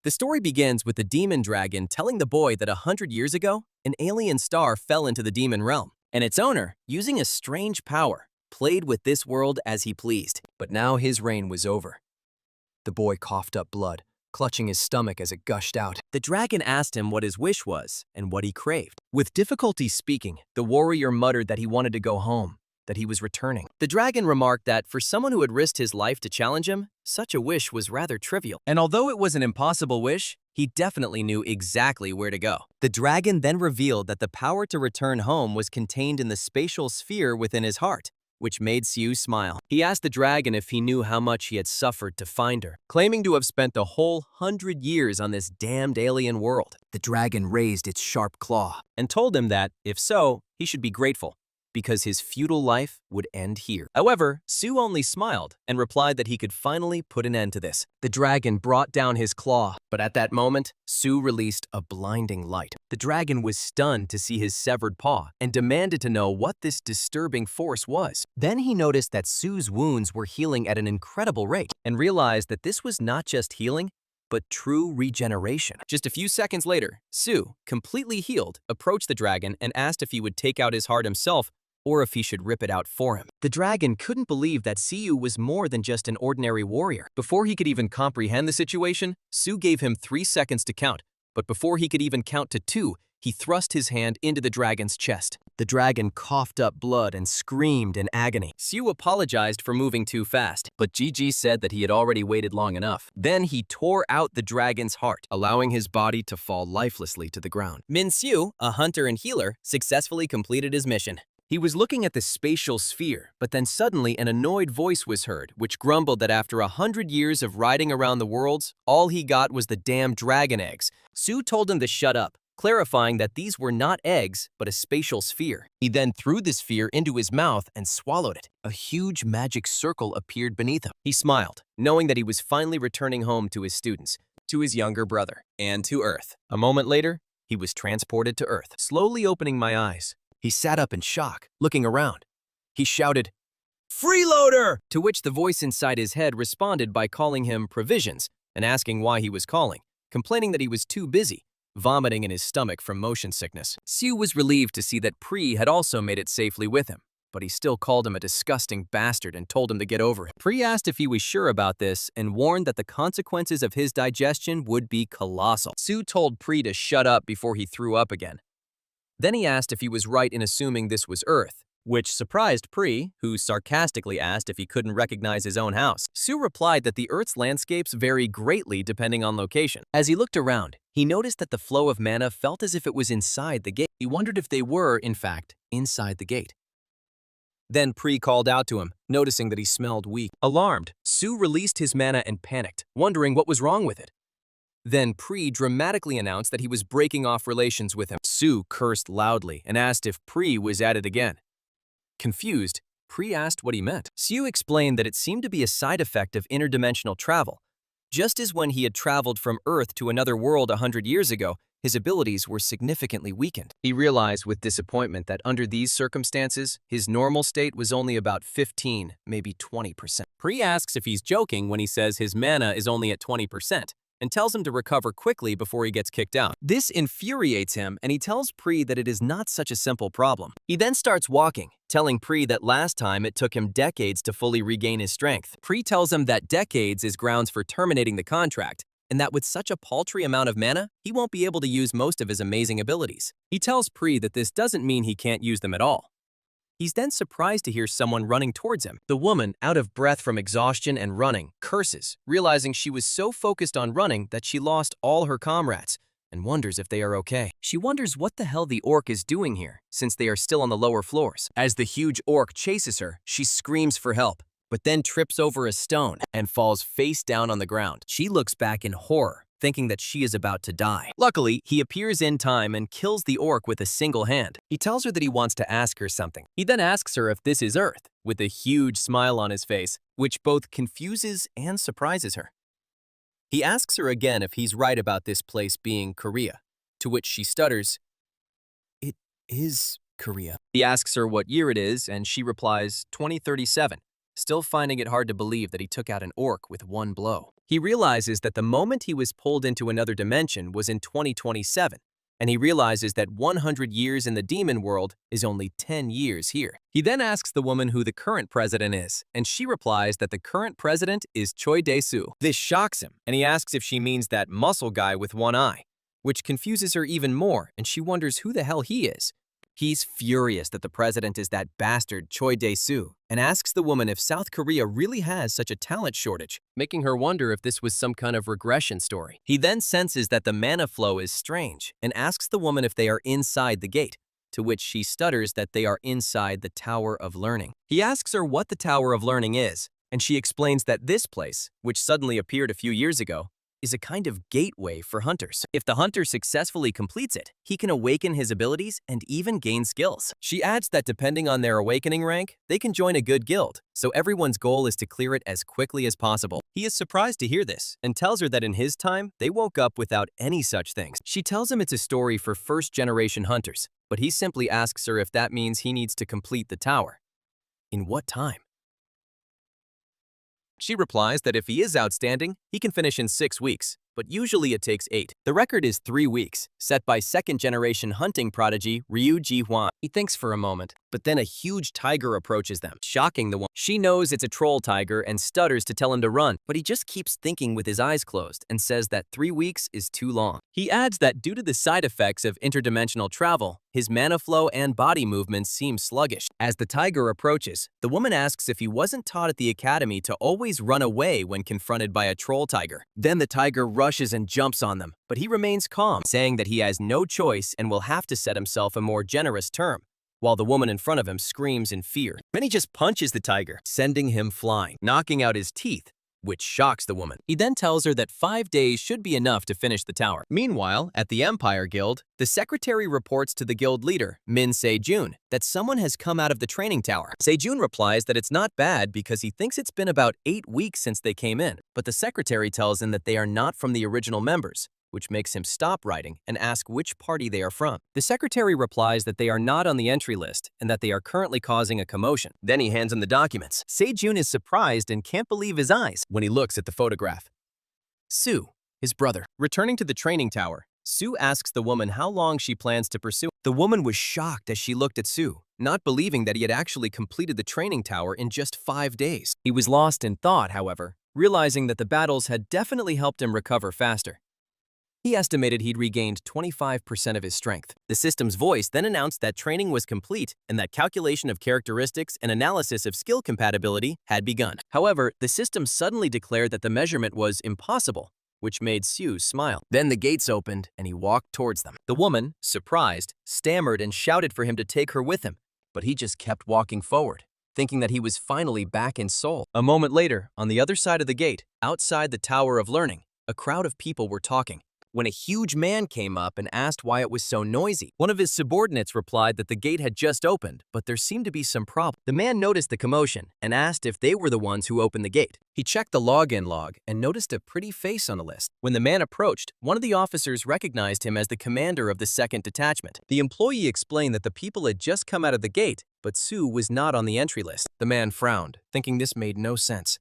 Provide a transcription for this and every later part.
The story begins with the demon dragon telling the boy that 100 years ago, an alien star fell into the demon realm, and its owner, using a strange power, played with this world as he pleased. But now his reign was over. The boy coughed up blood, clutching his stomach as it gushed out. The dragon asked him what his wish was and what he craved. With difficulty speaking, the warrior muttered that he wanted to go home, that he was returning. The dragon remarked that for someone who had risked his life to challenge him, such a wish was rather trivial. And although it was an impossible wish, he definitely knew exactly where to go. The dragon then revealed that the power to return home was contained in the spatial sphere within his heart, which made Siu smile. He asked the dragon if he knew how much he had suffered to find her, claiming to have spent the whole 100 years on this damned alien world. The dragon raised its sharp claw and told him that, if so, he should be grateful, because his futile life would end here. However, Su only smiled and replied that he could finally put an end to this. The dragon brought down his claw, but at that moment, Su released a blinding light. The dragon was stunned to see his severed paw and demanded to know what this disturbing force was. Then he noticed that Su's wounds were healing at an incredible rate and realized that this was not just healing, but true regeneration. Just a few seconds later, Su, completely healed, approached the dragon and asked if he would take out his heart himself or if he should rip it out for him. The dragon couldn't believe that Siu was more than just an ordinary warrior. Before he could even comprehend the situation, Su gave him 3 seconds to count, but before he could even count to 2, he thrust his hand into the dragon's chest. The dragon coughed up blood and screamed in agony. Siu apologized for moving too fast, but Gigi said that he had already waited long enough. Then he tore out the dragon's heart, allowing his body to fall lifelessly to the ground. Min Siu, a hunter and healer, successfully completed his mission. He was looking at the spatial sphere, but then suddenly an annoyed voice was heard, which grumbled that after 100 years of riding around the worlds, all he got was the damn dragon eggs. Su told him to shut up, clarifying that these were not eggs, but a spatial sphere. He then threw the sphere into his mouth and swallowed it. A huge magic circle appeared beneath him. He smiled, knowing that he was finally returning home to his students, to his younger brother, and to Earth. A moment later, he was transported to Earth. Slowly opening my eyes, he sat up in shock, looking around. He shouted, "Freeloader!" To which the voice inside his head responded by calling him Provisions and asking why he was calling, complaining that he was too busy, vomiting in his stomach from motion sickness. Siu was relieved to see that Pri had also made it safely with him, but he still called him a disgusting bastard and told him to get over it. Pri asked if he was sure about this and warned that the consequences of his digestion would be colossal. Siu told Pri to shut up before he threw up again. Then he asked if he was right in assuming this was Earth, which surprised Pri, who sarcastically asked if he couldn't recognize his own house. Su replied that the Earth's landscapes vary greatly depending on location. As he looked around, he noticed that the flow of mana felt as if it was inside the gate. He wondered if they were, in fact, inside the gate. Then Pri called out to him, noticing that he smelled weak. Alarmed, Su released his mana and panicked, wondering what was wrong with it. Then Pri dramatically announced that he was breaking off relations with him. Su cursed loudly and asked if Pri was at it again. Confused, Pri asked what he meant. Siu explained that it seemed to be a side effect of interdimensional travel. Just as when he had traveled from Earth to another world 100 years ago, his abilities were significantly weakened. He realized with disappointment that under these circumstances, his normal state was only about 15, maybe 20%. Pri asks if he's joking when he says his mana is only at 20%. And tells him to recover quickly before he gets kicked out. This infuriates him, and he tells Pri that it is not such a simple problem. He then starts walking, telling Pri that last time it took him decades to fully regain his strength. Pri tells him that decades is grounds for terminating the contract, and that with such a paltry amount of mana, he won't be able to use most of his amazing abilities. He tells Pri that this doesn't mean he can't use them at all. He's then surprised to hear someone running towards him. The woman, out of breath from exhaustion and running, curses, realizing she was so focused on running that she lost all her comrades, and wonders if they are okay. She wonders what the hell the orc is doing here, since they are still on the lower floors. As the huge orc chases her, she screams for help, but then trips over a stone and falls face down on the ground. She looks back in horror, thinking that she is about to die. Luckily, he appears in time and kills the orc with a single hand. He tells her that he wants to ask her something. He then asks her if this is Earth, with a huge smile on his face, which both confuses and surprises her. He asks her again if he's right about this place being Korea, to which she stutters, "It is Korea." He asks her what year it is, and she replies, 2037, still finding it hard to believe that he took out an orc with one blow. He realizes that the moment he was pulled into another dimension was in 2027, and he realizes that 100 years in the demon world is only 10 years here. He then asks the woman who the current president is, and she replies that the current president is Choi Dae-soo. This shocks him, and he asks if she means that muscle guy with one eye, which confuses her even more, and she wonders who the hell he is. He's furious that the president is that bastard Choi Dae-soo and asks the woman if South Korea really has such a talent shortage, making her wonder if this was some kind of regression story. He then senses that the mana flow is strange and asks the woman if they are inside the gate, to which she stutters that they are inside the Tower of Learning. He asks her what the Tower of Learning is, and she explains that this place, which suddenly appeared a few years ago, is a kind of gateway for hunters. If the hunter successfully completes it, he can awaken his abilities and even gain skills. She adds that depending on their awakening rank, they can join a good guild, so everyone's goal is to clear it as quickly as possible. He is surprised to hear this and tells her that in his time, they woke up without any such things. She tells him it's a story for first-generation hunters, but he simply asks her if that means he needs to complete the tower. In what time? She replies that if he is outstanding, he can finish in 6 weeks, but usually it takes 8. The record is 3 weeks, set by second-generation hunting prodigy Ryu Ji-hwan. He thinks for a moment, but then a huge tiger approaches them, shocking the woman. She knows it's a troll tiger and stutters to tell him to run, but he just keeps thinking with his eyes closed and says that 3 weeks is too long. He adds that due to the side effects of interdimensional travel, his mana flow and body movements seem sluggish. As the tiger approaches, the woman asks if he wasn't taught at the academy to always run away when confronted by a troll tiger. Then the tiger rushes and jumps on them, but he remains calm, saying that he has no choice and will have to set himself a more generous term, while the woman in front of him screams in fear. Then he just punches the tiger, sending him flying, knocking out his teeth, which shocks the woman. He then tells her that 5 days should be enough to finish the tower. Meanwhile, at the Empire Guild, the secretary reports to the guild leader, Min Se-jun, that someone has come out of the training tower. Se-jun replies that it's not bad because he thinks it's been about 8 weeks since they came in, but the secretary tells him that they are not from the original members, which makes him stop writing and ask which party they are from. The secretary replies that they are not on the entry list and that they are currently causing a commotion. Then he hands him the documents. Se-jun is surprised and can't believe his eyes when he looks at the photograph. Sue, his brother. Returning to the training tower, Sue asks the woman how long she plans to pursue. The woman was shocked as she looked at Sue, not believing that he had actually completed the training tower in just 5 days. He was lost in thought, however, realizing that the battles had definitely helped him recover faster. He estimated he'd regained 25% of his strength. The system's voice then announced that training was complete and that calculation of characteristics and analysis of skill compatibility had begun. However, the system suddenly declared that the measurement was impossible, which made Sue smile. Then the gates opened and he walked towards them. The woman, surprised, stammered and shouted for him to take her with him, but he just kept walking forward, thinking that he was finally back in Seoul. A moment later, on the other side of the gate, outside the Tower of Learning, a crowd of people were talking, when a huge man came up and asked why it was so noisy. One of his subordinates replied that the gate had just opened, but there seemed to be some problem. The man noticed the commotion and asked if they were the ones who opened the gate. He checked the login log and noticed a pretty face on the list. When the man approached, one of the officers recognized him as the commander of the 2nd detachment. The employee explained that the people had just come out of the gate, but Sue was not on the entry list. The man frowned, thinking this made no sense.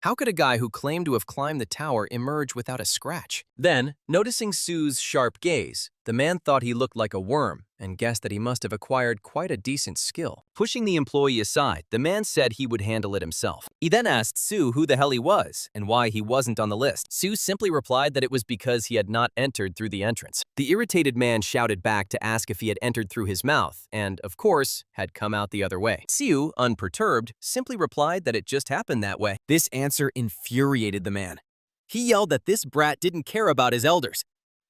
How could a guy who claimed to have climbed the tower emerge without a scratch? Then, noticing Sue's sharp gaze, the man thought he looked like a worm and guessed that he must have acquired quite a decent skill. Pushing the employee aside, the man said he would handle it himself. He then asked Sue who the hell he was and why he wasn't on the list. Sue simply replied that it was because he had not entered through the entrance. The irritated man shouted back to ask if he had entered through his mouth and, of course, had come out the other way. Sue, unperturbed, simply replied that it just happened that way. This answer infuriated the man. He yelled that this brat didn't care about his elders.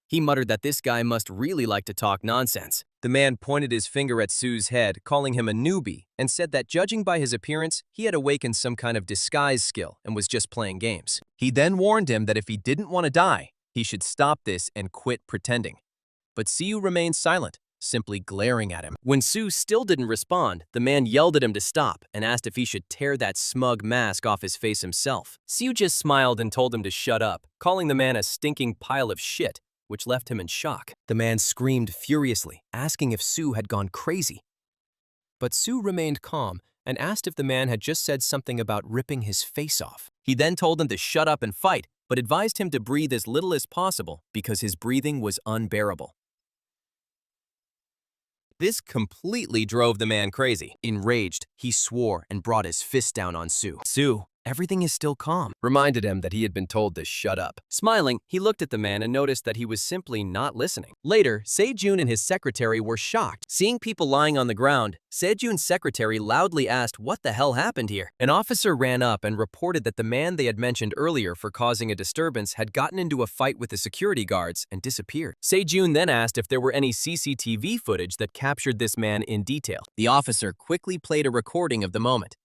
He muttered that this guy must really like to talk nonsense. The man pointed his finger at Sue's head, calling him a newbie, and said that judging by his appearance, he had awakened some kind of disguise skill and was just playing games. He then warned him that if he didn't want to die, he should stop this and quit pretending. But Sue remained silent, simply glaring at him. When Sue still didn't respond, the man yelled at him to stop and asked if he should tear that smug mask off his face himself. Sue just smiled and told him to shut up, calling the man a stinking pile of shit, which left him in shock. The man screamed furiously, asking if Sue had gone crazy. But Sue remained calm and asked if the man had just said something about ripping his face off. He then told him to shut up and fight, but advised him to breathe as little as possible because his breathing was unbearable. This completely drove the man crazy. Enraged, he swore and brought his fist down on Sue. Sue, everything is still calm, reminded him that he had been told to shut up. Smiling, he looked at the man and noticed that he was simply not listening. Later, Sejun and his secretary were shocked. Seeing people lying on the ground, Sejun's secretary loudly asked what the hell happened here. An officer ran up and reported that the man they had mentioned earlier for causing a disturbance had gotten into a fight with the security guards and disappeared. Sejun then asked if there were any CCTV footage that captured this man in detail. The officer quickly played a recording of the moment.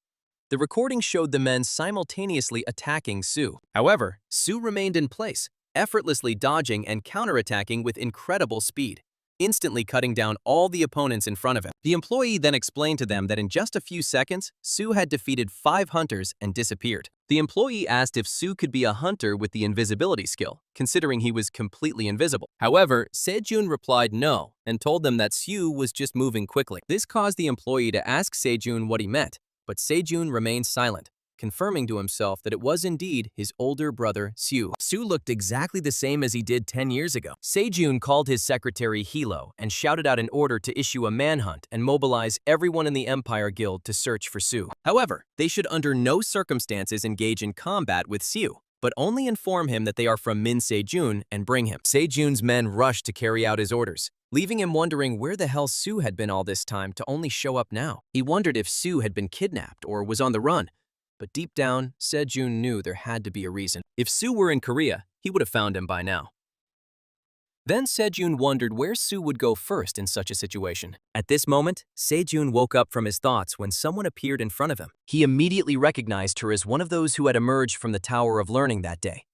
The recording showed the men simultaneously attacking Sue. However, Sue remained in place, effortlessly dodging and counterattacking with incredible speed, instantly cutting down all the opponents in front of him. The employee then explained to them that in just a few seconds, Sue had defeated 5 hunters and disappeared. The employee asked if Sue could be a hunter with the invisibility skill, considering he was completely invisible. However, Sejun replied no and told them that Sue was just moving quickly. This caused the employee to ask Sejun what he meant, but Sejun remained silent, confirming to himself that it was indeed his older brother, Sue. Sue looked exactly the same as he did 10 years ago. Sejun called his secretary HEALER and shouted out an order to issue a manhunt and mobilize everyone in the Empire Guild to search for Sue. However, they should under no circumstances engage in combat with Sue, but only inform him that they are from Min Sejun and bring him. Sejun's men rushed to carry out his orders, leaving him wondering where the hell Sue had been all this time to only show up now. He wondered if Sue had been kidnapped or was on the run, but deep down, Sejun knew there had to be a reason. If Sue were in Korea, he would have found him by now. Then Sejun wondered where Sue would go first in such a situation. At this moment, Sejun woke up from his thoughts when someone appeared in front of him. He immediately recognized her as one of those who had emerged from the Tower of Learning that day.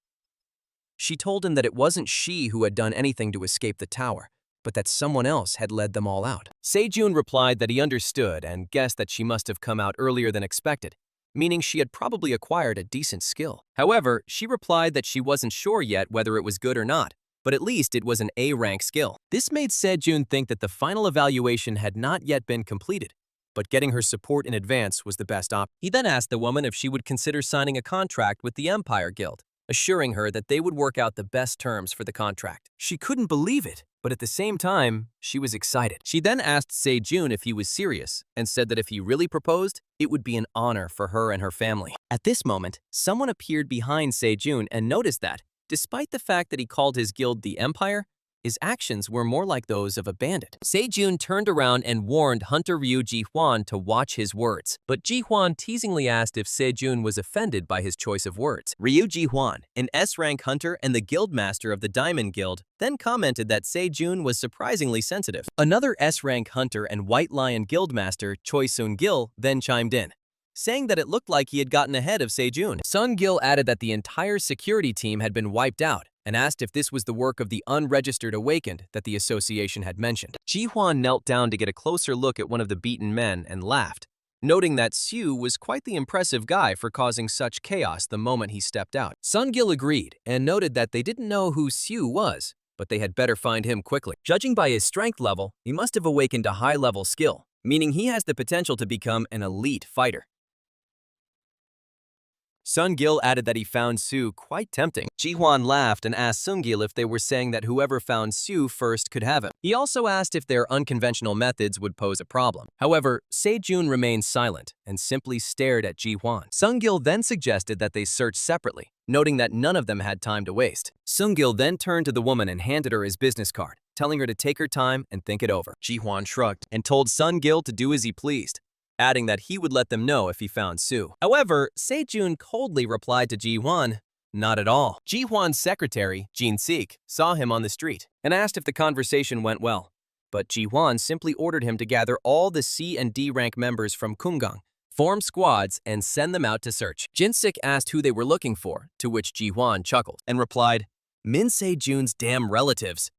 She told him that it wasn't she who had done anything to escape the tower, but that someone else had led them all out. Sejun replied that he understood and guessed that she must have come out earlier than expected, meaning she had probably acquired a decent skill. However, she replied that she wasn't sure yet whether it was good or not, but at least it was an A-rank skill. This made Sejun think that the final evaluation had not yet been completed, but getting her support in advance was the best option. He then asked the woman if she would consider signing a contract with the Empire Guild, assuring her that they would work out the best terms for the contract. She couldn't believe it, but at the same time, she was excited. She then asked Sejun if he was serious and said that if he really proposed, it would be an honor for her and her family. At this moment, someone appeared behind Sejun and noticed that, despite the fact that he called his guild the Empire, his actions were more like those of a bandit. Sejun turned around and warned Hunter Ryu Ji-hwan to watch his words, but Ji-hwan teasingly asked if Sejun was offended by his choice of words. Ryu Ji-hwan, an S-rank hunter and the guild master of the Diamond Guild, then commented that Sejun was surprisingly sensitive. Another S-rank hunter and White Lion guild master, Choi Sun-gil, then chimed in, saying that it looked like he had gotten ahead of Sejun. Sun-gil added that the entire security team had been wiped out and asked if this was the work of the unregistered awakened that the association had mentioned. Ji-hwan knelt down to get a closer look at one of the beaten men and laughed, noting that Sue was quite the impressive guy for causing such chaos the moment he stepped out. Sun-gil agreed and noted that they didn't know who Sue was, but they had better find him quickly. Judging by his strength level, he must have awakened a high-level skill, meaning he has the potential to become an elite fighter. Sun-gil added that he found Sue quite tempting. Ji-hwan laughed and asked Sun-gil if they were saying that whoever found Sue first could have him. He also asked if their unconventional methods would pose a problem. However, Sejun remained silent and simply stared at Ji-hwan. Sun-gil then suggested that they search separately, noting that none of them had time to waste. Sun-gil then turned to the woman and handed her his business card, telling her to take her time and think it over. Ji-hwan shrugged and told Sun-gil to do as he pleased, adding that he would let them know if he found Sue. However, Sejun coldly replied to Ji-hwan, "Not at all." Ji-hwan's secretary, Jin-sik, saw him on the street and asked if the conversation went well, but Ji-hwan simply ordered him to gather all the C and D rank members from Kumgang, form squads, and send them out to search. Jin-sik asked who they were looking for, to which Ji-hwan chuckled and replied, "Min Sejun's damn relatives."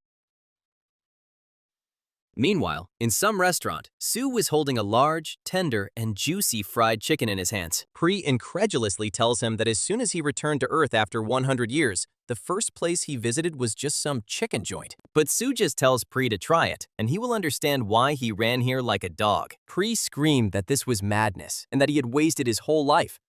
Meanwhile, in some restaurant, Sue was holding a large, tender, and juicy fried chicken in his hands. Pri incredulously tells him that as soon as he returned to Earth after 100 years, the first place he visited was just some chicken joint. But Sue just tells Pri to try it, and he will understand why he ran here like a dog. Pri screamed that this was madness and that he had wasted his whole life.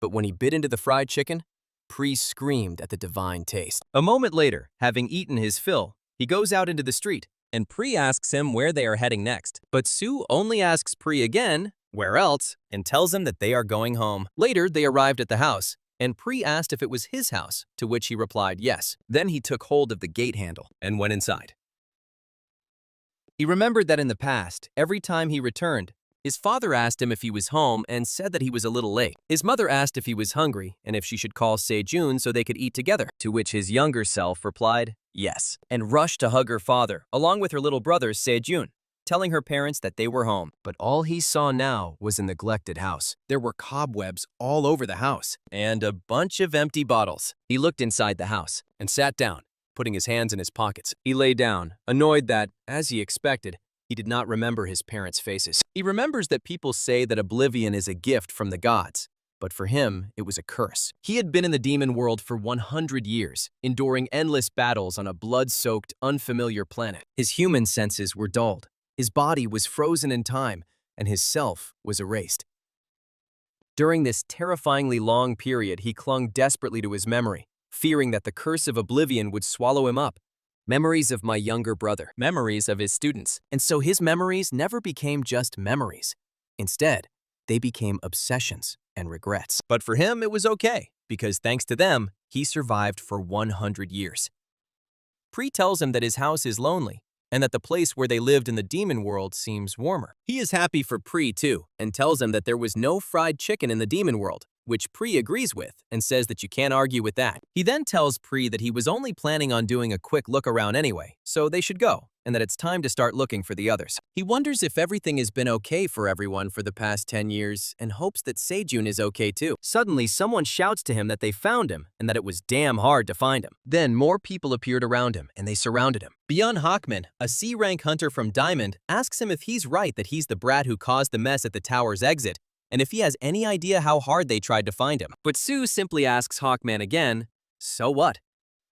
But when he bit into the fried chicken, Pri screamed at the divine taste. A moment later, having eaten his fill, he goes out into the street, and Pri asks him where they are heading next. But Sue only asks Pri again, where else, and tells him that they are going home. Later, they arrived at the house, and Pri asked if it was his house, to which he replied yes. Then he took hold of the gate handle and went inside. He remembered that in the past, every time he returned, his father asked him if he was home and said that he was a little late. His mother asked if he was hungry and if she should call Sejun so they could eat together, to which his younger self replied yes, and rushed to hug her father, along with her little brother Sejun, telling her parents that they were home. But all he saw now was a neglected house. There were cobwebs all over the house and a bunch of empty bottles. He looked inside the house and sat down, putting his hands in his pockets. He lay down, annoyed that, as he expected, he did not remember his parents' faces. He remembers that people say that oblivion is a gift from the gods, but for him, it was a curse. He had been in the demon world for 100 years, enduring endless battles on a blood-soaked, unfamiliar planet. His human senses were dulled. His body was frozen in time, and his self was erased. During this terrifyingly long period, he clung desperately to his memory, fearing that the curse of oblivion would swallow him up. Memories of my younger brother, memories of his students. And so his memories never became just memories. Instead, they became obsessions and regrets. But for him, it was okay, because thanks to them, he survived for 100 years. Pri tells him that his house is lonely, and that the place where they lived in the demon world seems warmer. He is happy for Pri too, and tells him that there was no fried chicken in the demon world, which Pri agrees with and says that you can't argue with that. He then tells Pri that he was only planning on doing a quick look around anyway, so they should go, and that it's time to start looking for the others. He wonders if everything has been okay for everyone for the past 10 years and hopes that Sejun is okay too. Suddenly, someone shouts to him that they found him and that it was damn hard to find him. Then more people appeared around him and they surrounded him. Beyond Hawkman, a C-rank hunter from Diamond asks him if he's right that he's the brat who caused the mess at the tower's exit, and if he has any idea how hard they tried to find him. But Sue simply asks Hawkman again, so what?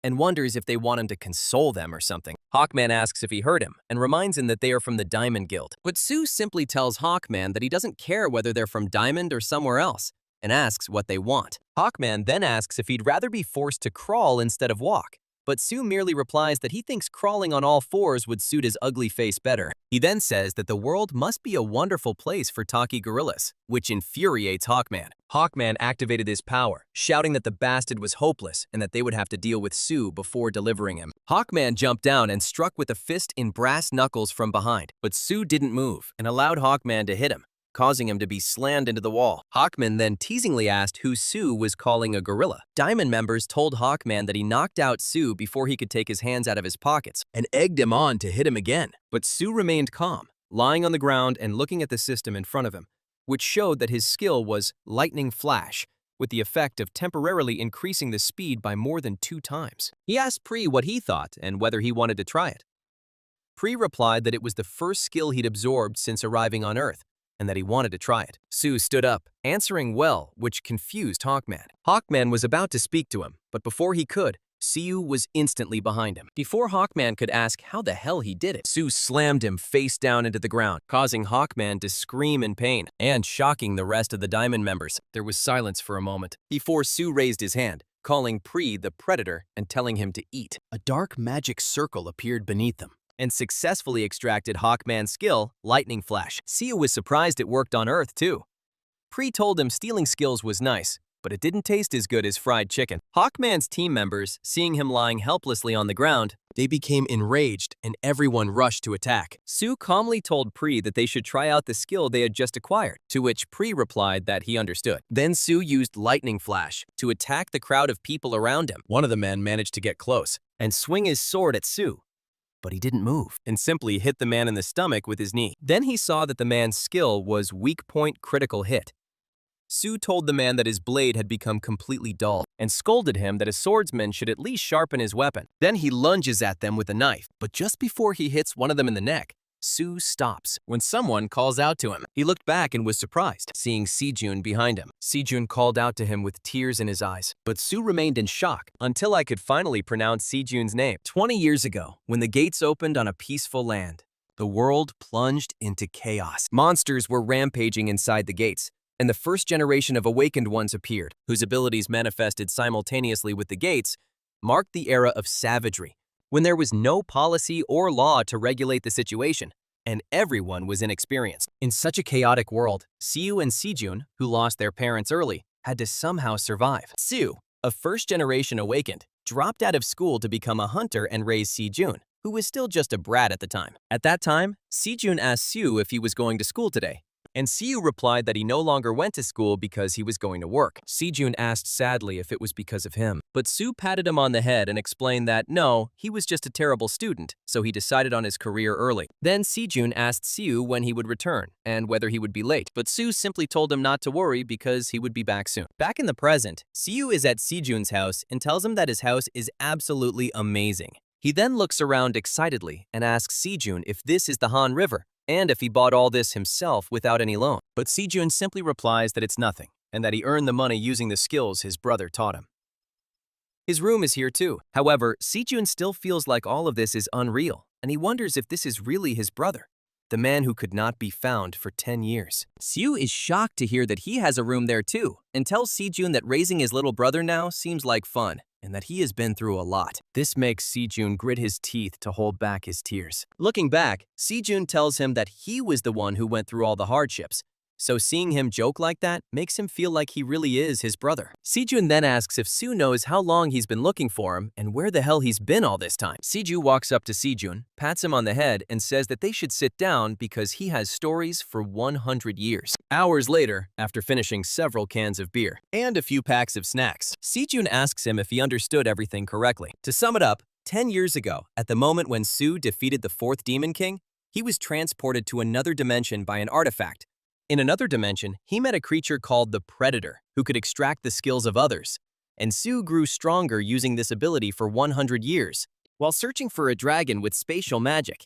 And wonders if they want him to console them or something. Hawkman asks if he heard him and reminds him that they are from the Diamond Guild. But Sue simply tells Hawkman that he doesn't care whether they're from Diamond or somewhere else, and asks what they want. Hawkman then asks if he'd rather be forced to crawl instead of walk. But Sue merely replies that he thinks crawling on all fours would suit his ugly face better. He then says that the world must be a wonderful place for talkie gorillas, which infuriates Hawkman. Hawkman activated his power, shouting that the bastard was hopeless and that they would have to deal with Sue before delivering him. Hawkman jumped down and struck with a fist in brass knuckles from behind, but Sue didn't move and allowed Hawkman to hit him, causing him to be slammed into the wall. Hawkman then teasingly asked who Sue was calling a gorilla. Diamond members told Hawkman that he knocked out Sue before he could take his hands out of his pockets and egged him on to hit him again. But Sue remained calm, lying on the ground and looking at the system in front of him, which showed that his skill was Lightning Flash, with the effect of temporarily increasing the speed by more than 2 times. He asked Pri what he thought and whether he wanted to try it. Pri replied that it was the first skill he'd absorbed since arriving on Earth, and that he wanted to try it. Sue stood up, answering well, which confused Hawkman. Hawkman was about to speak to him, but before he could, Sue was instantly behind him. Before Hawkman could ask how the hell he did it, Sue slammed him face down into the ground, causing Hawkman to scream in pain and shocking the rest of the Diamond members. There was silence for a moment before Sue raised his hand, calling Pri the Predator and telling him to eat. A dark magic circle appeared beneath them and successfully extracted Hawkman's skill, Lightning Flash. Sue was surprised it worked on Earth, too. Pri told him stealing skills was nice, but it didn't taste as good as fried chicken. Hawkman's team members, seeing him lying helplessly on the ground, they became enraged and everyone rushed to attack. Sue calmly told Pri that they should try out the skill they had just acquired, to which Pri replied that he understood. Then Sue used Lightning Flash to attack the crowd of people around him. One of the men managed to get close and swing his sword at Sue, but he didn't move and simply hit the man in the stomach with his knee. Then he saw that the man's skill was weak point critical hit. Sue told the man that his blade had become completely dull and scolded him that a swordsman should at least sharpen his weapon. Then he lunges at them with a knife, but just before he hits one of them in the neck, Sue stops when someone calls out to him. He looked back and was surprised, seeing Sejun behind him. Sejun called out to him with tears in his eyes, but Sue remained in shock until I could finally pronounce Sejun's name. 20 years ago, when the gates opened on a peaceful land, the world plunged into chaos. Monsters were rampaging inside the gates, and the first generation of awakened ones appeared, whose abilities manifested simultaneously with the gates, marked the era of savagery, when there was no policy or law to regulate the situation, and everyone was inexperienced. In such a chaotic world, Siu and Sejun, who lost their parents early, had to somehow survive. Siu, a first-generation awakened, dropped out of school to become a hunter and raise Sejun, who was still just a brat at the time. At that time, Sejun asked Siu if he was going to school today, and Siu replied that he no longer went to school because he was going to work. Sejun asked sadly if it was because of him, but Siu patted him on the head and explained that no, he was just a terrible student, so he decided on his career early. Then Sejun asked Siu when he would return and whether he would be late, but Siu simply told him not to worry because he would be back soon. Back in the present, Siu is at Sejun's house and tells him that his house is absolutely amazing. He then looks around excitedly and asks Sejun if this is the Han River, and if he bought all this himself without any loan. But Sejun simply replies that it's nothing, and that he earned the money using the skills his brother taught him. His room is here too. However, Sejun still feels like all of this is unreal, and he wonders if this is really his brother, the man who could not be found for 10 years. Siu is shocked to hear that he has a room there too, and tells Sejun that raising his little brother now seems like fun, and that he has been through a lot. This makes Sejun grit his teeth to hold back his tears. Looking back, Sejun tells him that he was the one who went through all the hardships, so seeing him joke like that makes him feel like he really is his brother. Sejun then asks if Siu knows how long he's been looking for him and where the hell he's been all this time. Sejun walks up to Sejun, pats him on the head, and says that they should sit down because he has stories for 100 years. Hours later, after finishing several cans of beer and a few packs of snacks, Sejun asks him if he understood everything correctly. To sum it up, 10 years ago, at the moment when Siu defeated the 4th Demon King, he was transported to another dimension by an artifact. In another dimension, he met a creature called the Predator, who could extract the skills of others, and Siu grew stronger using this ability for 100 years, while searching for a dragon with spatial magic.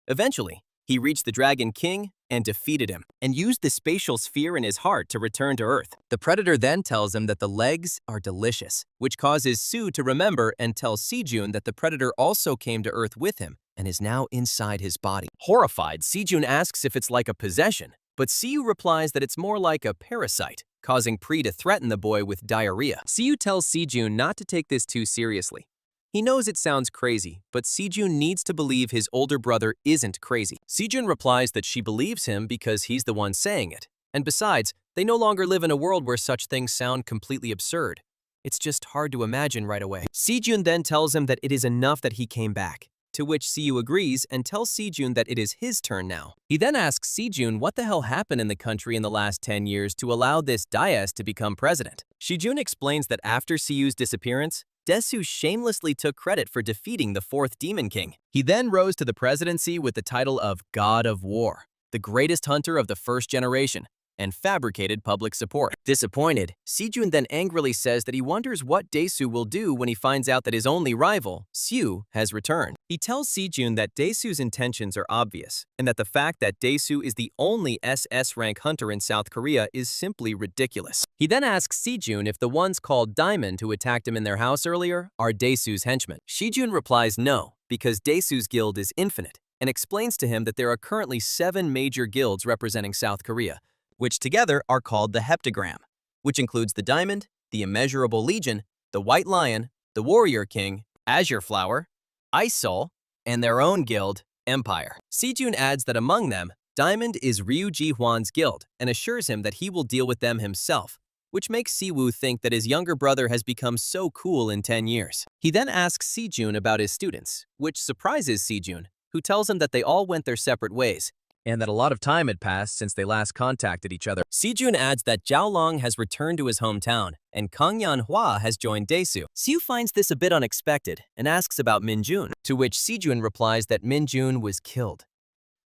Eventually, he reached the Dragon King and defeated him, and used the spatial sphere in his heart to return to Earth. The Predator then tells him that the legs are delicious, which causes Siu to remember and tell Sejun that the Predator also came to Earth with him and is now inside his body. Horrified, Sejun asks if it's like a possession, but Siu replies that it's more like a parasite, causing Pri to threaten the boy with diarrhea. Siu tells Sejun not to take this too seriously. He knows it sounds crazy, but Sejun needs to believe his older brother isn't crazy. Sejun replies that she believes him because he's the one saying it. And besides, they no longer live in a world where such things sound completely absurd. It's just hard to imagine right away. Sejun then tells him that it is enough that he came back, to which Siu agrees and tells Sejun that it is his turn now. He then asks Sejun what the hell happened in the country in the last 10 years to allow this Dias to become president. Sejun explains that after Siu's disappearance, Desau shamelessly took credit for defeating the 4th Demon King. He then rose to the presidency with the title of God of War, the greatest hunter of the 1st generation, and fabricated public support. Disappointed, Sejun then angrily says that he wonders what Desau will do when he finds out that his only rival, Siu, has returned. He tells Sejun that Desau's intentions are obvious, and that the fact that Desau is the only SS rank hunter in South Korea is simply ridiculous. He then asks Sejun if the ones called Diamond who attacked him in their house earlier are Desau's henchmen. Sejun replies no, because Desau's guild is infinite, and explains to him that there are currently 7 major guilds representing South Korea, which together are called the Heptagram, which includes the Diamond, the Immeasurable Legion, the White Lion, the Warrior King, Azure Flower, Ice Soul, and their own guild, Empire. Sejun adds that among them, Diamond is Ryu Ji-hwan's guild and assures him that he will deal with them himself, which makes Siwoo think that his younger brother has become so cool in 10 years. He then asks Sejun about his students, which surprises Sejun, who tells him that they all went their separate ways, and that a lot of time had passed since they last contacted each other. Sejun adds that Zhao Long has returned to his hometown, and Kang Yan-hwa has joined Desau. Siu finds this a bit unexpected and asks about Minjun, to which Sejun replies that Minjun was killed.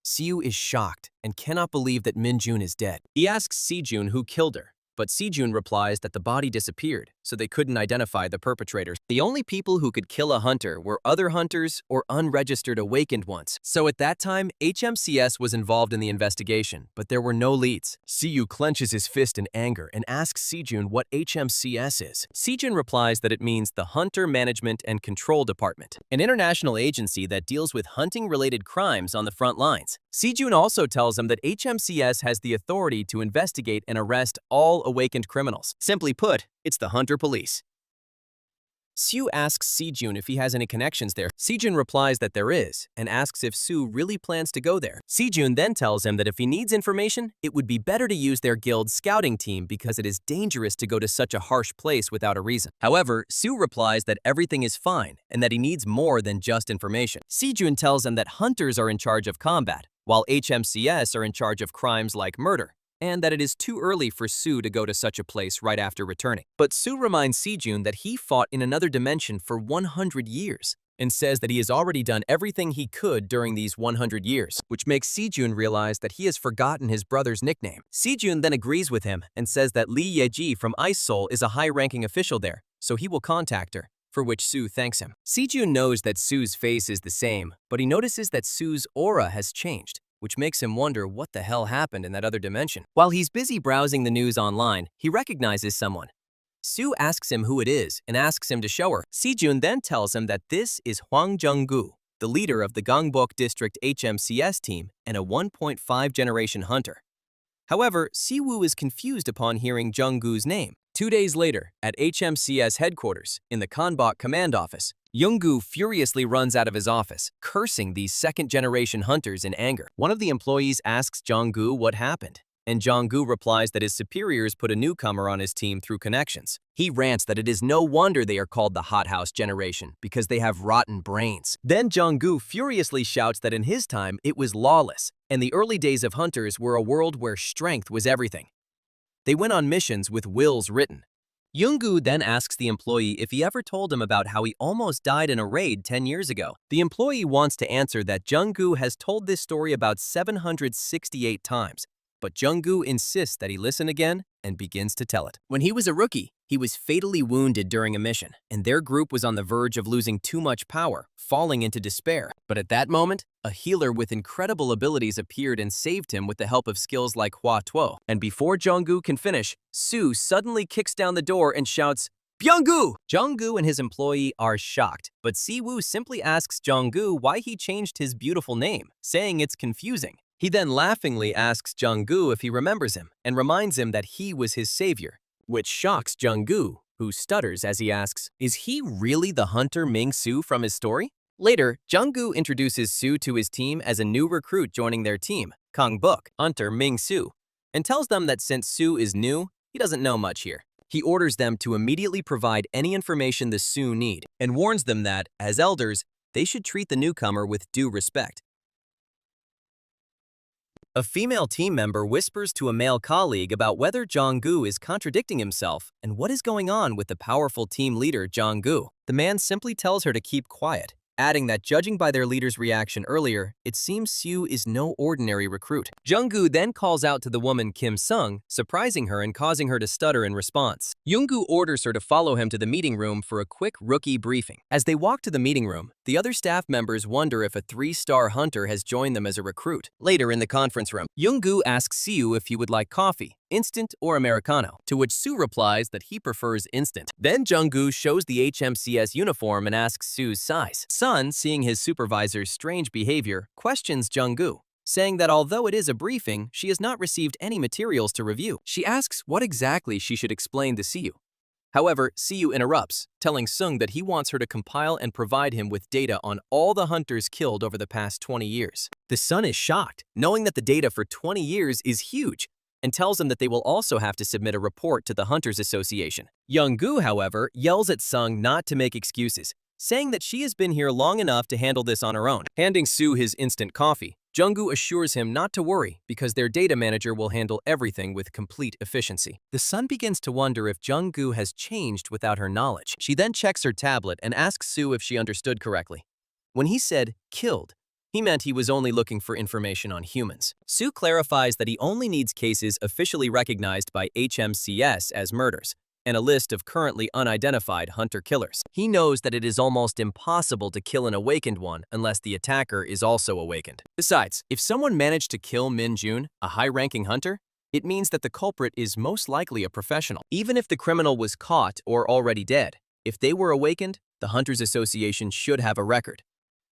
Siu is shocked and cannot believe that Minjun is dead. He asks Sejun who killed her, but Sejun replies that the body disappeared, so they couldn't identify the perpetrators. The only people who could kill a hunter were other hunters or unregistered awakened ones. So at that time, HMCS was involved in the investigation, but there were no leads. Siyu clenches his fist in anger and asks Sejun what HMCS is. Sejun replies that it means the Hunter Management and Control Department, an international agency that deals with hunting-related crimes on the front lines. Sejun also tells him that HMCS has the authority to investigate and arrest all awakened criminals. Simply put, it's the Hunter Police. Sue asks Sejun if he has any connections there. Sejun replies that there is, and asks if Sue really plans to go there. Sejun then tells him that if he needs information, it would be better to use their guild's scouting team because it is dangerous to go to such a harsh place without a reason. However, Sue replies that everything is fine and that he needs more than just information. Sejun tells him that hunters are in charge of combat, while HMCS are in charge of crimes like murder, and that it is too early for Sue to go to such a place right after returning. But Sue reminds Sejun that he fought in another dimension for 100 years and says that he has already done everything he could during these 100 years, which makes Sejun realize that he has forgotten his brother's nickname. Sejun then agrees with him and says that Lee Yeji from Ice Soul is a high-ranking official there, so he will contact her, for which Sue thanks him. Sejun knows that Sue's face is the same, but he notices that Sue's aura has changed, which makes him wonder what the hell happened in that other dimension. While he's busy browsing the news online, he recognizes someone. Sue asks him who it is and asks him to show her. Sejun then tells him that this is Hwang Jung-gu, the leader of the Gangbok District HMCS team and a 1.5 generation hunter. However, Siwoo is confused upon hearing Jung-gu's name. 2 days later, at HMCS headquarters, in the Gangbok command office, Jung-gu furiously runs out of his office, cursing these second-generation hunters in anger. One of the employees asks Jung-gu what happened, and Jung-gu replies that his superiors put a newcomer on his team through connections. He rants that it is no wonder they are called the hothouse generation, because they have rotten brains. Then Jung-gu furiously shouts that in his time it was lawless, and the early days of hunters were a world where strength was everything. They went on missions with wills written. Jung-gu then asks the employee if he ever told him about how he almost died in a raid 10 years ago. The employee wants to answer that Jung-gu has told this story about 768 times, but Jung-gu insists that he listen again and begins to tell it. When he was a rookie, he was fatally wounded during a mission, and their group was on the verge of losing too much power, falling into despair. But at that moment, a healer with incredible abilities appeared and saved him with the help of skills like Hua Tuo. And before Jung-gu can finish, Sue suddenly kicks down the door and shouts, "Byung-gu!" Jung-gu and his employee are shocked, but Siwoo simply asks Jung-gu why he changed his beautiful name, saying it's confusing. He then laughingly asks Jung-gu if he remembers him and reminds him that he was his savior, which shocks Jung-gu, who stutters as he asks, is he really the hunter Ming-Su from his story? Later, Jung-gu introduces Sue to his team as a new recruit joining their team, Gangbok, Hunter Ming-Su, and tells them that since Sue is new, he doesn't know much here. He orders them to immediately provide any information the Sioux need and warns them that, as elders, they should treat the newcomer with due respect. A female team member whispers to a male colleague about whether Jung-gu is contradicting himself and what is going on with the powerful team leader Jung-gu. The man simply tells her to keep quiet, adding that judging by their leader's reaction earlier, it seems Sue is no ordinary recruit. Jung-gu then calls out to the woman Kim Sung, surprising her and causing her to stutter in response. Jung-gu orders her to follow him to the meeting room for a quick rookie briefing. As they walk to the meeting room, the other staff members wonder if a 3-star hunter has joined them as a recruit. Later in the conference room, Jung-gu asks Sue if he would like coffee, instant or Americano, to which Sue replies that he prefers instant. Then Jung-gu shows the HMCS uniform and asks Sue's size. Sun, seeing his supervisor's strange behavior, questions Jung-gu, saying that although it is a briefing, she has not received any materials to review. She asks what exactly she should explain to Siyu. However, Siyu interrupts, telling Sung that he wants her to compile and provide him with data on all the hunters killed over the past 20 years. The Sun is shocked, knowing that the data for 20 years is huge, and tells him that they will also have to submit a report to the Hunters Association. Jung-gu, however, yells at Sung not to make excuses, saying that she has been here long enough to handle this on her own. Handing Sue his instant coffee, Jung-gu assures him not to worry because their data manager will handle everything with complete efficiency. The Sun begins to wonder if Jung-gu has changed without her knowledge. She then checks her tablet and asks Sue if she understood correctly. When he said, "killed," he meant he was only looking for information on humans. Su clarifies that he only needs cases officially recognized by HMCS as murders, and a list of currently unidentified hunter-killers. He knows that it is almost impossible to kill an awakened one unless the attacker is also awakened. Besides, if someone managed to kill Minjun, a high-ranking hunter, it means that the culprit is most likely a professional. Even if the criminal was caught or already dead, if they were awakened, the Hunters Association should have a record.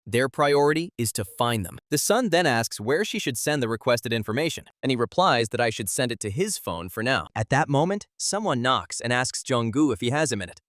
Their priority is to find them. The son then asks where she should send the requested information, and he replies that I should send it to his phone for now. At that moment, someone knocks and asks Jung-gu if he has a minute.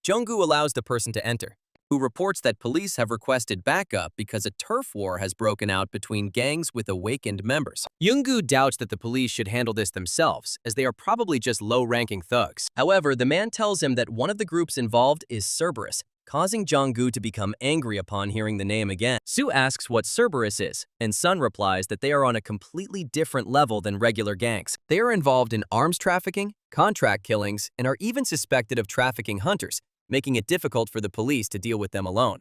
Jung-gu allows the person to enter, who reports that police have requested backup because a turf war has broken out between gangs with awakened members. Jung-gu doubts that the police should handle this themselves, as they are probably just low-ranking thugs. However, the man tells him that one of the groups involved is Cerberus, causing Jung-gu to become angry upon hearing the name again. Su asks what Cerberus is, and Sun replies that they are on a completely different level than regular gangs. They are involved in arms trafficking, contract killings, and are even suspected of trafficking hunters, making it difficult for the police to deal with them alone.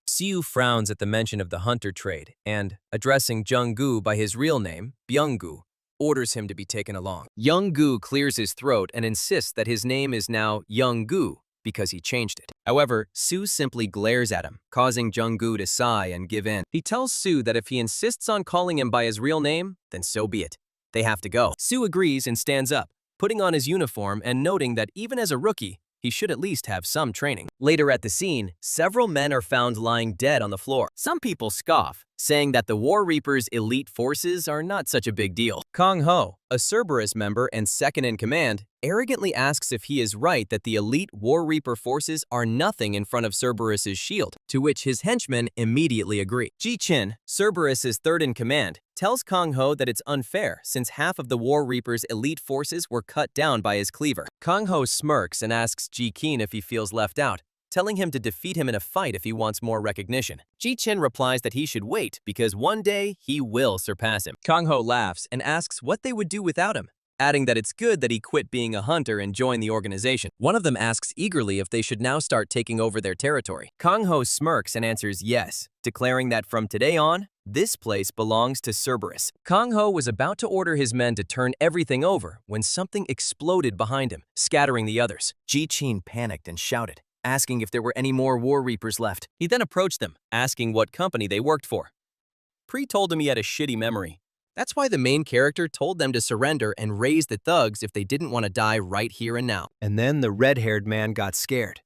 Siu frowns at the mention of the hunter trade and, addressing Jung-gu by his real name, Byung-gu, orders him to be taken along. Jung-gu clears his throat and insists that his name is now Jung-gu because he changed it. However, Su simply glares at him, causing Jung-gu to sigh and give in. He tells Su that if he insists on calling him by his real name, then so be it. They have to go. Su agrees and stands up, putting on his uniform and noting that even as a rookie, he should at least have some training. Later at the scene, several men are found lying dead on the floor. Some people scoff, saying that the War Reaper's elite forces are not such a big deal. Kyung Hu, a Cerberus member and second-in-command, arrogantly asks if he is right that the elite War Reaper forces are nothing in front of Cerberus's shield, to which his henchmen immediately agree. Ji-chin, Cerberus's third-in-command, tells Kyung Hu that it's unfair since half of the War Reaper's elite forces were cut down by his cleaver. Kyung Hu smirks and asks Ji-kin if he feels left out, telling him to defeat him in a fight if he wants more recognition. Ji-chin replies that he should wait because one day he will surpass him. Kyung Hu laughs and asks what they would do without him, adding that it's good that he quit being a hunter and joined the organization. One of them asks eagerly if they should now start taking over their territory. Kyung Hu smirks and answers yes, declaring that from today on, this place belongs to Cerberus. Kyung Hu was about to order his men to turn everything over when something exploded behind him, scattering the others. Ji-chin panicked and shouted, asking if there were any more War Reapers left. He then approached them, asking what company they worked for. Pre told him he had a shitty memory. That's why the main character told them to surrender and raise the thugs if they didn't want to die right here and now. And then the red-haired man got scared.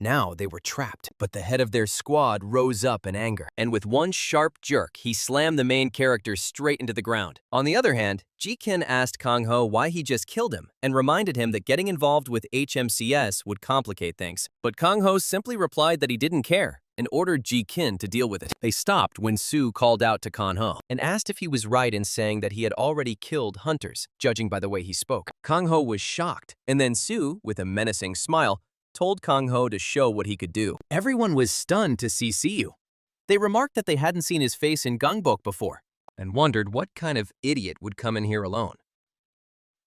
Now they were trapped, but the head of their squad rose up in anger, and with one sharp jerk, he slammed the main character straight into the ground. On the other hand, Ji-kin asked Kyung Hu why he just killed him and reminded him that getting involved with HMCS would complicate things. But Kyung Hu simply replied that he didn't care and ordered Ji-kin to deal with it. They stopped when Su called out to Kyung Hu and asked if he was right in saying that he had already killed hunters, judging by the way he spoke. Kyung Hu was shocked, and then Su, with a menacing smile, told Kyung Hu to show what he could do. Everyone was stunned to see Siu. They remarked that they hadn't seen his face in Gungbok before and wondered what kind of idiot would come in here alone.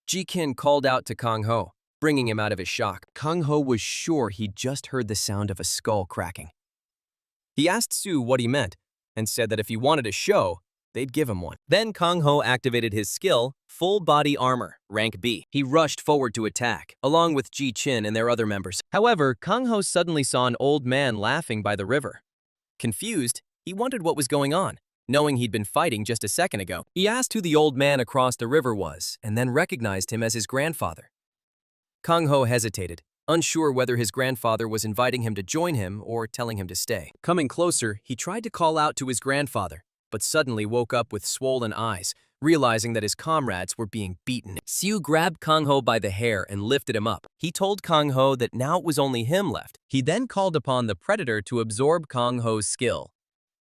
Ji-kin called out to Kyung Hu, bringing him out of his shock. Kyung Hu was sure he'd just heard the sound of a skull cracking. He asked Su what he meant and said that if he wanted a show, they'd give him one. Then Kyung Hu activated his skill, Full Body Armor, rank B. He rushed forward to attack, along with Ji-chin and their other members. However, Kyung Hu suddenly saw an old man laughing by the river. Confused, he wondered what was going on, knowing he'd been fighting just a second ago. He asked who the old man across the river was, and then recognized him as his grandfather. Kyung Hu hesitated, unsure whether his grandfather was inviting him to join him or telling him to stay. Coming closer, he tried to call out to his grandfather, but suddenly woke up with swollen eyes, realizing that his comrades were being beaten. Siu grabbed Kyung Hu by the hair and lifted him up. He told Kyung Hu that now it was only him left. He then called upon the Predator to absorb Kyung Hu's skill.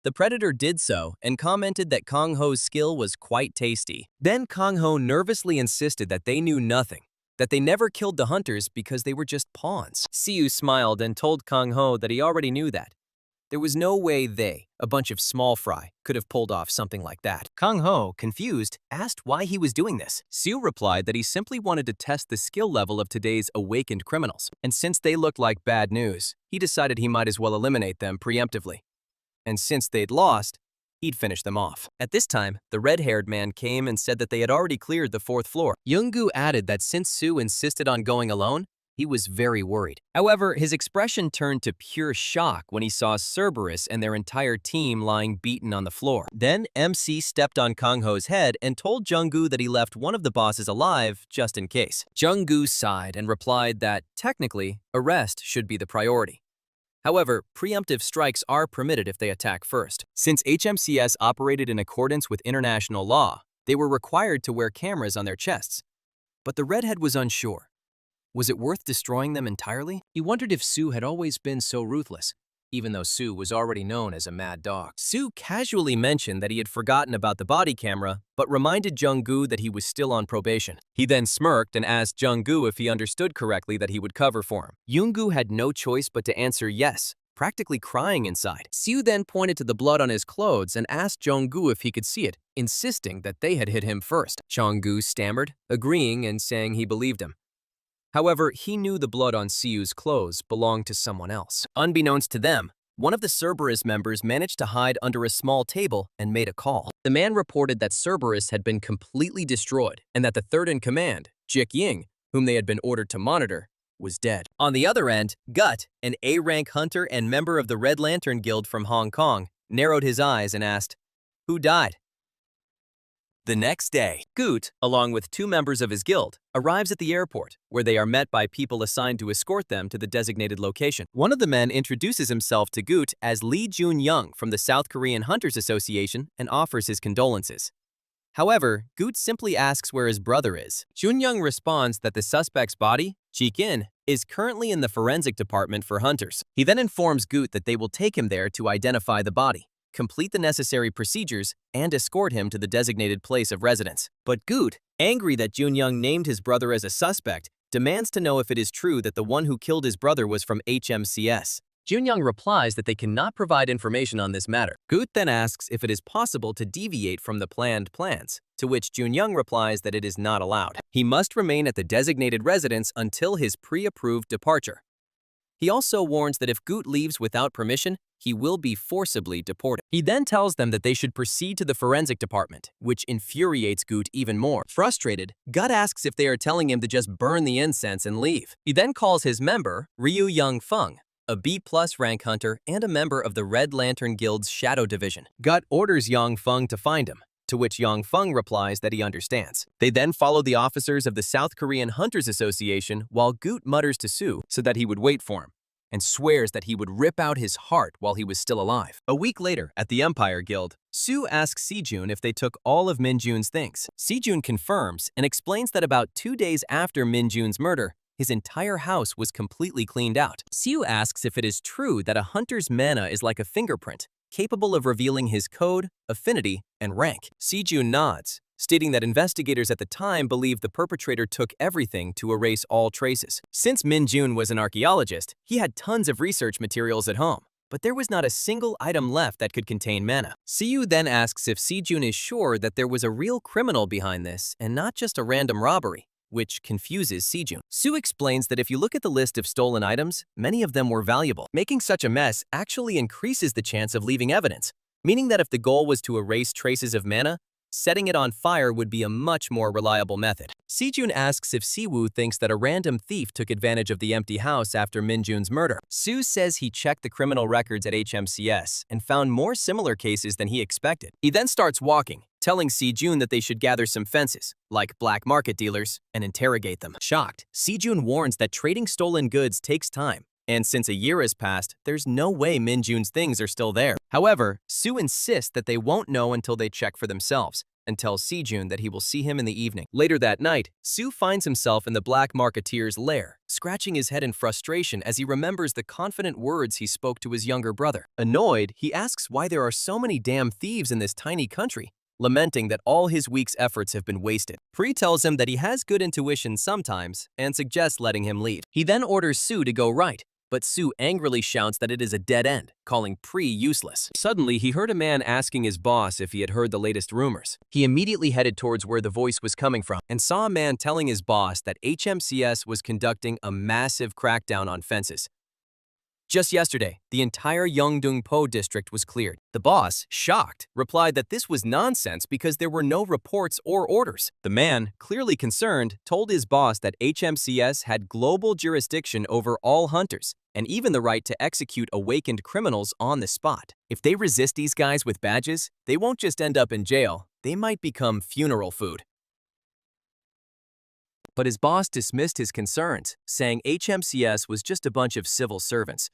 The Predator did so and commented that Kyung Hu's skill was quite tasty. Then Kyung Hu nervously insisted that they knew nothing, that they never killed the hunters because they were just pawns. Siu smiled and told Kyung Hu that he already knew that. There was no way they, a bunch of small fry, could have pulled off something like that. Kyung Hu, confused, asked why he was doing this. Siu replied that he simply wanted to test the skill level of today's awakened criminals, and since they looked like bad news, he decided he might as well eliminate them preemptively. and since they'd lost, he'd finish them off. At this time, the red-haired man came and said that they had already cleared the 4th floor. Kyung Hu added that since Sue insisted on going alone, he was very worried. However, his expression turned to pure shock when he saw Cerberus and their entire team lying beaten on the floor. Then MC stepped on Kyung Ho's head and told Jung Gu that he left one of the bosses alive just in case. Jung Gu sighed and replied that, technically, arrest should be the priority. However, preemptive strikes are permitted if they attack first. Since HMCS operated in accordance with international law, they were required to wear cameras on their chests. But the redhead was unsure. Was it worth destroying them entirely? He wondered if Sue had always been so ruthless, even though Sue was already known as a mad dog. Sue casually mentioned that he had forgotten about the body camera, but reminded Jung Gu that he was still on probation. He then smirked and asked Jung Gu if he understood correctly that he would cover for him. Jung Gu had no choice but to answer yes, practically crying inside. Sue then pointed to the blood on his clothes and asked Jung Gu if he could see it, insisting that they had hit him first. Jung Gu stammered, agreeing and saying he believed him. However, he knew the blood on Siu's clothes belonged to someone else. Unbeknownst to them, one of the Cerberus members managed to hide under a small table and made a call. The man reported that Cerberus had been completely destroyed and that the third in command, Jik Ying, whom they had been ordered to monitor, was dead. On the other end, Gut, an A-rank hunter and member of the Red Lantern Guild from Hong Kong, narrowed his eyes and asked, "Who died?" The next day, Gut, along with 2 members of his guild, arrives at the airport, where they are met by people assigned to escort them to the designated location. One of the men introduces himself to Gut as Lee Jun-young from the South Korean Hunters Association and offers his condolences. However, Gut simply asks where his brother is. Jun-young responds that the suspect's body, Ji-kin, is currently in the forensic department for hunters. He then informs Gut that they will take him there to identify the body, complete the necessary procedures, and escort him to the designated place of residence. But Gut, angry that Jun-young named his brother as a suspect, demands to know if it is true that the one who killed his brother was from HMCS. Jun-young replies that they cannot provide information on this matter. Gut then asks if it is possible to deviate from the planned plans, to which Jun-young replies that it is not allowed. He must remain at the designated residence until his pre-approved departure. He also warns that if Gut leaves without permission, he will be forcibly deported. He then tells them that they should proceed to the forensic department, which infuriates Gut even more. Frustrated, Gut asks if they are telling him to just burn the incense and leave. He then calls his member, Ryu Young-fung, a B+ rank hunter and a member of the Red Lantern Guild's Shadow Division. Gut orders Young-fung to find him, to which Young-fung replies that he understands. They then follow the officers of the South Korean Hunters Association while Gut mutters to Sue so that he would wait for him, and swears that he would rip out his heart while he was still alive. A week later, at the Empire Guild, Sue asks Sejun if they took all of Minjun's things. Sejun confirms and explains that about 2 days after Minjun's murder, his entire house was completely cleaned out. Sue asks if it is true that a hunter's mana is like a fingerprint, capable of revealing his code, affinity, and rank. Sejun nods, stating that investigators at the time believed the perpetrator took everything to erase all traces. Since Minjun was an archaeologist, he had tons of research materials at home, but there was not a single item left that could contain mana. Siyu then asks if Sejun is sure that there was a real criminal behind this and not just a random robbery, which confuses Sejun. Sue explains that if you look at the list of stolen items, many of them were valuable. Making such a mess actually increases the chance of leaving evidence, meaning that if the goal was to erase traces of mana, setting it on fire would be a much more reliable method. Sejun asks if Siwoo thinks that a random thief took advantage of the empty house after Minjun's murder. Sue says he checked the criminal records at HMCS and found more similar cases than he expected. He then starts walking, telling Sejun that they should gather some fences, like black market dealers, and interrogate them. Shocked, Sejun warns that trading stolen goods takes time, and since a year has passed, there's no way Minjun's things are still there. However, Sue insists that they won't know until they check for themselves, and tells Sejun that he will see him in the evening. Later that night, Sue finds himself in the black marketeer's lair, scratching his head in frustration as he remembers the confident words he spoke to his younger brother. Annoyed, he asks why there are so many damn thieves in this tiny country, lamenting that all his week's efforts have been wasted. Pri tells him that he has good intuition sometimes and suggests letting him lead. He then orders Sue to go right, but Sue angrily shouts that it is a dead end, calling Pri useless. Suddenly, he heard a man asking his boss if he had heard the latest rumors. He immediately headed towards where the voice was coming from and saw a man telling his boss that HMCS was conducting a massive crackdown on fences. Just yesterday, the entire Yeongdeung-po district was cleared. The boss, shocked, replied that this was nonsense because there were no reports or orders. The man, clearly concerned, told his boss that HMCS had global jurisdiction over all hunters, and even the right to execute awakened criminals on the spot. If they resist these guys with badges, they won't just end up in jail, they might become funeral food. But his boss dismissed his concerns, saying HMCS was just a bunch of civil servants.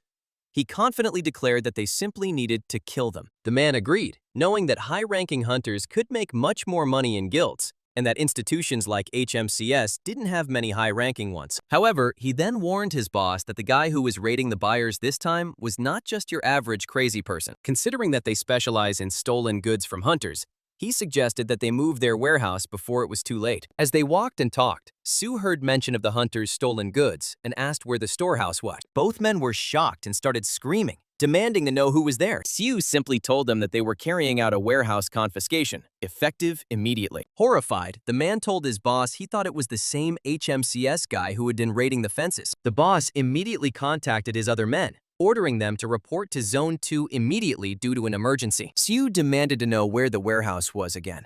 He confidently declared that they simply needed to kill them. The man agreed, knowing that high-ranking hunters could make much more money in guilds, and that institutions like HMCS didn't have many high-ranking ones. However, he then warned his boss that the guy who was raiding the buyers this time was not just your average crazy person. Considering that they specialize in stolen goods from hunters, he suggested that they move their warehouse before it was too late. As they walked and talked, Sue heard mention of the hunters' stolen goods and asked where the storehouse was. Both men were shocked and started screaming, demanding to know who was there. Sue simply told them that they were carrying out a warehouse confiscation, effective immediately. Horrified, the man told his boss he thought it was the same HMCS guy who had been raiding the fences. The boss immediately contacted his other men, ordering them to report to Zone 2 immediately due to an emergency. Sue demanded to know where the warehouse was again.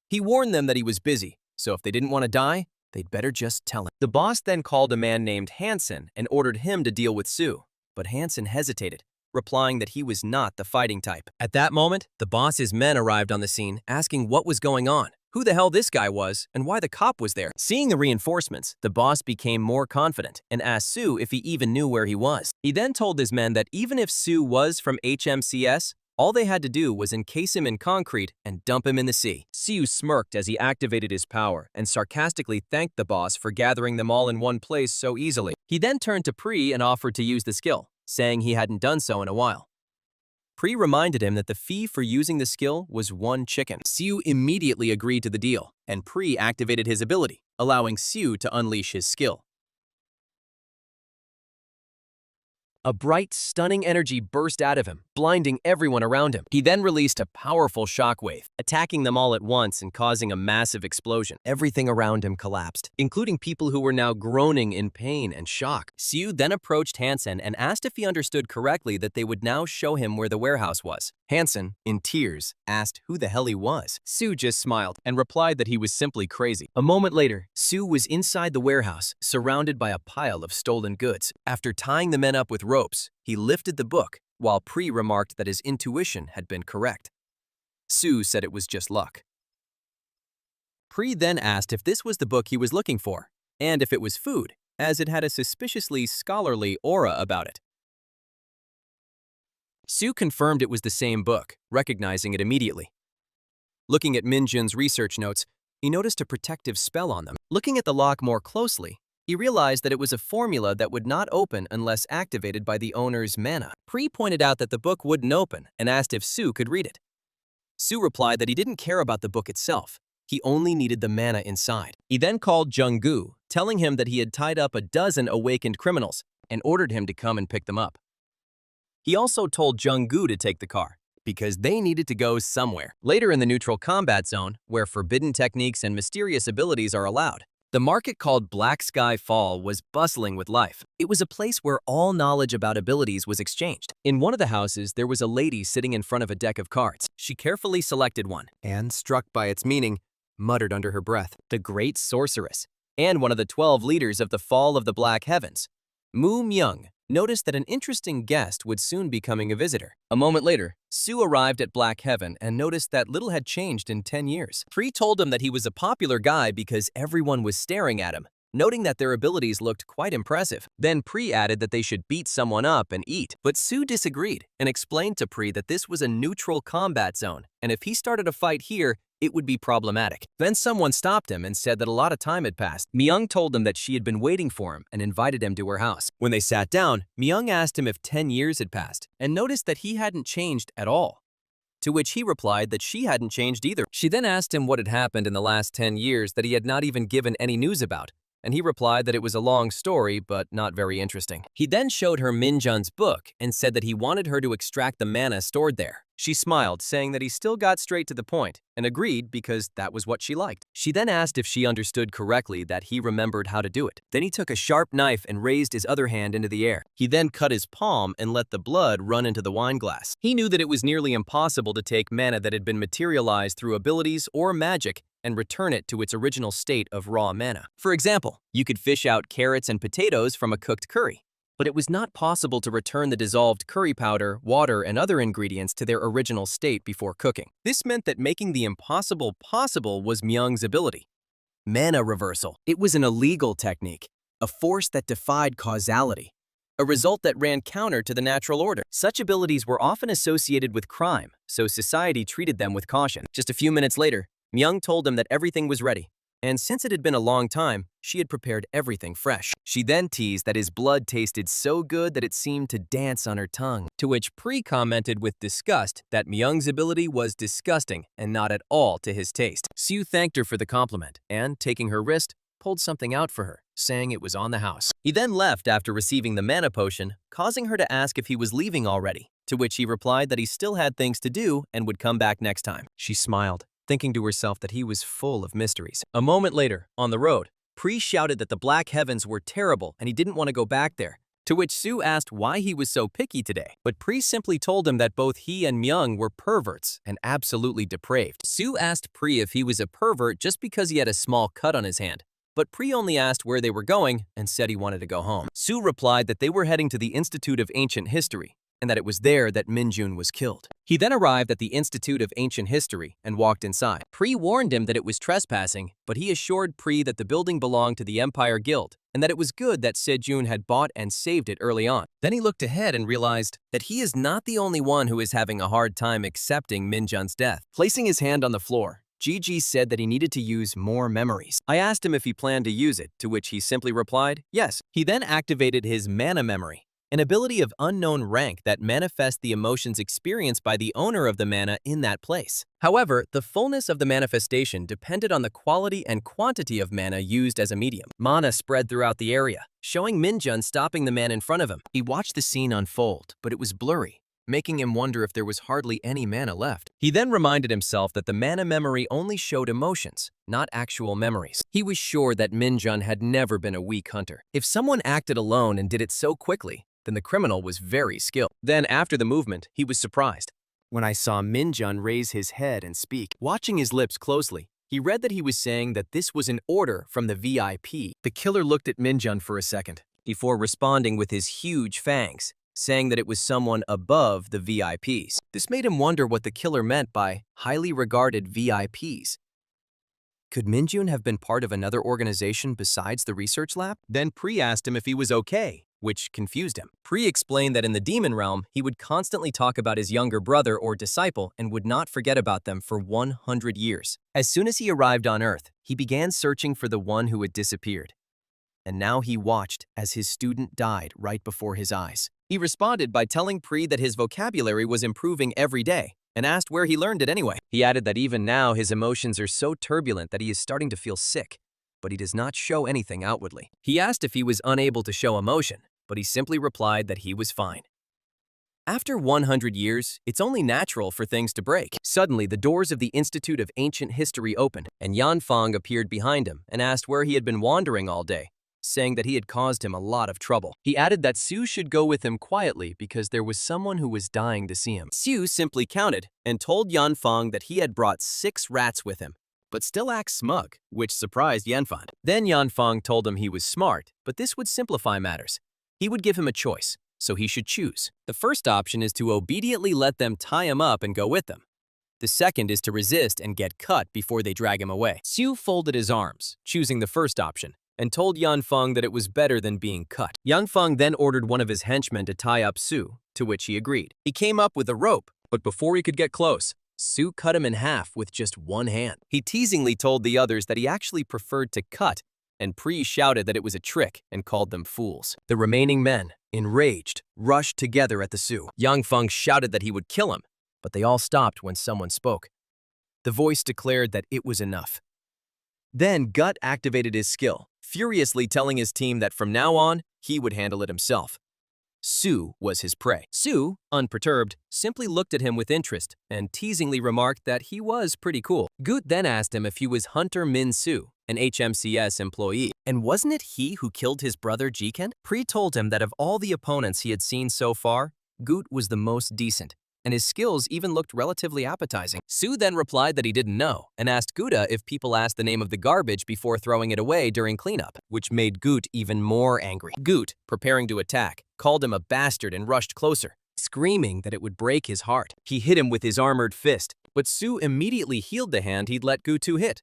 He warned them that he was busy, so if they didn't want to die, they'd better just tell him. The boss then called a man named Hansen and ordered him to deal with Sue, but Hansen hesitated, replying that he was not the fighting type. At that moment, the boss's men arrived on the scene, asking what was going on, who the hell this guy was, and why the cop was there. Seeing the reinforcements, the boss became more confident and asked Sue if he even knew where he was. He then told his men that even if Sue was from HMCS, all they had to do was encase him in concrete and dump him in the sea. Sue smirked as he activated his power and sarcastically thanked the boss for gathering them all in one place so easily. He then turned to Pri and offered to use the skill, saying he hadn't done so in a while. Pri reminded him that the fee for using the skill was 1 chicken. Sue immediately agreed to the deal, and Pri activated his ability, allowing Sue to unleash his skill. A bright, stunning energy burst out of him, blinding everyone around him. He then released a powerful shockwave, attacking them all at once and causing a massive explosion. Everything around him collapsed, including people who were now groaning in pain and shock. Sue then approached Hansen and asked if he understood correctly that they would now show him where the warehouse was. Hansen, in tears, asked who the hell he was. Sue just smiled and replied that he was simply crazy. A moment later, Sue was inside the warehouse, surrounded by a pile of stolen goods. After tying the men up with ropes, he lifted the book, while Pri remarked that his intuition had been correct. Sue said it was just luck. Pri then asked if this was the book he was looking for, and if it was food, as it had a suspiciously scholarly aura about it. Sue confirmed it was the same book, recognizing it immediately. Looking at Minjun's research notes, he noticed a protective spell on them. Looking at the lock more closely, he realized that it was a formula that would not open unless activated by the owner's mana. Pri pointed out that the book wouldn't open and asked if Sue could read it. Sue replied that he didn't care about the book itself. He only needed the mana inside. He then called Kyung Hu, telling him that he had tied up a dozen awakened criminals and ordered him to come and pick them up. He also told Kyung Hu to take the car, because they needed to go somewhere. Later in the neutral combat zone, where forbidden techniques and mysterious abilities are allowed, the market called Black Sky Fall was bustling with life. It was a place where all knowledge about abilities was exchanged. In one of the houses, there was a lady sitting in front of a deck of cards. She carefully selected one, and, struck by its meaning, muttered under her breath, "The Great Sorceress," and one of the 12 leaders of the Fall of the Black Heavens. Moo Myung noticed that an interesting guest would soon be coming a visitor. A moment later, Sue arrived at Black Heaven and noticed that little had changed in 10 years. Pri told him that he was a popular guy because everyone was staring at him, noting that their abilities looked quite impressive. Then Pri added that they should beat someone up and eat, but Sue disagreed and explained to Pri that this was a neutral combat zone, and if he started a fight here, it would be problematic. Then someone stopped him and said that a lot of time had passed. Myung told him that she had been waiting for him and invited him to her house. When they sat down, Myung asked him if 10 years had passed and noticed that he hadn't changed at all, to which he replied that she hadn't changed either. She then asked him what had happened in the last 10 years that he had not even given any news about, and he replied that it was a long story but not very interesting. He then showed her Minjun's book and said that he wanted her to extract the mana stored there. She smiled, saying that he still got straight to the point, and agreed because that was what she liked. She then asked if she understood correctly that he remembered how to do it. Then he took a sharp knife and raised his other hand into the air. He then cut his palm and let the blood run into the wine glass. He knew that it was nearly impossible to take mana that had been materialized through abilities or magic and return it to its original state of raw mana. For example, you could fish out carrots and potatoes from a cooked curry, but it was not possible to return the dissolved curry powder, water, and other ingredients to their original state before cooking. This meant that making the impossible possible was Myung's ability. Mana reversal. It was an illegal technique, a force that defied causality, a result that ran counter to the natural order. Such abilities were often associated with crime, so society treated them with caution. Just a few minutes later, Myung told him that everything was ready, and since it had been a long time, she had prepared everything fresh. She then teased that his blood tasted so good that it seemed to dance on her tongue, to which Pri commented with disgust that Myung's ability was disgusting and not at all to his taste. Sue thanked her for the compliment and, taking her wrist, pulled something out for her, saying it was on the house. He then left after receiving the mana potion, causing her to ask if he was leaving already, to which he replied that he still had things to do and would come back next time. She smiled, thinking to herself that he was full of mysteries. A moment later, on the road, Pri shouted that the black heavens were terrible and he didn't want to go back there, to which Sue asked why he was so picky today. But Pri simply told him that both he and Myung were perverts and absolutely depraved. Sue asked Pri if he was a pervert just because he had a small cut on his hand, but Pri only asked where they were going and said he wanted to go home. Sue replied that they were heading to the Institute of Ancient History, and that it was there that Minjun was killed. He then arrived at the Institute of Ancient History and walked inside. Pri warned him that it was trespassing, but he assured Pri that the building belonged to the Empire Guild and that it was good that Sejun had bought and saved it early on. Then he looked ahead and realized that he is not the only one who is having a hard time accepting Minjun's death. Placing his hand on the floor, Gigi said that he needed to use more memories. I asked him if he planned to use it, to which he simply replied, yes. He then activated his mana memory, an ability of unknown rank that manifests the emotions experienced by the owner of the mana in that place. However, the fullness of the manifestation depended on the quality and quantity of mana used as a medium. Mana spread throughout the area, showing Minjun stopping the man in front of him. He watched the scene unfold, but it was blurry, making him wonder if there was hardly any mana left. He then reminded himself that the mana memory only showed emotions, not actual memories. He was sure that Minjun had never been a weak hunter. If someone acted alone and did it so quickly, then the criminal was very skilled. Then, after the movement, he was surprised when I saw Minjun raise his head and speak. Watching his lips closely, he read that he was saying that this was an order from the VIP. The killer looked at Minjun for a second, before responding with his huge fangs, saying that it was someone above the VIPs. This made him wonder what the killer meant by highly regarded VIPs. Could Minjun have been part of another organization besides the research lab? Then Pri asked him if he was okay, which confused him. Pri explained that in the demon realm, he would constantly talk about his younger brother or disciple and would not forget about them for 100 years. As soon as he arrived on Earth, he began searching for the one who had disappeared. And now he watched as his student died right before his eyes. He responded by telling Pri that his vocabulary was improving every day, and asked where he learned it anyway. He added that even now his emotions are so turbulent that he is starting to feel sick, but he does not show anything outwardly. He asked if he was unable to show emotion, but he simply replied that he was fine. After 100 years, it's only natural for things to break. Suddenly, the doors of the Institute of Ancient History opened, and Yanfang appeared behind him and asked where he had been wandering all day, saying that he had caused him a lot of trouble. He added that Sue should go with him quietly because there was someone who was dying to see him. Sue simply counted and told Yanfang that he had brought 6 rats with him, but still acts smug, which surprised Yanfang. Then Yanfang told him he was smart, but this would simplify matters. He would give him a choice, so he should choose. The first option is to obediently let them tie him up and go with them. The second is to resist and get cut before they drag him away. Sue folded his arms, choosing the first option, and told Yanfang that it was better than being cut. Yanfang then ordered one of his henchmen to tie up Sue, to which he agreed. He came up with a rope, but before he could get close, Sue cut him in half with just one hand. He teasingly told the others that he actually preferred to cut, and Pri shouted that it was a trick and called them fools. The remaining men, enraged, rushed together at the Sue. Yanfang shouted that he would kill him, but they all stopped when someone spoke. The voice declared that it was enough. Then Gut activated his skill, furiously telling his team that from now on, he would handle it himself. Su was his prey. Su, unperturbed, simply looked at him with interest and teasingly remarked that he was pretty cool. Goot then asked him if he was Hunter Min Su, an HMCS employee. And wasn't it he who killed his brother Jiken? Pre told him that of all the opponents he had seen so far, Goot was the most decent, and his skills even looked relatively appetizing. Su then replied that he didn't know and asked Guta if people asked the name of the garbage before throwing it away during cleanup, which made Goot even more angry. Goot, preparing to attack, called him a bastard and rushed closer, screaming that it would break his heart. He hit him with his armored fist, but Su immediately healed the hand he'd let Gutu hit.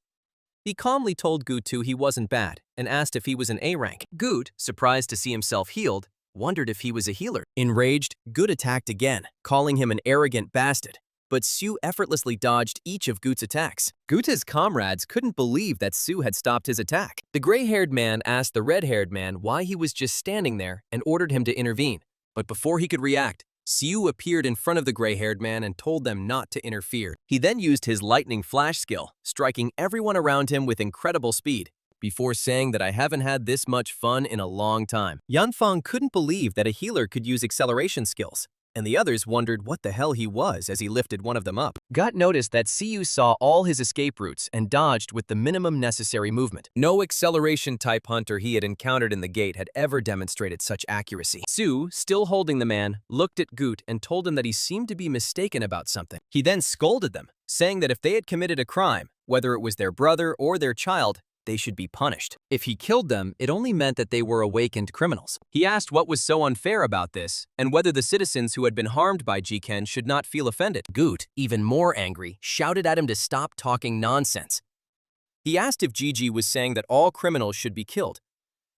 He calmly told Gutu he wasn't bad and asked if he was an A rank. Gut, surprised to see himself healed, wondered if he was a healer. Enraged, Gut attacked again, calling him an arrogant bastard. But Su effortlessly dodged each of Gut's attacks. Guta's comrades couldn't believe that Su had stopped his attack. The gray-haired man asked the red-haired man why he was just standing there and ordered him to intervene. But before he could react, Su appeared in front of the gray-haired man and told them not to interfere. He then used his lightning flash skill, striking everyone around him with incredible speed, before saying that I haven't had this much fun in a long time. Yanfeng couldn't believe that a healer could use acceleration skills, and the others wondered what the hell he was as he lifted one of them up. Gut noticed that Siu saw all his escape routes and dodged with the minimum necessary movement. No acceleration-type hunter he had encountered in the gate had ever demonstrated such accuracy. Su, still holding the man, looked at Gut and told him that he seemed to be mistaken about something. He then scolded them, saying that if they had committed a crime, whether it was their brother or their child, they should be punished. If he killed them, it only meant that they were awakened criminals. He asked what was so unfair about this, and whether the citizens who had been harmed by Jiken should not feel offended. Gut, even more angry, shouted at him to stop talking nonsense. He asked if Gigi was saying that all criminals should be killed,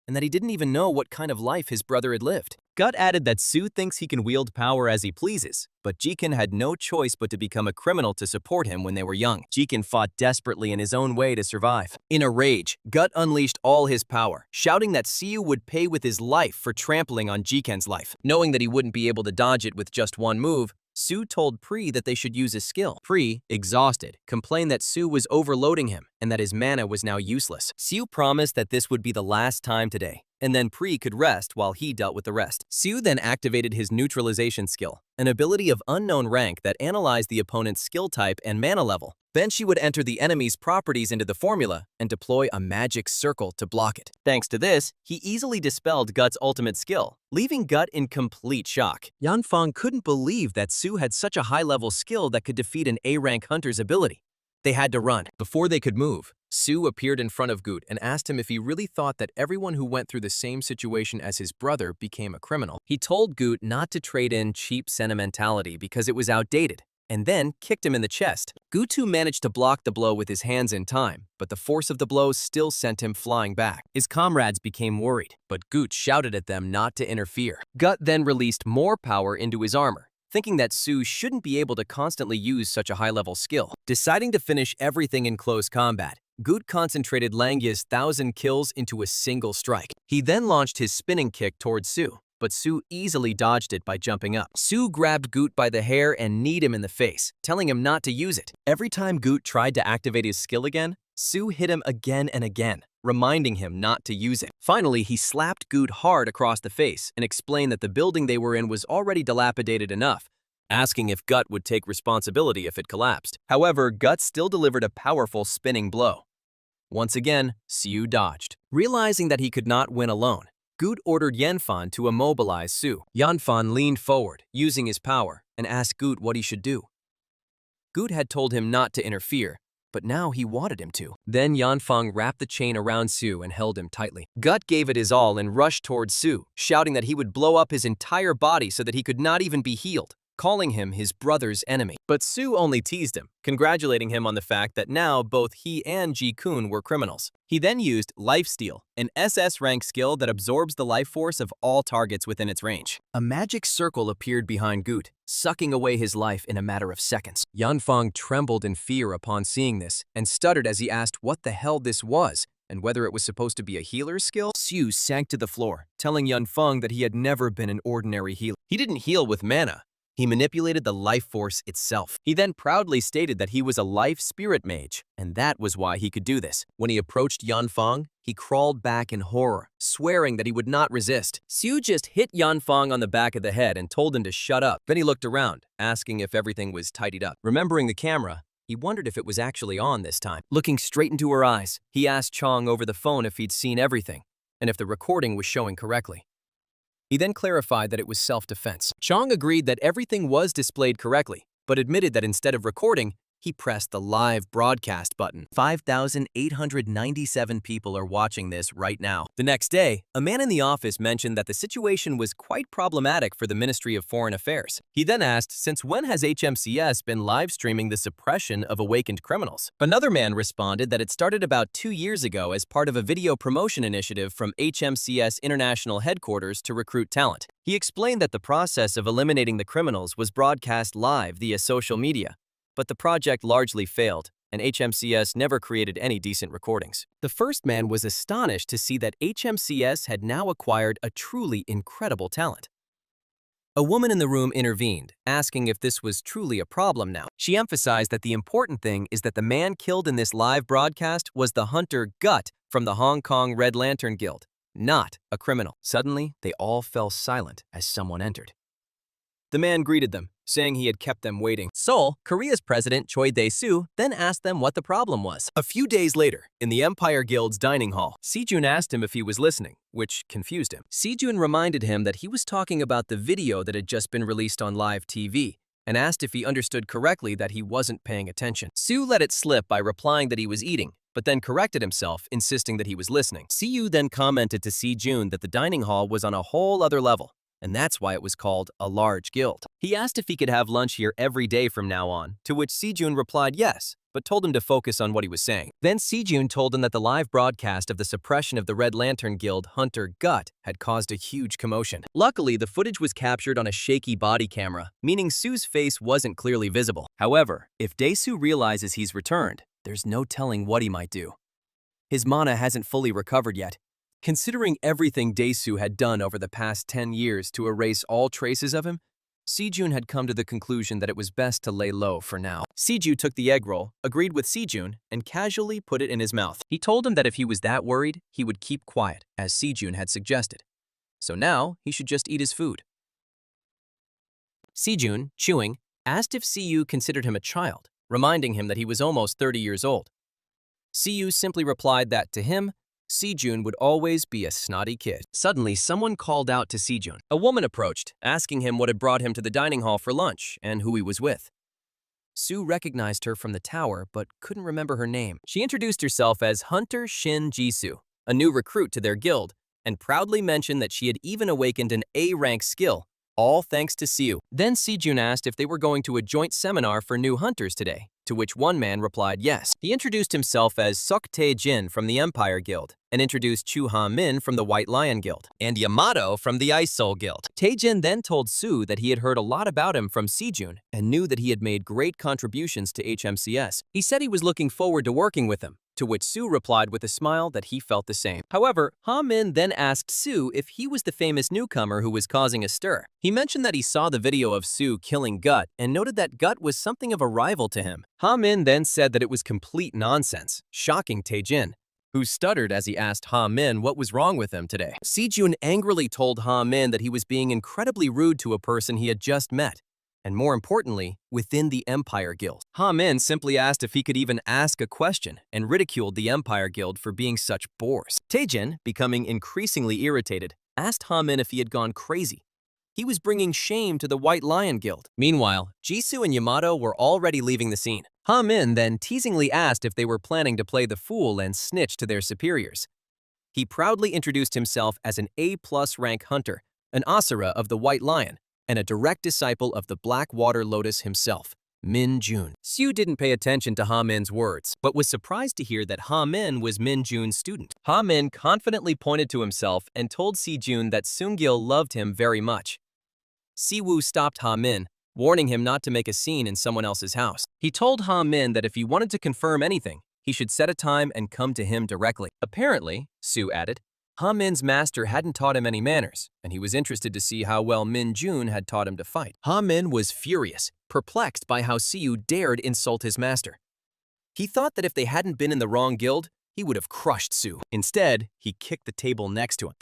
and that he didn't even know what kind of life his brother had lived. Gut added that Su thinks he can wield power as he pleases, but Jiken had no choice but to become a criminal to support him when they were young. Jiken fought desperately in his own way to survive. In a rage, Gut unleashed all his power, shouting that Siu would pay with his life for trampling on Jiken's life. Knowing that he wouldn't be able to dodge it with just one move, Su told Pri that they should use his skill. Pri, exhausted, complained that Su was overloading him and that his mana was now useless. Su promised that this would be the last time today, and then Pri could rest while he dealt with the rest. Su then activated his neutralization skill, an ability of unknown rank that analyzed the opponent's skill type and mana level. Then she would enter the enemy's properties into the formula and deploy a magic circle to block it. Thanks to this, he easily dispelled Gut's ultimate skill, leaving Gut in complete shock. Yanfeng couldn't believe that Su had such a high-level skill that could defeat an A-rank hunter's ability. They had to run. Before they could move, Su appeared in front of Gut and asked him if he really thought that everyone who went through the same situation as his brother became a criminal. He told Gut not to trade in cheap sentimentality because it was outdated, and then kicked him in the chest. Gutu managed to block the blow with his hands in time, but the force of the blow still sent him flying back. His comrades became worried, but Gut shouted at them not to interfere. Gut then released more power into his armor, thinking that Su shouldn't be able to constantly use such a high-level skill. Deciding to finish everything in close combat, Gut concentrated Langya's 1,000 kills into a single strike. He then launched his spinning kick towards Su, but Su easily dodged it by jumping up. Su grabbed Gut by the hair and kneed him in the face, telling him not to use it. Every time Gut tried to activate his skill again, Su hit him again and again, reminding him not to use it. Finally, he slapped Gut hard across the face and explained that the building they were in was already dilapidated enough, asking if Gut would take responsibility if it collapsed. However, Gut still delivered a powerful spinning blow. Once again, Su dodged. Realizing that he could not win alone, Gut ordered Yanfan to immobilize Su. Yanfan leaned forward, using his power, and asked Gut what he should do. Gut had told him not to interfere, but now he wanted him to. Then Yanfang wrapped the chain around Su and held him tightly. Gut gave it his all and rushed towards Su, shouting that he would blow up his entire body so that he could not even be healed, calling him his brother's enemy. But Su only teased him, congratulating him on the fact that now both he and Ji-kun were criminals. He then used Lifesteal, an SS rank skill that absorbs the life force of all targets within its range. A magic circle appeared behind Gut, sucking away his life in a matter of seconds. Yanfang trembled in fear upon seeing this and stuttered as he asked what the hell this was and whether it was supposed to be a healer's skill. Su sank to the floor, telling Yanfeng that he had never been an ordinary healer. He didn't heal with mana. He manipulated the life force itself. He then proudly stated that he was a life spirit mage, and that was why he could do this. When he approached Yanfeng, he crawled back in horror, swearing that he would not resist. Su just hit Yanfeng on the back of the head and told him to shut up. Then he looked around, asking if everything was tidied up. Remembering the camera, he wondered if it was actually on this time. Looking straight into her eyes, he asked Chong over the phone if he'd seen everything, and if the recording was showing correctly. He then clarified that it was self-defense. Chong agreed that everything was displayed correctly, but admitted that instead of recording, he pressed the live broadcast button. 5,897 people are watching this right now. The next day, a man in the office mentioned that the situation was quite problematic for the Ministry of Foreign Affairs. He then asked, since when has HMCS been live streaming the suppression of awakened criminals? Another man responded that it started about 2 years ago as part of a video promotion initiative from HMCS International Headquarters to recruit talent. He explained that the process of eliminating the criminals was broadcast live via social media. But the project largely failed, and HMCS never created any decent recordings. The first man was astonished to see that HMCS had now acquired a truly incredible talent. A woman in the room intervened, asking if this was truly a problem now. She emphasized that the important thing is that the man killed in this live broadcast was the hunter Gut from the Hong Kong Red Lantern Guild, not a criminal. Suddenly, they all fell silent as someone entered. The man greeted them, saying he had kept them waiting. Seoul, Korea's president Choi Dae-soo then asked them what the problem was. A few days later, in the Empire Guild's dining hall, Sejun asked him if he was listening, which confused him. Sejun reminded him that he was talking about the video that had just been released on live TV, and asked if he understood correctly that he wasn't paying attention. Soo let it slip by replying that he was eating, but then corrected himself, insisting that he was listening. Siyu then commented to Sejun that the dining hall was on a whole other level, and that's why it was called a large guild. He asked if he could have lunch here every day from now on, to which Sejun replied yes, but told him to focus on what he was saying. Then Sejun told him that the live broadcast of the suppression of the Red Lantern Guild hunter Gut had caused a huge commotion. Luckily, the footage was captured on a shaky body camera, meaning Su's face wasn't clearly visible. However, if Dae-soo realizes he's returned, there's no telling what he might do. His mana hasn't fully recovered yet. Considering everything Dae-soo had done over the past 10 years to erase all traces of him, Sejun had come to the conclusion that it was best to lay low for now. Sejun took the egg roll, agreed with Sejun, and casually put it in his mouth. He told him that if he was that worried, he would keep quiet, as Sejun had suggested. So now, he should just eat his food. Sejun, chewing, asked if Siyu considered him a child, reminding him that he was almost 30 years old. Siyu simply replied that, to him, Sejun would always be a snotty kid. Suddenly, someone called out to Sejun. A woman approached, asking him what had brought him to the dining hall for lunch and who he was with. Su recognized her from the tower, but couldn't remember her name. She introduced herself as Hunter Shin Jisoo, a new recruit to their guild, and proudly mentioned that she had even awakened an A-rank skill, all thanks to Siu. Then Sejun asked if they were going to a joint seminar for new hunters today, to which one man replied yes. He introduced himself as Suk Tae-jin from the Empire Guild, and introduced Chu Ha-min from the White Lion Guild, and Yamato from the Ice Soul Guild. Tae-jin then told Su that he had heard a lot about him from Sejun, and knew that he had made great contributions to HMCS. He said he was looking forward to working with him, to which Su replied with a smile that he felt the same. However, Ha-min then asked Su if he was the famous newcomer who was causing a stir. He mentioned that he saw the video of Su killing Gut, and noted that Gut was something of a rival to him. Ha-min then said that it was complete nonsense, shocking Tae-jin, who stuttered as he asked Ha-min what was wrong with him today. Sejun angrily told Ha-min that he was being incredibly rude to a person he had just met, and more importantly, within the Empire Guild. Ha-min simply asked if he could even ask a question, and ridiculed the Empire Guild for being such bores. Tae-jin, becoming increasingly irritated, asked Ha-min if he had gone crazy. He was bringing shame to the White Lion Guild. Meanwhile, Jisoo and Yamato were already leaving the scene. Ha-min then teasingly asked if they were planning to play the fool and snitch to their superiors. He proudly introduced himself as an A+ rank hunter, an Asura of the White Lion, and a direct disciple of the Black Water Lotus himself, Minjun. Siu didn't pay attention to Ha-min's words, but was surprised to hear that Ha-min was Minjun's student. Ha-min confidently pointed to himself and told Sejun that Seung-gil loved him very much. Siwoo stopped Ha-min, warning him not to make a scene in someone else's house. He told Ha-min that if he wanted to confirm anything, he should set a time and come to him directly. Apparently, Su added, Ha-min's master hadn't taught him any manners, and he was interested to see how well Minjun had taught him to fight. Ha-min was furious, perplexed by how Siu dared insult his master. He thought that if they hadn't been in the wrong guild, he would have crushed Su. Instead, he kicked the table next to him,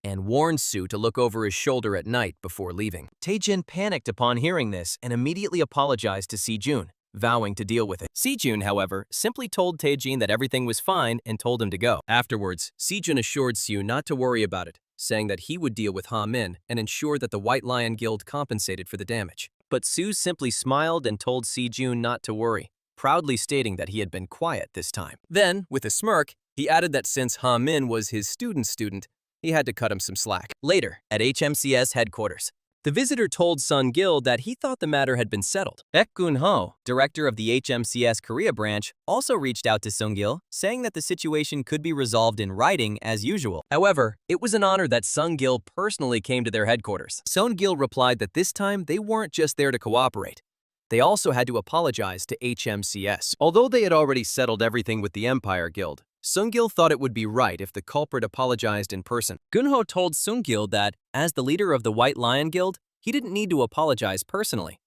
and warned Su to look over his shoulder at night before leaving. Taejin panicked upon hearing this and immediately apologized to Sejun, vowing to deal with it. Sejun, however, simply told Taejin that everything was fine and told him to go. Afterwards, Sejun assured Su not to worry about it, saying that he would deal with Ha-min and ensure that the White Lion Guild compensated for the damage. But Su simply smiled and told Sejun not to worry, proudly stating that he had been quiet this time. Then, with a smirk, he added that since Ha-min was his student, he had to cut him some slack. Later, at HMCS headquarters, the visitor told Sun Gil that he thought the matter had been settled. Kyung Hu, director of the HMCS Korea branch, also reached out to Sun Gil, saying that the situation could be resolved in writing as usual. However, it was an honor that Sun Gil personally came to their headquarters. Sun Gil replied that this time they weren't just there to cooperate. They also had to apologize to HMCS. Although they had already settled everything with the Empire Guild, Sung-gil thought it would be right if the culprit apologized in person. Gunho told Sung-gil that, as the leader of the White Lion Guild, he didn't need to apologize personally.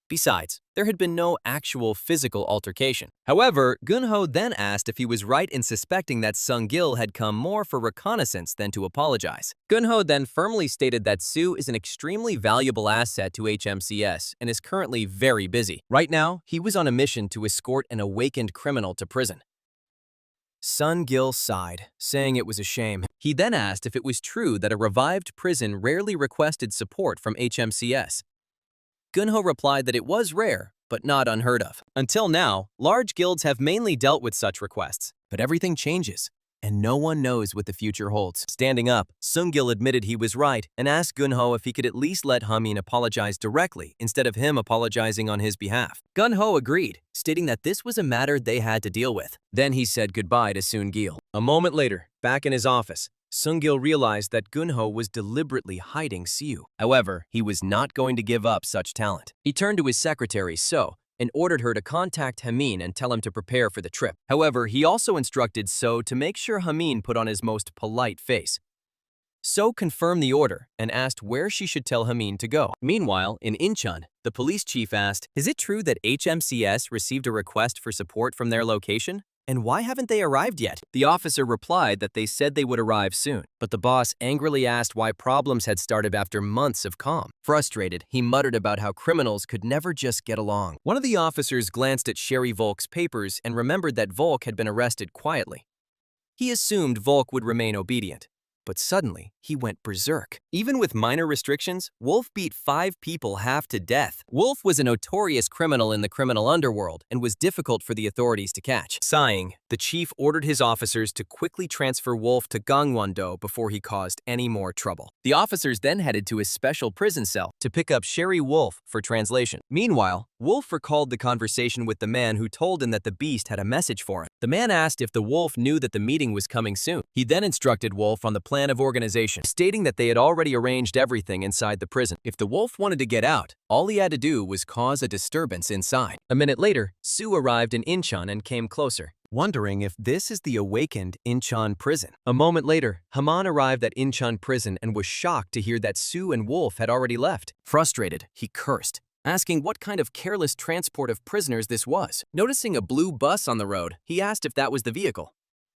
Besides, there had been no actual physical altercation. However, Gunho then asked if he was right in suspecting that Sung-gil had come more for reconnaissance than to apologize. Gunho then firmly stated that Su is an extremely valuable asset to HMCS and is currently very busy. Right now, he was on a mission to escort an awakened criminal to prison. Sun-gil sighed, saying it was a shame. He then asked if it was true that a revived prison rarely requested support from HMCS. Gunho replied that it was rare, but not unheard of. Until now, large guilds have mainly dealt with such requests, but everything changes, and no one knows what the future holds. Standing up, Sung-gil admitted he was right and asked Gunho if he could at least let Ha-min apologize directly instead of him apologizing on his behalf. Gunho agreed, stating that this was a matter they had to deal with. Then he said goodbye to Sung-gil. A moment later, back in his office, Sung-gil realized that Gunho was deliberately hiding Siu. However, he was not going to give up such talent. He turned to his secretary, So, and ordered her to contact Ha-min and tell him to prepare for the trip. However, he also instructed So to make sure Ha-min put on his most polite face. So confirmed the order and asked where she should tell Ha-min to go. Meanwhile, in Incheon, the police chief asked, "Is it true that HMCS received a request for support from their location? And why haven't they arrived yet?" The officer replied that they said they would arrive soon, but the boss angrily asked why problems had started after months of calm. Frustrated, he muttered about how criminals could never just get along. One of the officers glanced at Sherry Volk's papers and remembered that Volk had been arrested quietly. He assumed Volk would remain obedient. But suddenly, he went berserk. Even with minor restrictions, Wolf beat 5 people half to death. Wolf was a notorious criminal in the criminal underworld and was difficult for the authorities to catch. Sighing, the chief ordered his officers to quickly transfer Wolf to Gangwon-do before he caused any more trouble. The officers then headed to his special prison cell to pick up Sherry Wolf for translation. Meanwhile, Wolf recalled the conversation with the man who told him that the beast had a message for him. The man asked if the Wolf knew that the meeting was coming soon. He then instructed Wolf on the plan of organization, stating that they had already arranged everything inside the prison. If the Wolf wanted to get out, all he had to do was cause a disturbance inside. A minute later, Su arrived in Incheon and came closer, wondering if this is the awakened Incheon prison. A moment later, Haman arrived at Incheon prison and was shocked to hear that Su and Wolf had already left. Frustrated, he cursed, asking what kind of careless transport of prisoners this was. Noticing a blue bus on the road, he asked if that was the vehicle.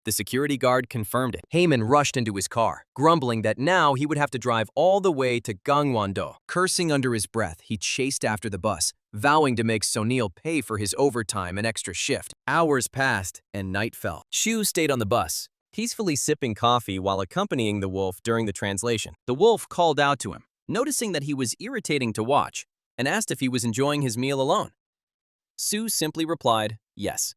The security guard confirmed it. Heyman rushed into his car, grumbling that now he would have to drive all the way to Gangwon-do. Cursing under his breath, he chased after the bus, vowing to make Sonil pay for his overtime and extra shift. Hours passed, and night fell. Shu stayed on the bus, peacefully sipping coffee while accompanying the Wolf during the translation. The Wolf called out to him, noticing that he was irritating to watch, and asked if he was enjoying his meal alone. Su simply replied, yes.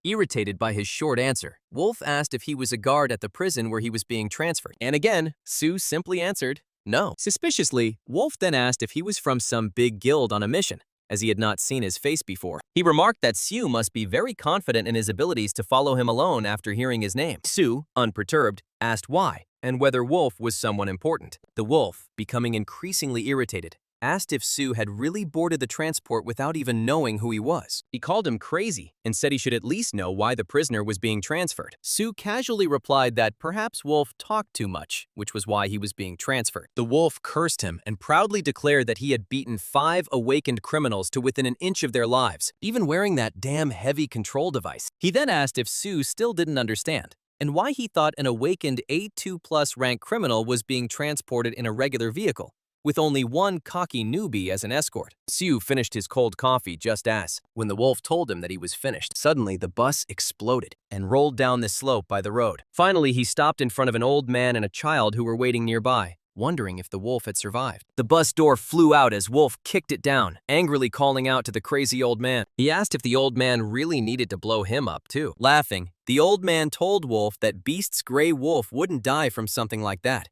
Irritated by his short answer, Wolf asked if he was a guard at the prison where he was being transferred. And again, Su simply answered, no. Suspiciously, Wolf then asked if he was from some big guild on a mission, as he had not seen his face before. He remarked that Su must be very confident in his abilities to follow him alone after hearing his name. Su, unperturbed, asked why, and whether Wolf was someone important. The Wolf, becoming increasingly irritated, asked if Sue had really boarded the transport without even knowing who he was. He called him crazy and said he should at least know why the prisoner was being transferred. Sue casually replied that perhaps Wolf talked too much, which was why he was being transferred. The Wolf cursed him and proudly declared that he had beaten 5 awakened criminals to within an inch of their lives, even wearing that damn heavy control device. He then asked if Sue still didn't understand, and why he thought an awakened A2+ rank criminal was being transported in a regular vehicle, with only one cocky newbie as an escort. Sue finished his cold coffee just as, when the Wolf told him that he was finished, suddenly the bus exploded and rolled down the slope by the road. Finally, he stopped in front of an old man and a child who were waiting nearby, wondering if the Wolf had survived. The bus door flew out as Wolf kicked it down, angrily calling out to the crazy old man. He asked if the old man really needed to blow him up too. Laughing, the old man told Wolf that Beast's gray wolf wouldn't die from something like that.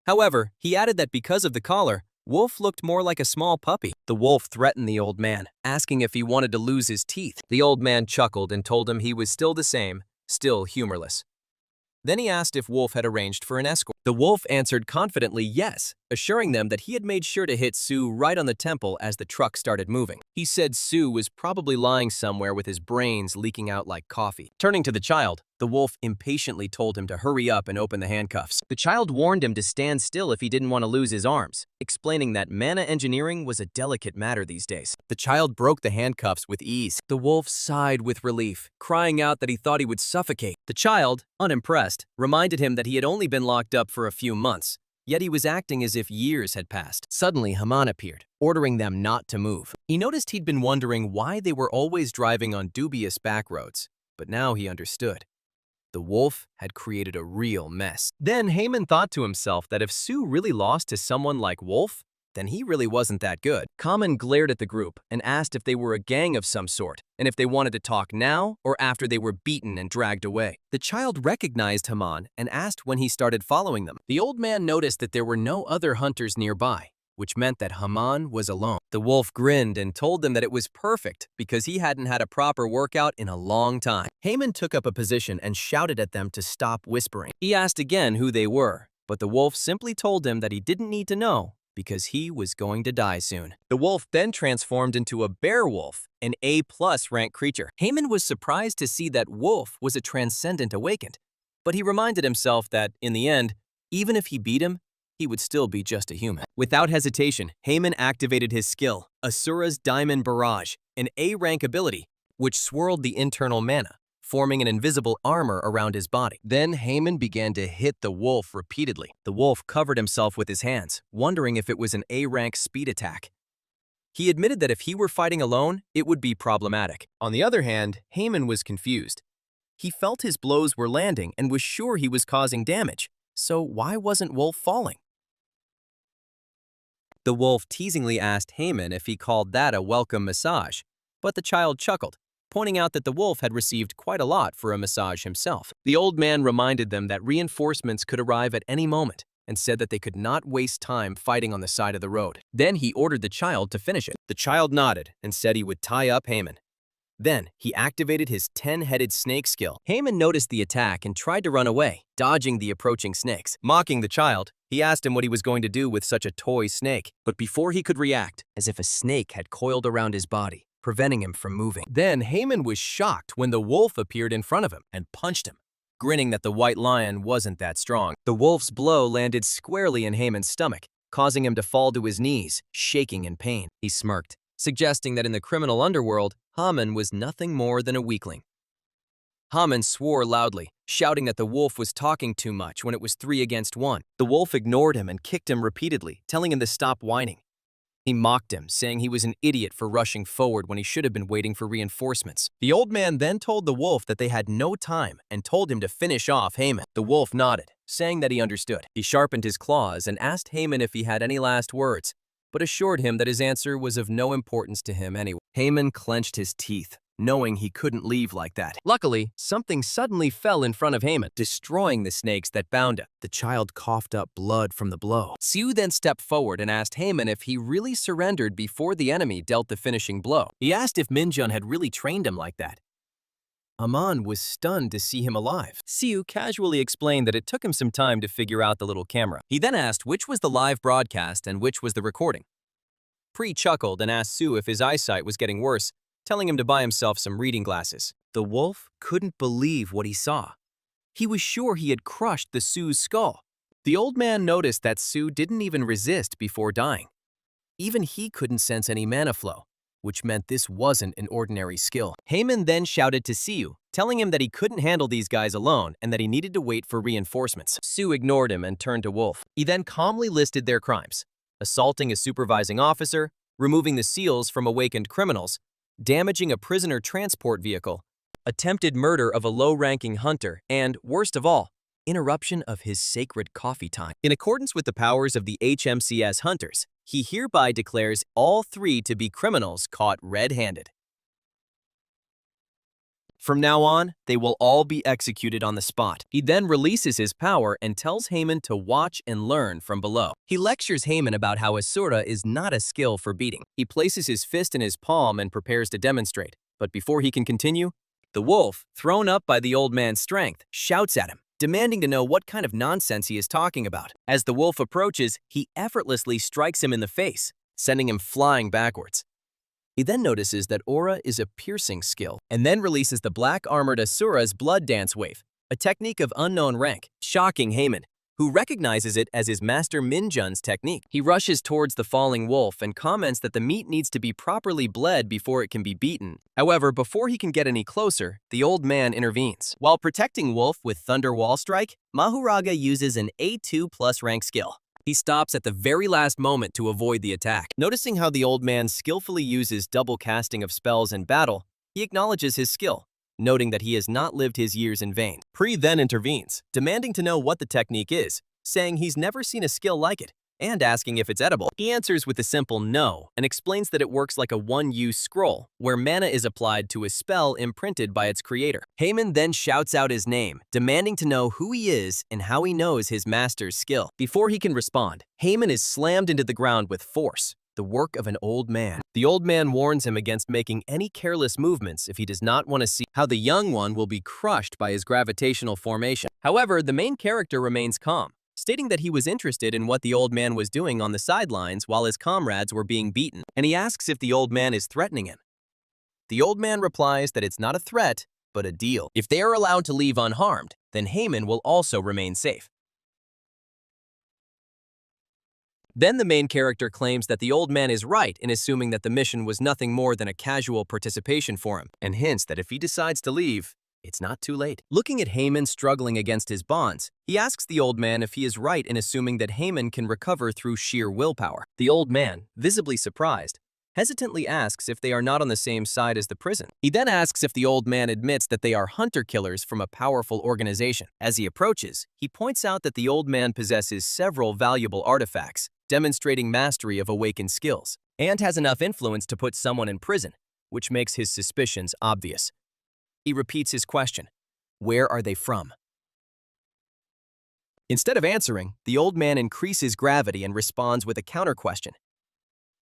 However, he added that because of the collar, Wolf looked more like a small puppy. The Wolf threatened the old man, asking if he wanted to lose his teeth. The old man chuckled and told him he was still the same, still humorless. Then he asked if Wolf had arranged for an escort. The Wolf answered confidently yes, assuring them that he had made sure to hit Sue right on the temple as the truck started moving. He said Sue was probably lying somewhere with his brains leaking out like coffee. Turning to the child, the Wolf impatiently told him to hurry up and open the handcuffs. The child warned him to stand still if he didn't want to lose his arms, explaining that mana engineering was a delicate matter these days. The child broke the handcuffs with ease. The Wolf sighed with relief, crying out that he thought he would suffocate. The child, unimpressed, reminded him that he had only been locked up for a few months, yet he was acting as if years had passed. Suddenly, Haman appeared, ordering them not to move. He noticed he'd been wondering why they were always driving on dubious back roads, but now he understood. The Wolf had created a real mess. Then Haman thought to himself that if Sue really lost to someone like Wolf, then he really wasn't that good. Kamen glared at the group and asked if they were a gang of some sort, and if they wanted to talk now or after they were beaten and dragged away. The child recognized Haman and asked when he started following them. The old man noticed that there were no other hunters nearby, which meant that Haman was alone. The Wolf grinned and told them that it was perfect because he hadn't had a proper workout in a long time. Haman took up a position and shouted at them to stop whispering. He asked again who they were, but the Wolf simply told him that he didn't need to know because he was going to die soon. The Wolf then transformed into a bear wolf, an A+ rank creature. Haman was surprised to see that Wolf was a transcendent awakened, but he reminded himself that, in the end, even if he beat him, he would still be just a human. Without hesitation, Haman activated his skill, Asura's Diamond Barrage, an A-rank ability, which swirled the internal mana, forming an invisible armor around his body. Then Haman began to hit the Wolf repeatedly. The Wolf covered himself with his hands, wondering if it was an A-rank speed attack. He admitted that if he were fighting alone, it would be problematic. On the other hand, Haman was confused. He felt his blows were landing and was sure he was causing damage. So why wasn't Wolf falling? The Wolf teasingly asked Haman if he called that a welcome massage, but the child chuckled, pointing out that the Wolf had received quite a lot for a massage himself. The old man reminded them that reinforcements could arrive at any moment and said that they could not waste time fighting on the side of the road. Then he ordered the child to finish it. The child nodded and said he would tie up Haman. Then he activated his 10-headed snake skill. Haman noticed the attack and tried to run away, dodging the approaching snakes. Mocking the child, he asked him what he was going to do with such a toy snake. But before he could react, as if a snake had coiled around his body, preventing him from moving. Then Haman was shocked when the Wolf appeared in front of him and punched him, grinning that the white lion wasn't that strong. The Wolf's blow landed squarely in Haman's stomach, causing him to fall to his knees, shaking in pain. He smirked, suggesting that in the criminal underworld, Haman was nothing more than a weakling. Haman swore loudly, shouting that the Wolf was talking too much when it was 3 against 1. The Wolf ignored him and kicked him repeatedly, telling him to stop whining. He mocked him, saying he was an idiot for rushing forward when he should have been waiting for reinforcements. The old man then told the Wolf that they had no time and told him to finish off Haman. The Wolf nodded, saying that he understood. He sharpened his claws and asked Haman if he had any last words, but assured him that his answer was of no importance to him anyway. Haman clenched his teeth, knowing he couldn't leave like that. Luckily, something suddenly fell in front of Haman, destroying the snakes that bound him. The child coughed up blood from the blow. Sue then stepped forward and asked Haman if he really surrendered before the enemy dealt the finishing blow. He asked if Minjun had really trained him like that. Haman was stunned to see him alive. Sue casually explained that it took him some time to figure out the little camera. He then asked which was the live broadcast and which was the recording. Pri chuckled and asked Su if his eyesight was getting worse, telling him to buy himself some reading glasses. The wolf couldn't believe what he saw. He was sure he had crushed the Su's skull. The old man noticed that Su didn't even resist before dying. Even he couldn't sense any mana flow, which meant this wasn't an ordinary skill. Haman then shouted to Siu, telling him that he couldn't handle these guys alone and that he needed to wait for reinforcements. Su ignored him and turned to Wolf. He then calmly listed their crimes: assaulting a supervising officer, removing the seals from awakened criminals, damaging a prisoner transport vehicle, attempted murder of a low-ranking hunter, and, worst of all, interruption of his sacred coffee time. In accordance with the powers of the HMCS hunters, he hereby declares all three to be criminals caught red-handed. From now on, they will all be executed on the spot. He then releases his power and tells Haman to watch and learn from below. He lectures Haman about how Asura is not a skill for beating. He places his fist in his palm and prepares to demonstrate. But before he can continue, the wolf, thrown up by the old man's strength, shouts at him, demanding to know what kind of nonsense he is talking about. As the wolf approaches, he effortlessly strikes him in the face, sending him flying backwards. He then notices that Aura is a piercing skill, and then releases the black-armored Asura's blood dance wave, a technique of unknown rank, shocking Haman, who recognizes it as his master Minjun's technique. He rushes towards the falling wolf and comments that the meat needs to be properly bled before it can be beaten. However, before he can get any closer, the old man intervenes. While protecting Wolf with Thunder Wall Strike, Mahuraga uses an A2 plus rank skill. He stops at the very last moment to avoid the attack. Noticing how the old man skillfully uses double casting of spells in battle, he acknowledges his skill, noting that he has not lived his years in vain. Pri then intervenes, demanding to know what the technique is, saying he's never seen a skill like it, and asking if it's edible. He answers with a simple no, and explains that it works like a one-use scroll, where mana is applied to a spell imprinted by its creator. Haman then shouts out his name, demanding to know who he is and how he knows his master's skill. Before he can respond, Haman is slammed into the ground with force, the work of an old man. The old man warns him against making any careless movements if he does not want to see how the young one will be crushed by his gravitational formation. However, the main character remains calm, stating that he was interested in what the old man was doing on the sidelines while his comrades were being beaten, and he asks if the old man is threatening him. The old man replies that it's not a threat, but a deal. If they are allowed to leave unharmed, then Haman will also remain safe. Then the main character claims that the old man is right in assuming that the mission was nothing more than a casual participation for him, and hints that if he decides to leave, it's not too late. Looking at Haman struggling against his bonds, he asks the old man if he is right in assuming that Haman can recover through sheer willpower. The old man, visibly surprised, hesitantly asks if they are not on the same side as the prison. He then asks if the old man admits that they are hunter-killers from a powerful organization. As he approaches, he points out that the old man possesses several valuable artifacts, demonstrating mastery of awakened skills, and has enough influence to put someone in prison, which makes his suspicions obvious. He repeats his question, where are they from? Instead of answering, the old man increases gravity and responds with a counter-question.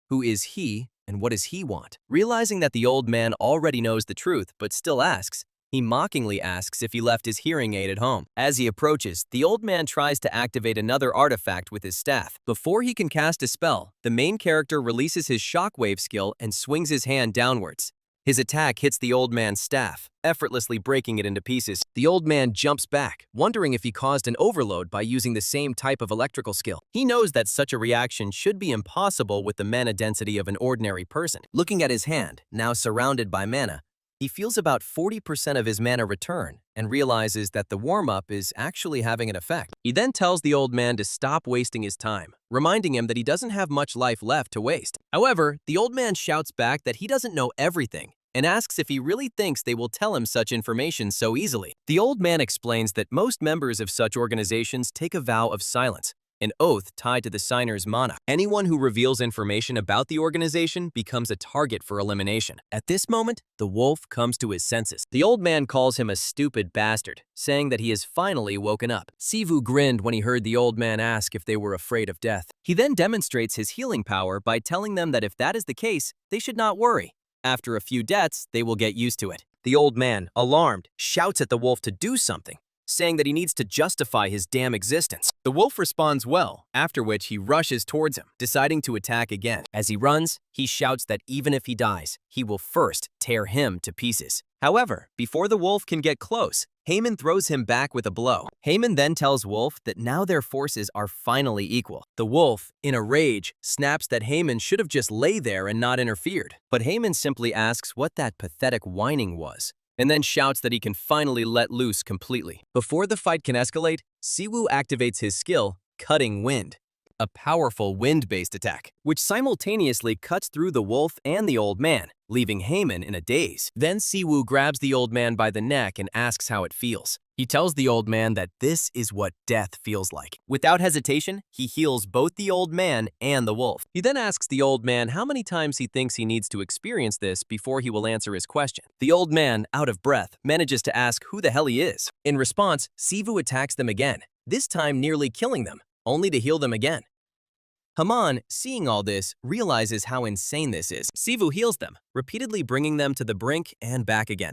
Who is he, and what does he want? Realizing that the old man already knows the truth but still asks, he mockingly asks if he left his hearing aid at home. As he approaches, the old man tries to activate another artifact with his staff. Before he can cast a spell, the main character releases his shockwave skill and swings his hand downwards. His attack hits the old man's staff, effortlessly breaking it into pieces. The old man jumps back, wondering if he caused an overload by using the same type of electrical skill. He knows that such a reaction should be impossible with the mana density of an ordinary person. Looking at his hand, now surrounded by mana, he feels about 40% of his mana return and realizes that the warm-up is actually having an effect. He then tells the old man to stop wasting his time, reminding him that he doesn't have much life left to waste. However, the old man shouts back that he doesn't know everything and asks if he really thinks they will tell him such information so easily. The old man explains that most members of such organizations take a vow of silence, an oath tied to the signer's mana. Anyone who reveals information about the organization becomes a target for elimination. At this moment, the wolf comes to his senses. The old man calls him a stupid bastard, saying that he has finally woken up. Sivu grinned when he heard the old man ask if they were afraid of death. He then demonstrates his healing power by telling them that if that is the case, they should not worry. After a few deaths, they will get used to it. The old man, alarmed, shouts at the wolf to do something, saying that he needs to justify his damn existence. The wolf responds well, after which he rushes towards him, deciding to attack again. As he runs, he shouts that even if he dies, he will first tear him to pieces. However, before the wolf can get close, Haman throws him back with a blow. Haman then tells Wolf that now their forces are finally equal. The wolf, in a rage, snaps that Haman should have just lay there and not interfered. But Haman simply asks what that pathetic whining was, and then shouts that he can finally let loose completely. Before the fight can escalate, Siwoo activates his skill, Cutting Wind, a powerful wind-based attack, which simultaneously cuts through the wolf and the old man, leaving Haman in a daze. Then Siwoo grabs the old man by the neck and asks how it feels. He tells the old man that this is what death feels like. Without hesitation, he heals both the old man and the wolf. He then asks the old man how many times he thinks he needs to experience this before he will answer his question. The old man, out of breath, manages to ask who the hell he is. In response, Siwoo attacks them again, this time nearly killing them, only to heal them again. Haman, seeing all this, realizes how insane this is. Siwoo heals them, repeatedly bringing them to the brink and back again.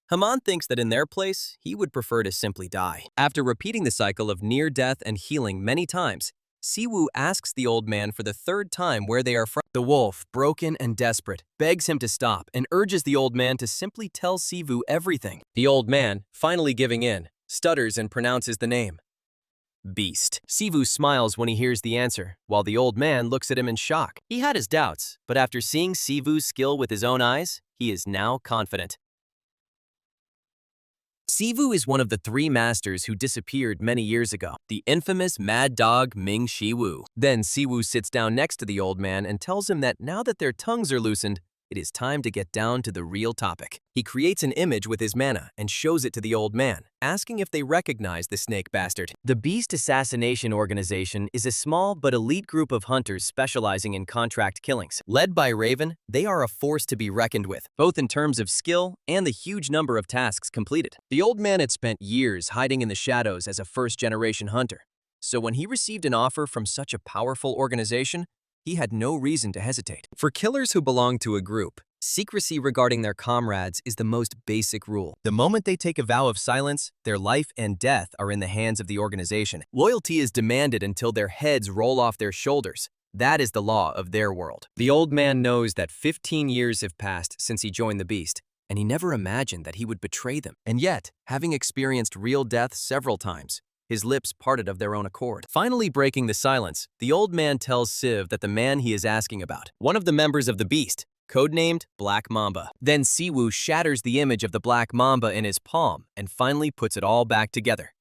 Haman thinks that in their place, he would prefer to simply die. After repeating the cycle of near death and healing many times, Siwoo asks the old man for the third time where they are from. The wolf, broken and desperate, begs him to stop and urges the old man to simply tell Siwoo everything. The old man, finally giving in, stutters and pronounces the name. Beast. Siwoo smiles when he hears the answer, while the old man looks at him in shock. He had his doubts, but after seeing Siwoo's skill with his own eyes, he is now confident. Siwoo is one of the three masters who disappeared many years ago, the infamous mad dog Ming Shi-woo. Then Siwoo sits down next to the old man and tells him that now that their tongues are loosened, it is time to get down to the real topic. He creates an image with his mana and shows it to the old man, asking if they recognize the snake bastard. The Beast Assassination Organization is a small but elite group of hunters specializing in contract killings. Led by Raven, they are a force to be reckoned with, both in terms of skill and the huge number of tasks completed. The old man had spent years hiding in the shadows as a first-generation hunter, so when he received an offer from such a powerful organization, he had no reason to hesitate. For killers who belong to a group, secrecy regarding their comrades is the most basic rule. The moment they take a vow of silence, their life and death are in the hands of the organization. Loyalty is demanded until their heads roll off their shoulders. That is the law of their world. The old man knows that 15 years have passed since he joined the Beast, and he never imagined that he would betray them. And yet, having experienced real death several times, his lips parted of their own accord. Finally breaking the silence, the old man tells Siv that the man he is asking about, one of the members of the Beast, codenamed Black Mamba. Then Siwoo shatters the image of the Black Mamba in his palm and finally puts it all back together.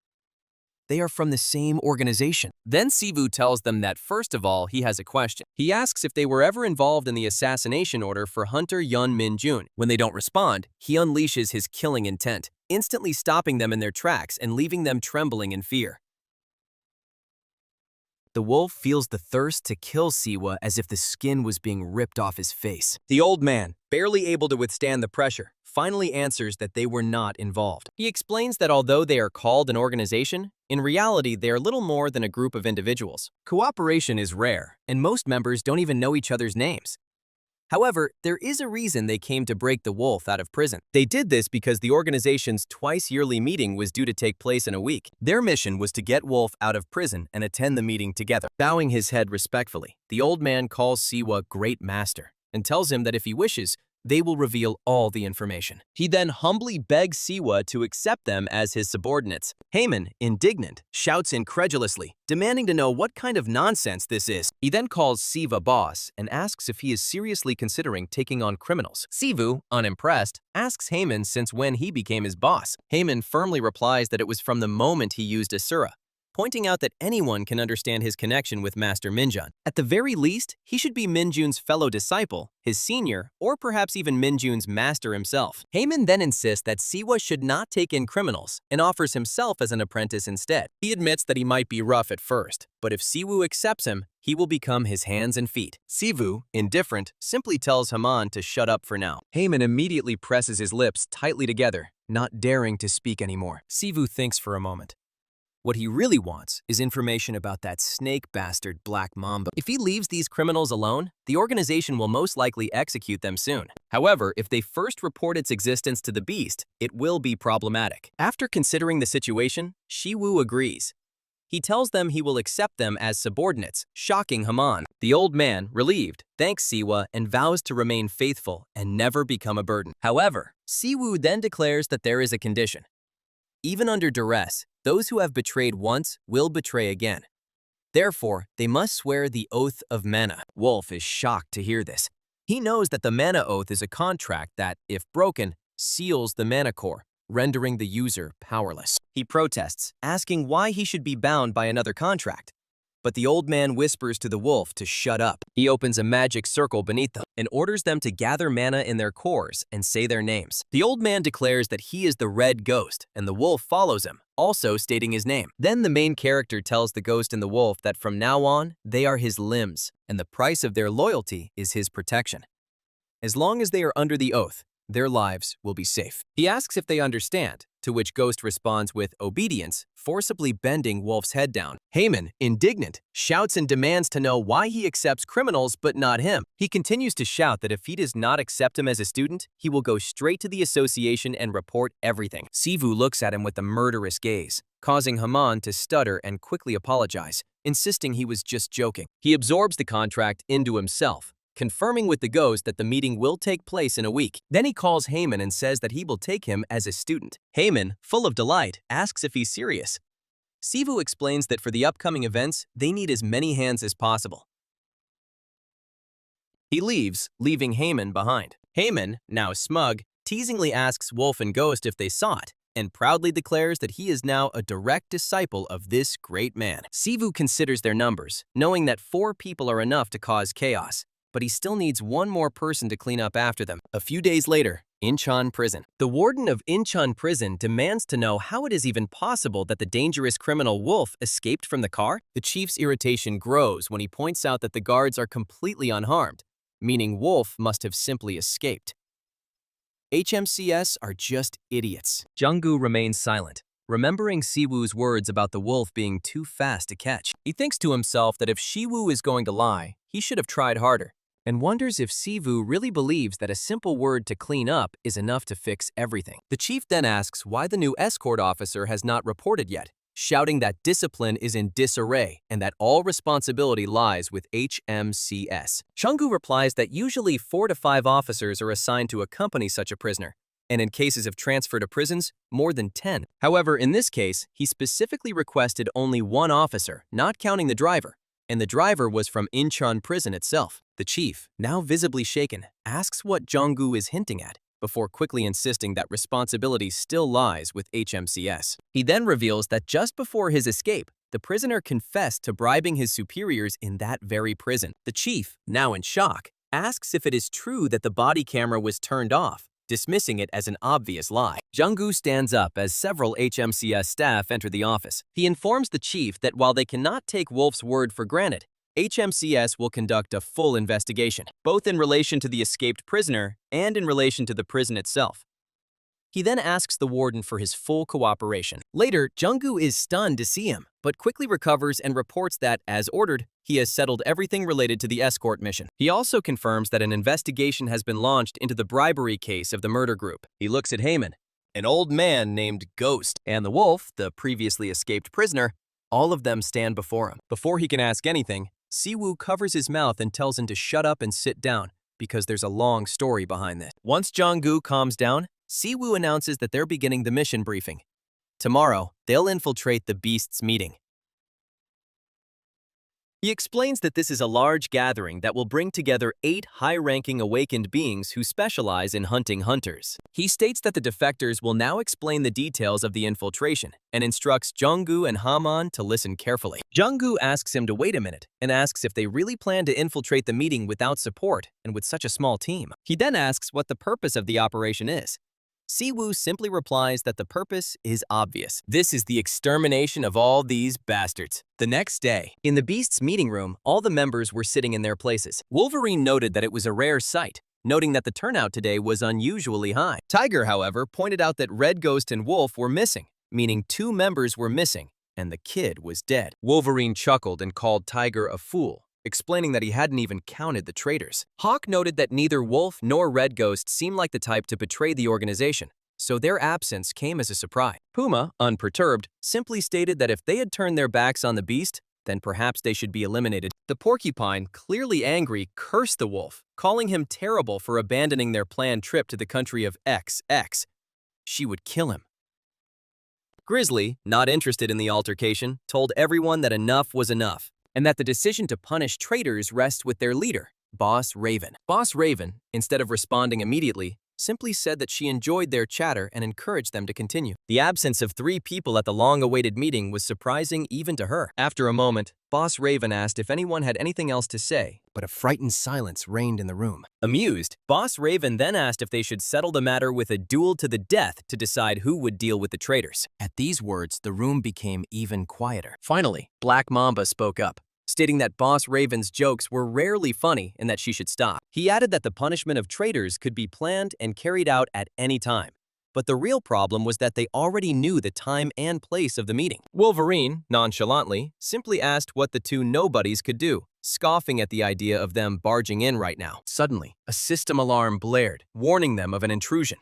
They are from the same organization. Then Siwoo tells them that first of all, he has a question. He asks if they were ever involved in the assassination order for Hunter Yun Minjun. When they don't respond, he unleashes his killing intent, instantly stopping them in their tracks and leaving them trembling in fear. The wolf feels the thirst to kill Siwa as if the skin was being ripped off his face. The old man, barely able to withstand the pressure, finally answers that they were not involved. He explains that although they are called an organization, in reality they are little more than a group of individuals. Cooperation is rare, and most members don't even know each other's names. However, there is a reason they came to break the wolf out of prison. They did this because the organization's twice-yearly meeting was due to take place in a week. Their mission was to get Wolf out of prison and attend the meeting together. Bowing his head respectfully, the old man calls Siwa Great Master and tells him that if he wishes, they will reveal all the information. He then humbly begs Siwa to accept them as his subordinates. Haman, indignant, shouts incredulously, demanding to know what kind of nonsense this is. He then calls Siva boss and asks if he is seriously considering taking on criminals. Sivu, unimpressed, asks Haman since when he became his boss. Haman firmly replies that it was from the moment he used Asura, pointing out that anyone can understand his connection with Master Minjun. At the very least, he should be Minjun's fellow disciple, his senior, or perhaps even Minjun's master himself. Haman then insists that Siwa should not take in criminals and offers himself as an apprentice instead. He admits that he might be rough at first, but if Siwu accepts him, he will become his hands and feet. Sivu, indifferent, simply tells Haman to shut up for now. Haman immediately presses his lips tightly together, not daring to speak anymore. Sivu thinks for a moment. What he really wants is information about that snake bastard Black Mamba. If he leaves these criminals alone, the organization will most likely execute them soon. However, if they first report its existence to the beast, it will be problematic. After considering the situation, Shiwoo agrees. He tells them he will accept them as subordinates, shocking Haman. The old man, relieved, thanks Siwa and vows to remain faithful and never become a burden. However, Siwoo then declares that there is a condition. Even under duress, those who have betrayed once will betray again. Therefore, they must swear the Oath of Mana. Wolf is shocked to hear this. He knows that the Mana Oath is a contract that, if broken, seals the Mana Core, rendering the user powerless. He protests, asking why he should be bound by another contract. But the old man whispers to the wolf to shut up. He opens a magic circle beneath them and orders them to gather mana in their cores and say their names. The old man declares that he is the red ghost, and the wolf follows him, also stating his name. Then the main character tells the ghost and the wolf that from now on, they are his limbs, and the price of their loyalty is his protection. As long as they are under the oath, their lives will be safe. He asks if they understand, to which Ghost responds with obedience, forcibly bending Wolf's head down. Haman, indignant, shouts and demands to know why he accepts criminals but not him. He continues to shout that if he does not accept him as a student, he will go straight to the association and report everything. Sivu looks at him with a murderous gaze, causing Haman to stutter and quickly apologize, insisting he was just joking. He absorbs the contract into himself, confirming with the ghost that the meeting will take place in a week. Then he calls Haman and says that he will take him as a student. Haman, full of delight, asks if he's serious. Sivu explains that for the upcoming events, they need as many hands as possible. He leaves, leaving Haman behind. Haman, now smug, teasingly asks Wolf and Ghost if they saw it, and proudly declares that he is now a direct disciple of this great man. Sivu considers their numbers, knowing that 4 people are enough to cause chaos, but he still needs one more person to clean up after them. A few days later, Incheon Prison. The warden of Incheon Prison demands to know how it is even possible that the dangerous criminal Wolf escaped from the car. The chief's irritation grows when he points out that the guards are completely unharmed, meaning Wolf must have simply escaped. HMCS are just idiots. Junggu remains silent, remembering Siwoo's words about the wolf being too fast to catch. He thinks to himself that if Siwoo is going to lie, he should have tried harder, and wonders if Sivu really believes that a simple word to clean up is enough to fix everything. The chief then asks why the new escort officer has not reported yet, shouting that discipline is in disarray and that all responsibility lies with HMCS. Chungu replies that usually 4 to 5 officers are assigned to accompany such a prisoner, and in cases of transfer to prisons, more than 10. However, in this case, he specifically requested only 1 officer, not counting the driver, and the driver was from Incheon Prison itself. The chief, now visibly shaken, asks what Jonggu is hinting at, before quickly insisting that responsibility still lies with HMCS. He then reveals that just before his escape, the prisoner confessed to bribing his superiors in that very prison. The chief, now in shock, asks if it is true that the body camera was turned off, dismissing it as an obvious lie. Junggu stands up as several HMCS staff enter the office. He informs the chief that while they cannot take Wolf's word for granted, HMCS will conduct a full investigation, both in relation to the escaped prisoner and in relation to the prison itself. He then asks the warden for his full cooperation. Later, Junggu is stunned to see him, but quickly recovers and reports that, as ordered, he has settled everything related to the escort mission. He also confirms that an investigation has been launched into the bribery case of the murder group. He looks at Haman, an old man named Ghost, and the wolf, the previously escaped prisoner. All of them stand before him. Before he can ask anything, Siwoo covers his mouth and tells him to shut up and sit down, because there's a long story behind this. Once Jonggu calms down, Siwoo announces that they're beginning the mission briefing. Tomorrow, they'll infiltrate the beast's meeting. He explains that this is a large gathering that will bring together 8 high-ranking awakened beings who specialize in hunting hunters. He states that the defectors will now explain the details of the infiltration and instructs Junggu and Haman to listen carefully. Junggu asks him to wait a minute and asks if they really plan to infiltrate the meeting without support and with such a small team. He then asks what the purpose of the operation is. Siwoo simply replies that the purpose is obvious. This is the extermination of all these bastards. The next day, in the Beast's meeting room, all the members were sitting in their places. Wolverine noted that it was a rare sight, noting that the turnout today was unusually high. Tiger, however, pointed out that Red Ghost and Wolf were missing, meaning 2 members were missing, and the kid was dead. Wolverine chuckled and called Tiger a fool, explaining that he hadn't even counted the traitors. Hawk noted that neither Wolf nor Red Ghost seemed like the type to betray the organization, so their absence came as a surprise. Puma, unperturbed, simply stated that if they had turned their backs on the beast, then perhaps they should be eliminated. The porcupine, clearly angry, cursed the wolf, calling him terrible for abandoning their planned trip to the country of XX. She would kill him. Grizzly, not interested in the altercation, told everyone that enough was enough, and that the decision to punish traitors rests with their leader, Boss Raven. Boss Raven, instead of responding immediately, simply said that she enjoyed their chatter and encouraged them to continue. The absence of 3 people at the long-awaited meeting was surprising even to her. After a moment, Boss Raven asked if anyone had anything else to say, but a frightened silence reigned in the room. Amused, Boss Raven then asked if they should settle the matter with a duel to the death to decide who would deal with the traitors. At these words, the room became even quieter. Finally, Black Mamba spoke up, stating that Boss Raven's jokes were rarely funny and that she should stop. He added that the punishment of traitors could be planned and carried out at any time. But the real problem was that they already knew the time and place of the meeting. Wolverine, nonchalantly, simply asked what the 2 nobodies could do, scoffing at the idea of them barging in right now. Suddenly, a system alarm blared, warning them of an intrusion.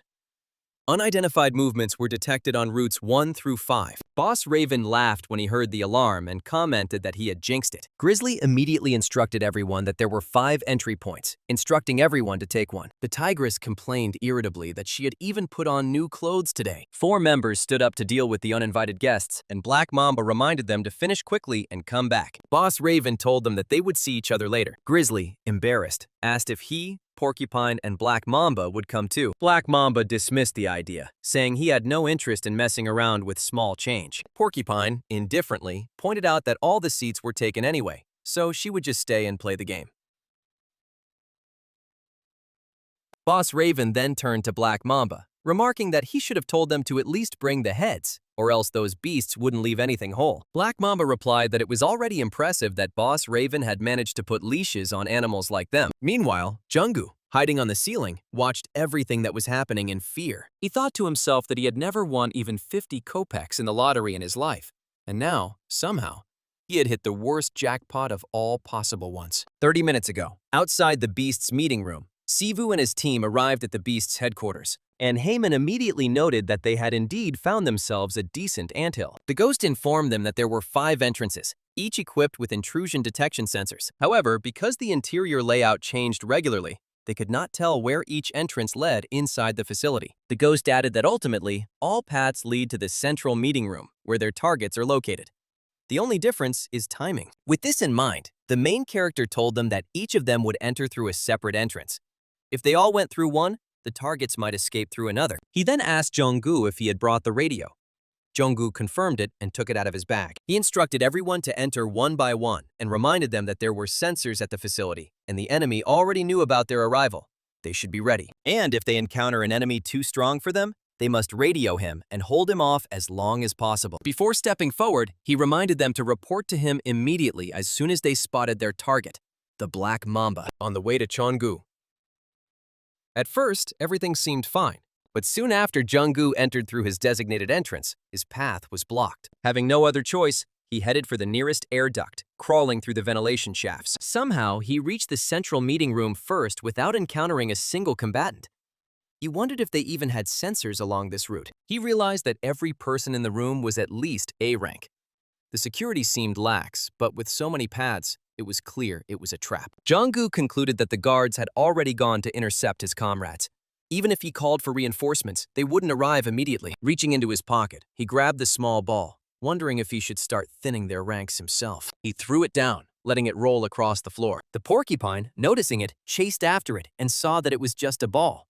Unidentified movements were detected on routes 1 through 5. Boss Raven laughed when he heard the alarm and commented that he had jinxed it. Grizzly immediately instructed everyone that there were 5 entry points, instructing everyone to take one. The Tigress complained irritably that she had even put on new clothes today. 4 members stood up to deal with the uninvited guests, and Black Mamba reminded them to finish quickly and come back. Boss Raven told them that they would see each other later. Grizzly, embarrassed, asked if he, Porcupine, and Black Mamba would come too. Black Mamba dismissed the idea, saying he had no interest in messing around with small change. Porcupine, indifferently, pointed out that all the seats were taken anyway, so she would just stay and play the game. Boss Raven then turned to Black Mamba, remarking that he should have told them to at least bring the heads, or else those beasts wouldn't leave anything whole. Black Mamba replied that it was already impressive that Boss Raven had managed to put leashes on animals like them. Meanwhile, Kyung, hiding on the ceiling, watched everything that was happening in fear. He thought to himself that he had never won even 50 kopecks in the lottery in his life, and now, somehow, he had hit the worst jackpot of all possible ones. 30 minutes ago, outside the Beast's meeting room, Sivu and his team arrived at the Beast's headquarters, and Heyman immediately noted that they had indeed found themselves a decent anthill. The Ghost informed them that there were 5 entrances, each equipped with intrusion detection sensors. However, because the interior layout changed regularly, they could not tell where each entrance led inside the facility. The Ghost added that ultimately, all paths lead to the central meeting room, where their targets are located. The only difference is timing. With this in mind, the main character told them that each of them would enter through a separate entrance. If they all went through one, the targets might escape through another. He then asked Kyung-gu if he had brought the radio. Kyung-gu confirmed it and took it out of his bag. He instructed everyone to enter one by one and reminded them that there were sensors at the facility and the enemy already knew about their arrival. They should be ready. And if they encounter an enemy too strong for them, they must radio him and hold him off as long as possible. Before stepping forward, he reminded them to report to him immediately as soon as they spotted their target, the Black Mamba, on the way to Kyung-gu. At first, everything seemed fine, but soon after Kyung-gu entered through his designated entrance, his path was blocked. Having no other choice, he headed for the nearest air duct, crawling through the ventilation shafts. Somehow, he reached the central meeting room first without encountering a single combatant. He wondered if they even had sensors along this route. He realized that every person in the room was at least A rank. The security seemed lax, but with so many paths, it was clear it was a trap. Kyung-gu concluded that the guards had already gone to intercept his comrades. Even if he called for reinforcements, they wouldn't arrive immediately. Reaching into his pocket, he grabbed the small ball, wondering if he should start thinning their ranks himself. He threw it down, letting it roll across the floor. The porcupine, noticing it, chased after it and saw that it was just a ball.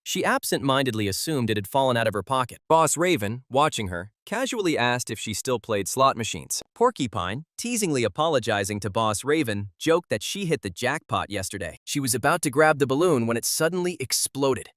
She absent-mindedly assumed it had fallen out of her pocket. Boss Raven, watching her, casually asked if she still played slot machines. Porcupine, teasingly apologizing to Boss Raven, joked that she hit the jackpot yesterday. She was about to grab the balloon when it suddenly exploded.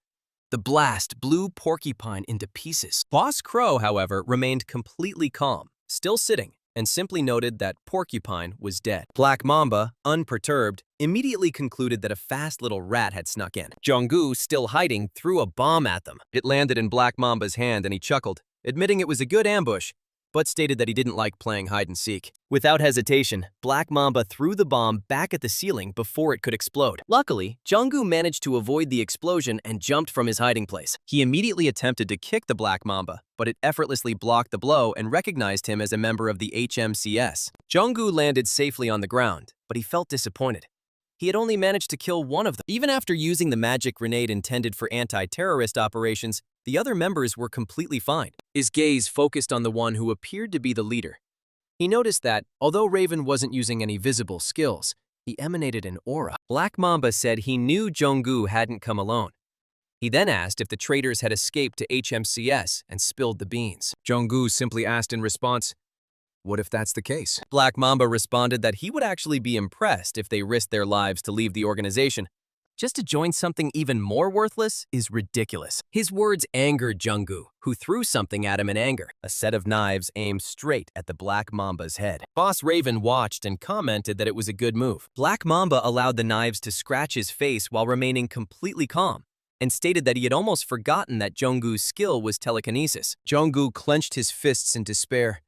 The blast blew Porcupine into pieces. Boss Crow, however, remained completely calm, still sitting, and simply noted that Porcupine was dead. Black Mamba, unperturbed, immediately concluded that a fast little rat had snuck in. Kyung-gu, still hiding, threw a bomb at them. It landed in Black Mamba's hand and he chuckled, admitting it was a good ambush, but stated that he didn't like playing hide-and-seek. Without hesitation, Black Mamba threw the bomb back at the ceiling before it could explode. Luckily, Kyung Hu managed to avoid the explosion and jumped from his hiding place. He immediately attempted to kick the Black Mamba, but it effortlessly blocked the blow and recognized him as a member of the HMCS. Kyung Hu landed safely on the ground, but he felt disappointed. He had only managed to kill one of them. Even after using the magic grenade intended for anti-terrorist operations, the other members were completely fine. His gaze focused on the one who appeared to be the leader. He noticed that, although Raven wasn't using any visible skills, he emanated an aura. Black Mamba said he knew Kyung Hu hadn't come alone. He then asked if the traitors had escaped to HMCS and spilled the beans. Kyung Hu simply asked in response, "What if that's the case?" Black Mamba responded that he would actually be impressed if they risked their lives to leave the organization. Just to join something even more worthless is ridiculous. His words angered Kyung Hu, who threw something at him in anger, a set of knives aimed straight at the Black Mamba's head. Boss Raven watched and commented that it was a good move. Black Mamba allowed the knives to scratch his face while remaining completely calm, and stated that he had almost forgotten that Kyung Hu's skill was telekinesis. Kyung Hu clenched his fists in despair.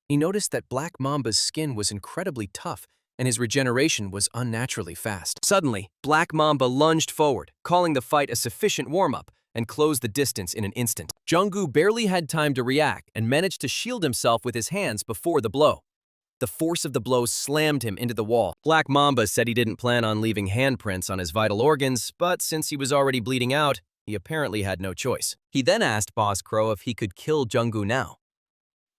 He noticed that Black Mamba's skin was incredibly tough, and his regeneration was unnaturally fast. Suddenly, Black Mamba lunged forward, calling the fight a sufficient warm-up, and closed the distance in an instant. Kyung Hu barely had time to react and managed to shield himself with his hands before the blow. The force of the blow slammed him into the wall. Black Mamba said he didn't plan on leaving handprints on his vital organs, but since he was already bleeding out, he apparently had no choice. He then asked Boss Crow if he could kill Kyung Hu now.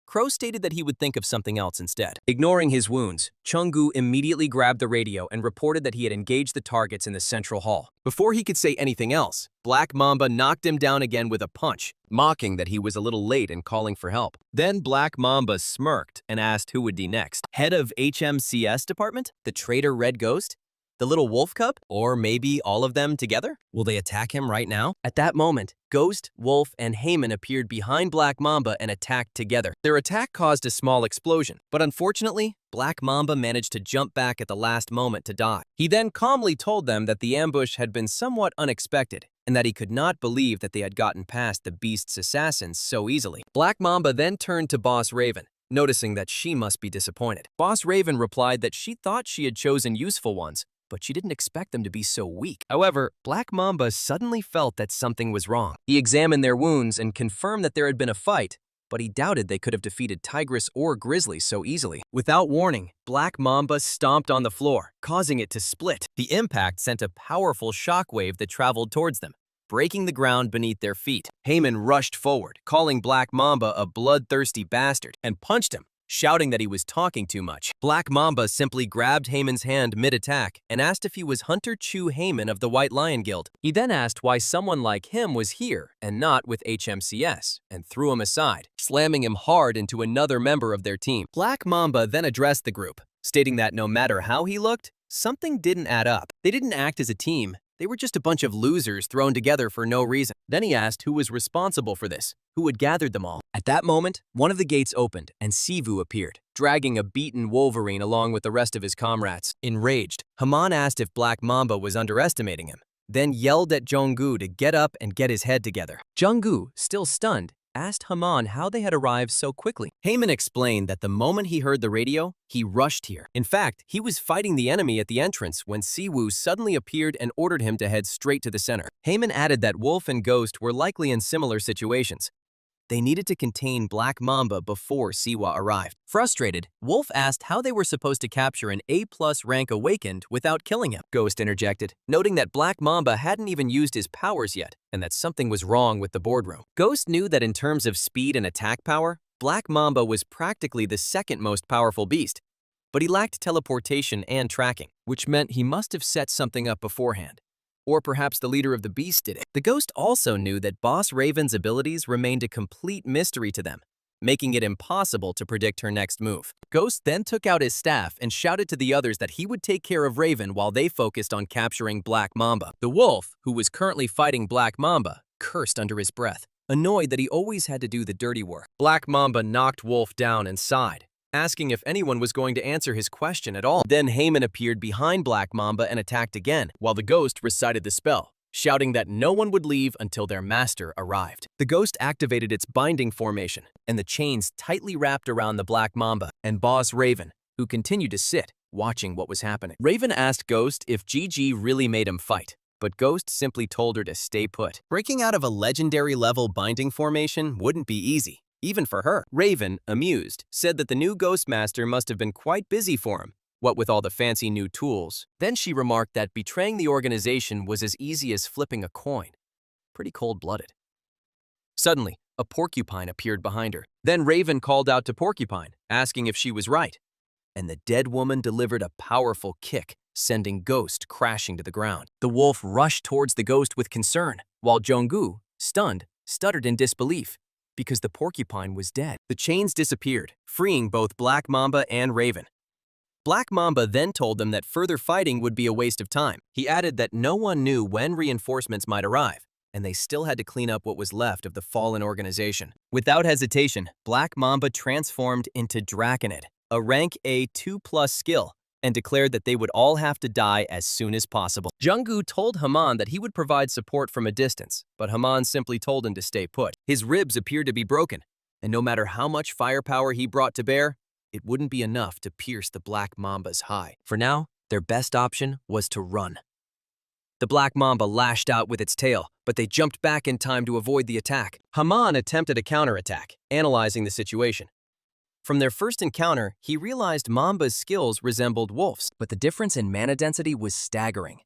Crow stated that he would think of something else instead. Ignoring his wounds, Kyung Hu immediately grabbed the radio and reported that he had engaged the targets in the central hall. Before he could say anything else, Black Mamba knocked him down again with a punch, mocking that he was a little late in calling for help. Then Black Mamba smirked and asked who would be next. Head of HMCS department? The traitor Red Ghost? The little wolf cub? Or maybe all of them together? Will they attack him right now? At that moment, Ghost, Wolf, and Heyman appeared behind Black Mamba and attacked together. Their attack caused a small explosion, but unfortunately, Black Mamba managed to jump back at the last moment to die. He then calmly told them that the ambush had been somewhat unexpected, and that he could not believe that they had gotten past the beast's assassins so easily. Black Mamba then turned to Boss Raven, noticing that she must be disappointed. Boss Raven replied that she thought she had chosen useful ones, but she didn't expect them to be so weak. However, Black Mamba suddenly felt that something was wrong. He examined their wounds and confirmed that there had been a fight, but he doubted they could have defeated Tigress or Grizzly so easily. Without warning, Black Mamba stomped on the floor, causing it to split. The impact sent a powerful shockwave that traveled towards them, breaking the ground beneath their feet. Heyman rushed forward, calling Black Mamba a bloodthirsty bastard, and punched him, shouting that he was talking too much. Black Mamba simply grabbed Heyman's hand mid-attack and asked if he was Hunter Chu Heyman of the White Lion Guild. He then asked why someone like him was here and not with HMCS, and threw him aside, slamming him hard into another member of their team. Black Mamba then addressed the group, stating that no matter how he looked, something didn't add up. They didn't act as a team. They were just a bunch of losers thrown together for no reason. Then he asked who was responsible for this, who had gathered them all. At that moment, one of the gates opened and Sivu appeared, dragging a beaten Wolverine along with the rest of his comrades. Enraged, Haman asked if Black Mamba was underestimating him, then yelled at Kyung Hu to get up and get his head together. Kyung Hu, still stunned, asked Haman how they had arrived so quickly. Heyman explained that the moment he heard the radio, he rushed here. In fact, he was fighting the enemy at the entrance when Siwu suddenly appeared and ordered him to head straight to the center. Heyman added that Wolf and Ghost were likely in similar situations. They needed to contain Black Mamba before Siwa arrived. Frustrated, Wolf asked how they were supposed to capture an A+ rank awakened without killing him. Ghost interjected, noting that Black Mamba hadn't even used his powers yet, and that something was wrong with the boardroom. Ghost knew that in terms of speed and attack power, Black Mamba was practically the second most powerful beast, but he lacked teleportation and tracking, which meant he must have set something up beforehand. Or perhaps the leader of the beast did it. The Ghost also knew that Boss Raven's abilities remained a complete mystery to them, making it impossible to predict her next move. Ghost then took out his staff and shouted to the others that he would take care of Raven while they focused on capturing Black Mamba. The Wolf, who was currently fighting Black Mamba, cursed under his breath, annoyed that he always had to do the dirty work. Black Mamba knocked Wolf down and sighed, asking if anyone was going to answer his question at all. Then Heyman appeared behind Black Mamba and attacked again, while the Ghost recited the spell, shouting that no one would leave until their master arrived. The ghost activated its binding formation, and the chains tightly wrapped around the Black Mamba and boss Raven, who continued to sit, watching what was happening. Raven asked Ghost if GG really made him fight, but Ghost simply told her to stay put. Breaking out of a legendary level binding formation wouldn't be easy, even for her. Raven, amused, said that the new Ghost Master must have been quite busy for him, what with all the fancy new tools. Then she remarked that betraying the organization was as easy as flipping a coin. Pretty cold-blooded. Suddenly, a porcupine appeared behind her. Then Raven called out to Porcupine, asking if she was right. And the dead woman delivered a powerful kick, sending Ghost crashing to the ground. The wolf rushed towards the ghost with concern, while Jong-gu, stunned, stuttered in disbelief, because the porcupine was dead. The chains disappeared, freeing both Black Mamba and Raven. Black Mamba then told them that further fighting would be a waste of time. He added that no one knew when reinforcements might arrive, and they still had to clean up what was left of the fallen organization. Without hesitation, Black Mamba transformed into Draconid, a rank A 2+ skill, and declared that they would all have to die as soon as possible. Jung-gu told Haman that he would provide support from a distance, but Haman simply told him to stay put. His ribs appeared to be broken, and no matter how much firepower he brought to bear, it wouldn't be enough to pierce the Black Mamba's hide. For now, their best option was to run. The Black Mamba lashed out with its tail, but they jumped back in time to avoid the attack. Haman attempted a counterattack, analyzing the situation. From their first encounter, he realized Mamba's skills resembled Wolf's, but the difference in mana density was staggering.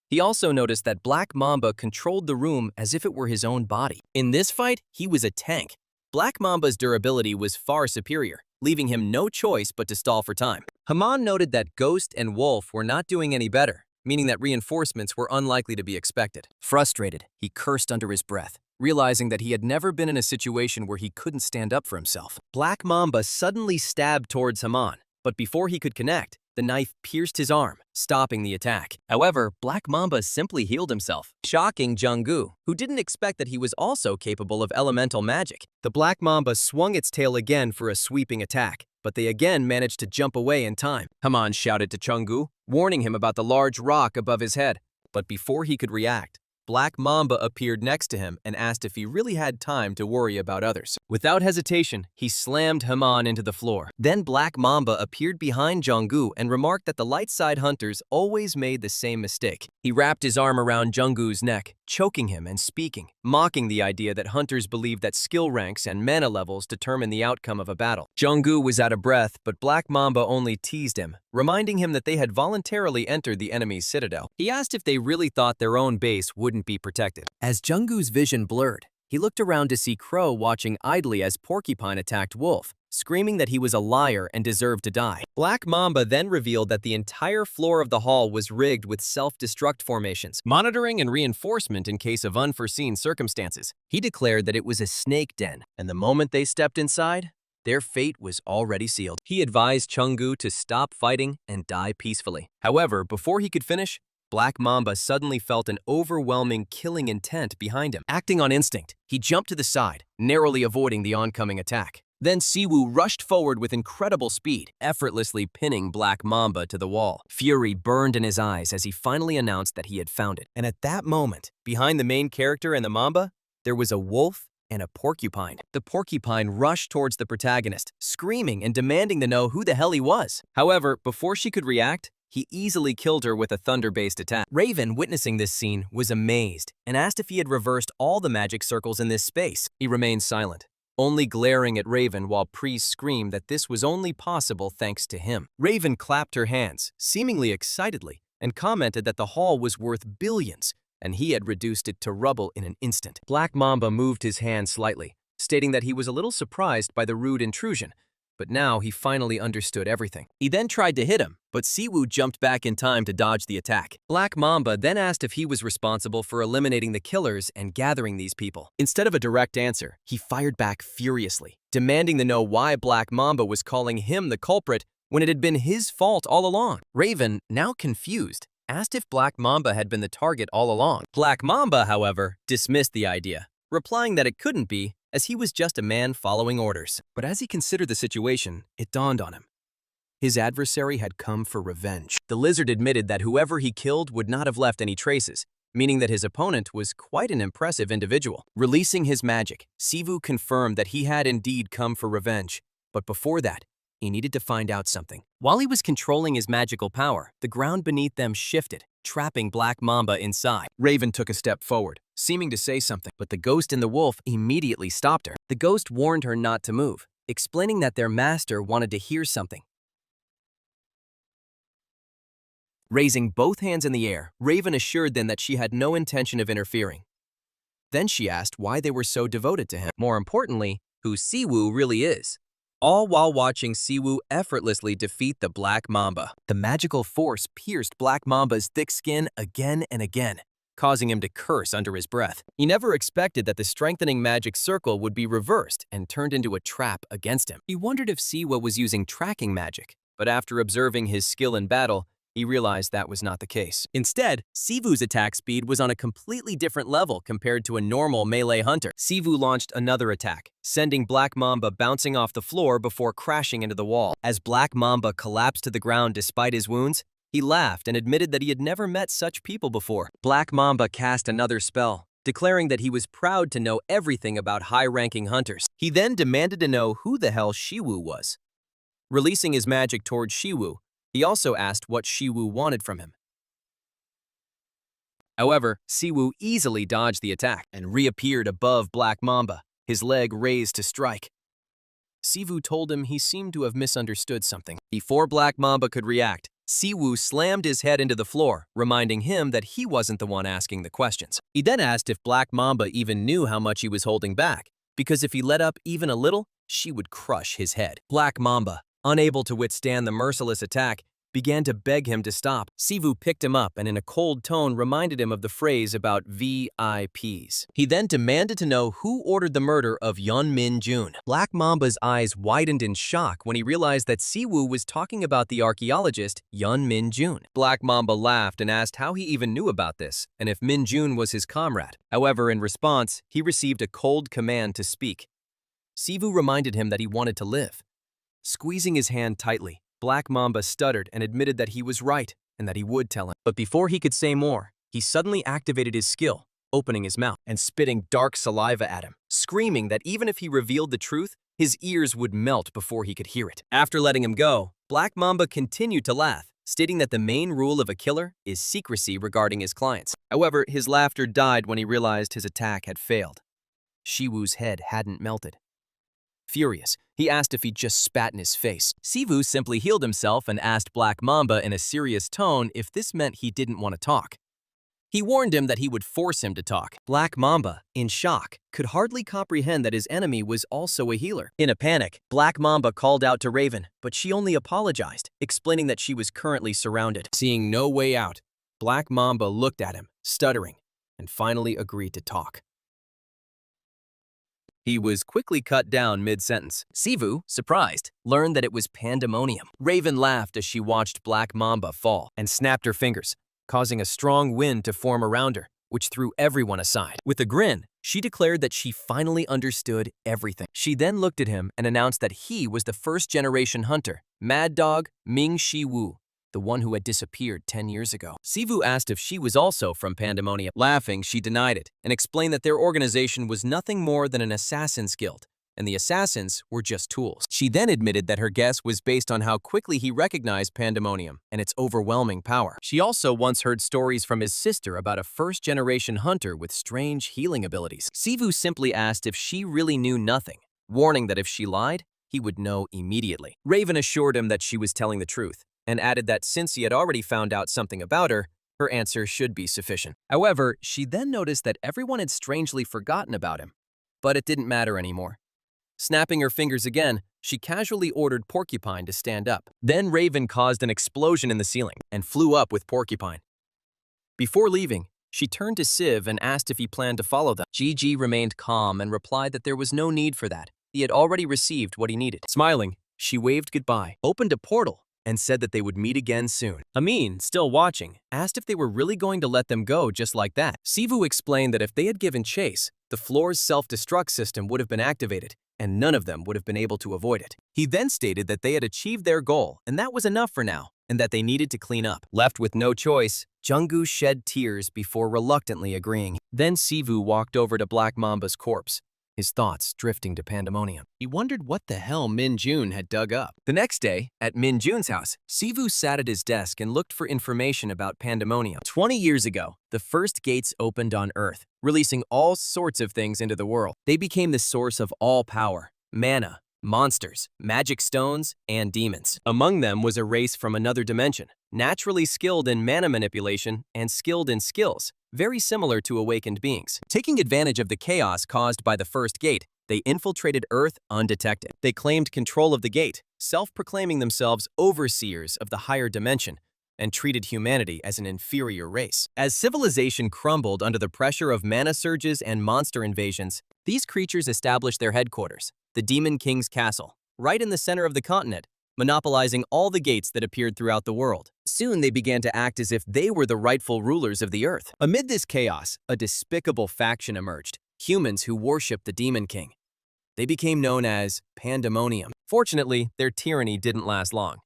He also noticed that Black Mamba controlled the room as if it were his own body. In this fight, he was a tank. Black Mamba's durability was far superior, leaving him no choice but to stall for time. Haman noted that Ghost and Wolf were not doing any better, meaning that reinforcements were unlikely to be expected. Frustrated, he cursed under his breath, realizing that he had never been in a situation where he couldn't stand up for himself. Black Mamba suddenly stabbed towards Haman, but before he could connect, the knife pierced his arm, stopping the attack. However, Black Mamba simply healed himself, shocking Jung-gu, who didn't expect that he was also capable of elemental magic. The Black Mamba swung its tail again for a sweeping attack, but they again managed to jump away in time. Haman shouted to Jung-gu, warning him about the large rock above his head. But before he could react, Black Mamba appeared next to him and asked if he really had time to worry about others. Without hesitation, he slammed Haman into the floor. Then Black Mamba appeared behind Jung-gu and remarked that the light side hunters always made the same mistake. He wrapped his arm around Jung-gu's neck, choking him and speaking, mocking the idea that hunters believe that skill ranks and mana levels determine the outcome of a battle. Jung-gu was out of breath, but Black Mamba only teased him, reminding him that they had voluntarily entered the enemy's citadel. He asked if they really thought their own base wouldn't be protected. As Jung-gu's vision blurred, he looked around to see Crow watching idly as Porcupine attacked Wolf, screaming that he was a liar and deserved to die. Black Mamba then revealed that the entire floor of the hall was rigged with self-destruct formations, monitoring and reinforcement in case of unforeseen circumstances. He declared that it was a snake den, and the moment they stepped inside, their fate was already sealed. He advised Jung-gu to stop fighting and die peacefully. However, before he could finish, Black Mamba suddenly felt an overwhelming killing intent behind him. Acting on instinct, he jumped to the side, narrowly avoiding the oncoming attack. Then Siwoo rushed forward with incredible speed, effortlessly pinning Black Mamba to the wall. Fury burned in his eyes as he finally announced that he had found it. And at that moment, behind the main character and the Mamba, there was a wolf and a porcupine. The porcupine rushed towards the protagonist, screaming and demanding to know who the hell he was. However, before she could react, he easily killed her with a thunder-based attack. Raven, witnessing this scene, was amazed and asked if he had reversed all the magic circles in this space. He remained silent, only glaring at Raven while Priest screamed that this was only possible thanks to him. Raven clapped her hands, seemingly excitedly, and commented that the hall was worth billions, and he had reduced it to rubble in an instant. Black Mamba moved his hand slightly, stating that he was a little surprised by the rude intrusion, but now he finally understood everything. He then tried to hit him, but Siwoo jumped back in time to dodge the attack. Black Mamba then asked if he was responsible for eliminating the killers and gathering these people. Instead of a direct answer, he fired back furiously, demanding to know why Black Mamba was calling him the culprit when it had been his fault all along. Raven, now confused, asked if Black Mamba had been the target all along. Black Mamba, however, dismissed the idea, replying that it couldn't be, as he was just a man following orders. But as he considered the situation, it dawned on him. His adversary had come for revenge. The lizard admitted that whoever he killed would not have left any traces, meaning that his opponent was quite an impressive individual. Releasing his magic, Sivu confirmed that he had indeed come for revenge. But before that, he needed to find out something. While he was controlling his magical power, the ground beneath them shifted, trapping Black Mamba inside. Raven took a step forward, seeming to say something, but the ghost in the wolf immediately stopped her. The ghost warned her not to move, explaining that their master wanted to hear something. Raising both hands in the air, Raven assured them that she had no intention of interfering. Then she asked why they were so devoted to him. More importantly, who Siwu really is. All while watching Siwu effortlessly defeat the Black Mamba. The magical force pierced Black Mamba's thick skin again and again, causing him to curse under his breath. He never expected that the strengthening magic circle would be reversed and turned into a trap against him. He wondered if Siwa was using tracking magic, but after observing his skill in battle, he realized that was not the case. Instead, Sivu's attack speed was on a completely different level compared to a normal melee hunter. Sivu launched another attack, sending Black Mamba bouncing off the floor before crashing into the wall. As Black Mamba collapsed to the ground despite his wounds, he laughed and admitted that he had never met such people before. Black Mamba cast another spell, declaring that he was proud to know everything about high-ranking hunters. He then demanded to know who the hell Shiwu was. Releasing his magic towards Shiwu, he also asked what Shiwu wanted from him. However, Siwu easily dodged the attack and reappeared above Black Mamba, his leg raised to strike. Sivu told him he seemed to have misunderstood something. Before Black Mamba could react, Siwu slammed his head into the floor, reminding him that he wasn't the one asking the questions. He then asked if Black Mamba even knew how much he was holding back, because if he let up even a little, she would crush his head. Black Mamba, unable to withstand the merciless attack, began to beg him to stop. Sivu picked him up and in a cold tone reminded him of the phrase about VIPs. He then demanded to know who ordered the murder of Minjun. Black Mamba's eyes widened in shock when he realized that Siwu was talking about the archaeologist Minjun. Black Mamba laughed and asked how he even knew about this and if Minjun was his comrade. However, in response, he received a cold command to speak. Sivu reminded him that he wanted to live. Squeezing his hand tightly, Black Mamba stuttered and admitted that he was right and that he would tell him. But before he could say more, he suddenly activated his skill, opening his mouth and spitting dark saliva at him, screaming that even if he revealed the truth, his ears would melt before he could hear it. After letting him go, Black Mamba continued to laugh, stating that the main rule of a killer is secrecy regarding his clients. However, his laughter died when he realized his attack had failed. Shiwu's head hadn't melted. Furious, he asked if he just spat in his face. Sivu simply healed himself and asked Black Mamba in a serious tone if this meant he didn't want to talk. He warned him that he would force him to talk. Black Mamba, in shock, could hardly comprehend that his enemy was also a healer. In a panic, Black Mamba called out to Raven, but she only apologized, explaining that she was currently surrounded. Seeing no way out, Black Mamba looked at him, stuttering, and finally agreed to talk. He was quickly cut down mid-sentence. Sivu, surprised, learned that it was Pandemonium. Raven laughed as she watched Black Mamba fall and snapped her fingers, causing a strong wind to form around her, which threw everyone aside. With a grin, she declared that she finally understood everything. She then looked at him and announced that he was the first-generation hunter, Mad Dog Ming Shi Wu, the one who had disappeared 10 years ago. Sivu asked if she was also from Pandemonium. Laughing, she denied it and explained that their organization was nothing more than an assassin's guild, and the assassins were just tools. She then admitted that her guess was based on how quickly he recognized Pandemonium and its overwhelming power. She also once heard stories from his sister about a first-generation hunter with strange healing abilities. Sivu simply asked if she really knew nothing, warning that if she lied, he would know immediately. Raven assured him that she was telling the truth, and added that since he had already found out something about her, her answer should be sufficient. However, she then noticed that everyone had strangely forgotten about him, but it didn't matter anymore. Snapping her fingers again, she casually ordered Porcupine to stand up. Then Raven caused an explosion in the ceiling and flew up with Porcupine. Before leaving, she turned to Civ and asked if he planned to follow them. Gigi remained calm and replied that there was no need for that. He had already received what he needed. Smiling, she waved goodbye, opened a portal, and said that they would meet again soon. Amin, still watching, asked if they were really going to let them go just like that. Sivu explained that if they had given chase, the floor's self-destruct system would have been activated, and none of them would have been able to avoid it. He then stated that they had achieved their goal, and that was enough for now, and that they needed to clean up. Left with no choice, Jung-gu shed tears before reluctantly agreeing. Then Sivu walked over to Black Mamba's corpse, his thoughts drifting to Pandemonium. He wondered what the hell Minjun had dug up. The next day, at Minjun's house, Sivu sat at his desk and looked for information about Pandemonium. 20 years ago, the first gates opened on Earth, releasing all sorts of things into the world. They became the source of all power, mana, monsters, magic stones, and demons. Among them was a race from another dimension, naturally skilled in mana manipulation and skilled in skills, very similar to awakened beings. Taking advantage of the chaos caused by the first gate, they infiltrated Earth undetected. They claimed control of the gate, self-proclaiming themselves overseers of the higher dimension, and treated humanity as an inferior race. As civilization crumbled under the pressure of mana surges and monster invasions, these creatures established their headquarters, the Demon King's castle, right in the center of the continent, monopolizing all the gates that appeared throughout the world. Soon they began to act as if they were the rightful rulers of the Earth. Amid this chaos, a despicable faction emerged, humans who worshipped the Demon King. They became known as Pandemonium. Fortunately, their tyranny didn't last long.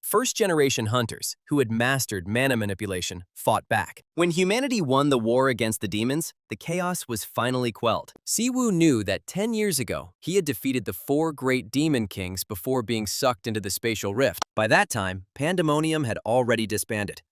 First-generation hunters, who had mastered mana manipulation, fought back. When humanity won the war against the demons, the chaos was finally quelled. Siwu knew that 10 years ago, he had defeated the 4 great demon kings before being sucked into the spatial rift. By that time, Pandemonium had already disbanded.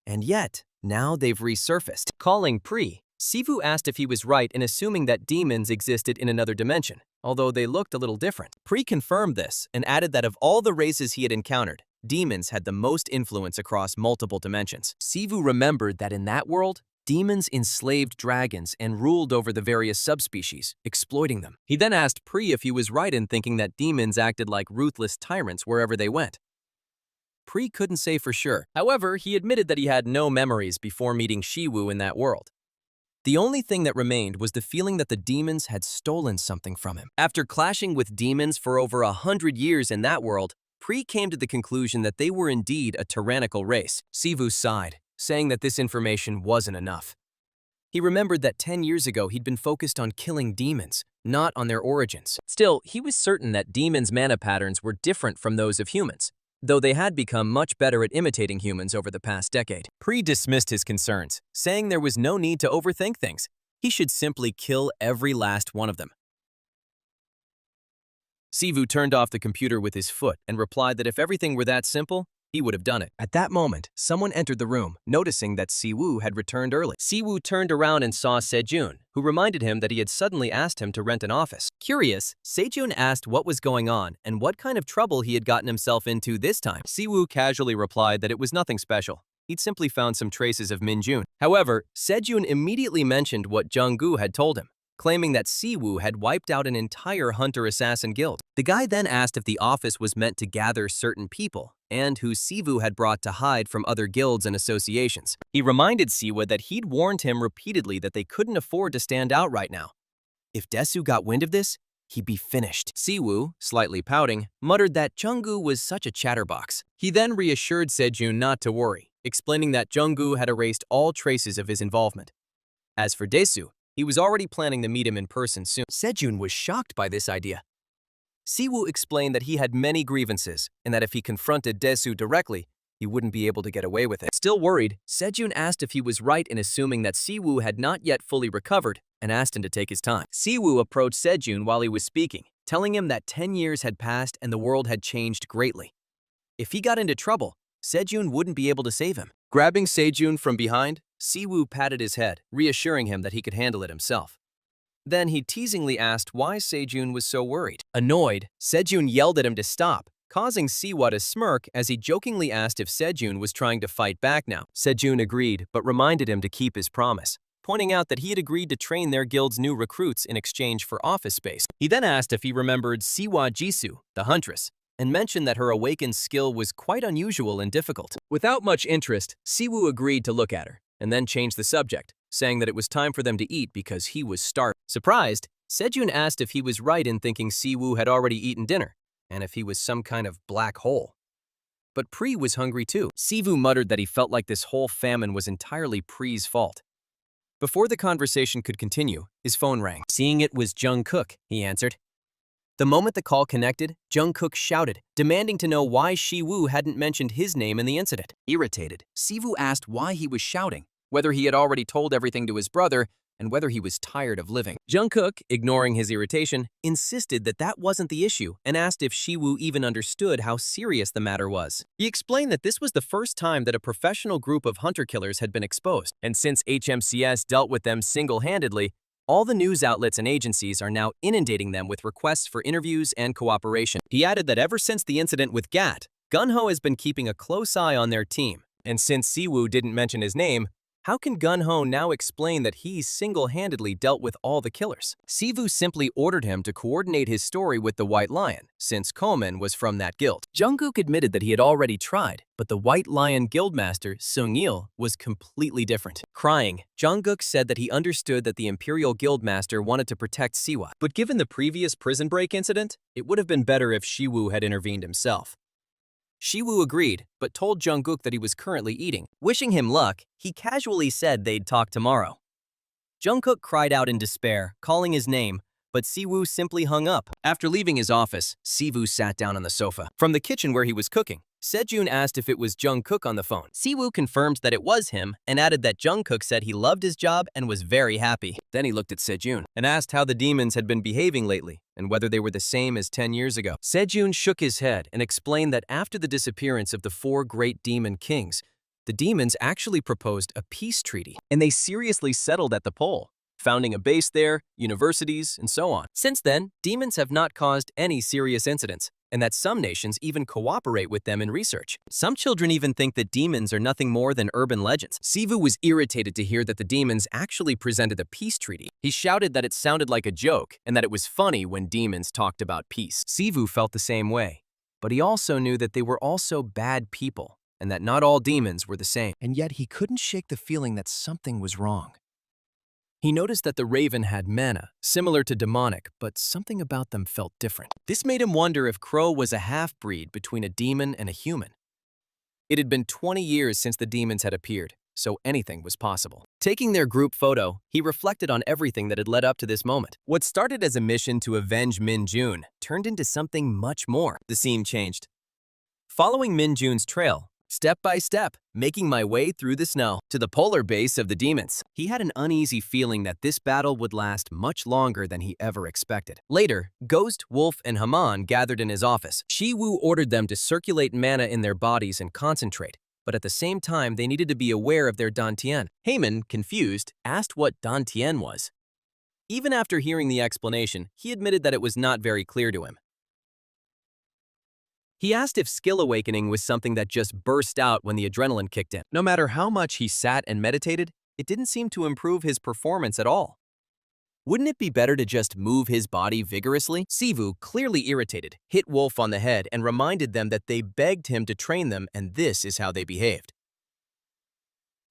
And yet, now they've resurfaced. Calling Pri, Sivu asked if he was right in assuming that demons existed in another dimension, although they looked a little different. Pri confirmed this and added that of all the races he had encountered, demons had the most influence across multiple dimensions. Sivu remembered that in that world, demons enslaved dragons and ruled over the various subspecies, exploiting them. He then asked Pri if he was right in thinking that demons acted like ruthless tyrants wherever they went. Pri couldn't say for sure. However, he admitted that he had no memories before meeting Shiwu in that world. The only thing that remained was the feeling that the demons had stolen something from him. After clashing with demons for over 100 years in that world, Pri came to the conclusion that they were indeed a tyrannical race. Sivu sighed, saying that this information wasn't enough. He remembered that 10 years ago he'd been focused on killing demons, not on their origins. Still, he was certain that demons' mana patterns were different from those of humans, though they had become much better at imitating humans over the past decade. Pri dismissed his concerns, saying there was no need to overthink things. He should simply kill every last one of them. Sivu turned off the computer with his foot and replied that if everything were that simple, he would have done it. At that moment, someone entered the room, noticing that Siwu had returned early. Siwu turned around and saw Sejun, who reminded him that he had suddenly asked him to rent an office. Curious, Sejun asked what was going on and what kind of trouble he had gotten himself into this time. Siwu casually replied that it was nothing special. He'd simply found some traces of Minjun. However, Sejun immediately mentioned what Jung-gu had told him, claiming that Siwu had wiped out an entire hunter-assassin guild. The guy then asked if the office was meant to gather certain people, and who Siwu had brought to hide from other guilds and associations. He reminded Siwa that he'd warned him repeatedly that they couldn't afford to stand out right now. If Desau got wind of this, he'd be finished. Siwu, slightly pouting, muttered that Jung-gu was such a chatterbox. He then reassured Sejun not to worry, explaining that Jung-gu had erased all traces of his involvement. As for Desau, he was already planning to meet him in person soon. Sejun was shocked by this idea. Siwu explained that he had many grievances and that if he confronted Desau directly, he wouldn't be able to get away with it. Still worried, Sejun asked if he was right in assuming that Siwu had not yet fully recovered and asked him to take his time. Siwu approached Sejun while he was speaking, telling him that 10 years had passed and the world had changed greatly. If he got into trouble, Sejun wouldn't be able to save him. Grabbing Sejun from behind, Siwu patted his head, reassuring him that he could handle it himself. Then he teasingly asked why Sejun was so worried. Annoyed, Sejun yelled at him to stop, causing Siwa to smirk as he jokingly asked if Sejun was trying to fight back now. Sejun agreed, but reminded him to keep his promise, pointing out that he had agreed to train their guild's new recruits in exchange for office space. He then asked if he remembered Siwa Jisoo, the huntress, and mentioned that her awakened skill was quite unusual and difficult. Without much interest, Siwu agreed to look at her, and then changed the subject, saying that it was time for them to eat because he was starved. Surprised, Sejun asked if he was right in thinking Siwu had already eaten dinner, and if he was some kind of black hole. But Pri was hungry too. Siwu muttered that he felt like this whole famine was entirely Pri's fault. Before the conversation could continue, his phone rang. Seeing it was Jung Kook, he answered. The moment the call connected, Jungkook shouted, demanding to know why Siwoo hadn't mentioned his name in the incident. Irritated, Siwoo asked why he was shouting, whether he had already told everything to his brother, and whether he was tired of living. Jungkook, ignoring his irritation, insisted that that wasn't the issue and asked if Siwoo even understood how serious the matter was. He explained that this was the first time that a professional group of hunter killers had been exposed, and since HMCS dealt with them single-handedly, all the news outlets and agencies are now inundating them with requests for interviews and cooperation. He added that ever since the incident with Gat, Kyung Hu has been keeping a close eye on their team, and since Siwoo didn't mention his name, how can Kyung Hu now explain that he single-handedly dealt with all the killers? Siwoo simply ordered him to coordinate his story with the White Lion, since Koman was from that guild. Jungkook admitted that he had already tried, but the White Lion guildmaster, Seung-il, was completely different. Crying, Jungkook said that he understood that the Imperial guildmaster wanted to protect Siwa, but given the previous prison break incident, it would have been better if Siwoo had intervened himself. Siwoo agreed, but told Jungkook that he was currently eating. Wishing him luck, he casually said they'd talk tomorrow. Jungkook cried out in despair, calling his name, but Siwoo simply hung up. After leaving his office, Siwoo sat down on the sofa. From the kitchen where he was cooking, Sejun asked if it was Jungkook on the phone. Siwoo confirmed that it was him and added that Jungkook said he loved his job and was very happy. Then he looked at Sejun and asked how the demons had been behaving lately and whether they were the same as 10 years ago. Sejun shook his head and explained that after the disappearance of the 4 great demon kings, the demons actually proposed a peace treaty, and they seriously settled at the pole, founding a base there, universities, and so on. Since then, demons have not caused any serious incidents, and that some nations even cooperate with them in research. Some children even think that demons are nothing more than urban legends. Siwoo was irritated to hear that the demons actually presented a peace treaty. He shouted that it sounded like a joke and that it was funny when demons talked about peace. Siwoo felt the same way, but he also knew that they were also bad people and that not all demons were the same. And yet he couldn't shake the feeling that something was wrong. He noticed that the raven had mana, similar to demonic, but something about them felt different. This made him wonder if Crow was a half-breed between a demon and a human. It had been 20 years since the demons had appeared, so anything was possible. Taking their group photo, he reflected on everything that had led up to this moment. What started as a mission to avenge Minjun turned into something much more. The scene changed. Following Minjun's trail, step by step, making my way through the snow to the polar base of the demons. He had an uneasy feeling that this battle would last much longer than he ever expected. Later, Ghost, Wolf, and Haman gathered in his office. Siwoo ordered them to circulate mana in their bodies and concentrate, but at the same time they needed to be aware of their dantian. Haman, confused, asked what dantian was. Even after hearing the explanation, he admitted that it was not very clear to him. He asked if skill awakening was something that just burst out when the adrenaline kicked in. No matter how much he sat and meditated, it didn't seem to improve his performance at all. Wouldn't it be better to just move his body vigorously? Siwoo, clearly irritated, hit Wolf on the head and reminded them that they begged him to train them, and this is how they behaved.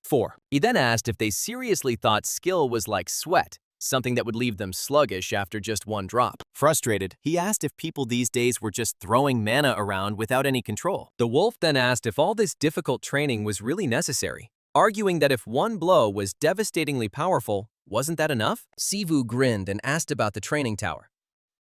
4. He then asked if they seriously thought skill was like sweat, something that would leave them sluggish after just one drop. Frustrated, he asked if people these days were just throwing mana around without any control. The wolf then asked if all this difficult training was really necessary, arguing that if one blow was devastatingly powerful, wasn't that enough? Siwoo grinned and asked about the training tower.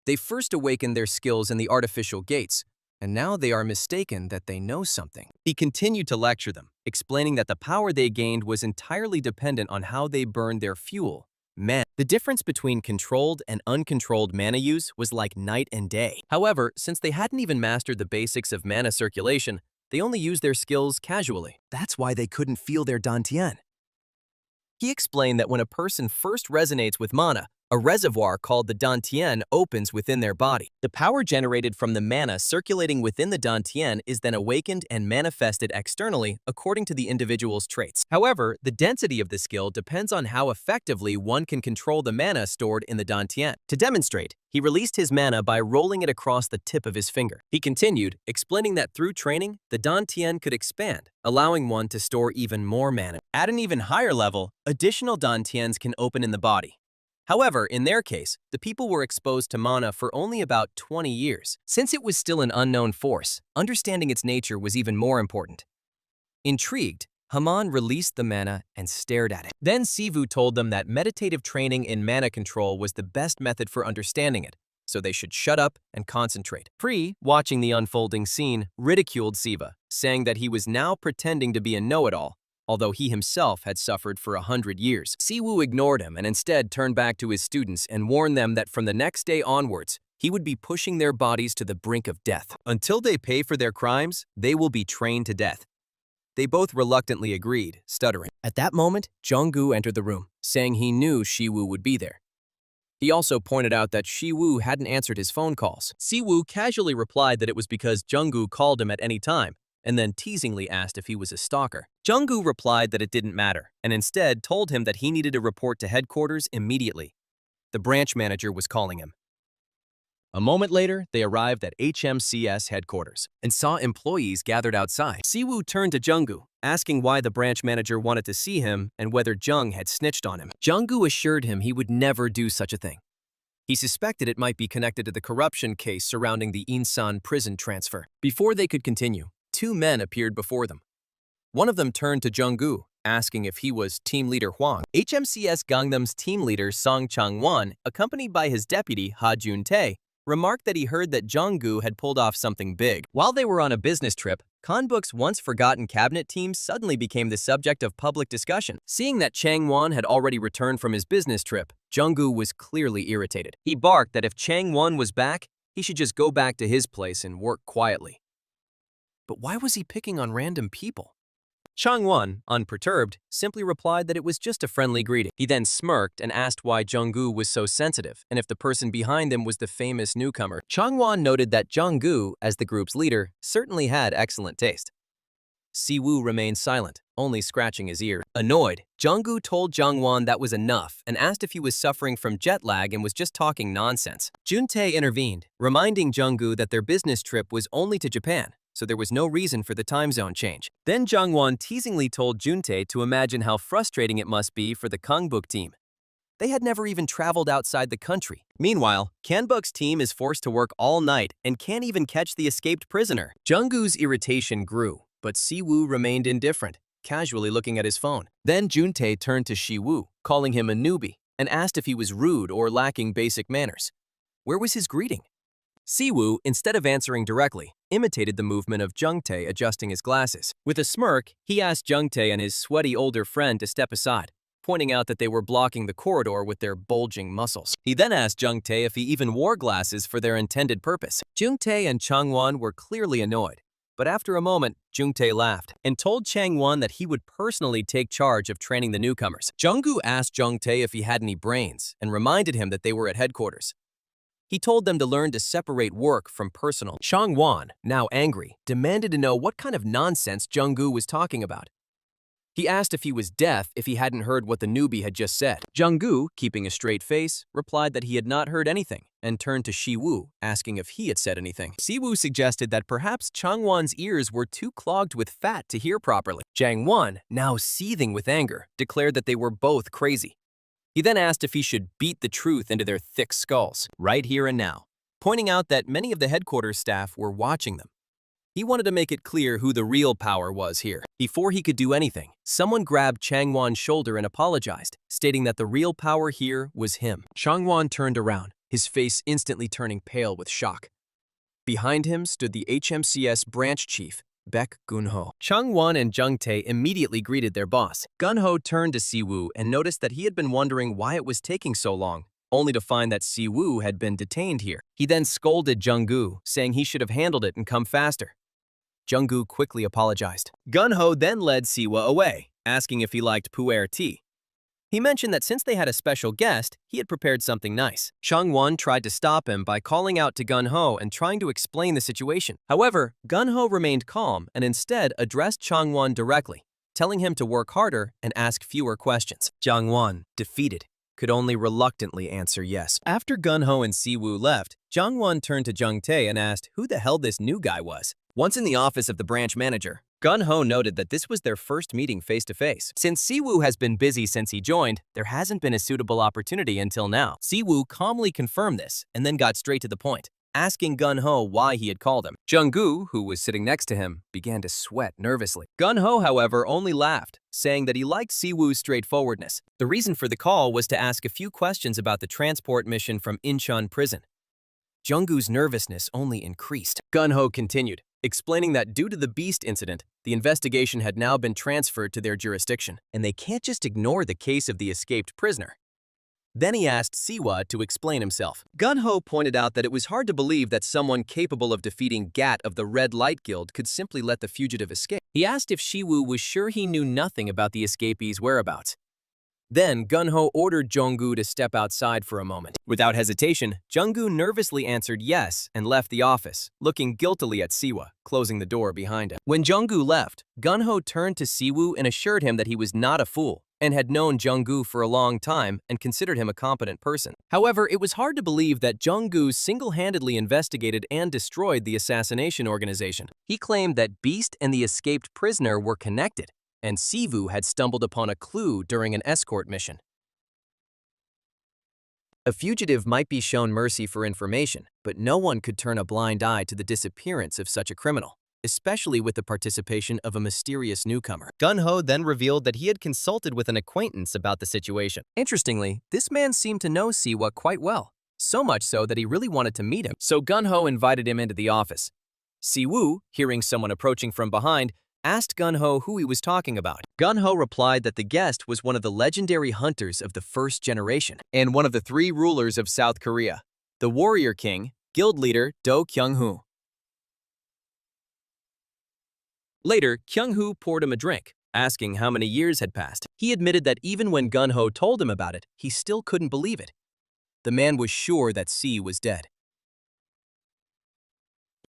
They first awakened their skills in the artificial gates, and now they are mistaken that they know something. He continued to lecture them, explaining that the power they gained was entirely dependent on how they burned their fuel. Man, the difference between controlled and uncontrolled mana use was like night and day. However, since they hadn't even mastered the basics of mana circulation, they only used their skills casually. That's why they couldn't feel their dantian. He explained that when a person first resonates with mana, a reservoir called the dantian opens within their body. The power generated from the mana circulating within the dantian is then awakened and manifested externally according to the individual's traits. However, the density of the skill depends on how effectively one can control the mana stored in the dantian. To demonstrate, he released his mana by rolling it across the tip of his finger. He continued, explaining that through training, the dantian could expand, allowing one to store even more mana. At an even higher level, additional dantians can open in the body. However, in their case, the people were exposed to mana for only about 20 years. Since it was still an unknown force, understanding its nature was even more important. Intrigued, Haman released the mana and stared at it. Then Siwoo told them that meditative training in mana control was the best method for understanding it, so they should shut up and concentrate. Pri, watching the unfolding scene, ridiculed Siva, saying that he was now pretending to be a know-it-all, although he himself had suffered for 100 years. Siwoo ignored him and instead turned back to his students and warned them that from the next day onwards, he would be pushing their bodies to the brink of death. Until they pay for their crimes, they will be trained to death. They both reluctantly agreed, stuttering. At that moment, Jung-gu entered the room, saying he knew Siwoo would be there. He also pointed out that Siwoo hadn't answered his phone calls. Siwoo casually replied that it was because Jung-gu called him at any time, and then teasingly asked if he was a stalker. Jung-gu replied that it didn't matter, and instead told him that he needed to report to headquarters immediately. The branch manager was calling him. A moment later, they arrived at HMCS headquarters and saw employees gathered outside. Siwoo turned to Jung-gu, asking why the branch manager wanted to see him and whether Jung had snitched on him. Jung-gu assured him he would never do such a thing. He suspected it might be connected to the corruption case surrounding the Insan prison transfer. Before they could continue, two men appeared before them. One of them turned to Jung-gu, asking if he was team leader Hwang. HMCS Gangnam's team leader Song Chang-won, accompanied by his deputy Ha Jun-tae, remarked that he heard that Jung-gu had pulled off something big. While they were on a business trip, Kanbuk's once-forgotten cabinet team suddenly became the subject of public discussion. Seeing that Chang-won had already returned from his business trip, Jung-gu was clearly irritated. He barked that if Chang-won was back, he should just go back to his place and work quietly. But why was he picking on random people? Chang-won, unperturbed, simply replied that it was just a friendly greeting. He then smirked and asked why Jung-gu was so sensitive and if the person behind him was the famous newcomer. Chang-won noted that Jung-gu, as the group's leader, certainly had excellent taste. Siwoo remained silent, only scratching his ear. Annoyed, Jung-gu told Jung-won that was enough and asked if he was suffering from jet lag and was just talking nonsense. Jun-tae intervened, reminding Jung-gu that their business trip was only to Japan, so there was no reason for the time zone change. Then Jung-won teasingly told Jun-tae to imagine how frustrating it must be for the Kangbuk team. They had never even traveled outside the country. Meanwhile, Kanbuk's team is forced to work all night and can't even catch the escaped prisoner. Jung-gu's irritation grew, but Siwoo remained indifferent, casually looking at his phone. Then Jun-tae turned to Siwoo, calling him a newbie, and asked if he was rude or lacking basic manners. Where was his greeting? Siwoo, instead of answering directly, imitated the movement of Jung-tae adjusting his glasses. With a smirk, he asked Jung-tae and his sweaty older friend to step aside, pointing out that they were blocking the corridor with their bulging muscles. He then asked Jung-tae if he even wore glasses for their intended purpose. Jung-tae and Chang-won were clearly annoyed, but after a moment, Jung-tae laughed and told Chang-won that he would personally take charge of training the newcomers. Jung-gu asked Jung-tae if he had any brains and reminded him that they were at headquarters. He told them to learn to separate work from personal. Chang-won, now angry, demanded to know what kind of nonsense Jung-gu was talking about. He asked if he was deaf if he hadn't heard what the newbie had just said. Jung-gu, keeping a straight face, replied that he had not heard anything and turned to Siwoo, asking if he had said anything. Siwoo suggested that perhaps Chang-won's ears were too clogged with fat to hear properly. Jang-won, now seething with anger, declared that they were both crazy. He then asked if he should beat the truth into their thick skulls, right here and now, pointing out that many of the headquarters staff were watching them. He wanted to make it clear who the real power was here. Before he could do anything, someone grabbed Chang-won's shoulder and apologized, stating that the real power here was him. Chang-won turned around, his face instantly turning pale with shock. Behind him stood the HMCS branch chief, Baek Gun-ho. Chang-won and Jung-tae immediately greeted their boss. Gun-ho turned to Siwoo and noticed that he had been wondering why it was taking so long, only to find that Siwoo had been detained here. He then scolded Jung-gu, saying he should have handled it and come faster. Jung-gu quickly apologized. Gun-ho then led Siwa away, asking if he liked pu'er tea. He mentioned that since they had a special guest, he had prepared something nice. Chang-won tried to stop him by calling out to Gun-ho and trying to explain the situation. However, Gun-ho remained calm and instead addressed Chang-won directly, telling him to work harder and ask fewer questions. Jang-won, defeated, could only reluctantly answer yes. After Gun-ho and Siwoo left, Jang-won turned to Jung-tae and asked who the hell this new guy was. Once in the office of the branch manager, Gun-ho noted that this was their first meeting face-to-face. Since Siwoo has been busy since he joined, there hasn't been a suitable opportunity until now. Siwoo calmly confirmed this and then got straight to the point, asking Gun-ho why he had called him. Jung-gu, who was sitting next to him, began to sweat nervously. Gun-ho, however, only laughed, saying that he liked Siwoo's straightforwardness. The reason for the call was to ask a few questions about the transport mission from Incheon prison. Jung-Gu's nervousness only increased. Gun-ho continued, explaining that due to the Beast incident, the investigation had now been transferred to their jurisdiction, and they can't just ignore the case of the escaped prisoner. Then he asked Siwa to explain himself. Gun-ho pointed out that it was hard to believe that someone capable of defeating Gat of the Red Light Guild could simply let the fugitive escape. He asked if Shiwoo was sure he knew nothing about the escapee's whereabouts. Then Gun-ho ordered Jung-Gu to step outside for a moment. Without hesitation, Jung-Gu nervously answered yes and left the office, looking guiltily at Siwa, closing the door behind him. When Jung-Gu left, Gun-ho turned to Siwoo and assured him that he was not a fool and had known Jung-Gu for a long time and considered him a competent person. However, it was hard to believe that Jung-Gu single-handedly investigated and destroyed the assassination organization. He claimed that Beast and the escaped prisoner were connected, and Siwoo had stumbled upon a clue during an escort mission. A fugitive might be shown mercy for information, but no one could turn a blind eye to the disappearance of such a criminal, especially with the participation of a mysterious newcomer. Gun-ho then revealed that he had consulted with an acquaintance about the situation. Interestingly, this man seemed to know Siwa quite well, so much so that he really wanted to meet him. So Gun-ho invited him into the office. Siwoo, hearing someone approaching from behind, asked Gun-ho who he was talking about. Gun-ho replied that the guest was one of the legendary hunters of the first generation and one of the 3 rulers of South Korea, the warrior king, guild leader Kyung Hu. Later, Kyung Hu poured him a drink, asking how many years had passed. He admitted that even when Gun-ho told him about it, he still couldn't believe it. The man was sure that Si was dead.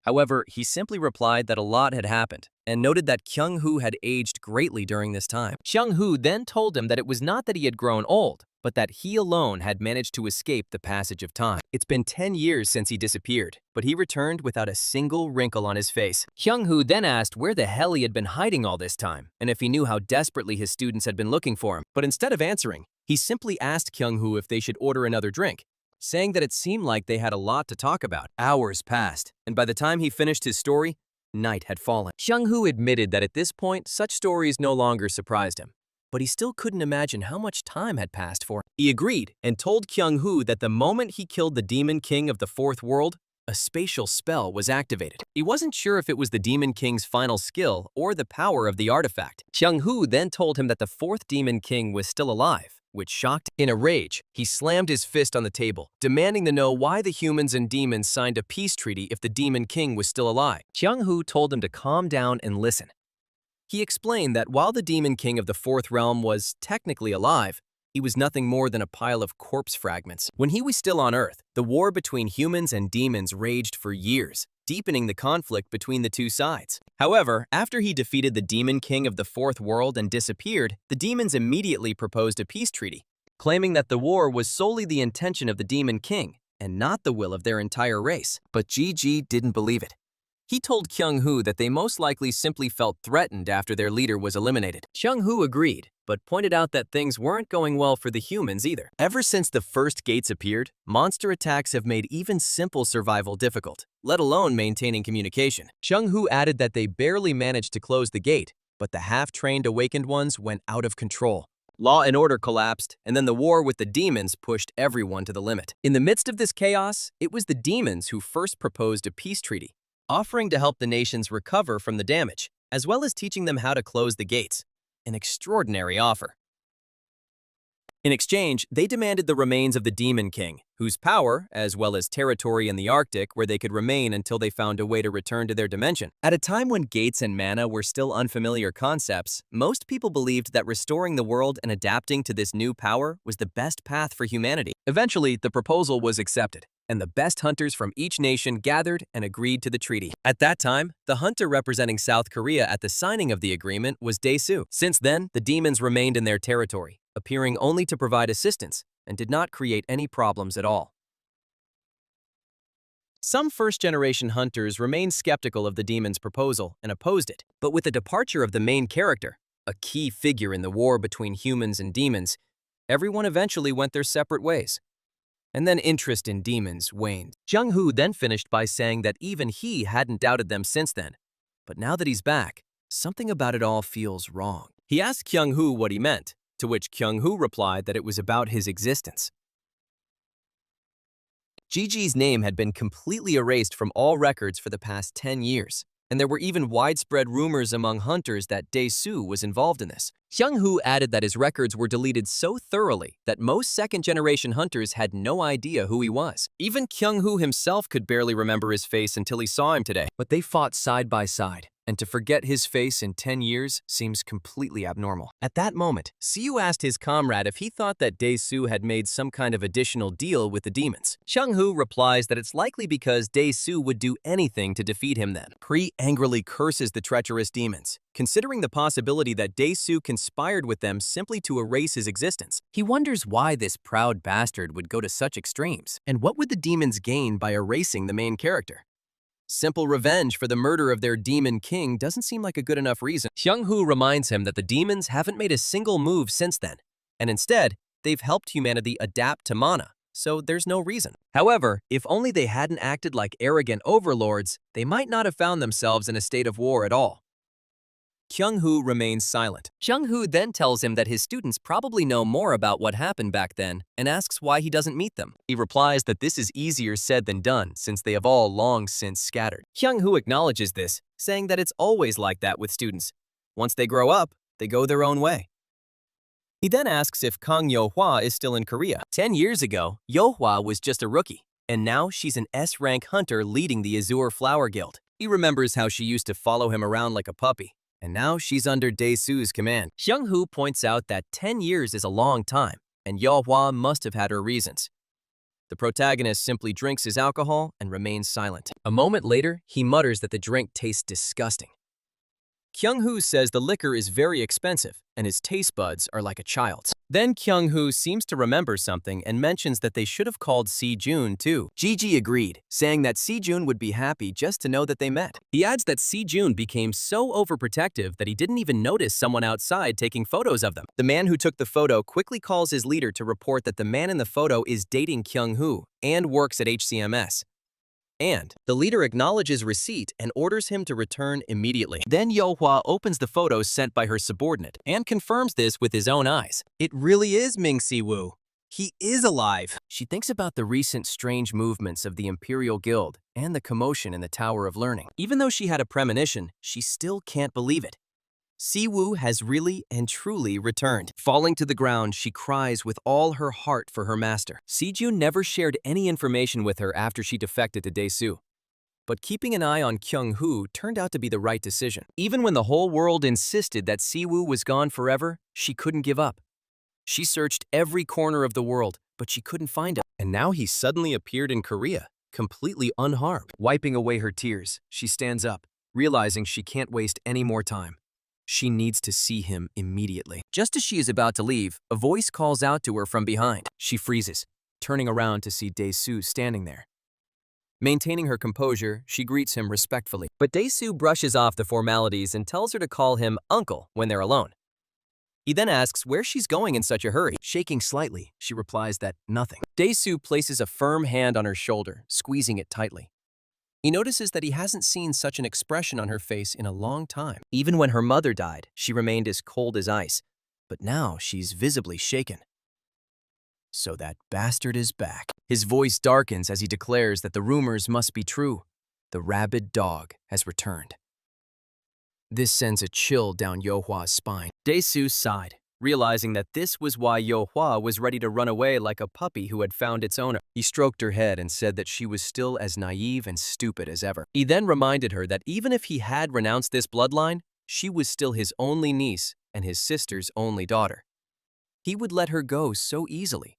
However, he simply replied that a lot had happened and noted that Kyung Hu had aged greatly during this time. Kyung Hu then told him that it was not that he had grown old, but that he alone had managed to escape the passage of time. It's been 10 years since he disappeared, but he returned without a single wrinkle on his face. Kyung Hu then asked where the hell he had been hiding all this time, and if he knew how desperately his students had been looking for him. But instead of answering, he simply asked Kyung Hu if they should order another drink, saying that it seemed like they had a lot to talk about. Hours passed, and by the time he finished his story, night had fallen. Kyung Hu admitted that at this point, such stories no longer surprised him, but he still couldn't imagine how much time had passed for him. He agreed and told Kyung Hu that the moment he killed the Demon King of the Fourth World, a spatial spell was activated. He wasn't sure if it was the Demon King's final skill or the power of the artifact. Kyung Hu then told him that the fourth Demon King was still alive, which shocked him. In a rage, he slammed his fist on the table, demanding to know why the humans and demons signed a peace treaty if the Demon King was still alive. Kyung Hu told him to calm down and listen. He explained that while the Demon King of the Fourth Realm was technically alive, he was nothing more than a pile of corpse fragments. When he was still on Earth, the war between humans and demons raged for years, deepening the conflict between the two sides. However, after he defeated the Demon King of the Fourth World and disappeared, the demons immediately proposed a peace treaty, claiming that the war was solely the intention of the Demon King and not the will of their entire race. But GG didn't believe it. He told Kyung Hu that they most likely simply felt threatened after their leader was eliminated. Kyung Hu agreed, but pointed out that things weren't going well for the humans either. Ever since the first gates appeared, monster attacks have made even simple survival difficult, let alone maintaining communication. Kyung Hu added that they barely managed to close the gate, but the half-trained awakened ones went out of control. Law and order collapsed, and then the war with the demons pushed everyone to the limit. In the midst of this chaos, it was the demons who first proposed a peace treaty, offering to help the nations recover from the damage, as well as teaching them how to close the gates. An extraordinary offer. In exchange, they demanded the remains of the Demon King, whose power, as well as territory in the Arctic where they could remain until they found a way to return to their dimension. At a time when gates and mana were still unfamiliar concepts, most people believed that restoring the world and adapting to this new power was the best path for humanity. Eventually, the proposal was accepted, and the best hunters from each nation gathered and agreed to the treaty. At that time, the hunter representing South Korea at the signing of the agreement was Desau. Since then, the demons remained in their territory, appearing only to provide assistance and did not create any problems at all. Some first-generation hunters remained skeptical of the demon's proposal and opposed it, but with the departure of the main character, a key figure in the war between humans and demons, everyone eventually went their separate ways. And then interest in demons waned. Kyung Hu then finished by saying that even he hadn't doubted them since then. But now that he's back, something about it all feels wrong. He asked Kyung Hu what he meant, to which Kyung Hu replied that it was about his existence. Gigi's name had been completely erased from all records for the past 10 years, and there were even widespread rumors among hunters that Desau was involved in this. Kyung Hu added that his records were deleted so thoroughly that most second-generation hunters had no idea who he was. Even Kyung Hu himself could barely remember his face until he saw him today. But they fought side by side, and to forget his face in 10 years seems completely abnormal. At that moment, Siu asked his comrade if he thought that Desau had made some kind of additional deal with the demons. Kyung Hu replies that it's likely because Desau would do anything to defeat him then. Pri angrily curses the treacherous demons, considering the possibility that Desau conspired with them simply to erase his existence. He wonders why this proud bastard would go to such extremes, and what would the demons gain by erasing the main character? Simple revenge for the murder of their demon king doesn't seem like a good enough reason. Kyung Hu reminds him that the demons haven't made a single move since then, and instead, they've helped humanity adapt to mana, so there's no reason. However, if only they hadn't acted like arrogant overlords, they might not have found themselves in a state of war at all. Kyung Hu remains silent. Kyung Hu then tells him that his students probably know more about what happened back then and asks why he doesn't meet them. He replies that this is easier said than done since they have all long since scattered. Kyung Hu acknowledges this, saying that it's always like that with students. Once they grow up, they go their own way. He then asks if Kang Yo-hwa is still in Korea. 10 years ago, Yo-hwa was just a rookie, and now she's an S-rank hunter leading the Azure Flower Guild. He remembers how she used to follow him around like a puppy, and now she's under Desau's command. Kyung Hu points out that 10 years is a long time, and Yo-hwa must have had her reasons. The protagonist simply drinks his alcohol and remains silent. A moment later, he mutters that the drink tastes disgusting. Kyung Hu says the liquor is very expensive, and his taste buds are like a child's. Then Kyung Hu seems to remember something and mentions that they should have called Si-jun too. Gigi agreed, saying that Si-jun would be happy just to know that they met. He adds that Si-jun became so overprotective that he didn't even notice someone outside taking photos of them. The man who took the photo quickly calls his leader to report that the man in the photo is dating Kyung Hu and works at HCMS. And the leader acknowledges receipt and orders him to return immediately. Then Yo-hwa opens the photos sent by her subordinate and confirms this with his own eyes. It really is Ming Si-woo. He is alive. She thinks about the recent strange movements of the Imperial Guild and the commotion in the Tower of Learning. Even though she had a premonition, she still can't believe it. Si-woo has really and truly returned. Falling to the ground, she cries with all her heart for her master. Si-jun never shared any information with her after she defected to Desau. But keeping an eye on Kyung Hu turned out to be the right decision. Even when the whole world insisted that Si-woo was gone forever, she couldn't give up. She searched every corner of the world, but she couldn't find him. And now he suddenly appeared in Korea, completely unharmed. Wiping away her tears, she stands up, realizing she can't waste any more time. She needs to see him immediately. Just as she is about to leave, a voice calls out to her from behind. She freezes, turning around to see Desau standing there. Maintaining her composure, she greets him respectfully. But Desau brushes off the formalities and tells her to call him uncle when they're alone. He then asks where she's going in such a hurry. Shaking slightly, she replies that nothing. Desau places a firm hand on her shoulder, squeezing it tightly. He notices that he hasn't seen such an expression on her face in a long time. Even when her mother died, she remained as cold as ice, but now she's visibly shaken. So that bastard is back. His voice darkens as he declares that the rumors must be true. The rabid dog has returned. This sends a chill down Yo-hwa's spine. Desau sighed, realizing that this was why Yo-hwa was ready to run away like a puppy who had found its owner. He stroked her head and said that she was still as naive and stupid as ever. He then reminded her that even if he had renounced this bloodline, she was still his only niece and his sister's only daughter. He would let her go so easily.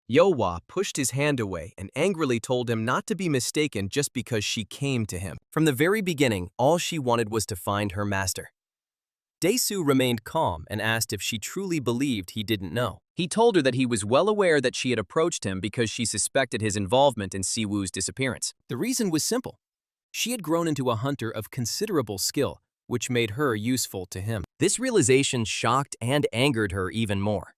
Yo-hwa pushed his hand away and angrily told him not to be mistaken just because she came to him. From the very beginning, all she wanted was to find her master. Desau remained calm and asked if she truly believed he didn't know. He told her that he was well aware that she had approached him because she suspected his involvement in Si-woo's disappearance. The reason was simple. She had grown into a hunter of considerable skill, which made her useful to him. This realization shocked and angered her even more.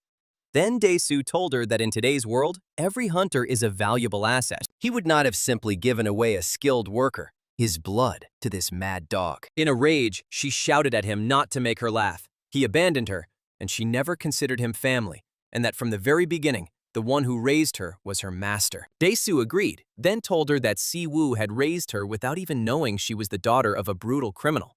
Then Desau told her that in today's world, every hunter is a valuable asset. He would not have simply given away a skilled worker, his blood, to this mad dog. In a rage, she shouted at him not to make her laugh. He abandoned her, and she never considered him family, and that from the very beginning, The one who raised her was her master. Desau agreed, then told her that Si-woo had raised her without even knowing she was the daughter of a brutal criminal.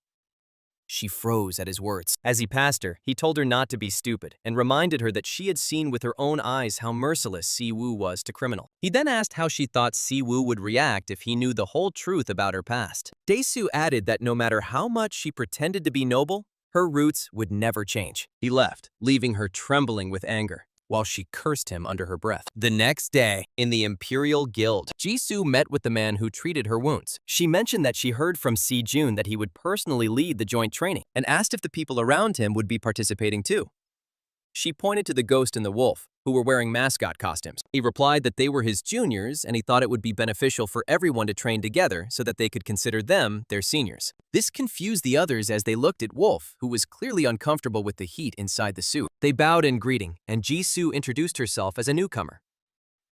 She froze at his words. As he passed her, he told her not to be stupid and reminded her that she had seen with her own eyes how merciless Si-woo was to criminal. He then asked how she thought Si-woo would react if he knew the whole truth about her past. Desau added that no matter how much she pretended to be noble, her roots would never change. He left, leaving her trembling with anger, while she cursed him under her breath. The next day, in the Imperial Guild, Jisoo met with the man who treated her wounds. She mentioned that she heard from Si-jun that he would personally lead the joint training and asked if the people around him would be participating too. She pointed to the ghost and the wolf, who were wearing mascot costumes. He replied that they were his juniors and he thought it would be beneficial for everyone to train together so that they could consider them their seniors. This confused the others as they looked at Wolf, who was clearly uncomfortable with the heat inside the suit. They bowed in greeting, and Jisoo introduced herself as a newcomer.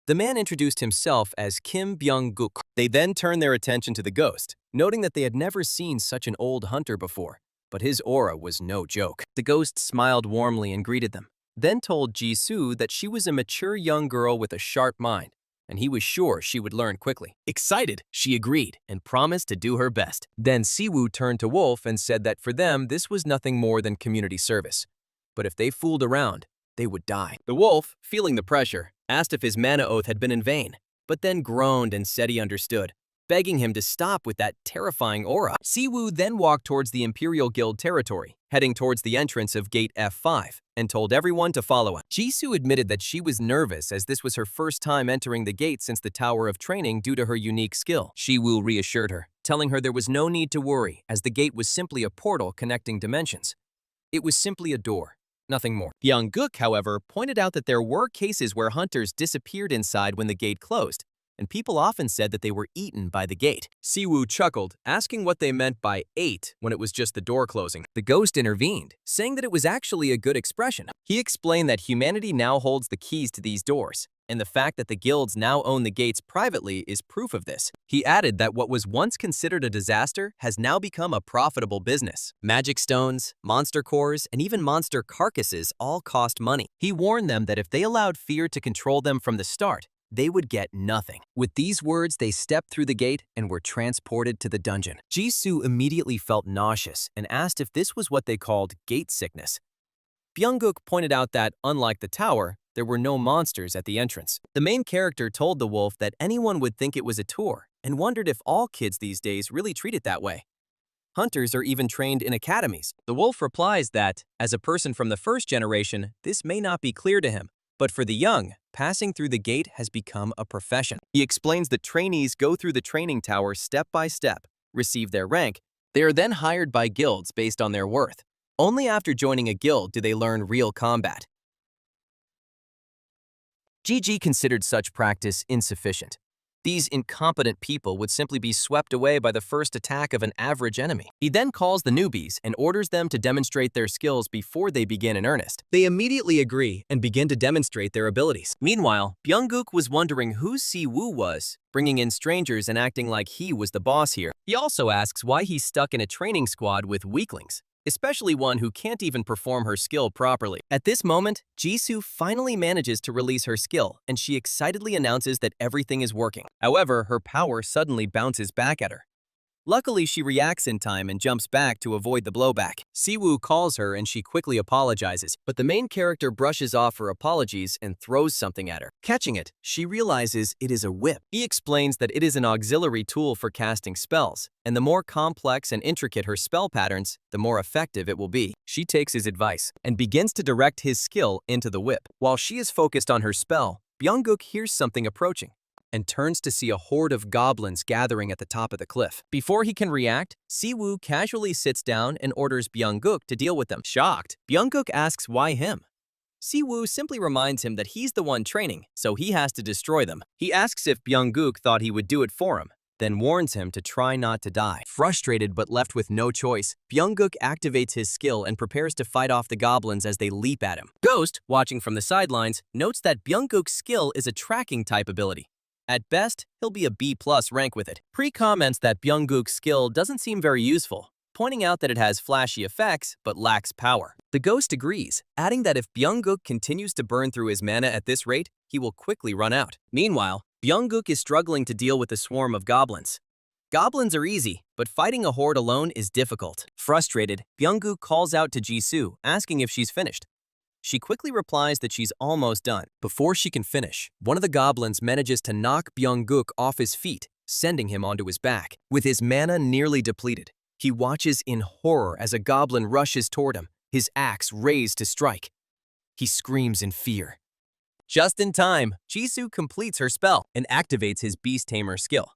The man introduced himself as Kim Byung-guk. They then turned their attention to the ghost, noting that they had never seen such an old hunter before, but his aura was no joke. The ghost smiled warmly and greeted them, then told Jisoo that she was a mature young girl with a sharp mind, and he was sure she would learn quickly. Excited, she agreed and promised to do her best. Then Si-woo turned to Wolf and said that for them this was nothing more than community service, but if they fooled around, they would die. The wolf, feeling the pressure, asked if his mana oath had been in vain, but then groaned and said he understood, begging him to stop with that terrifying aura. Si-woo then walked towards the Imperial Guild territory, heading towards the entrance of Gate F5, and told everyone to follow him. Jisoo admitted that she was nervous as this was her first time entering the gate since the Tower of Training due to her unique skill. Si-woo reassured her, telling her there was no need to worry as the gate was simply a portal connecting dimensions. It was simply a door, nothing more. Byung-guk, however, pointed out that there were cases where hunters disappeared inside when the gate closed, and people often said that they were eaten by the gate. Si-woo chuckled, asking what they meant by ate when it was just the door closing. The ghost intervened, saying that it was actually a good expression. He explained that humanity now holds the keys to these doors, and the fact that the guilds now own the gates privately is proof of this. He added that what was once considered a disaster has now become a profitable business. Magic stones, monster cores, and even monster carcasses all cost money. He warned them that if they allowed fear to control them from the start, they would get nothing. With these words, they stepped through the gate and were transported to the dungeon. Jisoo immediately felt nauseous and asked if this was what they called gate sickness. Byung-guk pointed out that, unlike the tower, there were no monsters at the entrance. The main character told the wolf that anyone would think it was a tour and wondered if all kids these days really treat it that way. Hunters are even trained in academies. The wolf replies that, as a person from the first generation, this may not be clear to him, but for the young, passing through the gate has become a profession. He explains that trainees go through the training tower step by step, receive their rank. They are then hired by guilds based on their worth. Only after joining a guild do they learn real combat. GG considered such practice insufficient. These incompetent people would simply be swept away by the first attack of an average enemy. He then calls the newbies and orders them to demonstrate their skills before they begin in earnest. They immediately agree and begin to demonstrate their abilities. Meanwhile, Byung-guk was wondering who Si-woo was, bringing in strangers and acting like he was the boss here. He also asks why he's stuck in a training squad with weaklings, especially one who can't even perform her skill properly. At this moment, Jisoo finally manages to release her skill, and she excitedly announces that everything is working. However, her power suddenly bounces back at her. Luckily, she reacts in time and jumps back to avoid the blowback. Si-woo calls her and she quickly apologizes, but the main character brushes off her apologies and throws something at her. Catching it, she realizes it is a whip. He explains that it is an auxiliary tool for casting spells, and the more complex and intricate her spell patterns, the more effective it will be. She takes his advice and begins to direct his skill into the whip. While she is focused on her spell, Byung-guk hears something approaching and turns to see a horde of goblins gathering at the top of the cliff. Before he can react, Si-woo casually sits down and orders Byung-guk to deal with them. Shocked, Byung-guk asks why him. Si-woo simply reminds him that he's the one training, so he has to destroy them. He asks if Byung-guk thought he would do it for him, then warns him to try not to die. Frustrated but left with no choice, Byung-guk activates his skill and prepares to fight off the goblins as they leap at him. Ghost, watching from the sidelines, notes that Byung-guk's skill is a tracking type ability. At best, he'll be a B+ rank with it. Pre comments that Byung-guk's skill doesn't seem very useful, pointing out that it has flashy effects but lacks power. The ghost agrees, adding that if Byung-guk continues to burn through his mana at this rate, he will quickly run out. Meanwhile, Byung-guk is struggling to deal with a swarm of goblins. Goblins are easy, but fighting a horde alone is difficult. Frustrated, Byung-guk calls out to Jisoo, asking if she's finished. She quickly replies that she's almost done. Before she can finish, one of the goblins manages to knock Byung-guk off his feet, sending him onto his back. With his mana nearly depleted, he watches in horror as a goblin rushes toward him, his axe raised to strike. He screams in fear. Just in time, Jisoo completes her spell and activates his Beast Tamer skill.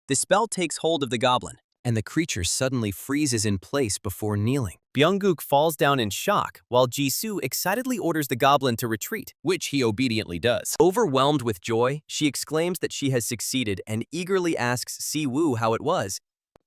The spell takes hold of the goblin, and the creature suddenly freezes in place before kneeling. Byung-guk falls down in shock, while Jisoo excitedly orders the goblin to retreat, which he obediently does. Overwhelmed with joy, she exclaims that she has succeeded and eagerly asks Si-woo how it was.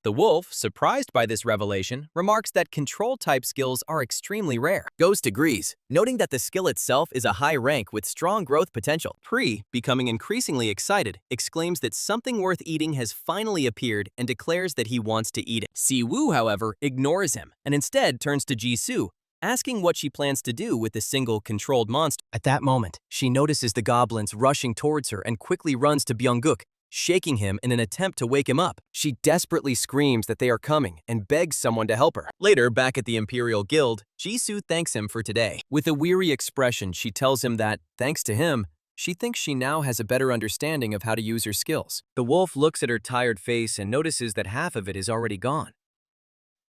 The wolf, surprised by this revelation, remarks that control-type skills are extremely rare. Ghost agrees, noting that the skill itself is a high rank with strong growth potential. Pri, becoming increasingly excited, exclaims that something worth eating has finally appeared and declares that he wants to eat it. Si-woo, however, ignores him and instead turns to Jisoo, asking what she plans to do with the single controlled monster. At that moment, she notices the goblins rushing towards her and quickly runs to Byung-guk, shaking him in an attempt to wake him up. She desperately screams that they are coming and begs someone to help her. Later, back at the Imperial Guild, Jisoo thanks him for today. With a weary expression, she tells him that, thanks to him, she thinks she now has a better understanding of how to use her skills. The wolf looks at her tired face and notices that half of it is already gone.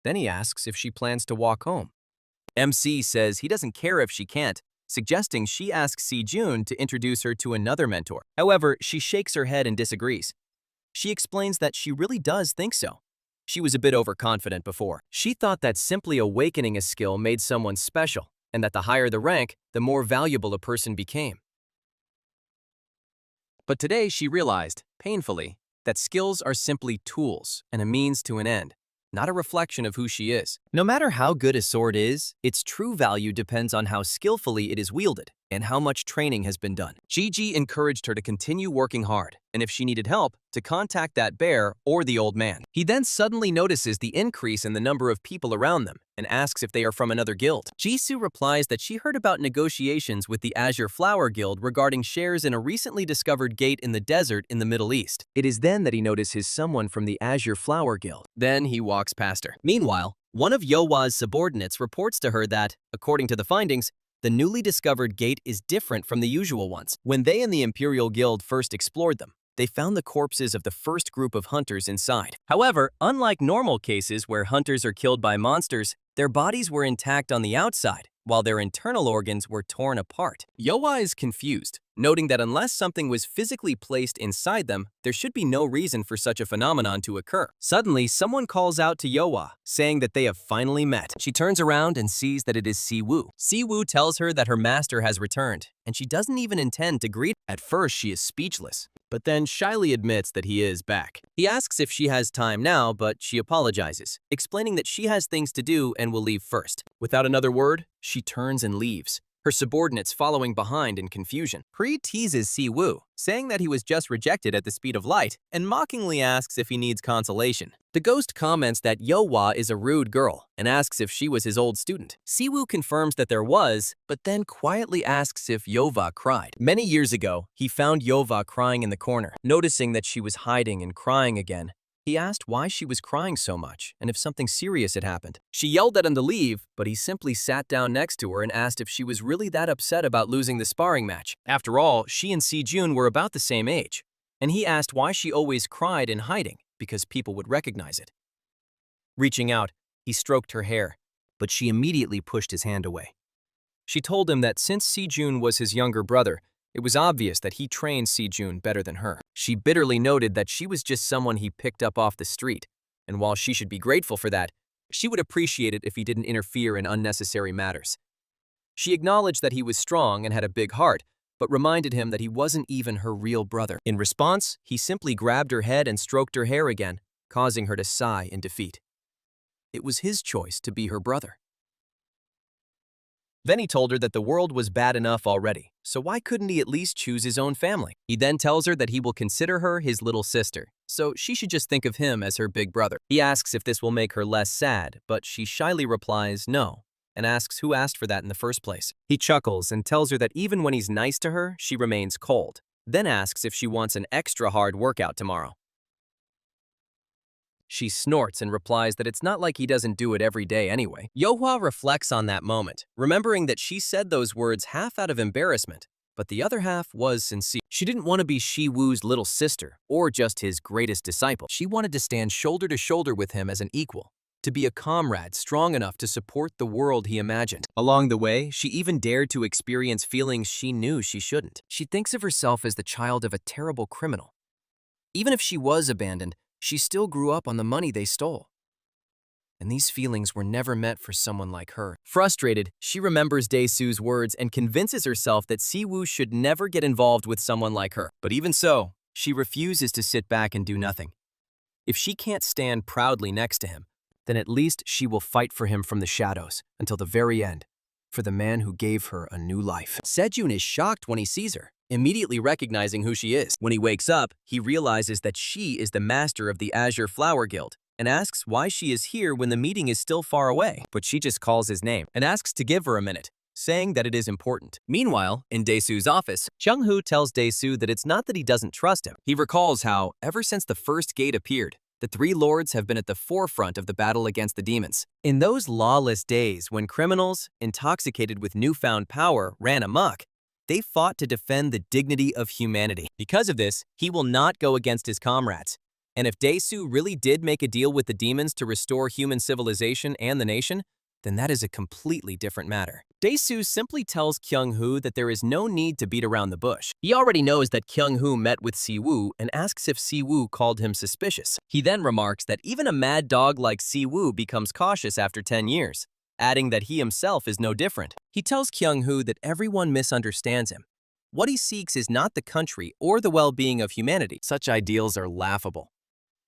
Then he asks if she plans to walk home. MC says he doesn't care if she can't, suggesting she asks Si-jun to introduce her to another mentor. However, she shakes her head and disagrees. She explains that she really does think so. She was a bit overconfident before. She thought that simply awakening a skill made someone special, and that the higher the rank, the more valuable a person became. But today she realized, painfully, that skills are simply tools and a means to an end, not a reflection of who she is. No matter how good a sword is, its true value depends on how skillfully it is wielded and how much training has been done. Gigi encouraged her to continue working hard, and if she needed help, to contact that bear or the old man. He then suddenly notices the increase in the number of people around them and asks if they are from another guild. Jisoo replies that she heard about negotiations with the Azure Flower Guild regarding shares in a recently discovered gate in the desert in the Middle East. It is then that he notices someone from the Azure Flower Guild. Then he walks past her. Meanwhile, one of Yohwa's subordinates reports to her that, according to the findings, the newly discovered gate is different from the usual ones. When they and the Imperial Guild first explored them, they found the corpses of the first group of hunters inside. However, unlike normal cases where hunters are killed by monsters, their bodies were intact on the outside, while their internal organs were torn apart. Yohwa is confused, noting that unless something was physically placed inside them, there should be no reason for such a phenomenon to occur. Suddenly, someone calls out to Yohwa, saying that they have finally met. She turns around and sees that it is Si-woo. Si-woo tells her that her master has returned, and she doesn't even intend to greet. At first, she is speechless, but then shyly admits that he is back. He asks if she has time now, but she apologizes, explaining that she has things to do and will leave first. Without another word, she turns and leaves, her subordinates following behind in confusion. Pri teases Si-woo, saying that he was just rejected at the speed of light, and mockingly asks if he needs consolation. The ghost comments that Yohwa is a rude girl and asks if she was his old student. Si-woo confirms that there was, but then quietly asks if Yohwa cried. Many years ago, he found Yohwa crying in the corner. Noticing that she was hiding and crying again, he asked why she was crying so much and if something serious had happened. She yelled at him to leave, but he simply sat down next to her and asked if she was really that upset about losing the sparring match. After all, she and Si-jun were about the same age, and he asked why she always cried in hiding, because people would recognize it. Reaching out, he stroked her hair, but she immediately pushed his hand away. She told him that since Si-jun was his younger brother, it was obvious that he trained Si-jun better than her. She bitterly noted that she was just someone he picked up off the street, and while she should be grateful for that, she would appreciate it if he didn't interfere in unnecessary matters. She acknowledged that he was strong and had a big heart, but reminded him that he wasn't even her real brother. In response, he simply grabbed her head and stroked her hair again, causing her to sigh in defeat. It was his choice to be her brother. Then he told her that the world was bad enough already, so why couldn't he at least choose his own family? He then tells her that he will consider her his little sister, so she should just think of him as her big brother. He asks if this will make her less sad, but she shyly replies no, and asks who asked for that in the first place. He chuckles and tells her that even when he's nice to her, she remains cold, then asks if she wants an extra hard workout tomorrow. She snorts and replies that it's not like he doesn't do it every day anyway. Yohwa reflects on that moment, remembering that she said those words half out of embarrassment, but the other half was sincere. She didn't want to be Si-woo's little sister or just his greatest disciple. She wanted to stand shoulder to shoulder with him as an equal, to be a comrade strong enough to support the world he imagined. Along the way, she even dared to experience feelings she knew she shouldn't. She thinks of herself as the child of a terrible criminal. Even if she was abandoned, she still grew up on the money they stole. And these feelings were never meant for someone like her. Frustrated, she remembers Dae-soo's words and convinces herself that Si-woo should never get involved with someone like her. But even so, she refuses to sit back and do nothing. If she can't stand proudly next to him, then at least she will fight for him from the shadows until the very end, for the man who gave her a new life. Sejun is shocked when he sees her, immediately recognizing who she is. When he wakes up, he realizes that she is the master of the Azure Flower Guild and asks why she is here when the meeting is still far away. But she just calls his name and asks to give her a minute, saying that it is important. Meanwhile, in Dae-soo's office, Kyung Hu tells Dae-soo that it's not that he doesn't trust him. He recalls how, ever since the first gate appeared, the three lords have been at the forefront of the battle against the demons. In those lawless days when criminals, intoxicated with newfound power, ran amok, they fought to defend the dignity of humanity. Because of this, he will not go against his comrades. And if Dae-soo really did make a deal with the demons to restore human civilization and the nation, then that is a completely different matter. Dae-soo simply tells Kyung Hu that there is no need to beat around the bush. He already knows that Kyung Hu met with Si-woo and asks if Si-woo called him suspicious. He then remarks that even a mad dog like Si-woo becomes cautious after 10 years. Adding that he himself is no different. He tells Kyung Hu that everyone misunderstands him. What he seeks is not the country or the well-being of humanity. Such ideals are laughable.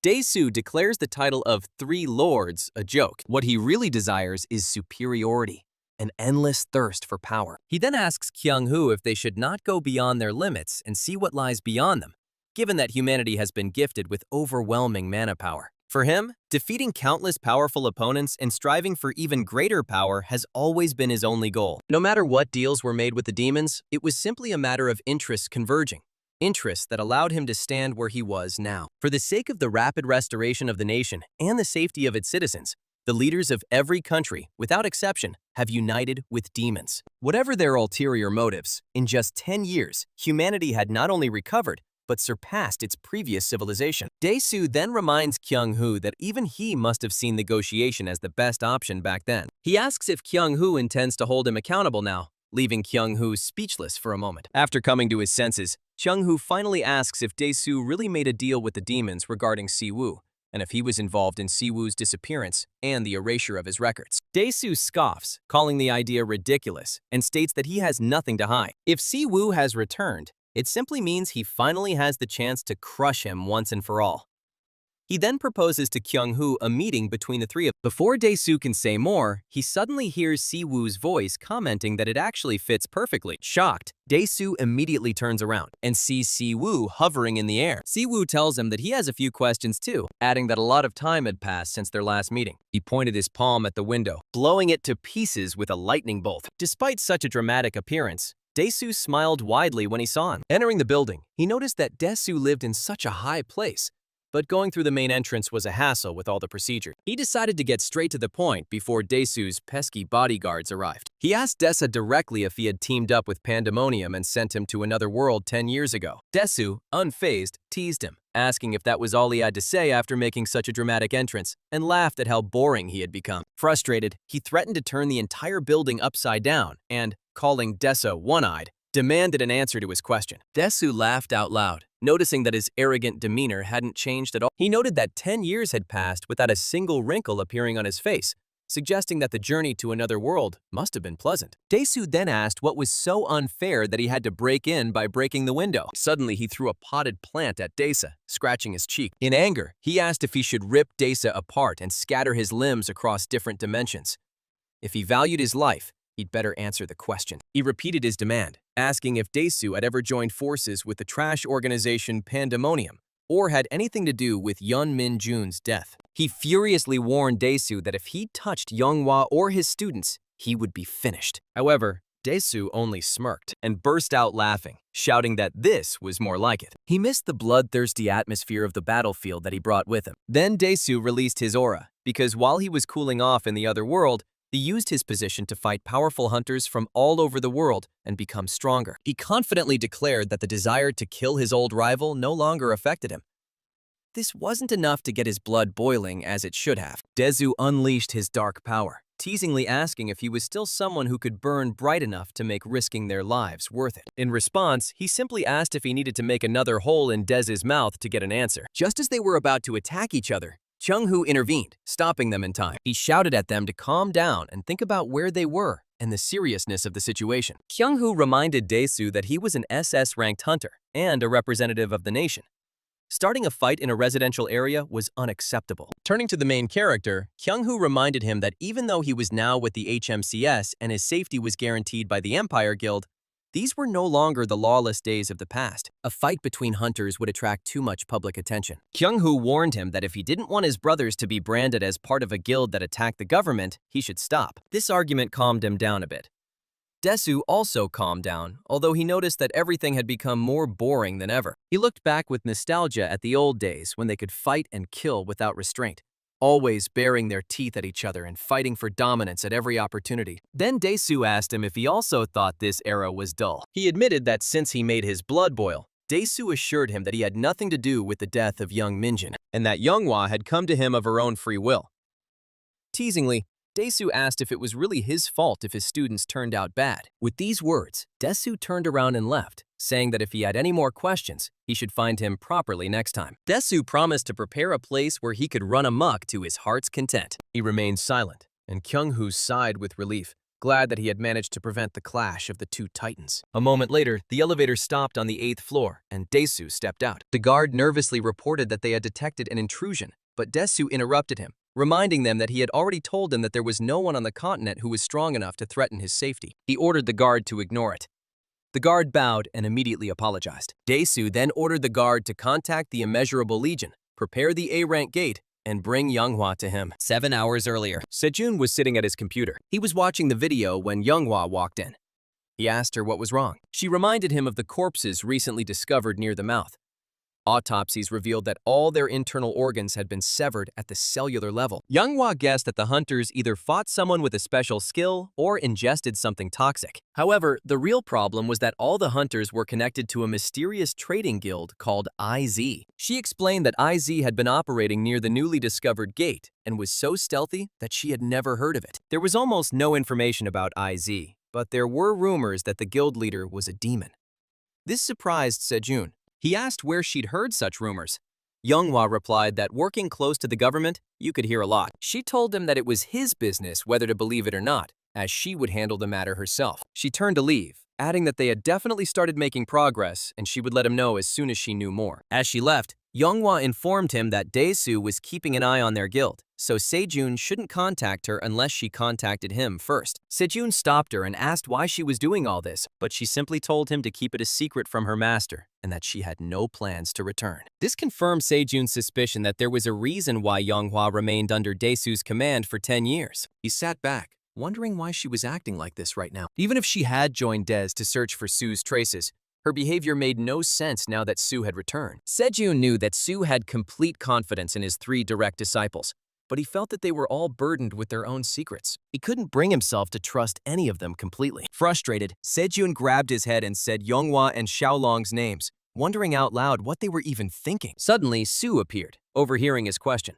Dae-soo declares the title of Three Lords a joke. What he really desires is superiority, an endless thirst for power. He then asks Kyung Hu if they should not go beyond their limits and see what lies beyond them, given that humanity has been gifted with overwhelming mana power. For him, defeating countless powerful opponents and striving for even greater power has always been his only goal. No matter what deals were made with the demons, it was simply a matter of interests converging, interests that allowed him to stand where he was now. For the sake of the rapid restoration of the nation and the safety of its citizens, the leaders of every country, without exception, have united with demons. Whatever their ulterior motives, in just 10 years, humanity had not only recovered, but surpassed its previous civilization. Dae-soo then reminds Kyung Hu that even he must have seen negotiation as the best option back then. He asks if Kyung Hu intends to hold him accountable now, leaving Kyung Hu speechless for a moment. After coming to his senses, Kyung Hu finally asks if Dae-soo really made a deal with the demons regarding Si-woo, and if he was involved in Si-woo's disappearance and the erasure of his records. Dae-soo scoffs, calling the idea ridiculous, and states that he has nothing to hide. If Si-woo has returned, it simply means he finally has the chance to crush him once and for all. He then proposes to Kyung Hu a meeting between the three of them. Before Dae-soo can say more, he suddenly hears Si-woo's voice commenting that it actually fits perfectly. Shocked, Dae-soo immediately turns around and sees Si-woo hovering in the air. Si-woo tells him that he has a few questions too, adding that a lot of time had passed since their last meeting. He pointed his palm at the window, blowing it to pieces with a lightning bolt. Despite such a dramatic appearance, Dae-soo smiled widely when he saw him. Entering the building, he noticed that Dae-soo lived in such a high place, but going through the main entrance was a hassle with all the procedure. He decided to get straight to the point before Dae-soo's pesky bodyguards arrived. He asked Desa directly if he had teamed up with Pandemonium and sent him to another world 10 years ago. Dae-soo, unfazed, teased him, asking if that was all he had to say after making such a dramatic entrance, and laughed at how boring he had become. Frustrated, he threatened to turn the entire building upside down and, calling Desa one-eyed, demanded an answer to his question. Dae-soo laughed out loud, noticing that his arrogant demeanor hadn't changed at all. He noted that 10 years had passed without a single wrinkle appearing on his face, suggesting that the journey to another world must have been pleasant. Dae-soo then asked what was so unfair that he had to break in by breaking the window. Suddenly, he threw a potted plant at Desa, scratching his cheek. In anger, he asked if he should rip Desa apart and scatter his limbs across different dimensions. If he valued his life, he'd better answer the question. He repeated his demand, asking if Dae-soo had ever joined forces with the trash organization Pandemonium, or had anything to do with Yun Minjun's death. He furiously warned Desau that if he touched Younghwa or his students, he would be finished. However, Desau only smirked and burst out laughing, shouting that this was more like it. He missed the bloodthirsty atmosphere of the battlefield that he brought with him. Then Desau released his aura, because while he was cooling off in the other world, he used his position to fight powerful hunters from all over the world and become stronger. He confidently declared that the desire to kill his old rival no longer affected him. This wasn't enough to get his blood boiling as it should have. Desau unleashed his dark power, teasingly asking if he was still someone who could burn bright enough to make risking their lives worth it. In response, he simply asked if he needed to make another hole in Dez's mouth to get an answer. Just as they were about to attack each other, Kyung Hu intervened, stopping them in time. He shouted at them to calm down and think about where they were and the seriousness of the situation. Kyung Hu reminded Desau that he was an SS-ranked hunter and a representative of the nation. Starting a fight in a residential area was unacceptable. Turning to the main character, Kyung Hu reminded him that even though he was now with the HMCS and his safety was guaranteed by the Empire Guild, these were no longer the lawless days of the past. A fight between hunters would attract too much public attention. Kyung Hu warned him that if he didn't want his brothers to be branded as part of a guild that attacked the government, he should stop. This argument calmed him down a bit. Desau also calmed down, although he noticed that everything had become more boring than ever. He looked back with nostalgia at the old days when they could fight and kill without restraint, always baring their teeth at each other and fighting for dominance at every opportunity. Then Desau asked him if he also thought this era was dull. He admitted that since he made his blood boil, Desau assured him that he had nothing to do with the death of young Minjun, and that Younghwa had come to him of her own free will. Teasingly, Desau asked if it was really his fault if his students turned out bad. With these words, Desau turned around and left, saying that if he had any more questions, he should find him properly next time. Desau promised to prepare a place where he could run amok to his heart's content. He remained silent, and Kyung Hu sighed with relief, glad that he had managed to prevent the clash of the two titans. A moment later, the elevator stopped on the 8th floor, and Desau stepped out. The guard nervously reported that they had detected an intrusion, but Desau interrupted him, reminding them that he had already told them that there was no one on the continent who was strong enough to threaten his safety. He ordered the guard to ignore it. The guard bowed and immediately apologized. Desau then ordered the guard to contact the Immeasurable Legion, prepare the A-rank gate, and bring Younghwa to him. 7 hours earlier, Sejun was sitting at his computer. He was watching the video when Younghwa walked in. He asked her what was wrong. She reminded him of the corpses recently discovered near the mouth. Autopsies revealed that all their internal organs had been severed at the cellular level. Younghwa guessed that the hunters either fought someone with a special skill or ingested something toxic. However, the real problem was that all the hunters were connected to a mysterious trading guild called IZ. She explained that IZ had been operating near the newly discovered gate and was so stealthy that she had never heard of it. There was almost no information about IZ, but there were rumors that the guild leader was a demon. This surprised Sejun. He asked where she'd heard such rumors. Younghwa replied that working close to the government, you could hear a lot. She told him that it was his business whether to believe it or not, as she would handle the matter herself. She turned to leave, adding that they had definitely started making progress and she would let him know as soon as she knew more. As she left, Younghwa informed him that Desau was keeping an eye on their guild, so Sejun shouldn't contact her unless she contacted him first. Sejun stopped her and asked why she was doing all this, but she simply told him to keep it a secret from her master and that she had no plans to return. This confirmed Sejun's suspicion that there was a reason why Younghwa remained under Desau's command for 10 years. He sat back, wondering why she was acting like this right now. Even if she had joined Des to search for Su's traces, her behavior made no sense now that Su had returned. Sejun knew that Su had complete confidence in his 3 direct disciples, but he felt that they were all burdened with their own secrets. He couldn't bring himself to trust any of them completely. Frustrated, Sejun grabbed his head and said Younghwa and Xiaolong's names, wondering out loud what they were even thinking. Suddenly, Su appeared, overhearing his question.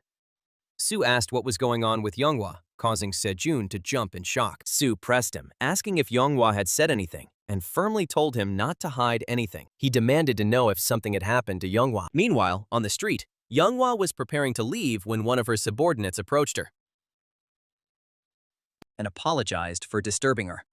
Su asked what was going on with Younghwa, causing Sejun to jump in shock. Su pressed him, asking if Younghwa had said anything, and firmly told him not to hide anything. He demanded to know if something had happened to Younghwa. Meanwhile, on the street, Younghwa was preparing to leave when one of her subordinates approached her and apologized for disturbing her.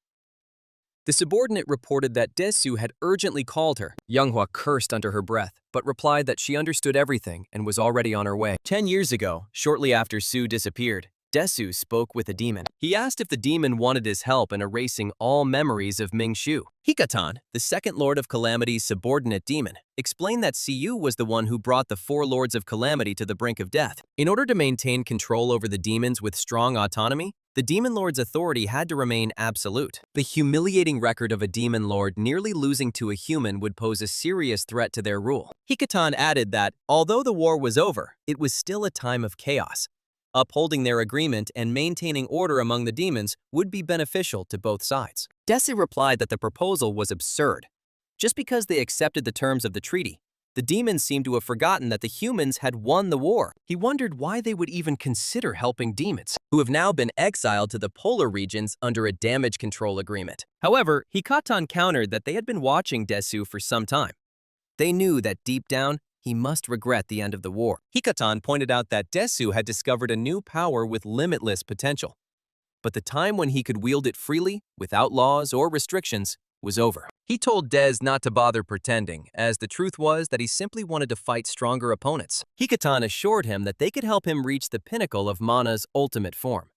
The subordinate reported that Desau had urgently called her. Younghwa cursed under her breath, but replied that she understood everything and was already on her way. 10 years ago, shortly after Su disappeared, Desau spoke with a demon. He asked if the demon wanted his help in erasing all memories of Ming Shu. Hikatan, the second Lord of Calamity's subordinate demon, explained that Siyu was the one who brought the four Lords of Calamity to the brink of death. In order to maintain control over the demons with strong autonomy, the Demon Lord's authority had to remain absolute. The humiliating record of a Demon Lord nearly losing to a human would pose a serious threat to their rule. Hikatan added that, although the war was over, it was still a time of chaos. Upholding their agreement and maintaining order among the demons would be beneficial to both sides. Desau replied that the proposal was absurd. Just because they accepted the terms of the treaty, the demons seemed to have forgotten that the humans had won the war. He wondered why they would even consider helping demons, who have now been exiled to the polar regions under a damage control agreement. However, Hikatan countered that they had been watching Desau for some time. They knew that deep down, he must regret the end of the war. Hikatan pointed out that Desau had discovered a new power with limitless potential. But the time when he could wield it freely, without laws or restrictions, was over. He told Des not to bother pretending, as the truth was that he simply wanted to fight stronger opponents. Hikatan assured him that they could help him reach the pinnacle of Mana's ultimate form.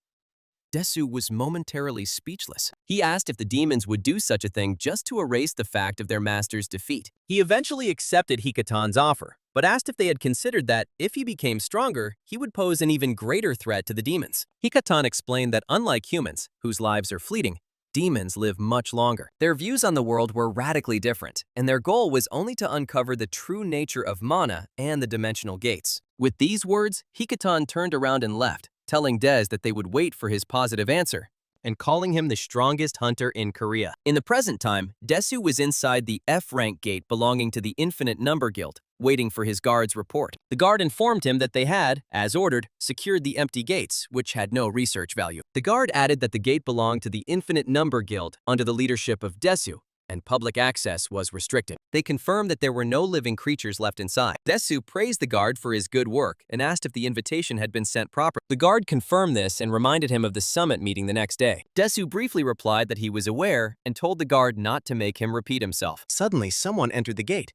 Desau was momentarily speechless. He asked if the demons would do such a thing just to erase the fact of their master's defeat. He eventually accepted Hikatan's offer, but asked if they had considered that, if he became stronger, he would pose an even greater threat to the demons. Hikatan explained that unlike humans, whose lives are fleeting, demons live much longer. Their views on the world were radically different, and their goal was only to uncover the true nature of mana and the dimensional gates. With these words, Hikatan turned around and left, telling Des that they would wait for his positive answer, and calling him the strongest hunter in Korea. In the present time, Desau was inside the F-rank gate belonging to the Infinite Number Guild, waiting for his guard's report. The guard informed him that they had, as ordered, secured the empty gates, which had no research value. The guard added that the gate belonged to the Infinite Number Guild under the leadership of Desau, and public access was restricted. They confirmed that there were no living creatures left inside. Desau praised the guard for his good work and asked if the invitation had been sent properly. The guard confirmed this and reminded him of the summit meeting the next day. Desau briefly replied that he was aware and told the guard not to make him repeat himself. Suddenly, someone entered the gate.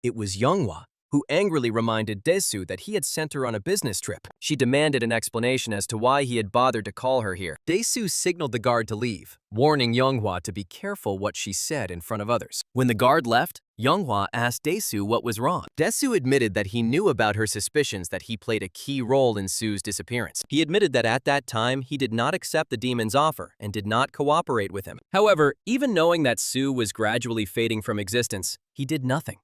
It was Younghwa, who angrily reminded Desau that he had sent her on a business trip. She demanded an explanation as to why he had bothered to call her here. Desau signaled the guard to leave, warning Younghwa to be careful what she said in front of others. When the guard left, Younghwa asked Desau what was wrong. Desau admitted that he knew about her suspicions that he played a key role in Su's disappearance. He admitted that at that time, he did not accept the demon's offer and did not cooperate with him. However, even knowing that Su was gradually fading from existence, he did nothing.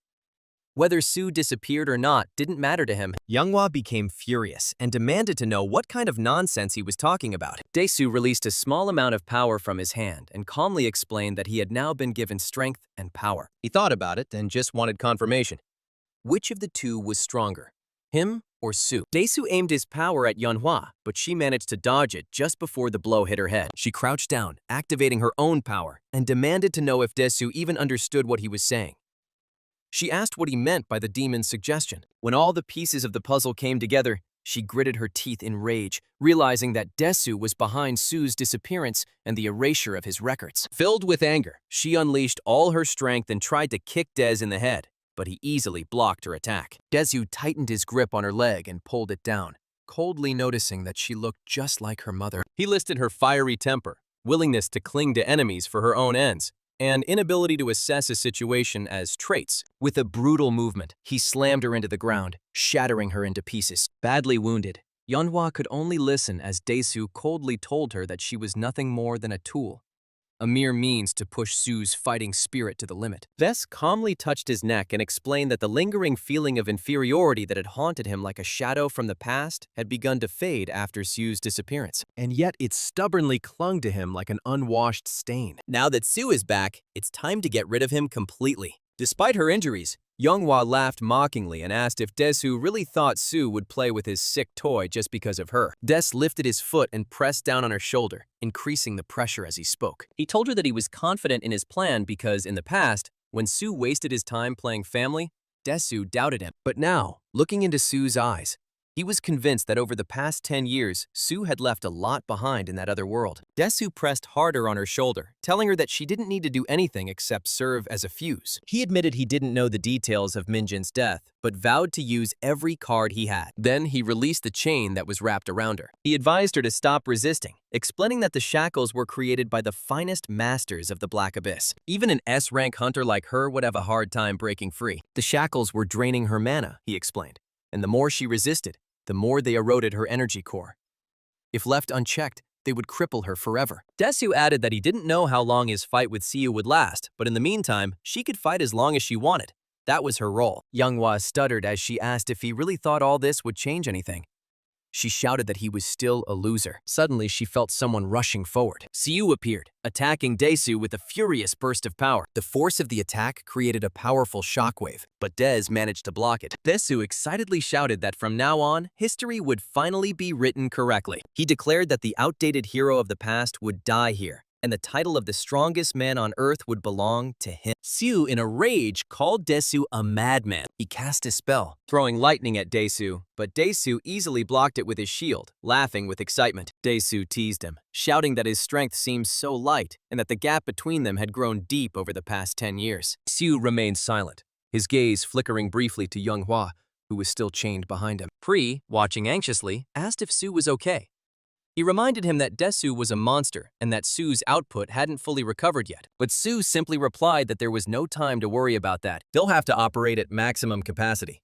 Whether Su disappeared or not didn't matter to him. Younghwa became furious and demanded to know what kind of nonsense he was talking about. Desau released a small amount of power from his hand and calmly explained that he had now been given strength and power. He thought about it and just wanted confirmation. Which of the two was stronger, him or Su? Desau aimed his power at Younghwa, but she managed to dodge it just before the blow hit her head. She crouched down, activating her own power, and demanded to know if Desau even understood what he was saying. She asked what he meant by the demon's suggestion. When all the pieces of the puzzle came together, she gritted her teeth in rage, realizing that Desau was behind Su's disappearance and the erasure of his records. Filled with anger, she unleashed all her strength and tried to kick Des in the head, but he easily blocked her attack. Desau tightened his grip on her leg and pulled it down, coldly noticing that she looked just like her mother. He listed her fiery temper, willingness to cling to enemies for her own ends, and inability to assess a situation as traits. With a brutal movement, he slammed her into the ground, shattering her into pieces. Badly wounded, Younghwa could only listen as Desau coldly told her that she was nothing more than a tool, a mere means to push Su's fighting spirit to the limit. Ves calmly touched his neck and explained that the lingering feeling of inferiority that had haunted him like a shadow from the past had begun to fade after Su's disappearance, and yet it stubbornly clung to him like an unwashed stain. Now that Su is back, it's time to get rid of him completely. Despite her injuries, Younghwa laughed mockingly and asked if Desau really thought Su would play with his sick toy just because of her. Des lifted his foot and pressed down on her shoulder, increasing the pressure as he spoke. He told her that he was confident in his plan because, in the past, when Su wasted his time playing family, Desau doubted him. But now, looking into Su's eyes, He was convinced that over the past 10 years, Su had left a lot behind in that other world. Desau pressed harder on her shoulder, telling her that she didn't need to do anything except serve as a fuse. He admitted he didn't know the details of Minjun's death, but vowed to use every card he had. Then he released the chain that was wrapped around her. He advised her to stop resisting, explaining that the shackles were created by the finest masters of the Black Abyss. Even an S-rank hunter like her would have a hard time breaking free. The shackles were draining her mana, he explained, and the more she resisted, the more they eroded her energy core. If left unchecked, they would cripple her forever. Desau added that he didn't know how long his fight with Siu would last, but in the meantime, she could fight as long as she wanted. That was her role. Younghwa stuttered as she asked if he really thought all this would change anything. She shouted that he was still a loser. Suddenly, she felt someone rushing forward. Siu appeared, attacking Desau with a furious burst of power. The force of the attack created a powerful shockwave, but Des managed to block it. Desau excitedly shouted that from now on, history would finally be written correctly. He declared that the outdated hero of the past would die here, and the title of the strongest man on Earth would belong to him. Siu, in a rage, called Desau a madman. He cast a spell, throwing lightning at Desau, but Desau easily blocked it with his shield, laughing with excitement. Desau teased him, shouting that his strength seemed so light and that the gap between them had grown deep over the past 10 years. Siu remained silent, his gaze flickering briefly to Younghwa, who was still chained behind him. Pri, watching anxiously, asked if Su was okay. He reminded him that Desau was a monster and that Su's output hadn't fully recovered yet. But Su simply replied that there was no time to worry about that. They'll have to operate at maximum capacity.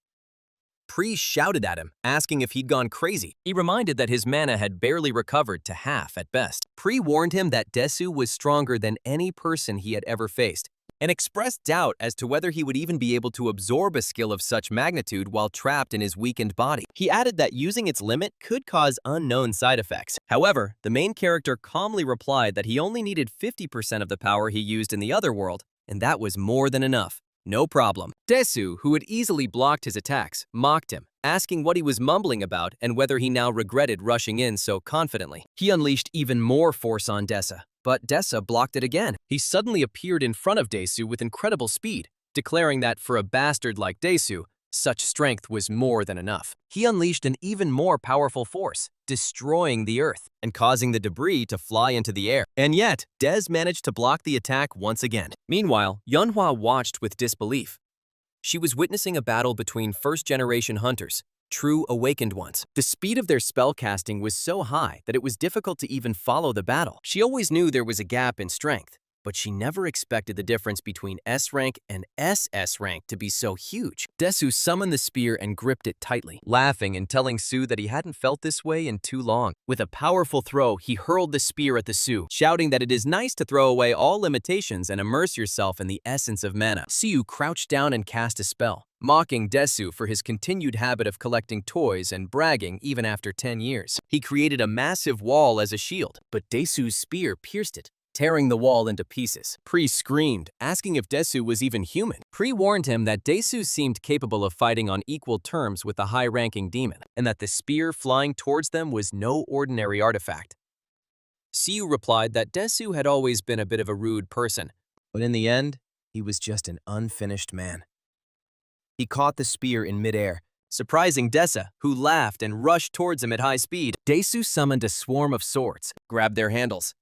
Pri shouted at him, asking if he'd gone crazy. He reminded that his mana had barely recovered to half at best. Pri warned him that Desau was stronger than any person he had ever faced, and expressed doubt as to whether he would even be able to absorb a skill of such magnitude while trapped in his weakened body. He added that using its limit could cause unknown side effects. However, the main character calmly replied that he only needed 50% of the power he used in the other world, and that was more than enough. No problem. Desau, who had easily blocked his attacks, mocked him, asking what he was mumbling about and whether he now regretted rushing in so confidently. He unleashed even more force on Desau, but Desau blocked it again. He suddenly appeared in front of Desau with incredible speed, declaring that for a bastard like Desau, such strength was more than enough. He unleashed an even more powerful force, destroying the earth and causing the debris to fly into the air. And yet, Des managed to block the attack once again. Meanwhile, Younghwa watched with disbelief. She was witnessing a battle between first-generation hunters, true awakened ones. The speed of their spellcasting was so high that it was difficult to even follow the battle. She always knew there was a gap in strength, but she never expected the difference between S-rank and SS rank to be so huge. Desau summoned the spear and gripped it tightly, laughing and telling Su that he hadn't felt this way in too long. With a powerful throw, he hurled the spear at the Su, shouting that it is nice to throw away all limitations and immerse yourself in the essence of mana. Siu crouched down and cast a spell, mocking Desau for his continued habit of collecting toys and bragging even after 10 years. He created a massive wall as a shield, but Desau's spear pierced it, tearing the wall into pieces. Pri screamed, asking if Desau was even human. Pri warned him that Desau seemed capable of fighting on equal terms with a high-ranking demon, and that the spear flying towards them was no ordinary artifact. Siu replied that Desau had always been a bit of a rude person, but in the end, he was just an unfinished man. He caught the spear in midair, surprising Desau, who laughed and rushed towards him at high speed. Desau summoned a swarm of swords, grabbed their handles,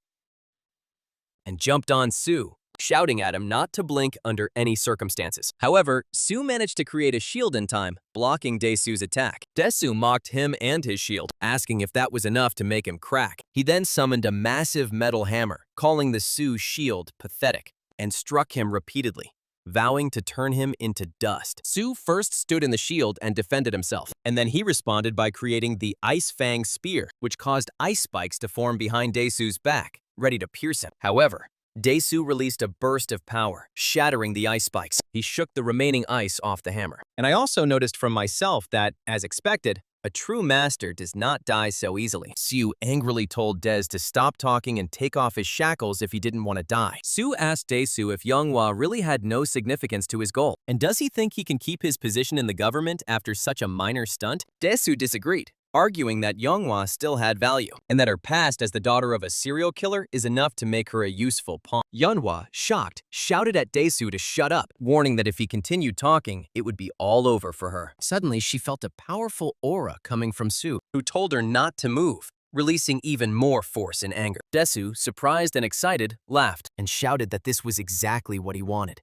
and jumped on Su, shouting at him not to blink under any circumstances. However, Su managed to create a shield in time, blocking Desau's attack. Desau mocked him and his shield, asking if that was enough to make him crack. He then summoned a massive metal hammer, calling the Su shield pathetic, and struck him repeatedly, vowing to turn him into dust. Su first stood in the shield and defended himself, and then he responded by creating the Ice Fang Spear, which caused ice spikes to form behind Desau's back, ready to pierce him. However, Desau released a burst of power, shattering the ice spikes. He shook the remaining ice off the hammer. And I also noticed from myself that, as expected, a true master does not die so easily. Su angrily told Des to stop talking and take off his shackles if he didn't want to die. Su asked Desau if Younghwa really had no significance to his goal, and does he think he can keep his position in the government after such a minor stunt? Desau disagreed, arguing that Younghwa still had value, and that her past as the daughter of a serial killer is enough to make her a useful pawn. Younghwa, shocked, shouted at Desau to shut up, warning that if he continued talking, it would be all over for her. Suddenly, she felt a powerful aura coming from Su, who told her not to move, releasing even more force and anger. Desau, surprised and excited, laughed and shouted that this was exactly what he wanted.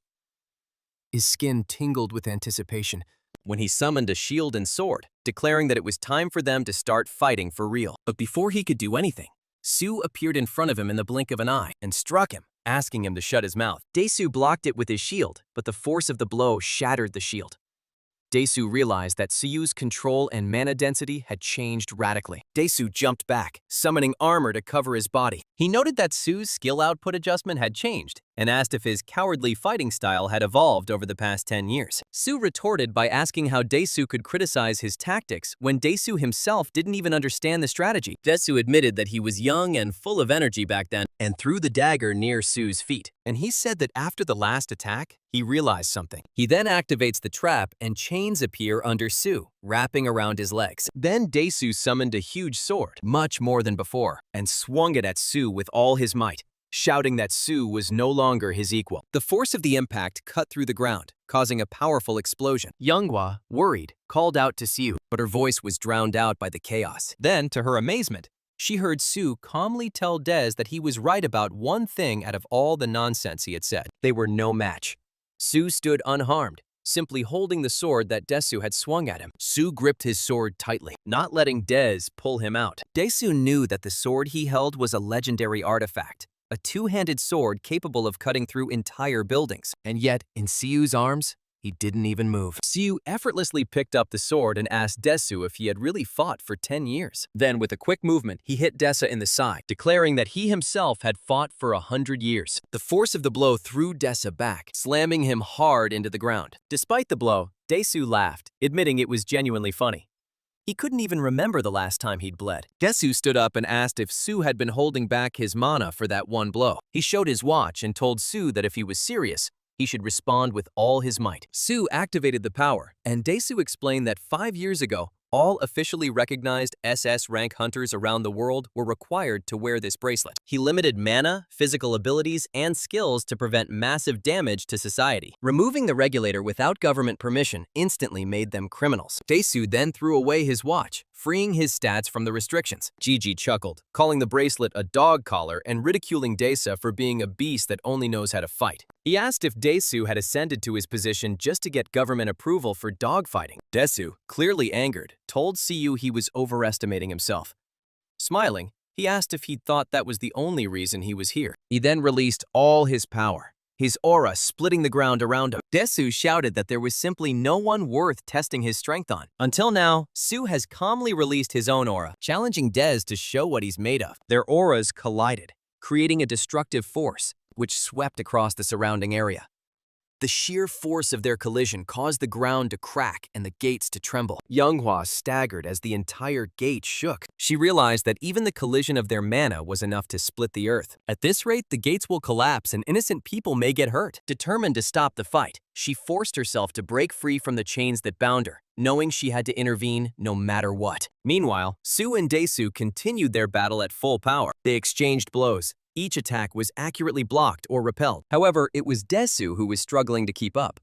His skin tingled with anticipation when he summoned a shield and sword, declaring that it was time for them to start fighting for real. But before he could do anything, Su appeared in front of him in the blink of an eye and struck him, asking him to shut his mouth. Desau blocked it with his shield, but the force of the blow shattered the shield. Desau realized that Suyu's control and mana density had changed radically. Desau jumped back, summoning armor to cover his body. He noted that Su's skill output adjustment had changed and asked if his cowardly fighting style had evolved over the past 10 years. Su retorted by asking how Desau could criticize his tactics when Desau himself didn't even understand the strategy. Desau admitted that he was young and full of energy back then and threw the dagger near Su's feet. And he said that after the last attack, he realized something. He then activates the trap and chains appear under Su, wrapping around his legs. Then Desau summoned a huge sword, much more than before, and swung it at Su with all his might, shouting that Su was no longer his equal. The force of the impact cut through the ground, causing a powerful explosion. Younghwa, worried, called out to Su, but her voice was drowned out by the chaos. Then, to her amazement, she heard Su calmly tell Des that he was right about one thing out of all the nonsense he had said. They were no match. Su stood unharmed, simply holding the sword that Desau had swung at him. Su gripped his sword tightly, not letting Des pull him out. Desau knew that the sword he held was a legendary artifact, a two-handed sword capable of cutting through entire buildings. And yet, in Su's arms, he didn't even move. Su effortlessly picked up the sword and asked Desau if he had really fought for 10 years. Then, with a quick movement, he hit Desau in the side, declaring that he himself had fought for 100 years. The force of the blow threw Desau back, slamming him hard into the ground. Despite the blow, Desau laughed, admitting it was genuinely funny. He couldn't even remember the last time he'd bled. Desau stood up and asked if Su had been holding back his mana for that one blow. He showed his watch and told Su that if he was serious, he should respond with all his might. Su activated the power, and Desau explained that 5 years ago, all officially recognized SS rank hunters around the world were required to wear this bracelet. He limited mana, physical abilities, and skills to prevent massive damage to society. Removing the regulator without government permission instantly made them criminals. Desau then threw away his watch, freeing his stats from the restrictions. Gigi chuckled, calling the bracelet a dog collar and ridiculing Desau for being a beast that only knows how to fight. He asked if Desau had ascended to his position just to get government approval for dogfighting. Desau, clearly angered, told Siyu he was overestimating himself. Smiling, he asked if he'd thought that was the only reason he was here. He then released all his power, his aura splitting the ground around him. Desau shouted that there was simply no one worth testing his strength on. Until now, Su has calmly released his own aura, challenging Des to show what he's made of. Their auras collided, creating a destructive force, which swept across the surrounding area. The sheer force of their collision caused the ground to crack and the gates to tremble. Younghwa staggered as the entire gate shook. She realized that even the collision of their mana was enough to split the earth. At this rate, the gates will collapse and innocent people may get hurt. Determined to stop the fight, she forced herself to break free from the chains that bound her, knowing she had to intervene no matter what. Meanwhile, Su and Desau continued their battle at full power. They exchanged blows. Each attack was accurately blocked or repelled. However, it was Desau who was struggling to keep up.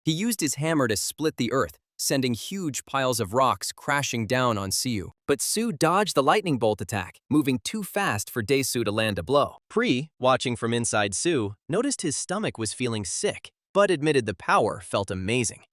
He used his hammer to split the earth, sending huge piles of rocks crashing down on Siyu. But Su dodged the lightning bolt attack, moving too fast for Desau to land a blow. Pri, watching from inside Su, noticed his stomach was feeling sick, but admitted the power felt amazing.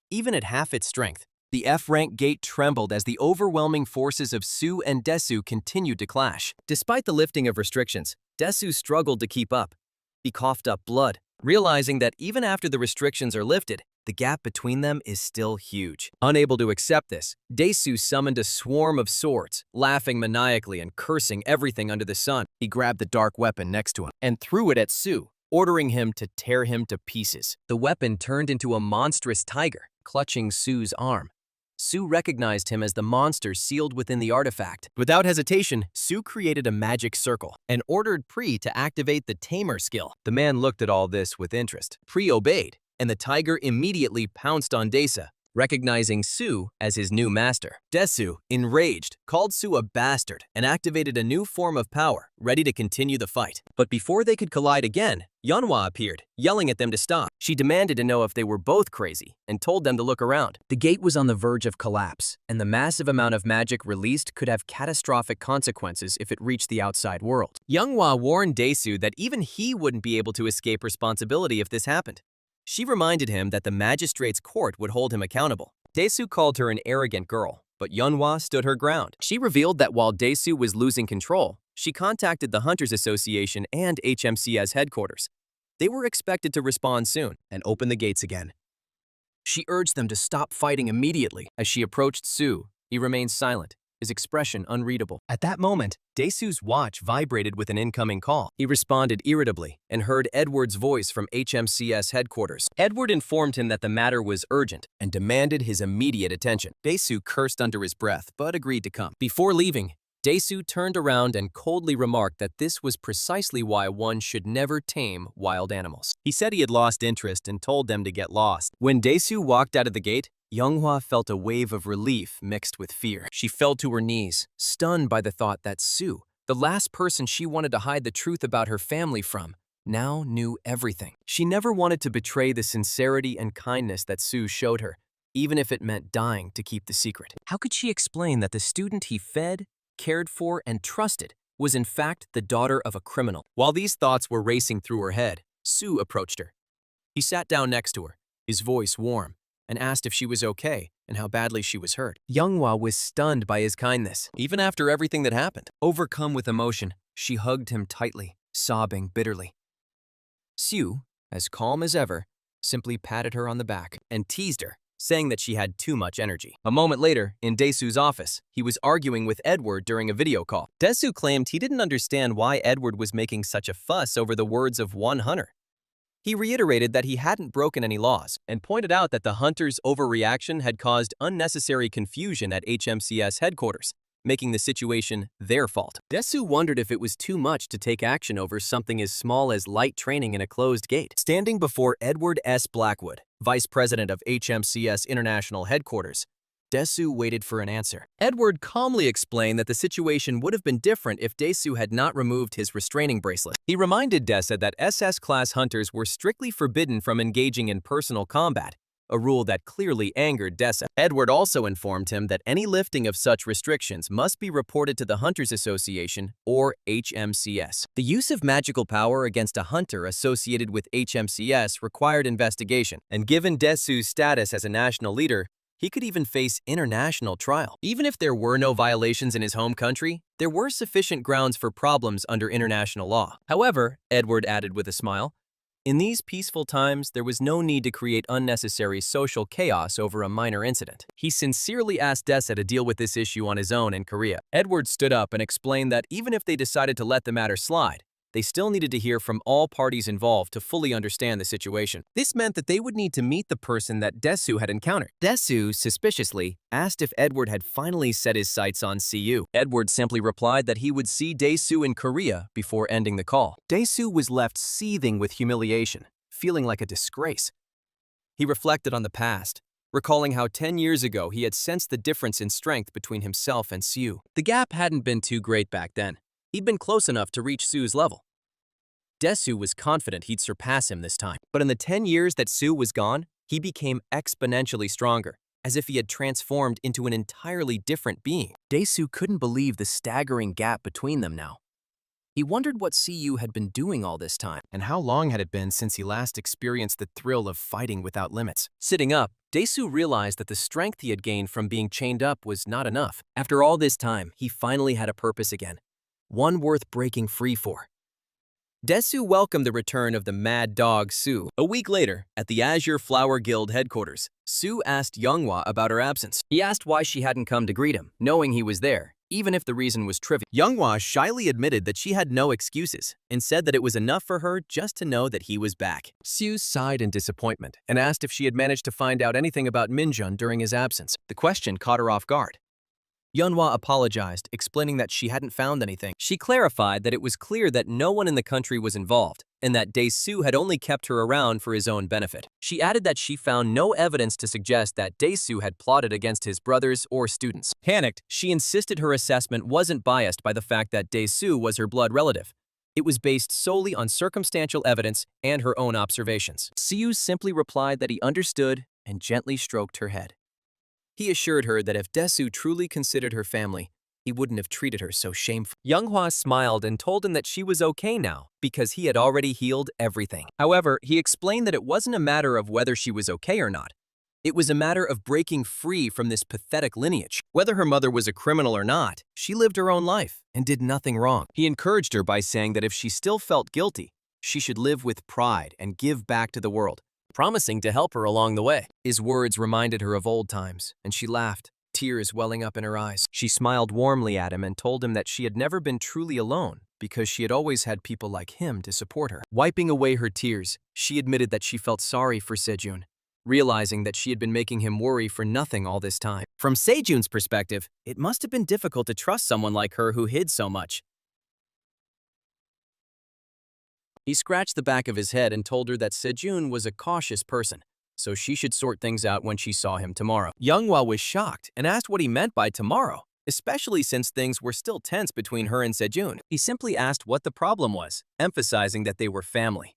Even at half its strength, the F-rank gate trembled as the overwhelming forces of Su and Desau continued to clash. Despite the lifting of restrictions, Desau struggled to keep up. He coughed up blood, realizing that even after the restrictions are lifted, the gap between them is still huge. Unable to accept this, Desau summoned a swarm of swords, laughing maniacally and cursing everything under the sun. He grabbed the dark weapon next to him and threw it at Su, ordering him to tear him to pieces. The weapon turned into a monstrous tiger, clutching Su's arm. Su recognized him as the monster sealed within the artifact. Without hesitation, Su created a magic circle and ordered Pri to activate the Tamer skill. The man looked at all this with interest. Pri obeyed, and the tiger immediately pounced on Desau, recognizing Su as his new master. Desau, enraged, called Su a bastard and activated a new form of power, ready to continue the fight. But before they could collide again, Yeonhwa appeared, yelling at them to stop. She demanded to know if they were both crazy and told them to look around. The gate was on the verge of collapse, and the massive amount of magic released could have catastrophic consequences if it reached the outside world. Yeonhwa warned Desau that even he wouldn't be able to escape responsibility if this happened. She reminded him that the magistrate's court would hold him accountable. Desau called her an arrogant girl, but Yeonhwa stood her ground. She revealed that while Desau was losing control, she contacted the Hunters Association and HMCS headquarters. They were expected to respond soon and open the gates again. She urged them to stop fighting immediately. As she approached Su, he remained silent, his expression unreadable. At that moment, Desau's watch vibrated with an incoming call. He responded irritably and heard Edward's voice from HMCS headquarters. Edward informed him that the matter was urgent and demanded his immediate attention. Desau cursed under his breath but agreed to come. Before leaving, Desau turned around and coldly remarked that this was precisely why one should never tame wild animals. He said he had lost interest and told them to get lost. When Desau walked out of the gate, Yeonhwa felt a wave of relief mixed with fear. She fell to her knees, stunned by the thought that Su, the last person she wanted to hide the truth about her family from, now knew everything. She never wanted to betray the sincerity and kindness that Su showed her, even if it meant dying to keep the secret. How could she explain that the student he fed, cared for, and trusted was in fact the daughter of a criminal? While these thoughts were racing through her head, Su approached her. He sat down next to her, his voice warm, and asked if she was okay and how badly she was hurt. Yeonhwa was stunned by his kindness, even after everything that happened. Overcome with emotion, she hugged him tightly, sobbing bitterly. Su, as calm as ever, simply patted her on the back and teased her, saying that she had too much energy. A moment later, in Desau's office, he was arguing with Edward during a video call. Desau claimed he didn't understand why Edward was making such a fuss over the words of one hunter. He reiterated that he hadn't broken any laws and pointed out that the hunters' overreaction had caused unnecessary confusion at HMCS headquarters, making the situation their fault. Desau wondered if it was too much to take action over something as small as light training in a closed gate. Standing before Edward S. Blackwood, vice president of HMCS International Headquarters, Desau waited for an answer. Edward calmly explained that the situation would have been different if Desau had not removed his restraining bracelet. He reminded Desau that SS-class hunters were strictly forbidden from engaging in personal combat, a rule that clearly angered Desau. Edward also informed him that any lifting of such restrictions must be reported to the Hunters Association, or HMCS. The use of magical power against a hunter associated with HMCS required investigation, and given Desau's status as a national leader, he could even face international trial. Even if there were no violations in his home country, there were sufficient grounds for problems under international law. However, Edward added with a smile, in these peaceful times, there was no need to create unnecessary social chaos over a minor incident. He sincerely asked Desau to deal with this issue on his own in Korea. Edward stood up and explained that even if they decided to let the matter slide, they still needed to hear from all parties involved to fully understand the situation. This meant that they would need to meet the person that Desau had encountered. Desau, suspiciously, asked if Edward had finally set his sights on CU. Edward simply replied that he would see Desau in Korea before ending the call. Desau was left seething with humiliation, feeling like a disgrace. He reflected on the past, recalling how 10 years ago he had sensed the difference in strength between himself and Su. The gap hadn't been too great back then. He'd been close enough to reach Su's level. Desau was confident he'd surpass him this time. But in the 10 years that Su was gone, he became exponentially stronger, as if he had transformed into an entirely different being. Desau couldn't believe the staggering gap between them now. He wondered what CU had been doing all this time, and how long had it been since he last experienced the thrill of fighting without limits. Sitting up, Desau realized that the strength he had gained from being chained up was not enough. After all this time, he finally had a purpose again, one worth breaking free for. Desau welcomed the return of the mad dog Su. A week later, at the Azure Flower Guild headquarters, Su asked Yeonhwa about her absence. He asked why she hadn't come to greet him, knowing he was there, even if the reason was trivial. Yeonhwa shyly admitted that she had no excuses and said that it was enough for her just to know that he was back. Su sighed in disappointment and asked if she had managed to find out anything about Minjun during his absence. The question caught her off guard. Yeonhwa apologized, explaining that she hadn't found anything. She clarified that it was clear that no one in the country was involved, and that Desau had only kept her around for his own benefit. She added that she found no evidence to suggest that Desau had plotted against his brothers or students. Panicked, she insisted her assessment wasn't biased by the fact that Desau was her blood relative. It was based solely on circumstantial evidence and her own observations. Siu simply replied that he understood and gently stroked her head. He assured her that if Desau truly considered her family, he wouldn't have treated her so shamefully. Younghwa smiled and told him that she was okay now because he had already healed everything. However, he explained that it wasn't a matter of whether she was okay or not. It was a matter of breaking free from this pathetic lineage. Whether her mother was a criminal or not, she lived her own life and did nothing wrong. He encouraged her by saying that if she still felt guilty, she should live with pride and give back to the world, promising to help her along the way. His words reminded her of old times, and she laughed, tears welling up in her eyes. She smiled warmly at him and told him that she had never been truly alone because she had always had people like him to support her. Wiping away her tears, she admitted that she felt sorry for Sejun, realizing that she had been making him worry for nothing all this time. From Sejun's perspective, it must have been difficult to trust someone like her who hid so much. He scratched the back of his head and told her that Sejun was a cautious person, so she should sort things out when she saw him tomorrow. Younghwa was shocked and asked what he meant by tomorrow, especially since things were still tense between her and Sejun. He simply asked what the problem was, emphasizing that they were family.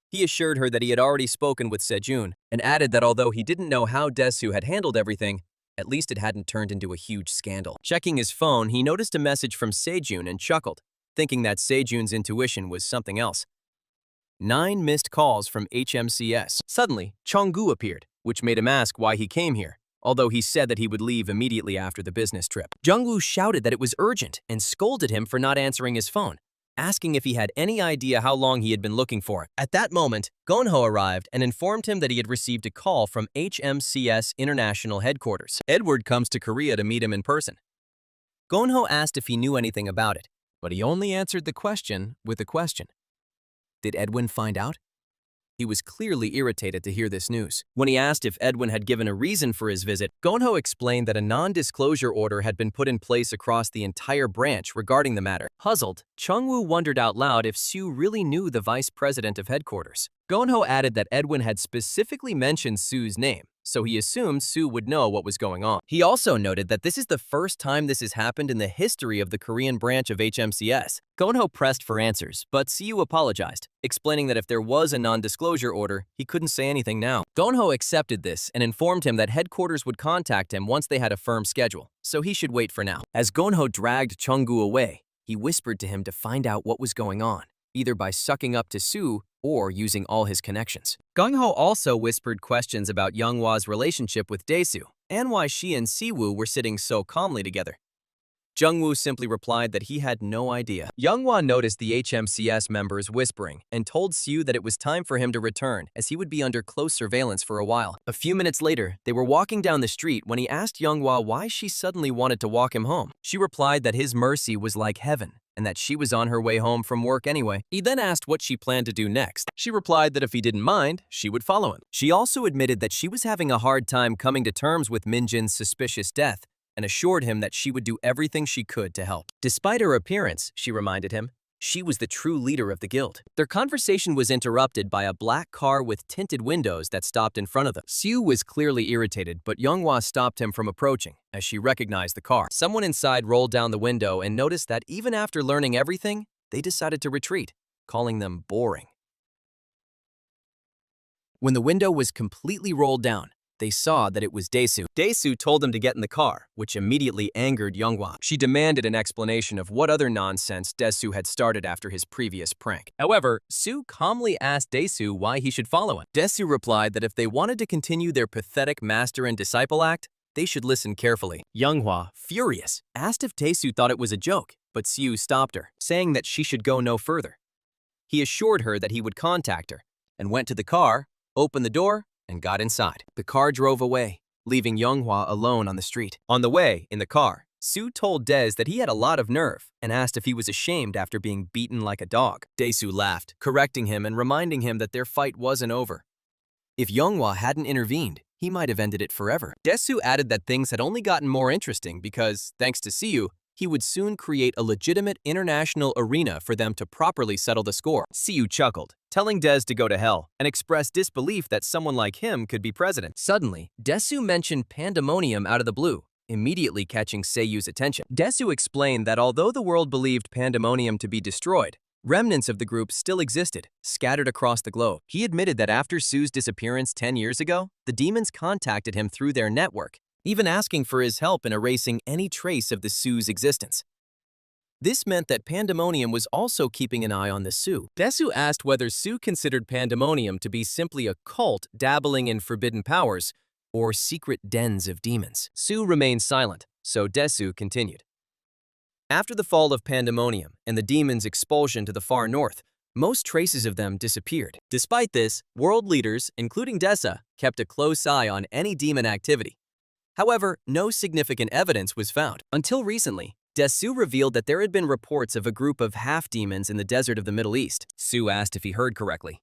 He assured her that he had already spoken with Sejun and added that although he didn't know how Desau had handled everything, at least it hadn't turned into a huge scandal. Checking his phone, he noticed a message from Sejun and chuckled, thinking that Sejun's intuition was something else. 9 missed calls from HMCS. Suddenly, Kyung Hu appeared, which made him ask why he came here, although he said that he would leave immediately after the business trip. Kyung Hu shouted that it was urgent and scolded him for not answering his phone, asking if he had any idea how long he had been looking for it. At that moment, Gonho arrived and informed him that he had received a call from HMCS International Headquarters. Edward comes to Korea to meet him in person. Gonho asked if he knew anything about it, but he only answered the question with a question. Did Edwin find out? He was clearly irritated to hear this news. When he asked if Edwin had given a reason for his visit, Gonho explained that a non-disclosure order had been put in place across the entire branch regarding the matter. Puzzled, Kyung Hu wondered out loud if Sue really knew the vice president of headquarters. Gonho added that Edwin had specifically mentioned Sue's name, so he assumed Sue would know what was going on. He also noted that this is the first time this has happened in the history of the Korean branch of HMCS. Gonho pressed for answers, but Sue apologized, explaining that if there was a non-disclosure order, he couldn't say anything now. Gonho accepted this and informed him that headquarters would contact him once they had a firm schedule, so he should wait for now. As Gonho dragged Kyung Hu away, he whispered to him to find out what was going on, either by sucking up to Sue or using all his connections. Gonho also whispered questions about Younghwa's relationship with Desau and why she and Siwoo were sitting so calmly together. Jungwoo simply replied that he had no idea. Younghwa noticed the HMCS members whispering and told Siu that it was time for him to return as he would be under close surveillance for a while. A few minutes later, they were walking down the street when he asked Younghwa why she suddenly wanted to walk him home. She replied that his mercy was like heaven and that she was on her way home from work anyway. He then asked what she planned to do next. She replied that if he didn't mind, she would follow him. She also admitted that she was having a hard time coming to terms with Minjun's suspicious death and assured him that she would do everything she could to help. Despite her appearance, she reminded him, she was the true leader of the guild. Their conversation was interrupted by a black car with tinted windows that stopped in front of them. Siu was clearly irritated, but Younghwa stopped him from approaching as she recognized the car. Someone inside rolled down the window and noticed that even after learning everything, they decided to retreat, calling them boring. When the window was completely rolled down, they saw that it was Desau. Desau told them to get in the car, which immediately angered Younghwa. She demanded an explanation of what other nonsense Desau had started after his previous prank. However, Sue calmly asked Desau why he should follow him. Desau replied that if they wanted to continue their pathetic master and disciple act, they should listen carefully. Younghwa, furious, asked if Desau thought it was a joke, but Sue stopped her, saying that she should go no further. He assured her that he would contact her, and went to the car, opened the door, and got inside. The car drove away, leaving Younghwa alone on the street. On the way, in the car, Sue told Des that he had a lot of nerve and asked if he was ashamed after being beaten like a dog. Desau laughed, correcting him and reminding him that their fight wasn't over. If Younghwa hadn't intervened, he might have ended it forever. Desau added that things had only gotten more interesting because, thanks to Siu, he would soon create a legitimate international arena for them to properly settle the score. Siu chuckled, telling Des to go to hell, and expressed disbelief that someone like him could be president. Suddenly, Desau mentioned Pandemonium out of the blue, immediately catching Seiyu's attention. Desau explained that although the world believed Pandemonium to be destroyed, remnants of the group still existed, scattered across the globe. He admitted that after Su's disappearance 10 years ago, the demons contacted him through their network, even asking for his help in erasing any trace of the Su's existence. This meant that Pandemonium was also keeping an eye on the Su. Desau asked whether Su considered Pandemonium to be simply a cult dabbling in forbidden powers or secret dens of demons. Su remained silent, so Desau continued. After the fall of Pandemonium and the demons' expulsion to the far north, most traces of them disappeared. Despite this, world leaders, including Desa, kept a close eye on any demon activity. However, no significant evidence was found. Until recently, Desau revealed that there had been reports of a group of half-demons in the desert of the Middle East. Su asked if he heard correctly.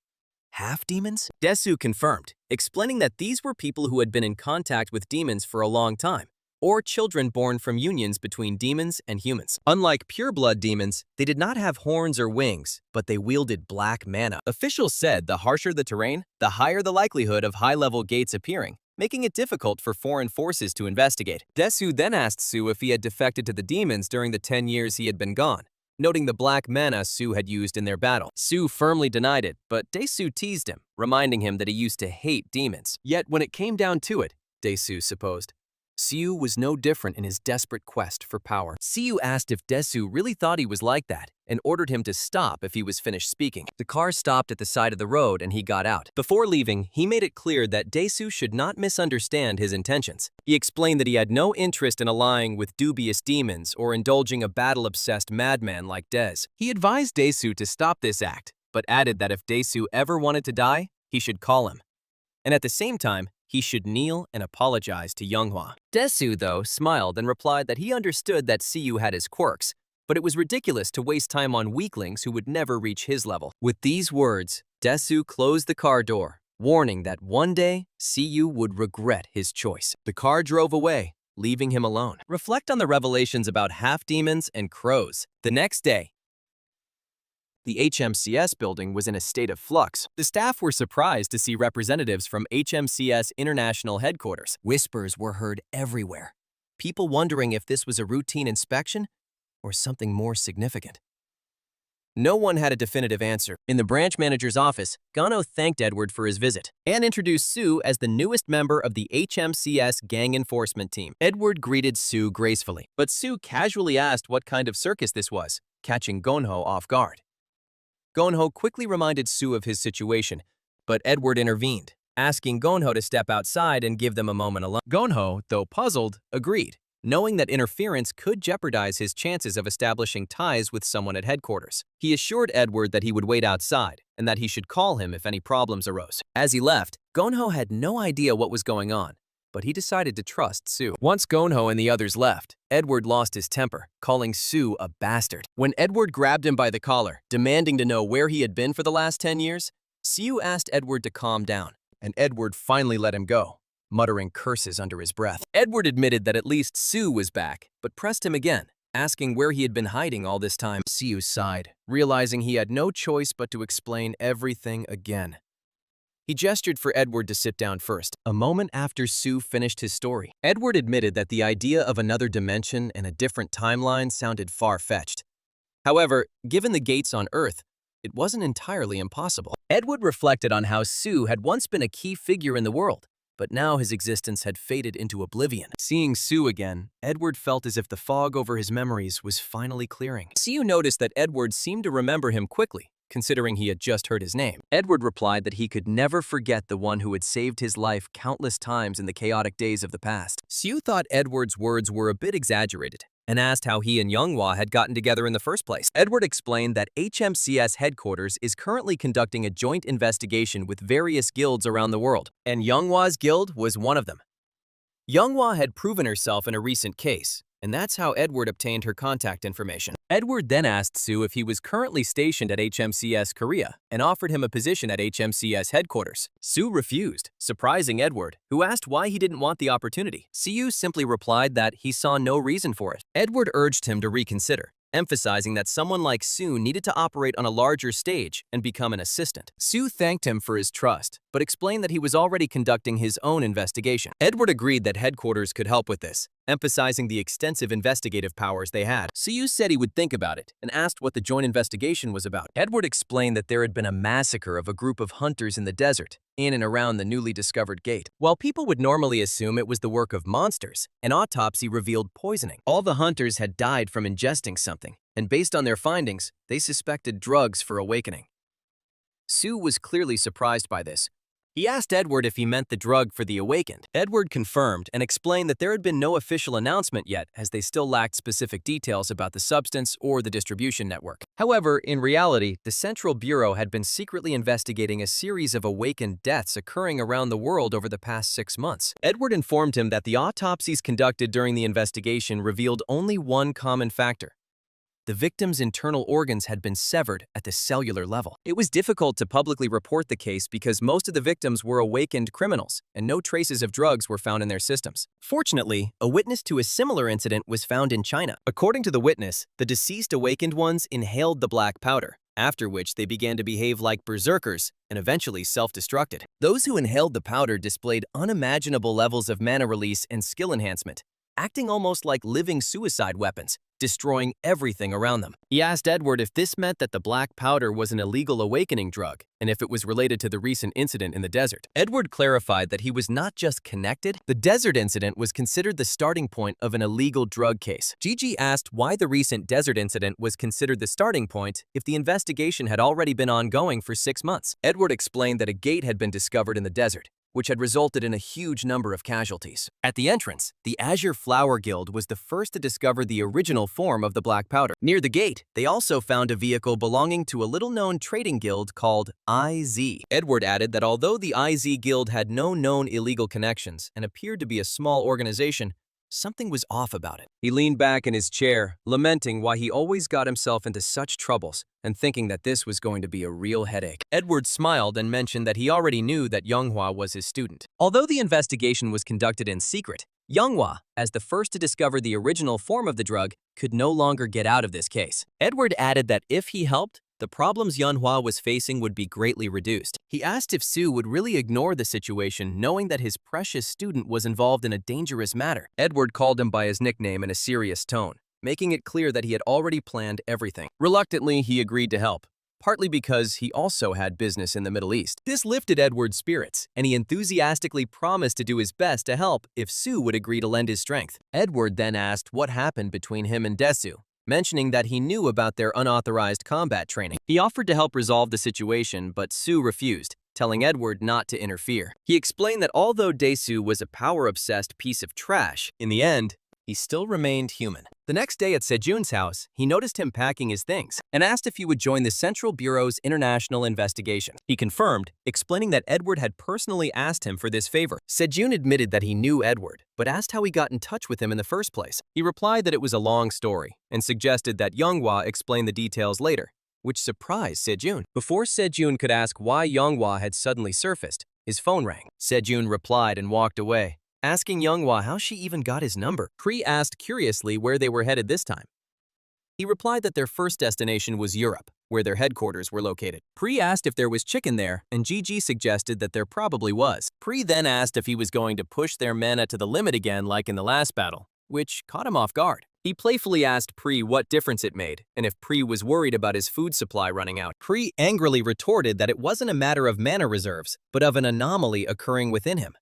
Half-demons? Desau confirmed, explaining that these were people who had been in contact with demons for a long time, or children born from unions between demons and humans. Unlike pure-blood demons, they did not have horns or wings, but they wielded black mana. Officials said the harsher the terrain, the higher the likelihood of high-level gates appearing, making it difficult for foreign forces to investigate. Desau then asked Su if he had defected to the demons during the 10 years he had been gone, noting the black mana Su had used in their battle. Su firmly denied it, but Desau teased him, reminding him that he used to hate demons. Yet when it came down to it, Desau supposed, Siu was no different in his desperate quest for power. Siu asked if Desau really thought he was like that and ordered him to stop if he was finished speaking. The car stopped at the side of the road and he got out. Before leaving, he made it clear that Desau should not misunderstand his intentions. He explained that he had no interest in allying with dubious demons or indulging a battle-obsessed madman like Des. He advised Desau to stop this act, but added that if Desau ever wanted to die, he should call him. And at the same time, he should kneel and apologize to Younghwa. Desau, though, smiled and replied that he understood that Siu had his quirks, but it was ridiculous to waste time on weaklings who would never reach his level. With these words, Desau closed the car door, warning that one day, Siu would regret his choice. The car drove away, leaving him alone. Reflect on the revelations about half-demons and crows. The next day, the HMCS building was in a state of flux. The staff were surprised to see representatives from HMCS International Headquarters. Whispers were heard everywhere, people wondering if this was a routine inspection or something more significant. No one had a definitive answer. In the branch manager's office, Gano thanked Edward for his visit and introduced Su as the newest member of the HMCS gang enforcement team. Edward greeted Su gracefully, but Su casually asked what kind of circus this was, catching Gonho off guard. Gonho quickly reminded Su of his situation, but Edward intervened, asking Gonho to step outside and give them a moment alone. Gonho, though puzzled, agreed, knowing that interference could jeopardize his chances of establishing ties with someone at headquarters. He assured Edward that he would wait outside and that he should call him if any problems arose. As he left, Gonho had no idea what was going on, but he decided to trust Su. Once Gonho and the others left, Edward lost his temper, calling Su a bastard. When Edward grabbed him by the collar, demanding to know where he had been for the last 10 years, Siu asked Edward to calm down, and Edward finally let him go, muttering curses under his breath. Edward admitted that at least Su was back, but pressed him again, asking where he had been hiding all this time. Siu sighed, realizing he had no choice but to explain everything again. He gestured for Edward to sit down first. A moment after Su finished his story, Edward admitted that the idea of another dimension and a different timeline sounded far-fetched. However, given the gates on Earth, it wasn't entirely impossible. Edward reflected on how Su had once been a key figure in the world, but now his existence had faded into oblivion. Seeing Su again, Edward felt as if the fog over his memories was finally clearing. Siu noticed that Edward seemed to remember him quickly, considering he had just heard his name. Edward replied that he could never forget the one who had saved his life countless times in the chaotic days of the past. Siu thought Edward's words were a bit exaggerated and asked how he and Younghwa had gotten together in the first place. Edward explained that HMCS headquarters is currently conducting a joint investigation with various guilds around the world, and Younghwa's guild was one of them. Younghwa had proven herself in a recent case, and that's how Edward obtained her contact information. Edward then asked Sue if he was currently stationed at HMCS Korea and offered him a position at HMCS headquarters. Sue refused, surprising Edward, who asked why he didn't want the opportunity. Sue simply replied that he saw no reason for it. Edward urged him to reconsider, emphasizing that someone like Sue needed to operate on a larger stage and become an assistant. Sue thanked him for his trust, but explained that he was already conducting his own investigation. Edward agreed that headquarters could help with this, emphasizing the extensive investigative powers they had. Sue said he would think about it and asked what the joint investigation was about. Edward explained that there had been a massacre of a group of hunters in the desert, in and around the newly discovered gate. While people would normally assume it was the work of monsters, an autopsy revealed poisoning. All the hunters had died from ingesting something, and based on their findings, they suspected drugs for awakening. Sue was clearly surprised by this. He asked Edward if he meant the drug for the awakened. Edward confirmed and explained that there had been no official announcement yet, as they still lacked specific details about the substance or the distribution network. However, in reality, the Central Bureau had been secretly investigating a series of awakened deaths occurring around the world over the past 6 months. Edward informed him that the autopsies conducted during the investigation revealed only one common factor: the victim's internal organs had been severed at the cellular level. It was difficult to publicly report the case because most of the victims were awakened criminals, and no traces of drugs were found in their systems. Fortunately, a witness to a similar incident was found in China. According to the witness, the deceased awakened ones inhaled the black powder, after which they began to behave like berserkers and eventually self-destructed. Those who inhaled the powder displayed unimaginable levels of mana release and skill enhancement, acting almost like living suicide weapons, destroying everything around them. He asked Edward if this meant that the black powder was an illegal awakening drug, and if it was related to the recent incident in the desert. Edward clarified that he was not just connected. The desert incident was considered the starting point of an illegal drug case. Gigi asked why the recent desert incident was considered the starting point if the investigation had already been ongoing for 6 months. Edward explained that a gate had been discovered in the desert, which had resulted in a huge number of casualties. At the entrance, the Azure Flower Guild was the first to discover the original form of the black powder. Near the gate, they also found a vehicle belonging to a little-known trading guild called IZ. Edward added that although the IZ Guild had no known illegal connections and appeared to be a small organization, something was off about it. He leaned back in his chair, lamenting why he always got himself into such troubles and thinking that this was going to be a real headache. Edward smiled and mentioned that he already knew that Younghwa was his student. Although the investigation was conducted in secret, Younghwa, as the first to discover the original form of the drug, could no longer get out of this case. Edward added that if he helped, the problems Younghwa was facing would be greatly reduced. He asked if Sue would really ignore the situation, knowing that his precious student was involved in a dangerous matter. Edward called him by his nickname in a serious tone, making it clear that he had already planned everything. Reluctantly, he agreed to help, partly because he also had business in the Middle East. This lifted Edward's spirits, and he enthusiastically promised to do his best to help if Sue would agree to lend his strength. Edward then asked what happened between him and Desau, mentioning that he knew about their unauthorized combat training. He offered to help resolve the situation, but Sue refused, telling Edward not to interfere. He explained that although Desau was a power-obsessed piece of trash, in the end, he still remained human. The next day at Sejun's house, he noticed him packing his things and asked if he would join the Central Bureau's international investigation. He confirmed, explaining that Edward had personally asked him for this favor. Sejun admitted that he knew Edward, but asked how he got in touch with him in the first place. He replied that it was a long story and suggested that Younghwa explain the details later, which surprised Sejun. Before Sejun could ask why Younghwa had suddenly surfaced, his phone rang. Sejun replied and walked away, asking Younghwa how she even got his number. Pri asked curiously where they were headed this time. He replied that their first destination was Europe, where their headquarters were located. Pri asked if there was chicken there, and Gigi suggested that there probably was. Pri then asked if he was going to push their mana to the limit again like in the last battle, which caught him off guard. He playfully asked Pri what difference it made, and if Pri was worried about his food supply running out. Pri angrily retorted that it wasn't a matter of mana reserves, but of an anomaly occurring within him.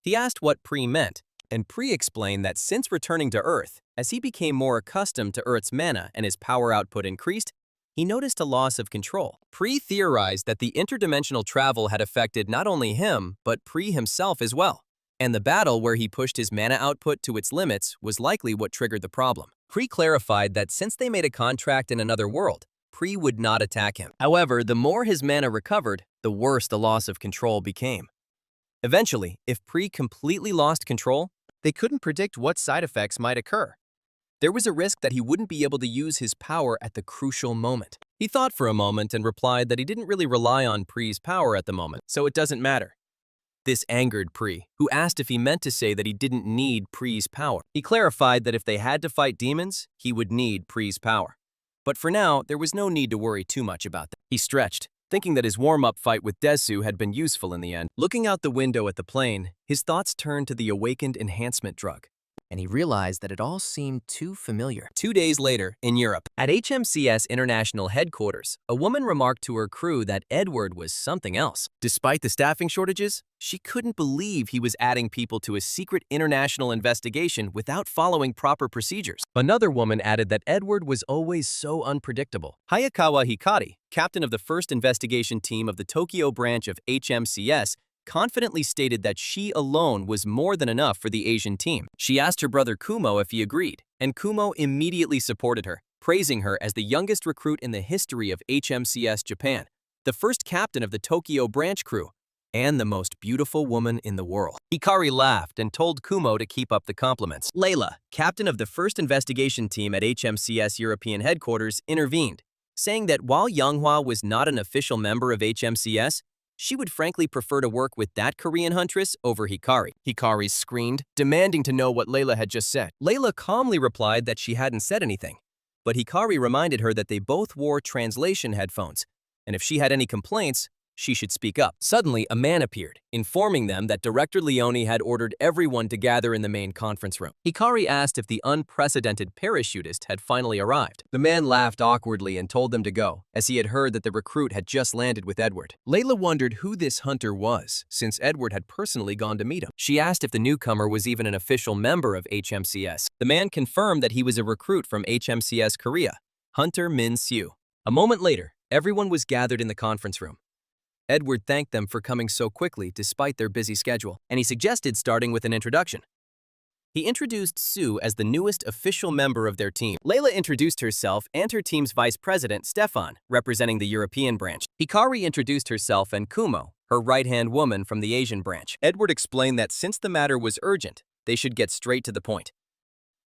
He asked what Pri meant, and Pri explained that since returning to Earth, as he became more accustomed to Earth's mana and his power output increased, he noticed a loss of control. Pri theorized that the interdimensional travel had affected not only him, but Pri himself as well, and the battle where he pushed his mana output to its limits was likely what triggered the problem. Pri clarified that since they made a contract in another world, Pri would not attack him. However, the more his mana recovered, the worse the loss of control became. Eventually, if Pri completely lost control, they couldn't predict what side effects might occur. there was a risk that he wouldn't be able to use his power at the crucial moment. He thought for a moment and replied that he didn't really rely on Pre's power at the moment, so it doesn't matter. This angered Pre, who asked if he meant to say that he didn't need Pre's power. He clarified that if they had to fight demons, he would need Pre's power. But for now, there was no need to worry too much about that. He stretched, thinking that his warm-up fight with Desau had been useful in the end. Looking out the window at the plane, his thoughts turned to the awakened enhancement drug, and he realized that it all seemed too familiar. 2 days later, in Europe, at HMCS International Headquarters, a woman remarked to her crew that Edward was something else. Despite the staffing shortages, she couldn't believe he was adding people to a secret international investigation without following proper procedures. Another woman added that Edward was always so unpredictable. Hayakawa Hikari, captain of the first investigation team of the Tokyo branch of HMCS, confidently stated that she alone was more than enough for the Asian team. She asked her brother Kumo if he agreed, and Kumo immediately supported her, praising her as the youngest recruit in the history of HMCS Japan, the first captain of the Tokyo branch crew, and the most beautiful woman in the world. Hikari laughed and told Kumo to keep up the compliments. Layla, captain of the first investigation team at HMCS European headquarters, intervened, saying that while Younghwa was not an official member of HMCS, she would frankly prefer to work with that Korean huntress over Hikari. Hikari screamed, demanding to know what Layla had just said. Layla calmly replied that she hadn't said anything, but Hikari reminded her that they both wore translation headphones, and if she had any complaints, she should speak up. Suddenly, a man appeared, informing them that Director Leone had ordered everyone to gather in the main conference room. Hikari asked if the unprecedented parachutist had finally arrived. The man laughed awkwardly and told them to go, as he had heard that the recruit had just landed with Edward. Layla wondered who this hunter was, since Edward had personally gone to meet him. She asked if the newcomer was even an official member of HMCS. The man confirmed that he was a recruit from HMCS Korea, Hunter Min Seo. A moment later, everyone was gathered in the conference room. Edward thanked them for coming so quickly despite their busy schedule, and he suggested starting with an introduction. He introduced Sue as the newest official member of their team. Layla introduced herself and her team's vice president, Stefan, representing the European branch. Hikari introduced herself and Kumo, her right-hand woman from the Asian branch. Edward explained that since the matter was urgent, they should get straight to the point.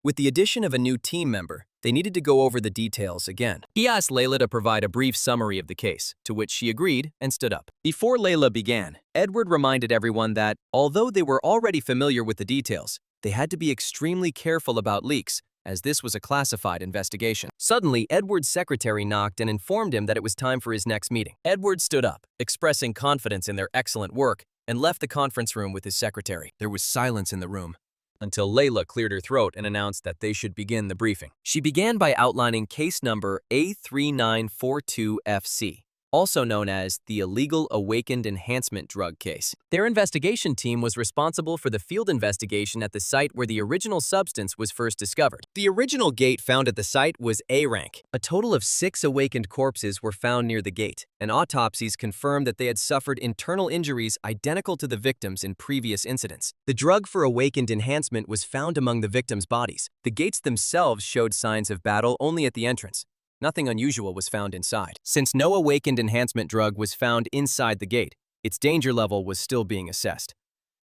With the addition of a new team member, they needed to go over the details again. He asked Layla to provide a brief summary of the case, to which she agreed and stood up. Before Layla began, Edward reminded everyone that, although they were already familiar with the details, they had to be extremely careful about leaks, as this was a classified investigation. Suddenly, Edward's secretary knocked and informed him that it was time for his next meeting. Edward stood up, expressing confidence in their excellent work, and left the conference room with his secretary. There was silence in the room, until Layla cleared her throat and announced that they should begin the briefing. She began by outlining case number A3942FC, also known as the Illegal Awakened Enhancement Drug case. Their investigation team was responsible for the field investigation at the site where the original substance was first discovered. The original gate found at the site was A rank. A total of 6 awakened corpses were found near the gate, and autopsies confirmed that they had suffered internal injuries identical to the victims in previous incidents. The drug for awakened enhancement was found among the victims' bodies. The gates themselves showed signs of battle only at the entrance. Nothing unusual was found inside. Since no awakened enhancement drug was found inside the gate, its danger level was still being assessed.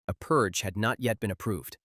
A purge had not yet been approved.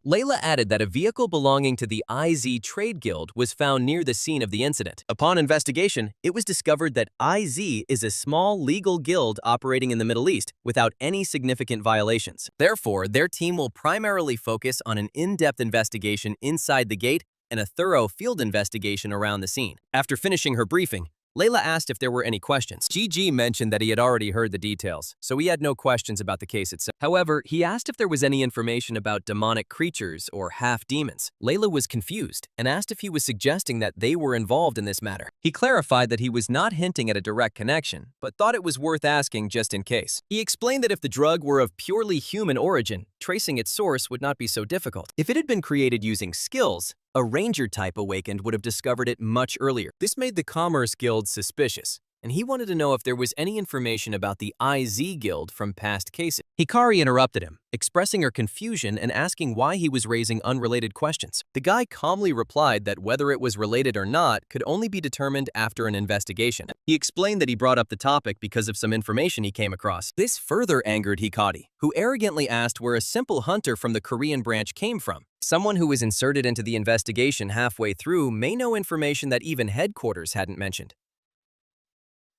Layla added that a vehicle belonging to the IZ Trade Guild was found near the scene of the incident. Upon investigation, it was discovered that IZ is a small legal guild operating in the Middle East without any significant violations. Therefore, their team will primarily focus on an in-depth investigation inside the gate and a thorough field investigation around the scene. After finishing her briefing, Layla asked if there were any questions. GG mentioned that he had already heard the details, so he had no questions about the case itself. However, he asked if there was any information about demonic creatures or half-demons. Layla was confused and asked if he was suggesting that they were involved in this matter. He clarified that he was not hinting at a direct connection, but thought it was worth asking just in case. He explained that if the drug were of purely human origin, tracing its source would not be so difficult. If it had been created using skills, a ranger type awakened would have discovered it much earlier. This made the Commerce Guild suspicious, and he wanted to know if there was any information about the IZ Guild from past cases. Hikari interrupted him, expressing her confusion and asking why he was raising unrelated questions. The guy calmly replied that whether it was related or not could only be determined after an investigation. He explained that he brought up the topic because of some information he came across. This further angered Hikari, who arrogantly asked where a simple hunter from the Korean branch came from. Someone who was inserted into the investigation halfway through may know information that even headquarters hadn't mentioned.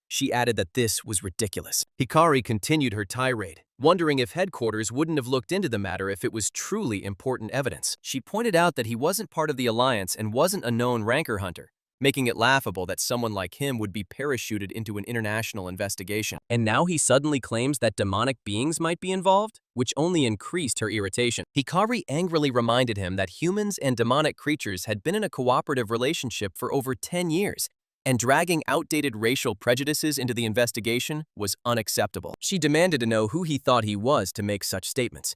She added that this was ridiculous. Hikari continued her tirade, wondering if headquarters wouldn't have looked into the matter if it was truly important evidence. She pointed out that he wasn't part of the alliance and wasn't a known rancor hunter, making it laughable that someone like him would be parachuted into an international investigation. And now he suddenly claims that demonic beings might be involved, which only increased her irritation. Hikari angrily reminded him that humans and demonic creatures had been in a cooperative relationship for over 10 years, and dragging outdated racial prejudices into the investigation was unacceptable. She demanded to know who he thought he was to make such statements.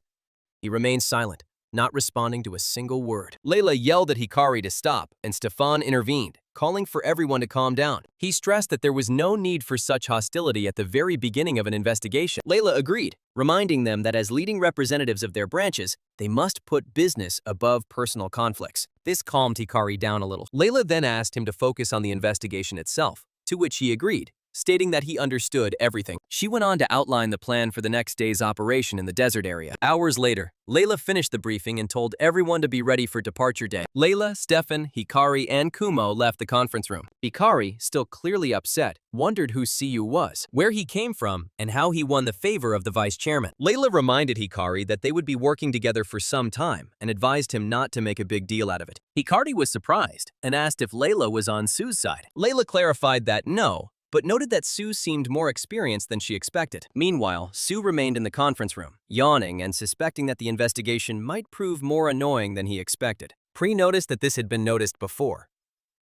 He remained silent, not responding to a single word. Layla yelled at Hikari to stop, and Stefan intervened, calling for everyone to calm down. He stressed that there was no need for such hostility at the very beginning of an investigation. Layla agreed, reminding them that as leading representatives of their branches, they must put business above personal conflicts. This calmed Hikari down a little. Layla then asked him to focus on the investigation itself, to which he agreed, stating that he understood everything. She went on to outline the plan for the next day's operation in the desert area. Hours later, Layla finished the briefing and told everyone to be ready for departure day. Layla, Stefan, Hikari, and Kumo left the conference room. Hikari, still clearly upset, wondered who Siyu was, where he came from, and how he won the favor of the vice chairman. Layla reminded Hikari that they would be working together for some time and advised him not to make a big deal out of it. Hikari was surprised and asked if Layla was on Sue's side. Layla clarified that no, but noted that Sue seemed more experienced than she expected. Meanwhile, Sue remained in the conference room, yawning and suspecting that the investigation might prove more annoying than he expected. Pre noticed that this had been noticed before.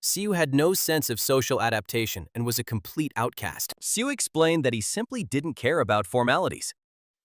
Sue had no sense of social adaptation and was a complete outcast. Sue explained that he simply didn't care about formalities.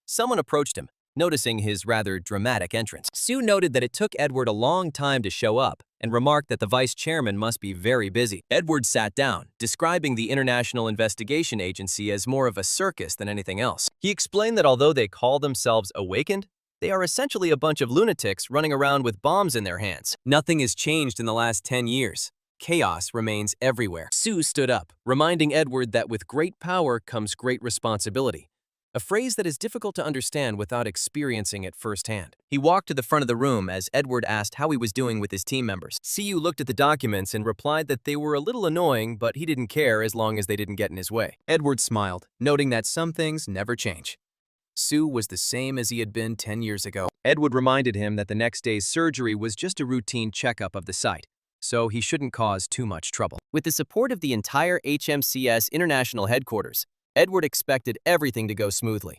Someone approached him, noticing his rather dramatic entrance. Sue noted that it took Edward a long time to show up and remarked that the vice chairman must be very busy. Edward sat down, describing the International Investigation Agency as more of a circus than anything else. He explained that although they call themselves Awakened, they are essentially a bunch of lunatics running around with bombs in their hands. Nothing has changed in the last 10 years. Chaos remains everywhere. Sue stood up, reminding Edward that with great power comes great responsibility, a phrase that is difficult to understand without experiencing it firsthand. He walked to the front of the room as Edward asked how he was doing with his team members. Siyu looked at the documents and replied that they were a little annoying, but he didn't care as long as they didn't get in his way. Edward smiled, noting that some things never change. Sue was the same as he had been 10 years ago. Edward reminded him that the next day's surgery was just a routine checkup of the site, so he shouldn't cause too much trouble. With the support of the entire HMCS International Headquarters, Edward expected everything to go smoothly.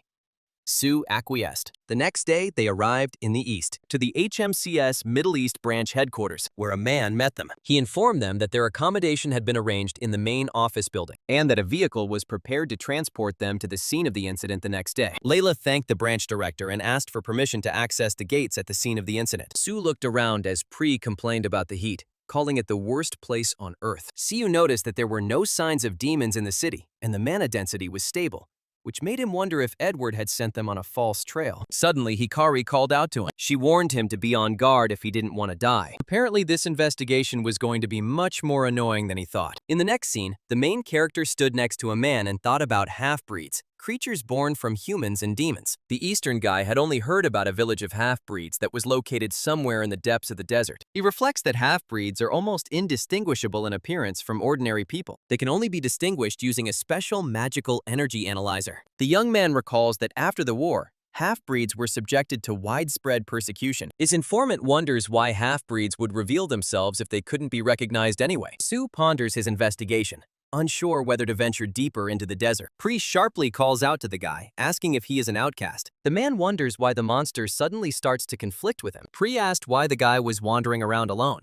Sue acquiesced. The next day, they arrived in the east, to the HMCS Middle East branch headquarters, where a man met them. He informed them that their accommodation had been arranged in the main office building, and that a vehicle was prepared to transport them to the scene of the incident the next day. Layla thanked the branch director and asked for permission to access the gates at the scene of the incident. Sue looked around as Pri complained about the heat, calling it the worst place on Earth. Siyu noticed that there were no signs of demons in the city, and the mana density was stable, which made him wonder if Edward had sent them on a false trail. Suddenly, Hikari called out to him. She warned him to be on guard if he didn't want to die. Apparently, this investigation was going to be much more annoying than he thought. In the next scene, the main character stood next to a man and thought about half-breeds, creatures born from humans and demons. The Eastern guy had only heard about a village of half-breeds that was located somewhere in the depths of the desert. He reflects that half-breeds are almost indistinguishable in appearance from ordinary people. They can only be distinguished using a special magical energy analyzer. The young man recalls that after the war, half-breeds were subjected to widespread persecution. His informant wonders why half-breeds would reveal themselves if they couldn't be recognized anyway. Sue ponders his investigation, unsure whether to venture deeper into the desert. Pri sharply calls out to the guy, asking if he is an outcast. The man wonders why the monster suddenly starts to conflict with him. Pri asked why the guy was wandering around alone.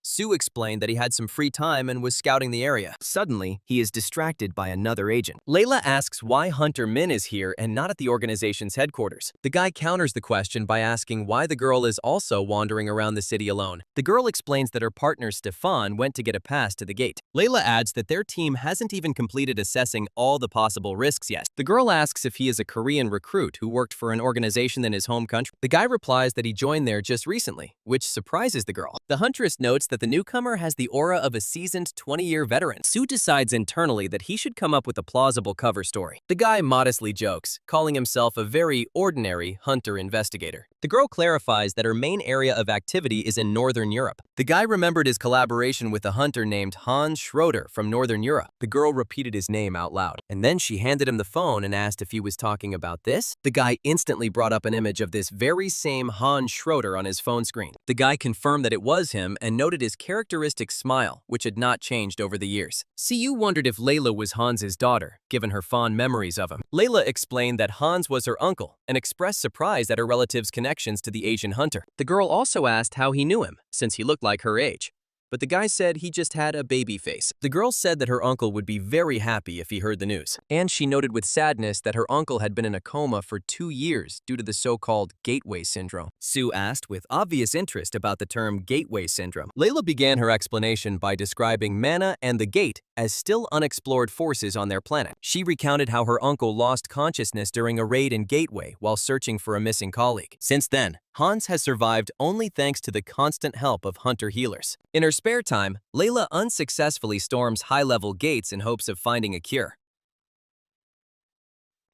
Sue explained that he had some free time and was scouting the area. Suddenly, he is distracted by another agent. Layla asks why Hunter Min is here and not at the organization's headquarters. The guy counters the question by asking why the girl is also wandering around the city alone. The girl explains that her partner Stefan went to get a pass to the gate. Layla adds that their team hasn't even completed assessing all the possible risks yet. The girl asks if he is a Korean recruit who worked for an organization in his home country. The guy replies that he joined there just recently, which surprises the girl. The huntress notes that the newcomer has the aura of a seasoned 20-year veteran. Sue decides internally that he should come up with a plausible cover story. The guy modestly jokes, calling himself a very ordinary hunter investigator. The girl clarifies that her main area of activity is in Northern Europe. The guy remembered his collaboration with a hunter named Hans Schroeder from Northern Europe. The girl repeated his name out loud, and then she handed him the phone and asked if he was talking about this. The guy instantly brought up an image of this very same Hans Schroeder on his phone screen. The guy confirmed that it was him and noted his characteristic smile, which had not changed over the years. CU wondered if Layla was Hans's daughter, given her fond memories of him. Layla explained that Hans was her uncle and expressed surprise at her relative's connections to the Asian hunter. The girl also asked how he knew him, since he looked like her age. But the guy said he just had a baby face. The girl said that her uncle would be very happy if he heard the news. And she noted with sadness that her uncle had been in a coma for 2 years due to the so-called gateway syndrome. Sue asked with obvious interest about the term gateway syndrome. Layla began her explanation by describing Mana and the Gate as still unexplored forces on their planet. She recounted how her uncle lost consciousness during a raid in Gateway while searching for a missing colleague. Since then, Hans has survived only thanks to the constant help of hunter healers. In her spare time, Layla unsuccessfully storms high-level gates in hopes of finding a cure.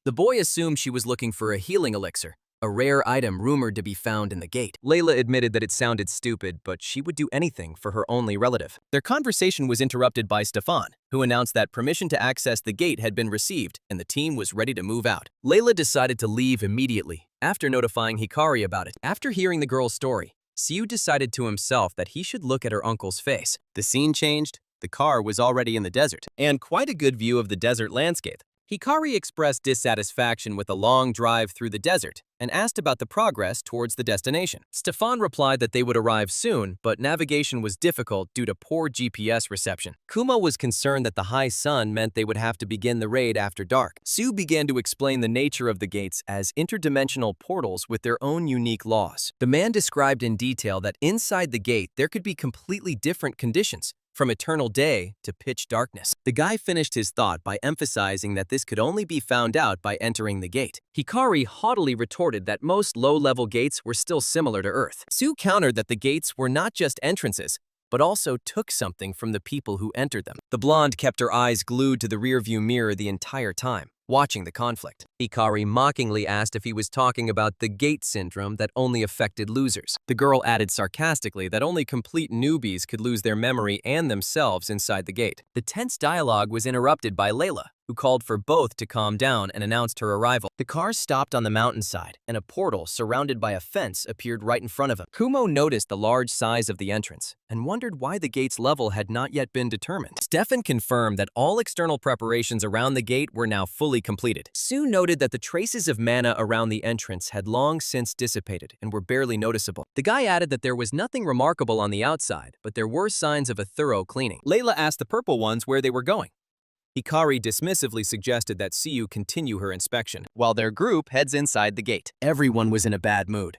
The boy assumed she was looking for a healing elixir, a rare item rumored to be found in the gate. Layla admitted that it sounded stupid, but she would do anything for her only relative. Their conversation was interrupted by Stefan, who announced that permission to access the gate had been received and the team was ready to move out. Layla decided to leave immediately, after notifying Hikari about it. After hearing the girl's story, Siu decided to himself that he should look at her uncle's face. The scene changed, the car was already in the desert, and quite a good view of the desert landscape. Hikari expressed dissatisfaction with a long drive through the desert and asked about the progress towards the destination. Stefan replied that they would arrive soon, but navigation was difficult due to poor GPS reception. Kuma was concerned that the high sun meant they would have to begin the raid after dark. Sue began to explain the nature of the gates as interdimensional portals with their own unique laws. The man described in detail that inside the gate there could be completely different conditions, from eternal day to pitch darkness. The guy finished his thought by emphasizing that this could only be found out by entering the gate. Hikari haughtily retorted that most low-level gates were still similar to Earth. Sue countered that the gates were not just entrances, but also took something from the people who entered them. The blonde kept her eyes glued to the rearview mirror the entire time, watching the conflict. Hikari mockingly asked if he was talking about the gate syndrome that only affected losers. The girl added sarcastically that only complete newbies could lose their memory and themselves inside the gate. The tense dialogue was interrupted by Layla, who called for both to calm down and announced her arrival. The car stopped on the mountainside, and a portal surrounded by a fence appeared right in front of him. Kumo noticed the large size of the entrance and wondered why the gate's level had not yet been determined. Stefan confirmed that all external preparations around the gate were now fully completed. Sue noted that the traces of mana around the entrance had long since dissipated and were barely noticeable. The guy added that there was nothing remarkable on the outside, but there were signs of a thorough cleaning. Layla asked the purple ones where they were going. Hikari dismissively suggested that Siu continue her inspection, while their group heads inside the gate. Everyone was in a bad mood.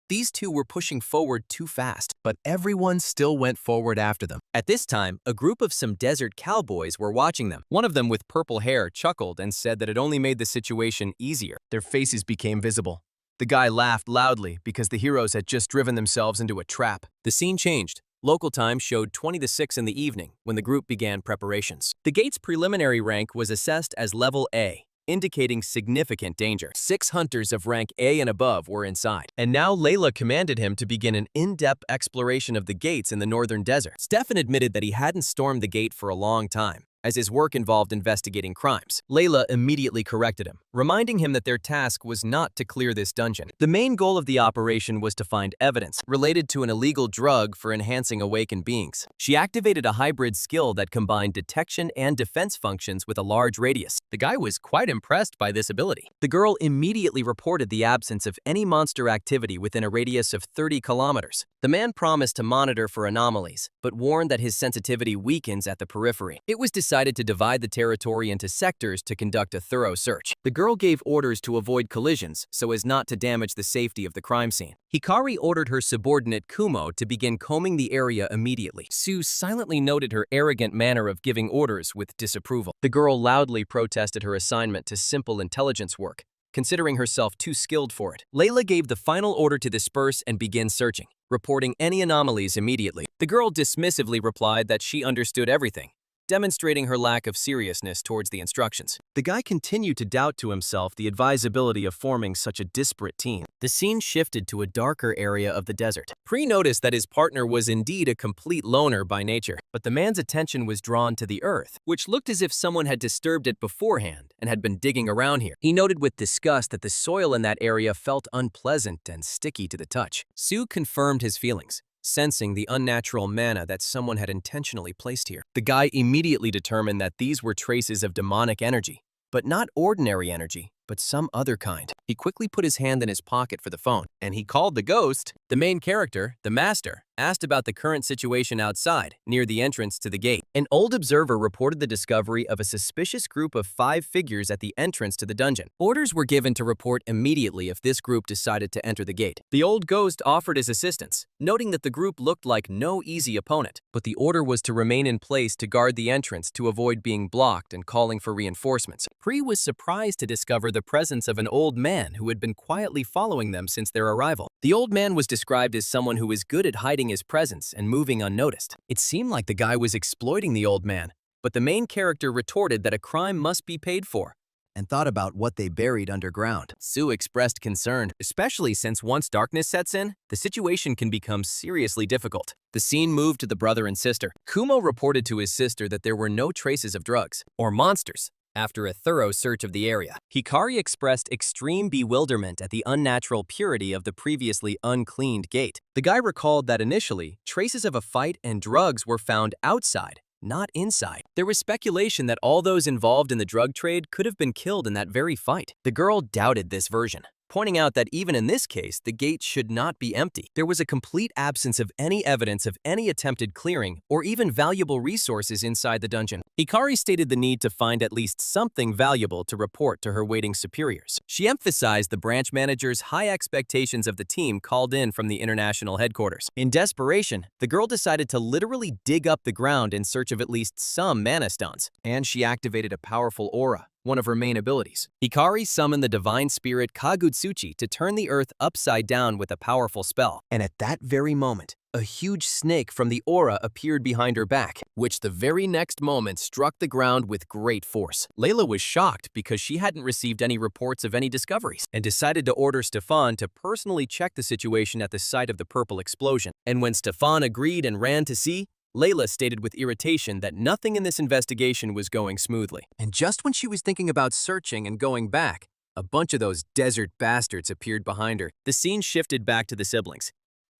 These two were pushing forward too fast, but everyone still went forward after them. At this time, a group of some desert cowboys were watching them. One of them with purple hair chuckled and said that it only made the situation easier. Their faces became visible. The guy laughed loudly because the heroes had just driven themselves into a trap. The scene changed. Local time showed 20 to 6 in the evening when the group began preparations. The gate's preliminary rank was assessed as level A, indicating significant danger. 6 hunters of rank A and above were inside. And now Layla commanded him to begin an in-depth exploration of the gates in the northern desert. Stefan admitted that he hadn't stormed the gate for a long time, as his work involved investigating crimes. Layla immediately corrected him, reminding him that their task was not to clear this dungeon. The main goal of the operation was to find evidence related to an illegal drug for enhancing awakened beings. She activated a hybrid skill that combined detection and defense functions with a large radius. The guy was quite impressed by this ability. The girl immediately reported the absence of any monster activity within a radius of 30 kilometers. The man promised to monitor for anomalies, but warned that his sensitivity weakens at the periphery. It was decided to divide the territory into sectors to conduct a thorough search. The girl gave orders to avoid collisions so as not to damage the safety of the crime scene. Hikari ordered her subordinate Kumo to begin combing the area immediately. Sue silently noted her arrogant manner of giving orders with disapproval. The girl loudly protested her assignment to simple intelligence work, considering herself too skilled for it. Layla gave the final order to disperse and begin searching, reporting any anomalies immediately. The girl dismissively replied that she understood everything, demonstrating her lack of seriousness towards the instructions. The guy continued to doubt to himself the advisability of forming such a disparate team. The scene shifted to a darker area of the desert. Pre noticed that his partner was indeed a complete loner by nature, but the man's attention was drawn to the earth, which looked as if someone had disturbed it beforehand and had been digging around here. He noted with disgust that the soil in that area felt unpleasant and sticky to the touch. Sue confirmed his feelings, sensing the unnatural mana that someone had intentionally placed here. The guy immediately determined that these were traces of demonic energy, but not ordinary energy, but some other kind. He quickly put his hand in his pocket for the phone, and he called the ghost. The main character, the master, asked about the current situation outside, near the entrance to the gate. An old observer reported the discovery of a suspicious group of 5 figures at the entrance to the dungeon. Orders were given to report immediately if this group decided to enter the gate. The old ghost offered his assistance, noting that the group looked like no easy opponent, but the order was to remain in place to guard the entrance to avoid being blocked and calling for reinforcements. Pre was surprised to discover the presence of an old man who had been quietly following them since their arrival. The old man was described as someone who was good at hiding his presence and moving unnoticed. It seemed like the guy was exploiting the old man, but the main character retorted that a crime must be paid for, and thought about what they buried underground. Sue expressed concern, especially since once darkness sets in, the situation can become seriously difficult. The scene moved to the brother and sister. Kumo reported to his sister that there were no traces of drugs or monsters after a thorough search of the area. Hikari expressed extreme bewilderment at the unnatural purity of the previously uncleaned gate. The guy recalled that initially, traces of a fight and drugs were found outside, not inside. There was speculation that all those involved in the drug trade could have been killed in that very fight. The girl doubted this version, pointing out that even in this case, the gate should not be empty. There was a complete absence of any evidence of any attempted clearing or even valuable resources inside the dungeon. Hikari stated the need to find at least something valuable to report to her waiting superiors. She emphasized the branch manager's high expectations of the team called in from the international headquarters. In desperation, the girl decided to literally dig up the ground in search of at least some mana stones, and she activated a powerful aura, one of her main abilities. Hikari summoned the divine spirit Kagutsuchi to turn the earth upside down with a powerful spell. And at that very moment, a huge snake from the aura appeared behind her back, which the very next moment struck the ground with great force. Layla was shocked because she hadn't received any reports of any discoveries and decided to order Stefan to personally check the situation at the site of the purple explosion. And when Stefan agreed and ran to see, Layla stated with irritation that nothing in this investigation was going smoothly. And just when she was thinking about searching and going back, a bunch of those desert bastards appeared behind her. The scene shifted back to the siblings.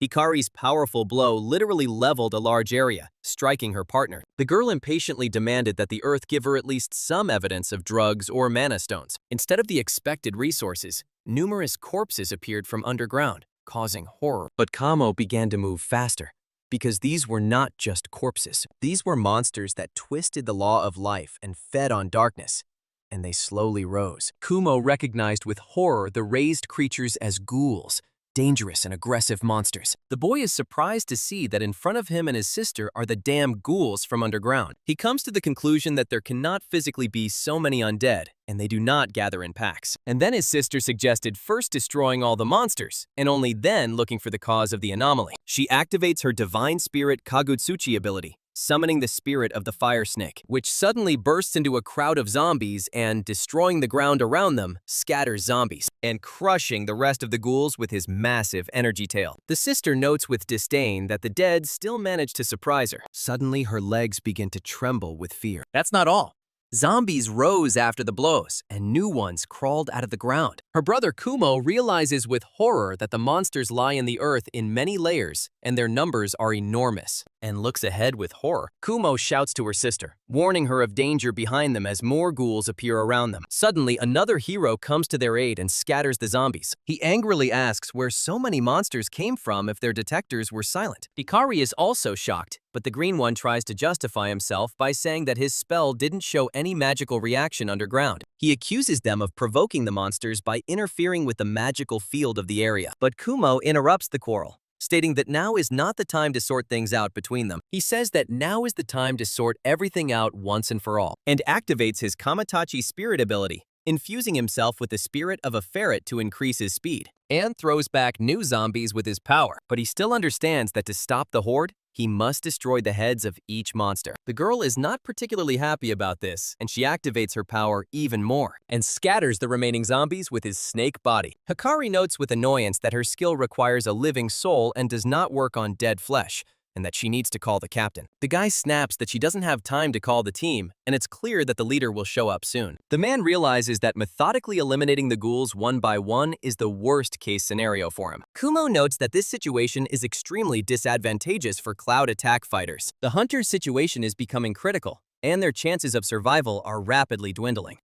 Hikari's powerful blow literally leveled a large area, striking her partner. The girl impatiently demanded that the earth give her at least some evidence of drugs or mana stones. Instead of the expected resources, numerous corpses appeared from underground, causing horror. But Kamo began to move faster, because these were not just corpses. These were monsters that twisted the law of life and fed on darkness, and they slowly rose. Kumo recognized with horror the raised creatures as ghouls, dangerous and aggressive monsters. The boy is surprised to see that in front of him and his sister are the damn ghouls from underground. He comes to the conclusion that there cannot physically be so many undead, and they do not gather in packs. And then his sister suggested first destroying all the monsters, and only then looking for the cause of the anomaly. She activates her divine spirit Kagutsuchi ability, summoning the spirit of the fire snake, which suddenly bursts into a crowd of zombies and, destroying the ground around them, scatters zombies, and crushing the rest of the ghouls with his massive energy tail. The sister notes with disdain that the dead still manage to surprise her. Suddenly, her legs begin to tremble with fear. That's not all. Zombies rose after the blows, and new ones crawled out of the ground. Her brother Kumo realizes with horror that the monsters lie in the earth in many layers, and their numbers are enormous. and looks ahead with horror. Kumo shouts to her sister, warning her of danger behind them as more ghouls appear around them. Suddenly, another hero comes to their aid and scatters the zombies. He angrily asks where so many monsters came from if their detectors were silent. Hikari is also shocked, but the green one tries to justify himself by saying that his spell didn't show any magical reaction underground. He accuses them of provoking the monsters by interfering with the magical field of the area. But Kumo interrupts the quarrel, stating that now is not the time to sort things out between them. He says that now is the time to sort everything out once and for all, and activates his Kamatachi spirit ability, infusing himself with the spirit of a ferret to increase his speed, and throws back new zombies with his power. But he still understands that to stop the horde, he must destroy the heads of each monster. The girl is not particularly happy about this, and she activates her power even more, and scatters the remaining zombies with his snake body. Hikari notes with annoyance that her skill requires a living soul and does not work on dead flesh, and that she needs to call the captain. The guy snaps that she doesn't have time to call the team, and it's clear that the leader will show up soon. The man realizes that methodically eliminating the ghouls one by one is the worst-case scenario for him. Kumo notes that this situation is extremely disadvantageous for cloud attack fighters. The hunter's situation is becoming critical, and their chances of survival are rapidly dwindling.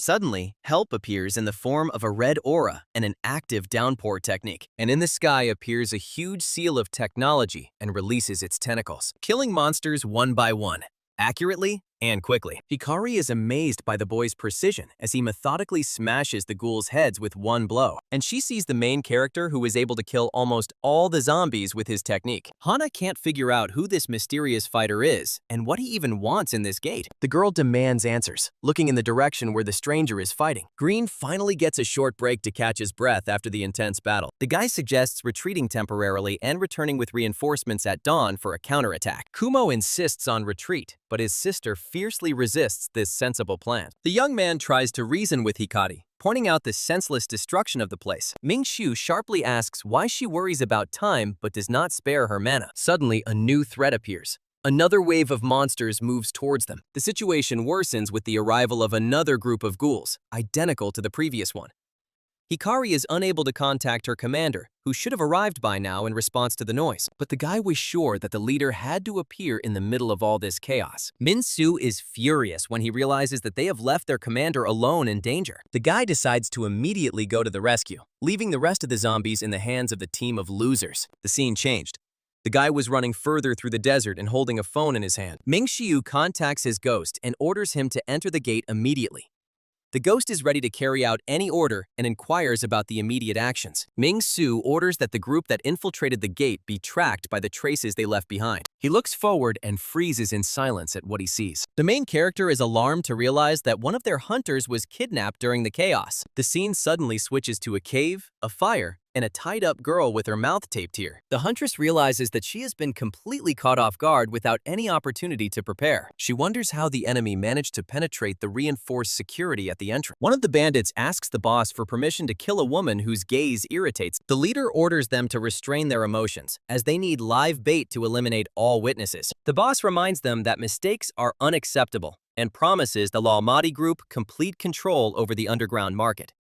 Suddenly, help appears in the form of a red aura and an active downpour technique, and in the sky appears a huge seal of technology and releases its tentacles, killing monsters one by one, accurately and quickly. Hikari is amazed by the boy's precision as he methodically smashes the ghouls' heads with one blow, and she sees the main character who is able to kill almost all the zombies with his technique. Hana can't figure out who this mysterious fighter is and what he even wants in this gate. The girl demands answers, looking in the direction where the stranger is fighting. Green finally gets a short break to catch his breath after the intense battle. The guy suggests retreating temporarily and returning with reinforcements at dawn for a counterattack. Kumo insists on retreat, but his sister fiercely resists this sensible plan. The young man tries to reason with Hikari, pointing out the senseless destruction of the place. Mingshu sharply asks why she worries about time but does not spare her mana. Suddenly, a new threat appears. Another wave of monsters moves towards them. The situation worsens with the arrival of another group of ghouls, identical to the previous one. Hikari is unable to contact her commander, who should have arrived by now in response to the noise. But the guy was sure that the leader had to appear in the middle of all this chaos. Minsu is furious when he realizes that they have left their commander alone in danger. The guy decides to immediately go to the rescue, leaving the rest of the zombies in the hands of the team of losers. The scene changed. The guy was running further through the desert and holding a phone in his hand. Mingshu contacts his ghost and orders him to enter the gate immediately. The ghost is ready to carry out any order and inquires about the immediate actions. Ming Su orders that the group that infiltrated the gate be tracked by the traces they left behind. He looks forward and freezes in silence at what he sees. The main character is alarmed to realize that one of their hunters was kidnapped during the chaos. The scene suddenly switches to a cave, a fire, and a tied-up girl with her mouth taped here. The huntress realizes that she has been completely caught off guard without any opportunity to prepare. She wonders how the enemy managed to penetrate the reinforced security at the entrance. One of the bandits asks the boss for permission to kill a woman whose gaze irritates. The leader orders them to restrain their emotions, as they need live bait to eliminate all witnesses. The boss reminds them that mistakes are unacceptable and promises the Lalmati group complete control over the underground market.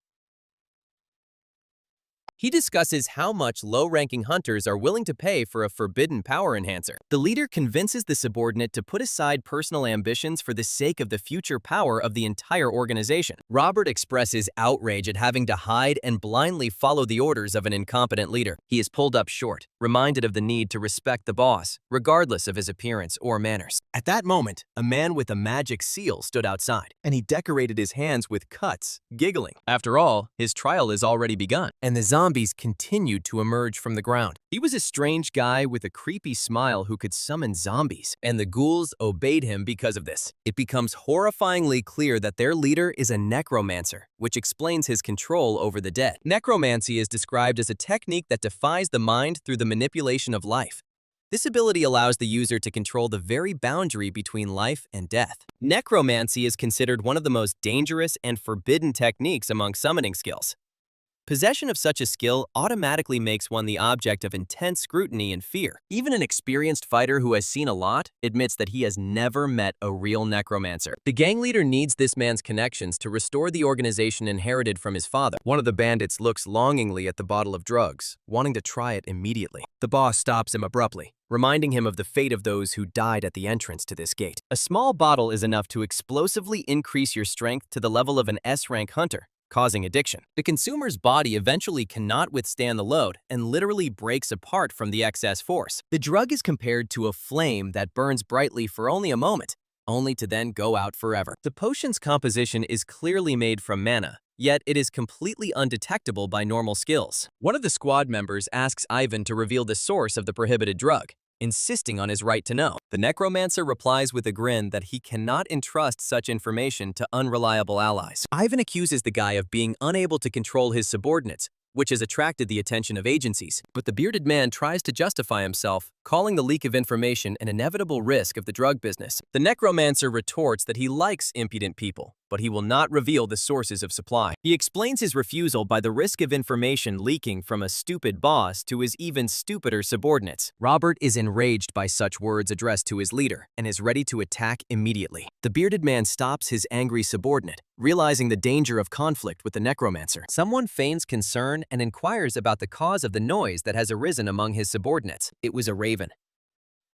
He discusses how much low-ranking hunters are willing to pay for a forbidden power enhancer. The leader convinces the subordinate to put aside personal ambitions for the sake of the future power of the entire organization. Robert expresses outrage at having to hide and blindly follow the orders of an incompetent leader. He is pulled up short, reminded of the need to respect the boss, regardless of his appearance or manners. At that moment, a man with a magic seal stood outside, and he decorated his hands with cuts, giggling. After all, his trial is already begun, and the zombies continued to emerge from the ground. He was a strange guy with a creepy smile who could summon zombies, and the ghouls obeyed him because of this. It becomes horrifyingly clear that their leader is a necromancer, which explains his control over the dead. Necromancy is described as a technique that defies the mind through the manipulation of life. This ability allows the user to control the very boundary between life and death. Necromancy is considered one of the most dangerous and forbidden techniques among summoning skills. Possession of such a skill automatically makes one the object of intense scrutiny and fear. Even an experienced fighter who has seen a lot admits that he has never met a real necromancer. The gang leader needs this man's connections to restore the organization inherited from his father. One of the bandits looks longingly at the bottle of drugs, wanting to try it immediately. The boss stops him abruptly, reminding him of the fate of those who died at the entrance to this gate. A small bottle is enough to explosively increase your strength to the level of an S-rank hunter, causing addiction. The consumer's body eventually cannot withstand the load and literally breaks apart from the excess force. The drug is compared to a flame that burns brightly for only a moment, only to then go out forever. The potion's composition is clearly made from mana, yet it is completely undetectable by normal skills. One of the squad members asks Ivan to reveal the source of the prohibited drug, insisting on his right to know. The necromancer replies with a grin that he cannot entrust such information to unreliable allies. Ivan accuses the guy of being unable to control his subordinates, which has attracted the attention of agencies. But the bearded man tries to justify himself, calling the leak of information an inevitable risk of the drug business. The necromancer retorts that he likes impudent people, but he will not reveal the sources of supply. He explains his refusal by the risk of information leaking from a stupid boss to his even stupider subordinates. Robert is enraged by such words addressed to his leader and is ready to attack immediately. The bearded man stops his angry subordinate, realizing the danger of conflict with the necromancer. Someone feigns concern and inquires about the cause of the noise that has arisen among his subordinates. It was a raven.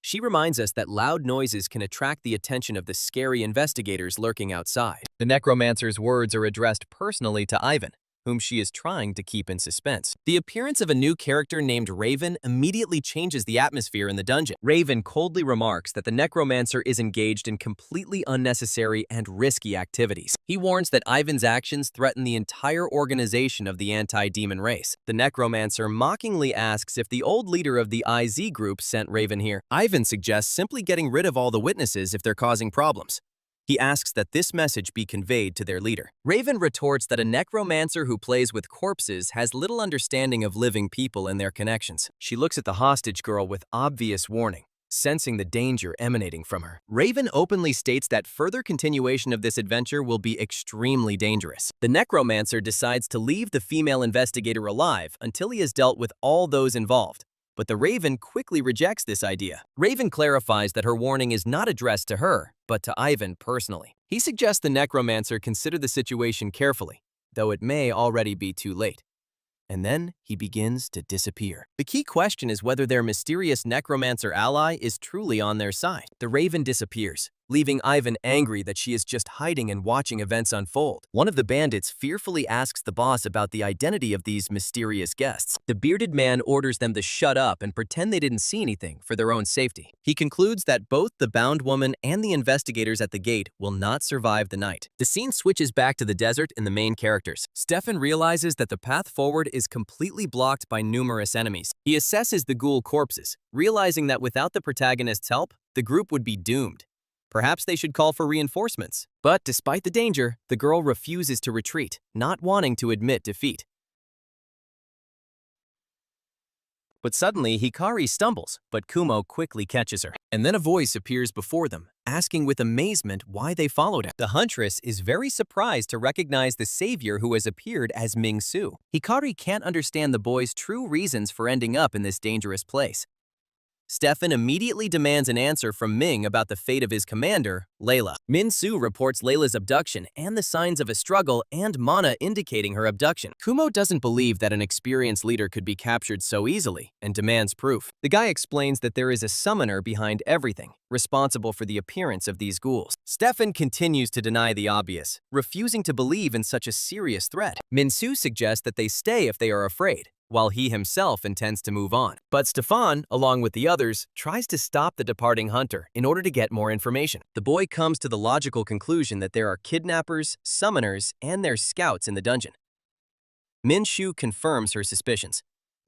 She reminds us that loud noises can attract the attention of the scary investigators lurking outside. The necromancer's words are addressed personally to Ivan, whom she is trying to keep in suspense. The appearance of a new character named Raven immediately changes the atmosphere in the dungeon. Raven coldly remarks that the necromancer is engaged in completely unnecessary and risky activities. He warns that Ivan's actions threaten the entire organization of the anti-demon race. The necromancer mockingly asks if the old leader of the IZ group sent Raven here. Ivan suggests simply getting rid of all the witnesses if they're causing problems. He asks that this message be conveyed to their leader. Raven retorts that a necromancer who plays with corpses has little understanding of living people and their connections. She looks at the hostage girl with obvious warning, sensing the danger emanating from her. Raven openly states that further continuation of this adventure will be extremely dangerous. The necromancer decides to leave the female investigator alive until he has dealt with all those involved. But the Raven quickly rejects this idea. Raven clarifies that her warning is not addressed to her, but to Ivan personally. He suggests the necromancer consider the situation carefully, though it may already be too late. And then he begins to disappear. The key question is whether their mysterious necromancer ally is truly on their side. The Raven disappears, leaving Ivan angry that she is just hiding and watching events unfold. One of the bandits fearfully asks the boss about the identity of these mysterious guests. The bearded man orders them to shut up and pretend they didn't see anything for their own safety. He concludes that both the bound woman and the investigators at the gate will not survive the night. The scene switches back to the desert and the main characters. Stefan realizes that the path forward is completely blocked by numerous enemies. He assesses the ghoul corpses, realizing that without the protagonist's help, the group would be doomed. Perhaps they should call for reinforcements. But despite the danger, the girl refuses to retreat, not wanting to admit defeat. But suddenly, Hikari stumbles, but Kumo quickly catches her. And then a voice appears before them, asking with amazement why they followed him. The huntress is very surprised to recognize the savior who has appeared as Ming-Su. Hikari can't understand the boy's true reasons for ending up in this dangerous place. Stefan immediately demands an answer from Ming about the fate of his commander, Layla. Min-Su reports Layla's abduction and the signs of a struggle and mana indicating her abduction. Kumo doesn't believe that an experienced leader could be captured so easily and demands proof. The guy explains that there is a summoner behind everything, responsible for the appearance of these ghouls. Stefan continues to deny the obvious, refusing to believe in such a serious threat. Min-Su suggests that they stay if they are afraid, while he himself intends to move on. But Stefan, along with the others, tries to stop the departing hunter in order to get more information. The boy comes to the logical conclusion that there are kidnappers, summoners, and their scouts in the dungeon. Min-Shu confirms her suspicions.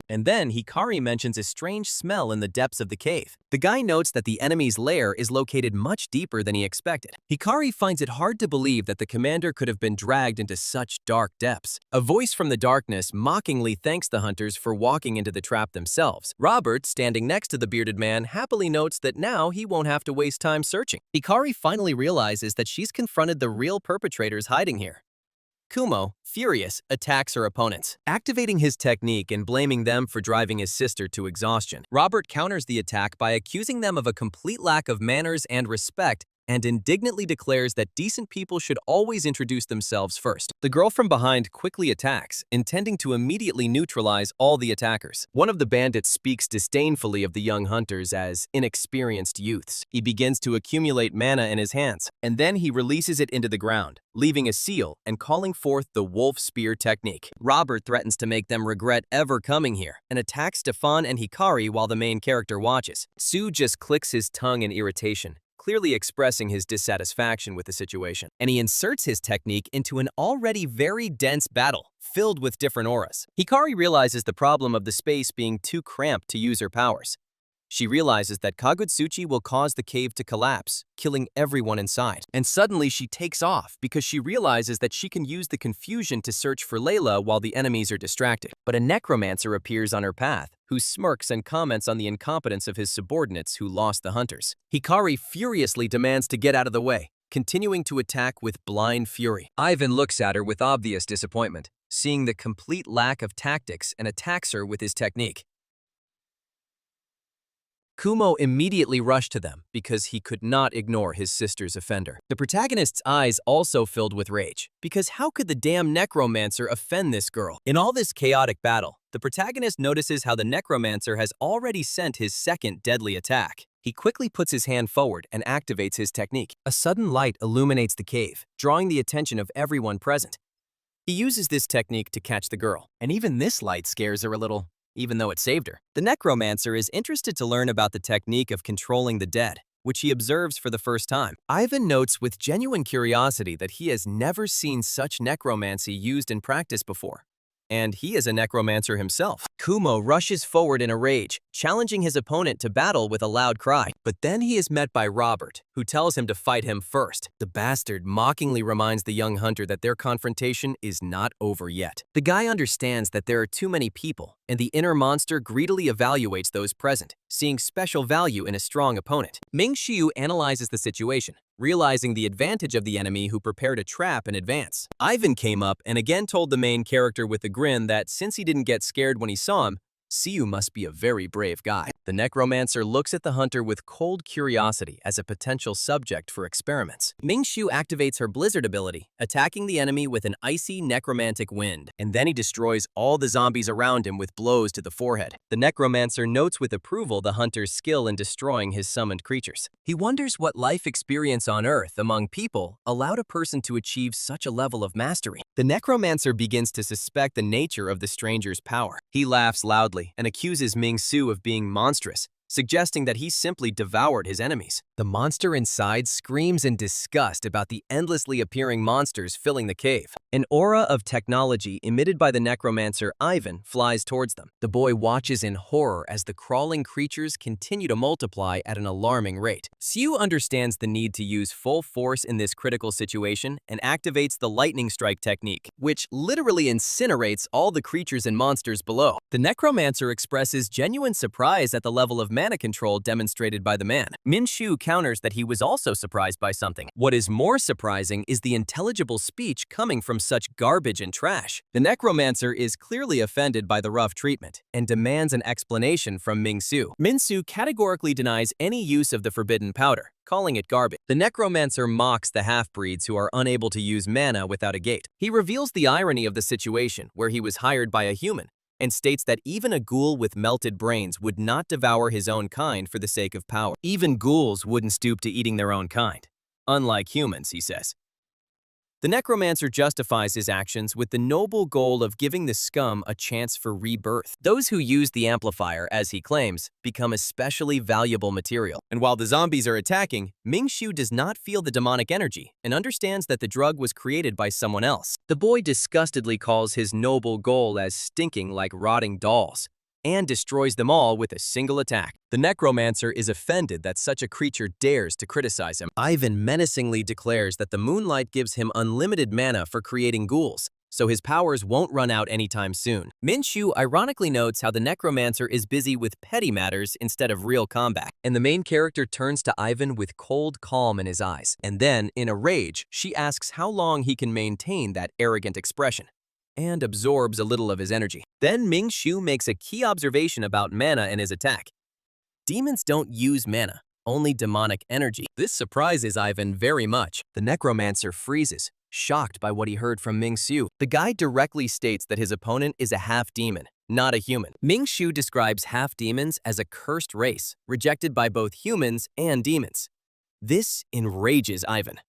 And then Hikari mentions a strange smell in the depths of the cave. The guy notes that the enemy's lair is located much deeper than he expected. Hikari finds it hard to believe that the commander could have been dragged into such dark depths. A voice from the darkness mockingly thanks the hunters for walking into the trap themselves. Robert, standing next to the bearded man, happily notes that now he won't have to waste time searching. Hikari finally realizes that she's confronted the real perpetrators hiding here. Kumo, furious, attacks her opponents, activating his technique and blaming them for driving his sister to exhaustion. Robert counters the attack by accusing them of a complete lack of manners and respect and indignantly declares that decent people should always introduce themselves first. The girl from behind quickly attacks, intending to immediately neutralize all the attackers. One of the bandits speaks disdainfully of the young hunters as inexperienced youths. He begins to accumulate mana in his hands, and then he releases it into the ground, leaving a seal and calling forth the wolf spear technique. Robert threatens to make them regret ever coming here and attacks Stefan and Hikari while the main character watches. Sue just clicks his tongue in irritation, clearly expressing his dissatisfaction with the situation, and he inserts his technique into an already very dense battle, filled with different auras. Hikari realizes the problem of the space being too cramped to use her powers. She realizes that Kagutsuchi will cause the cave to collapse, killing everyone inside. And suddenly she takes off because she realizes that she can use the confusion to search for Layla while the enemies are distracted. But a necromancer appears on her path, who smirks and comments on the incompetence of his subordinates who lost the hunters. Hikari furiously demands to get out of the way, continuing to attack with blind fury. Ivan looks at her with obvious disappointment, seeing the complete lack of tactics, and attacks her with his technique. Kumo immediately rushed to them because he could not ignore his sister's offender. The protagonist's eyes also filled with rage, because how could the damn necromancer offend this girl? In all this chaotic battle, the protagonist notices how the necromancer has already sent his second deadly attack. He quickly puts his hand forward and activates his technique. A sudden light illuminates the cave, drawing the attention of everyone present. He uses this technique to catch the girl, and even this light scares her a little, even though it saved her. The necromancer is interested to learn about the technique of controlling the dead, which he observes for the first time. Ivan notes with genuine curiosity that he has never seen such necromancy used in practice before, and he is a necromancer himself. Kumo rushes forward in a rage, challenging his opponent to battle with a loud cry. But then he is met by Robert, who tells him to fight him first. The bastard mockingly reminds the young hunter that their confrontation is not over yet. The guy understands that there are too many people, and the inner monster greedily evaluates those present, seeing special value in a strong opponent. Ming-Xiu analyzes the situation, realizing the advantage of the enemy who prepared a trap in advance. Ivan came up and again told the main character with a grin that since he didn't get scared when he saw him, Siu must be a very brave guy. The necromancer looks at the hunter with cold curiosity as a potential subject for experiments. Ming-Xiu activates her blizzard ability, attacking the enemy with an icy necromantic wind, and then he destroys all the zombies around him with blows to the forehead. The necromancer notes with approval the hunter's skill in destroying his summoned creatures. He wonders what life experience on Earth among people allowed a person to achieve such a level of mastery. The necromancer begins to suspect the nature of the stranger's power. He laughs loudly and accuses Ming-Su of being monstrous, suggesting that he simply devoured his enemies. The monster inside screams in disgust about the endlessly appearing monsters filling the cave. An aura of technology emitted by the necromancer Ivan flies towards them. The boy watches in horror as the crawling creatures continue to multiply at an alarming rate. Siu understands the need to use full force in this critical situation and activates the lightning strike technique, which literally incinerates all the creatures and monsters below. The necromancer expresses genuine surprise at the level of mana control demonstrated by the man. Min-Shu counters that he was also surprised by something. What is more surprising is the intelligible speech coming from such garbage and trash. The necromancer is clearly offended by the rough treatment and demands an explanation from Ming-Su. Min-Su categorically denies any use of the forbidden powder, calling it garbage. The necromancer mocks the half-breeds who are unable to use mana without a gate. He reveals the irony of the situation where he was hired by a human, and states that even a ghoul with melted brains would not devour his own kind for the sake of power. Even ghouls wouldn't stoop to eating their own kind. Unlike humans, he says. The necromancer justifies his actions with the noble goal of giving the scum a chance for rebirth. Those who use the amplifier, as he claims, become especially valuable material. And while the zombies are attacking, Ming-Shu does not feel the demonic energy and understands that the drug was created by someone else. The boy disgustedly calls his noble goal as stinking like rotting dolls, and destroys them all with a single attack. The necromancer is offended that such a creature dares to criticize him. Ivan menacingly declares that the moonlight gives him unlimited mana for creating ghouls, so his powers won't run out anytime soon. Minju ironically notes how the necromancer is busy with petty matters instead of real combat, and the main character turns to Ivan with cold calm in his eyes. And then, in a rage, she asks how long he can maintain that arrogant expression, and absorbs a little of his energy. Then Ming-Shu makes a key observation about mana in his attack. Demons don't use mana, only demonic energy. This surprises Ivan very much. The necromancer freezes, shocked by what he heard from Ming-Shu. The guy directly states that his opponent is a half-demon, not a human. Ming-Shu describes half-demons as a cursed race, rejected by both humans and demons. This enrages Ivan.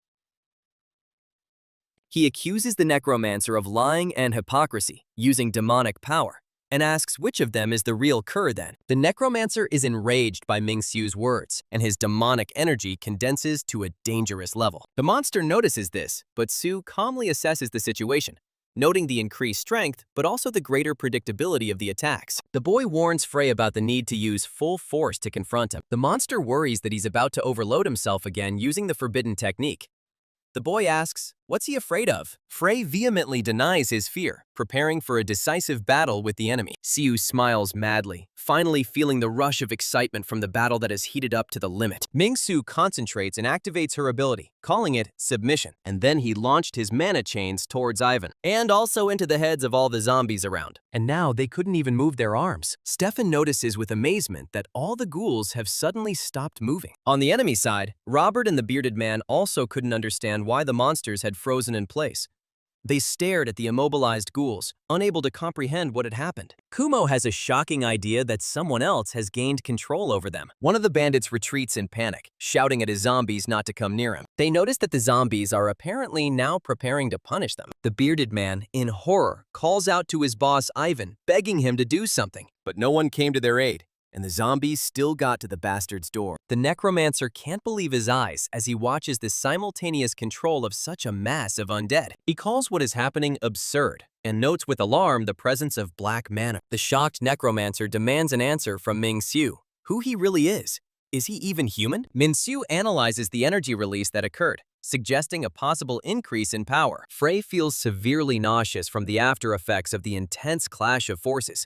He accuses the necromancer of lying and hypocrisy, using demonic power, and asks which of them is the real Kerr then. The necromancer is enraged by Ming-Xu's words, and his demonic energy condenses to a dangerous level. The monster notices this, but Su calmly assesses the situation, noting the increased strength, but also the greater predictability of the attacks. The boy warns Frey about the need to use full force to confront him. The monster worries that he's about to overload himself again using the forbidden technique. The boy asks, what's he afraid of? Frey vehemently denies his fear, preparing for a decisive battle with the enemy. Siu smiles madly, finally feeling the rush of excitement from the battle that has heated up to the limit. Ming-Su concentrates and activates her ability, calling it submission, and then he launched his mana chains towards Ivan, and also into the heads of all the zombies around. And now they couldn't even move their arms. Stefan notices with amazement that all the ghouls have suddenly stopped moving. On the enemy side, Robert and the bearded man also couldn't understand why the monsters had frozen in place. They stared at the immobilized ghouls, unable to comprehend what had happened. Kumo has a shocking idea that someone else has gained control over them. One of the bandits retreats in panic, shouting at his zombies not to come near him. They notice that the zombies are apparently now preparing to punish them. The bearded man, in horror, calls out to his boss Ivan, begging him to do something, but no one came to their aid, and the zombies still got to the bastard's door. The necromancer can't believe his eyes as he watches the simultaneous control of such a mass of undead. He calls what is happening absurd, and notes with alarm the presence of black mana. The shocked necromancer demands an answer from Ming-Su, who he really is. Is he even human? Ming-Su analyzes the energy release that occurred, suggesting a possible increase in power. Frey feels severely nauseous from the after effects of the intense clash of forces.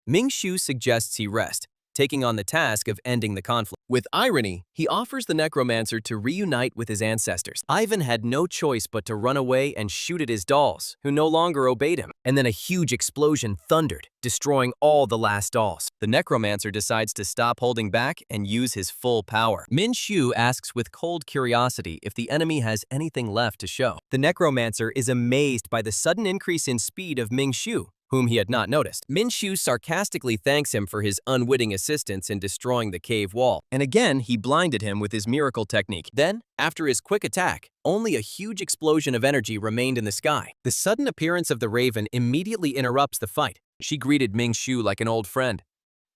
Ming-Shu suggests he rest, taking on the task of ending the conflict. With irony, he offers the necromancer to reunite with his ancestors. Ivan had no choice but to run away and shoot at his dolls, who no longer obeyed him. And then a huge explosion thundered, destroying all the last dolls. The necromancer decides to stop holding back and use his full power. Min-Shu asks with cold curiosity if the enemy has anything left to show. The necromancer is amazed by the sudden increase in speed of Ming-Shu, whom he had not noticed. Min-Shu sarcastically thanks him for his unwitting assistance in destroying the cave wall, and again he blinded him with his miracle technique. Then, after his quick attack, only a huge explosion of energy remained in the sky. The sudden appearance of the Raven immediately interrupts the fight. She greeted Ming-Shu like an old friend.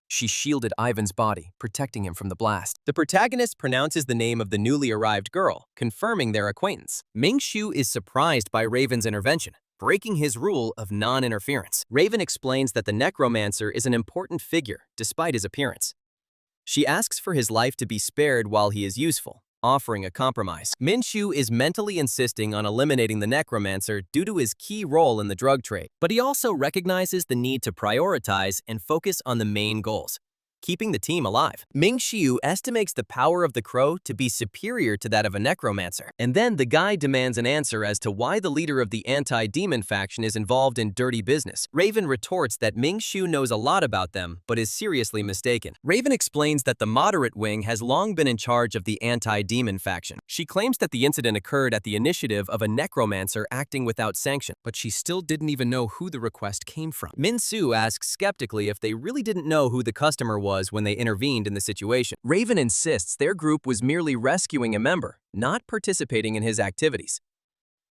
She shielded Ivan's body, protecting him from the blast. The protagonist pronounces the name of the newly arrived girl, confirming their acquaintance. Ming-Shu is surprised by Raven's intervention, breaking his rule of non-interference. Raven explains that the necromancer is an important figure, despite his appearance. She asks for his life to be spared while he is useful, offering a compromise. Min-Shu is mentally insisting on eliminating the necromancer due to his key role in the drug trade, but he also recognizes the need to prioritize and focus on the main goals, keeping the team alive. Ming-Shu estimates the power of the crow to be superior to that of a necromancer. And then the guy demands an answer as to why the leader of the anti-demon faction is involved in dirty business. Raven retorts that Ming-Shu knows a lot about them, but is seriously mistaken. Raven explains that the moderate wing has long been in charge of the anti-demon faction. She claims that the incident occurred at the initiative of a necromancer acting without sanction, but she still didn't even know who the request came from. Min-Shu asks skeptically if they really didn't know who the customer was when they intervened in the situation. Raven insists their group was merely rescuing a member, not participating in his activities.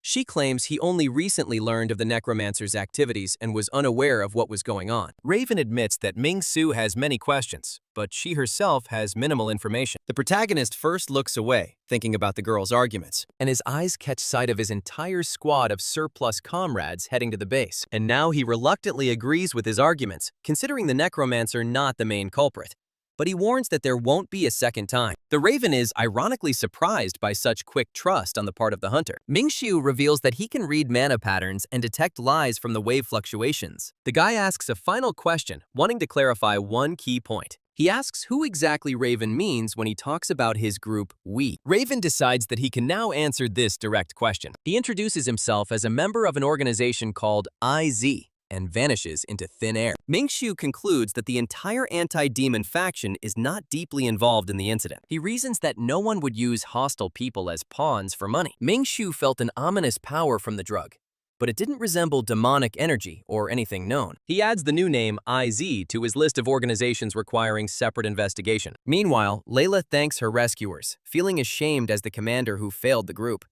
She claims he only recently learned of the necromancer's activities and was unaware of what was going on. Raven admits that Ming-Shu has many questions, but she herself has minimal information. The protagonist first looks away, thinking about the girl's arguments, and his eyes catch sight of his entire squad of surplus comrades heading to the base. And now he reluctantly agrees with his arguments, considering the necromancer not the main culprit. but he warns that there won't be a second time. The Raven is ironically surprised by such quick trust on the part of the hunter. Mingshu reveals that he can read mana patterns and detect lies from the wave fluctuations. The guy asks a final question, wanting to clarify one key point. He asks who exactly Raven means when he talks about his group, we. Raven decides that he can now answer this direct question. He introduces himself as a member of an organization called IZ and vanishes into thin air. Mingshu concludes that the entire anti-demon faction is not deeply involved in the incident. He reasons that no one would use hostile people as pawns for money. Mingshu felt an ominous power from the drug, but it didn't resemble demonic energy or anything known. He adds the new name IZ to his list of organizations requiring separate investigation. Meanwhile, Layla thanks her rescuers, feeling ashamed as the commander who failed the group.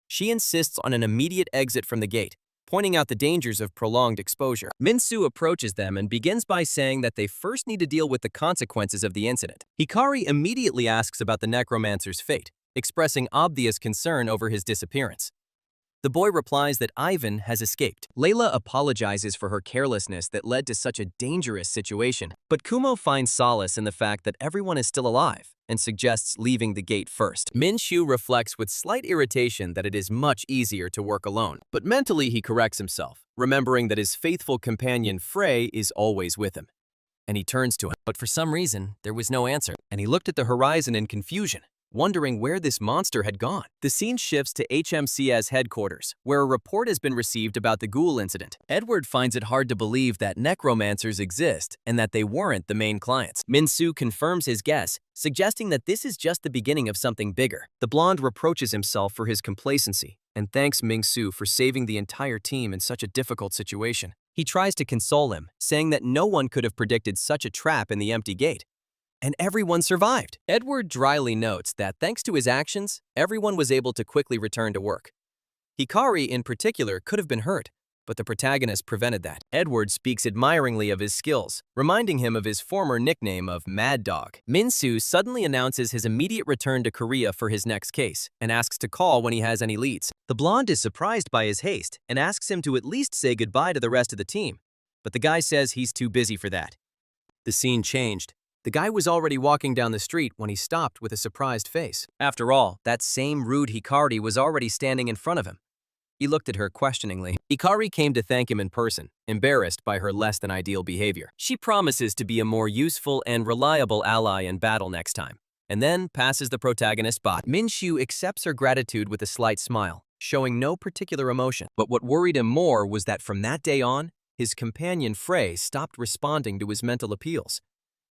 She insists on an immediate exit from the gate, pointing out the dangers of prolonged exposure. Minsu approaches them and begins by saying that they first need to deal with the consequences of the incident. Hikari immediately asks about the necromancer's fate, expressing obvious concern over his disappearance. The boy replies that Ivan has escaped. Layla apologizes for her carelessness that led to such a dangerous situation, but Kumo finds solace in the fact that everyone is still alive and suggests leaving the gate first. Minshu reflects with slight irritation that it is much easier to work alone, but mentally he corrects himself, remembering that his faithful companion Frey is always with him. And he turns to him, but for some reason, there was no answer, and he looked at the horizon in confusion, wondering where this monster had gone. The scene shifts to HMCS headquarters, where a report has been received about the ghoul incident. Edward finds it hard to believe that necromancers exist and that they weren't the main clients. Minsu confirms his guess, suggesting that this is just the beginning of something bigger. The blonde reproaches himself for his complacency and thanks Mingsu for saving the entire team in such a difficult situation. He tries to console him, saying that no one could have predicted such a trap in the empty gate. And everyone survived. Edward dryly notes that thanks to his actions, everyone was able to quickly return to work. Hikari, in particular, could have been hurt, but the protagonist prevented that. Edward speaks admiringly of his skills, reminding him of his former nickname of Mad Dog. Minsu suddenly announces his immediate return to Korea for his next case and asks to call when he has any leads. The blonde is surprised by his haste and asks him to at least say goodbye to the rest of the team, but the guy says he's too busy for that. The scene changed. The guy was already walking down the street when he stopped with a surprised face. After all, that same rude Hikari was already standing in front of him. He looked at her questioningly. Hikari came to thank him in person, embarrassed by her less-than-ideal behavior. She promises to be a more useful and reliable ally in battle next time, and then passes the protagonist by. Minshu accepts her gratitude with a slight smile, showing no particular emotion. But what worried him more was that from that day on, his companion Frey stopped responding to his mental appeals.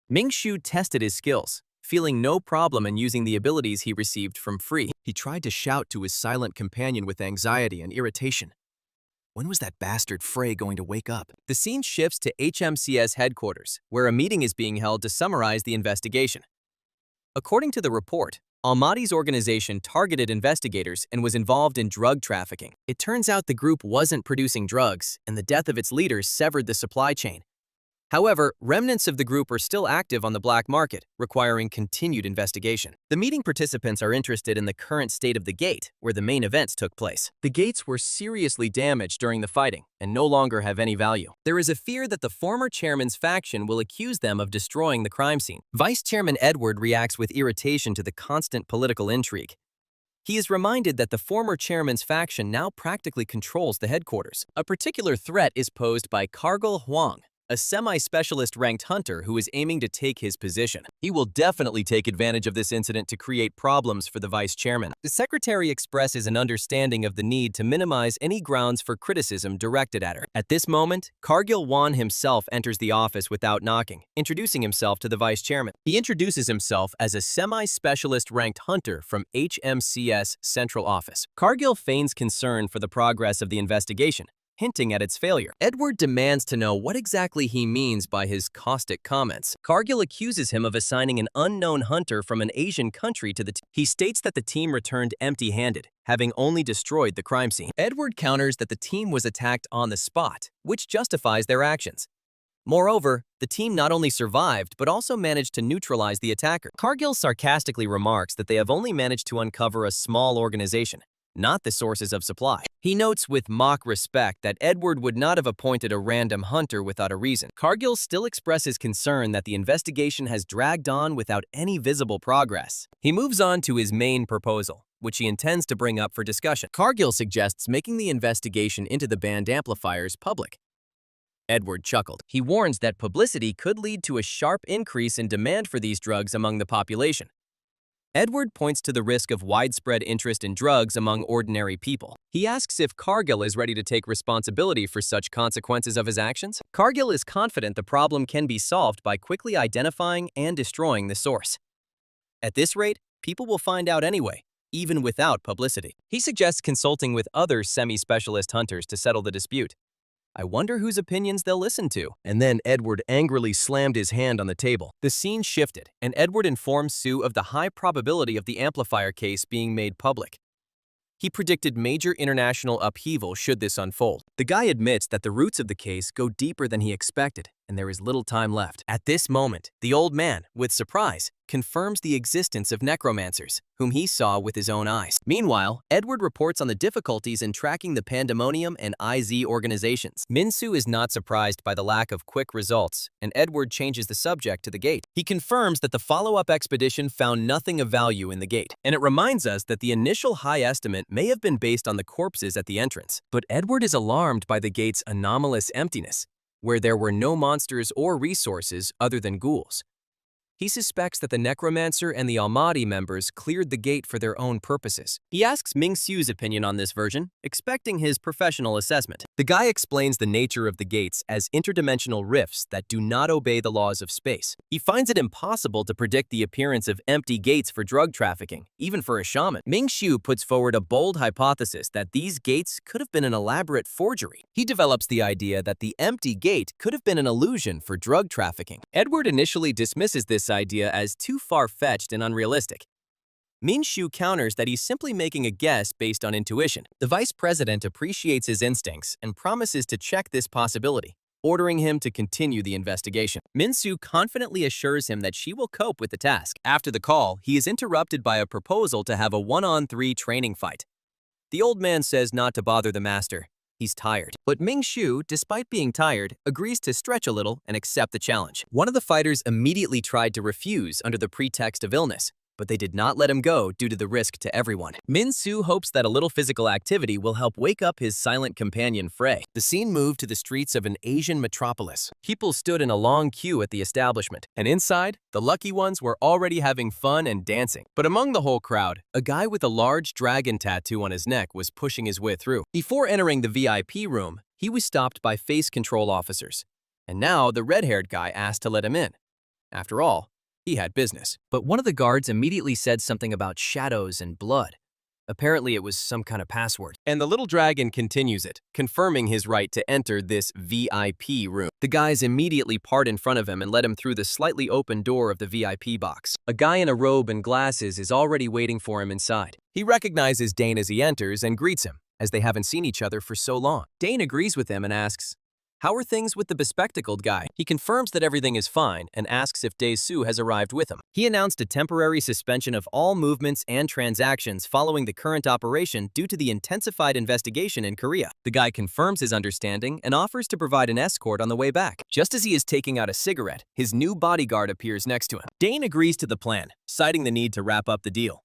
Mingshu tested his skills, feeling no problem in using the abilities he received from Free. He tried to shout to his silent companion with anxiety and irritation. When was that bastard Frey going to wake up? The scene shifts to HMCS headquarters, where a meeting is being held to summarize the investigation. According to the report, Almaty's organization targeted investigators and was involved in drug trafficking. It turns out the group wasn't producing drugs, and the death of its leaders severed the supply chain. However, remnants of the group are still active on the black market, requiring continued investigation. The meeting participants are interested in the current state of the gate, where the main events took place. The gates were seriously damaged during the fighting and no longer have any value. There is a fear that the former chairman's faction will accuse them of destroying the crime scene. Vice Chairman Edward reacts with irritation to the constant political intrigue. He is reminded that the former chairman's faction now practically controls the headquarters. A particular threat is posed by Cargill Huang, a semi-specialist ranked hunter who is aiming to take his position. He will definitely take advantage of this incident to create problems for the vice chairman. The secretary expresses an understanding of the need to minimize any grounds for criticism directed at her. At this moment, Cargill Wan himself enters the office without knocking, introducing himself to the vice chairman. He introduces himself as a semi-specialist ranked hunter from HMCS Central Office. Cargill feigns concern for the progress of the investigation, hinting at its failure. Edward demands to know what exactly he means by his caustic comments. Cargill accuses him of assigning an unknown hunter from an Asian country to the team. He states that the team returned empty-handed, having only destroyed the crime scene. Edward counters that the team was attacked on the spot, which justifies their actions. Moreover, the team not only survived, but also managed to neutralize the attacker. Cargill sarcastically remarks that they have only managed to uncover a small organization, not the sources of supply. He notes with mock respect that Edward would not have appointed a random hunter without a reason. Cargill still expresses concern that the investigation has dragged on without any visible progress. He moves on to his main proposal, which he intends to bring up for discussion. Cargill suggests making the investigation into the banned amplifiers public. Edward chuckled. He warns that publicity could lead to a sharp increase in demand for these drugs among the population. Edward points to the risk of widespread interest in drugs among ordinary people. He asks if Cargill is ready to take responsibility for such consequences of his actions. Cargill is confident the problem can be solved by quickly identifying and destroying the source. At this rate, people will find out anyway, even without publicity. He suggests consulting with other semi-specialist hunters to settle the dispute. I wonder whose opinions they'll listen to. And then Edward angrily slammed his hand on the table. The scene shifted, and Edward informs Sue of the high probability of the amplifier case being made public. He predicted major international upheaval should this unfold. The guy admits that the roots of the case go deeper than he expected, and there is little time left. At this moment, the old man, with surprise, confirms the existence of necromancers, whom he saw with his own eyes. Meanwhile, Edward reports on the difficulties in tracking the Pandemonium and IZ organizations. Minsu is not surprised by the lack of quick results, and Edward changes the subject to the gate. He confirms that the follow-up expedition found nothing of value in the gate, and it reminds us that the initial high estimate may have been based on the corpses at the entrance. But Edward is alarmed by the gate's anomalous emptiness, where there were no monsters or resources other than ghouls. He suspects that the Necromancer and the Almaty members cleared the gate for their own purposes. He asks Ming Xiu's opinion on this version, expecting his professional assessment. The guy explains the nature of the gates as interdimensional rifts that do not obey the laws of space. He finds it impossible to predict the appearance of empty gates for drug trafficking, even for a shaman. Ming Xiu puts forward a bold hypothesis that these gates could have been an elaborate forgery. He develops the idea that the empty gate could have been an illusion for drug trafficking. Edward initially dismisses this idea as too far-fetched and unrealistic. Min Shu counters that he's simply making a guess based on intuition. The vice president appreciates his instincts and promises to check this possibility, ordering him to continue the investigation. Min Su confidently assures him that she will cope with the task. After the call, he is interrupted by a proposal to have a 1-on-3 training fight. The old man says not to bother the master. He's tired. But Ming Shu, despite being tired, agrees to stretch a little and accept the challenge. One of the fighters immediately tried to refuse under the pretext of illness, but they did not let him go due to the risk to everyone. Min Su hopes that a little physical activity will help wake up his silent companion Frey. The scene moved to the streets of an Asian metropolis. People stood in a long queue at the establishment, and inside, the lucky ones were already having fun and dancing. But among the whole crowd, a guy with a large dragon tattoo on his neck was pushing his way through. Before entering the VIP room, he was stopped by face control officers. And now the red-haired guy asked to let him in. After all, he had business. But one of the guards immediately said something about shadows and blood. Apparently it was some kind of password. And the little dragon continues it, confirming his right to enter this VIP room. The guys immediately part in front of him and let him through the slightly open door of the VIP box. A guy in a robe and glasses is already waiting for him inside. He recognizes Dane as he enters and greets him, as they haven't seen each other for so long. Dane agrees with him and asks, "How are things with the bespectacled guy?" He confirms that everything is fine and asks if Desau has arrived with him. He announced a temporary suspension of all movements and transactions following the current operation due to the intensified investigation in Korea. The guy confirms his understanding and offers to provide an escort on the way back. Just as he is taking out a cigarette, his new bodyguard appears next to him. Dane agrees to the plan, citing the need to wrap up the deal.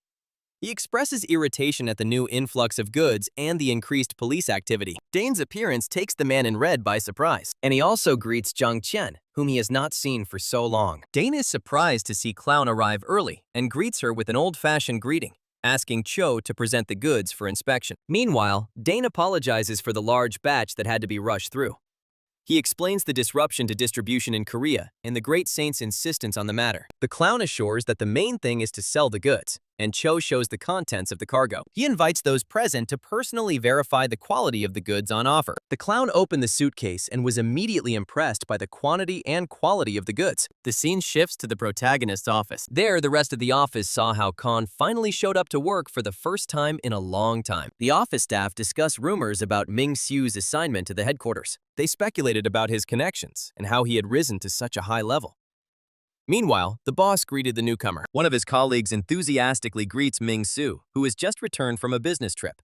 He expresses irritation at the new influx of goods and the increased police activity. Dane's appearance takes the man in red by surprise, and he also greets Zhang Qian, whom he has not seen for so long. Dane is surprised to see Clown arrive early and greets her with an old-fashioned greeting, asking Cho to present the goods for inspection. Meanwhile, Dane apologizes for the large batch that had to be rushed through. He explains the disruption to distribution in Korea and the Great Saint's insistence on the matter. The clown assures that the main thing is to sell the goods, and Cho shows the contents of the cargo. He invites those present to personally verify the quality of the goods on offer. The clown opened the suitcase and was immediately impressed by the quantity and quality of the goods. The scene shifts to the protagonist's office. There, the rest of the office saw how Khan finally showed up to work for the first time in a long time. The office staff discuss rumors about Ming Xiu's assignment to the headquarters. They speculated about his connections and how he had risen to such a high level. Meanwhile, the boss greeted the newcomer. One of his colleagues enthusiastically greets Ming Su, who has just returned from a business trip.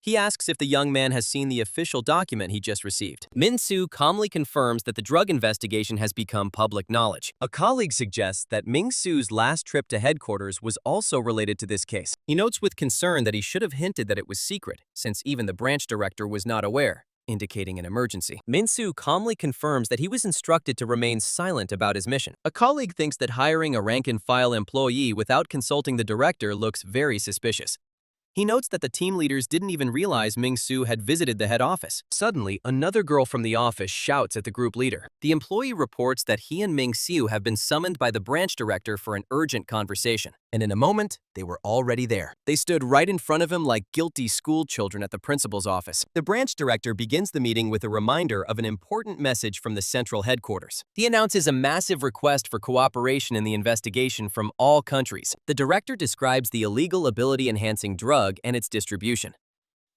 He asks if the young man has seen the official document he just received. Min-soo calmly confirms that the drug investigation has become public knowledge. A colleague suggests that Ming-soo's last trip to headquarters was also related to this case. He notes with concern that he should have hinted that it was secret, since even the branch director was not aware, indicating an emergency. Min-soo calmly confirms that he was instructed to remain silent about his mission. A colleague thinks that hiring a rank-and-file employee without consulting the director looks very suspicious. He notes that the team leaders didn't even realize Ming-soo had visited the head office. Suddenly, another girl from the office shouts at the group leader. The employee reports that he and Ming-soo have been summoned by the branch director for an urgent conversation. And in a moment, they were already there. They stood right in front of him like guilty school children at the principal's office. The branch director begins the meeting with a reminder of an important message from the central headquarters. He announces a massive request for cooperation in the investigation from all countries. The director describes the illegal ability-enhancing drug and its distribution.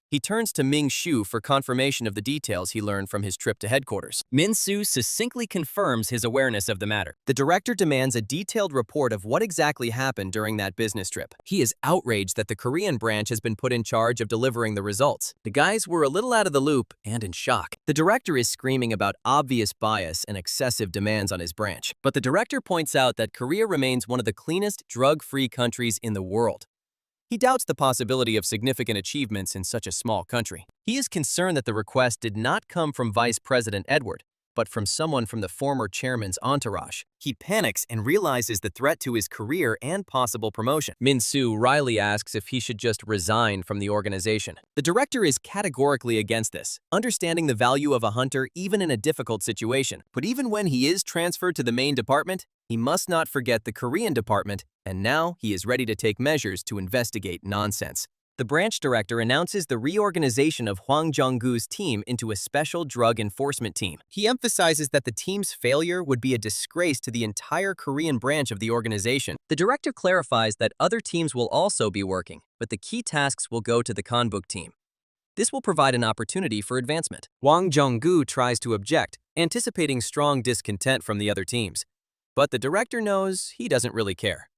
He turns to Ming-soo for confirmation of the details he learned from his trip to headquarters. Min-soo succinctly confirms his awareness of the matter. The director demands a detailed report of what exactly happened during that business trip. He is outraged that the Korean branch has been put in charge of delivering the results. The guys were a little out of the loop and in shock. The director is screaming about obvious bias and excessive demands on his branch. But the director points out that Korea remains one of the cleanest, drug-free countries in the world. He doubts the possibility of significant achievements in such a small country. He is concerned that the request did not come from Vice President Edward, but from someone from the former chairman's entourage. He panics and realizes the threat to his career and possible promotion. Min-soo wryly asks if he should just resign from the organization. The director is categorically against this, understanding the value of a hunter even in a difficult situation. But even when he is transferred to the main department, he must not forget the Korean department, and now he is ready to take measures to investigate nonsense. The branch director announces the reorganization of Hwang Jong-gu's team into a special drug enforcement team. He emphasizes that the team's failure would be a disgrace to the entire Korean branch of the organization. The director clarifies that other teams will also be working, but the key tasks will go to the Konbuk team. This will provide an opportunity for advancement. Hwang Jong-gu tries to object, anticipating strong discontent from the other teams. But the director knows he doesn't really care.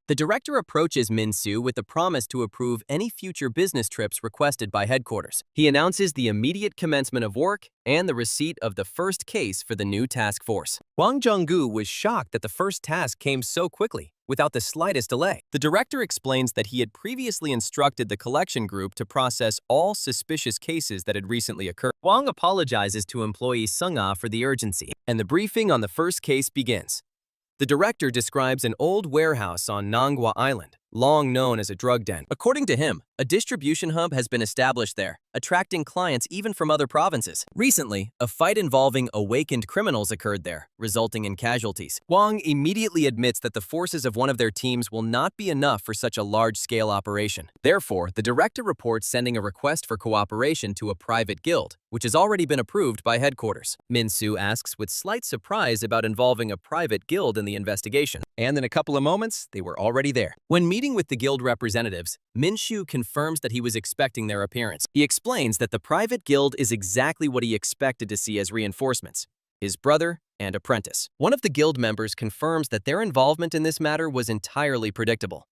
The director approaches Min-soo with the promise to approve any future business trips requested by headquarters. He announces the immediate commencement of work and the receipt of the first case for the new task force. Hwang Jong-gu was shocked that the first task came so quickly, without the slightest delay. The director explains that he had previously instructed the collection group to process all suspicious cases that had recently occurred. Hwang apologizes to employee Sung-ah for the urgency, and the briefing on the first case begins. The director describes an old warehouse on Nangwa Island, long known as a drug den. According to him, a distribution hub has been established there, attracting clients even from other provinces. Recently, a fight involving awakened criminals occurred there, resulting in casualties. Hwang immediately admits that the forces of one of their teams will not be enough for such a large-scale operation. Therefore, the director reports sending a request for cooperation to a private guild, which has already been approved by headquarters. Min-soo asks with slight surprise about involving a private guild in the investigation. And in a couple of moments, they were already there. When meeting with the guild representatives, Min-soo confirms that he was expecting their appearance. He explains that the private guild is exactly what he expected to see as reinforcements: his brother and apprentice. One of the guild members confirms that their involvement in this matter was entirely predictable.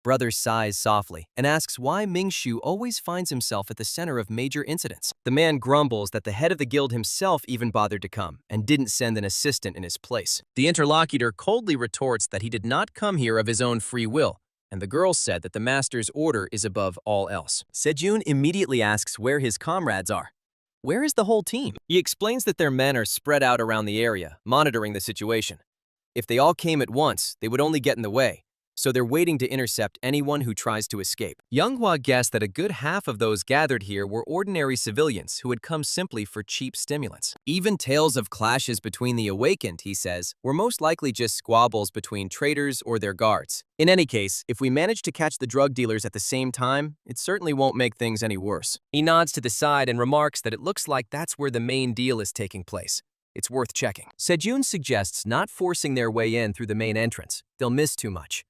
Brother sighs softly and asks why Ming-soo always finds himself at the center of major incidents. The man grumbles that the head of the guild himself even bothered to come and didn't send an assistant in his place. The interlocutor coldly retorts that he did not come here of his own free will, and the girl said that the master's order is above all else. Sejun immediately asks where his comrades are. Where is the whole team? He explains that their men are spread out around the area, monitoring the situation. If they all came at once, they would only get in the way, so they're waiting to intercept anyone who tries to escape. Younghwa guessed that a good half of those gathered here were ordinary civilians who had come simply for cheap stimulants. Even tales of clashes between the awakened, he says, were most likely just squabbles between traitors or their guards. In any case, if we manage to catch the drug dealers at the same time, it certainly won't make things any worse. He nods to the side and remarks that it looks like that's where the main deal is taking place. It's worth checking. Sejun suggests not forcing their way in through the main entrance. They'll miss too much.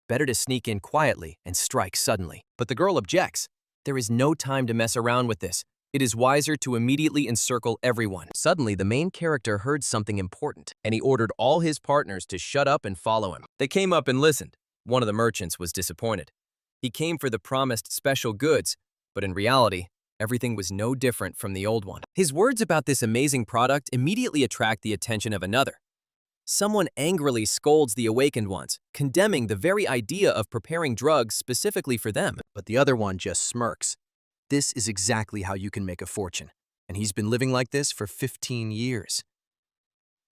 Better to sneak in quietly and strike suddenly. But the girl objects. There is no time to mess around with this. It is wiser to immediately encircle everyone. Suddenly, the main character heard something important, and he ordered all his partners to shut up and follow him. They came up and listened. One of the merchants was disappointed. He came for the promised special goods, but in reality, everything was no different from the old one. His words about this amazing product immediately attract the attention of another. Someone angrily scolds the awakened ones, condemning the very idea of preparing drugs specifically for them. But the other one just smirks. This is exactly how you can make a fortune, and he's been living like this for 15 years.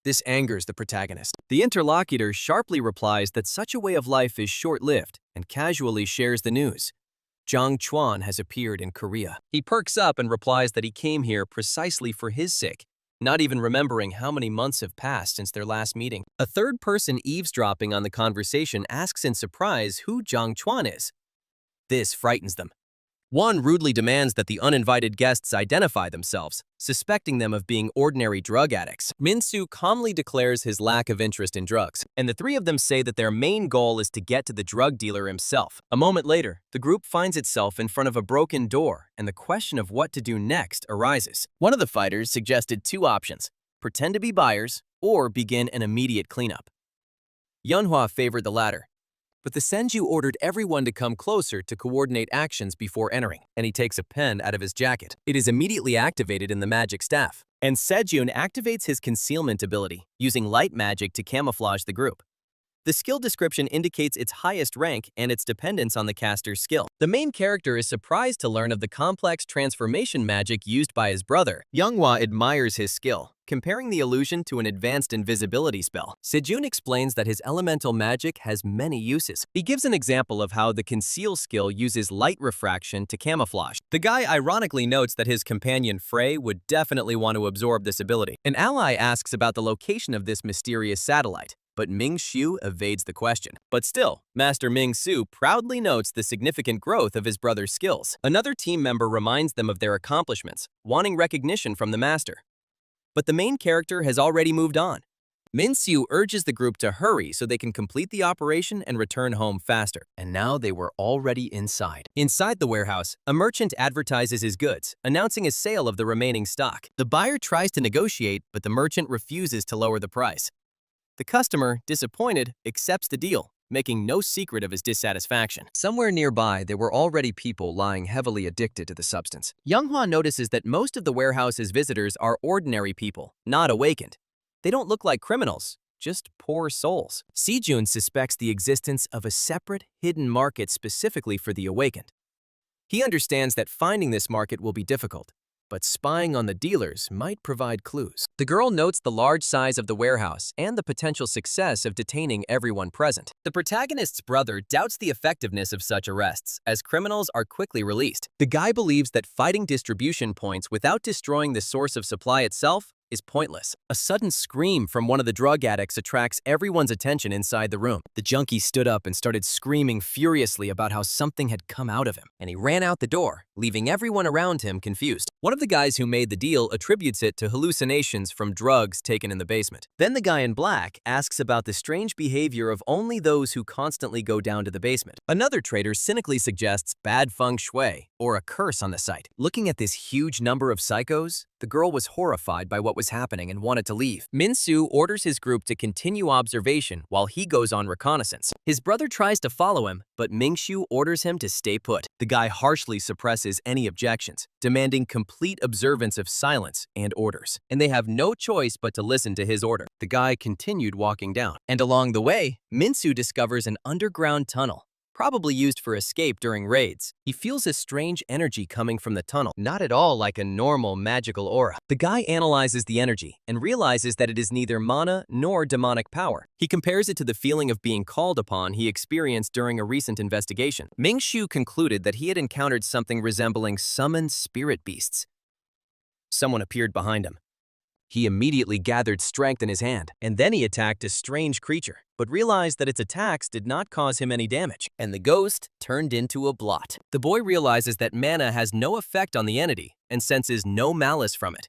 This angers the protagonist. The interlocutor sharply replies that such a way of life is short-lived and casually shares the news. Jang Chuan has appeared in Korea. He perks up and replies that he came here precisely for his sake, not even remembering how many months have passed since their last meeting. A third person eavesdropping on the conversation asks in surprise who Jang Chuan is. This frightens them. One rudely demands that the uninvited guests identify themselves, suspecting them of being ordinary drug addicts. Min-soo calmly declares his lack of interest in drugs, and the three of them say that their main goal is to get to the drug dealer himself. A moment later, the group finds itself in front of a broken door, and the question of what to do next arises. One of the fighters suggested two options: pretend to be buyers or begin an immediate cleanup. Yeonhwa favored the latter, but the Senju ordered everyone to come closer to coordinate actions before entering, and he takes a pen out of his jacket. It is immediately activated in the magic staff, and Sejun activates his concealment ability, using light magic to camouflage the group. The skill description indicates its highest rank and its dependence on the caster's skill. The main character is surprised to learn of the complex transformation magic used by his brother. Yeonhwa admires his skill, comparing the illusion to an advanced invisibility spell. Sejun explains that his elemental magic has many uses. He gives an example of how the conceal skill uses light refraction to camouflage. The guy ironically notes that his companion Frey would definitely want to absorb this ability. An ally asks about the location of this mysterious satellite, but Ming-shu evades the question. But still, Master Ming-soo proudly notes the significant growth of his brother's skills. Another team member reminds them of their accomplishments, wanting recognition from the master. But the main character has already moved on. Min-soo urges the group to hurry so they can complete the operation and return home faster. And now they were already inside. Inside the warehouse, a merchant advertises his goods, announcing a sale of the remaining stock. The buyer tries to negotiate, but the merchant refuses to lower the price. The customer, disappointed, accepts the deal, making no secret of his dissatisfaction. Somewhere nearby, there were already people lying heavily addicted to the substance. Yeonhwa notices that most of the warehouse's visitors are ordinary people, not awakened. They don't look like criminals, just poor souls. Sejun suspects the existence of a separate, hidden market specifically for the awakened. He understands that finding this market will be difficult, but spying on the dealers might provide clues. The girl notes the large size of the warehouse and the potential success of detaining everyone present. The protagonist's brother doubts the effectiveness of such arrests, as criminals are quickly released. The guy believes that fighting distribution points without destroying the source of supply itself is pointless. A sudden scream from one of the drug addicts attracts everyone's attention inside the room. The junkie stood up and started screaming furiously about how something had come out of him, and he ran out the door, leaving everyone around him confused. One of the guys who made the deal attributes it to hallucinations from drugs taken in the basement. Then the guy in black asks about the strange behavior of only those who constantly go down to the basement. Another trader cynically suggests bad feng shui or a curse on the site. Looking at this huge number of psychos, the girl was horrified by what was happening and wanted to leave. Min-soo orders his group to continue observation while he goes on reconnaissance. His brother tries to follow him, but Ming-shu orders him to stay put. The guy harshly suppresses any objections, demanding complete observance of silence and orders. And they have no choice but to listen to his order. The guy continued walking down, and along the way, Min-soo discovers an underground tunnel, probably used for escape during raids. He feels a strange energy coming from the tunnel, not at all like a normal magical aura. The guy analyzes the energy and realizes that it is neither mana nor demonic power. He compares it to the feeling of being called upon he experienced during a recent investigation. Ming-shu concluded that he had encountered something resembling summoned spirit beasts. Someone appeared behind him. He immediately gathered strength in his hand, and then he attacked a strange creature, but realized that its attacks did not cause him any damage, and the ghost turned into a blot. The boy realizes that mana has no effect on the entity and senses no malice from it.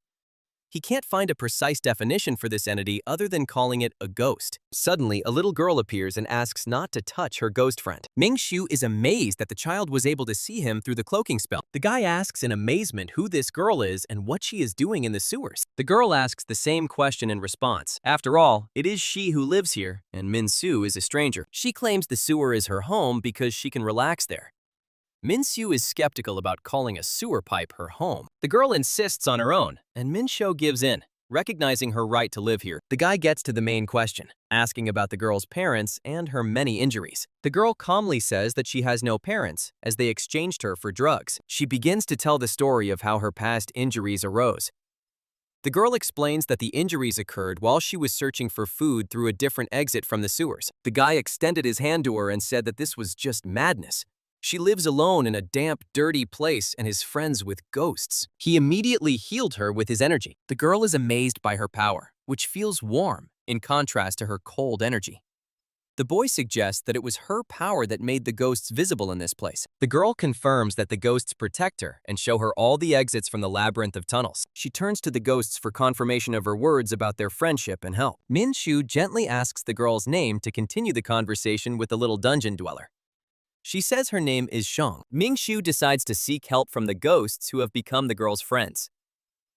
He can't find a precise definition for this entity other than calling it a ghost. Suddenly, a little girl appears and asks not to touch her ghost friend. Ming-shu is amazed that the child was able to see him through the cloaking spell. The guy asks in amazement who this girl is and what she is doing in the sewers. The girl asks the same question in response. After all, it is she who lives here, and Min-soo is a stranger. She claims the sewer is her home because she can relax there. Min-soo is skeptical about calling a sewer pipe her home. The girl insists on her own, and Min-soo gives in, recognizing her right to live here. The guy gets to the main question, asking about the girl's parents and her many injuries. The girl calmly says that she has no parents, as they exchanged her for drugs. She begins to tell the story of how her past injuries arose. The girl explains that the injuries occurred while she was searching for food through a different exit from the sewers. The guy extended his hand to her and said that this was just madness. She lives alone in a damp, dirty place and is friends with ghosts. He immediately healed her with his energy. The girl is amazed by her power, which feels warm, in contrast to her cold energy. The boy suggests that it was her power that made the ghosts visible in this place. The girl confirms that the ghosts protect her and show her all the exits from the labyrinth of tunnels. She turns to the ghosts for confirmation of her words about their friendship and help. Min-soo gently asks the girl's name to continue the conversation with the little dungeon dweller. She says her name is Shang. Min-soo decides to seek help from the ghosts who have become the girl's friends.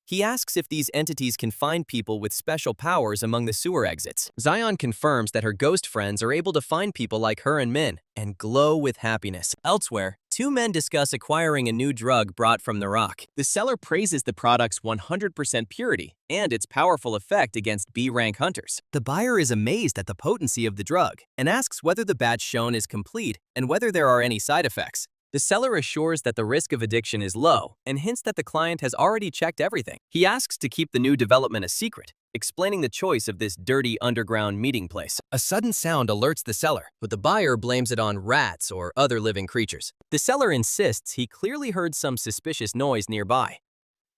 He asks if these entities can find people with special powers among the sewer exits. Zion confirms that her ghost friends are able to find people like her and Min and glow with happiness. Elsewhere, two men discuss acquiring a new drug brought from the rock. The seller praises the product's 100% purity and its powerful effect against B-rank hunters. The buyer is amazed at the potency of the drug and asks whether the batch shown is complete and whether there are any side effects. The seller assures that the risk of addiction is low and hints that the client has already checked everything. He asks to keep the new development a secret, explaining the choice of this dirty underground meeting place. A sudden sound alerts the seller, but the buyer blames it on rats or other living creatures. The seller insists he clearly heard some suspicious noise nearby.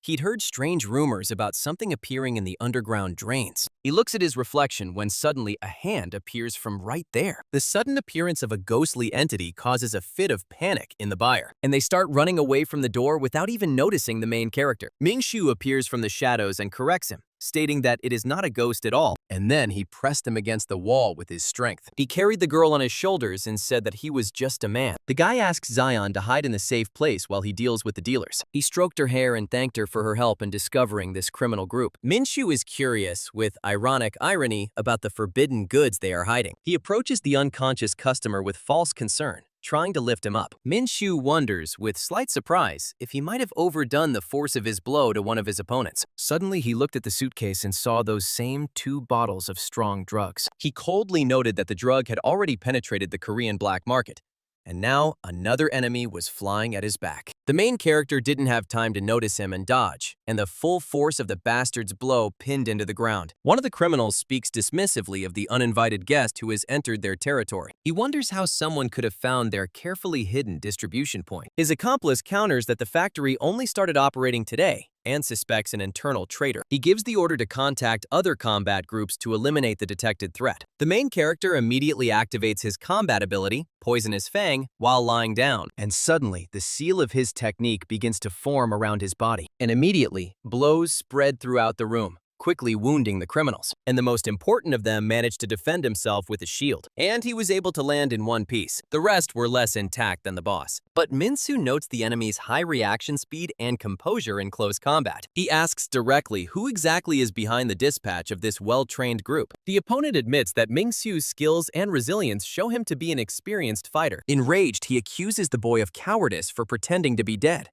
He'd heard strange rumors about something appearing in the underground drains. He looks at his reflection when suddenly a hand appears from right there. The sudden appearance of a ghostly entity causes a fit of panic in the buyer, and they start running away from the door without even noticing the main character. Min-soo appears from the shadows and corrects him, stating that it is not a ghost at all, and then he pressed him against the wall with his strength. He carried the girl on his shoulders and said that he was just a man. The guy asks Zion to hide in the safe place while he deals with the dealers. He stroked her hair and thanked her for her help in discovering this criminal group. Min-soo is curious, with ironic irony, about the forbidden goods they are hiding. He approaches the unconscious customer with false concern, trying to lift him up. Min-soo wonders, with slight surprise, if he might have overdone the force of his blow to one of his opponents. Suddenly, he looked at the suitcase and saw those same 2 bottles of strong drugs. He coldly noted that the drug had already penetrated the Korean black market, and now another enemy was flying at his back. The main character didn't have time to notice him and dodge, and the full force of the bastard's blow pinned into the ground. One of the criminals speaks dismissively of the uninvited guest who has entered their territory. He wonders how someone could have found their carefully hidden distribution point. His accomplice counters that the factory only started operating today and suspects an internal traitor. He gives the order to contact other combat groups to eliminate the detected threat. The main character immediately activates his combat ability, Poisonous Fang, while lying down, and suddenly the seal of his technique begins to form around his body, and immediately blows spread throughout the room, quickly wounding the criminals. And the most important of them managed to defend himself with a shield, and he was able to land in one piece. The rest were less intact than the boss. But Min-soo notes the enemy's high reaction speed and composure in close combat. He asks directly who exactly is behind the dispatch of this well-trained group. The opponent admits that Min-soo's skills and resilience show him to be an experienced fighter. Enraged, he accuses the boy of cowardice for pretending to be dead.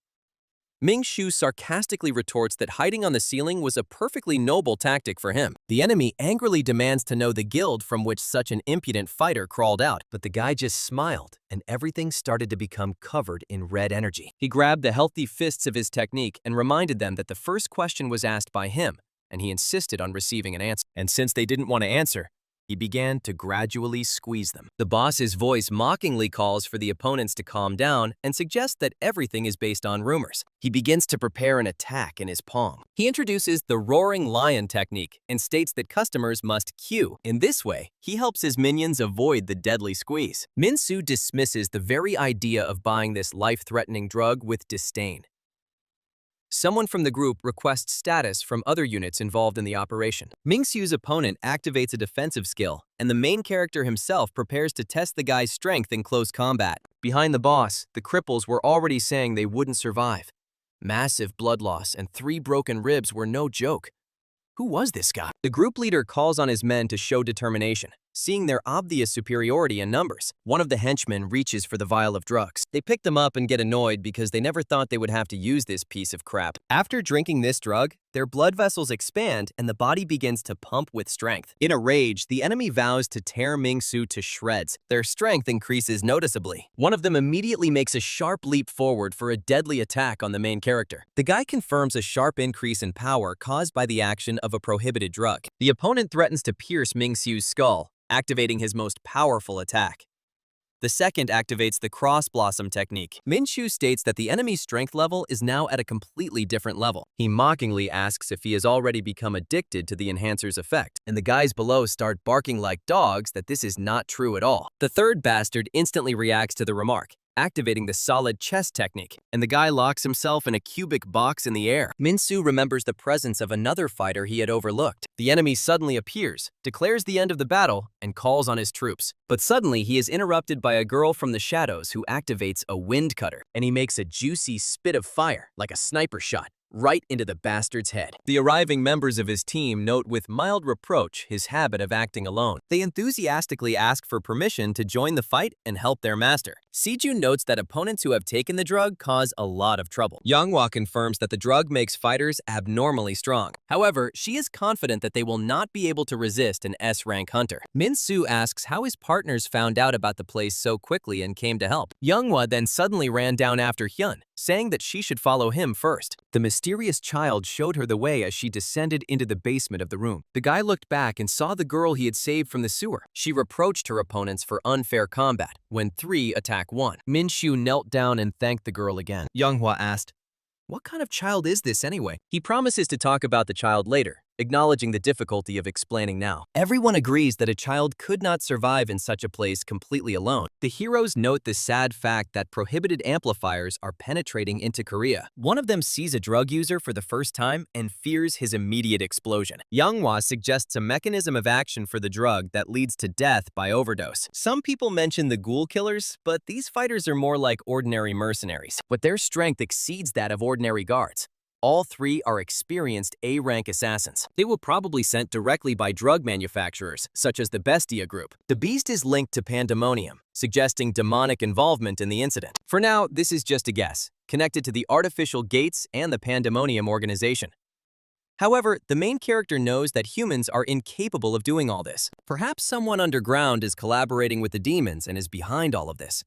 Min-soo sarcastically retorts that hiding on the ceiling was a perfectly noble tactic for him. The enemy angrily demands to know the guild from which such an impudent fighter crawled out, but the guy just smiled, and everything started to become covered in red energy. He grabbed the healthy fists of his technique and reminded them that the first question was asked by him, and he insisted on receiving an answer. And since they didn't want to answer, he began to gradually squeeze them. The boss's voice mockingly calls for the opponents to calm down and suggests that everything is based on rumors. He begins to prepare an attack in his palm. He introduces the roaring lion technique and states that customers must queue. In this way, he helps his minions avoid the deadly squeeze. Min-soo dismisses the very idea of buying this life-threatening drug with disdain. Someone from the group requests status from other units involved in the operation. Min-soo's opponent activates a defensive skill, and the main character himself prepares to test the guy's strength in close combat. Behind the boss, the cripples were already saying they wouldn't survive. Massive blood loss and 3 broken ribs were no joke. Who was this guy? The group leader calls on his men to show determination, seeing their obvious superiority in numbers. One of the henchmen reaches for the vial of drugs. They pick them up and get annoyed because they never thought they would have to use this piece of crap. After drinking this drug, their blood vessels expand and the body begins to pump with strength. In a rage, the enemy vows to tear Ming-Su to shreds. Their strength increases noticeably. One of them immediately makes a sharp leap forward for a deadly attack on the main character. The guy confirms a sharp increase in power caused by the action of a prohibited drug. The opponent threatens to pierce Ming-Su's skull, activating his most powerful attack. The second activates the cross-blossom technique. Min-Shu states that the enemy's strength level is now at a completely different level. He mockingly asks if he has already become addicted to the enhancer's effect, and the guys below start barking like dogs that this is not true at all. The third bastard instantly reacts to the remark, activating the solid chest technique, and the guy locks himself in a cubic box in the air. Min-Su remembers the presence of another fighter he had overlooked. The enemy suddenly appears, declares the end of the battle, and calls on his troops. But suddenly he is interrupted by a girl from the shadows who activates a wind cutter, and he makes a juicy spit of fire, like a sniper shot, right into the bastard's head. The arriving members of his team note with mild reproach his habit of acting alone. They enthusiastically ask for permission to join the fight and help their master. Sijun notes that opponents who have taken the drug cause a lot of trouble. Younghwa confirms that the drug makes fighters abnormally strong. However, she is confident that they will not be able to resist an S-rank hunter. Min-Su asks how his partners found out about the place so quickly and came to help. Younghwa then suddenly ran down after Hyun, saying that she should follow him first. The mysterious child showed her the way as she descended into the basement of the room. The guy looked back and saw the girl he had saved from the sewer. She reproached her opponents for unfair combat when 3 attack 1. Min-Shu knelt down and thanked the girl again. Younghwa asked, "What kind of child is this anyway?" He promises to talk about the child later, acknowledging the difficulty of explaining now. Everyone agrees that a child could not survive in such a place completely alone. The heroes note the sad fact that prohibited amplifiers are penetrating into Korea. One of them sees a drug user for the first time and fears his immediate explosion. Younghwa suggests a mechanism of action for the drug that leads to death by overdose. Some people mention the ghoul killers, but these fighters are more like ordinary mercenaries, but their strength exceeds that of ordinary guards. All 3 are experienced A-rank assassins. They were probably sent directly by drug manufacturers, such as the Bestia Group. The beast is linked to Pandemonium, suggesting demonic involvement in the incident. For now, this is just a guess, connected to the artificial gates and the Pandemonium organization. However, the main character knows that humans are incapable of doing all this. Perhaps someone underground is collaborating with the demons and is behind all of this.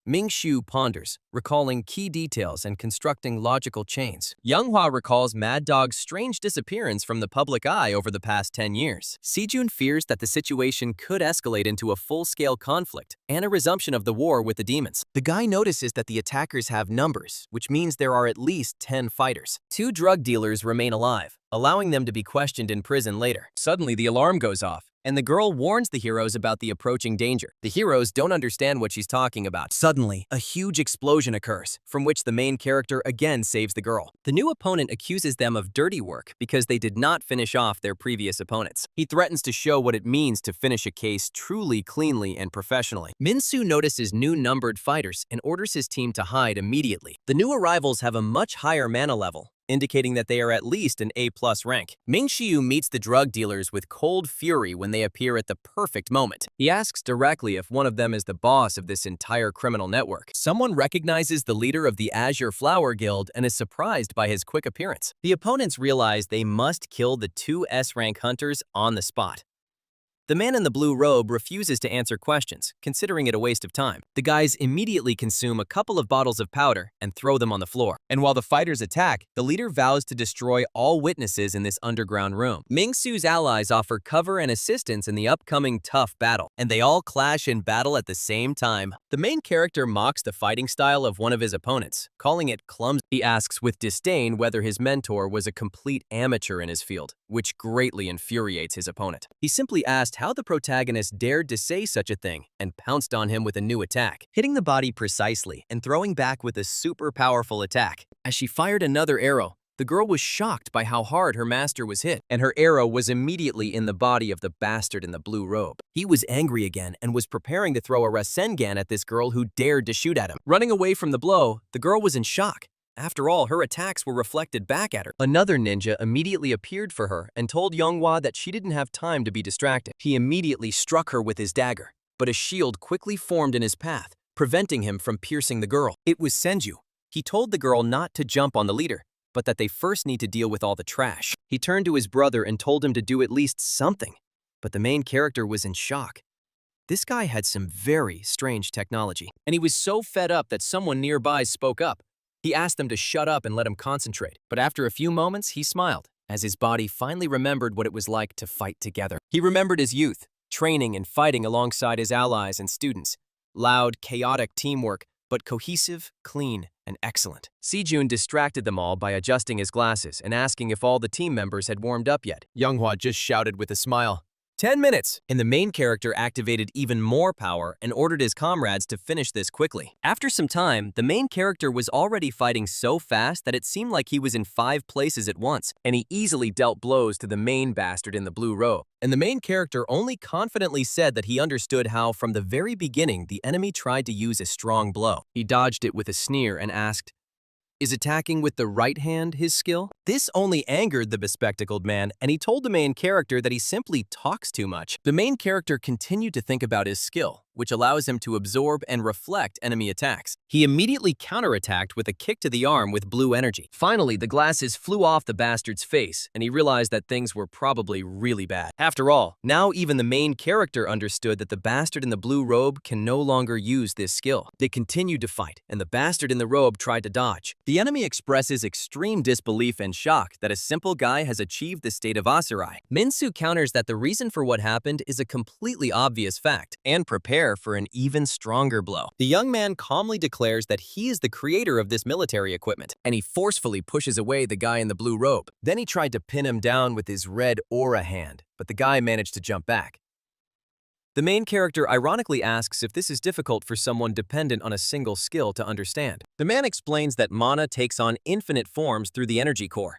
Ming-Shu ponders, recalling key details and constructing logical chains. Younghwa recalls Mad Dog's strange disappearance from the public eye over the past 10 years. Sijun fears that the situation could escalate into a full-scale conflict and a resumption of the war with the demons. The guy notices that the attackers have numbers, which means there are at least 10 fighters. 2 drug dealers remain alive, allowing them to be questioned in prison later. Suddenly, the alarm goes off, and the girl warns the heroes about the approaching danger. The heroes don't understand what she's talking about. Suddenly, a huge explosion occurs, from which the main character again saves the girl. The new opponent accuses them of dirty work because they did not finish off their previous opponents. He threatens to show what it means to finish a case truly cleanly and professionally. Min-Su notices new numbered fighters and orders his team to hide immediately. The new arrivals have a much higher mana level, indicating that they are at least an A+ rank. Ming-Shu meets the drug dealers with cold fury when they appear at the perfect moment. He asks directly if one of them is the boss of this entire criminal network. Someone recognizes the leader of the Azure Flower Guild and is surprised by his quick appearance. The opponents realize they must kill the 2 S-rank hunters on the spot. The man in the blue robe refuses to answer questions, considering it a waste of time. The guys immediately consume a couple of bottles of powder and throw them on the floor. And while the fighters attack, the leader vows to destroy all witnesses in this underground room. Ming-Su's allies offer cover and assistance in the upcoming tough battle, and they all clash in battle at the same time. The main character mocks the fighting style of one of his opponents, calling it clumsy. He asks with disdain whether his mentor was a complete amateur in his field, which greatly infuriates his opponent. He simply asked how the protagonist dared to say such a thing and pounced on him with a new attack, hitting the body precisely and throwing back with a super powerful attack. As she fired another arrow, the girl was shocked by how hard her master was hit, and her arrow was immediately in the body of the bastard in the blue robe. He was angry again and was preparing to throw a Rasengan at this girl who dared to shoot at him. Running away from the blow, the girl was in shock, After all, her attacks were reflected back at her. Another ninja immediately appeared for her and told Younghwa that she didn't have time to be distracted. He immediately struck her with his dagger, but a shield quickly formed in his path, preventing him from piercing the girl. It was Senju. He told the girl not to jump on the leader, but that they first need to deal with all the trash. He turned to his brother and told him to do at least something, but the main character was in shock. This guy had some very strange technology, and he was so fed up that someone nearby spoke up. He asked them to shut up and let him concentrate, but after a few moments, he smiled, as his body finally remembered what it was like to fight together. He remembered his youth, training and fighting alongside his allies and students. Loud, chaotic teamwork, but cohesive, clean, and excellent. Sejun distracted them all by adjusting his glasses and asking if all the team members had warmed up yet. Younghwa just shouted with a smile, 10 minutes! And the main character activated even more power and ordered his comrades to finish this quickly. After some time, the main character was already fighting so fast that it seemed like he was in 5 places at once, and he easily dealt blows to the main bastard in the blue robe. And the main character only confidently said that he understood how, from the very beginning, the enemy tried to use a strong blow. He dodged it with a sneer and asked, "Is attacking with the right hand his skill?" This only angered the bespectacled man, and he told the main character that he simply talks too much. The main character continued to think about his skill, which allows him to absorb and reflect enemy attacks. He immediately counterattacked with a kick to the arm with blue energy. Finally, the glasses flew off the bastard's face, and he realized that things were probably really bad. After all, now even the main character understood that the bastard in the blue robe can no longer use this skill. They continued to fight, and the bastard in the robe tried to dodge. The enemy expresses extreme disbelief and shock that a simple guy has achieved the state of Asurai. Minsu counters that the reason for what happened is a completely obvious fact, and prepare for an even stronger blow. The young man calmly declares that he is the creator of this military equipment, and he forcefully pushes away the guy in the blue robe. Then he tried to pin him down with his red aura hand, but the guy managed to jump back. The main character ironically asks if this is difficult for someone dependent on a single skill to understand. The man explains that mana takes on infinite forms through the energy core.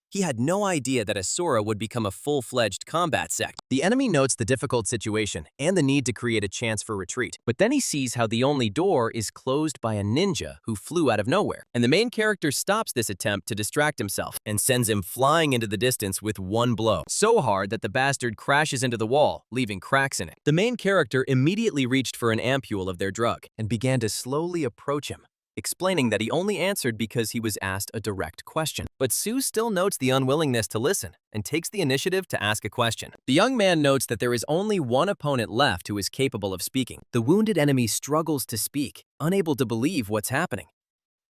He had no idea that Asura would become a full-fledged combat sect. The enemy notes the difficult situation and the need to create a chance for retreat. But then he sees how the only door is closed by a ninja who flew out of nowhere. And the main character stops this attempt to distract himself and sends him flying into the distance with one blow, so hard that the bastard crashes into the wall, leaving cracks in it. The main character immediately reached for an ampule of their drug and began to slowly approach him, explaining that he only answered because he was asked a direct question. But Sue still notes the unwillingness to listen and takes the initiative to ask a question. The young man notes that there is only one opponent left who is capable of speaking. The wounded enemy struggles to speak, unable to believe what's happening.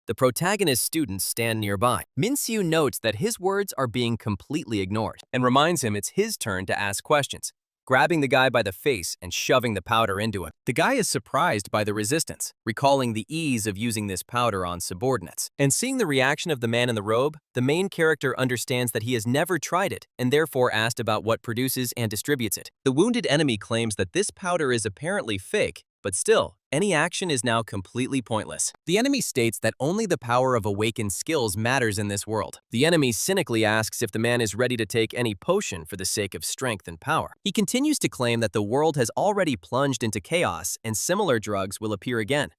The protagonist's students stand nearby. Minsu notes that his words are being completely ignored and reminds him it's his turn to ask questions, grabbing the guy by the face and shoving the powder into him. The guy is surprised by the resistance, recalling the ease of using this powder on subordinates. And seeing the reaction of the man in the robe, the main character understands that he has never tried it and therefore asked about what produces and distributes it. The wounded enemy claims that this powder is apparently fake, but still, any action is now completely pointless. The enemy states that only the power of awakened skills matters in this world. The enemy cynically asks if the man is ready to take any potion for the sake of strength and power. He continues to claim that the world has already plunged into chaos and similar drugs will appear again.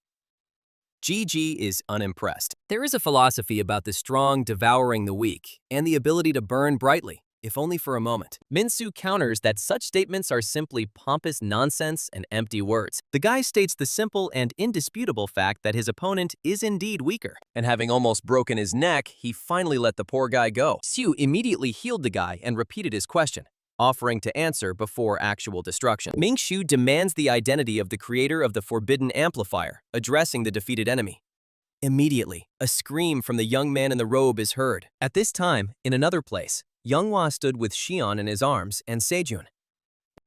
GG is unimpressed. There is a philosophy about the strong devouring the weak and the ability to burn brightly, if only for a moment. Minsu counters that such statements are simply pompous nonsense and empty words. The guy states the simple and indisputable fact that his opponent is indeed weaker. And having almost broken his neck, he finally let the poor guy go. Su immediately healed the guy and repeated his question, offering to answer before actual destruction. Mingshu demands the identity of the creator of the forbidden amplifier, addressing the defeated enemy. Immediately, a scream from the young man in the robe is heard. At this time, in another place, Younghwa stood with Xion in his arms and Sejun.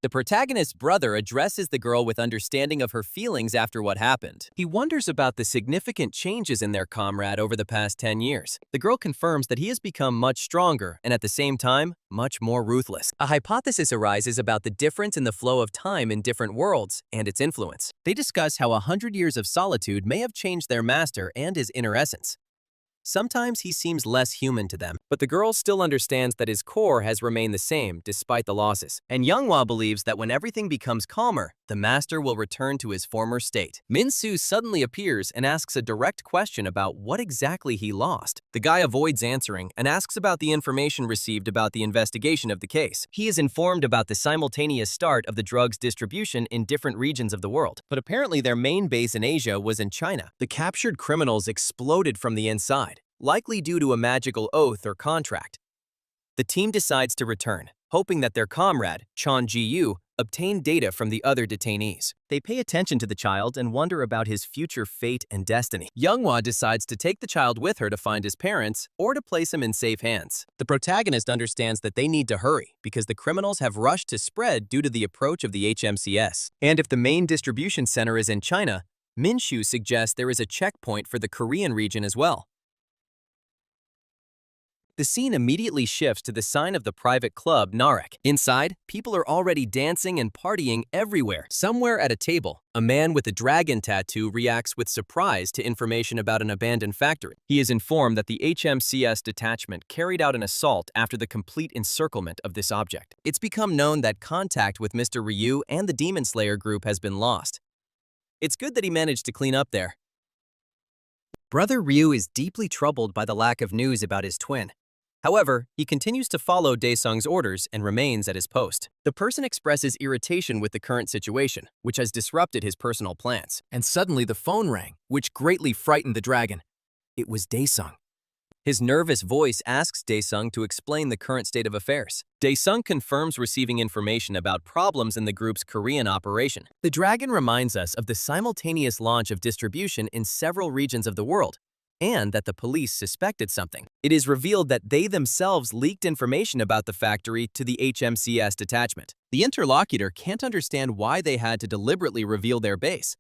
The protagonist's brother addresses the girl with understanding of her feelings after what happened. He wonders about the significant changes in their comrade over the past 10 years. The girl confirms that he has become much stronger and at the same time, much more ruthless. A hypothesis arises about the difference in the flow of time in different worlds and its influence. They discuss how 100 years of solitude may have changed their master and his inner essence. Sometimes he seems less human to them, but the girl still understands that his core has remained the same despite the losses. And Younghwa believes that when everything becomes calmer, the master will return to his former state. Min-soo suddenly appears and asks a direct question about what exactly he lost. The guy avoids answering and asks about the information received about the investigation of the case. He is informed about the simultaneous start of the drug's distribution in different regions of the world, but apparently their main base in Asia was in China. The captured criminals exploded from the inside, likely due to a magical oath or contract. The team decides to return, hoping that their comrade, Chon Ji-yu, obtained data from the other detainees. They pay attention to the child and wonder about his future fate and destiny. Younghwa decides to take the child with her to find his parents or to place him in safe hands. The protagonist understands that they need to hurry because the criminals have rushed to spread due to the approach of the HMCs. And if the main distribution center is in China, Min-soo suggests there is a checkpoint for the Korean region as well. The scene immediately shifts to the sign of the private club, Narek. Inside, people are already dancing and partying everywhere. Somewhere at a table, a man with a dragon tattoo reacts with surprise to information about an abandoned factory. He is informed that the HMCS detachment carried out an assault after the complete encirclement of this object. It's become known that contact with Mr. Ryu and the Demon Slayer group has been lost. It's good that he managed to clean up there. Brother Ryu is deeply troubled by the lack of news about his twin. However, he continues to follow Daesung's orders and remains at his post. The person expresses irritation with the current situation, which has disrupted his personal plans. And suddenly the phone rang, which greatly frightened the dragon. It was Daesung. His nervous voice asks Daesung to explain the current state of affairs. Daesung confirms receiving information about problems in the group's Korean operation. The dragon reminds us of the simultaneous launch of distribution in several regions of the world, and that the police suspected something. It is revealed that they themselves leaked information about the factory to the HMCS detachment. The interlocutor can't understand why they had to deliberately reveal their base.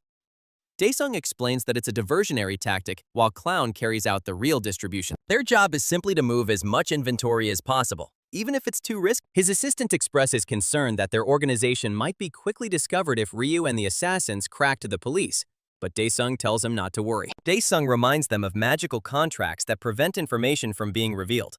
Daesung explains that it's a diversionary tactic, while Clown carries out the real distribution. Their job is simply to move as much inventory as possible, even if it's too risky. His assistant expresses concern that their organization might be quickly discovered if Ryu and the assassins crack to the police, but Daesung tells him not to worry. Daesung reminds them of magical contracts that prevent information from being revealed.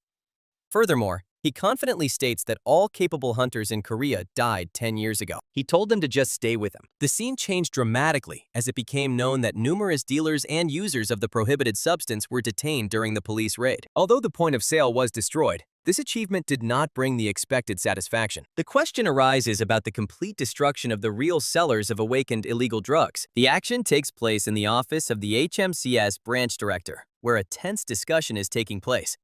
Furthermore, he confidently states that all capable hunters in Korea died 10 years ago. He told them to just stay with him. The scene changed dramatically as it became known that numerous dealers and users of the prohibited substance were detained during the police raid. Although the point of sale was destroyed, this achievement did not bring the expected satisfaction. The question arises about the complete destruction of the real sellers of awakened illegal drugs. The action takes place in the office of the HMCS branch director, where a tense discussion is taking place.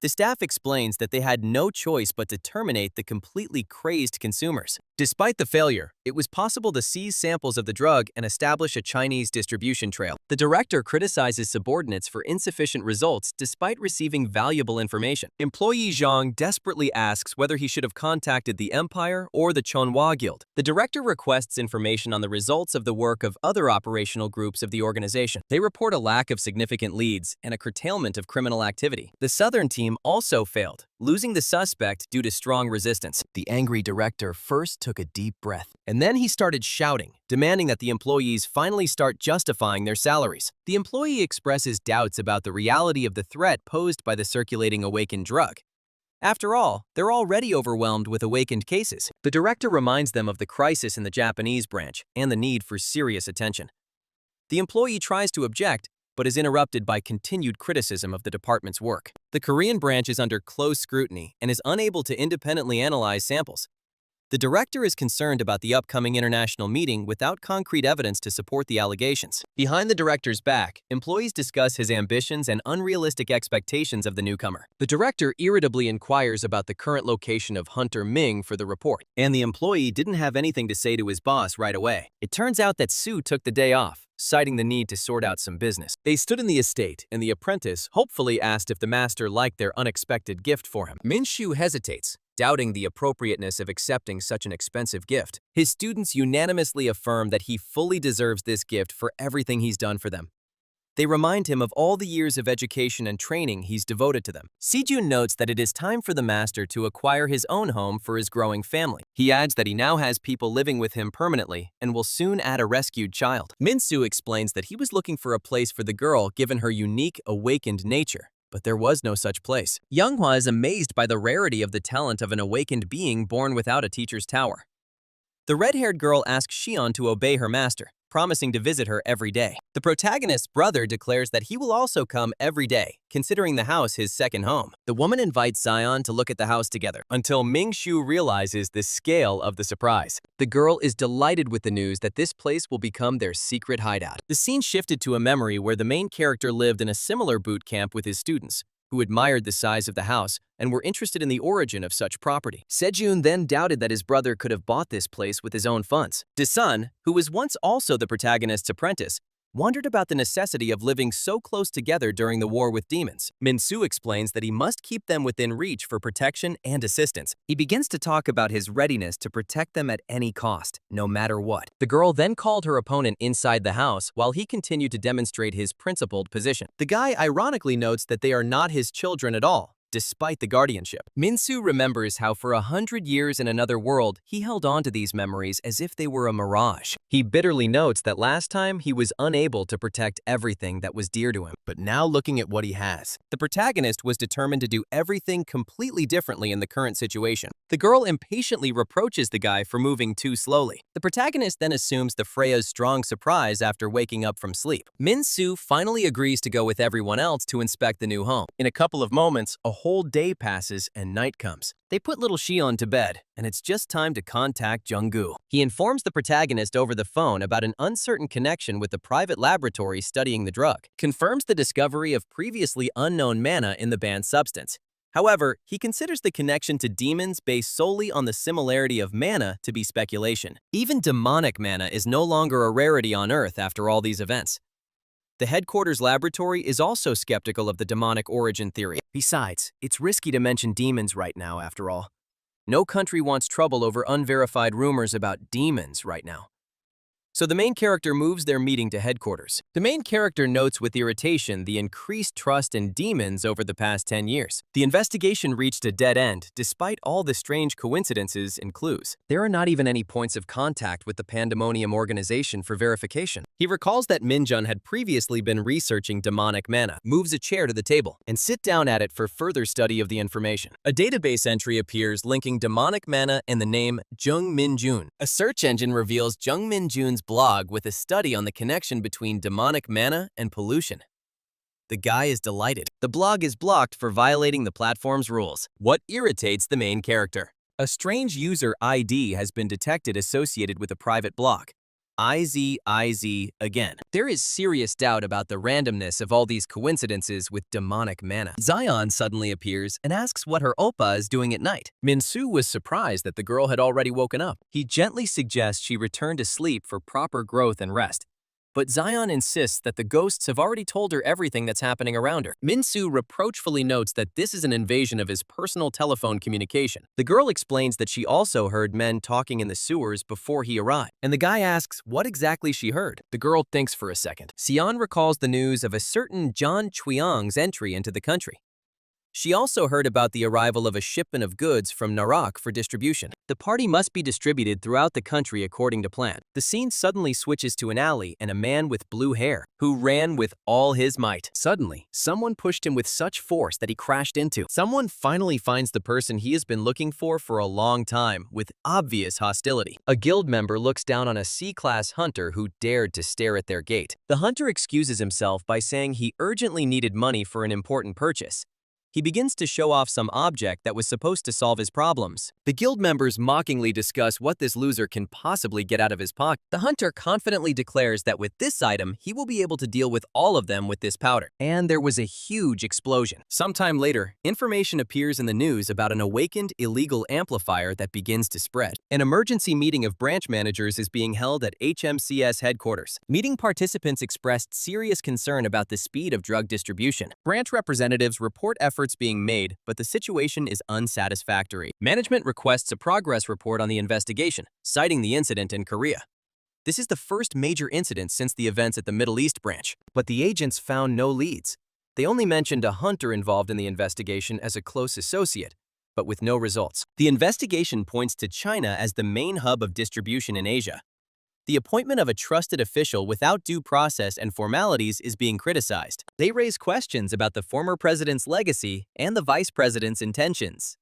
The staff explains that they had no choice but to terminate the completely crazed consumers. Despite the failure, it was possible to seize samples of the drug and establish a Chinese distribution trail. The director criticizes subordinates for insufficient results despite receiving valuable information. Employee Zhang desperately asks whether he should have contacted the Empire or the Chonhua Guild. The director requests information on the results of the work of other operational groups of the organization. They report a lack of significant leads and a curtailment of criminal activity. The Southern team also failed, losing the suspect due to strong resistance. The angry director first took a deep breath, and then he started shouting, demanding that the employees finally start justifying their salaries. The employee expresses doubts about the reality of the threat posed by the circulating awakened drug. After all, they're already overwhelmed with awakened cases. The director reminds them of the crisis in the Japanese branch and the need for serious attention. The employee tries to object, but is interrupted by continued criticism of the department's work. The Korean branch is under close scrutiny and is unable to independently analyze samples. The director is concerned about the upcoming international meeting without concrete evidence to support the allegations. Behind the director's back, employees discuss his ambitions and unrealistic expectations of the newcomer. The director irritably inquires about the current location of Hunter Ming for the report, and the employee didn't have anything to say to his boss right away. It turns out that Sue took the day off, citing the need to sort out some business. They stood in the estate, and the apprentice hopefully asked if the master liked their unexpected gift for him. Min-soo hesitates, doubting the appropriateness of accepting such an expensive gift. His students unanimously affirm that he fully deserves this gift for everything he's done for them. They remind him of all the years of education and training he's devoted to them. Sejun notes that it is time for the master to acquire his own home for his growing family. He adds that he now has people living with him permanently and will soon add a rescued child. Min-soo explains that he was looking for a place for the girl given her unique, awakened nature. but there was no such place. Younghwa is amazed by the rarity of the talent of an awakened being born without a teacher's tower. The red-haired girl asks Xion to obey her master, promising to visit her every day. The protagonist's brother declares that he will also come every day, considering the house his second home. The woman invites Zion to look at the house together, until Mingshu realizes the scale of the surprise. The girl is delighted with the news that this place will become their secret hideout. The scene shifted to a memory where the main character lived in a similar boot camp with his students, who admired the size of the house and were interested in the origin of such property. Sejun then doubted that his brother could have bought this place with his own funds. Dasun, who was once also the protagonist's apprentice, wondered about the necessity of living so close together during the war with demons. Minsu explains that he must keep them within reach for protection and assistance. He begins to talk about his readiness to protect them at any cost, no matter what. The girl then called her opponent inside the house while he continued to demonstrate his principled position. The guy ironically notes that they are not his children at all, despite the guardianship. Minsu remembers how for 100 years in another world, he held on to these memories as if they were a mirage. He bitterly notes that last time he was unable to protect everything that was dear to him. But now looking at what he has, the protagonist was determined to do everything completely differently in the current situation. The girl impatiently reproaches the guy for moving too slowly. The protagonist then assumes the Freya's strong surprise after waking up from sleep. Minsu finally agrees to go with everyone else to inspect the new home. In a couple of moments, a whole day passes and night comes. They put little Xion to bed, and it's just time to contact Jung-gu. He informs the protagonist over the phone about an uncertain connection with the private laboratory studying the drug, confirms the discovery of previously unknown mana in the banned substance. However, he considers the connection to demons based solely on the similarity of mana to be speculation. Even demonic mana is no longer a rarity on Earth after all these events. The headquarters laboratory is also skeptical of the demonic origin theory. Besides, it's risky to mention demons right now, after all. No country wants trouble over unverified rumors about demons right now. So the main character moves their meeting to headquarters. The main character notes with irritation the increased trust in demons over the past 10 years. The investigation reached a dead end despite all the strange coincidences and clues. There are not even any points of contact with the Pandemonium organization for verification. He recalls that Minjun had previously been researching demonic mana, moves a chair to the table, and sit down at it for further study of the information. A database entry appears linking demonic mana and the name Jung Minjun. A search engine reveals Jung Minjun's blog with a study on the connection between demonic mana and pollution. The guy is delighted. The blog is blocked for violating the platform's rules. What irritates the main character? A strange user ID has been detected associated with a private blog. IZ again. There is serious doubt about the randomness of all these coincidences with demonic mana. Zion suddenly appears and asks what her oppa is doing at night. Minsu was surprised that the girl had already woken up. He gently suggests she return to sleep for proper growth and rest. But Zion insists that the ghosts have already told her everything that's happening around her. Minsu reproachfully notes that this is an invasion of his personal telephone communication. The girl explains that she also heard men talking in the sewers before he arrived, and the guy asks what exactly she heard. The girl thinks for a second. Xion recalls the news of a certain John Chuyang's entry into the country. She also heard about the arrival of a shipment of goods from Narak for distribution. The party must be distributed throughout the country according to plan. The scene suddenly switches to an alley and a man with blue hair, who ran with all his might. Suddenly, someone pushed him with such force that he crashed into. Someone finally finds the person he has been looking for a long time, with obvious hostility. A guild member looks down on a C-class hunter who dared to stare at their gate. The hunter excuses himself by saying he urgently needed money for an important purchase. He begins to show off some object that was supposed to solve his problems. The guild members mockingly discuss what this loser can possibly get out of his pocket. The hunter confidently declares that with this item, he will be able to deal with all of them with this powder. And there was a huge explosion. Sometime later, information appears in the news about an awakened illegal amplifier that begins to spread. An emergency meeting of branch managers is being held at HMCS headquarters. Meeting participants expressed serious concern about the speed of drug distribution. Branch representatives report efforts being made, but the situation is unsatisfactory. Management requests a progress report on the investigation, citing the incident in Korea. This is the first major incident since the events at the Middle East branch, but the agents found no leads. They only mentioned a hunter involved in the investigation as a close associate, but with no results. The investigation points to China as the main hub of distribution in Asia. The appointment of a trusted official without due process and formalities is being criticized. They raise questions about the former president's legacy and the vice president's intentions.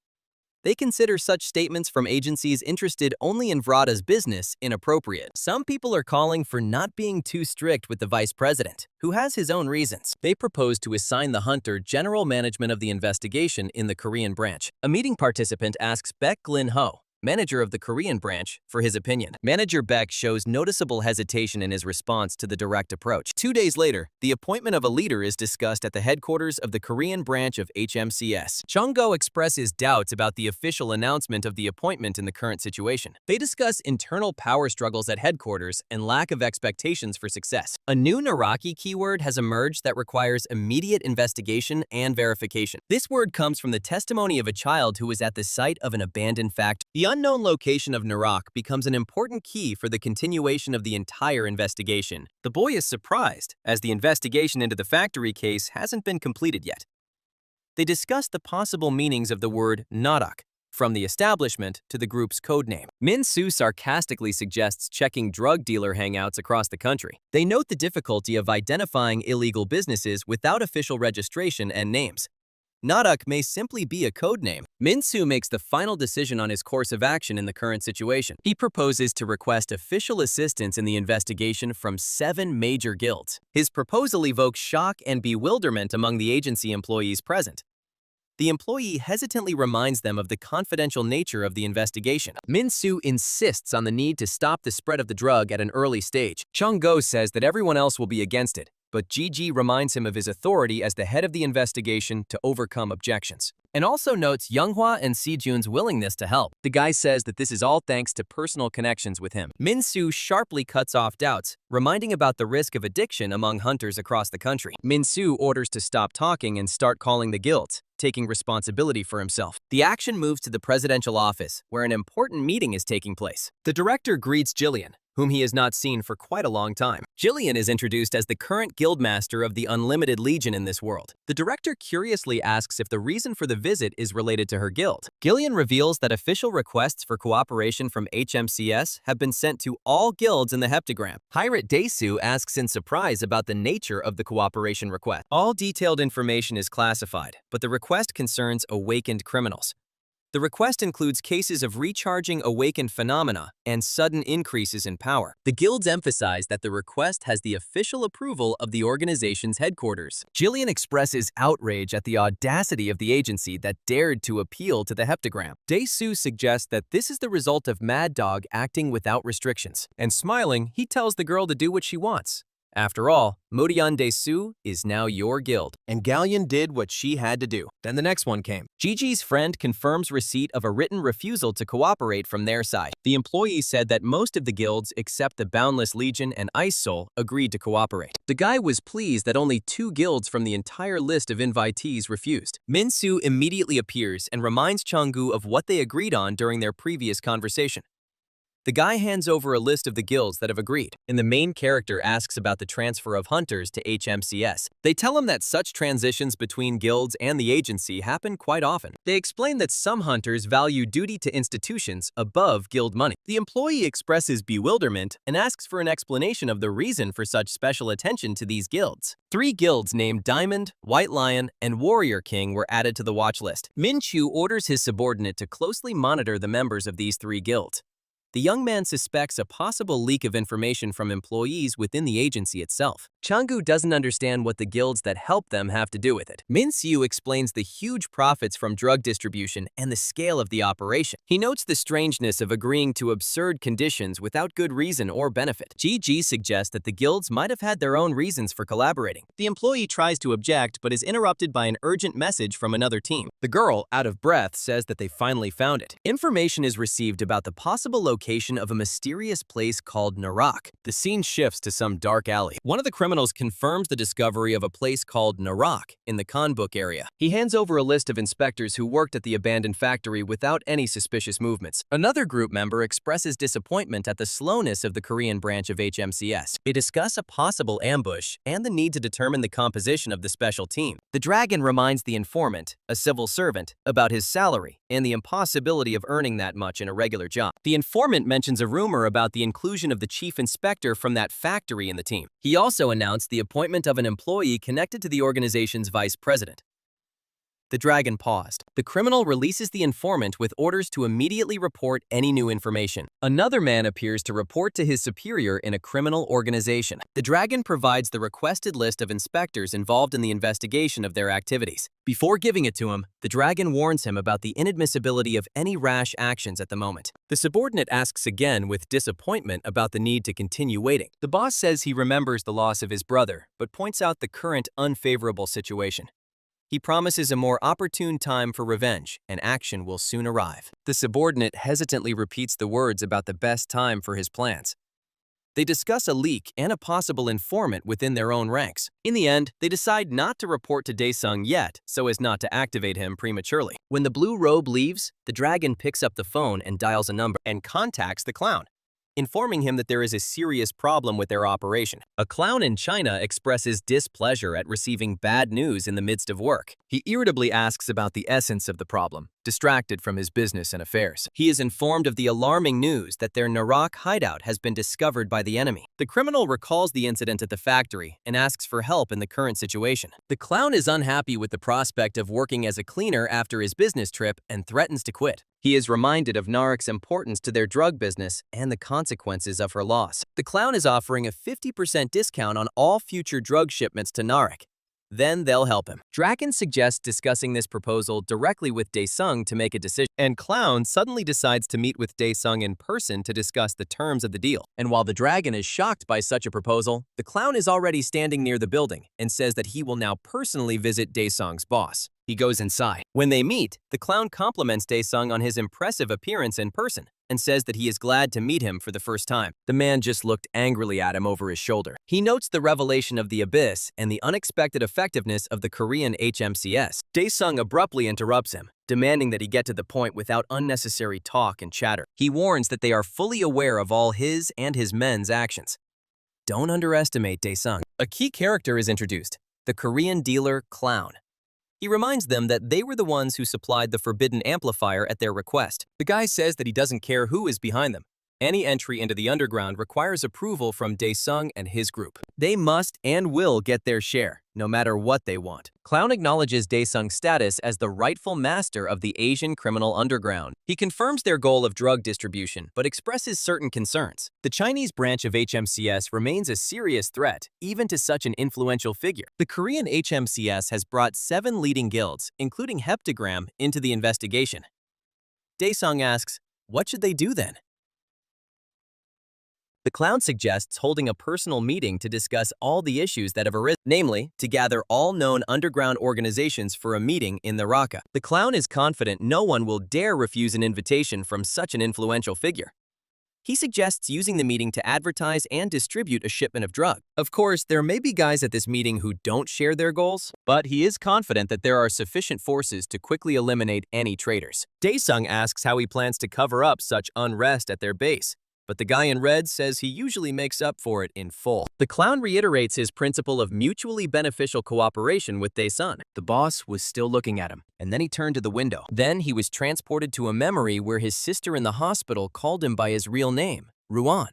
They consider such statements from agencies interested only in Vrata's business inappropriate. Some people are calling for not being too strict with the vice president, who has his own reasons. They propose to assign the hunter general management of the investigation in the Korean branch. A meeting participant asks Baek Lin-ho, manager of the Korean branch, for his opinion. Manager Baek shows noticeable hesitation in his response to the direct approach. 2 days later, the appointment of a leader is discussed at the headquarters of the Korean branch of HMCS. Kyung Hu expresses doubts about the official announcement of the appointment in the current situation. They discuss internal power struggles at headquarters and lack of expectations for success. A new Naraki keyword has emerged that requires immediate investigation and verification. This word comes from the testimony of a child who was at the site of an abandoned factory. The unknown location of Narak becomes an important key for the continuation of the entire investigation. The boy is surprised, as the investigation into the factory case hasn't been completed yet. They discuss the possible meanings of the word Narak, from the establishment to the group's codename. Min-soo sarcastically suggests checking drug dealer hangouts across the country. They note the difficulty of identifying illegal businesses without official registration and names. Narak may simply be a code name. Min-soo makes the final decision on his course of action in the current situation. He proposes to request official assistance in the investigation from 7 major guilds. His proposal evokes shock and bewilderment among the agency employees present. The employee hesitantly reminds them of the confidential nature of the investigation. Min-soo insists on the need to stop the spread of the drug at an early stage. Chung-go says that everyone else will be against it, but Gigi reminds him of his authority as the head of the investigation to overcome objections, and also notes Younghwa and Sejun's willingness to help. The guy says that this is all thanks to personal connections with him. Min-soo sharply cuts off doubts, reminding about the risk of addiction among hunters across the country. Min-soo orders to stop talking and start calling the guilds, taking responsibility for himself. The action moves to the presidential office, where an important meeting is taking place. The director greets Jillian, whom he has not seen for quite a long time. Jillian is introduced as the current guildmaster of the Unlimited Legion in this world. The director curiously asks if the reason for the visit is related to her guild. Jillian reveals that official requests for cooperation from HMCS have been sent to all guilds in the heptagram. Pirate Desau asks in surprise about the nature of the cooperation request. All detailed information is classified, but the request concerns awakened criminals. The request includes cases of recharging awakened phenomena and sudden increases in power. The guilds emphasize that the request has the official approval of the organization's headquarters. Jillian expresses outrage at the audacity of the agency that dared to appeal to the heptagram. Desau suggests that this is the result of Mad Dog acting without restrictions. And smiling, he tells the girl to do what she wants. After all, Modian Desau is now your guild, and Galleon did what she had to do. Then the next one came. Gigi's friend confirms receipt of a written refusal to cooperate from their side. The employee said that most of the guilds, except the Boundless Legion and Ice Soul, agreed to cooperate. The guy was pleased that only 2 guilds from the entire list of invitees refused. Min-soo immediately appears and reminds Chang-gu of what they agreed on during their previous conversation. The guy hands over a list of the guilds that have agreed, and the main character asks about the transfer of hunters to HMCS. They tell him that such transitions between guilds and the agency happen quite often. They explain that some hunters value duty to institutions above guild money. The employee expresses bewilderment and asks for an explanation of the reason for such special attention to these guilds. 3 guilds named Diamond, White Lion, and Warrior King were added to the watch list. Min-chu orders his subordinate to closely monitor the members of these 3 guilds. The young man suspects a possible leak of information from employees within the agency itself. Chang-gu doesn't understand what the guilds that help them have to do with it. Min-soo explains the huge profits from drug distribution and the scale of the operation. He notes the strangeness of agreeing to absurd conditions without good reason or benefit. Gigi suggests that the guilds might have had their own reasons for collaborating. The employee tries to object but is interrupted by an urgent message from another team. The girl, out of breath, says that they finally found it. Information is received about the possible location of a mysterious place called Narak. The scene shifts to some dark alley. One of the criminals confirms the discovery of a place called Narak in the Kanbuk area. He hands over a list of inspectors who worked at the abandoned factory without any suspicious movements. Another group member expresses disappointment at the slowness of the Korean branch of HMCS. They discuss a possible ambush and the need to determine the composition of the special team. The dragon reminds the informant, a civil servant, about his salary and the impossibility of earning that much in a regular job. The informant informant mentions a rumor about the inclusion of the chief inspector from that factory in the team. He also announced the appointment of an employee connected to the organization's vice president. The dragon paused. The criminal releases the informant with orders to immediately report any new information. Another man appears to report to his superior in a criminal organization. The dragon provides the requested list of inspectors involved in the investigation of their activities. Before giving it to him, the dragon warns him about the inadmissibility of any rash actions at the moment. The subordinate asks again with disappointment about the need to continue waiting. The boss says he remembers the loss of his brother, but points out the current unfavorable situation. He promises a more opportune time for revenge, and action will soon arrive. The subordinate hesitantly repeats the words about the best time for his plans. They discuss a leak and a possible informant within their own ranks. In the end, they decide not to report to Daesung yet, so as not to activate him prematurely. When the blue robe leaves, the dragon picks up the phone and dials a number and contacts the clown, informing him that there is a serious problem with their operation. A clown in China expresses displeasure at receiving bad news in the midst of work. He irritably asks about the essence of the problem, distracted from his business and affairs. He is informed of the alarming news that their Narak hideout has been discovered by the enemy. The criminal recalls the incident at the factory and asks for help in the current situation. The clown is unhappy with the prospect of working as a cleaner after his business trip and threatens to quit. He is reminded of Narak's importance to their drug business and the consequences of her loss. The clown is offering a 50% discount on all future drug shipments to Narak. Then they'll help him. Dragon suggests discussing this proposal directly with Daesung to make a decision, and Clown suddenly decides to meet with Daesung in person to discuss the terms of the deal. And while the dragon is shocked by such a proposal, the clown is already standing near the building and says that he will now personally visit Daesung's boss. He goes inside. When they meet, the clown compliments Daesung on his impressive appearance in person and says that he is glad to meet him for the first time. The man just looked angrily at him over his shoulder. He notes the revelation of the abyss and the unexpected effectiveness of the Korean HMCs. Daesung abruptly interrupts him, demanding that he get to the point without unnecessary talk and chatter. He warns that they are fully aware of all his and his men's actions. Don't underestimate Daesung. A key character is introduced, the Korean dealer Clown. He reminds them that they were the ones who supplied the forbidden amplifier at their request. The guy says that he doesn't care who is behind them. Any entry into the underground requires approval from Daesung and his group. They must and will get their share, no matter what they want. Clown acknowledges Daesung's status as the rightful master of the Asian criminal underground. He confirms their goal of drug distribution, but expresses certain concerns. The Chinese branch of HMCS remains a serious threat, even to such an influential figure. The Korean HMCS has brought 7 leading guilds, including Heptagram, into the investigation. Daesung asks, what should they do then? The clown suggests holding a personal meeting to discuss all the issues that have arisen, namely, to gather all known underground organizations for a meeting in the Raqqa. The clown is confident no one will dare refuse an invitation from such an influential figure. He suggests using the meeting to advertise and distribute a shipment of drugs. Of course, there may be guys at this meeting who don't share their goals, but he is confident that there are sufficient forces to quickly eliminate any traitors. Daesung asks how he plans to cover up such unrest at their base, but the guy in red says he usually makes up for it in full. The clown reiterates his principle of mutually beneficial cooperation with Daesung. The boss was still looking at him, and then he turned to the window. Then he was transported to a memory where his sister in the hospital called him by his real name, Ruan.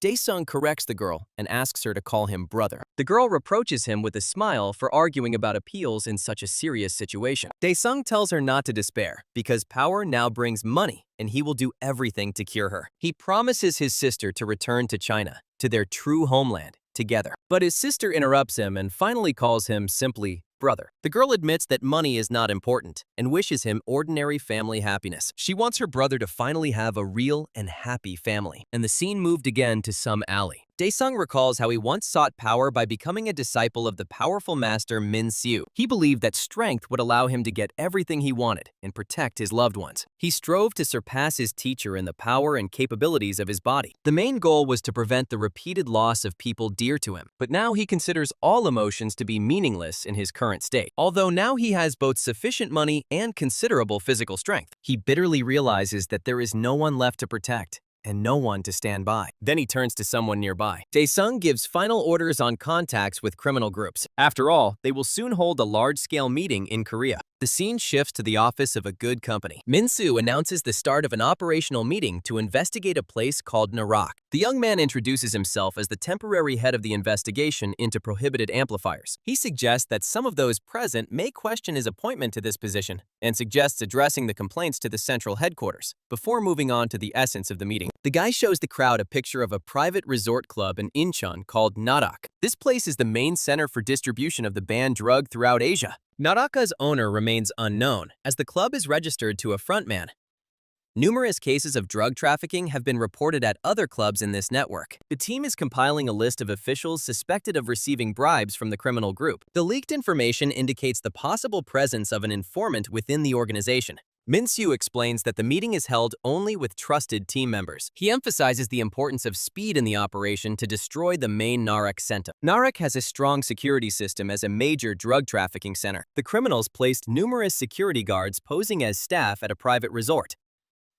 Daesung corrects the girl and asks her to call him brother. The girl reproaches him with a smile for arguing about appeals in such a serious situation. Daesung tells her not to despair, because power now brings money, and he will do everything to cure her. He promises his sister to return to China, to their true homeland, together. But his sister interrupts him and finally calls him simply brother. The girl admits that money is not important and wishes him ordinary family happiness. She wants her brother to finally have a real and happy family. And the scene moved again to some alley. Daesung recalls how he once sought power by becoming a disciple of the powerful master Min Siu. He believed that strength would allow him to get everything he wanted and protect his loved ones. He strove to surpass his teacher in the power and capabilities of his body. The main goal was to prevent the repeated loss of people dear to him. But now he considers all emotions to be meaningless in his current state. Although now he has both sufficient money and considerable physical strength, he bitterly realizes that there is no one left to protect and no one to stand by. Then he turns to someone nearby. Daesung gives final orders on contacts with criminal groups. After all, they will soon hold a large-scale meeting in Korea. The The scene shifts to the office of a good company. Min-soo announces the start of an operational meeting to investigate a place called Narak. The young man introduces himself as the temporary head of the investigation into prohibited amplifiers. He suggests that some of those present may question his appointment to this position and suggests addressing the complaints to the central headquarters before moving on to the essence of the meeting. The guy shows the crowd a picture of a private resort club in Incheon called Narak. This place is the main center for distribution of the banned drug throughout Asia. Naraka's owner remains unknown, as the club is registered to a frontman. Numerous cases of drug trafficking have been reported at other clubs in this network. The team is compiling a list of officials suspected of receiving bribes from the criminal group. The leaked information indicates the possible presence of an informant within the organization. Min-soo explains that the meeting is held only with trusted team members. He emphasizes the importance of speed in the operation to destroy the main Narak center. Narak has a strong security system as a major drug trafficking center. The criminals placed numerous security guards posing as staff at a private resort.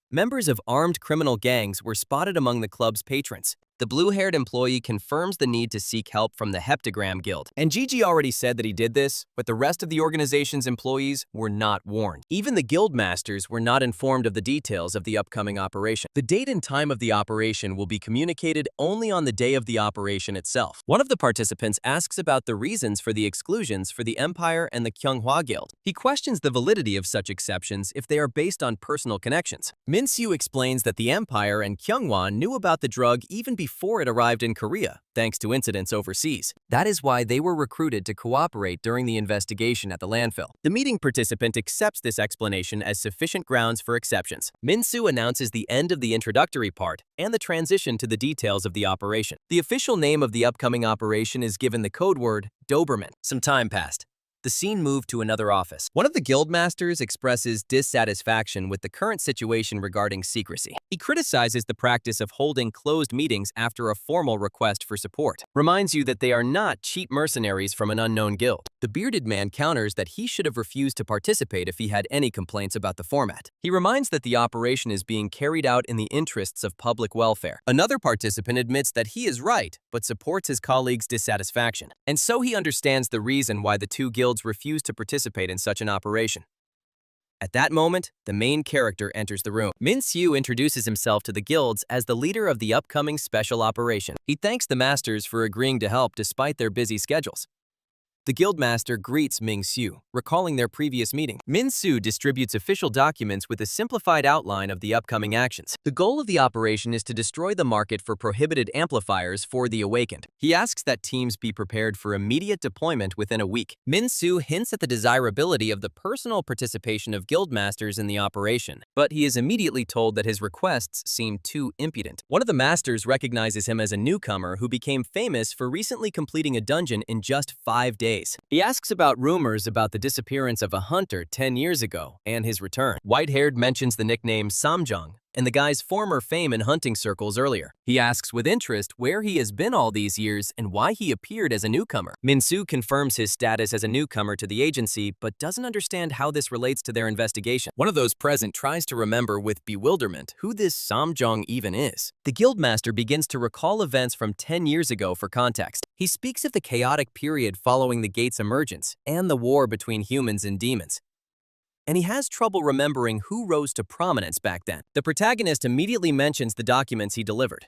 Members of armed criminal gangs were spotted among the club's patrons. The blue-haired employee confirms the need to seek help from the Heptagram Guild. And Gigi already said that he did this, but the rest of the organization's employees were not warned. Even the guild masters were not informed of the details of the upcoming operation. The date and time of the operation will be communicated only on the day of the operation itself. One of the participants asks about the reasons for the exclusions for the Empire and the Kyung Hu Guild. He questions the validity of such exceptions if they are based on personal connections. Min-soo explains that the Empire and Kyung Hu knew about the drug even before it arrived in Korea, thanks to incidents overseas. That is why they were recruited to cooperate during the investigation at the landfill. The meeting participant accepts this explanation as sufficient grounds for exceptions. Min-soo announces the end of the introductory part and the transition to the details of the operation. The official name of the upcoming operation is given the code word Doberman. Some time passed. The scene moved to another office. One of the guild masters expresses dissatisfaction with the current situation regarding secrecy. He criticizes the practice of holding closed meetings after a formal request for support. Reminds you that they are not cheap mercenaries from an unknown guild. The bearded man counters that he should have refused to participate if he had any complaints about the format. He reminds that the operation is being carried out in the interests of public welfare. Another participant admits that he is right, but supports his colleague's dissatisfaction. And so he understands the reason why the two guilds refuse to participate in such an operation. At that moment, the main character enters the room. Min-soo introduces himself to the guilds as the leader of the upcoming special operation. He thanks the masters for agreeing to help despite their busy schedules. The guildmaster greets Min-soo, recalling their previous meeting. Min-soo distributes official documents with a simplified outline of the upcoming actions. The goal of the operation is to destroy the market for prohibited amplifiers for the awakened. He asks that teams be prepared for immediate deployment within a week. Min-soo hints at the desirability of the personal participation of guildmasters in the operation, but he is immediately told that his requests seem too impudent. One of the masters recognizes him as a newcomer who became famous for recently completing a dungeon in just 5 days. He asks about rumors about the disappearance of a hunter 10 years ago and his return. White-haired mentions the nickname Samjong and the guy's former fame in hunting circles earlier. He asks with interest where he has been all these years and why he appeared as a newcomer. Min-soo confirms his status as a newcomer to the agency but doesn't understand how this relates to their investigation. One of those present tries to remember with bewilderment who this Samjong even is. The guildmaster begins to recall events from 10 years ago for context. He speaks of the chaotic period following the gate's emergence and the war between humans and demons. And he has trouble remembering who rose to prominence back then. The protagonist immediately mentions the documents he delivered.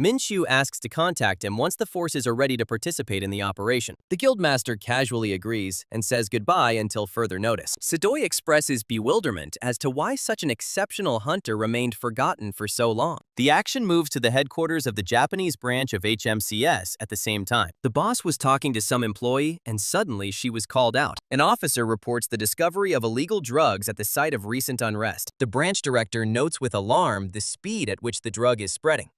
Min-soo asks to contact him once the forces are ready to participate in the operation. The guildmaster casually agrees and says goodbye until further notice. Sadoy expresses bewilderment as to why such an exceptional hunter remained forgotten for so long. The action moves to the headquarters of the Japanese branch of HMCS at the same time. The boss was talking to some employee and suddenly she was called out. An officer reports the discovery of illegal drugs at the site of recent unrest. The branch director notes with alarm the speed at which the drug is spreading.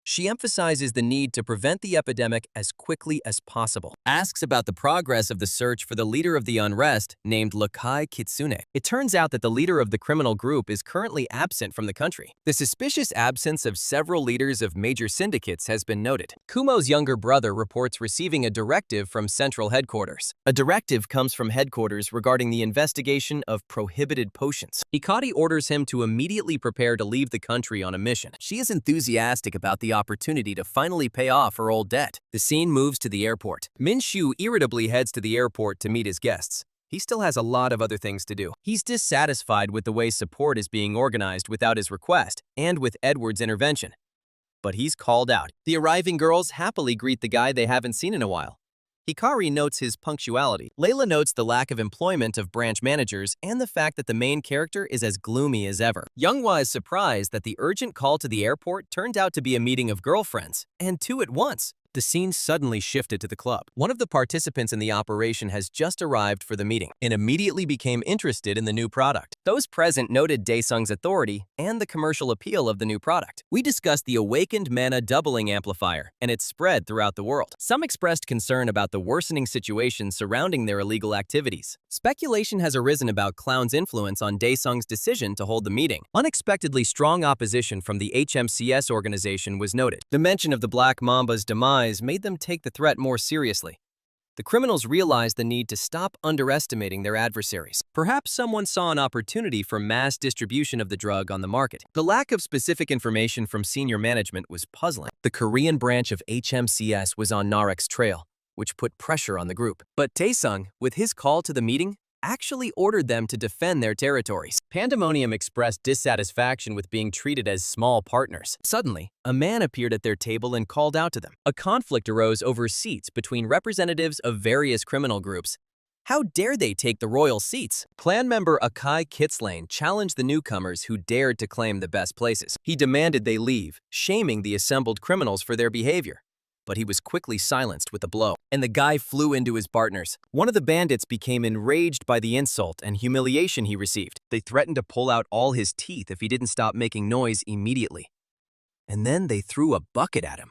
She emphasizes the need to prevent the epidemic as quickly as possible, asks about the progress of the search for the leader of the unrest named Lakai Kitsune. It turns out that the leader of the criminal group is currently absent from the country. The suspicious absence of several leaders of major syndicates has been noted. Kumo's younger brother reports receiving a directive from central headquarters. A directive comes from headquarters regarding the investigation of prohibited potions. Hikari orders him to immediately prepare to leave the country on a mission. She is enthusiastic about the opportunity to finally pay off her old debt. The scene moves to the airport. Min-soo irritably heads to the airport to meet his guests. he still has a lot of other things to do. He's dissatisfied with the way support is being organized without his request and with Edward's intervention. But he's called out. The arriving girls happily greet the guy they haven't seen in a while. Hikari notes his punctuality. Layla notes the lack of employment of branch managers and the fact that the main character is as gloomy as ever. Younghwa is surprised that the urgent call to the airport turned out to be a meeting of girlfriends, and two at once. The scene suddenly shifted to the club. One of the participants in the operation has just arrived for the meeting and immediately became interested in the new product. Those present noted Daesung's authority and the commercial appeal of the new product. We discussed the awakened mana doubling amplifier and its spread throughout the world. Some expressed concern about the worsening situation surrounding their illegal activities. Speculation has arisen about Clown's influence on Daesung's decision to hold the meeting. Unexpectedly strong opposition from the HMCS organization was noted. The mention of the Black Mamba's demise made them take the threat more seriously. The criminals realized the need to stop underestimating their adversaries. Perhaps someone saw an opportunity for mass distribution of the drug on the market. The lack of specific information from senior management was puzzling. The Korean branch of HMCS was on Narek's trail, which put pressure on the group. But Daesung, with his call to the meeting, actually ordered them to defend their territories. Pandemonium expressed dissatisfaction with being treated as small partners. Suddenly, a man appeared at their table and called out to them. A conflict arose over seats between representatives of various criminal groups. How dare they take the royal seats? Clan member Akai Kitslane challenged the newcomers who dared to claim the best places. He demanded they leave, shaming the assembled criminals for their behavior. But he was quickly silenced with a blow, and the guy flew into his partners. One of the bandits became enraged by the insult and humiliation he received. They threatened to pull out all his teeth if he didn't stop making noise immediately. And then they threw a bucket at him.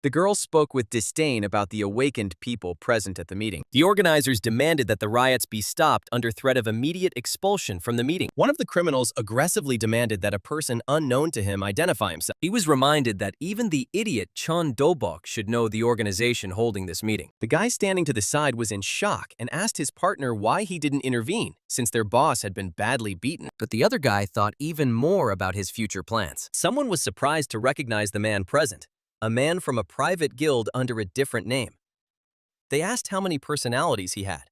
The girls spoke with disdain about the awakened people present at the meeting. The organizers demanded that the riots be stopped under threat of immediate expulsion from the meeting. One of the criminals aggressively demanded that a person unknown to him identify himself. He was reminded that even the idiot Chun Dobok should know the organization holding this meeting. The guy standing to the side was in shock and asked his partner why he didn't intervene, since their boss had been badly beaten. But the other guy thought even more about his future plans. Someone was surprised to recognize the man present. A man from a private guild under a different name. They asked how many personalities he had.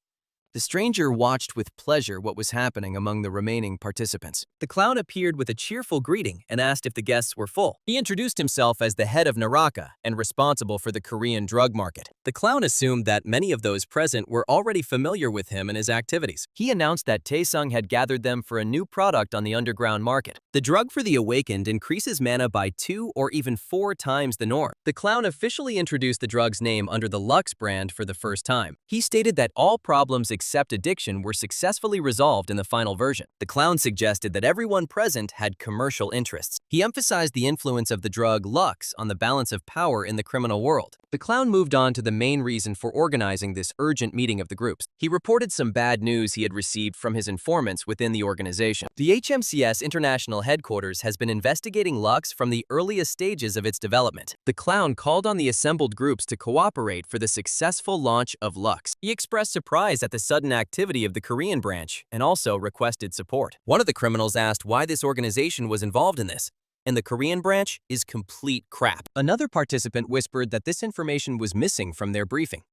The stranger watched with pleasure what was happening among the remaining participants. The clown appeared with a cheerful greeting and asked if the guests were full. He introduced himself as the head of Naraka and responsible for the Korean drug market. The clown assumed that many of those present were already familiar with him and his activities. He announced that Daesung had gathered them for a new product on the underground market. The drug for the awakened increases mana by 2 or even 4 times the norm. The clown officially introduced the drug's name under the Lux brand for the first time. He stated that all problems except addiction were successfully resolved in the final version. The clown suggested that everyone present had commercial interests. He emphasized the influence of the drug Lux on the balance of power in the criminal world. The clown moved on to the main reason for organizing this urgent meeting of the groups. He reported some bad news he had received from his informants within the organization. The HMCS International Headquarters has been investigating Lux from the earliest stages of its development. The clown called on the assembled groups to cooperate for the successful launch of Lux. He expressed surprise at the sudden activity of the Korean branch and also requested support. One of the criminals asked why this organization was involved in this, and the Korean branch is complete crap. Another participant whispered that this information was missing from their briefing.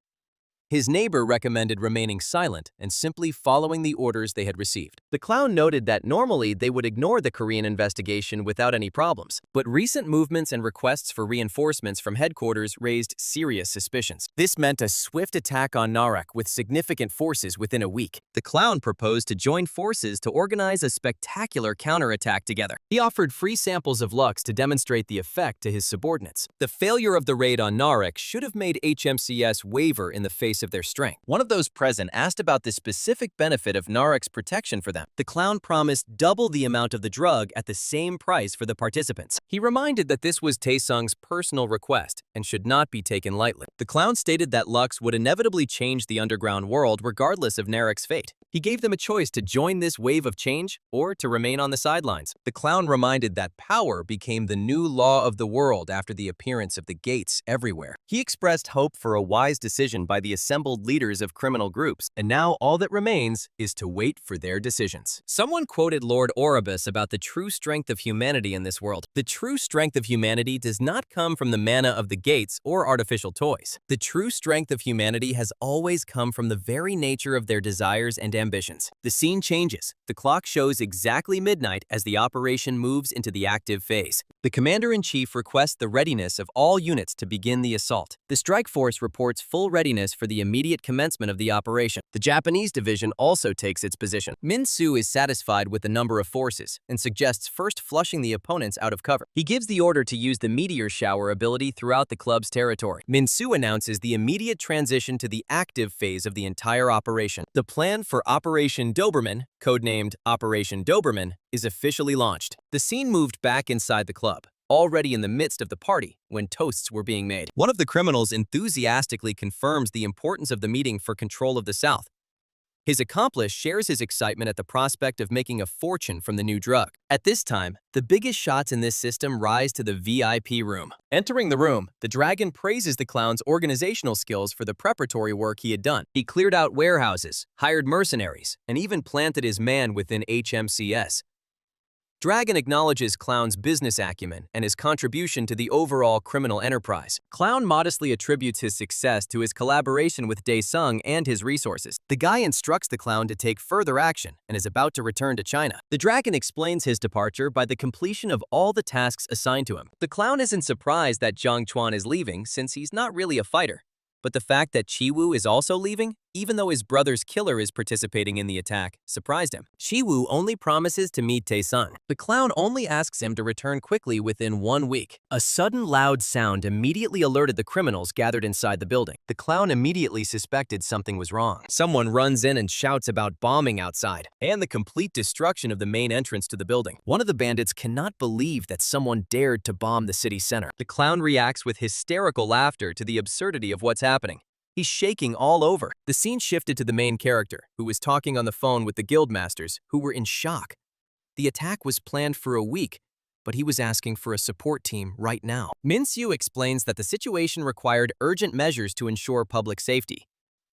His neighbor recommended remaining silent and simply following the orders they had received. The clown noted that normally they would ignore the Korean investigation without any problems, but recent movements and requests for reinforcements from headquarters raised serious suspicions. This meant a swift attack on Narek with significant forces within a week. The clown proposed to join forces to organize a spectacular counterattack together. He offered free samples of Lux to demonstrate the effect to his subordinates. The failure of the raid on Narek should have made HMCS waver in the face of their strength. One of those present asked about the specific benefit of Narek's protection for them. The clown promised double the amount of the drug at the same price for the participants. He reminded that this was Taesung's personal request and should not be taken lightly. The clown stated that Lux would inevitably change the underground world regardless of Narek's fate. He gave them a choice to join this wave of change or to remain on the sidelines. The clown reminded that power became the new law of the world after the appearance of the gates everywhere. He expressed hope for a wise decision by the assembled leaders of criminal groups, and now all that remains is to wait for their decisions. Someone quoted Lord Oribus about the true strength of humanity in this world. The true strength of humanity does not come from the mana of the gates or artificial toys. The true strength of humanity has always come from the very nature of their desires and ambitions. The scene changes. The clock shows exactly midnight as the operation moves into the active phase. The commander-in-chief requests the readiness of all units to begin the assault. The strike force reports full readiness for the immediate commencement of the operation. The Japanese division also takes its position. Min-soo is satisfied with the number of forces and suggests first flushing the opponents out of cover. He gives the order to use the meteor shower ability throughout the club's territory. Min-soo announces the immediate transition to the active phase of the entire operation. The plan for Operation Doberman, codenamed Operation Doberman, is officially launched. The scene moved back inside the club, already in the midst of the party when toasts were being made. One of the criminals enthusiastically confirms the importance of the meeting for control of the South. His accomplice shares his excitement at the prospect of making a fortune from the new drug. At this time, the biggest shots in this system rise to the VIP room. Entering the room, the dragon praises the clown's organizational skills for the preparatory work he had done. He cleared out warehouses, hired mercenaries, and even planted his man within HMCS. Dragon acknowledges Clown's business acumen and his contribution to the overall criminal enterprise. Clown modestly attributes his success to his collaboration with Daesung and his resources. The guy instructs the clown to take further action and is about to return to China. The dragon explains his departure by the completion of all the tasks assigned to him. The clown isn't surprised that Zhang Chuan is leaving since he's not really a fighter. But the fact that Chi-woo is also leaving, even though his brother's killer is participating in the attack, surprised him. Chi-woo only promises to meet Tae-sung. The clown only asks him to return quickly within 1 week. A sudden loud sound immediately alerted the criminals gathered inside the building. The clown immediately suspected something was wrong. Someone runs in and shouts about bombing outside and the complete destruction of the main entrance to the building. One of the bandits cannot believe that someone dared to bomb the city center. The clown reacts with hysterical laughter to the absurdity of what's happening. He's shaking all over. The scene shifted to the main character, who was talking on the phone with the guildmasters, who were in shock. The attack was planned for a week, but he was asking for a support team right now. Min-soo explains that the situation required urgent measures to ensure public safety.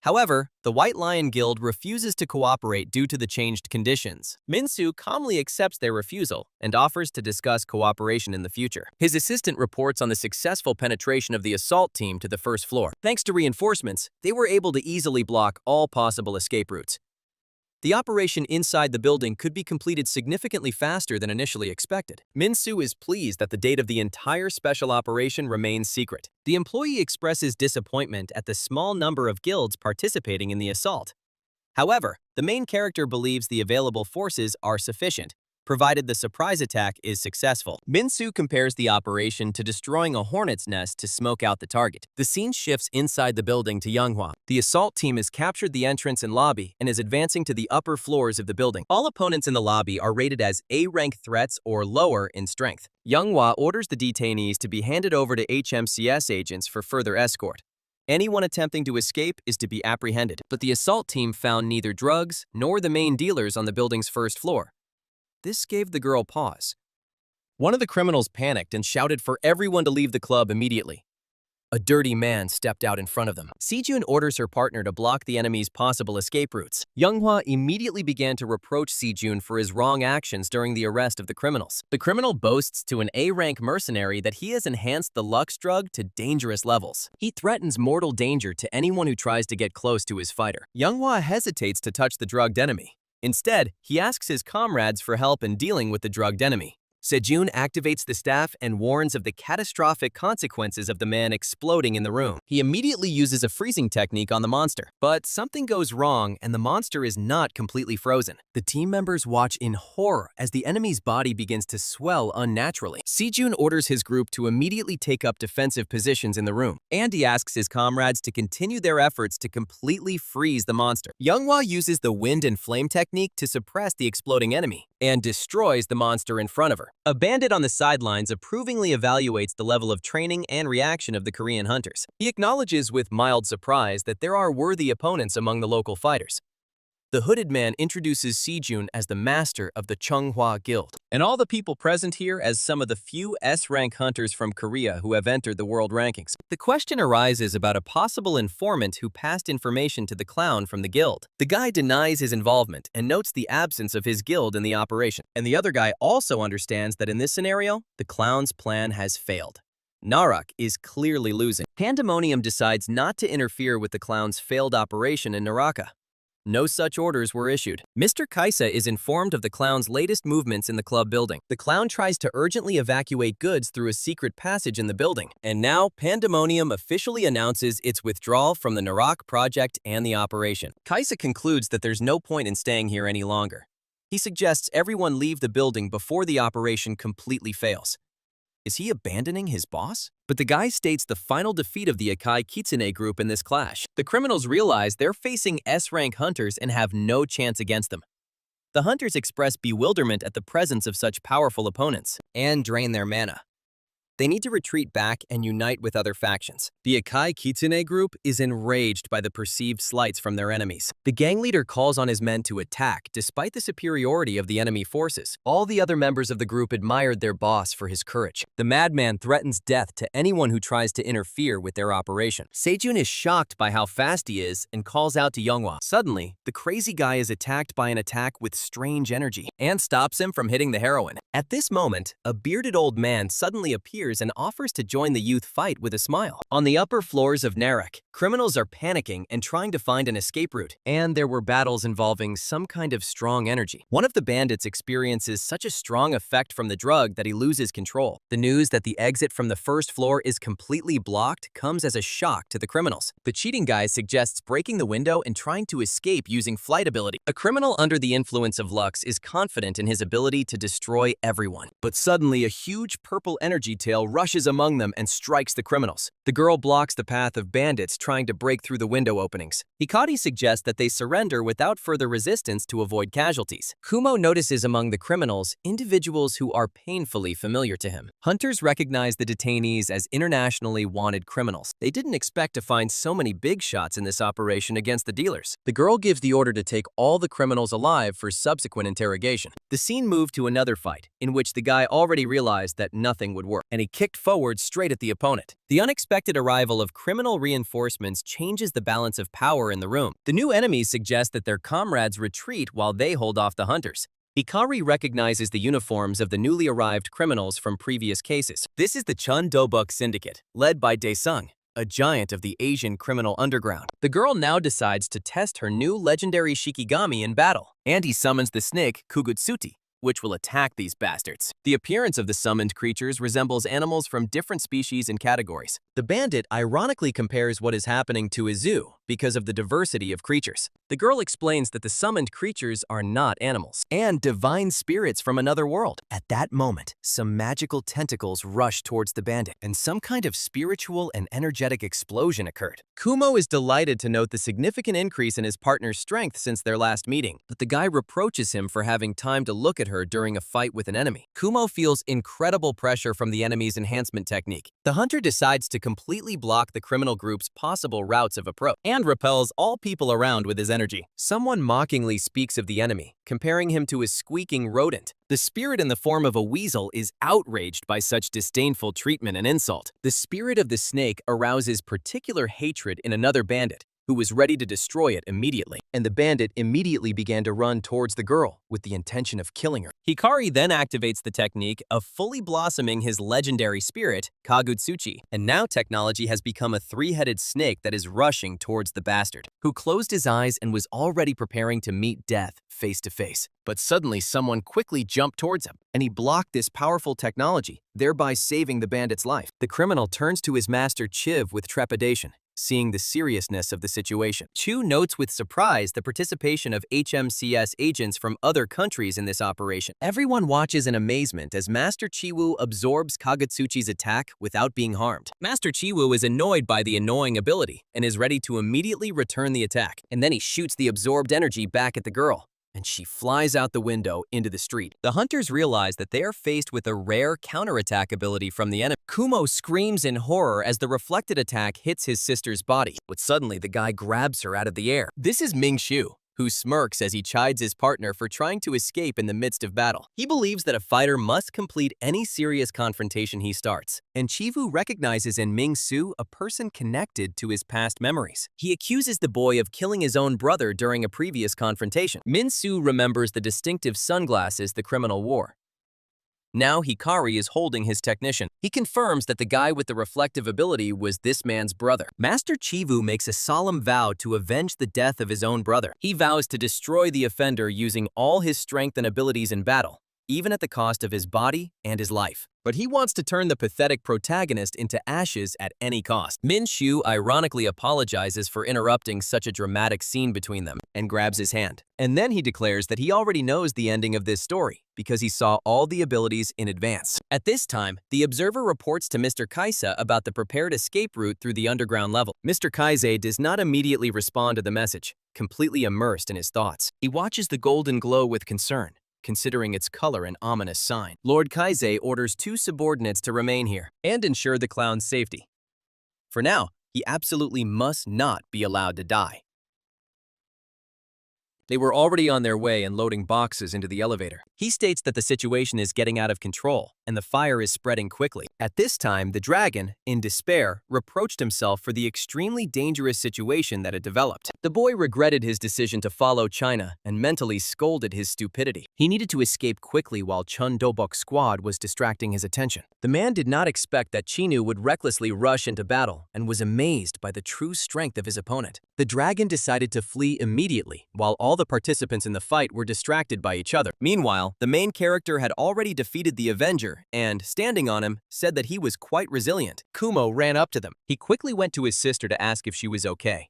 However, the White Lion Guild refuses to cooperate due to the changed conditions. Min-soo calmly accepts their refusal and offers to discuss cooperation in the future. His assistant reports on the successful penetration of the assault team to the first floor. Thanks to reinforcements, they were able to easily block all possible escape routes. The operation inside the building could be completed significantly faster than initially expected. Min-soo is pleased that the date of the entire special operation remains secret. The employee expresses disappointment at the small number of guilds participating in the assault. However, the main character believes the available forces are sufficient, provided the surprise attack is successful. Min-soo compares the operation to destroying a hornet's nest to smoke out the target. The scene shifts inside the building to Younghwa. The assault team has captured the entrance and lobby and is advancing to the upper floors of the building. All opponents in the lobby are rated as A-rank threats or lower in strength. Younghwa orders the detainees to be handed over to HMCS agents for further escort. Anyone attempting to escape is to be apprehended. But the assault team found neither drugs nor the main dealers on the building's first floor. This gave the girl pause. One of the criminals panicked and shouted for everyone to leave the club immediately. A dirty man stepped out in front of them. Sejun orders her partner to block the enemy's possible escape routes. Younghwa immediately began to reproach Sejun for his wrong actions during the arrest of the criminals. The criminal boasts to an A-rank mercenary that he has enhanced the Lux drug to dangerous levels. He threatens mortal danger to anyone who tries to get close to his fighter. Younghwa hesitates to touch the drugged enemy. Instead, he asks his comrades for help in dealing with the drugged enemy. Sejun activates the staff and warns of the catastrophic consequences of the man exploding in the room. He immediately uses a freezing technique on the monster. But something goes wrong and the monster is not completely frozen. The team members watch in horror as the enemy's body begins to swell unnaturally. Sejun orders his group to immediately take up defensive positions in the room. And he asks his comrades to continue their efforts to completely freeze the monster. Younghwa uses the wind and flame technique to suppress the exploding enemy and destroys the monster in front of her. A bandit on the sidelines approvingly evaluates the level of training and reaction of the Korean hunters. He acknowledges with mild surprise that there are worthy opponents among the local fighters. The hooded man introduces Sejun as the master of the Chunghwa Guild, and all the people present here as some of the few S-rank hunters from Korea who have entered the world rankings. The question arises about a possible informant who passed information to the clown from the guild. The guy denies his involvement and notes the absence of his guild in the operation. And the other guy also understands that in this scenario, the clown's plan has failed. Narak is clearly losing. Pandemonium decides not to interfere with the clown's failed operation in Naraka. no such orders were issued. Mr. Kaisa is informed of the clown's latest movements in the club building. The clown tries to urgently evacuate goods through a secret passage in the building. And now, Pandemonium officially announces its withdrawal from the Narak project and the operation. Kaisa concludes that there's no point in staying here any longer. He suggests everyone leave the building before the operation completely fails. Is he abandoning his boss? But the guy states the final defeat of the Akai Kitsune group in this clash. The criminals realize they're facing S-rank hunters and have no chance against them. The hunters express bewilderment at the presence of such powerful opponents and drain their mana. They need to retreat back and unite with other factions. The Akai Kitsune group is enraged by the perceived slights from their enemies. The gang leader calls on his men to attack despite the superiority of the enemy forces. All the other members of the group admired their boss for his courage. The madman threatens death to anyone who tries to interfere with their operation. Sejun is shocked by how fast he is and calls out to Younghwa. Suddenly, the crazy guy is attacked by an attack with strange energy and stops him from hitting the heroine. At this moment, a bearded old man suddenly appears and offers to join the youth fight with a smile. On the upper floors of Narak, criminals are panicking and trying to find an escape route, and there were battles involving some kind of strong energy. One of the bandits experiences such a strong effect from the drug that he loses control. The news that the exit from the first floor is completely blocked comes as a shock to the criminals. The cheating guy suggests breaking the window and trying to escape using flight ability. A criminal under the influence of Lux is confident in his ability to destroy everyone. But suddenly, a huge purple energy tail rushes among them and strikes the criminals. The girl blocks the path of bandits trying to break through the window openings. Hikari suggests that they surrender without further resistance to avoid casualties. Kumo notices among the criminals individuals who are painfully familiar to him. Hunters recognize the detainees as internationally wanted criminals. They didn't expect to find so many big shots in this operation against the dealers. The girl gives the order to take all the criminals alive for subsequent interrogation. The scene moved to another fight, in which the guy already realized that nothing would work, and he kicked forward straight at the opponent. The unexpected arrival of criminal reinforcements changes the balance of power in the room. The new enemies suggest that their comrades retreat while they hold off the hunters. Hikari recognizes the uniforms of the newly arrived criminals from previous cases. This is the Chun Dobuk syndicate, led by Daesung, a giant of the Asian criminal underground. The girl now decides to test her new legendary Shikigami in battle, and he summons the snake Kugutsuti, which will attack these bastards. The appearance of the summoned creatures resembles animals from different species and categories. The bandit ironically compares what is happening to a zoo because of the diversity of creatures. The girl explains that the summoned creatures are not animals and divine spirits from another world. At that moment, some magical tentacles rush towards the bandit, and some kind of spiritual and energetic explosion occurred. Kumo is delighted to note the significant increase in his partner's strength since their last meeting, but the guy reproaches him for having time to look at her during a fight with an enemy. Kumo feels incredible pressure from the enemy's enhancement technique. The hunter decides to completely block the criminal group's possible routes of approach and repels all people around with his energy. Someone mockingly speaks of the enemy, comparing him to a squeaking rodent. The spirit in the form of a weasel is outraged by such disdainful treatment and insult. The spirit of the snake arouses particular hatred in another bandit, who was ready to destroy it immediately, and the bandit immediately began to run towards the girl with the intention of killing her. Hikari then activates the technique of fully blossoming his legendary spirit, Kagutsuchi, and now technology has become a three-headed snake that is rushing towards the bastard, who closed his eyes and was already preparing to meet death face to face. But suddenly someone quickly jumped towards him, and he blocked this powerful technology, thereby saving the bandit's life. The criminal turns to his master Chiv with trepidation, seeing the seriousness of the situation. Chu notes with surprise the participation of HMCS agents from other countries in this operation. Everyone watches in amazement as Master Chiwoo absorbs Kagutsuchi's attack without being harmed. Master Chiwoo is annoyed by the annoying ability and is ready to immediately return the attack. And then he shoots the absorbed energy back at the girl, and she flies out the window into the street. The hunters realize that they are faced with a rare counterattack ability from the enemy. Kumo screams in horror as the reflected attack hits his sister's body, but suddenly the guy grabs her out of the air. This is Ming Shu, who smirks as he chides his partner for trying to escape in the midst of battle. He believes that a fighter must complete any serious confrontation he starts, and Chivu recognizes in Ming Su a person connected to his past memories. He accuses the boy of killing his own brother during a previous confrontation. Min Su remembers the distinctive sunglasses the criminal wore. Now Hikari is holding his technician. He confirms that the guy with the reflective ability was this man's brother. Master Chivu makes a solemn vow to avenge the death of his own brother. He vows to destroy the offender using all his strength and abilities in battle, even at the cost of his body and his life. But he wants to turn the pathetic protagonist into ashes at any cost. Minjun ironically apologizes for interrupting such a dramatic scene between them and grabs his hand. And then he declares that he already knows the ending of this story because he saw all the abilities in advance. At this time, the observer reports to Mr. Kaisa about the prepared escape route through the underground level. Mr. Kaise does not immediately respond to the message, completely immersed in his thoughts. He watches the golden glow with concern, considering its color an ominous sign. Lord Kaise orders 2 subordinates to remain here and ensure the clown's safety. For now, he absolutely must not be allowed to die. They were already on their way and loading boxes into the elevator. He states that the situation is getting out of control and the fire is spreading quickly. At this time, the dragon, in despair, reproached himself for the extremely dangerous situation that had developed. The boy regretted his decision to follow China and mentally scolded his stupidity. He needed to escape quickly while Chun Dobok's squad was distracting his attention. The man did not expect that Chinu would recklessly rush into battle and was amazed by the true strength of his opponent. The dragon decided to flee immediately while all the participants in the fight were distracted by each other. Meanwhile, the main character had already defeated the Avenger and, standing on him, said that he was quite resilient. Kumo ran up to them. He quickly went to his sister to ask if she was okay.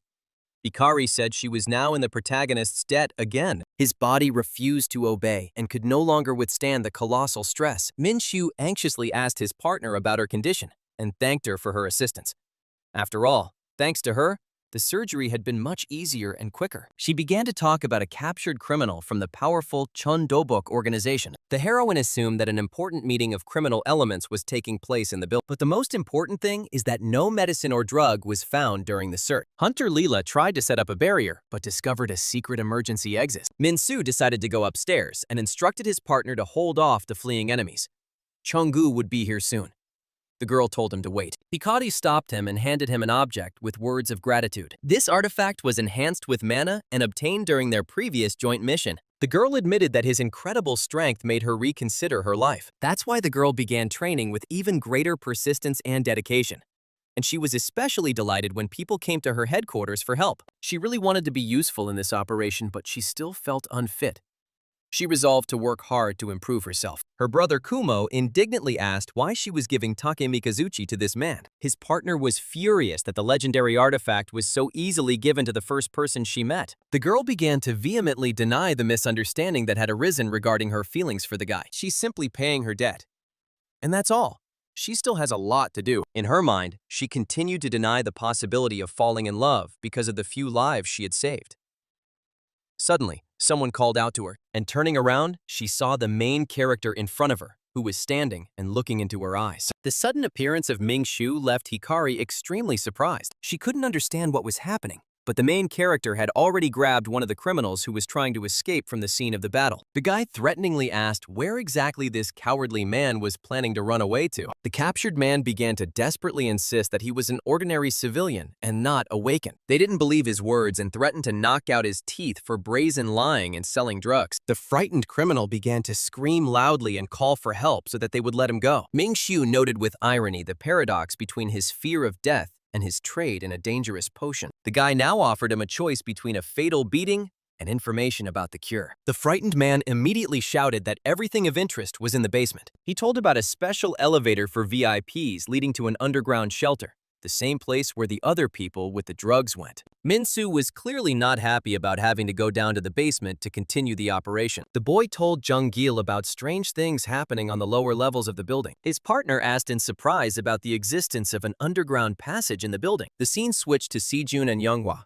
Hikari said she was now in the protagonist's debt again. His body refused to obey and could no longer withstand the colossal stress. Minjun anxiously asked his partner about her condition and thanked her for her assistance. After all, thanks to her, the surgery had been much easier and quicker. She began to talk about a captured criminal from the powerful Chun Dobok organization. The heroine assumed that an important meeting of criminal elements was taking place in the building. But the most important thing is that no medicine or drug was found during the search. Hunter Leela tried to set up a barrier, but discovered a secret emergency exit. Minsu decided to go upstairs and instructed his partner to hold off the fleeing enemies. Chungu would be here soon. The girl told him to wait. Hikari stopped him and handed him an object with words of gratitude. This artifact was enhanced with mana and obtained during their previous joint mission. The girl admitted that his incredible strength made her reconsider her life. That's why the girl began training with even greater persistence and dedication. And she was especially delighted when people came to her headquarters for help. She really wanted to be useful in this operation, but she still felt unfit. She resolved to work hard to improve herself. Her brother Kumo indignantly asked why she was giving Take Mikazuchi to this man. His partner was furious that the legendary artifact was so easily given to the first person she met. The girl began to vehemently deny the misunderstanding that had arisen regarding her feelings for the guy. She's simply paying her debt. And that's all. She still has a lot to do. In her mind, she continued to deny the possibility of falling in love because of the few lives she had saved. Suddenly, someone called out to her, and turning around, she saw the main character in front of her, who was standing and looking into her eyes. The sudden appearance of Minjun left Hikari extremely surprised. She couldn't understand what was happening, but the main character had already grabbed one of the criminals who was trying to escape from the scene of the battle. The guy threateningly asked where exactly this cowardly man was planning to run away to. The captured man began to desperately insist that he was an ordinary civilian and not awakened. They didn't believe his words and threatened to knock out his teeth for brazen lying and selling drugs. The frightened criminal began to scream loudly and call for help so that they would let him go. Minjun noted with irony the paradox between his fear of death and his trade in a dangerous potion. The guy now offered him a choice between a fatal beating and information about the cure. The frightened man immediately shouted that everything of interest was in the basement. He told about a special elevator for VIPs leading to an underground shelter, the same place where the other people with the drugs went. Minsu was clearly not happy about having to go down to the basement to continue the operation. The boy told Jung-gil about strange things happening on the lower levels of the building. His partner asked in surprise about the existence of an underground passage in the building. The scene switched to Sejun and Younghwa.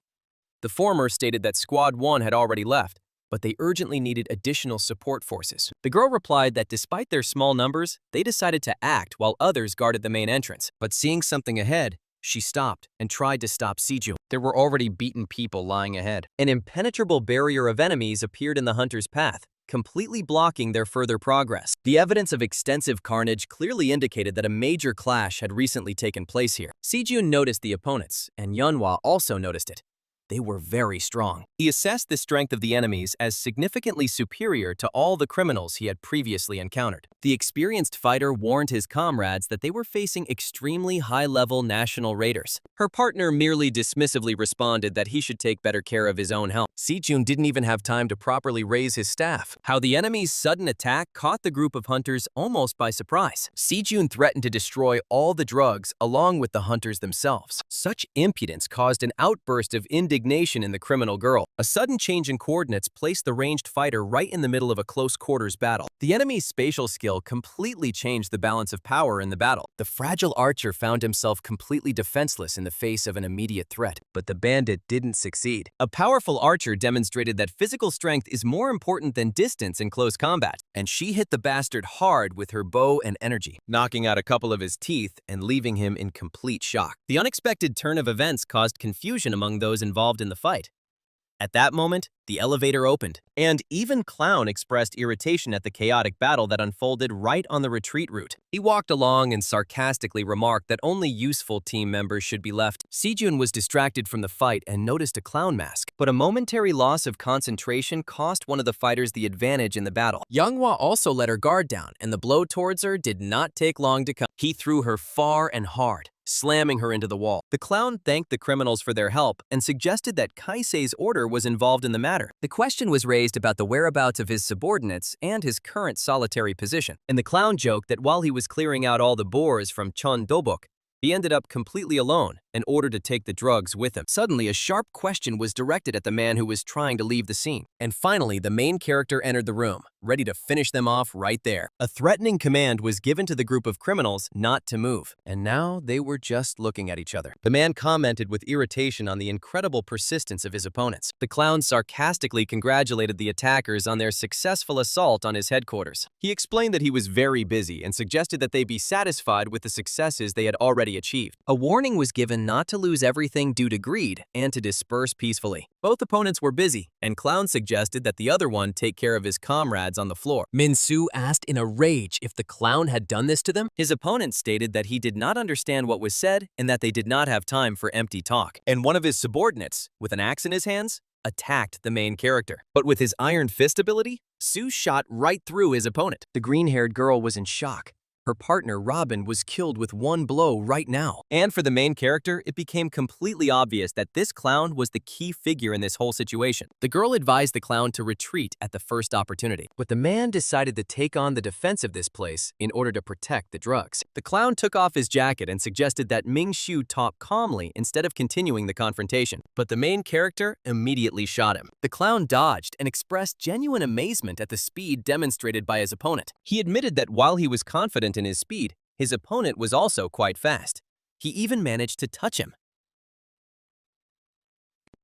The former stated that Squad 1 had already left, but they urgently needed additional support forces. The girl replied that despite their small numbers, they decided to act while others guarded the main entrance. But seeing something ahead, she stopped and tried to stop Sejun. There were already beaten people lying ahead. An impenetrable barrier of enemies appeared in the hunter's path, completely blocking their further progress. The evidence of extensive carnage clearly indicated that a major clash had recently taken place here. Sejun noticed the opponents, and Yeonhwa also noticed it. they were very strong. He assessed the strength of the enemies as significantly superior to all the criminals he had previously encountered. The experienced fighter warned his comrades that they were facing extremely high-level national raiders. Her partner merely dismissively responded that he should take better care of his own health. Sejun didn't even have time to properly raise his staff. How the enemy's sudden attack caught the group of hunters almost by surprise. Sejun threatened to destroy all the drugs along with the hunters themselves. Such impudence caused an outburst of indignation in the criminal girl. A sudden change in coordinates placed the ranged fighter right in the middle of a close-quarters battle. The enemy's spatial skill completely changed the balance of power in the battle. The fragile archer found himself completely defenseless in the face of an immediate threat, but the bandit didn't succeed. A powerful archer demonstrated that physical strength is more important than distance in close combat, and she hit the bastard hard with her bow and energy, knocking out a couple of his teeth and leaving him in complete shock. The unexpected turn of events caused confusion among those involved in the fight. At that moment, the elevator opened, and even Clown expressed irritation at the chaotic battle that unfolded right on the retreat route. He walked along and sarcastically remarked that only useful team members should be left. Sejun was distracted from the fight and noticed a clown mask, but a momentary loss of concentration cost one of the fighters the advantage in the battle. Younghwa also let her guard down, and the blow towards her did not take long to come. He threw her far and hard, slamming her into the wall. The clown thanked the criminals for their help and suggested that Kaisei's order was involved in the matter. The question was raised about the whereabouts of his subordinates and his current solitary position, and the clown joked that while he was clearing out all the boars from Chon Dobok, he ended up completely alone and ordered to take the drugs with him. Suddenly, a sharp question was directed at the man who was trying to leave the scene. And finally, the main character entered the room, ready to finish them off right there. A threatening command was given to the group of criminals not to move, and now they were just looking at each other. The man commented with irritation on the incredible persistence of his opponents. The clown sarcastically congratulated the attackers on their successful assault on his headquarters. He explained that he was very busy and suggested that they be satisfied with the successes they had already achieved. A warning was given not to lose everything due to greed and to disperse peacefully. Both opponents were busy, and Clown suggested that the other one take care of his comrades on the floor. Minsu asked in a rage if the clown had done this to them. His opponent stated that he did not understand what was said and that they did not have time for empty talk. And one of his subordinates, with an axe in his hands, attacked the main character. But with his iron fist ability, Su shot right through his opponent. The green-haired girl was in shock. Her partner, Robin, was killed with one blow right now. And for the main character, it became completely obvious that this clown was the key figure in this whole situation. The girl advised the clown to retreat at the first opportunity, but the man decided to take on the defense of this place in order to protect the drugs. The clown took off his jacket and suggested that Ming Shu talk calmly instead of continuing the confrontation, but the main character immediately shot him. The clown dodged and expressed genuine amazement at the speed demonstrated by his opponent. He admitted that while he was confident in his speed, his opponent was also quite fast. He even managed to touch him.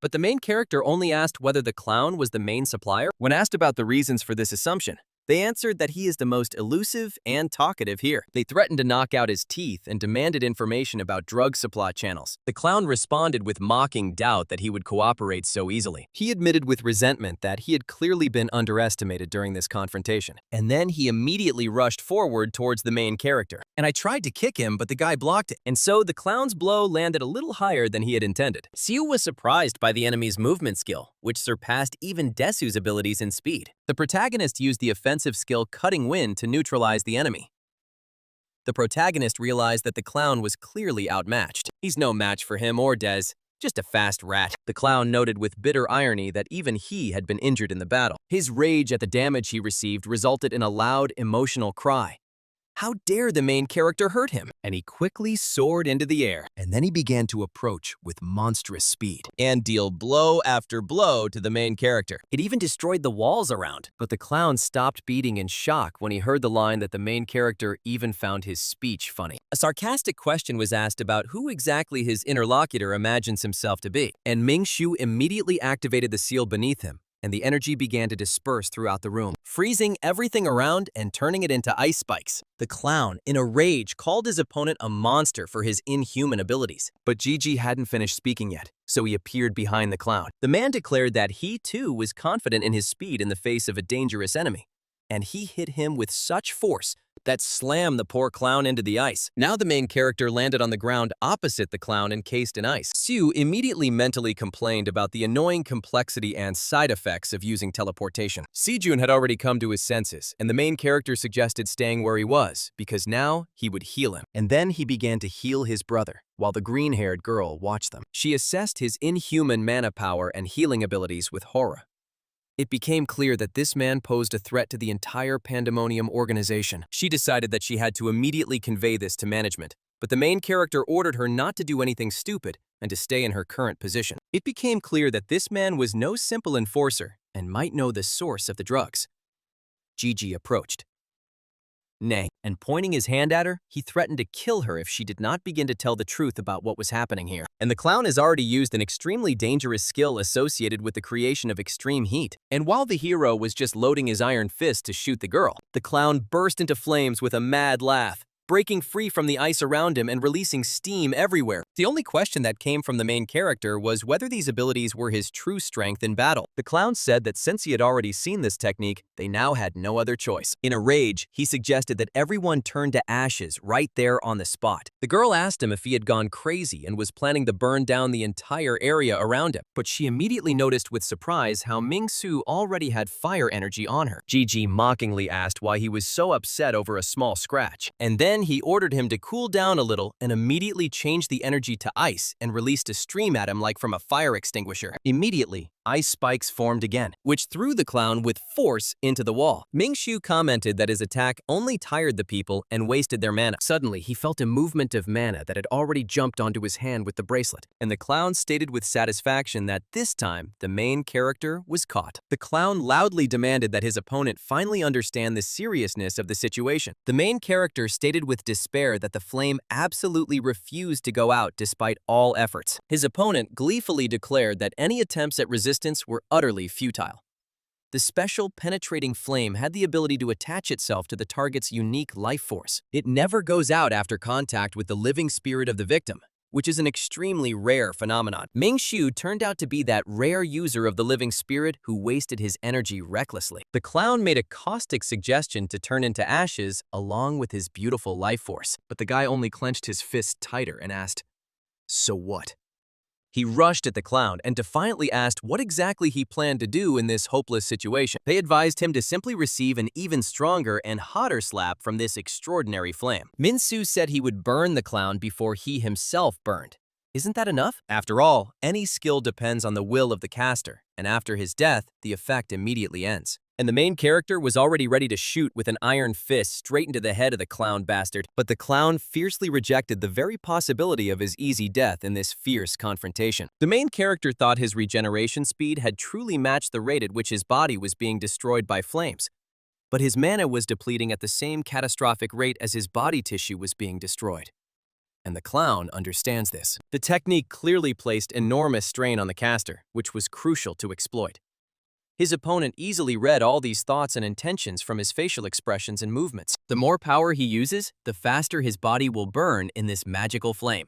But the main character only asked whether the clown was the main supplier. When asked about the reasons for this assumption, they answered that he is the most elusive and talkative here. They threatened to knock out his teeth and demanded information about drug supply channels. The clown responded with mocking doubt that he would cooperate so easily. He admitted with resentment that he had clearly been underestimated during this confrontation. And then he immediately rushed forward towards the main character. And I tried to kick him, but the guy blocked it. And so the clown's blow landed a little higher than he had intended. Siu was surprised by the enemy's movement skill, which surpassed even Desu's abilities in speed. The protagonist used the offensive skill Cutting Wind to neutralize the enemy. The protagonist realized that the clown was clearly outmatched. He's no match for him or Des, just a fast rat. The clown noted with bitter irony that even he had been injured in the battle. His rage at the damage he received resulted in a loud, emotional cry. How dare the main character hurt him? And he quickly soared into the air, and then he began to approach with monstrous speed and deal blow after blow to the main character. It even destroyed the walls around, but the clown stopped beating in shock when he heard the line that the main character even found his speech funny. A sarcastic question was asked about who exactly his interlocutor imagines himself to be, and Ming Shu immediately activated the seal beneath him, and the energy began to disperse throughout the room, freezing everything around and turning it into ice spikes. The clown, in a rage, called his opponent a monster for his inhuman abilities. But Gigi hadn't finished speaking yet, so he appeared behind the clown. The man declared that he too was confident in his speed in the face of a dangerous enemy, and he hit him with such force that slammed the poor clown into the ice. Now the main character landed on the ground opposite the clown encased in ice. Sue immediately mentally complained about the annoying complexity and side effects of using teleportation. Sejun had already come to his senses, and the main character suggested staying where he was, because now he would heal him. And then he began to heal his brother, while the green-haired girl watched them. She assessed his inhuman mana power and healing abilities with horror. It became clear that this man posed a threat to the entire Pandemonium organization. She decided that she had to immediately convey this to management, but the main character ordered her not to do anything stupid and to stay in her current position. It became clear that this man was no simple enforcer and might know the source of the drugs. Gigi approached. Nay, and pointing his hand at her, he threatened to kill her if she did not begin to tell the truth about what was happening here. And the clown has already used an extremely dangerous skill associated with the creation of extreme heat. And while the hero was just loading his iron fist to shoot the girl, the clown burst into flames with a mad laugh, breaking free from the ice around him and releasing steam everywhere. The only question that came from the main character was whether these abilities were his true strength in battle. The clown said that since he had already seen this technique, they now had no other choice. In a rage, he suggested that everyone turn to ashes right there on the spot. The girl asked him if he had gone crazy and was planning to burn down the entire area around him, but she immediately noticed with surprise how Ming-Su already had fire energy on her. Gigi mockingly asked why he was so upset over a small scratch, and then he ordered him to cool down a little and immediately changed the energy to ice and released a stream at him like from a fire extinguisher. Immediately, ice spikes formed again, which threw the clown with force into the wall. Ming-Shu commented that his attack only tired the people and wasted their mana. Suddenly, he felt a movement of mana that had already jumped onto his hand with the bracelet, and the clown stated with satisfaction that this time, the main character was caught. The clown loudly demanded that his opponent finally understand the seriousness of the situation. The main character stated with despair that the flame absolutely refused to go out despite all efforts. His opponent gleefully declared that any attempts at resistance were utterly futile. The special penetrating flame had the ability to attach itself to the target's unique life force. It never goes out after contact with the living spirit of the victim, which is an extremely rare phenomenon. Ming-Shu turned out to be that rare user of the living spirit who wasted his energy recklessly. The clown made a caustic suggestion to turn into ashes along with his beautiful life force, but the guy only clenched his fist tighter and asked, "So what?" He rushed at the clown and defiantly asked what exactly he planned to do in this hopeless situation. They advised him to simply receive an even stronger and hotter slap from this extraordinary flame. Min-Su said he would burn the clown before he himself burned. Isn't that enough? After all, any skill depends on the will of the caster, and after his death, the effect immediately ends. And the main character was already ready to shoot with an iron fist straight into the head of the clown bastard, but the clown fiercely rejected the very possibility of his easy death in this fierce confrontation. The main character thought his regeneration speed had truly matched the rate at which his body was being destroyed by flames, but his mana was depleting at the same catastrophic rate as his body tissue was being destroyed. And the clown understands this. The technique clearly placed enormous strain on the caster, which was crucial to exploit. His opponent easily read all these thoughts and intentions from his facial expressions and movements. The more power he uses, the faster his body will burn in this magical flame.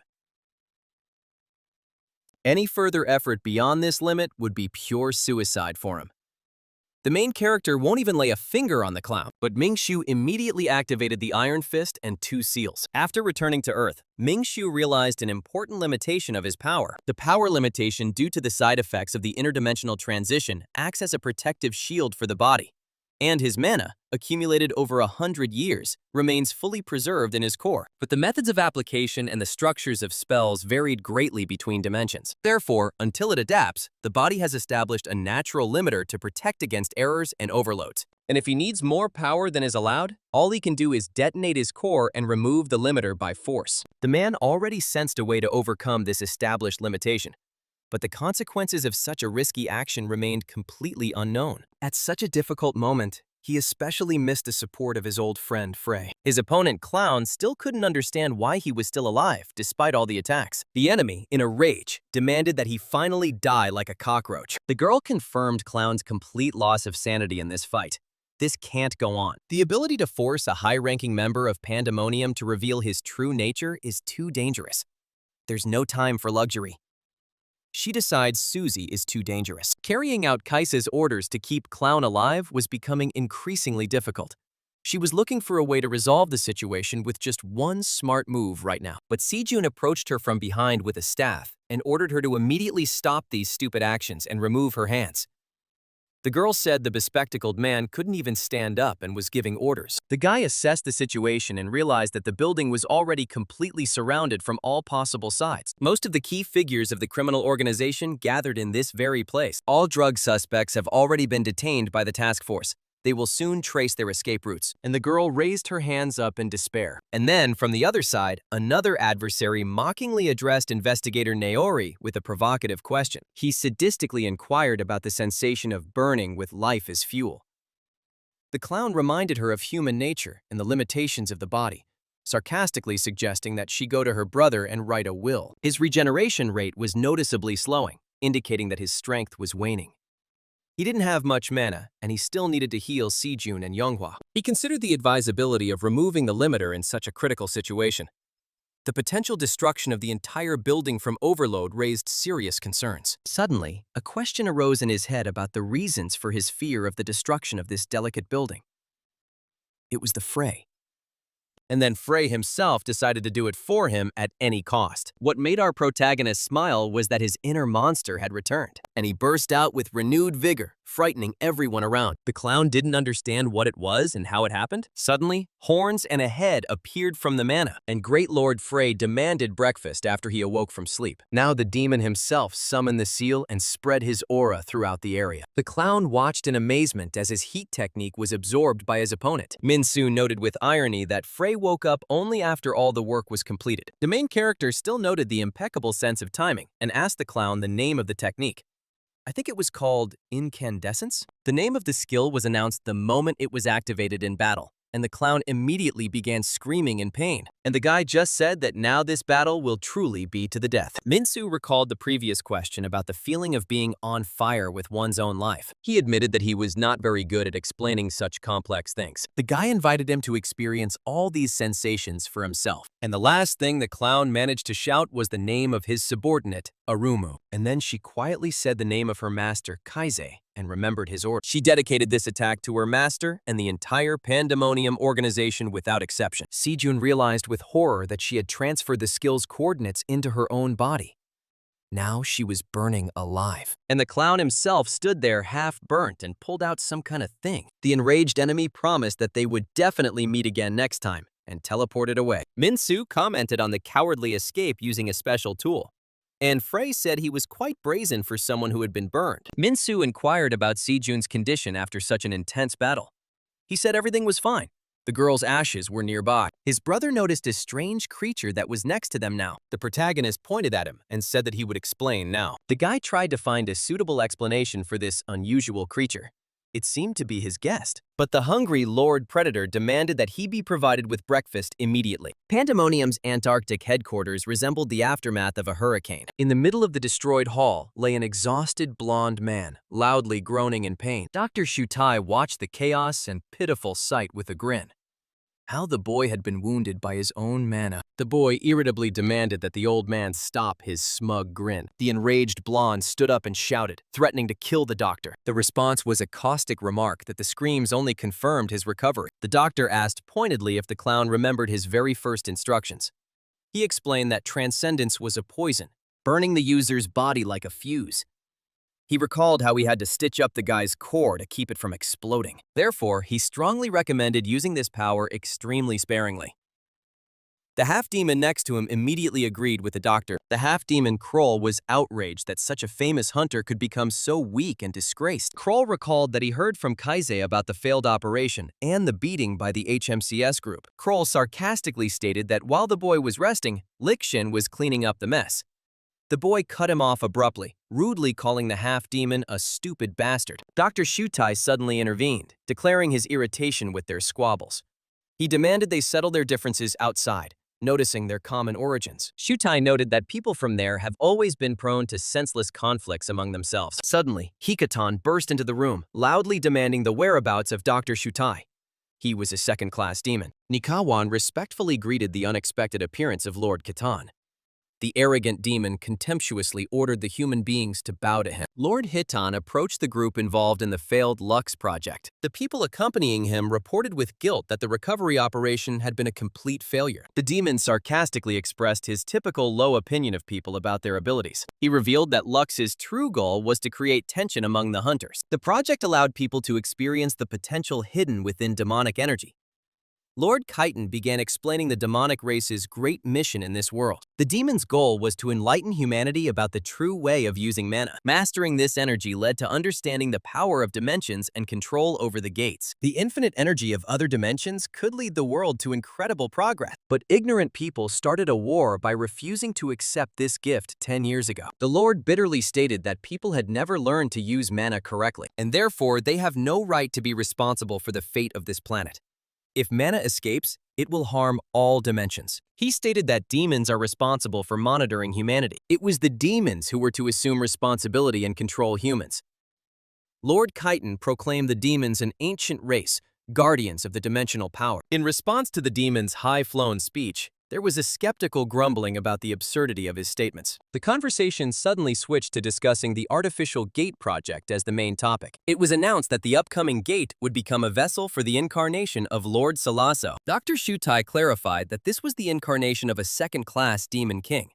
Any further effort beyond this limit would be pure suicide for him. The main character won't even lay a finger on the clown, but Ming-Shu immediately activated the Iron Fist and 2 seals. After returning to Earth, Ming-Shu realized an important limitation of his power. The power limitation due to the side effects of the interdimensional transition acts as a protective shield for the body, and his mana, accumulated over 100 years, remains fully preserved in his core. But the methods of application and the structures of spells varied greatly between dimensions. Therefore, until it adapts, the body has established a natural limiter to protect against errors and overloads. And if he needs more power than is allowed, all he can do is detonate his core and remove the limiter by force. The man already sensed a way to overcome this established limitation, but the consequences of such a risky action remained completely unknown. At such a difficult moment, he especially missed the support of his old friend, Frey. His opponent, Clown, still couldn't understand why he was still alive, despite all the attacks. The enemy, in a rage, demanded that he finally die like a cockroach. The girl confirmed Clown's complete loss of sanity in this fight. This can't go on. The ability to force a high-ranking member of Pandemonium to reveal his true nature is too dangerous. There's no time for luxury. She decides Susie is too dangerous. Carrying out Kaisa's orders to keep Clown alive was becoming increasingly difficult. She was looking for a way to resolve the situation with just one smart move right now. But Sejun approached her from behind with a staff and ordered her to immediately stop these stupid actions and remove her hands. The girl said the bespectacled man couldn't even stand up and was giving orders. The guy assessed the situation and realized that the building was already completely surrounded from all possible sides. Most of the key figures of the criminal organization gathered in this very place. All drug suspects have already been detained by the task force. They will soon trace their escape routes. And the girl raised her hands up in despair. And then, from the other side, another adversary mockingly addressed investigator Naori with a provocative question. He sadistically inquired about the sensation of burning with life as fuel. The clown reminded her of human nature and the limitations of the body, sarcastically suggesting that she go to her brother and write a will. His regeneration rate was noticeably slowing, indicating that his strength was waning. He didn't have much mana, and he still needed to heal Sejun and Younghwa. He considered the advisability of removing the limiter in such a critical situation. The potential destruction of the entire building from overload raised serious concerns. Suddenly, a question arose in his head about the reasons for his fear of the destruction of this delicate building. It was the fray. And then Frey himself decided to do it for him at any cost. What made our protagonist smile was that his inner monster had returned, and he burst out with renewed vigor, frightening everyone around. The clown didn't understand what it was and how it happened. Suddenly, horns and a head appeared from the manna, and Great Lord Frey demanded breakfast after he awoke from sleep. Now the demon himself summoned the seal and spread his aura throughout the area. The clown watched in amazement as his heat technique was absorbed by his opponent. Minsu noted with irony that Frey woke up only after all the work was completed. The main character still noted the impeccable sense of timing and asked the clown the name of the technique. I think it was called incandescence. The name of the skill was announced the moment it was activated in battle, and the clown immediately began screaming in pain. And the guy just said that now this battle will truly be to the death. Minsu recalled the previous question about the feeling of being on fire with one's own life. He admitted that he was not very good at explaining such complex things. The guy invited him to experience all these sensations for himself. And the last thing the clown managed to shout was the name of his subordinate, Arumu. And then she quietly said the name of her master, Kaise, and remembered his order. She dedicated this attack to her master and the entire Pandemonium organization without exception. Sejun realized with horror that she had transferred the skill's coordinates into her own body. Now she was burning alive. And the clown himself stood there half burnt and pulled out some kind of thing. The enraged enemy promised that they would definitely meet again next time and teleported away. Minsu commented on the cowardly escape using a special tool. And Frey said he was quite brazen for someone who had been burned. Minsu inquired about Sejun's condition after such an intense battle. He said everything was fine. The girl's ashes were nearby. His brother noticed a strange creature that was next to them now. The protagonist pointed at him and said that he would explain now. The guy tried to find a suitable explanation for this unusual creature. It seemed to be his guest. But the hungry Lord Predator demanded that he be provided with breakfast immediately. Pandemonium's Antarctic headquarters resembled the aftermath of a hurricane. In the middle of the destroyed hall lay an exhausted blonde man, loudly groaning in pain. Dr. Shutai watched the chaos and pitiful sight with a grin. How the boy had been wounded by his own mana. The boy irritably demanded that the old man stop his smug grin. The enraged blonde stood up and shouted, threatening to kill the doctor. The response was a caustic remark that the screams only confirmed his recovery. The doctor asked pointedly if the clown remembered his very first instructions. He explained that transcendence was a poison, burning the user's body like a fuse. He recalled how he had to stitch up the guy's core to keep it from exploding. Therefore, he strongly recommended using this power extremely sparingly. The half-demon next to him immediately agreed with the doctor. The half-demon Kroll was outraged that such a famous hunter could become so weak and disgraced. Kroll recalled that he heard from Kaise about the failed operation and the beating by the HMCS group. Kroll sarcastically stated that while the boy was resting, Likshin was cleaning up the mess. The boy cut him off abruptly, rudely calling the half-demon a stupid bastard. Dr. Shutai suddenly intervened, declaring his irritation with their squabbles. He demanded they settle their differences outside, noticing their common origins. Shutai noted that people from there have always been prone to senseless conflicts among themselves. Suddenly, Hikatan burst into the room, loudly demanding the whereabouts of Dr. Shutai. He was a second-class demon. Nikawan respectfully greeted the unexpected appearance of Lord Kitan. The arrogant demon contemptuously ordered the human beings to bow to him. Lord Hitan approached the group involved in the failed Lux project. The people accompanying him reported with guilt that the recovery operation had been a complete failure. The demon sarcastically expressed his typical low opinion of people about their abilities. He revealed that Lux's true goal was to create tension among the hunters. The project allowed people to experience the potential hidden within demonic energy. Lord Kyton began explaining the demonic race's great mission in this world. The demon's goal was to enlighten humanity about the true way of using mana. Mastering this energy led to understanding the power of dimensions and control over the gates. The infinite energy of other dimensions could lead the world to incredible progress. But ignorant people started a war by refusing to accept this gift 10 years ago. The Lord bitterly stated that people had never learned to use mana correctly, and therefore they have no right to be responsible for the fate of this planet. If mana escapes, it will harm all dimensions. He stated that demons are responsible for monitoring humanity. It was the demons who were to assume responsibility and control humans. Lord Kyton proclaimed the demons an ancient race, guardians of the dimensional power. In response to the demon's high-flown speech, there was a skeptical grumbling about the absurdity of his statements. The conversation suddenly switched to discussing the artificial gate project as the main topic. It was announced that the upcoming gate would become a vessel for the incarnation of Lord Salasso. Dr. Shutai clarified that this was the incarnation of a second-class demon king.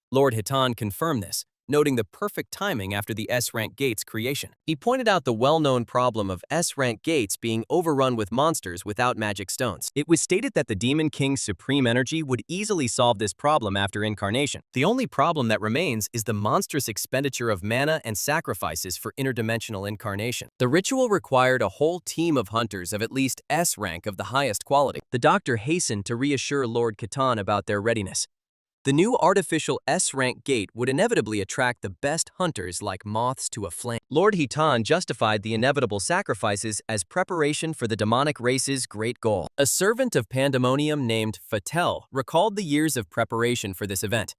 Lord Hitan confirmed this, noting the perfect timing after the S-rank gate's creation. He pointed out the well-known problem of S-rank gates being overrun with monsters without magic stones. It was stated that the Demon King's supreme energy would easily solve this problem after incarnation. The only problem that remains is the monstrous expenditure of mana and sacrifices for interdimensional incarnation. The ritual required a whole team of hunters of at least S-rank of the highest quality. The doctor hastened to reassure Lord Khitan about their readiness. The new artificial S-rank gate would inevitably attract the best hunters like moths to a flame. Lord Hitan justified the inevitable sacrifices as preparation for the demonic race's great goal. A servant of Pandemonium named Fatel recalled the years of preparation for this event.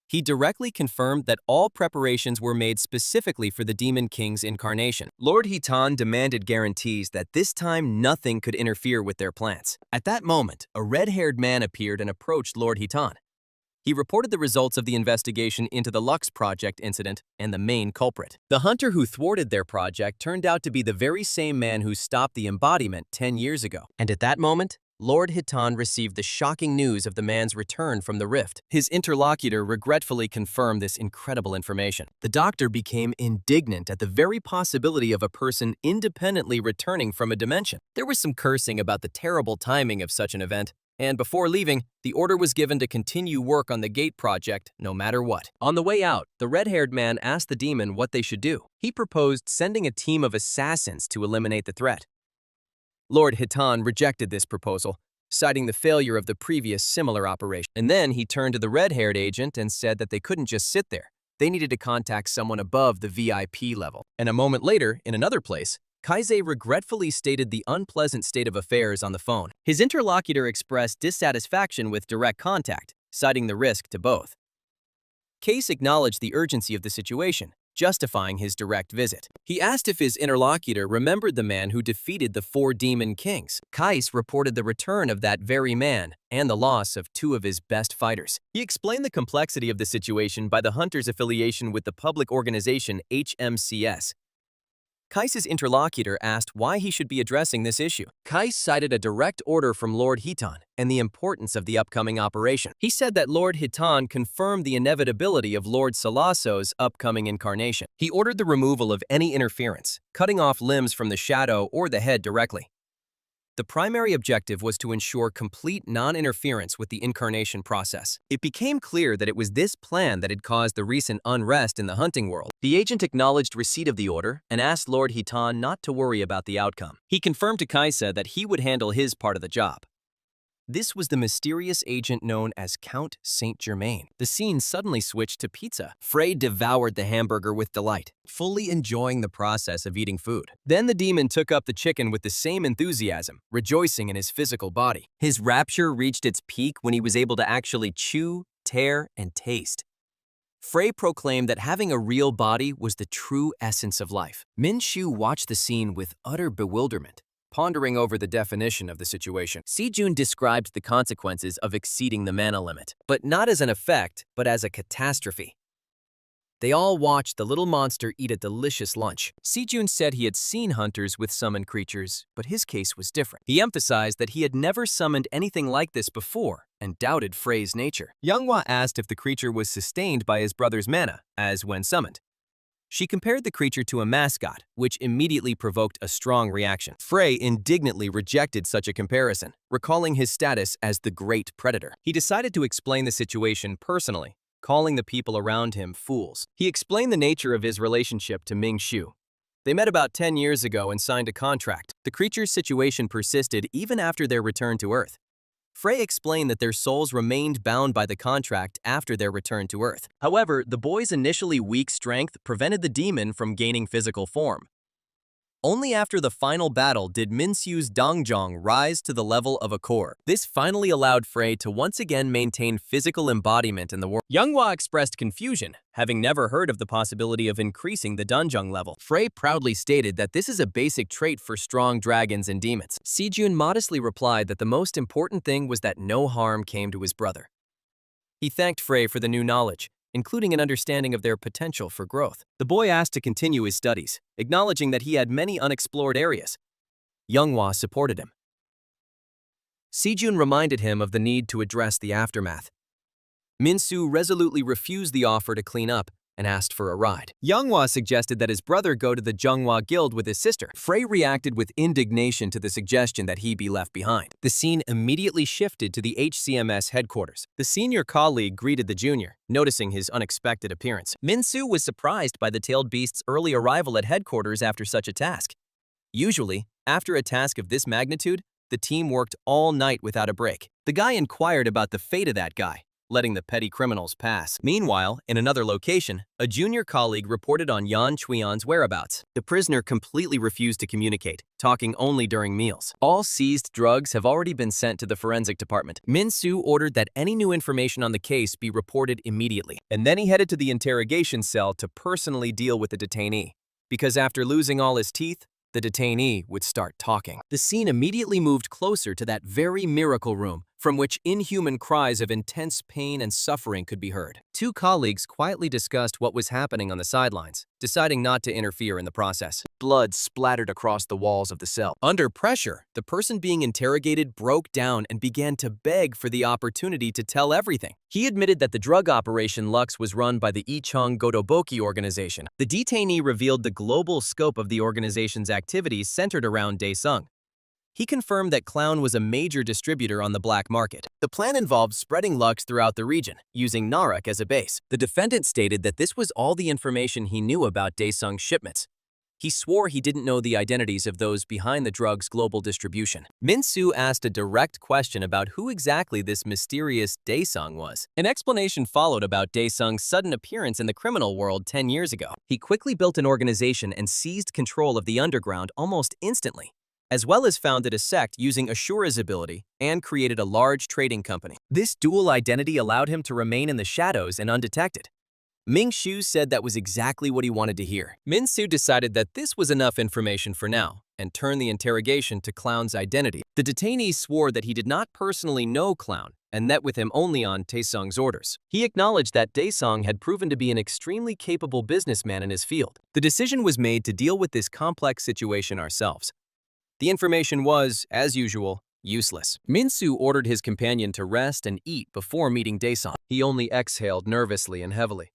He directly confirmed that all preparations were made specifically for the Demon King's incarnation. Lord Hitan demanded guarantees that this time nothing could interfere with their plans. At that moment, a red-haired man appeared and approached Lord Hitan. He reported the results of the investigation into the Lux Project incident and the main culprit. The hunter who thwarted their project turned out to be the very same man who stopped the embodiment 10 years ago. And at that moment, Lord Hitan received the shocking news of the man's return from the rift. His interlocutor regretfully confirmed this incredible information. The doctor became indignant at the very possibility of a person independently returning from a dimension. There was some cursing about the terrible timing of such an event, and before leaving, the order was given to continue work on the gate project no matter what. On the way out, the red-haired man asked the demon what they should do. He proposed sending a team of assassins to eliminate the threat. Lord Hitan rejected this proposal, citing the failure of the previous similar operation. And then he turned to the red-haired agent and said that they couldn't just sit there. They needed to contact someone above the VIP level. And a moment later, in another place, Kaise regretfully stated the unpleasant state of affairs on the phone. His interlocutor expressed dissatisfaction with direct contact, citing the risk to both. Case acknowledged the urgency of the situation, justifying his direct visit. He asked if his interlocutor remembered the man who defeated the 4 demon kings. Kais reported the return of that very man and the loss of 2 of his best fighters. He explained the complexity of the situation by the hunter's affiliation with the public organization HMCS. Kais's interlocutor asked why he should be addressing this issue. Kais cited a direct order from Lord Hitan and the importance of the upcoming operation. He said that Lord Hitan confirmed the inevitability of Lord Salasso's upcoming incarnation. He ordered the removal of any interference, cutting off limbs from the shadow or the head directly. The primary objective was to ensure complete non-interference with the incarnation process. It became clear that it was this plan that had caused the recent unrest in the hunting world. The agent acknowledged receipt of the order and asked Lord Hitan not to worry about the outcome. He confirmed to Kaisa that he would handle his part of the job. This was the mysterious agent known as Count Saint Germain. The scene suddenly switched to pizza. Frey devoured the hamburger with delight, fully enjoying the process of eating food. Then the demon took up the chicken with the same enthusiasm, rejoicing in his physical body. His rapture reached its peak when he was able to actually chew, tear, and taste. Frey proclaimed that having a real body was the true essence of life. Min Shu watched the scene with utter bewilderment. pondering over the definition of the situation. Sejun described the consequences of exceeding the mana limit, but not as an effect, but as a catastrophe. They all watched the little monster eat a delicious lunch. Sejun said he had seen hunters with summoned creatures, but his case was different. He emphasized that he had never summoned anything like this before and doubted Frey's nature. Younghwa asked if the creature was sustained by his brother's mana, as when summoned. She compared the creature to a mascot, which immediately provoked a strong reaction. Frey indignantly rejected such a comparison, recalling his status as the Great Predator. He decided to explain the situation personally, calling the people around him fools. He explained the nature of his relationship to Ming Shu. They met about 10 years ago and signed a contract. The creature's situation persisted even after their return to Earth. Frey explained that their souls remained bound by the contract after their return to Earth. However, the boy's initially weak strength prevented the demon from gaining physical form. Only after the final battle did Minsu's Dongjong rise to the level of a core. This finally allowed Frey to once again maintain physical embodiment in the world. Younghwa expressed confusion, having never heard of the possibility of increasing the Dongjong level. Frey proudly stated that this is a basic trait for strong dragons and demons. Sejun modestly replied that the most important thing was that no harm came to his brother. He thanked Frey for the new knowledge, including an understanding of their potential for growth. The boy asked to continue his studies, acknowledging that he had many unexplored areas. Younghwa supported him. Sejun reminded him of the need to address the aftermath. Minsu resolutely refused the offer to clean up and asked for a ride. Younghwa suggested that his brother go to the Zhenghua Guild with his sister. Frey reacted with indignation to the suggestion that he be left behind. The scene immediately shifted to the HCMS headquarters. The senior colleague greeted the junior, noticing his unexpected appearance. Minsu was surprised by the tailed beast's early arrival at headquarters after such a task. Usually, after a task of this magnitude, the team worked all night without a break. The guy inquired about the fate of that guy, letting the petty criminals pass. Meanwhile, in another location, a junior colleague reported on Yan Chuyan's whereabouts. The prisoner completely refused to communicate, talking only during meals. All seized drugs have already been sent to the forensic department. Minsu ordered that any new information on the case be reported immediately. And then he headed to the interrogation cell to personally deal with the detainee, because after losing all his teeth, the detainee would start talking. The scene immediately moved closer to that very miracle room, from which inhuman cries of intense pain and suffering could be heard. Two colleagues quietly discussed what was happening on the sidelines, deciding not to interfere in the process. Blood splattered across the walls of the cell. Under pressure, the person being interrogated broke down and began to beg for the opportunity to tell everything. He admitted that the drug operation Lux was run by the Ichong Gotoboki organization. The detainee revealed the global scope of the organization's activities centered around Daesung. He confirmed that Clown was a major distributor on the black market. The plan involved spreading Lux throughout the region, using Naruk as a base. The defendant stated that this was all the information he knew about Daesung's shipments. He swore he didn't know the identities of those behind the drug's global distribution. Minsu asked a direct question about who exactly this mysterious Daesung was. An explanation followed about Daesung's sudden appearance in the criminal world 10 years ago. He quickly built an organization and seized control of the underground almost instantly, as well as founded a sect using Ashura's ability and created a large trading company. This dual identity allowed him to remain in the shadows and undetected. Ming Shu said that was exactly what he wanted to hear. Minsu decided that this was enough information for now and turned the interrogation to Clown's identity. The detainee swore that he did not personally know Clown and met with him only on Daesung's orders. He acknowledged that Daesung had proven to be an extremely capable businessman in his field. The decision was made to deal with this complex situation ourselves. The information was, as usual, useless. Minsu ordered his companion to rest and eat before meeting Daesung. He only exhaled nervously and heavily.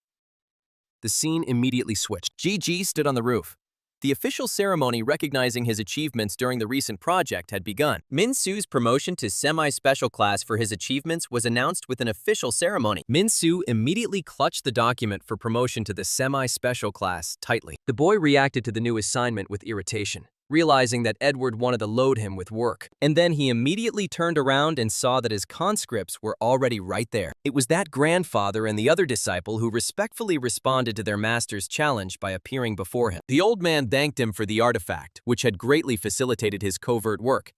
The scene immediately switched. GG stood on the roof. The official ceremony recognizing his achievements during the recent project had begun. Minsu's promotion to semi-special class for his achievements was announced with an official ceremony. Minsu immediately clutched the document for promotion to the semi-special class tightly. The boy reacted to the new assignment with irritation, realizing that Edward wanted to load him with work. And then he immediately turned around and saw that his conscripts were already right there. It was that grandfather and the other disciple who respectfully responded to their master's challenge by appearing before him. The old man thanked him for the artifact, which had greatly facilitated his covert work.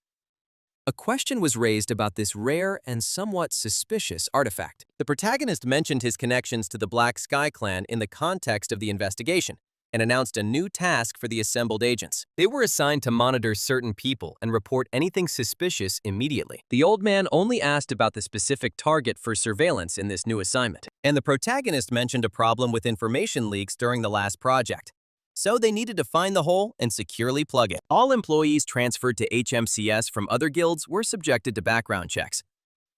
A question was raised about this rare and somewhat suspicious artifact. The protagonist mentioned his connections to the Black Sky clan in the context of the investigation, and announced a new task for the assembled agents. They were assigned to monitor certain people and report anything suspicious immediately. The old man only asked about the specific target for surveillance in this new assignment, and the protagonist mentioned a problem with information leaks during the last project. So they needed to find the hole and securely plug it. All employees transferred to HMCS from other guilds were subjected to background checks.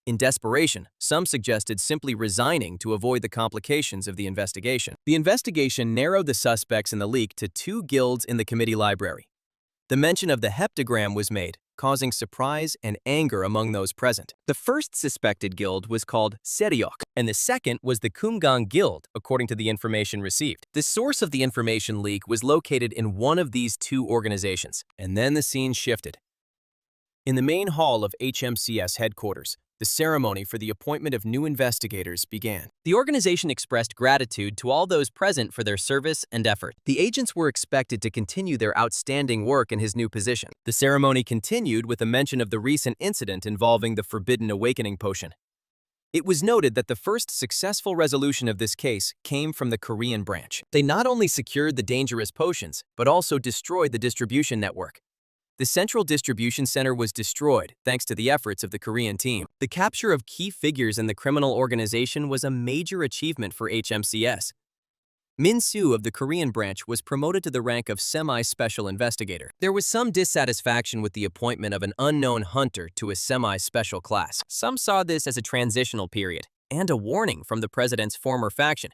In desperation, some suggested simply resigning to avoid the complications of the investigation. The investigation narrowed the suspects in the leak to 2 guilds in the committee library. The mention of the heptagram was made, causing surprise and anger among those present. The first suspected guild was called Seryok, and the second was the Kumgang Guild, according to the information received. The source of the information leak was located in one of these 2 organizations, and then the scene shifted. In the main hall of HMCS headquarters, the ceremony for the appointment of new investigators began. The organization expressed gratitude to all those present for their service and effort. The agents were expected to continue their outstanding work in his new position. The ceremony continued with a mention of the recent incident involving the Forbidden Awakening potion. It was noted that the first successful resolution of this case came from the Korean branch. They not only secured the dangerous potions, but also destroyed the distribution network. The central distribution center was destroyed thanks to the efforts of the Korean team. The capture of key figures in the criminal organization was a major achievement for HMCS. Minsu of the Korean branch was promoted to the rank of semi-special investigator. There was some dissatisfaction with the appointment of an unknown hunter to a semi-special class. Some saw this as a transitional period and a warning from the president's former faction.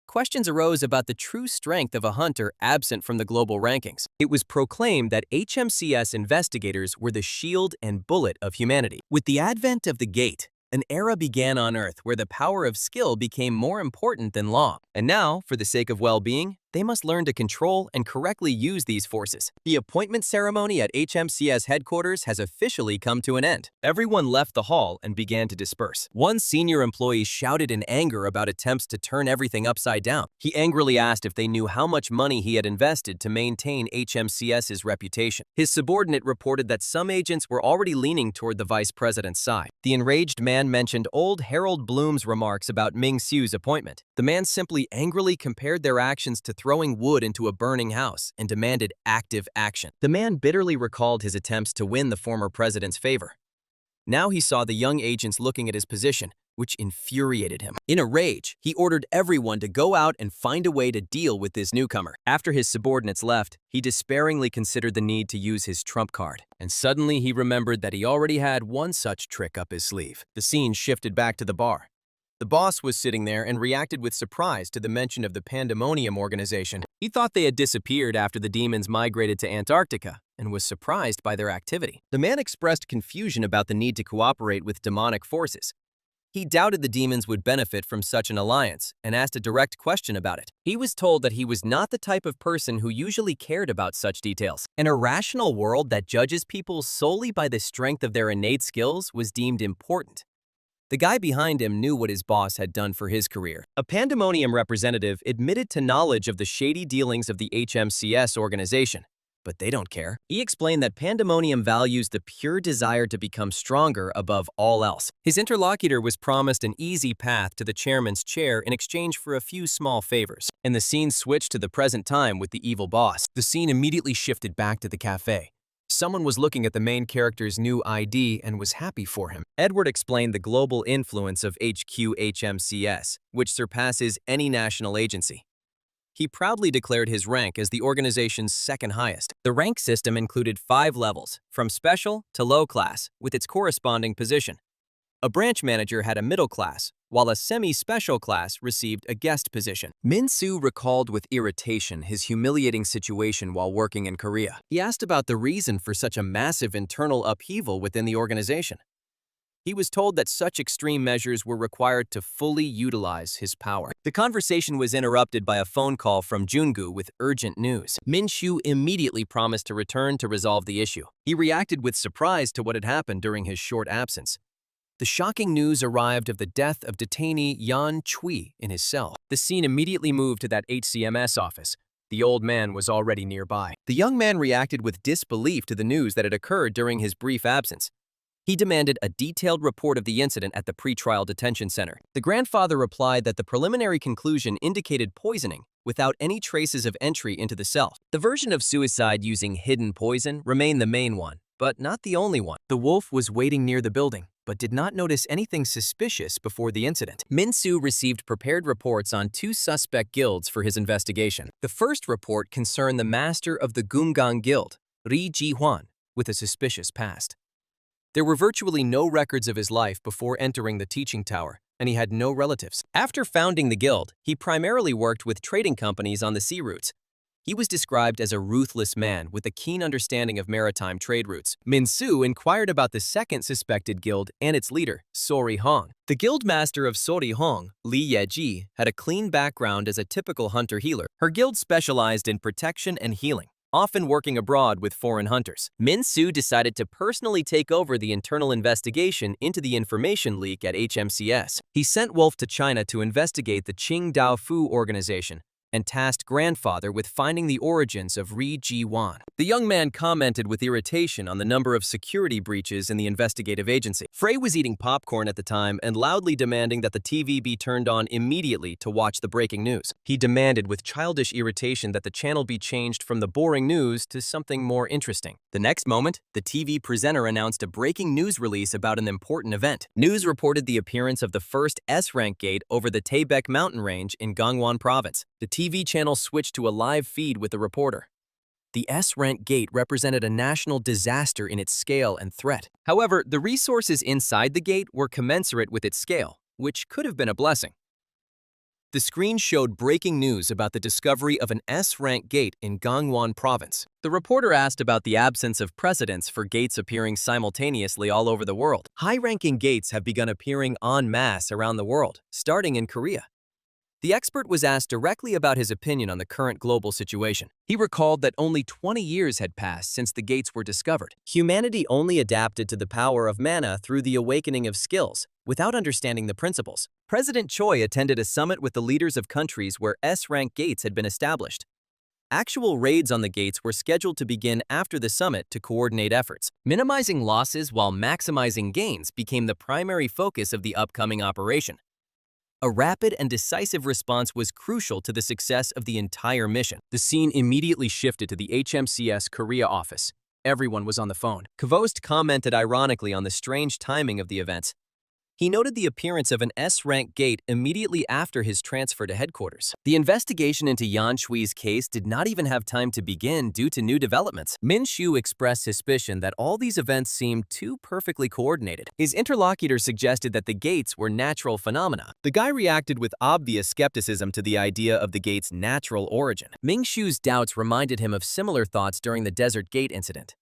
Questions arose about the true strength of a hunter absent from the global rankings. It was proclaimed that HMCS investigators were the shield and bullet of humanity. With the advent of the Gate, an era began on Earth where the power of skill became more important than law. And now, for the sake of well-being, they must learn to control and correctly use these forces. The appointment ceremony at HMCS headquarters has officially come to an end. Everyone left the hall and began to disperse. One senior employee shouted in anger about attempts to turn everything upside down. He angrily asked if they knew how much money he had invested to maintain HMCS's reputation. His subordinate reported that some agents were already leaning toward the vice president's side. The enraged man mentioned old Harold Bloom's remarks about Ming Xiu's appointment. The man simply angrily compared their actions to throwing wood into a burning house and demanded active action. The man bitterly recalled his attempts to win the former president's favor. Now he saw the young agents looking at his position, which infuriated him. In a rage, he ordered everyone to go out and find a way to deal with this newcomer. After his subordinates left, he despairingly considered the need to use his trump card. And suddenly he remembered that he already had one such trick up his sleeve. The scene shifted back to the bar. The boss was sitting there and reacted with surprise to the mention of the Pandemonium organization. He thought they had disappeared after the demons migrated to Antarctica and was surprised by their activity. The man expressed confusion about the need to cooperate with demonic forces. He doubted the demons would benefit from such an alliance and asked a direct question about it. He was told that he was not the type of person who usually cared about such details. An irrational world that judges people solely by the strength of their innate skills was deemed important. The guy behind him knew what his boss had done for his career. A Pandemonium representative admitted to knowledge of the shady dealings of the HMCS organization, but they don't care. He explained that Pandemonium values the pure desire to become stronger above all else. His interlocutor was promised an easy path to the chairman's chair in exchange for a few small favors. And the scene switched to the present time with the evil boss. The scene immediately shifted back to the cafe. Someone was looking at the main character's new ID and was happy for him. Edward explained the global influence of HQ HMCS, which surpasses any national agency. He proudly declared his rank as the organization's second highest. The rank system included 5 levels, from special to low class, with its corresponding position. A branch manager had a middle class, while a semi-special class received a guest position. Minsu recalled with irritation his humiliating situation while working in Korea. He asked about the reason for such a massive internal upheaval within the organization. He was told that such extreme measures were required to fully utilize his power. The conversation was interrupted by a phone call from Jungu with urgent news. Minshu immediately promised to return to resolve the issue. He reacted with surprise to what had happened during his short absence. The shocking news arrived of the death of detainee Yan Chui in his cell. The scene immediately moved to that HCMS office. The old man was already nearby. The young man reacted with disbelief to the news that had occurred during his brief absence. He demanded a detailed report of the incident at the pretrial detention center. The grandfather replied that the preliminary conclusion indicated poisoning without any traces of entry into the cell. The version of suicide using hidden poison remained the main one, but not the only one. The wolf was waiting near the building, but did not notice anything suspicious before the incident. Min-soo received prepared reports on 2 suspect guilds for his investigation. The first report concerned the master of the Gumgang Guild, Ri Ji-hwan, with a suspicious past. There were virtually no records of his life before entering the teaching tower, and he had no relatives. After founding the guild, he primarily worked with trading companies on the sea routes. He was described as a ruthless man with a keen understanding of maritime trade routes. Min-soo inquired about the second suspected guild and its leader, Sori Hong. The guild master of Sori Hong, Li Yeji, had a clean background as a typical hunter-healer. Her guild specialized in protection and healing, often working abroad with foreign hunters. Min-soo decided to personally take over the internal investigation into the information leak at HMCS. He sent Wolf to China to investigate the Qingdao Fu organization and tasked grandfather with finding the origins of Ri Ji-hwan. The young man commented with irritation on the number of security breaches in the investigative agency. Frey was eating popcorn at the time and loudly demanding that the TV be turned on immediately to watch the breaking news. He demanded with childish irritation that the channel be changed from the boring news to something more interesting. The next moment, the TV presenter announced a breaking news release about an important event. News reported the appearance of the first S-rank gate over the Taebaek mountain range in Gangwon province. The TV channel switched to a live feed with the reporter. The S-rank gate represented a national disaster in its scale and threat. However, the resources inside the gate were commensurate with its scale, which could have been a blessing. The screen showed breaking news about the discovery of an S-rank gate in Gangwon province. The reporter asked about the absence of precedents for gates appearing simultaneously all over the world. High-ranking gates have begun appearing en masse around the world, starting in Korea. The expert was asked directly about his opinion on the current global situation. He recalled that only 20 years had passed since the gates were discovered. Humanity only adapted to the power of mana through the awakening of skills, without understanding the principles. President Choi attended a summit with the leaders of countries where S-rank gates had been established. Actual raids on the gates were scheduled to begin after the summit to coordinate efforts. Minimizing losses while maximizing gains became the primary focus of the upcoming operation. A rapid and decisive response was crucial to the success of the entire mission. The scene immediately shifted to the HMCS Korea office. Everyone was on the phone. Kvost commented ironically on the strange timing of the events. He noted the appearance of an S-rank gate immediately after his transfer to headquarters. The investigation into Yan Shui's case did not even have time to begin due to new developments. Min-soo expressed suspicion that all these events seemed too perfectly coordinated. His interlocutor suggested that the gates were natural phenomena. The guy reacted with obvious skepticism to the idea of the gate's natural origin. Ming-shu's doubts reminded him of similar thoughts during the Desert Gate incident.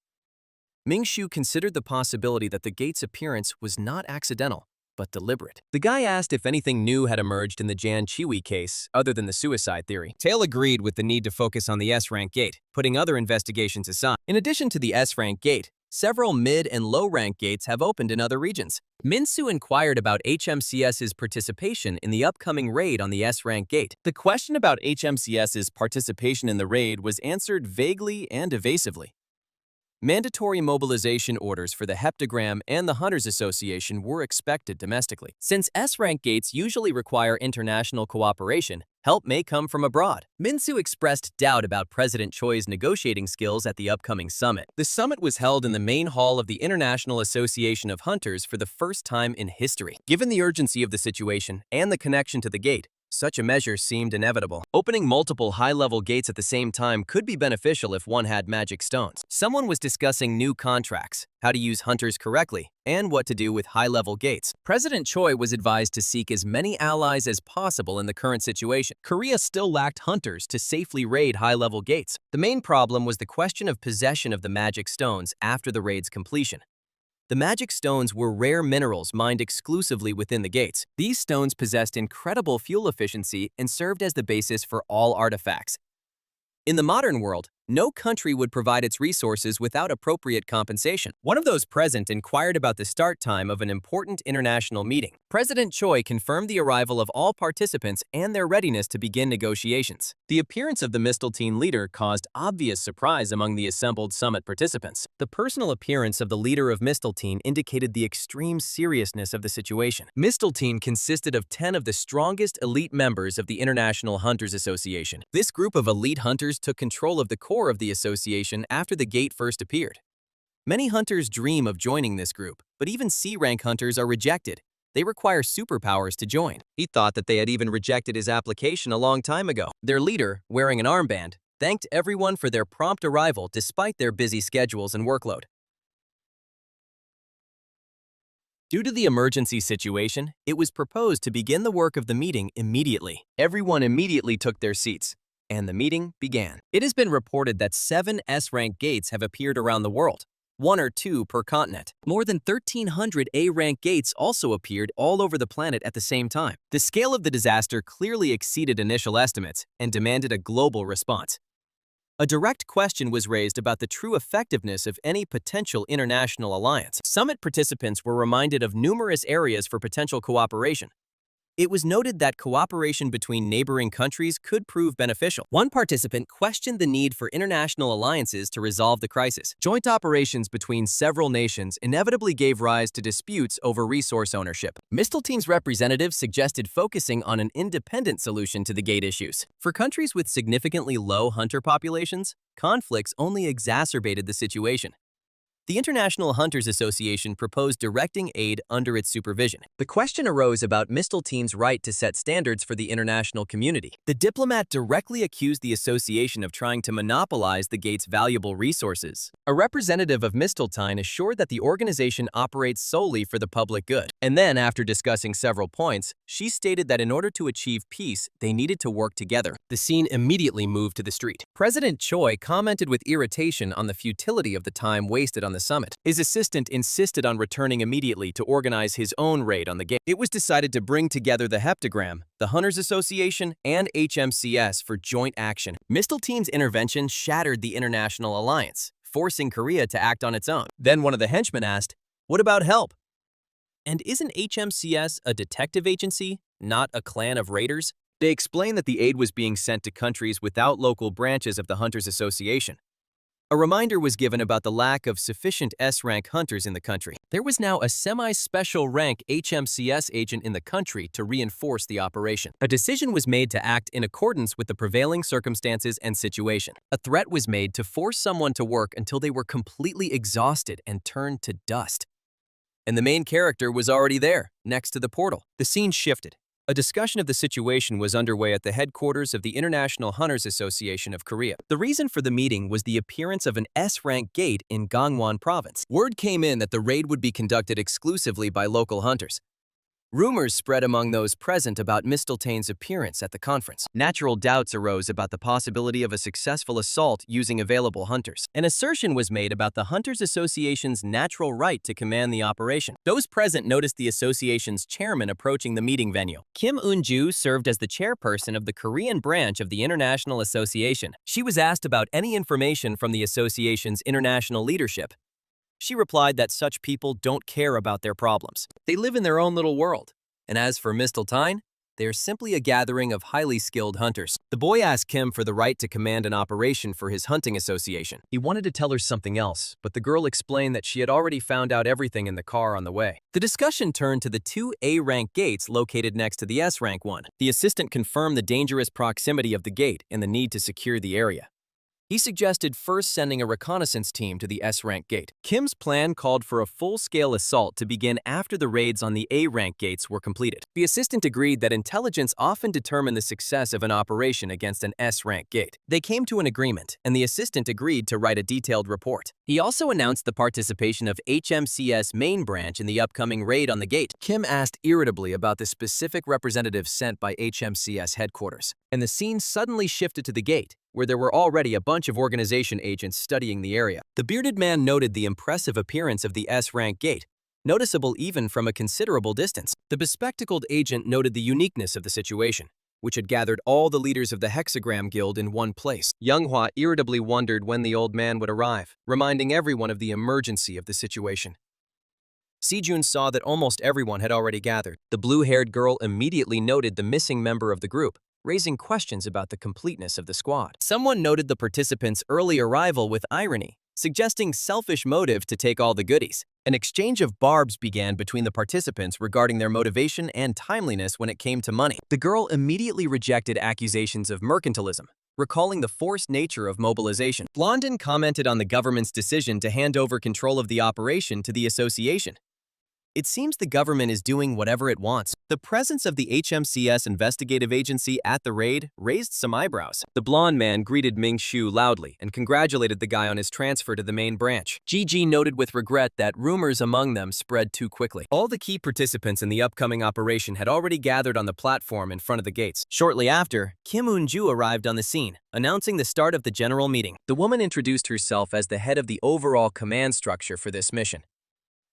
Ming-shu considered the possibility that the gate's appearance was not accidental, but deliberate. The guy asked if anything new had emerged in the Jan Chiwi case other than the suicide theory. Tail agreed with the need to focus on the S-rank gate, putting other investigations aside. In addition to the S-rank gate, several mid- and low-rank gates have opened in other regions. Min-soo inquired about HMCS's participation in the upcoming raid on the S-rank gate. The question about HMCS's participation in the raid was answered vaguely and evasively. Mandatory mobilization orders for the Heptagram and the Hunters Association were expected domestically. Since S-rank gates usually require international cooperation, help may come from abroad. Min-soo expressed doubt about President Choi's negotiating skills at the upcoming summit. The summit was held in the main hall of the International Association of Hunters for the first time in history. Given the urgency of the situation and the connection to the gate, such a measure seemed inevitable. Opening multiple high-level gates at the same time could be beneficial if one had magic stones. Someone was discussing new contracts, how to use hunters correctly, and what to do with high-level gates. President Choi was advised to seek as many allies as possible in the current situation. Korea still lacked hunters to safely raid high-level gates. The main problem was the question of possession of the magic stones after the raid's completion. The magic stones were rare minerals mined exclusively within the gates. These stones possessed incredible fuel efficiency and served as the basis for all artifacts. In the modern world, no country would provide its resources without appropriate compensation. One of those present inquired about the start time of an important international meeting. President Choi confirmed the arrival of all participants and their readiness to begin negotiations. The appearance of the Misteltein leader caused obvious surprise among the assembled summit participants. The personal appearance of the leader of Misteltein indicated the extreme seriousness of the situation. Misteltein consisted of 10 of the strongest elite members of the International Hunters Association. This group of elite hunters took control of the core of the association after the gate first appeared. Many hunters dream of joining this group, but even C-rank hunters are rejected. They require superpowers to join. He thought that they had even rejected his application a long time ago. Their leader, wearing an armband, thanked everyone for their prompt arrival despite their busy schedules and workload. Due to the emergency situation, it was proposed to begin the work of the meeting immediately. Everyone immediately took their seats, and the meeting began. It has been reported that 7 S-rank gates have appeared around the world, 1 or 2 per continent. More than 1,300 A-rank gates also appeared all over the planet at the same time. The scale of the disaster clearly exceeded initial estimates and demanded a global response. A direct question was raised about the true effectiveness of any potential international alliance. Summit participants were reminded of numerous areas for potential cooperation. It was noted that cooperation between neighboring countries could prove beneficial. One participant questioned the need for international alliances to resolve the crisis. Joint operations between several nations inevitably gave rise to disputes over resource ownership. Misteltein's representative suggested focusing on an independent solution to the gate issues. For countries with significantly low hunter populations, conflicts only exacerbated the situation. The International Hunters Association proposed directing aid under its supervision. The question arose about Misteltein's right to set standards for the international community. The diplomat directly accused the association of trying to monopolize the gate's valuable resources. A representative of Misteltein assured that the organization operates solely for the public good. And then, after discussing several points, she stated that in order to achieve peace, they needed to work together. The scene immediately moved to the street. President Choi commented with irritation on the futility of the time wasted on the summit. His assistant insisted on returning immediately to organize his own raid on the gate. It was decided to bring together the Heptagram, the Hunters Association, and HMCS for joint action. Misteltein's intervention shattered the international alliance, forcing Korea to act on its own. Then one of the henchmen asked, "What about help? And isn't HMCS a detective agency, not a clan of raiders?" They explained that the aid was being sent to countries without local branches of the Hunters Association. A reminder was given about the lack of sufficient S-rank hunters in the country. There was now a semi-special rank HMCS agent in the country to reinforce the operation. A decision was made to act in accordance with the prevailing circumstances and situation. A threat was made to force someone to work until they were completely exhausted and turned to dust. And the main character was already there, next to the portal. The scene shifted. A discussion of the situation was underway at the headquarters of the International Hunters Association of Korea. The reason for the meeting was the appearance of an S-rank gate in Gangwon province. Word came in that the raid would be conducted exclusively by local hunters. Rumors spread among those present about Misteltein's appearance at the conference. Natural doubts arose about the possibility of a successful assault using available hunters. An assertion was made about the Hunters Association's natural right to command the operation. Those present noticed the association's chairman approaching the meeting venue. Kim Eun-ju served as the chairperson of the Korean branch of the International Association. She was asked about any information from the association's international leadership. She replied that such people don't care about their problems. They live in their own little world. And as for Misteltein, they are simply a gathering of highly skilled hunters. The boy asked Kim for the right to command an operation for his hunting association. He wanted to tell her something else, but the girl explained that she had already found out everything in the car on the way. The discussion turned to the 2 A-rank gates located next to the S-rank one. The assistant confirmed the dangerous proximity of the gate and the need to secure the area. He suggested first sending a reconnaissance team to the S-rank gate. Kim's plan called for a full-scale assault to begin after the raids on the A-rank gates were completed. The assistant agreed that intelligence often determined the success of an operation against an S-rank gate. They came to an agreement, and the assistant agreed to write a detailed report. He also announced the participation of HMCS main branch in the upcoming raid on the gate. Kim asked irritably about the specific representative sent by HMCS headquarters, and the scene suddenly shifted to the gate, where there were already a bunch of organization agents studying the area. The bearded man noted the impressive appearance of the S-rank gate, noticeable even from a considerable distance. The bespectacled agent noted the uniqueness of the situation. which had gathered all the leaders of the Hexagram Guild in one place. Younghwa irritably wondered when the old man would arrive, reminding everyone of the emergency of the situation. Sejun saw that almost everyone had already gathered. The blue-haired girl immediately noted the missing member of the group, raising questions about the completeness of the squad. Someone noted the participants' early arrival with irony, suggesting selfish motive to take all the goodies. An exchange of barbs began between the participants regarding their motivation and timeliness when it came to money. The girl immediately rejected accusations of mercantilism, recalling the forced nature of mobilization. Blondin commented on the government's decision to hand over control of the operation to the association. It seems the government is doing whatever it wants. The presence of the HMCS investigative agency at the raid raised some eyebrows. The blonde man greeted Ming Xu loudly and congratulated the guy on his transfer to the main branch. Gigi noted with regret that rumors among them spread too quickly. All the key participants in the upcoming operation had already gathered on the platform in front of the gates. Shortly after, Kim Eun-ju arrived on the scene, announcing the start of the general meeting. The woman introduced herself as the head of the overall command structure for this mission.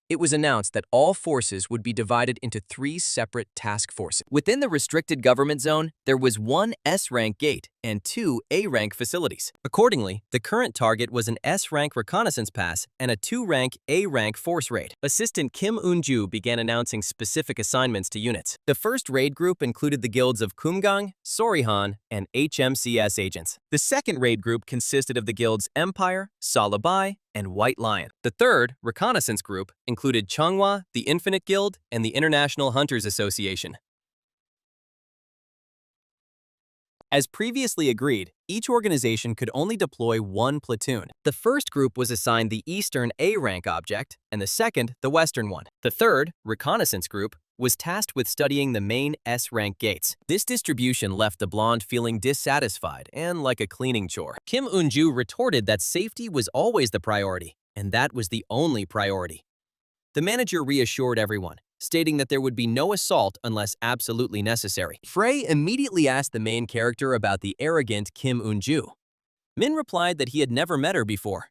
It was announced that all forces would be divided into 3 separate task forces. Within the restricted government zone, there was 1 S-rank gate and 2 A-rank facilities. Accordingly, the current target was an S-rank reconnaissance pass and a 2-rank A-rank force raid. Assistant Kim Eun-ju began announcing specific assignments to units. The first raid group included the guilds of Kumgang, Sorihan, and HMCS agents. The second raid group consisted of the guilds Empire, Salabai, and White Lion. The third, reconnaissance group, included Changhua, the Infinite Guild, and the International Hunters Association. As previously agreed, each organization could only deploy 1 platoon. The first group was assigned the Eastern A-rank object, and the second, the Western one. The third, reconnaissance group, was tasked with studying the main S-rank gates. This distribution left the blonde feeling dissatisfied and like a cleaning chore. Kim Eun-ju retorted that safety was always the priority, and that was the only priority. The manager reassured everyone, stating that there would be no assault unless absolutely necessary. Frey immediately asked the main character about the arrogant Kim Eun-ju. Min replied that he had never met her before.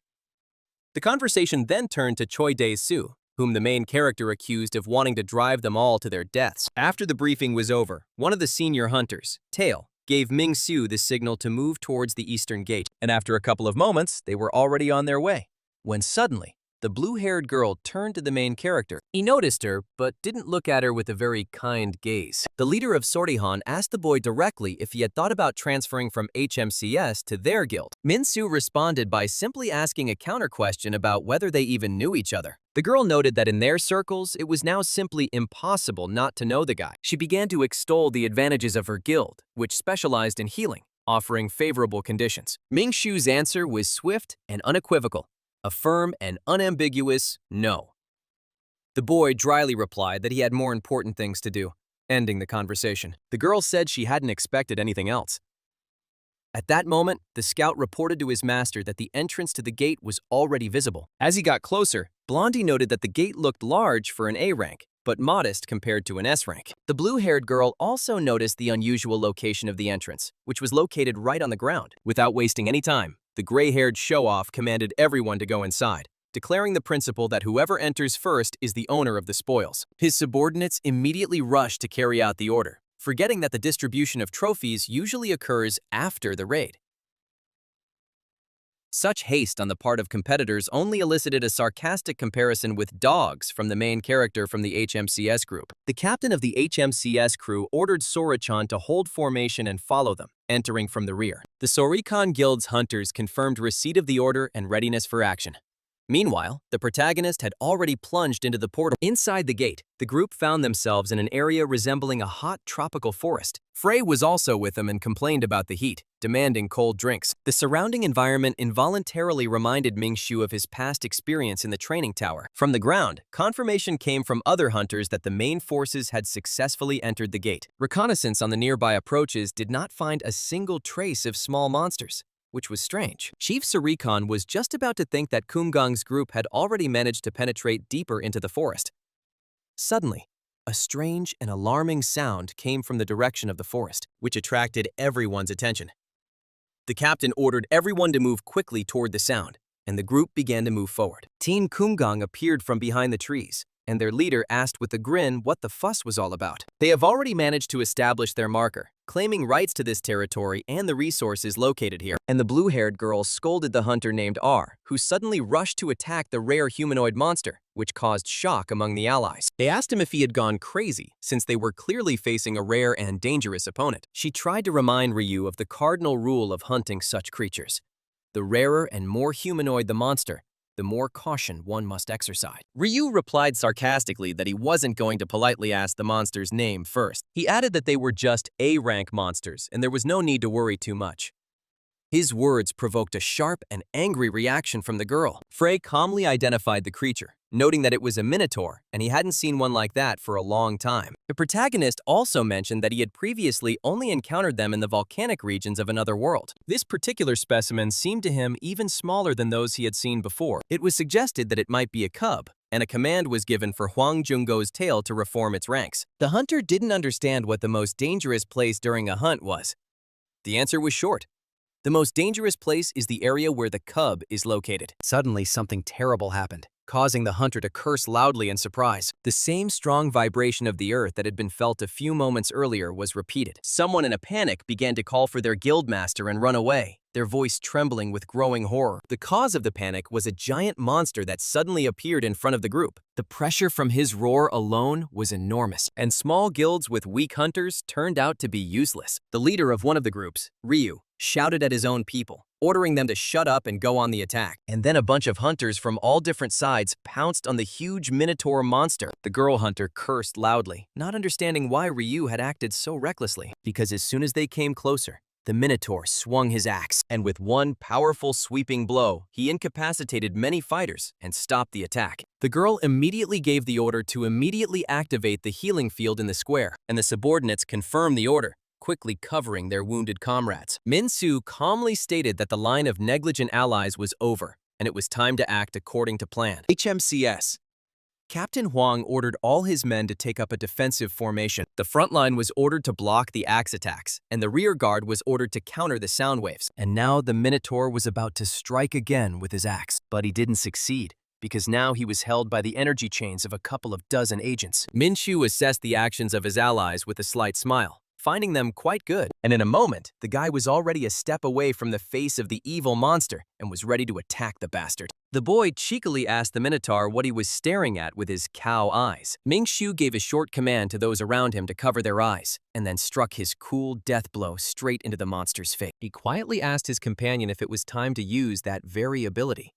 The conversation then turned to Choi Dae-soo, whom the main character accused of wanting to drive them all to their deaths. After the briefing was over, one of the senior hunters, Tail, gave Ming Xu the signal to move towards the eastern gate, and after a couple of moments, they were already on their way, when suddenly, the blue-haired girl turned to the main character. He noticed her, but didn't look at her with a very kind gaze. The leader of Sorihan asked the boy directly if he had thought about transferring from HMCS to their guild. Min-soo responded by simply asking a counter-question about whether they even knew each other. The girl noted that in their circles, it was now simply impossible not to know the guy. She began to extol the advantages of her guild, which specialized in healing, offering favorable conditions. Ming Xu's answer was swift and unequivocal. A firm and unambiguous no. The boy dryly replied that he had more important things to do, ending the conversation. The girl said she hadn't expected anything else. At that moment, the scout reported to his master that the entrance to the gate was already visible. As he got closer, Blondie noted that the gate looked large for an A rank, but modest compared to an S rank. The blue-haired girl also noticed the unusual location of the entrance, which was located right on the ground. Without wasting any time, the gray-haired show-off commanded everyone to go inside, declaring the principle that whoever enters first is the owner of the spoils. His subordinates immediately rushed to carry out the order, forgetting that the distribution of trophies usually occurs after the raid. Such haste on the part of competitors only elicited a sarcastic comparison with dogs from the main character from the HMCS group. The captain of the HMCS crew ordered Sora-chan to hold formation and follow them, entering from the rear. The Sorikon Guild's hunters confirmed receipt of the order and readiness for action. Meanwhile, the protagonist had already plunged into the portal. Inside the gate, the group found themselves in an area resembling a hot tropical forest. Frey was also with them and complained about the heat, demanding cold drinks. The surrounding environment involuntarily reminded Ming Xu of his past experience in the training tower. From the ground, confirmation came from other hunters that the main forces had successfully entered the gate. Reconnaissance on the nearby approaches did not find a single trace of small monsters, which was strange. Chief Sarikon was just about to think that Kumgang's group had already managed to penetrate deeper into the forest. Suddenly, a strange and alarming sound came from the direction of the forest, which attracted everyone's attention. The captain ordered everyone to move quickly toward the sound, and the group began to move forward. Team Kumgang appeared from behind the trees, and their leader asked with a grin what the fuss was all about. They have already managed to establish their marker, claiming rights to this territory and the resources located here. And the blue-haired girl scolded the hunter named R, who suddenly rushed to attack the rare humanoid monster, which caused shock among the allies. They asked him if he had gone crazy, since they were clearly facing a rare and dangerous opponent. She tried to remind Ryu of the cardinal rule of hunting such creatures. The rarer and more humanoid the monster, the more caution one must exercise. Ryu replied sarcastically that he wasn't going to politely ask the monster's name first. He added that they were just A-rank monsters, and there was no need to worry too much. His words provoked a sharp and angry reaction from the girl. Frey calmly identified the creature, noting that it was a minotaur, and he hadn't seen one like that for a long time. The protagonist also mentioned that he had previously only encountered them in the volcanic regions of another world. This particular specimen seemed to him even smaller than those he had seen before. It was suggested that it might be a cub, and a command was given for Hwang Jung-go's tail to reform its ranks. The hunter didn't understand what the most dangerous place during a hunt was. The answer was short. The most dangerous place is the area where the cub is located. Suddenly, something terrible happened, causing the hunter to curse loudly in surprise. The same strong vibration of the earth that had been felt a few moments earlier was repeated. Someone in a panic began to call for their guildmaster and run away, their voice trembling with growing horror. The cause of the panic was a giant monster that suddenly appeared in front of the group. The pressure from his roar alone was enormous, and small guilds with weak hunters turned out to be useless. The leader of one of the groups, Ryu, shouted at his own people, ordering them to shut up and go on the attack. And then a bunch of hunters from all different sides pounced on the huge minotaur monster. The girl hunter cursed loudly, not understanding why Ryu had acted so recklessly, because as soon as they came closer, the minotaur swung his axe, and with one powerful sweeping blow, he incapacitated many fighters and stopped the attack. The girl immediately gave the order to immediately activate the healing field in the square, and the subordinates confirmed the order, quickly covering their wounded comrades. Min-su calmly stated that the line of negligent allies was over, and it was time to act according to plan. HMCS. Captain Hwang ordered all his men to take up a defensive formation. The front line was ordered to block the axe attacks, and the rear guard was ordered to counter the sound waves. And now the Minotaur was about to strike again with his axe, but he didn't succeed, because now he was held by the energy chains of a couple of dozen agents. Min-shu assessed the actions of his allies with a slight smile, finding them quite good. And in a moment, the guy was already a step away from the face of the evil monster and was ready to attack the bastard. The boy cheekily asked the Minotaur what he was staring at with his cow eyes. Ming-shu gave a short command to those around him to cover their eyes, and then struck his cool death blow straight into the monster's face. He quietly asked his companion if it was time to use that very ability.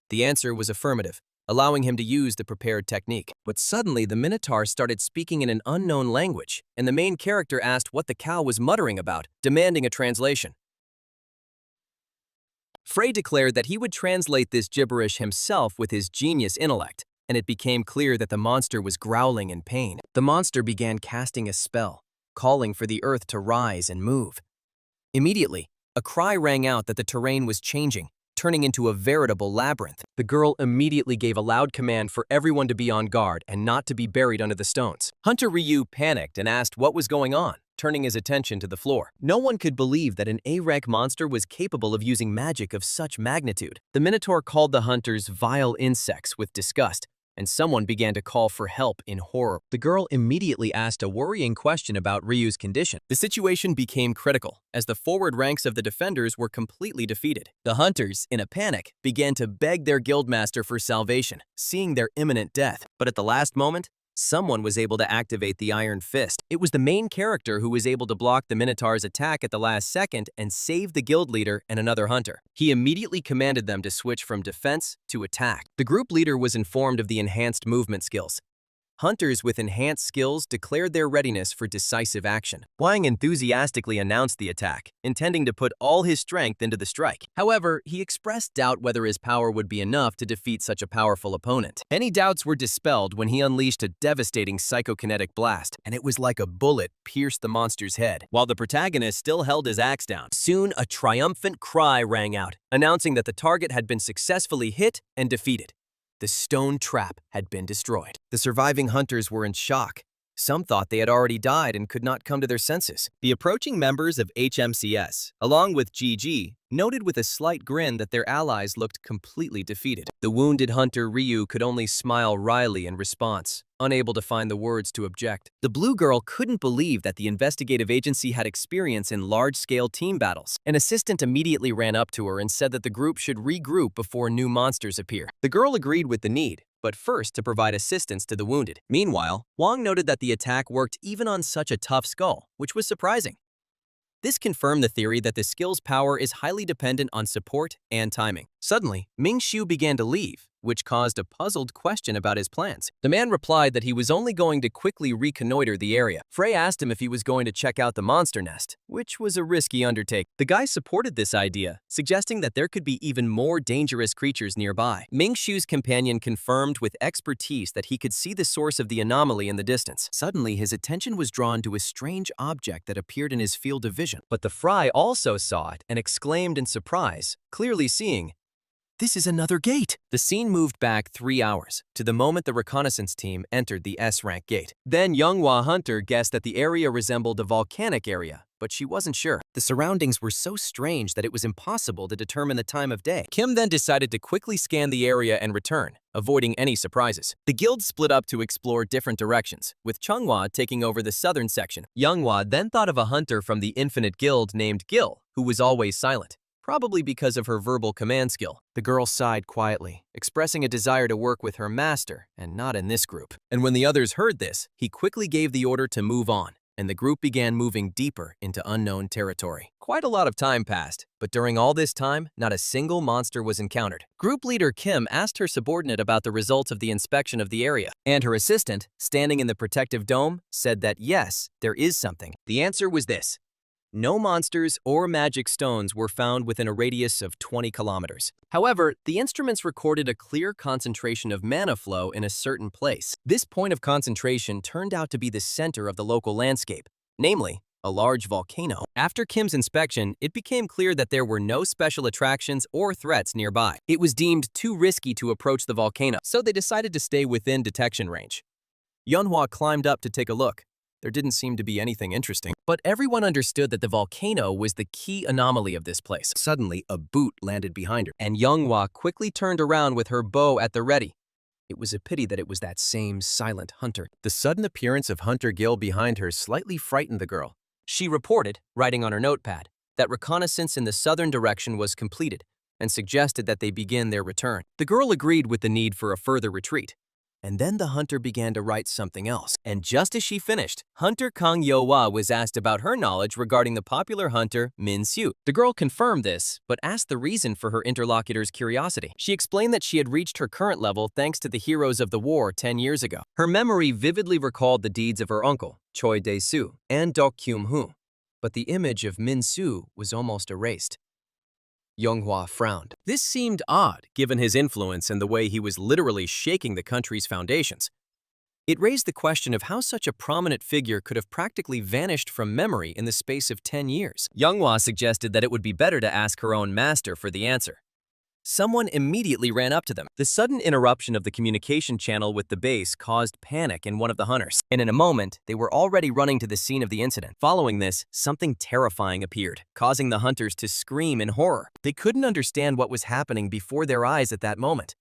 The answer was affirmative, allowing him to use the prepared technique. But suddenly, the Minotaur started speaking in an unknown language, and the main character asked what the cow was muttering about, demanding a translation. Frey declared that he would translate this gibberish himself with his genius intellect, and it became clear that the monster was growling in pain. The monster began casting a spell, calling for the earth to rise and move. Immediately, a cry rang out that the terrain was changing, turning into a veritable labyrinth. The girl immediately gave a loud command for everyone to be on guard and not to be buried under the stones. Hunter Ryu panicked and asked what was going on, turning his attention to the floor. No one could believe that an A-rank monster was capable of using magic of such magnitude. The Minotaur called the hunters vile insects with disgust, and someone began to call for help in horror. The girl immediately asked a worrying question about Ryu's condition. The situation became critical, as the forward ranks of the defenders were completely defeated. The hunters, in a panic, began to beg their guildmaster for salvation, seeing their imminent death. But at the last moment, someone was able to activate the Iron Fist. It was the main character who was able to block the Minotaur's attack at the last second and save the guild leader and another hunter. He immediately commanded them to switch from defense to attack. The group leader was informed of the enhanced movement skills. Hunters with enhanced skills declared their readiness for decisive action. Hwang enthusiastically announced the attack, intending to put all his strength into the strike. However, he expressed doubt whether his power would be enough to defeat such a powerful opponent. Any doubts were dispelled when he unleashed a devastating psychokinetic blast, and it was like a bullet pierced the monster's head, while the protagonist still held his axe down. Soon, a triumphant cry rang out, announcing that the target had been successfully hit and defeated. The stone trap had been destroyed. The surviving hunters were in shock. Some thought they had already died and could not come to their senses. The approaching members of HMCS, along with GG, noted with a slight grin that their allies looked completely defeated. The wounded hunter Ryu could only smile wryly in response, unable to find the words to object. The blue girl couldn't believe that the investigative agency had experience in large-scale team battles. An assistant immediately ran up to her and said that the group should regroup before new monsters appear. The girl agreed with the need, but first to provide assistance to the wounded. Meanwhile, Wang noted that the attack worked even on such a tough skull, which was surprising. This confirmed the theory that the skill's power is highly dependent on support and timing. Suddenly, Ming Xiu began to leave, which caused a puzzled question about his plans. The man replied that he was only going to quickly reconnoiter the area. Frey asked him if he was going to check out the monster nest, which was a risky undertaking. The guy supported this idea, suggesting that there could be even more dangerous creatures nearby. Ming Xiu's companion confirmed with expertise that he could see the source of the anomaly in the distance. Suddenly, his attention was drawn to a strange object that appeared in his field of vision. But the Fry also saw it and exclaimed in surprise, clearly seeing, "This is another gate!" The scene moved back 3 hours, to the moment the reconnaissance team entered the S-rank gate. Then Younghwa Hunter guessed that the area resembled a volcanic area, but she wasn't sure. The surroundings were so strange that it was impossible to determine the time of day. Kim then decided to quickly scan the area and return, avoiding any surprises. The guild split up to explore different directions, with Chunghwa taking over the southern section. Younghwa then thought of a hunter from the Infinite Guild named Gil, who was always silent, probably because of her verbal command skill. The girl sighed quietly, expressing a desire to work with her master and not in this group. And when the others heard this, he quickly gave the order to move on, and the group began moving deeper into unknown territory. Quite a lot of time passed, but during all this time, not a single monster was encountered. Group leader Kim asked her subordinate about the results of the inspection of the area, and her assistant, standing in the protective dome, said that yes, there is something. The answer was this: no monsters or magic stones were found within a radius of 20 kilometers. However, the instruments recorded a clear concentration of mana flow in a certain place. This point of concentration turned out to be the center of the local landscape, namely, a large volcano. After Kim's inspection, it became clear that there were no special attractions or threats nearby. It was deemed too risky to approach the volcano, so they decided to stay within detection range. Yunhua climbed up to take a look. There didn't seem to be anything interesting, but everyone understood that the volcano was the key anomaly of this place. Suddenly, a boot landed behind her, and Younghwa quickly turned around with her bow at the ready. It was a pity that it was that same silent hunter. The sudden appearance of Hunter Gil behind her slightly frightened the girl. She reported, writing on her notepad, that reconnaissance in the southern direction was completed, and suggested that they begin their return. The girl agreed with the need for a further retreat. And then the hunter began to write something else. And just as she finished, Hunter Kang Yo-wa was asked about her knowledge regarding the popular hunter Min Xiu. The girl confirmed this, but asked the reason for her interlocutor's curiosity. She explained that she had reached her current level thanks to the heroes of the war 10 years ago. Her memory vividly recalled the deeds of her uncle, Choi Dae-soo, and Kyung Hu, but the image of Min Xiu was almost erased. Younghwa frowned. This seemed odd, given his influence and the way he was literally shaking the country's foundations. It raised the question of how such a prominent figure could have practically vanished from memory in the space of 10 years. Younghwa suggested that it would be better to ask her own master for the answer. Someone immediately ran up to them. The sudden interruption of the communication channel with the base caused panic in one of the hunters, and in a moment, they were already running to the scene of the incident. Following this, something terrifying appeared, causing the hunters to scream in horror. They couldn't understand what was happening before their eyes at that moment.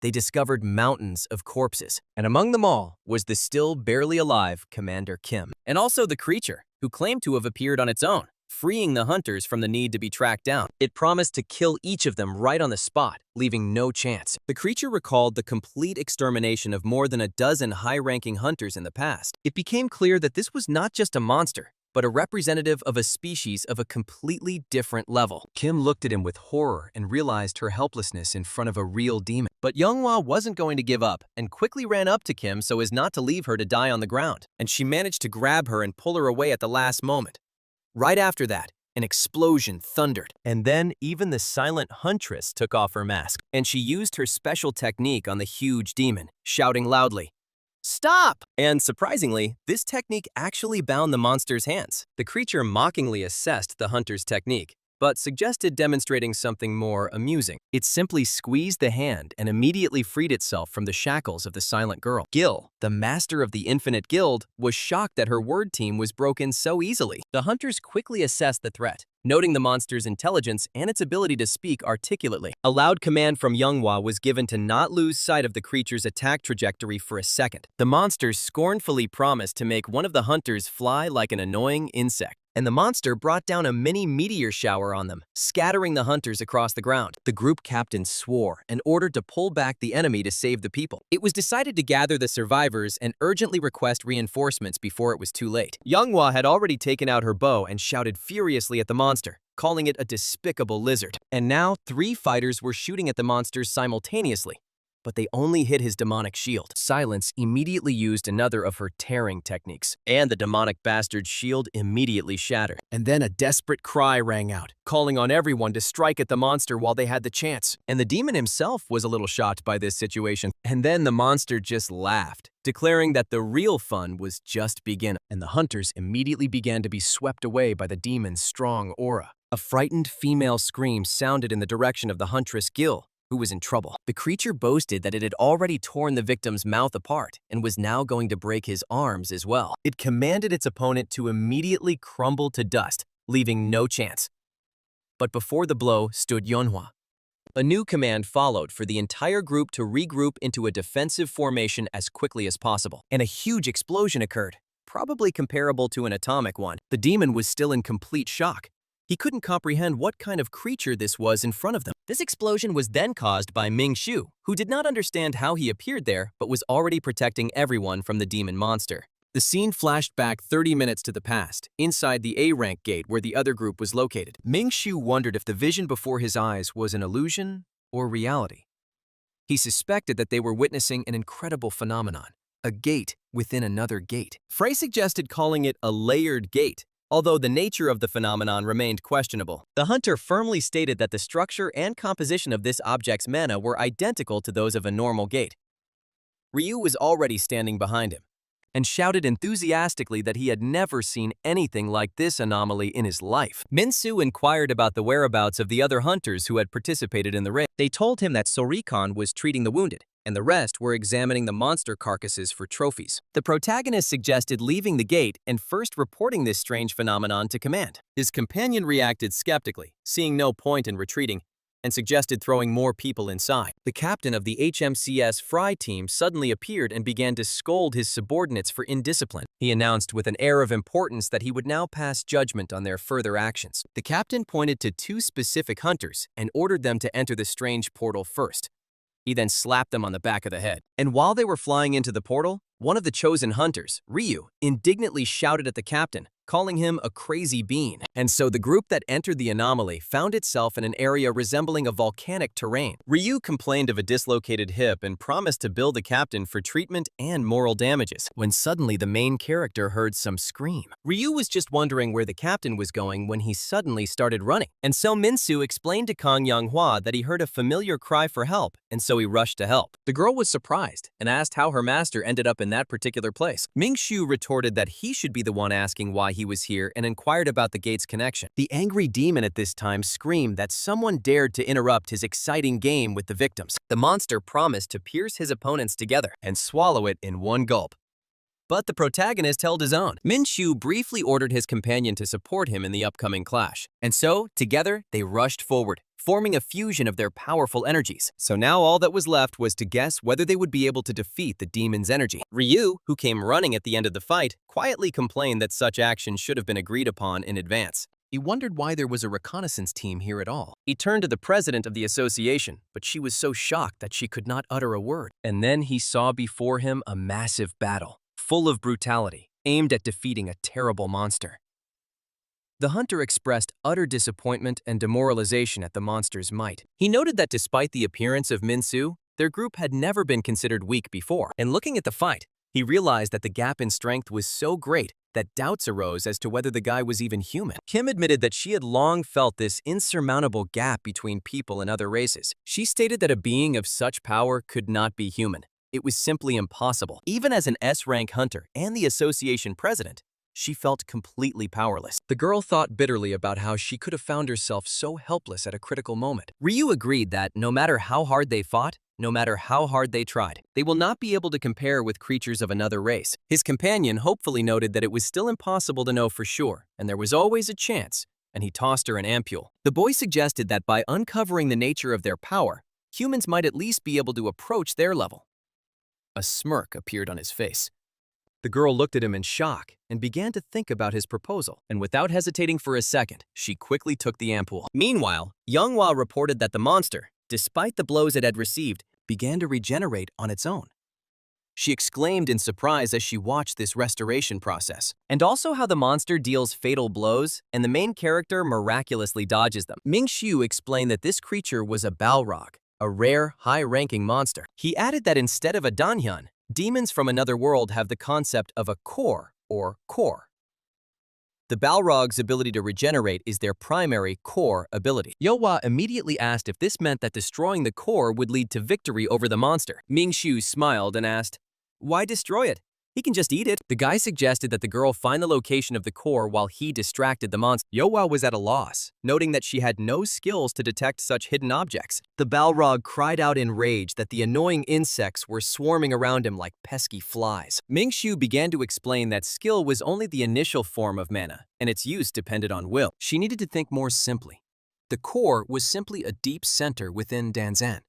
They discovered mountains of corpses, and among them all was the still barely alive Commander Kim, and also the creature, who claimed to have appeared on its own, freeing the hunters from the need to be tracked down. It promised to kill each of them right on the spot, leaving no chance. The creature recalled the complete extermination of more than a dozen high-ranking hunters in the past. It became clear that this was not just a monster, but a representative of a species of a completely different level. Kim looked at him with horror and realized her helplessness in front of a real demon. But Younghwa wasn't going to give up and quickly ran up to Kim so as not to leave her to die on the ground. And she managed to grab her and pull her away at the last moment. Right after that, an explosion thundered, and then even the silent huntress took off her mask, and she used her special technique on the huge demon, shouting loudly, "Stop!" And surprisingly, this technique actually bound the monster's hands. The creature mockingly assessed the hunter's technique, but suggested demonstrating something more amusing. It simply squeezed the hand and immediately freed itself from the shackles of the silent girl. Gil, the master of the Infinite Guild, was shocked that her word team was broken so easily. The hunters quickly assessed the threat, noting the monster's intelligence and its ability to speak articulately. A loud command from Younghwa was given to not lose sight of the creature's attack trajectory for a second. The monster scornfully promised to make one of the hunters fly like an annoying insect, and the monster brought down a mini meteor shower on them, scattering the hunters across the ground. The group captain swore and ordered to pull back the enemy to save the people. It was decided to gather the survivors and urgently request reinforcements before it was too late. Younghwa had already taken out her bow and shouted furiously at the monster, calling it a despicable lizard. And now 3 fighters were shooting at the monsters simultaneously, but they only hit his demonic shield. Silence immediately used another of her tearing techniques, and the demonic bastard's shield immediately shattered. And then a desperate cry rang out, calling on everyone to strike at the monster while they had the chance. And the demon himself was a little shocked by this situation. And then the monster just laughed, declaring that the real fun was just beginning. And the hunters immediately began to be swept away by the demon's strong aura. A frightened female scream sounded in the direction of the huntress Gil, who was in trouble. The creature boasted that it had already torn the victim's mouth apart and was now going to break his arms as well. It commanded its opponent to immediately crumble to dust, leaving no chance. But before the blow stood Younghwa. A new command followed for the entire group to regroup into a defensive formation as quickly as possible. And a huge explosion occurred, probably comparable to an atomic one. The demon was still in complete shock. He couldn't comprehend what kind of creature this was in front of them. This explosion was then caused by Ming Shu, who did not understand how he appeared there but was already protecting everyone from the demon monster. The scene flashed back 30 minutes to the past, inside the A-rank gate where the other group was located. Ming Shu wondered if the vision before his eyes was an illusion or reality. He suspected that they were witnessing an incredible phenomenon, a gate within another gate. Frey suggested calling it a layered gate, although the nature of the phenomenon remained questionable. The hunter firmly stated that the structure and composition of this object's mana were identical to those of a normal gate. Ryu was already standing behind him, and shouted enthusiastically that he had never seen anything like this anomaly in his life. Minsu inquired about the whereabouts of the other hunters who had participated in the raid. They told him that Sorikon was treating the wounded, and the rest were examining the monster carcasses for trophies. The protagonist suggested leaving the gate and first reporting this strange phenomenon to command. His companion reacted skeptically, seeing no point in retreating, and suggested throwing more people inside. The captain of the HMCS Fry team suddenly appeared and began to scold his subordinates for indiscipline. He announced with an air of importance that he would now pass judgment on their further actions. The captain pointed to 2 specific hunters and ordered them to enter the strange portal first. He then slapped them on the back of the head. And while they were flying into the portal, one of the chosen hunters, Ryu, indignantly shouted at the captain, calling him a crazy bean. And so the group that entered the anomaly found itself in an area resembling a volcanic terrain. Ryu complained of a dislocated hip and promised to bill the captain for treatment and moral damages, when suddenly the main character heard some scream. Ryu was just wondering where the captain was going when he suddenly started running. And so Minsu explained to Kang Younghwa that he heard a familiar cry for help, and so he rushed to help. The girl was surprised and asked how her master ended up in that particular place. Ming Shu retorted that he should be the one asking why he was here and inquired about the gate's connection. The angry demon at this time screamed that someone dared to interrupt his exciting game with the victims. The monster promised to pierce his opponents together and swallow it in one gulp. But the protagonist held his own. Min Shu briefly ordered his companion to support him in the upcoming clash. And so, together, they rushed forward, forming a fusion of their powerful energies. So now all that was left was to guess whether they would be able to defeat the demon's energy. Ryu, who came running at the end of the fight, quietly complained that such action should have been agreed upon in advance. He wondered why there was a reconnaissance team here at all. He turned to the president of the association, but she was so shocked that she could not utter a word. And then he saw before him a massive battle, full of brutality, aimed at defeating a terrible monster. The hunter expressed utter disappointment and demoralization at the monster's might. He noted that despite the appearance of Minsu, their group had never been considered weak before. And looking at the fight, he realized that the gap in strength was so great that doubts arose as to whether the guy was even human. Kim admitted that she had long felt this insurmountable gap between people and other races. She stated that a being of such power could not be human. It was simply impossible. Even as an S-rank hunter and the association president, she felt completely powerless. The girl thought bitterly about how she could have found herself so helpless at a critical moment. Ryu agreed that no matter how hard they fought, no matter how hard they tried, they will not be able to compare with creatures of another race. His companion hopefully noted that it was still impossible to know for sure, and there was always a chance, and he tossed her an ampule. The boy suggested that by uncovering the nature of their power, humans might at least be able to approach their level. A smirk appeared on his face. The girl looked at him in shock and began to think about his proposal, and without hesitating for a second, she quickly took the ampule. Meanwhile, Younghwa reported that the monster, despite the blows it had received, began to regenerate on its own. She exclaimed in surprise as she watched this restoration process, and also how the monster deals fatal blows and the main character miraculously dodges them. Ming-Shu explained that this creature was a Balrog, a rare, high-ranking monster. He added that instead of a Danhyun, demons from another world have the concept of a core or core. The Balrog's ability to regenerate is their primary core ability. Yohwa immediately asked if this meant that destroying the core would lead to victory over the monster. Ming-Shu smiled and asked, "Why destroy it? He can just eat it." The guy suggested that the girl find the location of the core while he distracted the monster. Yohwa was at a loss, noting that she had no skills to detect such hidden objects. The Balrog cried out in rage that the annoying insects were swarming around him like pesky flies. Ming-Shu began to explain that skill was only the initial form of mana, and its use depended on will. She needed to think more simply. The core was simply a deep center within Danzan.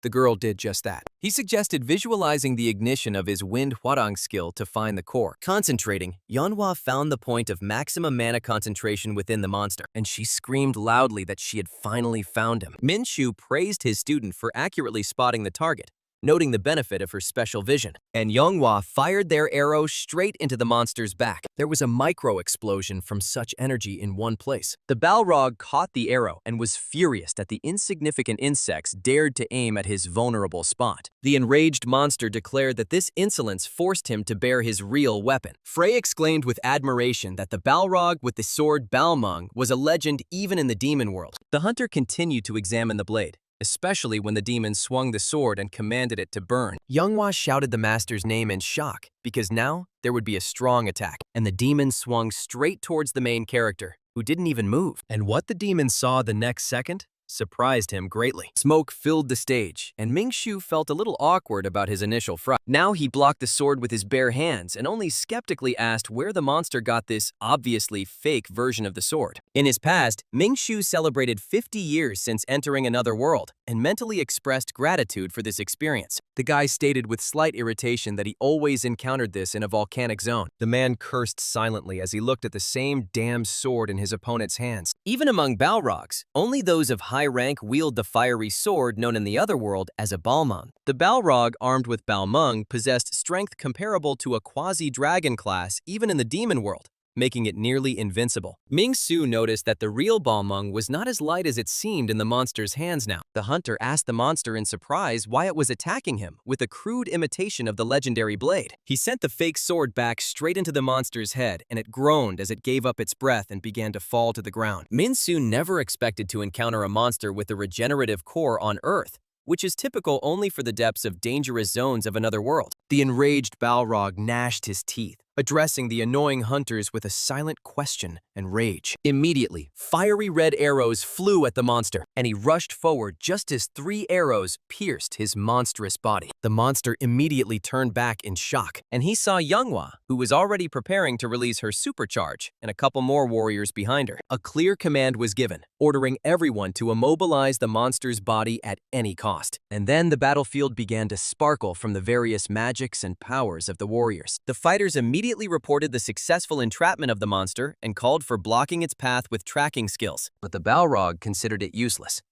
The girl did just that. He suggested visualizing the ignition of his Wind Hwarang skill to find the core. Concentrating, Yeonhwa found the point of maximum mana concentration within the monster, and she screamed loudly that she had finally found him. Min-Shu praised his student for accurately spotting the target, noting the benefit of her special vision. And Yeonhwa fired their arrow straight into the monster's back. There was a micro-explosion from such energy in one place. The Balrog caught the arrow and was furious that the insignificant insects dared to aim at his vulnerable spot. The enraged monster declared that this insolence forced him to bear his real weapon. Frey exclaimed with admiration that the Balrog with the sword Balmung was a legend even in the demon world. The hunter continued to examine the blade, especially when the demon swung the sword and commanded it to burn. Younghwa shouted the master's name in shock, because now there would be a strong attack, and the demon swung straight towards the main character, who didn't even move. And what the demon saw the next second surprised him greatly. Smoke filled the stage, and Ming-Shu felt a little awkward about his initial fright. Now he blocked the sword with his bare hands and only skeptically asked where the monster got this obviously fake version of the sword. In his past, Ming-Shu celebrated 50 years since entering another world and mentally expressed gratitude for this experience. The guy stated with slight irritation that he always encountered this in a volcanic zone. The man cursed silently as he looked at the same damn sword in his opponent's hands. Even among Balrogs, only those of high rank wield the fiery sword known in the other world as a Balmung. The Balrog armed with Balmung possessed strength comparable to a quasi-dragon class even in the demon world, making it nearly invincible. Ming-Su noticed that the real Balmung was not as light as it seemed in the monster's hands now. The hunter asked the monster in surprise why it was attacking him with a crude imitation of the legendary blade. He sent the fake sword back straight into the monster's head, and it groaned as it gave up its breath and began to fall to the ground. Min-Su never expected to encounter a monster with a regenerative core on Earth, which is typical only for the depths of dangerous zones of another world. The enraged Balrog gnashed his teeth, addressing the annoying hunters with a silent question and rage. Immediately, fiery red arrows flew at the monster, and he rushed forward just as 3 arrows pierced his monstrous body. The monster immediately turned back in shock, and he saw Younghwa, who was already preparing to release her supercharge, and a couple more warriors behind her. A clear command was given, ordering everyone to immobilize the monster's body at any cost. And then the battlefield began to sparkle from the various magics and powers of the warriors. The fighters immediately reported the successful entrapment of the monster and called for blocking its path with tracking skills, but the Balrog considered it useless.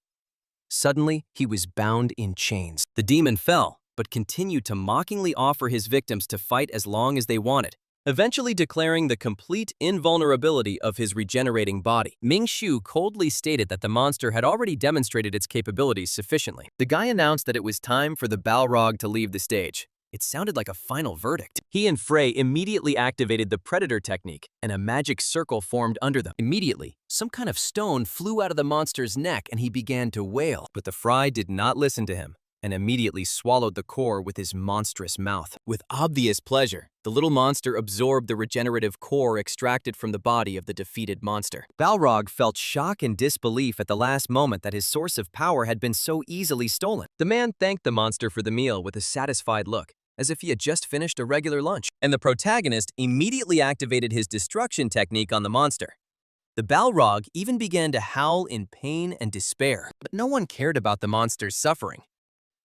Suddenly, he was bound in chains. The demon fell, but continued to mockingly offer his victims to fight as long as they wanted, eventually declaring the complete invulnerability of his regenerating body. Ming-Shu coldly stated that the monster had already demonstrated its capabilities sufficiently. The guy announced that it was time for the Balrog to leave the stage. It sounded like a final verdict. He and Frey immediately activated the Predator technique, and a magic circle formed under them. Immediately, some kind of stone flew out of the monster's neck and he began to wail. But the Fry did not listen to him, and immediately swallowed the core with his monstrous mouth. With obvious pleasure, The little monster absorbed the regenerative core extracted from the body of the defeated monster. Balrog felt shock and disbelief at the last moment that his source of power had been so easily stolen. The man thanked the monster for the meal with a satisfied look, as if he had just finished a regular lunch. And the protagonist immediately activated his destruction technique on the monster. The Balrog even began to howl in pain and despair, but no one cared about the monster's suffering.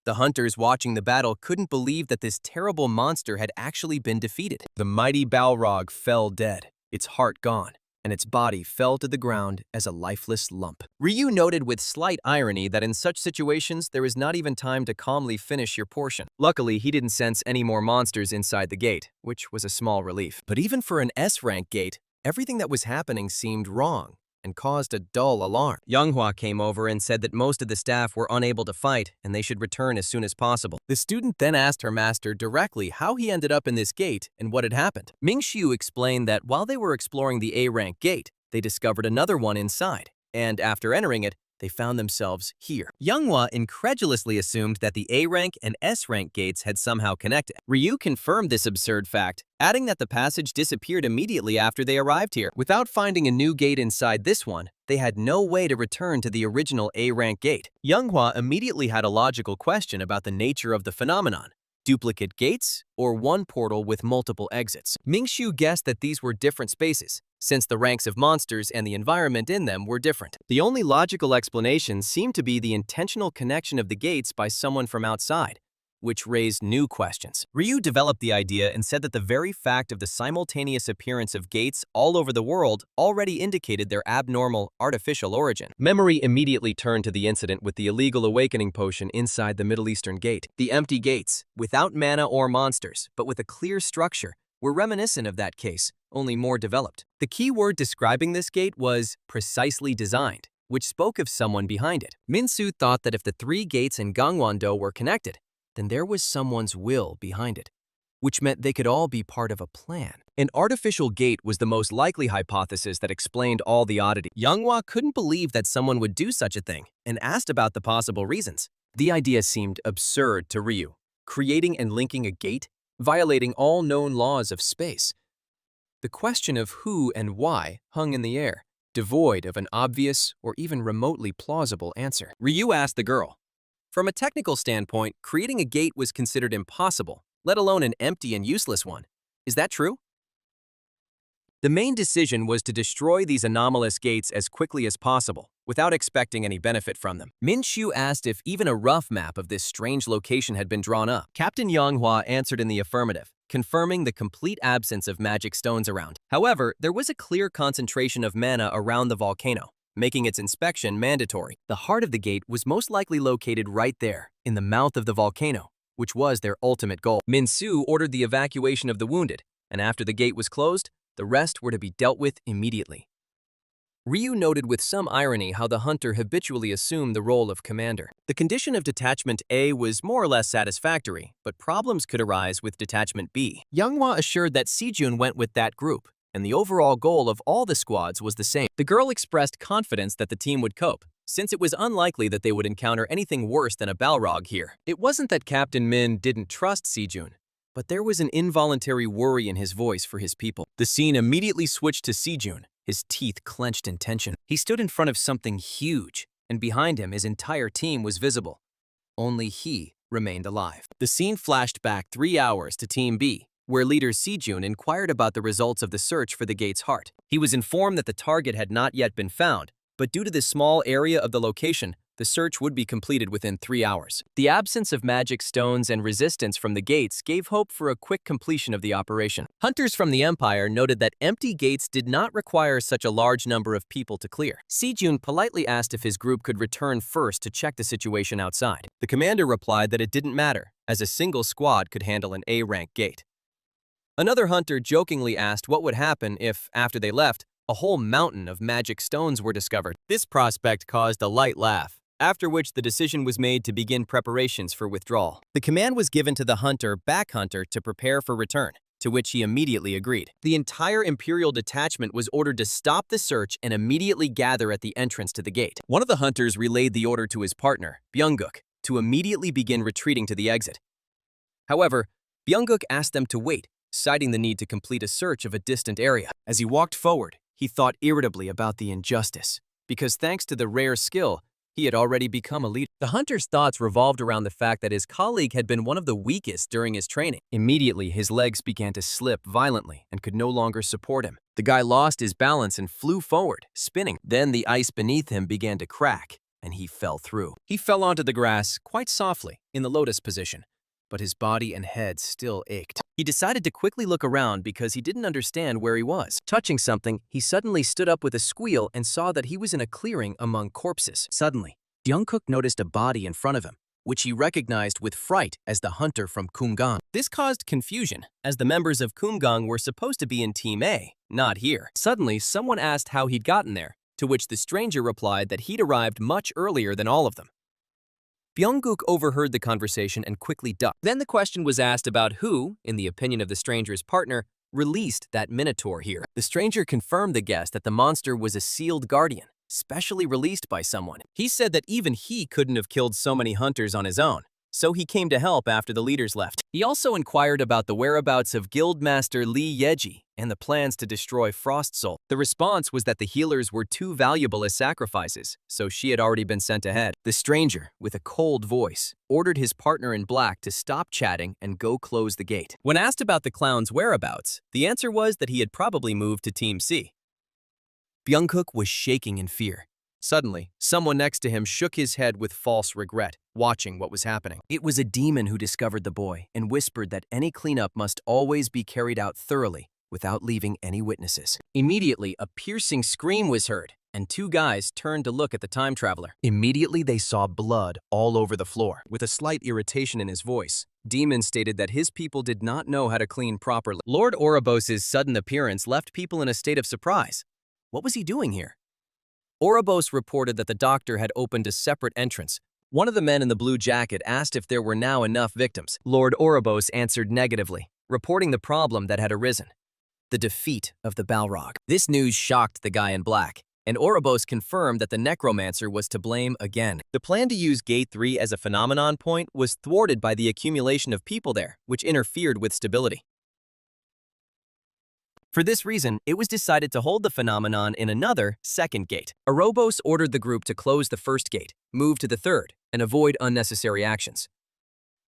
The hunters watching the battle couldn't believe that this terrible monster had actually been defeated. The mighty Balrog fell dead, its heart gone, and its body fell to the ground as a lifeless lump. Ryu noted with slight irony that in such situations, there is not even time to calmly finish your portion. Luckily, he didn't sense any more monsters inside the gate, which was a small relief. But even for an S-rank gate, everything that was happening seemed wrong and caused a dull alarm. Kyung Hu came over and said that most of the staff were unable to fight and they should return as soon as possible. The student then asked her master directly how he ended up in this gate and what had happened. Mingxiu explained that while they were exploring the A-rank gate, they discovered another one inside, and after entering it, they found themselves here. Kyung Hu incredulously assumed that the A-rank and S-rank gates had somehow connected. Ryu confirmed this absurd fact, adding that the passage disappeared immediately after they arrived here. Without finding a new gate inside this one, they had no way to return to the original A-rank gate. Kyung Hu immediately had a logical question about the nature of the phenomenon. Duplicate gates, or one portal with multiple exits? Mingxiu guessed that these were different spaces, since the ranks of monsters and the environment in them were different. The only logical explanation seemed to be the intentional connection of the gates by someone from outside, which raised new questions. Ryu developed the idea and said that the very fact of the simultaneous appearance of gates all over the world already indicated their abnormal, artificial origin. Memory immediately turned to the incident with the illegal awakening potion inside the Middle Eastern gate. The empty gates, without mana or monsters, but with a clear structure, were reminiscent of that case, only more developed. The key word describing this gate was precisely designed, which spoke of someone behind it. Minsu thought that if the three gates in Gangwon-do were connected, then there was someone's will behind it, which meant they could all be part of a plan. An artificial gate was the most likely hypothesis that explained all the oddity. Kyung Hu couldn't believe that someone would do such a thing and asked about the possible reasons. The idea seemed absurd to Ryu. Creating and linking a gate, violating all known laws of space. The question of who and why hung in the air, devoid of an obvious or even remotely plausible answer. Ryu asked the girl. From a technical standpoint, creating a gate was considered impossible, let alone an empty and useless one. Is that true? The main decision was to destroy these anomalous gates as quickly as possible, without expecting any benefit from them. Minxiu asked if even a rough map of this strange location had been drawn up. Captain Kyung Hu answered in the affirmative, confirming the complete absence of magic stones around. However, there was a clear concentration of mana around the volcano, making its inspection mandatory. The heart of the gate was most likely located right there, in the mouth of the volcano, which was their ultimate goal. Minsu ordered the evacuation of the wounded, and after the gate was closed, the rest were to be dealt with immediately. Ryu noted with some irony how the hunter habitually assumed the role of commander. The condition of Detachment A was more or less satisfactory, but problems could arise with Detachment B. Kyung Hu assured that Sejun went with that group, and the overall goal of all the squads was the same. The girl expressed confidence that the team would cope, since it was unlikely that they would encounter anything worse than a Balrog here. It wasn't that Captain Min didn't trust Sejun, but there was an involuntary worry in his voice for his people. The scene immediately switched to Sejun, his teeth clenched in tension. He stood in front of something huge, and behind him his entire team was visible. Only he remained alive. The scene flashed back 3 hours to Team B, where leader Sejun inquired about the results of the search for the gate's heart. He was informed that the target had not yet been found, but due to the small area of the location, the search would be completed within 3 hours. The absence of magic stones and resistance from the gates gave hope for a quick completion of the operation. Hunters from the Empire noted that empty gates did not require such a large number of people to clear. Sejun politely asked if his group could return first to check the situation outside. The commander replied that it didn't matter, as a single squad could handle an A-rank gate. Another hunter jokingly asked what would happen if, after they left, a whole mountain of magic stones were discovered. This prospect caused a light laugh, after which the decision was made to begin preparations for withdrawal. The command was given to the back hunter to prepare for return, to which he immediately agreed. The entire Imperial detachment was ordered to stop the search and immediately gather at the entrance to the gate. One of the hunters relayed the order to his partner, Byung-guk, to immediately begin retreating to the exit. However, Byung-guk asked them to wait, citing the need to complete a search of a distant area. As he walked forward, he thought irritably about the injustice, because thanks to the rare skill, he had already become a leader. The hunter's thoughts revolved around the fact that his colleague had been one of the weakest during his training. Immediately, his legs began to slip violently and could no longer support him. The guy lost his balance and flew forward, spinning. Then the ice beneath him began to crack, and he fell through. He fell onto the grass quite softly, in the lotus position, but his body and head still ached. He decided to quickly look around because he didn't understand where he was. Touching something, he suddenly stood up with a squeal and saw that he was in a clearing among corpses. Suddenly, Jungkook noticed a body in front of him, which he recognized with fright as the hunter from Kumgang. This caused confusion, as the members of Kumgang were supposed to be in Team A, not here. Suddenly, someone asked how he'd gotten there, to which the stranger replied that he'd arrived much earlier than all of them. Byung-guk overheard the conversation and quickly ducked. Then the question was asked about who, in the opinion of the stranger's partner, released that minotaur here. The stranger confirmed the guess that the monster was a sealed guardian, specially released by someone. He said that even he couldn't have killed so many hunters on his own, so he came to help after the leaders left. He also inquired about the whereabouts of Guildmaster Lee Yeji and the plans to destroy Frost Soul. The response was that the healers were too valuable as sacrifices, so she had already been sent ahead. The stranger, with a cold voice, ordered his partner in black to stop chatting and go close the gate. When asked about the clown's whereabouts, the answer was that he had probably moved to Team C. Byung-guk was shaking in fear. Suddenly, someone next to him shook his head with false regret, watching what was happening. It was a demon who discovered the boy and whispered that any cleanup must always be carried out thoroughly, without leaving any witnesses. Immediately, a piercing scream was heard, and two guys turned to look at the time traveler. Immediately, they saw blood all over the floor. With a slight irritation in his voice, Demon stated that his people did not know how to clean properly. Lord Ouroboros' sudden appearance left people in a state of surprise. What was he doing here? Ouroboros reported that the doctor had opened a separate entrance. One of the men in the blue jacket asked if there were now enough victims. Lord Ouroboros answered negatively, reporting the problem that had arisen: the defeat of the Balrog. This news shocked the guy in black, and Ouroboros confirmed that the necromancer was to blame again. The plan to use Gate 3 as a phenomenon point was thwarted by the accumulation of people there, which interfered with stability. For this reason, it was decided to hold the phenomenon in another, second gate. Ouroboros ordered the group to close the first gate, move to the third, and avoid unnecessary actions.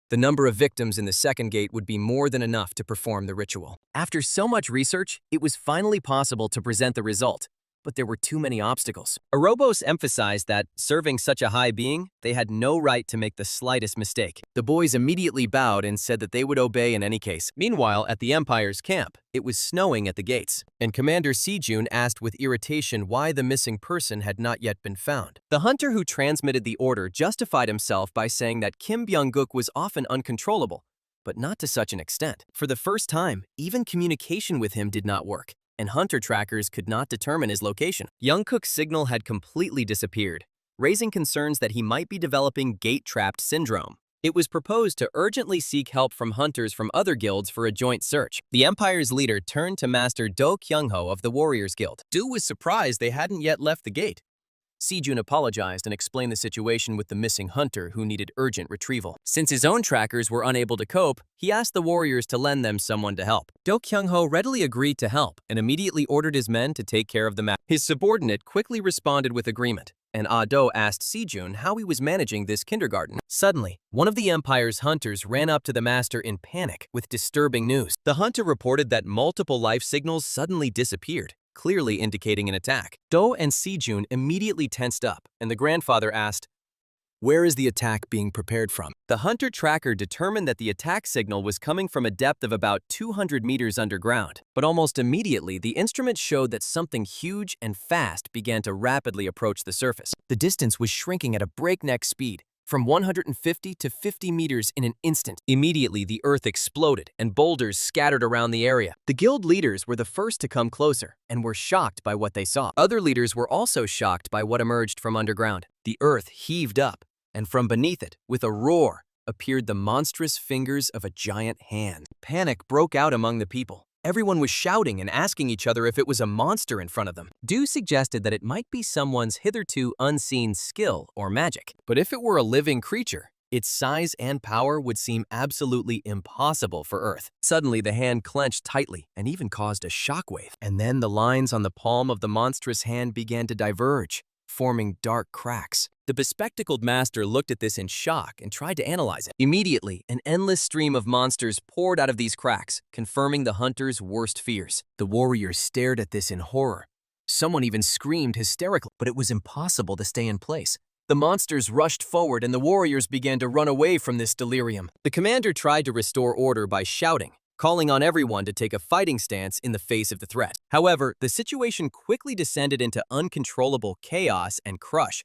The number of victims in the second gate would be more than enough to perform the ritual. After so much research, it was finally possible to present the result, but there were too many obstacles. Ouroboros emphasized that, serving such a high being, they had no right to make the slightest mistake. The boys immediately bowed and said that they would obey in any case. Meanwhile, at the Empire's camp, it was snowing at the gates, and Commander Sejun asked with irritation why the missing person had not yet been found. The hunter who transmitted the order justified himself by saying that Kim Byung-guk was often uncontrollable, but not to such an extent. For the first time, even communication with him did not work, and hunter trackers could not determine his location. Jungkook's signal had completely disappeared, raising concerns that he might be developing gate-trapped syndrome. It was proposed to urgently seek help from hunters from other guilds for a joint search. The Empire's leader turned to Master Do Kyung Hu of the Warriors Guild. Do was surprised they hadn't yet left the gate. Sejun apologized and explained the situation with the missing hunter who needed urgent retrieval. Since his own trackers were unable to cope, he asked the warriors to lend them someone to help. Do Kyung Hu readily agreed to help and immediately ordered his men to take care of the matter. His subordinate quickly responded with agreement, and Do asked Sejun how he was managing this kindergarten. Suddenly, one of the Empire's hunters ran up to the master in panic with disturbing news. The hunter reported that multiple life signals suddenly disappeared, clearly indicating an attack. Do and Sejun immediately tensed up, and the grandfather asked, "Where is the attack being prepared from?" The hunter tracker determined that the attack signal was coming from a depth of about 200 meters underground, but almost immediately the instrument showed that something huge and fast began to rapidly approach the surface. The distance was shrinking at a breakneck speed, from 150 to 50 meters in an instant. Immediately, the earth exploded and boulders scattered around the area. The guild leaders were the first to come closer and were shocked by what they saw. Other leaders were also shocked by what emerged from underground. The earth heaved up, and from beneath it, with a roar, appeared the monstrous fingers of a giant hand. Panic broke out among the people. Everyone was shouting and asking each other if it was a monster in front of them. Do suggested that it might be someone's hitherto unseen skill or magic. But if it were a living creature, Its size and power would seem absolutely impossible for Earth. Suddenly, the hand clenched tightly and even caused a shockwave. And then the lines on the palm of the monstrous hand began to diverge, forming dark cracks. The bespectacled master looked at this in shock and tried to analyze it. Immediately, an endless stream of monsters poured out of these cracks, confirming the hunter's worst fears. The warriors stared at this in horror. Someone even screamed hysterically, but it was impossible to stay in place. The monsters rushed forward and the warriors began to run away from this delirium. The commander tried to restore order by shouting, calling on everyone to take a fighting stance in the face of the threat. However, the situation quickly descended into uncontrollable chaos and crush.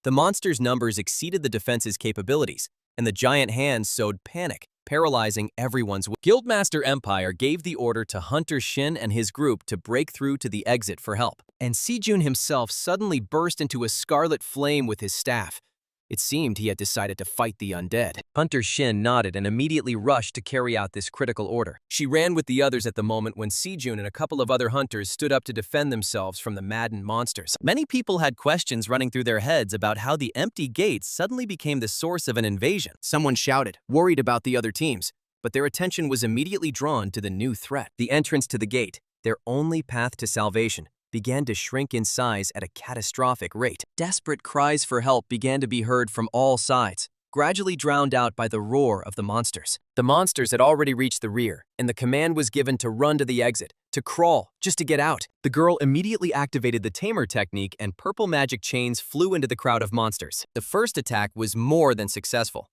The monsters' numbers exceeded the defense's capabilities, and the giant hands sowed panic, paralyzing everyone's will. Guildmaster Empire gave the order to Hunter Shin and his group to break through to the exit for help, and Sejun himself suddenly burst into a scarlet flame with his staff. It seemed he had decided to fight the undead. Hunter Shin nodded and immediately rushed to carry out this critical order. She ran with the others at the moment when Sejun and a couple of other hunters stood up to defend themselves from the maddened monsters. Many people had questions running through their heads about how the empty gates suddenly became the source of an invasion. Someone shouted, worried about the other teams, but their attention was immediately drawn to the new threat. The entrance to the gate, their only path to salvation, began to shrink in size at a catastrophic rate. Desperate cries for help began to be heard from all sides, gradually drowned out by the roar of the monsters. The monsters had already reached the rear, and the command was given to run to the exit, to crawl, just to get out. The girl immediately activated the tamer technique and purple magic chains flew into the crowd of monsters. The first attack was more than successful.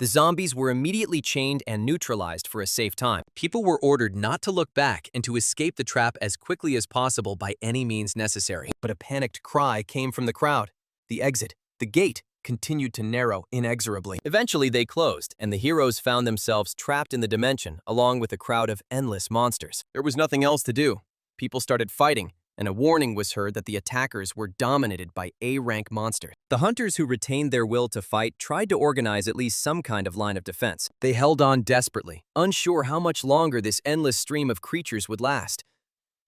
The zombies were immediately chained and neutralized for a safe time. People were ordered not to look back and to escape the trap as quickly as possible by any means necessary. But a panicked cry came from the crowd. The exit, the gate, continued to narrow inexorably. Eventually, they closed, and the heroes found themselves trapped in the dimension along with a crowd of endless monsters. There was nothing else to do. People started fighting, and a warning was heard that the attackers were dominated by A-rank monsters. The hunters who retained their will to fight tried to organize at least some kind of line of defense. They held on desperately, unsure how much longer this endless stream of creatures would last.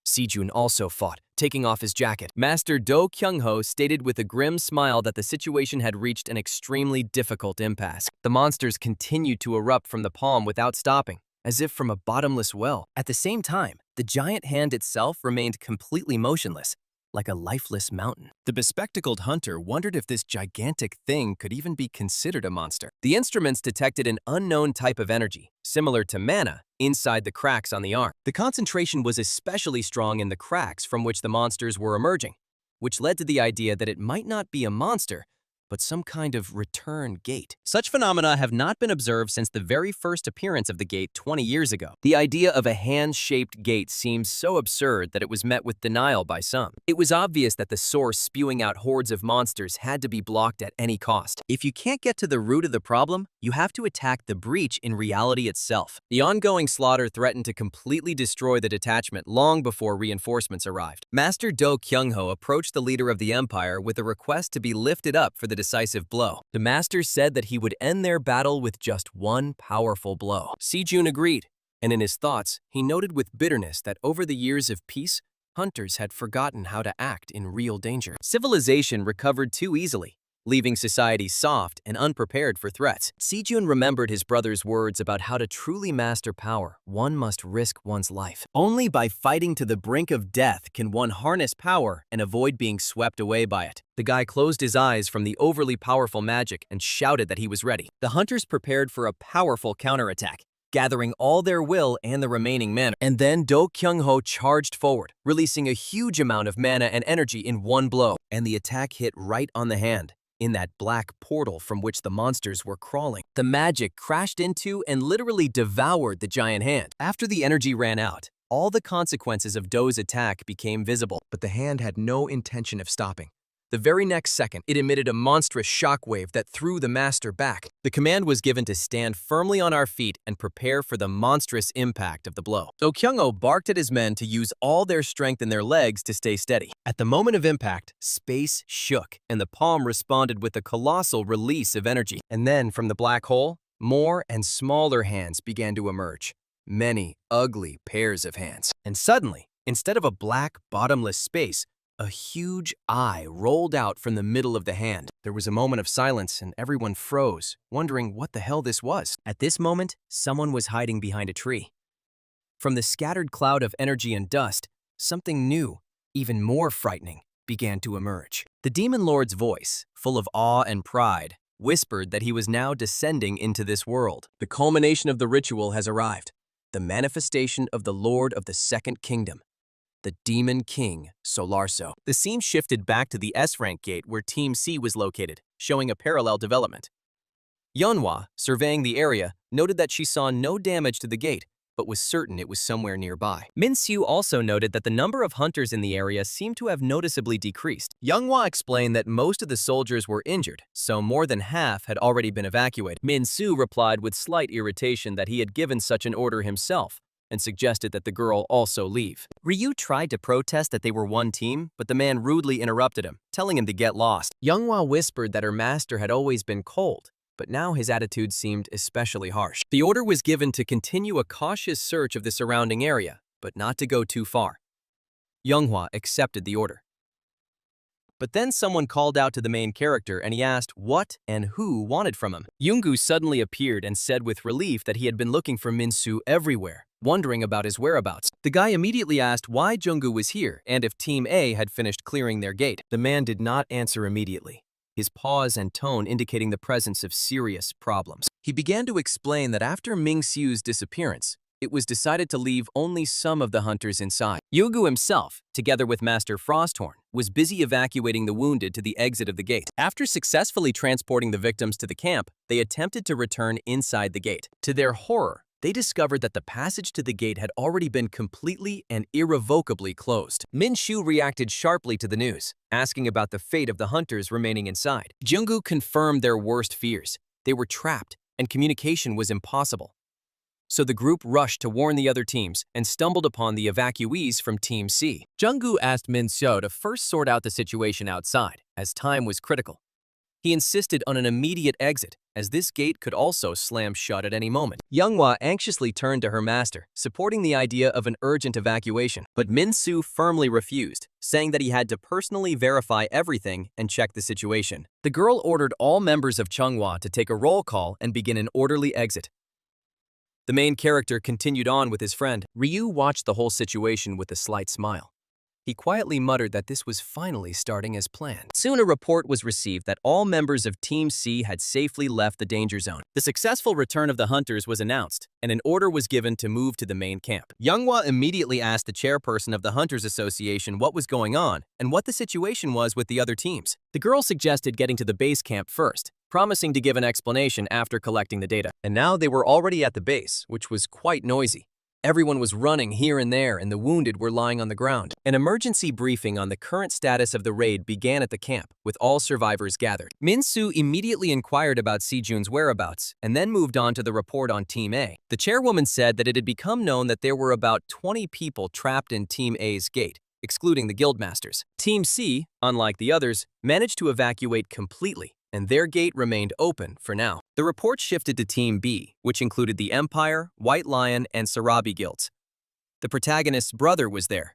Sejun also fought, taking off his jacket. Master Do Kyung Hu stated with a grim smile that the situation had reached an extremely difficult impasse. The monsters continued to erupt from the palm without stopping, as if from a bottomless well. At the same time, the giant hand itself remained completely motionless, like a lifeless mountain. The bespectacled hunter wondered if this gigantic thing could even be considered a monster. The instruments detected an unknown type of energy, similar to mana, inside the cracks on the arm. The concentration was especially strong in the cracks from which the monsters were emerging, which led to the idea that it might not be a monster, but some kind of return gate. Such phenomena have not been observed since the very first appearance of the gate 20 years ago. The idea of a hand-shaped gate seems so absurd that it was met with denial by some. It was obvious that the source spewing out hordes of monsters had to be blocked at any cost. If you can't get to the root of the problem, you have to attack the breach in reality itself. The ongoing slaughter threatened to completely destroy the detachment long before reinforcements arrived. Master Do Kyung Hu approached the leader of the empire with a request to be lifted up for the decisive blow. The master said that he would end their battle with just one powerful blow. Sejun agreed, and in his thoughts, he noted with bitterness that over the years of peace, hunters had forgotten how to act in real danger. Civilization recovered too easily, leaving society soft and unprepared for threats. Sejun remembered his brother's words about how to truly master power, one must risk one's life. Only by fighting to the brink of death can one harness power and avoid being swept away by it. The guy closed his eyes from the overly powerful magic and shouted that he was ready. The hunters prepared for a powerful counterattack, gathering all their will and the remaining mana. And then Do Kyung Hu charged forward, releasing a huge amount of mana and energy in one blow. And the attack hit right on the hand, in that black portal from which the monsters were crawling. The magic crashed into and literally devoured the giant hand. After the energy ran out, all the consequences of Do's attack became visible, but the hand had no intention of stopping. The very next second, it emitted a monstrous shockwave that threw the master back. The command was given to stand firmly on our feet and prepare for the monstrous impact of the blow. So Kyung Hu barked at his men to use all their strength in their legs to stay steady. At the moment of impact, space shook, and the palm responded with a colossal release of energy. And then, from the black hole, more and smaller hands began to emerge. Many ugly pairs of hands. And suddenly, instead of a black, bottomless space, a huge eye rolled out from the middle of the hand. There was a moment of silence and everyone froze, wondering what the hell this was. At this moment, someone was hiding behind a tree. From the scattered cloud of energy and dust, something new, even more frightening, began to emerge. The Demon Lord's voice, full of awe and pride, whispered that he was now descending into this world. The culmination of the ritual has arrived. The manifestation of the Lord of the Second Kingdom, the Demon King, Solarso. The scene shifted back to the S-rank gate where Team C was located, showing a parallel development. Yeonhwa, surveying the area, noted that she saw no damage to the gate, but was certain it was somewhere nearby. Min-soo also noted that the number of hunters in the area seemed to have noticeably decreased. Yeonhwa explained that most of the soldiers were injured, so more than half had already been evacuated. Min-soo replied with slight irritation that he had given such an order himself, and suggested that the girl also leave. Ryu tried to protest that they were one team, but the man rudely interrupted him, telling him to get lost. Yeonhwa whispered that her master had always been cold, but now his attitude seemed especially harsh. The order was given to continue a cautious search of the surrounding area, but not to go too far. Yeonhwa accepted the order. But then someone called out to the main character and he asked what and who wanted from him. Kyung suddenly appeared and said with relief that he had been looking for Min-soo everywhere, wondering about his whereabouts. The guy immediately asked why Kyung was here and if Team A had finished clearing their gate. The man did not answer immediately, his pause and tone indicating the presence of serious problems. He began to explain that after Ming-soo's disappearance, it was decided to leave only some of the hunters inside. Yogu himself, together with Master Frosthorn, was busy evacuating the wounded to the exit of the gate. After successfully transporting the victims to the camp, they attempted to return inside the gate. To their horror, they discovered that the passage to the gate had already been completely and irrevocably closed. Min-soo reacted sharply to the news, asking about the fate of the hunters remaining inside. Junggu confirmed their worst fears. They were trapped, and communication was impossible. So the group rushed to warn the other teams and stumbled upon the evacuees from Team C. Junggu asked Min-soo to first sort out the situation outside, as time was critical. He insisted on an immediate exit, as this gate could also slam shut at any moment. Yeonhwa anxiously turned to her master, supporting the idea of an urgent evacuation. But Min-soo firmly refused, saying that he had to personally verify everything and check the situation. The girl ordered all members of Chunghwa to take a roll call and begin an orderly exit. The main character continued on with his friend. Ryu watched the whole situation with a slight smile. He quietly muttered that this was finally starting as planned. Soon a report was received that all members of Team C had safely left the danger zone. The successful return of the hunters was announced, and an order was given to move to the main camp. Yeonhwa immediately asked the chairperson of the Hunters Association what was going on and what the situation was with the other teams. The girl suggested getting to the base camp first, promising to give an explanation after collecting the data. And now they were already at the base, which was quite noisy. Everyone was running here and there, and the wounded were lying on the ground. An emergency briefing on the current status of the raid began at the camp, with all survivors gathered. Min-soo immediately inquired about Sejun's whereabouts, and then moved on to the report on Team A. The chairwoman said that it had become known that there were about 20 people trapped in Team A's gate, excluding the guildmasters. Team C, unlike the others, managed to evacuate completely, and their gate remained open for now. The report shifted to Team B, which included the Empire, White Lion, and Sarabi guilds. The protagonist's brother was there.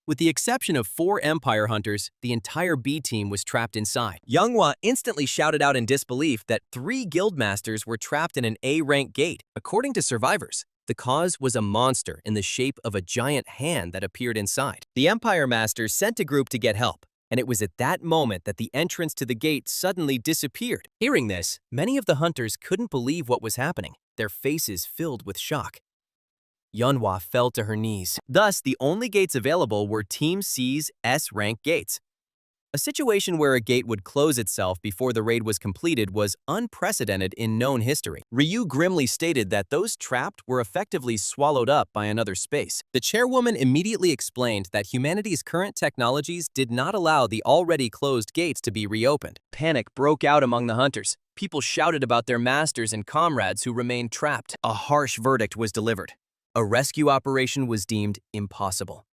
With the exception of 4 Empire hunters, the entire B team was trapped inside. Yeonhwa instantly shouted out in disbelief that 3 guildmasters were trapped in an A-rank gate. According to survivors, the cause was a monster in the shape of a giant hand that appeared inside. The Empire Masters sent a group to get help, and it was at that moment that the entrance to the gate suddenly disappeared. Hearing this, many of the hunters couldn't believe what was happening, their faces filled with shock. Yeonhwa fell to her knees. Thus, the only gates available were Team C's S-rank gates. A situation where a gate would close itself before the raid was completed was unprecedented in known history. Ryu grimly stated that those trapped were effectively swallowed up by another space. The chairwoman immediately explained that humanity's current technologies did not allow the already closed gates to be reopened. Panic broke out among the hunters. People shouted about their masters and comrades who remained trapped. A harsh verdict was delivered. A rescue operation was deemed impossible.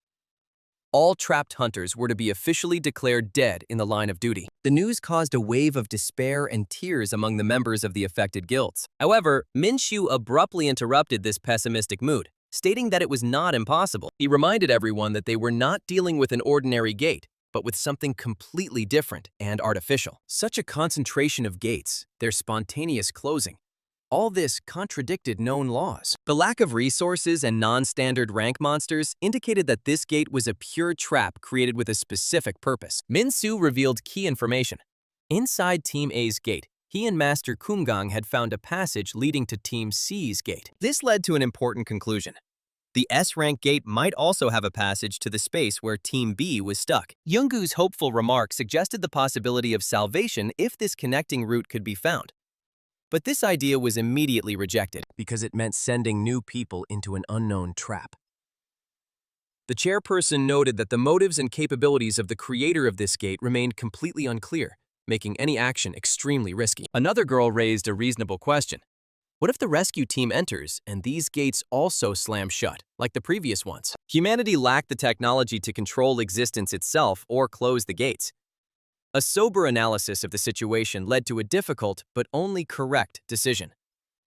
All trapped hunters were to be officially declared dead in the line of duty. The news caused a wave of despair and tears among the members of the affected guilds. However, Min-soo abruptly interrupted this pessimistic mood, stating that it was not impossible. He reminded everyone that they were not dealing with an ordinary gate, but with something completely different and artificial. Such a concentration of gates, their spontaneous closing, all this contradicted known laws. The lack of resources and non-standard rank monsters indicated that this gate was a pure trap created with a specific purpose. Minsu revealed key information. Inside Team A's gate, he and Master Kumgang had found a passage leading to Team C's gate. This led to an important conclusion. The S-rank gate might also have a passage to the space where Team B was stuck. Yoongu's hopeful remark suggested the possibility of salvation if this connecting route could be found. But this idea was immediately rejected because it meant sending new people into an unknown trap. The chairperson noted that the motives and capabilities of the creator of this gate remained completely unclear, making any action extremely risky. Another girl raised a reasonable question. What if the rescue team enters and these gates also slam shut, like the previous ones? Humanity lacked the technology to control existence itself or close the gates. A sober analysis of the situation led to a difficult but only correct decision: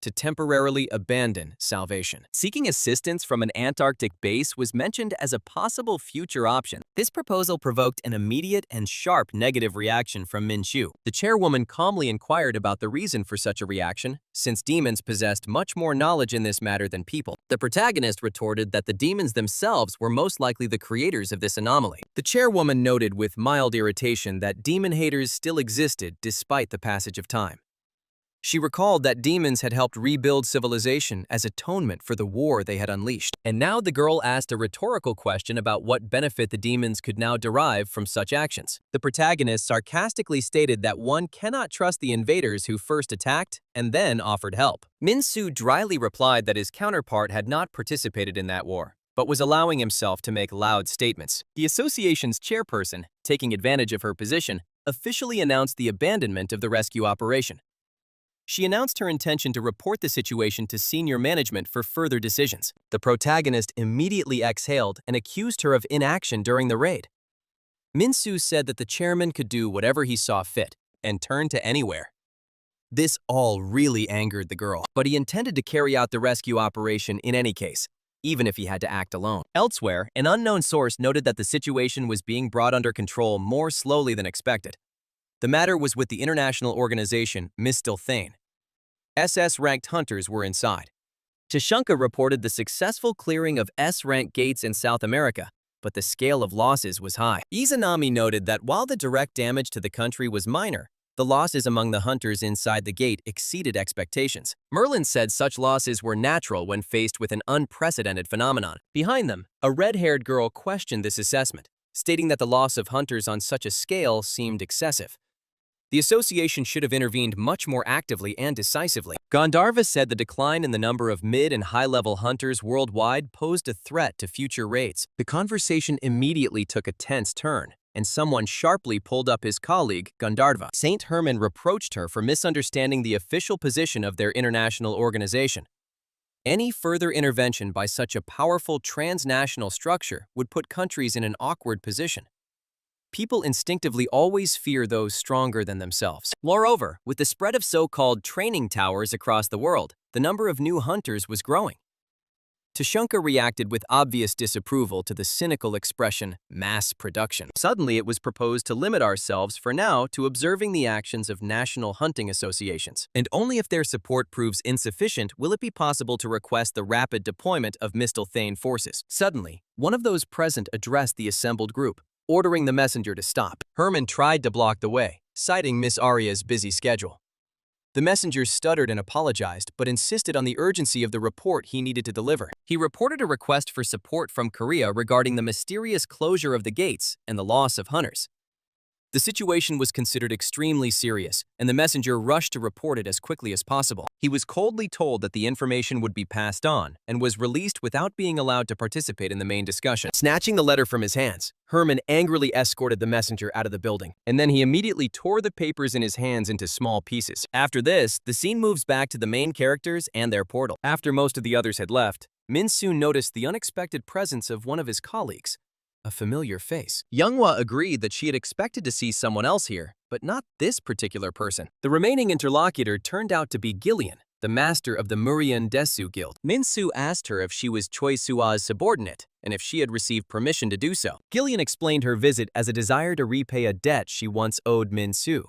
to temporarily abandon salvation. Seeking assistance from an Antarctic base was mentioned as a possible future option. This proposal provoked an immediate and sharp negative reaction from Minju. The chairwoman calmly inquired about the reason for such a reaction, since demons possessed much more knowledge in this matter than people. The protagonist retorted that the demons themselves were most likely the creators of this anomaly. The chairwoman noted with mild irritation that demon haters still existed despite the passage of time. She recalled that demons had helped rebuild civilization as atonement for the war they had unleashed. And now the girl asked a rhetorical question about what benefit the demons could now derive from such actions. The protagonist sarcastically stated that one cannot trust the invaders who first attacked and then offered help. Minsu dryly replied that his counterpart had not participated in that war, but was allowing himself to make loud statements. The association's chairperson, taking advantage of her position, officially announced the abandonment of the rescue operation. She announced her intention to report the situation to senior management for further decisions. The protagonist immediately exhaled and accused her of inaction during the raid. Minsu said that the chairman could do whatever he saw fit and turn to anywhere. This all really angered the girl, but he intended to carry out the rescue operation in any case, even if he had to act alone. Elsewhere, an unknown source noted that the situation was being brought under control more slowly than expected. The matter was with the international organization Infiltrating. SS-ranked hunters were inside. Tashanka reported the successful clearing of S-rank gates in South America, but the scale of losses was high. Izanami noted that while the direct damage to the country was minor, the losses among the hunters inside the gate exceeded expectations. Merlin said such losses were natural when faced with an unprecedented phenomenon. Behind them, a red-haired girl questioned this assessment, stating that the loss of hunters on such a scale seemed excessive. The association should have intervened much more actively and decisively. Gandharva said the decline in the number of mid- and high-level hunters worldwide posed a threat to future raids. The conversation immediately took a tense turn, and someone sharply pulled up his colleague, Gandharva. Saint Herman reproached her for misunderstanding the official position of their international organization. Any further intervention by such a powerful transnational structure would put countries in an awkward position. People instinctively always fear those stronger than themselves. Moreover, with the spread of so-called training towers across the world, the number of new hunters was growing. Tashanka reacted with obvious disapproval to the cynical expression, mass production. Suddenly, it was proposed to limit ourselves for now to observing the actions of national hunting associations. And only if their support proves insufficient will it be possible to request the rapid deployment of Mistelthane forces. Suddenly, one of those present addressed the assembled group, ordering the messenger to stop. Herman tried to block the way, citing Miss Arya's busy schedule. The messenger stuttered and apologized, but insisted on the urgency of the report he needed to deliver. He reported a request for support from Korea regarding the mysterious closure of the gates and the loss of hunters. The situation was considered extremely serious, and the messenger rushed to report it as quickly as possible. He was coldly told that the information would be passed on and was released without being allowed to participate in the main discussion. Snatching the letter from his hands, Herman angrily escorted the messenger out of the building, and then he immediately tore the papers in his hands into small pieces. After this, the scene moves back to the main characters and their portal. After most of the others had left, Minsu noticed the unexpected presence of one of his colleagues. A familiar face. Younghwa agreed that she had expected to see someone else here, but not this particular person. The remaining interlocutor turned out to be Gillian, the master of the Murian Desu Guild. Minsu asked her if she was Choi Sua's subordinate and if she had received permission to do so. Gillian explained her visit as a desire to repay a debt she once owed Minsu.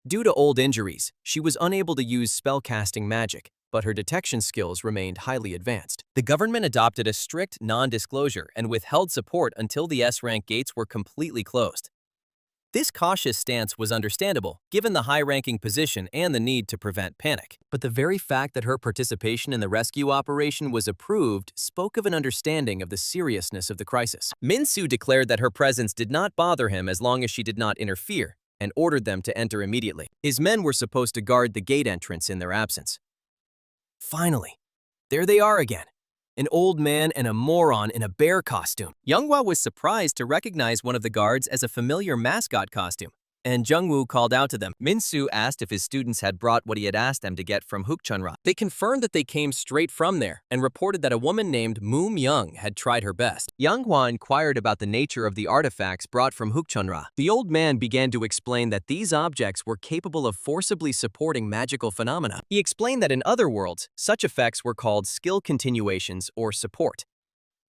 Due to old injuries, she was unable to use spellcasting magic, but her detection skills remained highly advanced. The government adopted a strict non-disclosure and withheld support until the S-rank gates were completely closed. This cautious stance was understandable, given the high-ranking position and the need to prevent panic. But the very fact that her participation in the rescue operation was approved spoke of an understanding of the seriousness of the crisis. Minsu declared that her presence did not bother him as long as she did not interfere, and ordered them to enter immediately. His men were supposed to guard the gate entrance in their absence. Finally, there they are again. An old man and a moron in a bear costume. Younghwa was surprised to recognize one of the guards as a familiar mascot costume, and Jungwoo called out to them. Minsu asked if his students had brought what he had asked them to get from Hukchunra. They confirmed that they came straight from there and reported that a woman named Moo Myung had tried her best. Younghwa inquired about the nature of the artifacts brought from Hukchunra. The old man began to explain that these objects were capable of forcibly supporting magical phenomena. He explained that in other worlds, such effects were called skill continuations or support.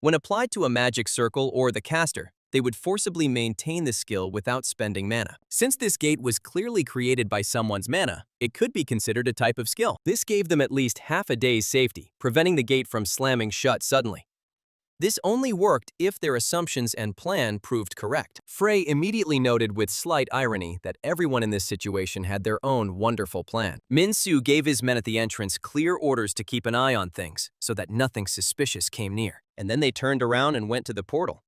When applied to a magic circle or the caster, they would forcibly maintain the skill without spending mana. Since this gate was clearly created by someone's mana, it could be considered a type of skill. This gave them at least half a day's safety, preventing the gate from slamming shut suddenly. This only worked if their assumptions and plan proved correct. Frey immediately noted with slight irony that everyone in this situation had their own wonderful plan. Minsu gave his men at the entrance clear orders to keep an eye on things so that nothing suspicious came near, and then they turned around and went to the portal.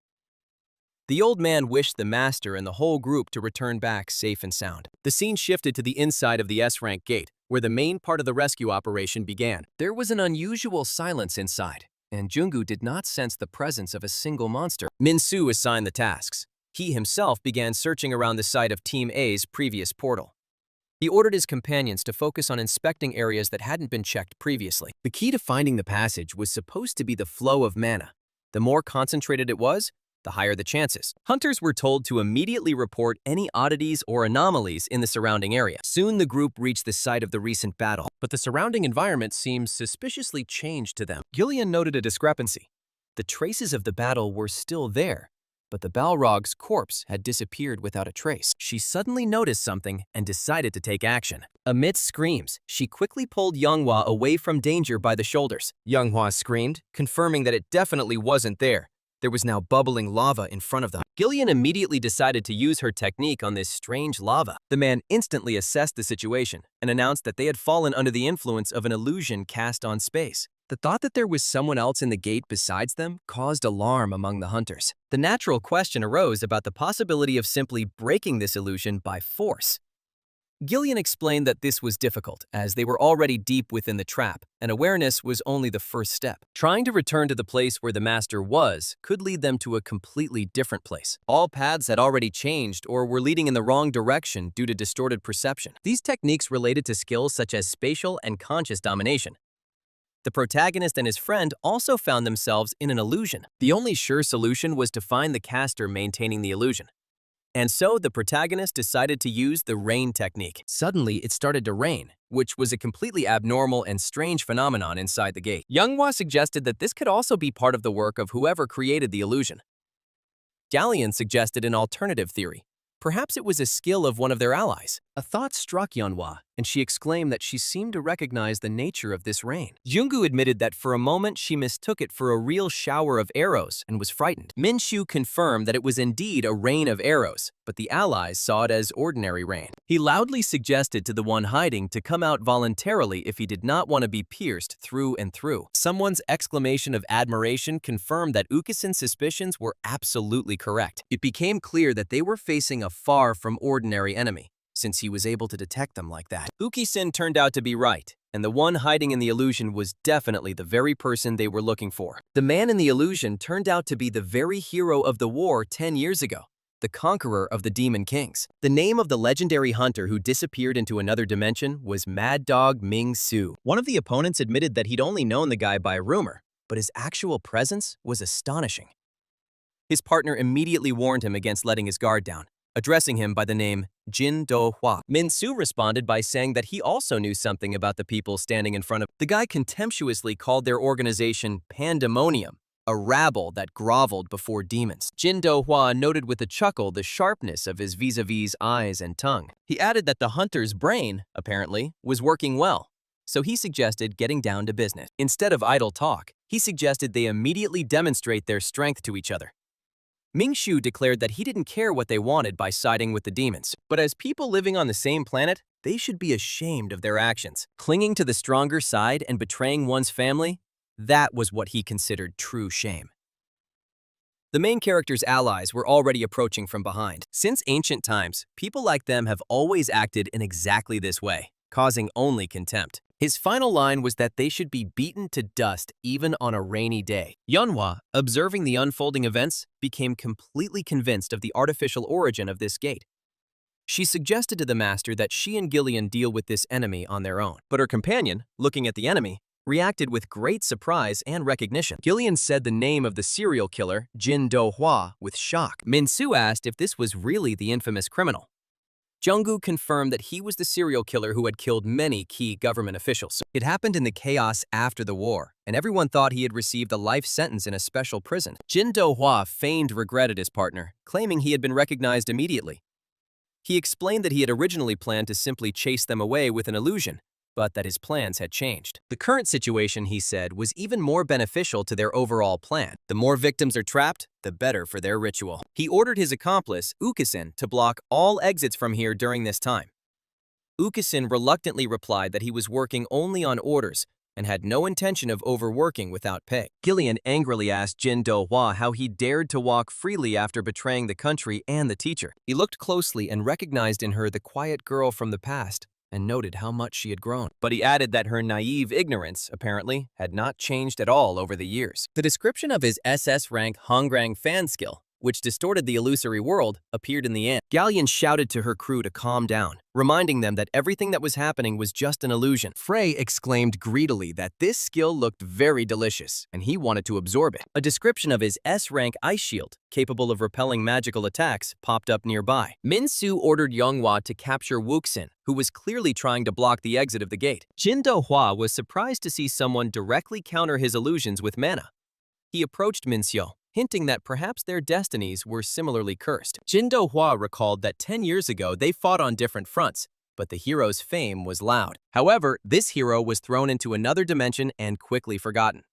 The old man wished the master and the whole group to return back safe and sound. The scene shifted to the inside of the S-rank gate, where the main part of the rescue operation began. There was an unusual silence inside, and Jungwoo did not sense the presence of a single monster. Minsu assigned the tasks. He himself began searching around the site of Team A's previous portal. He ordered his companions to focus on inspecting areas that hadn't been checked previously. The key to finding the passage was supposed to be the flow of mana. The more concentrated it was, the higher the chances. Hunters were told to immediately report any oddities or anomalies in the surrounding area. Soon the group reached the site of the recent battle, but the surrounding environment seemed suspiciously changed to them. Gillian noted a discrepancy. The traces of the battle were still there, but the Balrog's corpse had disappeared without a trace. She suddenly noticed something and decided to take action. Amidst screams, she quickly pulled Younghwa away from danger by the shoulders. Younghwa screamed, confirming that it definitely wasn't there. There was now bubbling lava in front of them. Gillian immediately decided to use her technique on this strange lava. The man instantly assessed the situation and announced that they had fallen under the influence of an illusion cast on space. The thought that there was someone else in the gate besides them caused alarm among the hunters. The natural question arose about the possibility of simply breaking this illusion by force. Gillian explained that this was difficult, as they were already deep within the trap, and awareness was only the first step. Trying to return to the place where the master was could lead them to a completely different place. All paths had already changed or were leading in the wrong direction due to distorted perception. These techniques related to skills such as spatial and conscious domination. The protagonist and his friend also found themselves in an illusion. The only sure solution was to find the caster maintaining the illusion. And so the protagonist decided to use the rain technique. Suddenly, it started to rain, which was a completely abnormal and strange phenomenon inside the gate. Younghwa suggested that this could also be part of the work of whoever created the illusion. Dalian suggested an alternative theory. Perhaps it was a skill of one of their allies. A thought struck Younghwa, and she exclaimed that she seemed to recognize the nature of this rain. Jungwoo admitted that for a moment she mistook it for a real shower of arrows and was frightened. Minshu confirmed that it was indeed a rain of arrows, but the allies saw it as ordinary rain. He loudly suggested to the one hiding to come out voluntarily if he did not want to be pierced through and through. Someone's exclamation of admiration confirmed that Ukisen's suspicions were absolutely correct. It became clear that they were facing a far from ordinary enemy, since he was able to detect them like that. Ukisen turned out to be right, and the one hiding in the illusion was definitely the very person they were looking for. The man in the illusion turned out to be the very hero of the war 10 years ago, the conqueror of the Demon Kings. The name of the legendary hunter who disappeared into another dimension was Mad Dog Ming Su. One of the opponents admitted that he'd only known the guy by rumor, but his actual presence was astonishing. His partner immediately warned him against letting his guard down, addressing him by the name Jin Do-hwa. Min-soo responded by saying that he also knew something about the people standing in front of him. The guy contemptuously called their organization Pandemonium, a rabble that groveled before demons. Jin Do-hwa noted with a chuckle the sharpness of his vis-a-vis eyes and tongue. He added that the hunter's brain, apparently, was working well, so he suggested getting down to business. Instead of idle talk, he suggested they immediately demonstrate their strength to each other. Ming-shu declared that he didn't care what they wanted by siding with the demons, but as people living on the same planet, they should be ashamed of their actions. Clinging to the stronger side and betraying one's family, that was what he considered true shame. The main character's allies were already approaching from behind. Since ancient times, people like them have always acted in exactly this way, causing only contempt. His final line was that they should be beaten to dust even on a rainy day. Yeonhwa, observing the unfolding events, became completely convinced of the artificial origin of this gate. She suggested to the master that she and Gillian deal with this enemy on their own. But her companion, looking at the enemy, reacted with great surprise and recognition. Gillian said the name of the serial killer, Jin Do-hwa, with shock. Min-soo asked if this was really the infamous criminal. Jung-gu confirmed that he was the serial killer who had killed many key government officials. It happened in the chaos after the war, and everyone thought he had received a life sentence in a special prison. Jin Do-hwa feigned regret at his partner, claiming he had been recognized immediately. He explained that he had originally planned to simply chase them away with an illusion, but that his plans had changed. The current situation, he said, was even more beneficial to their overall plan. The more victims are trapped, the better for their ritual. He ordered his accomplice, Ukisen, to block all exits from here during this time. Ukisen reluctantly replied that he was working only on orders and had no intention of overworking without pay. Gillian angrily asked Jin Do-hwa how he dared to walk freely after betraying the country and the teacher. He looked closely and recognized in her the quiet girl from the past, and noted how much she had grown. But he added that her naive ignorance, apparently, had not changed at all over the years. The description of his SS rank Hongrang fan skill, which distorted the illusory world, appeared in the end. Gallian shouted to her crew to calm down, reminding them that everything that was happening was just an illusion. Frey exclaimed greedily that this skill looked very delicious, and he wanted to absorb it. A description of his S-rank ice shield, capable of repelling magical attacks, popped up nearby. Min-soo ordered Yeonhwa to capture Wooksin, who was clearly trying to block the exit of the gate. Jin Do-hwa was surprised to see someone directly counter his illusions with mana. He approached Min-seo, hinting that perhaps their destinies were similarly cursed. Jin Do-hwa recalled that 10 years ago they fought on different fronts, but the hero's fame was loud. However, this hero was thrown into another dimension and quickly forgotten.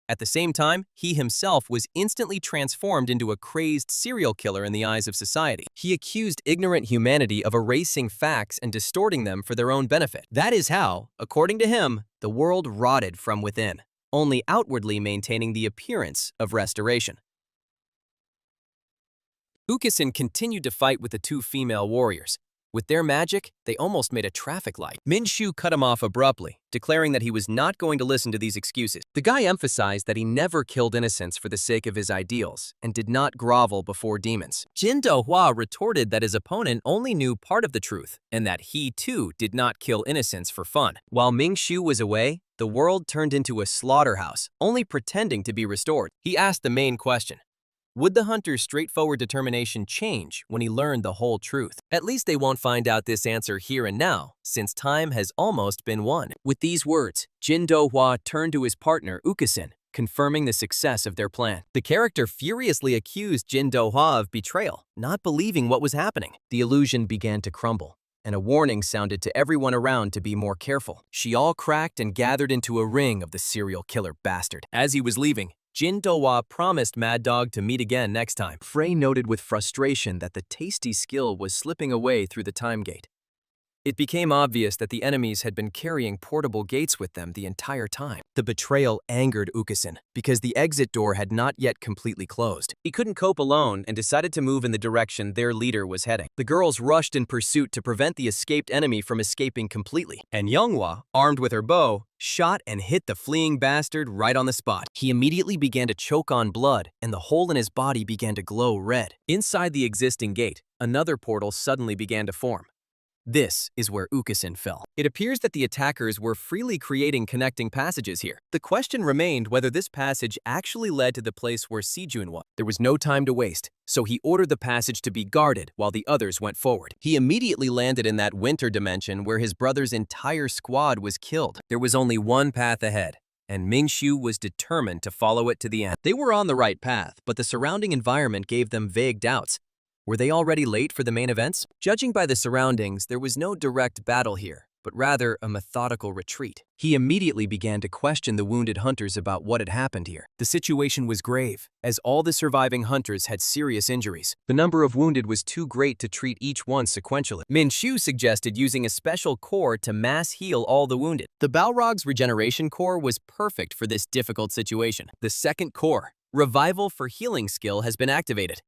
At the same time, he himself was instantly transformed into a crazed serial killer in the eyes of society. He accused ignorant humanity of erasing facts and distorting them for their own benefit. That is how, according to him, the world rotted from within, only outwardly maintaining the appearance of restoration. Ukisen continued to fight with the two female warriors. With their magic, they almost made a traffic light. Min-shu cut him off abruptly, declaring that he was not going to listen to these excuses. The guy emphasized that he never killed innocents for the sake of his ideals and did not grovel before demons. Jin Do-hwa retorted that his opponent only knew part of the truth and that he, too, did not kill innocents for fun. While Ming-shu was away, the world turned into a slaughterhouse, only pretending to be restored. He asked the main question. Would the hunter's straightforward determination change when he learned the whole truth? At least they won't find out this answer here and now, since time has almost been won. With these words, Jin Do-hwa turned to his partner, Ukisen, confirming the success of their plan. The character furiously accused Jin Do-hwa of betrayal, not believing what was happening. The illusion began to crumble, and a warning sounded to everyone around to be more careful. She all cracked and gathered into a ring of the serial killer bastard. As he was leaving, Jin Do-hwa promised Mad Dog to meet again next time. Frey noted with frustration that the tasty skill was slipping away through the time gate. It became obvious that the enemies had been carrying portable gates with them the entire time. The betrayal angered Ukisen because the exit door had not yet completely closed. He couldn't cope alone and decided to move in the direction their leader was heading. The girls rushed in pursuit to prevent the escaped enemy from escaping completely, and Yeonhwa, armed with her bow, shot and hit the fleeing bastard right on the spot. He immediately began to choke on blood, and the hole in his body began to glow red. Inside the existing gate, another portal suddenly began to form. This is where Ukusin fell. It appears that the attackers were freely creating connecting passages here. The question remained whether this passage actually led to the place where Sejun was. There was no time to waste, so he ordered the passage to be guarded while the others went forward. He immediately landed in that winter dimension where his brother's entire squad was killed. There was only one path ahead, and Mingshu was determined to follow it to the end. They were on the right path, but the surrounding environment gave them vague doubts. Were they already late for the main events? Judging by the surroundings, there was no direct battle here, but rather a methodical retreat. He immediately began to question the wounded hunters about what had happened here. The situation was grave, as all the surviving hunters had serious injuries. The number of wounded was too great to treat each one sequentially. Minshu suggested using a special core to mass heal all the wounded. The Balrog's regeneration core was perfect for this difficult situation. The second core, Revival for Healing skill, has been activated.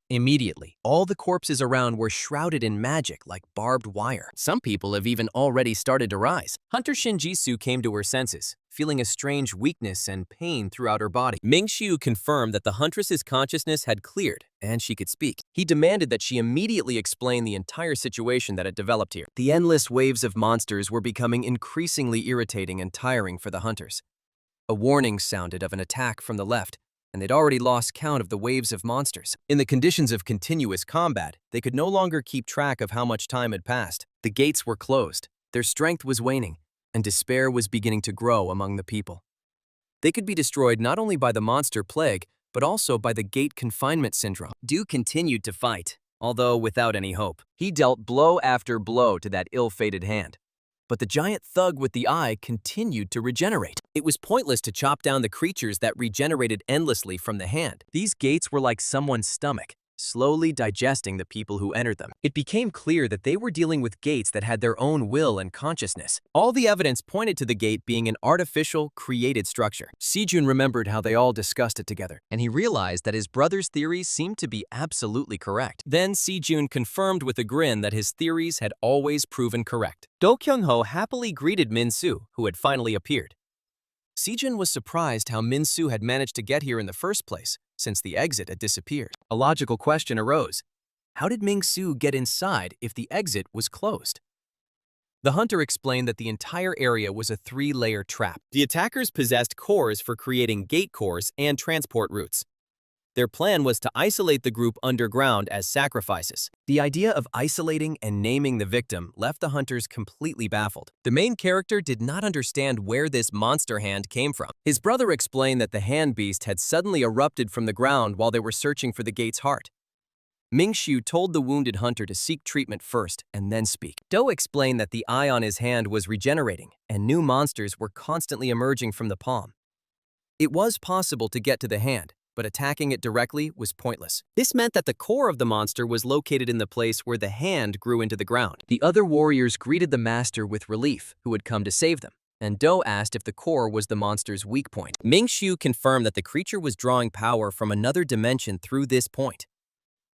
Immediately, all the corpses around were shrouded in magic like barbed wire. Some people have even already started to rise. Hunter Shinjitsu came to her senses, feeling a strange weakness and pain throughout her body. Mingshu confirmed that the huntress's consciousness had cleared and she could speak. He demanded that she immediately explain the entire situation that had developed here. The endless waves of monsters were becoming increasingly irritating and tiring for the hunters. A warning sounded of an attack from the left, and they'd already lost count of the waves of monsters. In the conditions of continuous combat, they could no longer keep track of how much time had passed. The gates were closed, their strength was waning, and despair was beginning to grow among the people. They could be destroyed not only by the monster plague, but also by the gate confinement syndrome. Du continued to fight, although without any hope. He dealt blow after blow to that ill-fated hand. But the giant thug with the eye continued to regenerate. It was pointless to chop down the creatures that regenerated endlessly from the hand. These gates were like someone's stomach, slowly digesting the people who entered them. It became clear that they were dealing with gates that had their own will and consciousness. All the evidence pointed to the gate being an artificial, created structure. Sejun remembered how they all discussed it together, and he realized that his brother's theories seemed to be absolutely correct. Then Sejun confirmed with a grin that his theories had always proven correct. Kyung Hu happily greeted Minsu, who had finally appeared. Sejun was surprised how Minsu had managed to get here in the first place, since the exit had disappeared. A logical question arose. How did Mingsu get inside if the exit was closed? The hunter explained that the entire area was a 3-layer trap. The attackers possessed cores for creating gate cores and transport routes. Their plan was to isolate the group underground as sacrifices. The idea of isolating and naming the victim left the hunters completely baffled. The main character did not understand where this monster hand came from. His brother explained that the hand beast had suddenly erupted from the ground while they were searching for the gate's heart. Mingshu told the wounded hunter to seek treatment first and then speak. Do explained that the eye on his hand was regenerating and new monsters were constantly emerging from the palm. It was possible to get to the hand, but attacking it directly was pointless. This meant that the core of the monster was located in the place where the hand grew into the ground. The other warriors greeted the master with relief, who had come to save them, and Do asked if the core was the monster's weak point. Mingshu confirmed that the creature was drawing power from another dimension through this point.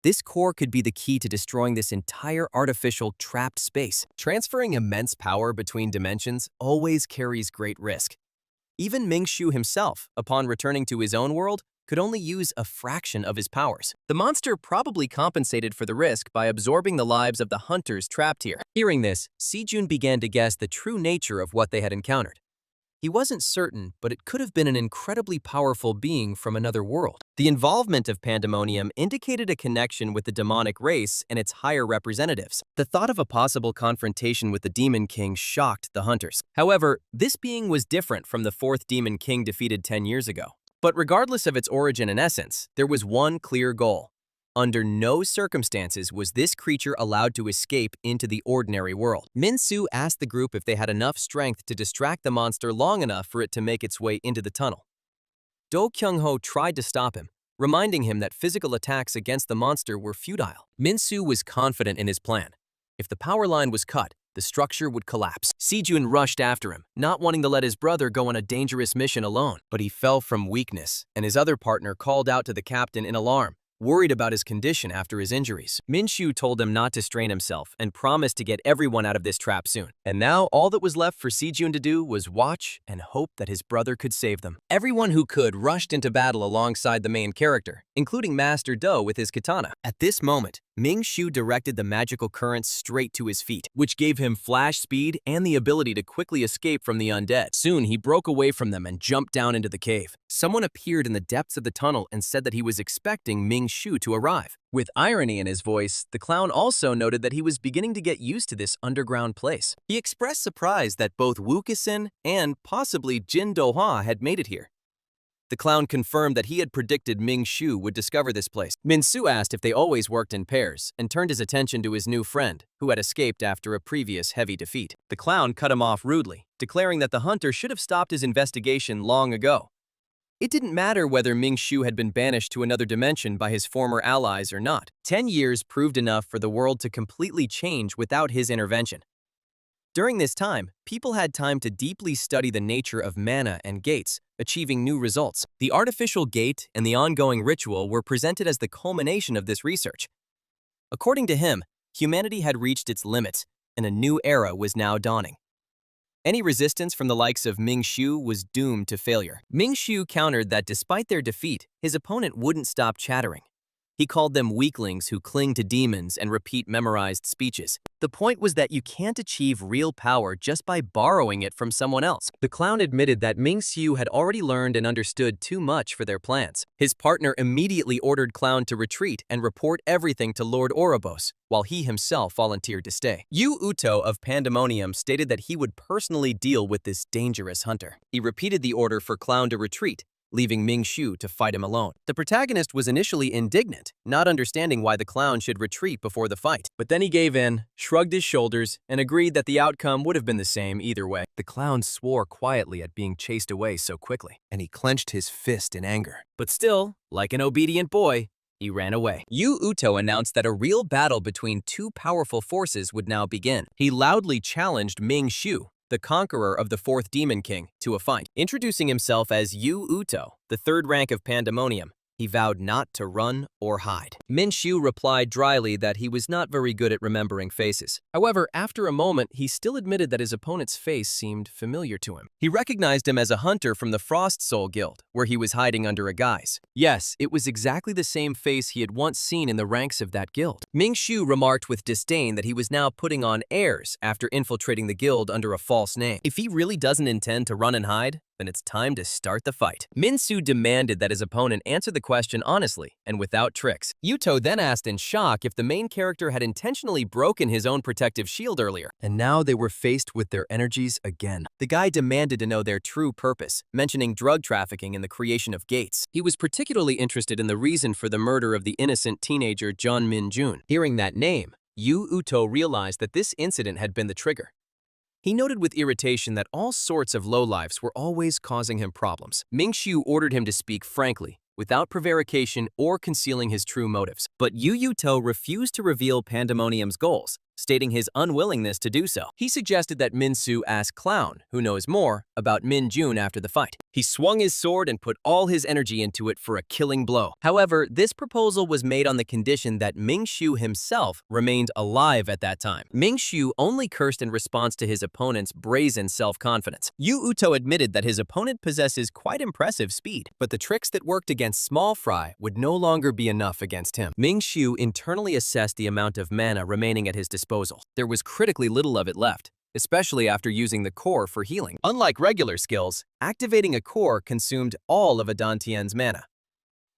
This core could be the key to destroying this entire artificial, trapped space. Transferring immense power between dimensions always carries great risk. Even Mingshu himself, upon returning to his own world, could only use a fraction of his powers. The monster probably compensated for the risk by absorbing the lives of the hunters trapped here. Hearing this, Sejun began to guess the true nature of what they had encountered. He wasn't certain, but it could have been an incredibly powerful being from another world. The involvement of Pandemonium indicated a connection with the demonic race and its higher representatives. The thought of a possible confrontation with the Demon King shocked the hunters. However, this being was different from the 4th Demon King defeated 10 years ago. But regardless of its origin and essence, there was one clear goal. Under no circumstances was this creature allowed to escape into the ordinary world. Minsu asked the group if they had enough strength to distract the monster long enough for it to make its way into the tunnel. Do Kyung Hu tried to stop him, reminding him that physical attacks against the monster were futile. Minsu was confident in his plan. If the power line was cut, the structure would collapse. Sejun rushed after him, not wanting to let his brother go on a dangerous mission alone. But he fell from weakness, and his other partner called out to the captain in alarm, worried about his condition after his injuries. Minshu told him not to strain himself and promised to get everyone out of this trap soon. And now all that was left for Sejun to do was watch and hope that his brother could save them. Everyone who could rushed into battle alongside the main character, including Master Do with his katana. At this moment, Ming Shu directed the magical currents straight to his feet, which gave him flash speed and the ability to quickly escape from the undead. Soon, he broke away from them and jumped down into the cave. Someone appeared in the depths of the tunnel and said that he was expecting Ming Shu to arrive. With irony in his voice, the clown also noted that he was beginning to get used to this underground place. He expressed surprise that both Wu Kexin and possibly Jin Dohua had made it here. The clown confirmed that he had predicted Ming Shu would discover this place. Min Su asked if they always worked in pairs and turned his attention to his new friend, who had escaped after a previous heavy defeat. The clown cut him off rudely, declaring that the hunter should have stopped his investigation long ago. It didn't matter whether Ming Shu had been banished to another dimension by his former allies or not. 10 years proved enough for the world to completely change without his intervention. During this time, people had time to deeply study the nature of mana and gates, achieving new results. The artificial gate and the ongoing ritual were presented as the culmination of this research. According to him, humanity had reached its limits, and a new era was now dawning. Any resistance from the likes of Ming Shu was doomed to failure. Ming Shu countered that despite their defeat, his opponent wouldn't stop chattering. He called them weaklings who cling to demons and repeat memorized speeches. The point was that you can't achieve real power just by borrowing it from someone else. The clown admitted that Ming Shu had already learned and understood too much for their plans. His partner immediately ordered Clown to retreat and report everything to Lord Ouroboros, while he himself volunteered to stay. Yu Uto of Pandemonium stated that he would personally deal with this dangerous hunter. He repeated the order for Clown to retreat, leaving Ming Shu to fight him alone. The protagonist was initially indignant, not understanding why the clown should retreat before the fight. But then he gave in, shrugged his shoulders, and agreed that the outcome would have been the same either way. The clown swore quietly at being chased away so quickly, and he clenched his fist in anger. But still, like an obedient boy, he ran away. Yu Uto announced that a real battle between two powerful forces would now begin. He loudly challenged Ming Shu, the conqueror of the fourth Demon King, to a fight. Introducing himself as Yu Uto, the third rank of Pandemonium, he vowed not to run or hide. Min Shu replied dryly that he was not very good at remembering faces. However, after a moment, he still admitted that his opponent's face seemed familiar to him. He recognized him as a hunter from the Frost Soul Guild, where he was hiding under a guise. Yes, it was exactly the same face he had once seen in the ranks of that guild. Ming Shu remarked with disdain that he was now putting on airs after infiltrating the guild under a false name. If he really doesn't intend to run and hide, then it's time to start the fight. Min Su demanded that his opponent answer the question honestly and without tricks. Yuto then asked in shock if the main character had intentionally broken his own protective shield earlier, and now they were faced with their energies again. The guy demanded to know their true purpose, mentioning drug trafficking and the creation of gates. He was particularly interested in the reason for the murder of the innocent teenager John Minjun. Hearing that name, Yu Uto realized that this incident had been the trigger. He noted with irritation that all sorts of lowlifes were always causing him problems. Ming Shu ordered him to speak frankly, without prevarication or concealing his true motives. But Yu Uto refused to reveal Pandemonium's goals, stating his unwillingness to do so. He suggested that Min Su ask Clown, who knows more, about Minjun after the fight. He swung his sword and put all his energy into it for a killing blow. However, this proposal was made on the condition that Ming Shu himself remained alive at that time. Ming Shu only cursed in response to his opponent's brazen self-confidence. Yu Uto admitted that his opponent possesses quite impressive speed, but the tricks that worked against Small Fry would no longer be enough against him. Ming Shu internally assessed the amount of mana remaining at his disposal. There was critically little of it left, especially after using the core for healing. Unlike regular skills, activating a core consumed all of a Dantian's mana.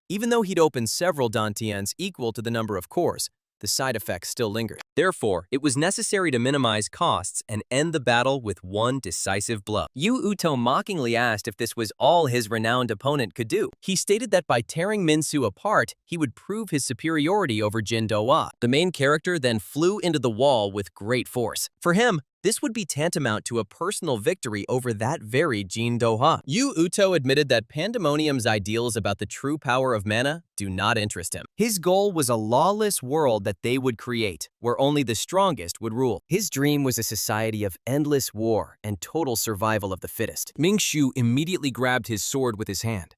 Even though he'd opened several Dantians equal to the number of cores, the side effects still lingered. Therefore, it was necessary to minimize costs and end the battle with one decisive blow. Yu Uto mockingly asked if this was all his renowned opponent could do. He stated that by tearing Min Su apart, he would prove his superiority over Jin Dohua. The main character then flew into the wall with great force. For him, this would be tantamount to a personal victory over that very Jin Dohua. Yu Uto admitted that Pandemonium's ideals about the true power of mana do not interest him. His goal was a lawless world that they would create, where only the strongest would rule. His dream was a society of endless war and total survival of the fittest. Ming Shu immediately grabbed his sword with his hand.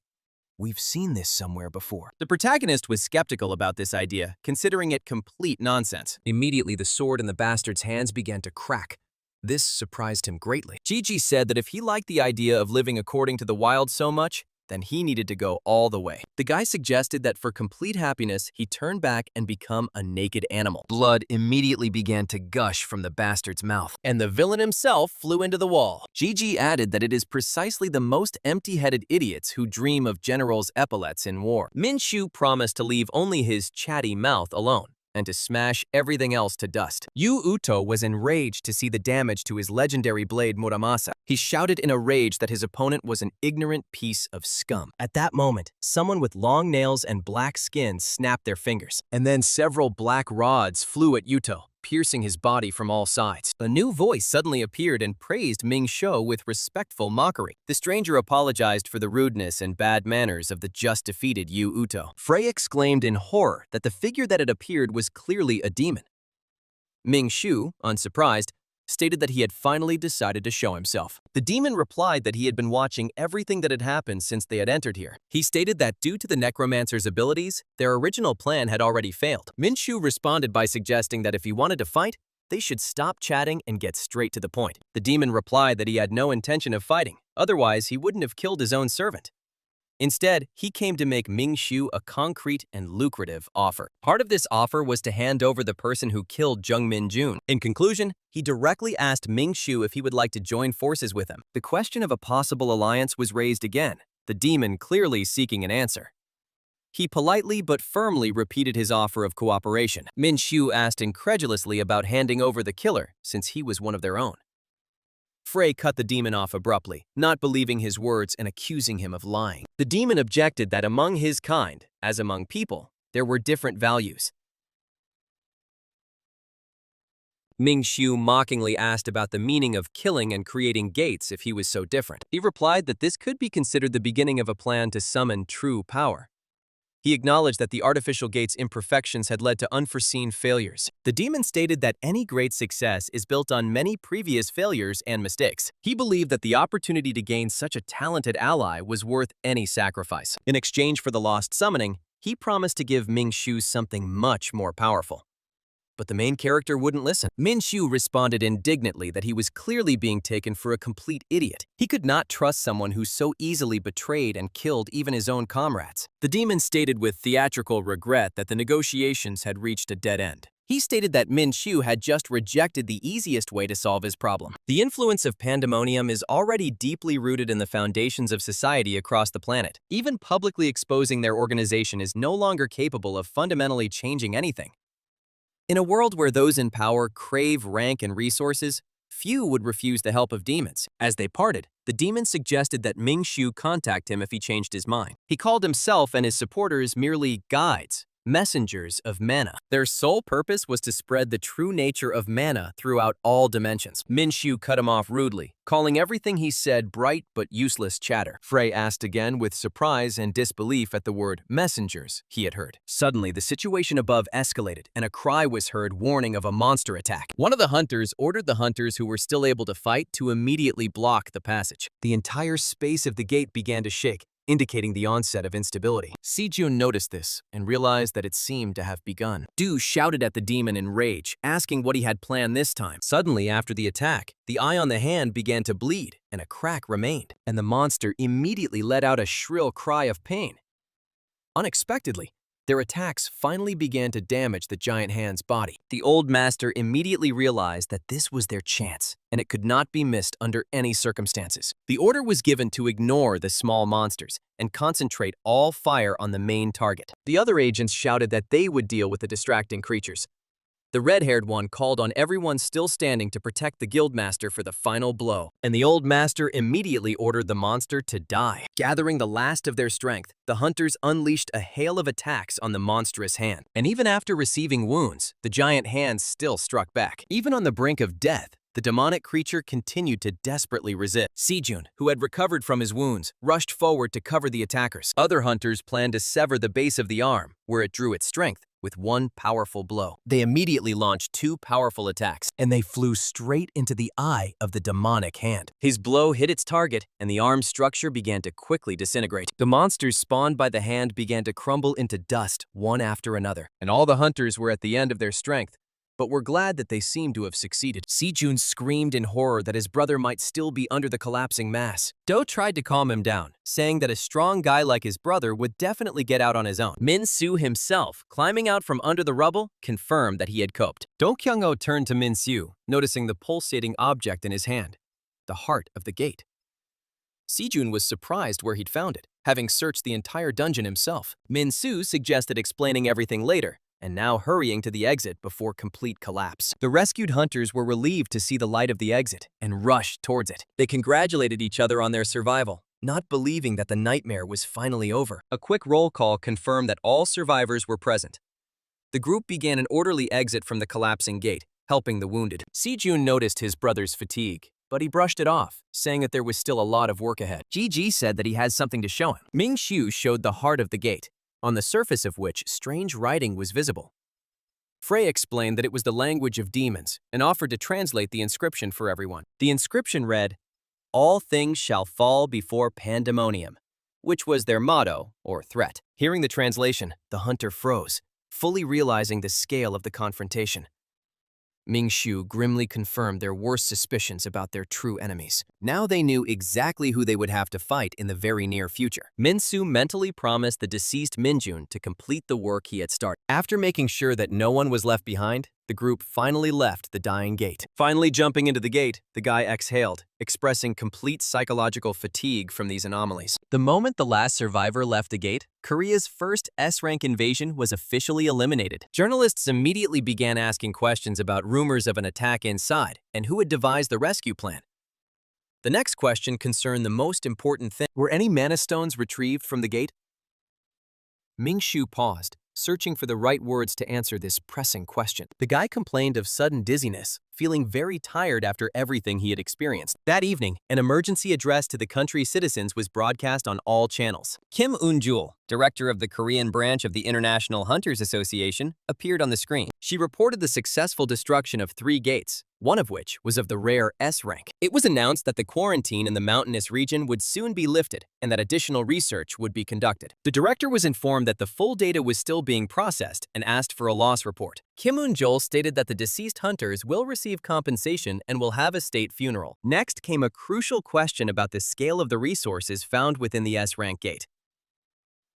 We've seen this somewhere before. The protagonist was skeptical about this idea, considering it complete nonsense. Immediately, the sword in the bastard's hands began to crack. This surprised him greatly. Gigi said that if he liked the idea of living according to the wild so much, then he needed to go all the way. The guy suggested that for complete happiness, he turn back and become a naked animal. Blood immediately began to gush from the bastard's mouth, and the villain himself flew into the wall. Gigi added that it is precisely the most empty-headed idiots who dream of generals' epaulets in war. Minjun promised to leave only his chatty mouth alone and to smash everything else to dust. Yu Uto was enraged to see the damage to his legendary blade Muramasa. He shouted in a rage that his opponent was an ignorant piece of scum. At that moment, someone with long nails and black skin snapped their fingers, and then several black rods flew at Yuto, piercing his body from all sides. A new voice suddenly appeared and praised Minjun with respectful mockery. The stranger apologized for the rudeness and bad manners of the just-defeated Yu Uto. Frey exclaimed in horror that the figure that had appeared was clearly a demon. Minjun, unsurprised, stated that he had finally decided to show himself. The demon replied that he had been watching everything that had happened since they had entered here. He stated that due to the necromancer's abilities, their original plan had already failed. Minjun responded by suggesting that if he wanted to fight, they should stop chatting and get straight to the point. The demon replied that he had no intention of fighting, otherwise he wouldn't have killed his own servant. Instead, he came to make Minjun a concrete and lucrative offer. Part of this offer was to hand over the person who killed Jung Minjun. In conclusion, he directly asked Minjun if he would like to join forces with him. The question of a possible alliance was raised again, the demon clearly seeking an answer. He politely but firmly repeated his offer of cooperation. Minjun asked incredulously about handing over the killer, since he was one of their own. Frey cut the demon off abruptly, not believing his words and accusing him of lying. The demon objected that among his kind, as among people, there were different values. Minjun mockingly asked about the meaning of killing and creating gates if he was so different. He replied that this could be considered the beginning of a plan to summon true power. He acknowledged that the artificial gate's imperfections had led to unforeseen failures. The demon stated that any great success is built on many previous failures and mistakes. He believed that the opportunity to gain such a talented ally was worth any sacrifice. In exchange for the lost summoning, he promised to give Minjun something much more powerful. But the main character wouldn't listen. Minjun responded indignantly that he was clearly being taken for a complete idiot. He could not trust someone who so easily betrayed and killed even his own comrades. The demon stated with theatrical regret that the negotiations had reached a dead end. He stated that Minjun had just rejected the easiest way to solve his problem. The influence of Pandemonium is already deeply rooted in the foundations of society across the planet. Even publicly exposing their organization is no longer capable of fundamentally changing anything. In a world where those in power crave rank and resources, few would refuse the help of demons. As they parted, the demon suggested that Minjun contact him if he changed his mind. He called himself and his supporters merely guides, messengers of mana. Their sole purpose was to spread the true nature of mana throughout all dimensions. Minjun cut him off rudely, calling everything he said bright but useless chatter. Frey asked again with surprise and disbelief at the word messengers he had heard. Suddenly, the situation above escalated, and a cry was heard warning of a monster attack. One of the hunters ordered the hunters who were still able to fight to immediately block the passage. The entire space of the gate began to shake, indicating the onset of instability. Sejun noticed this and realized that it seemed to have begun. Du shouted at the demon in rage, asking what he had planned this time. Suddenly, after the attack, the eye on the hand began to bleed, and a crack remained, and the monster immediately let out a shrill cry of pain. Unexpectedly, their attacks finally began to damage the giant hand's body. The old master immediately realized that this was their chance, and it could not be missed under any circumstances. The order was given to ignore the small monsters and concentrate all fire on the main target. The other agents shouted that they would deal with the distracting creatures. The red-haired one called on everyone still standing to protect the guildmaster for the final blow, and the old master immediately ordered the monster to die. Gathering the last of their strength, the hunters unleashed a hail of attacks on the monstrous hand. And even after receiving wounds, the giant hand still struck back. Even on the brink of death, the demonic creature continued to desperately resist. Sejun, who had recovered from his wounds, rushed forward to cover the attackers. Other hunters planned to sever the base of the arm, where it drew its strength, with one powerful blow. They immediately launched two powerful attacks, and they flew straight into the eye of the demonic hand. His blow hit its target, and the arm's structure began to quickly disintegrate. The monsters spawned by the hand began to crumble into dust one after another, and all the hunters were at the end of their strength. but were glad that they seemed to have succeeded. Sejun screamed in horror that his brother might still be under the collapsing mass. Do tried to calm him down, saying that a strong guy like his brother would definitely get out on his own. Min-soo himself, climbing out from under the rubble, confirmed that he had coped. Do Kyung Hu turned to Min-soo, noticing the pulsating object in his hand, the heart of the gate. Sejun was surprised where he'd found it, having searched the entire dungeon himself. Min-soo suggested explaining everything later, and now hurrying to the exit before complete collapse. The rescued hunters were relieved to see the light of the exit and rushed towards it. They congratulated each other on their survival, not believing that the nightmare was finally over. A quick roll call confirmed that all survivors were present. The group began an orderly exit from the collapsing gate, helping the wounded. Sejun noticed his brother's fatigue, but he brushed it off, saying that there was still a lot of work ahead. Gigi said that he had something to show him. Ming-shu showed the heart of the gate, on the surface of which strange writing was visible. Frey explained that it was the language of demons and offered to translate the inscription for everyone. The inscription read, "All things shall fall before Pandemonium," which was their motto or threat. Hearing the translation, the hunter froze, fully realizing the scale of the confrontation. Ming-shu grimly confirmed their worst suspicions about their true enemies. Now they knew exactly who they would have to fight in the very near future. Min-soo mentally promised the deceased Minjun to complete the work he had started. After making sure that no one was left behind, the group finally left the dying gate. Finally jumping into the gate, the guy exhaled, expressing complete psychological fatigue from these anomalies. The moment the last survivor left the gate, Korea's first S-rank invasion was officially eliminated. Journalists immediately began asking questions about rumors of an attack inside and who had devised the rescue plan. The next question concerned the most important thing. Were any mana stones retrieved from the gate? Ming-shu paused, searching for the right words to answer this pressing question. The guy complained of sudden dizziness, feeling very tired after everything he had experienced. That evening, an emergency address to the country's citizens was broadcast on all channels. Kim Eun-jul, director of the Korean branch of the International Hunters Association, appeared on the screen. She reported the successful destruction of 3 gates, one of which was of the rare S rank. It was announced that the quarantine in the mountainous region would soon be lifted and that additional research would be conducted. The director was informed that the full data was still being processed and asked for a loss report. Kim Eun-jul stated that the deceased hunters will receive compensation and will have a state funeral. Next came a crucial question about the scale of the resources found within the S-rank gate.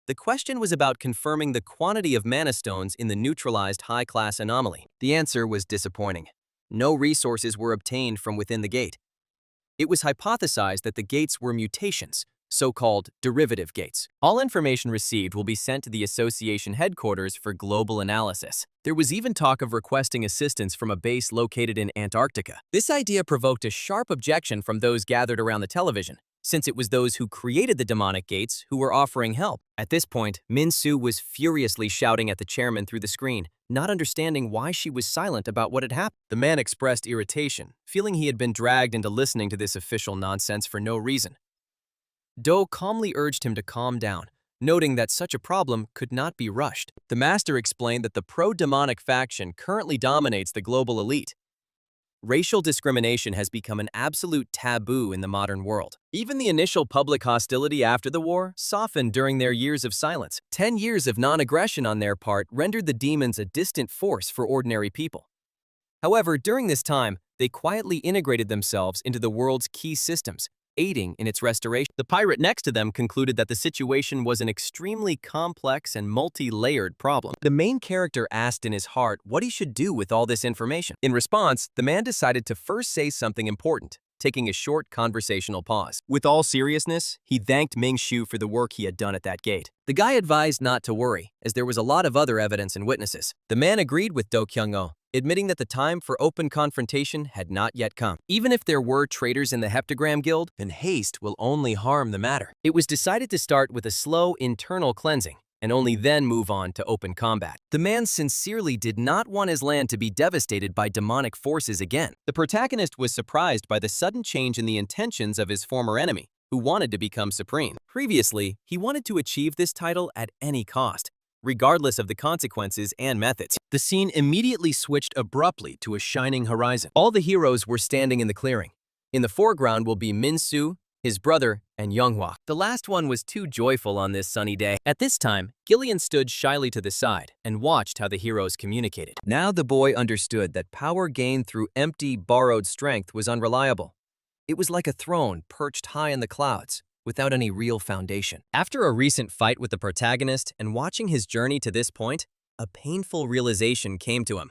The question was about confirming the quantity of mana stones in the neutralized high-class anomaly. The answer was disappointing. No resources were obtained from within the gate. It was hypothesized that the gates were mutations, so-called derivative gates. All information received will be sent to the association headquarters for global analysis. There was even talk of requesting assistance from a base located in Antarctica. This idea provoked a sharp objection from those gathered around the television, since it was those who created the demonic gates who were offering help. At this point, Min-soo was furiously shouting at the chairman through the screen, not understanding why she was silent about what had happened. The man expressed irritation, feeling he had been dragged into listening to this official nonsense for no reason. Do calmly urged him to calm down, noting that such a problem could not be rushed. The master explained that the pro-demonic faction currently dominates the global elite. Racial discrimination has become an absolute taboo in the modern world. Even the initial public hostility after the war softened during their years of silence. 10 years of non-aggression on their part rendered the demons a distant force for ordinary people. However, during this time, they quietly integrated themselves into the world's key systems, aiding in its restoration. The pirate next to them concluded that the situation was an extremely complex and multi-layered problem. The main character asked in his heart what he should do with all this information. In response, the man decided to first say something important, taking a short conversational pause. With all seriousness, he thanked Ming-shu for the work he had done at that gate. The guy advised not to worry, as there was a lot of other evidence and witnesses. The man agreed with Do Kyung Hu, admitting that the time for open confrontation had not yet come. Even if there were traitors in the Heptagram Guild, then haste will only harm the matter. It was decided to start with a slow internal cleansing, and only then move on to open combat. The man sincerely did not want his land to be devastated by demonic forces again. The protagonist was surprised by the sudden change in the intentions of his former enemy, who wanted to become supreme. Previously, he wanted to achieve this title at any cost, regardless of the consequences and methods. The scene immediately switched abruptly to a shining horizon. All the heroes were standing in the clearing. In the foreground will be Min-soo, his brother, and Younghwa. The last one was too joyful on this sunny day. At this time, Gillian stood shyly to the side and watched how the heroes communicated. Now the boy understood that power gained through empty, borrowed strength was unreliable. It was like a throne perched high in the clouds, without any real foundation. After a recent fight with the protagonist and watching his journey to this point, a painful realization came to him.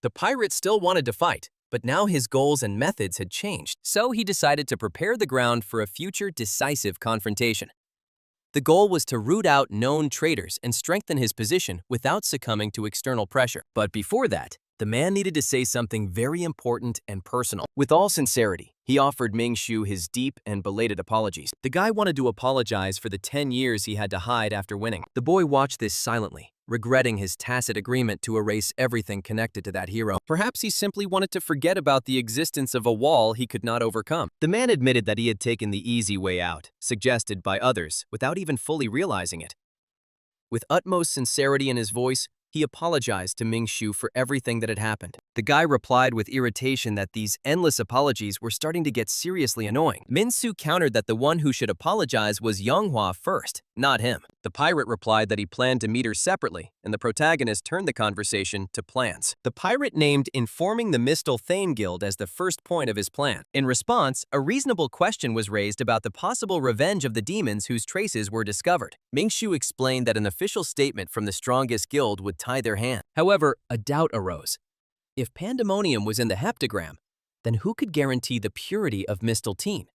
The pirate still wanted to fight, but now his goals and methods had changed, so he decided to prepare the ground for a future decisive confrontation. The goal was to root out known traitors and strengthen his position without succumbing to external pressure. But before that, the man needed to say something very important and personal. With all sincerity, he offered Mingshu his deep and belated apologies. The guy wanted to apologize for the 10 years he had to hide after winning. The boy watched this silently, regretting his tacit agreement to erase everything connected to that hero. Perhaps he simply wanted to forget about the existence of a wall he could not overcome. The man admitted that he had taken the easy way out, suggested by others, without even fully realizing it. With utmost sincerity in his voice, he apologized to Mingshu for everything that had happened. The guy replied with irritation that these endless apologies were starting to get seriously annoying. Minsu countered that the one who should apologize was Younghwa first, not him. The pirate replied that he planned to meet her separately, and the protagonist turned the conversation to plans. The pirate named informing the Mistal Thane Guild as the first point of his plan. In response, a reasonable question was raised about the possible revenge of the demons whose traces were discovered. Mingshu explained that an official statement from the strongest guild would tie their hand. However, a doubt arose. If Pandemonium was in the heptagram, then who could guarantee the purity of Mistaltine?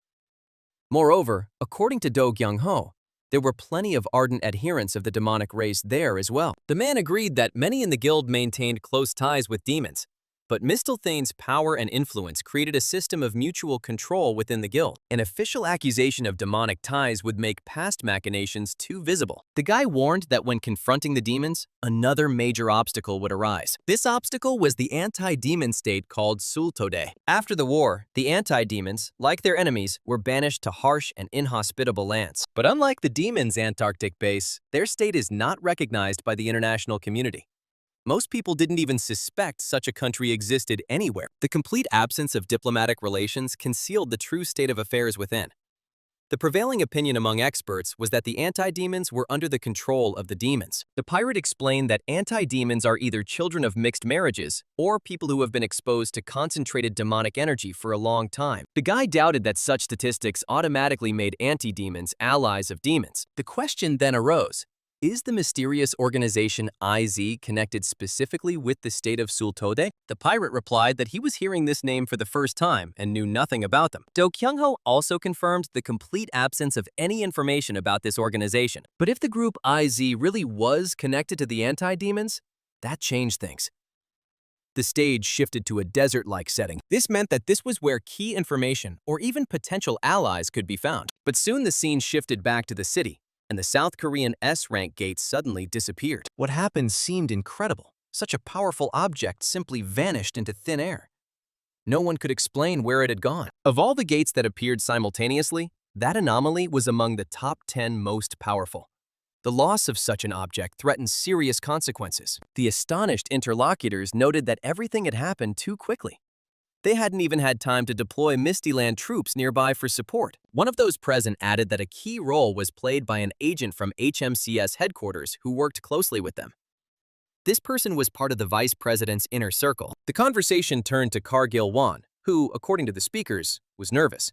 Moreover, according to Do Kyung Hu, there were plenty of ardent adherents of the demonic race there as well. The man agreed that many in the guild maintained close ties with demons, but Mistalthane's power and influence created a system of mutual control within the guild. An official accusation of demonic ties would make past machinations too visible. The guy warned that when confronting the demons, another major obstacle would arise. This obstacle was the anti-demon state called Sultode. After the war, the anti-demons, like their enemies, were banished to harsh and inhospitable lands. But unlike the demons' Antarctic base, their state is not recognized by the international community. Most people didn't even suspect such a country existed anywhere. The complete absence of diplomatic relations concealed the true state of affairs within. The prevailing opinion among experts was that the anti-demons were under the control of the demons. The pirate explained that anti-demons are either children of mixed marriages or people who have been exposed to concentrated demonic energy for a long time. The guy doubted that such statistics automatically made anti-demons allies of demons. The question then arose: is the mysterious organization IZ connected specifically with the state of Sultode? The pirate replied that he was hearing this name for the first time and knew nothing about them. Do Kyung Hu also confirmed the complete absence of any information about this organization. But if the group IZ really was connected to the anti-demons, that changed things. The stage shifted to a desert-like setting. This meant that this was where key information or even potential allies could be found. But soon the scene shifted back to the city, and the South Korean S-rank gate suddenly disappeared. What happened seemed incredible. Such a powerful object simply vanished into thin air. No one could explain where it had gone. Of all the gates that appeared simultaneously, that anomaly was among the top 10 most powerful. The loss of such an object threatened serious consequences. The astonished interlocutors noted that everything had happened too quickly. They hadn't even had time to deploy Mistyland troops nearby for support. One of those present added that a key role was played by an agent from HMCS headquarters who worked closely with them. This person was part of the vice president's inner circle. The conversation turned to Kargil Wan, who, according to the speakers, was nervous.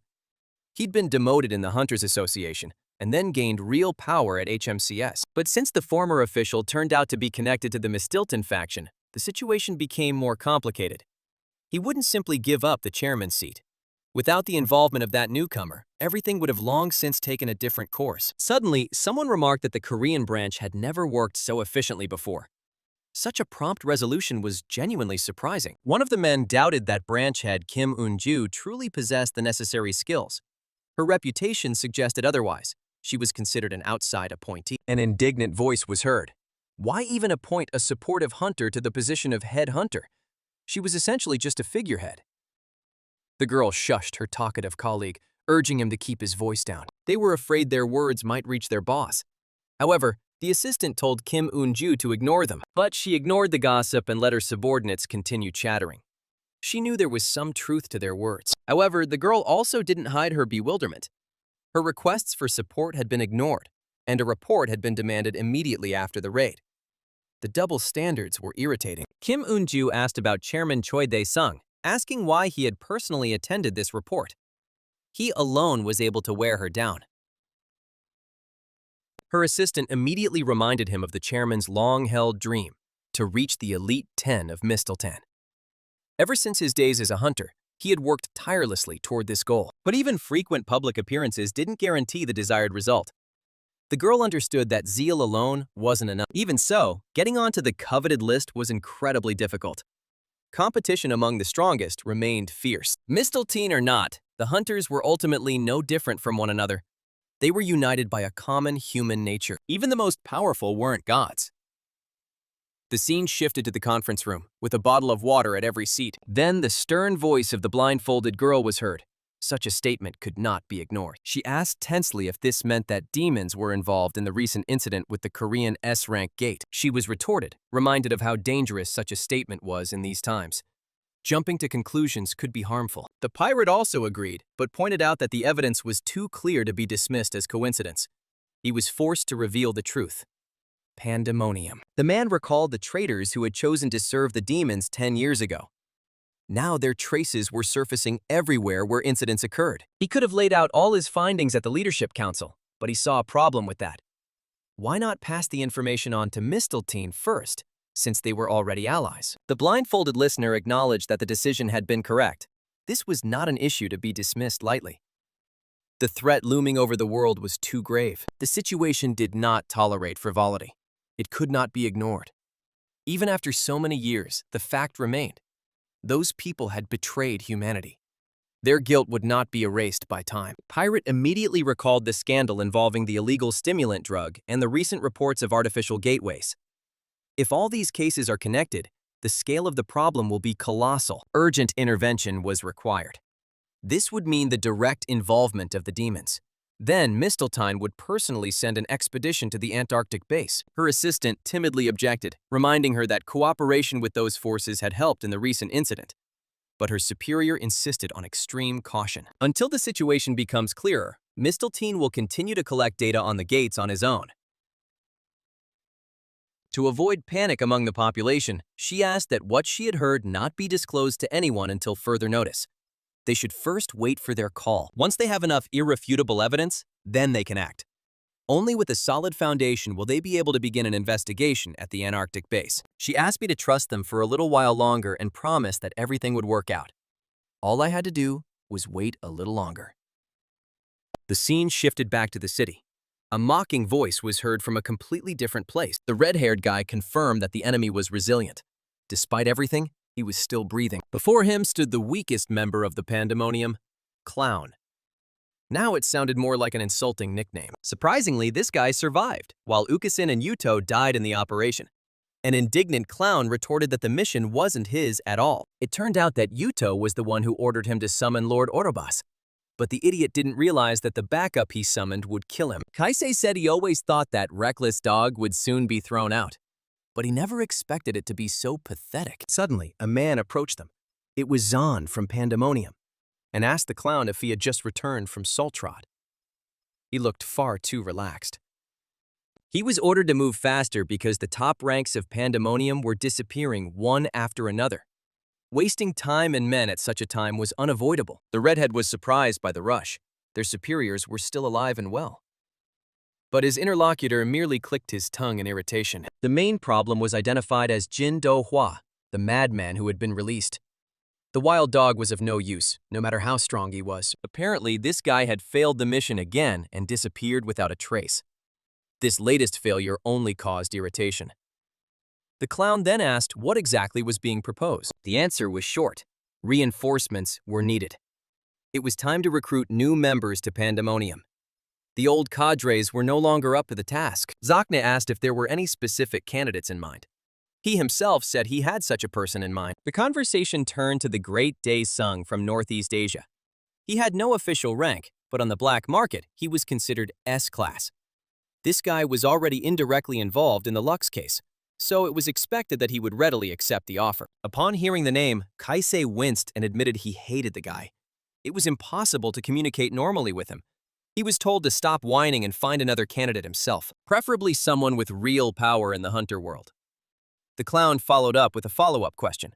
He'd been demoted in the Hunters Association and then gained real power at HMCS. But since the former official turned out to be connected to the Mistilton faction, the situation became more complicated. He wouldn't simply give up the chairman's seat. Without the involvement of that newcomer, everything would have long since taken a different course. Suddenly, someone remarked that the Korean branch had never worked so efficiently before. Such a prompt resolution was genuinely surprising. One of the men doubted that branch head Kim Un-ju truly possessed the necessary skills. Her reputation suggested otherwise. She was considered an outside appointee. An indignant voice was heard. Why even appoint a supportive hunter to the position of head hunter? She was essentially just a figurehead. The girl shushed her talkative colleague, urging him to keep his voice down. They were afraid their words might reach their boss. However, the assistant told Kim Un-ju to ignore them, but she ignored the gossip and let her subordinates continue chattering. She knew there was some truth to their words. However, the girl also didn't hide her bewilderment. Her requests for support had been ignored, and a report had been demanded immediately after the raid. The double standards were irritating. Kim Eun-ju asked about Chairman Choi Dae-sung, asking why he had personally attended this report. He alone was able to wear her down. Her assistant immediately reminded him of the chairman's long-held dream to reach the elite 10 of Misteltan. Ever since his days as a hunter, he had worked tirelessly toward this goal. But even frequent public appearances didn't guarantee the desired result. The girl understood that zeal alone wasn't enough. Even so, getting onto the coveted list was incredibly difficult. Competition among the strongest remained fierce. Mistelteen or not, the hunters were ultimately no different from one another. They were united by a common human nature. Even the most powerful weren't gods. The scene shifted to the conference room, with a bottle of water at every seat. Then the stern voice of the blindfolded girl was heard. Such a statement could not be ignored. She asked tensely if this meant that demons were involved in the recent incident with the Korean S-rank gate. She was retorted, reminded of how dangerous such a statement was in these times. Jumping to conclusions could be harmful. The pirate also agreed, but pointed out that the evidence was too clear to be dismissed as coincidence. He was forced to reveal the truth. Pandemonium. The man recalled the traitors who had chosen to serve the demons 10 years ago. Now their traces were surfacing everywhere where incidents occurred. He could have laid out all his findings at the Leadership Council, but he saw a problem with that. Why not pass the information on to Mistelteen first, since they were already allies? The blindfolded listener acknowledged that the decision had been correct. This was not an issue to be dismissed lightly. The threat looming over the world was too grave. The situation did not tolerate frivolity. It could not be ignored. Even after so many years, the fact remained. Those people had betrayed humanity. Their guilt would not be erased by time. Pirate immediately recalled the scandal involving the illegal stimulant drug and the recent reports of artificial gateways. If all these cases are connected, the scale of the problem will be colossal. Urgent intervention was required. This would mean the direct involvement of the demons. Then Mistelteen would personally send an expedition to the Antarctic base. Her assistant timidly objected, reminding her that cooperation with those forces had helped in the recent incident. But her superior insisted on extreme caution. Until the situation becomes clearer, Mistelteen will continue to collect data on the gates on his own. To avoid panic among the population, she asked that what she had heard not be disclosed to anyone until further notice. They should first wait for their call. Once they have enough irrefutable evidence, then they can act. Only with a solid foundation will they be able to begin an investigation at the Antarctic base. She asked me to trust them for a little while longer and promised that everything would work out. All I had to do was wait a little longer. The scene shifted back to the city. A mocking voice was heard from a completely different place. The red-haired guy confirmed that the enemy was resilient. Despite everything, he was still breathing. Before him stood the weakest member of the Pandemonium, Clown. Now it sounded more like an insulting nickname. Surprisingly, this guy survived, while Ukasin and Yuto died in the operation. An indignant Clown retorted that the mission wasn't his at all. It turned out that Yuto was the one who ordered him to summon Lord Orobas. But the idiot didn't realize that the backup he summoned would kill him. Kaisei said he always thought that reckless dog would soon be thrown out. But he never expected it to be so pathetic. Suddenly, a man approached them. It was Zahn from Pandemonium, and asked the Clown if he had just returned from Saltrod. He looked far too relaxed. He was ordered to move faster because the top ranks of Pandemonium were disappearing one after another. Wasting time and men at such a time was unavoidable. The redhead was surprised by the rush. Their superiors were still alive and well. But his interlocutor merely clicked his tongue in irritation. The main problem was identified as Jin Do-hwa, the madman who had been released. The wild dog was of no use, no matter how strong he was. Apparently, this guy had failed the mission again and disappeared without a trace. This latest failure only caused irritation. The Clown then asked what exactly was being proposed. The answer was short. Reinforcements were needed. It was time to recruit new members to Pandemonium. The old cadres were no longer up to the task. Zakne asked if there were any specific candidates in mind. He himself said he had such a person in mind. The conversation turned to the great Dae-sung from Northeast Asia. He had no official rank, but on the black market, he was considered S-class. This guy was already indirectly involved in the Lux case, so it was expected that he would readily accept the offer. Upon hearing the name, Kaisei winced and admitted he hated the guy. It was impossible to communicate normally with him. He was told to stop whining and find another candidate himself, preferably someone with real power in the hunter world. The clown followed up with a follow-up question.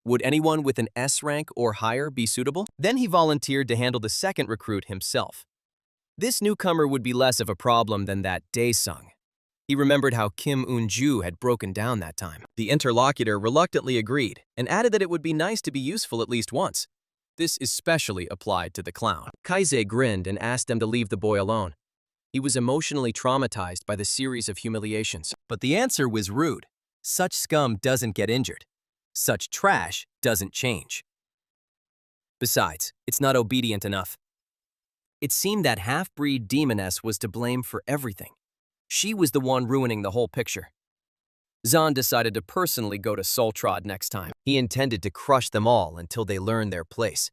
Would anyone with an S rank or higher be suitable? Then he volunteered to handle the second recruit himself. This newcomer would be less of a problem than that Daesung. He remembered how Kim Un-ju had broken down that time. The interlocutor reluctantly agreed and added that it would be nice to be useful at least once. This especially applied to the clown. Kaise grinned and asked them to leave the boy alone. He was emotionally traumatized by the series of humiliations. But the answer was rude. Such scum doesn't get injured. Such trash doesn't change. Besides, it's not obedient enough. It seemed that half-breed demoness was to blame for everything. She was the one ruining the whole picture. Zahn decided to personally go to Soltrod next time. He intended to crush them all until they learned their place.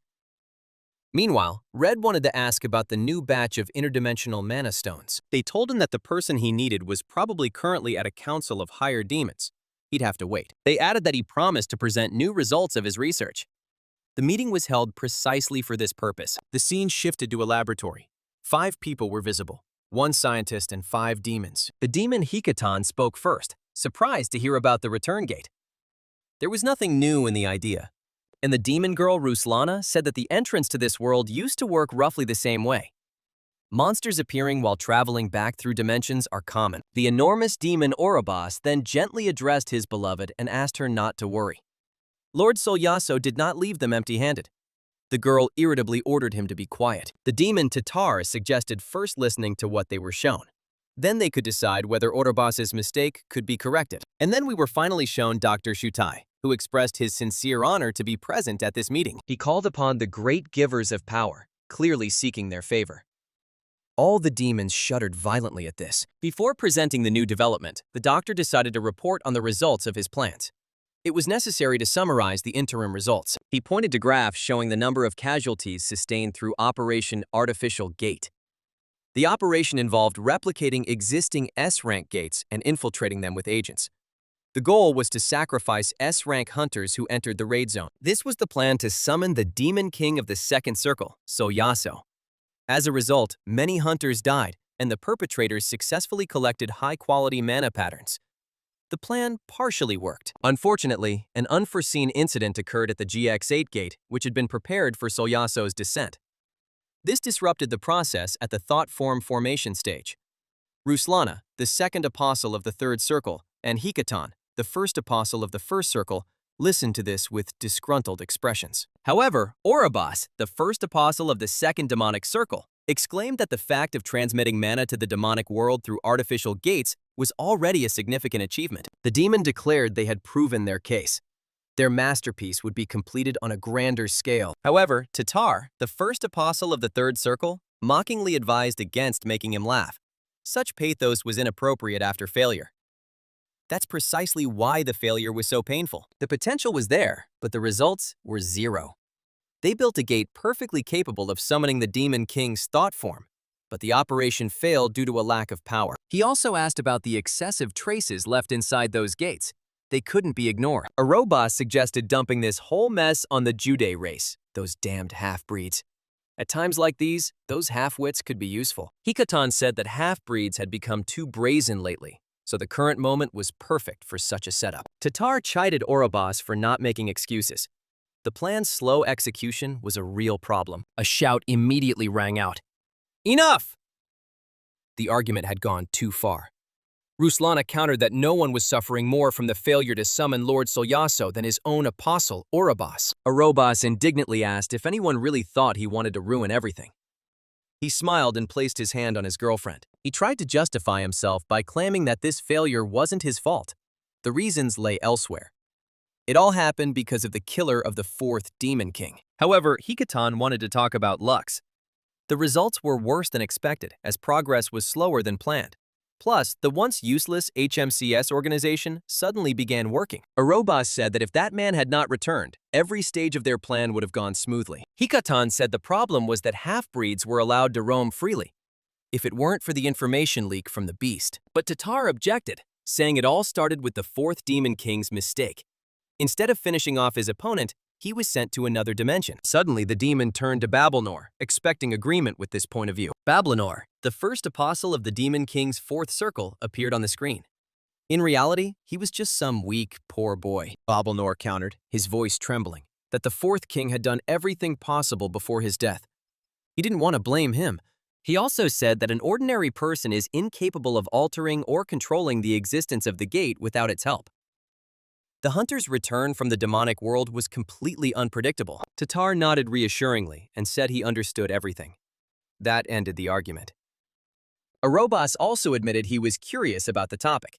Meanwhile, Red wanted to ask about the new batch of interdimensional mana stones. They told him that the person he needed was probably currently at a council of higher demons. He'd have to wait. They added that he promised to present new results of his research. The meeting was held precisely for this purpose. The scene shifted to a laboratory. 5 people were visible, 1 scientist and 5 demons. The demon Hikatan spoke first, surprised to hear about the return gate. There was nothing new in the idea. And the demon girl Ruslana said that the entrance to this world used to work roughly the same way. Monsters appearing while traveling back through dimensions are common. The enormous demon Orobas then gently addressed his beloved and asked her not to worry. Lord Solyaso did not leave them empty-handed. The girl irritably ordered him to be quiet. The demon Tatar suggested first listening to what they were shown. Then they could decide whether Orobas's mistake could be corrected. And then we were finally shown Dr. Shutai, who expressed his sincere honor to be present at this meeting. He called upon the great givers of power, clearly seeking their favor. All the demons shuddered violently at this. Before presenting the new development, the doctor decided to report on the results of his plans. It was necessary to summarize the interim results. He pointed to graphs showing the number of casualties sustained through Operation Artificial Gate. The operation involved replicating existing S-rank gates and infiltrating them with agents. The goal was to sacrifice S-rank hunters who entered the raid zone. This was the plan to summon the Demon King of the Second Circle, Solyaso. As a result, many hunters died, and the perpetrators successfully collected high-quality mana patterns. The plan partially worked. Unfortunately, an unforeseen incident occurred at the GX8 gate, which had been prepared for Solyaso's descent. This disrupted the process at the thought form formation stage. Ruslana, the second apostle of the third circle, and Hikatan, the first apostle of the first circle, listened to this with disgruntled expressions. However, Orobas, the first apostle of the second demonic circle, exclaimed that the fact of transmitting mana to the demonic world through artificial gates was already a significant achievement. The demon declared they had proven their case. Their masterpiece would be completed on a grander scale. However, Tatar, the first apostle of the third circle, mockingly advised against making him laugh. Such pathos was inappropriate after failure. That's precisely why the failure was so painful. The potential was there, but the results were 0. They built a gate perfectly capable of summoning the Demon King's thought form, but the operation failed due to a lack of power. He also asked about the excessive traces left inside those gates. They couldn't be ignored. Orobas suggested dumping this whole mess on the Jude race, those damned half-breeds. At times like these, those half-wits could be useful. Hikatan said that half-breeds had become too brazen lately, so the current moment was perfect for such a setup. Tatar chided Orobas for not making excuses. The plan's slow execution was a real problem. A shout immediately rang out. Enough! The argument had gone too far. Ruslana countered that no one was suffering more from the failure to summon Lord Solyaso than his own apostle, Orobas. Orobas indignantly asked if anyone really thought he wanted to ruin everything. He smiled and placed his hand on his girlfriend. He tried to justify himself by claiming that this failure wasn't his fault. The reasons lay elsewhere. It all happened because of the killer of the 4th Demon King. However, Hikatan wanted to talk about Lux. The results were worse than expected, as progress was slower than planned. Plus, the once useless HMCS organization suddenly began working. Orobas said that if that man had not returned, every stage of their plan would have gone smoothly. Hikatan said the problem was that half-breeds were allowed to roam freely, if it weren't for the information leak from the beast. But Tatar objected, saying it all started with the 4th Demon King's mistake. Instead of finishing off his opponent, he was sent to another dimension. Suddenly, the demon turned to Babelnor, expecting agreement with this point of view. Babelnor, the first apostle of the Demon King's fourth circle, appeared on the screen. In reality, he was just some weak, poor boy. Babelnor countered, his voice trembling, that the fourth king had done everything possible before his death. He didn't want to blame him. He also said that an ordinary person is incapable of altering or controlling the existence of the gate without its help. The hunter's return from the demonic world was completely unpredictable. Tatar nodded reassuringly and said he understood everything. That ended the argument. Arobas also admitted he was curious about the topic.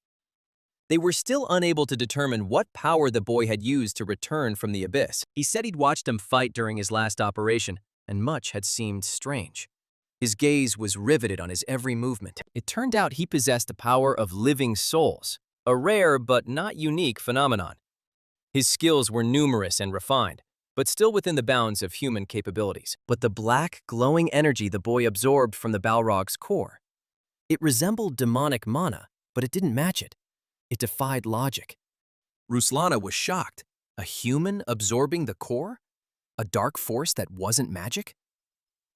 They were still unable to determine what power the boy had used to return from the abyss. He said he'd watched him fight during his last operation, and much had seemed strange. His gaze was riveted on his every movement. It turned out he possessed the power of living souls, a rare but not unique phenomenon. His skills were numerous and refined, but still within the bounds of human capabilities. But the black, glowing energy the boy absorbed from the Balrog's core, it resembled demonic mana, but it didn't match it. It defied logic. Ruslana was shocked. A human absorbing the core? A dark force that wasn't magic?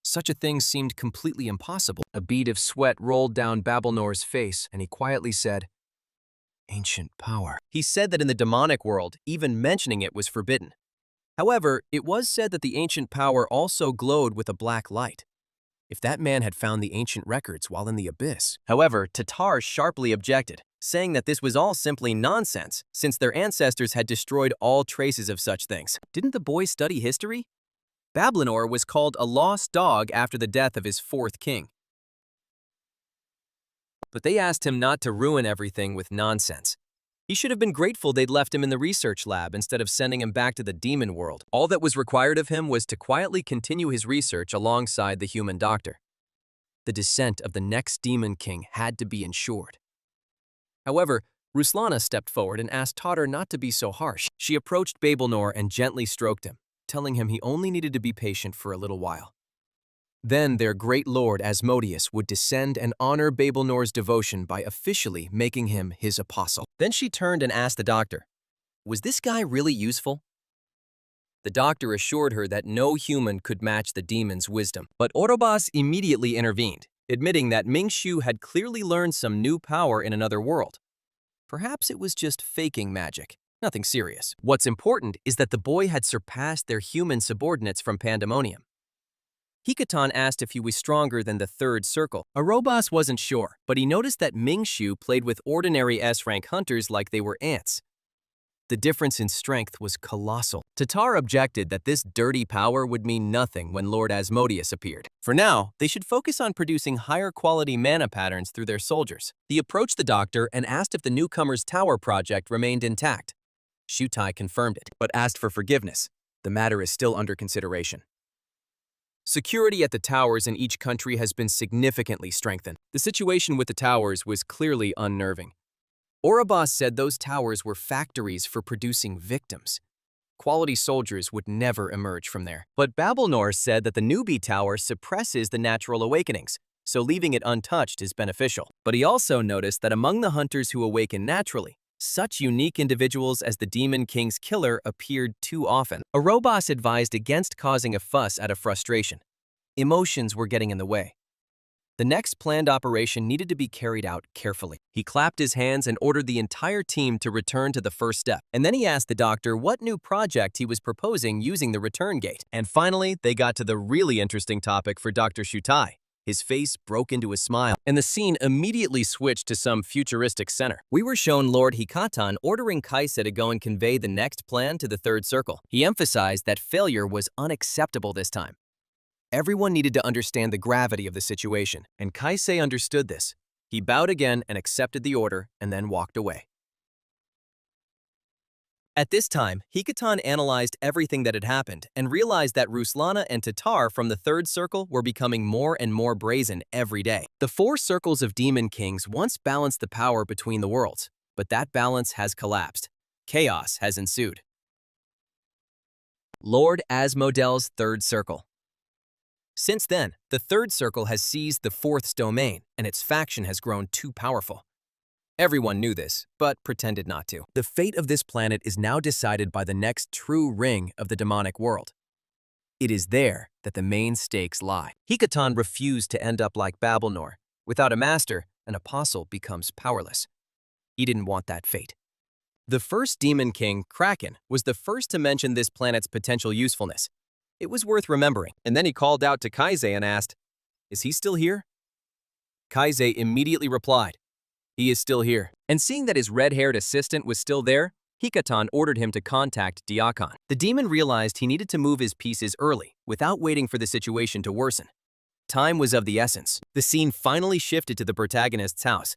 Such a thing seemed completely impossible. A bead of sweat rolled down Babelnor's face, and he quietly said, "Ancient power." He said that in the demonic world, even mentioning it was forbidden. However, it was said that the ancient power also glowed with a black light. If that man had found the ancient records while in the abyss. However, Tatar sharply objected, saying that this was all simply nonsense, since their ancestors had destroyed all traces of such things. Didn't the boy study history? Babelnor was called a lost dog after the death of his fourth king. But they asked him not to ruin everything with nonsense. He should have been grateful they'd left him in the research lab instead of sending him back to the demon world. All that was required of him was to quietly continue his research alongside the human doctor. The descent of the next demon king had to be ensured. However, Ruslana stepped forward and asked Tatar not to be so harsh. She approached Babelnor and gently stroked him, telling him he only needed to be patient for a little while. Then their great lord Asmodeus would descend and honor Babelnor's devotion by officially making him his apostle. Then she turned and asked the doctor, "Was this guy really useful?" The doctor assured her that no human could match the demon's wisdom. But Orobas immediately intervened, admitting that Mingshu had clearly learned some new power in another world. Perhaps it was just faking magic, nothing serious. What's important is that the boy had surpassed their human subordinates from Pandemonium. Hikatan asked if he was stronger than the third circle. Arobas wasn't sure, but he noticed that Mingshu played with ordinary S-rank hunters like they were ants. The difference in strength was colossal. Tatar objected that this dirty power would mean nothing when Lord Asmodeus appeared. For now, they should focus on producing higher quality mana patterns through their soldiers. He approached the doctor and asked if the newcomer's tower project remained intact. Shutai confirmed it, but asked for forgiveness. The matter is still under consideration. Security at the towers in each country has been significantly strengthened. The situation with the towers was clearly unnerving. Orobas said those towers were factories for producing victims. Quality soldiers would never emerge from there. But Babelnor said that the newbie tower suppresses the natural awakenings, so leaving it untouched is beneficial. But he also noticed that among the hunters who awaken naturally, such unique individuals as the Demon King's killer appeared too often. Arobas advised against causing a fuss out of frustration. Emotions were getting in the way. The next planned operation needed to be carried out carefully. He clapped his hands and ordered the entire team to return to the first step. And then he asked the doctor what new project he was proposing using the return gate. And finally, they got to the really interesting topic for Dr. Shutai. His face broke into a smile, and the scene immediately switched to some futuristic center. We were shown Lord Hikatan ordering Kaise to go and convey the next plan to the third circle. He emphasized that failure was unacceptable this time. Everyone needed to understand the gravity of the situation, and Kaise understood this. He bowed again and accepted the order, and then walked away. At this time, Hikatan analyzed everything that had happened and realized that Ruslana and Tatar from the third circle were becoming more and more brazen every day. The four circles of Demon Kings once balanced the power between the worlds, but that balance has collapsed. Chaos has ensued. Lord Asmodel's third circle. Since then, the third circle has seized the fourth's domain, and its faction has grown too powerful. Everyone knew this, but pretended not to. The fate of this planet is now decided by the next true ring of the demonic world. It is there that the main stakes lie. Hikatan refused to end up like Babelnor. Without a master, an apostle becomes powerless. He didn't want that fate. The first demon king, Kraken, was the first to mention this planet's potential usefulness. It was worth remembering. And then he called out to Kaise and asked, "Is he still here?" Kaise immediately replied, "He is still here." And seeing that his red-haired assistant was still there, Hikatan ordered him to contact Diakon. The demon realized he needed to move his pieces early, without waiting for the situation to worsen. Time was of the essence. The scene finally shifted to the protagonist's house.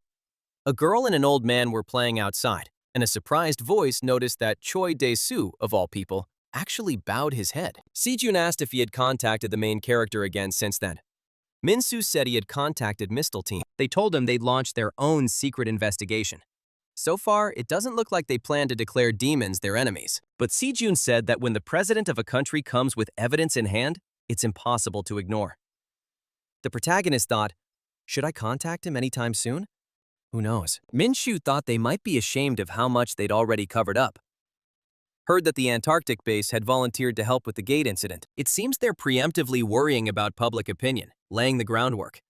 A girl and an old man were playing outside, and a surprised voice noticed that Choi Dae-soo, of all people, actually bowed his head. Sejun asked if he had contacted the main character again since then. Minsu said he had contacted Misteltein. They told him they'd launched their own secret investigation. So far, it doesn't look like they plan to declare demons their enemies. But Sejun said that when the president of a country comes with evidence in hand, it's impossible to ignore. The protagonist thought, should I contact him anytime soon? Who knows? Minshu thought they might be ashamed of how much they'd already covered up. Heard that the Antarctic base had volunteered to help with the gate incident. It seems they're preemptively worrying about public opinion, laying the groundwork.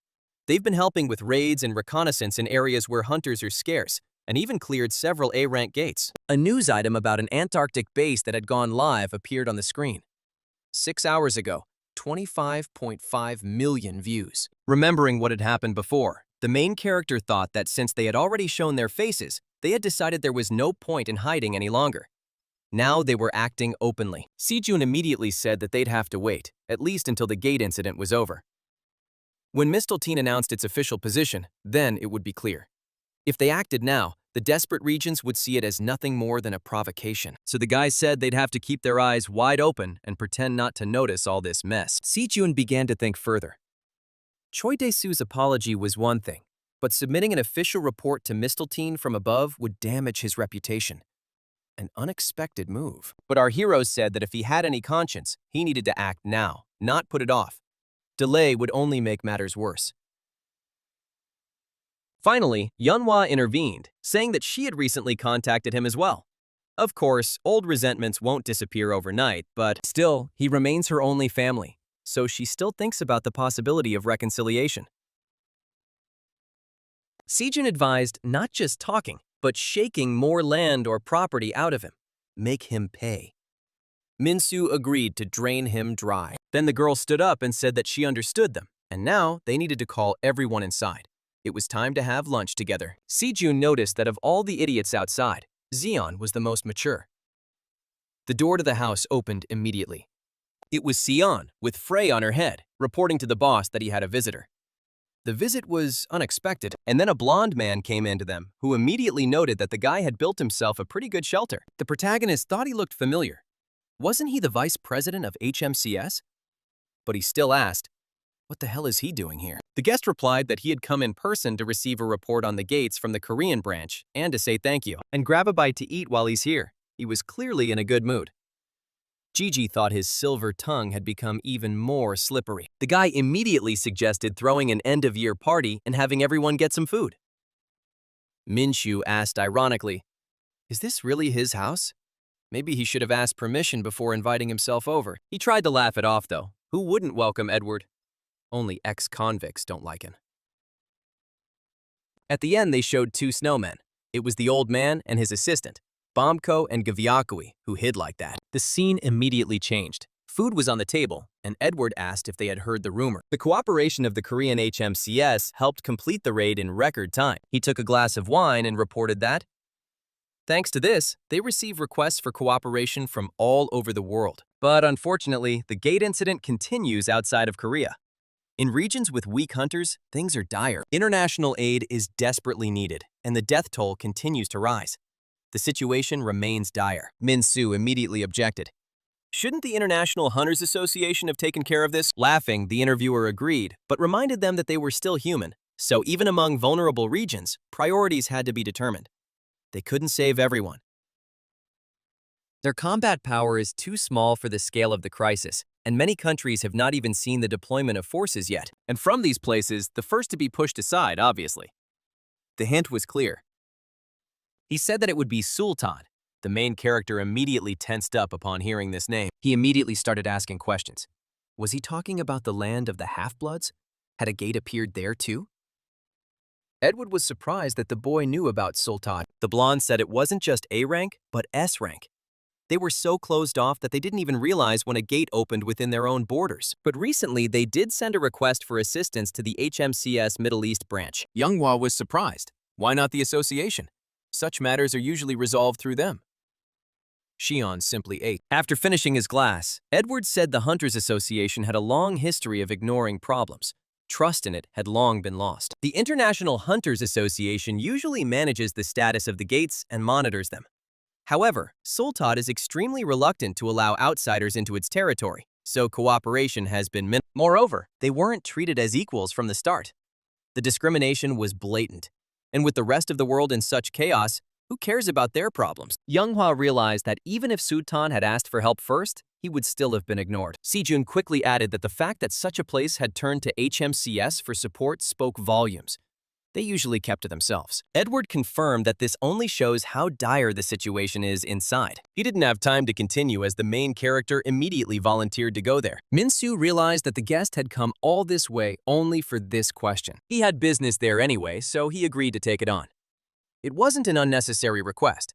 They've been helping with raids and reconnaissance in areas where hunters are scarce, and even cleared several A-rank gates. A news item about an Antarctic base that had gone live appeared on the screen. 6 hours ago, 25.5 million views. Remembering what had happened before, the main character thought that since they had already shown their faces, they had decided there was no point in hiding any longer. Now they were acting openly. Sejun immediately said that they'd have to wait, at least until the gate incident was over. When Misteltein announced its official position, then it would be clear. If they acted now, the desperate regions would see it as nothing more than a provocation. So the guys said they'd have to keep their eyes wide open and pretend not to notice all this mess. Sejun began to think further. Choi Dae-soo's apology was one thing, but submitting an official report to Misteltein from above would damage his reputation. An unexpected move. But our hero said that if he had any conscience, he needed to act now, not put it off. Delay would only make matters worse. Finally, Yeonhwa intervened, saying that she had recently contacted him as well. Of course, old resentments won't disappear overnight, but still, he remains her only family, so she still thinks about the possibility of reconciliation. Sejun advised not just talking, but shaking more land or property out of him. Make him pay. Minsu agreed to drain him dry. Then the girl stood up and said that she understood them, and now they needed to call everyone inside. It was time to have lunch together. Sejun noticed that of all the idiots outside, Zeon was the most mature. The door to the house opened immediately. It was Sion, with Frey on her head, reporting to the boss that he had a visitor. The visit was unexpected, and then a blonde man came into them, who immediately noted that the guy had built himself a pretty good shelter. The protagonist thought he looked familiar. Wasn't he the vice president of HMCS? But he still asked, what the hell is he doing here? The guest replied that he had come in person to receive a report on the gates from the Korean branch and to say thank you, and grab a bite to eat while he's here. He was clearly in a good mood. Gigi thought his silver tongue had become even more slippery. The guy immediately suggested throwing an end-of-year party and having everyone get some food. Minshu asked ironically, is this really his house? Maybe he should have asked permission before inviting himself over. He tried to laugh it off, though. Who wouldn't welcome Edward? Only ex-convicts don't like him. At the end, they showed two snowmen. It was the old man and his assistant, Bombko and Gaviakui, who hid like that. The scene immediately changed. Food was on the table, and Edward asked if they had heard the rumor. The cooperation of the Korean HMCS helped complete the raid in record time. He took a glass of wine and reported that, thanks to this, they receive requests for cooperation from all over the world. But unfortunately, the gate incident continues outside of Korea. In regions with weak hunters, things are dire. International aid is desperately needed, and the death toll continues to rise. The situation remains dire. Minsu immediately objected. Shouldn't the International Hunters Association have taken care of this? Laughing, the interviewer agreed, but reminded them that they were still human. So even among vulnerable regions, priorities had to be determined. They couldn't save everyone. Their combat power is too small for the scale of the crisis, and many countries have not even seen the deployment of forces yet. And from these places, the first to be pushed aside, obviously. The hint was clear. He said that it would be Sultan. The main character immediately tensed up upon hearing this name. He immediately started asking questions. Was he talking about the land of the half-bloods? Had a gate appeared there too? Edward was surprised that the boy knew about Sultan. The blonde said it wasn't just A rank, but S rank. They were so closed off that they didn't even realize when a gate opened within their own borders. But recently, they did send a request for assistance to the HMCS Middle East branch. Younghwa was surprised. Why not the association? Such matters are usually resolved through them. Xion simply ate. After finishing his glass, Edward said the Hunters Association had a long history of ignoring problems. Trust in it had long been lost. The International Hunters Association usually manages the status of the gates and monitors them. However, Sultan is extremely reluctant to allow outsiders into its territory, so cooperation has been minimal. Moreover, they weren't treated as equals from the start. The discrimination was blatant, and with the rest of the world in such chaos, who cares about their problems? Younghwa realized that even if Sultan had asked for help first, he would still have been ignored. Sijun quickly added that the fact that such a place had turned to HMCS for support spoke volumes. They usually kept to themselves. Edward confirmed that this only shows how dire the situation is inside. He didn't have time to continue as the main character immediately volunteered to go there. Minsu realized that the guest had come all this way only for this question. He had business there anyway, so he agreed to take it on. It wasn't an unnecessary request.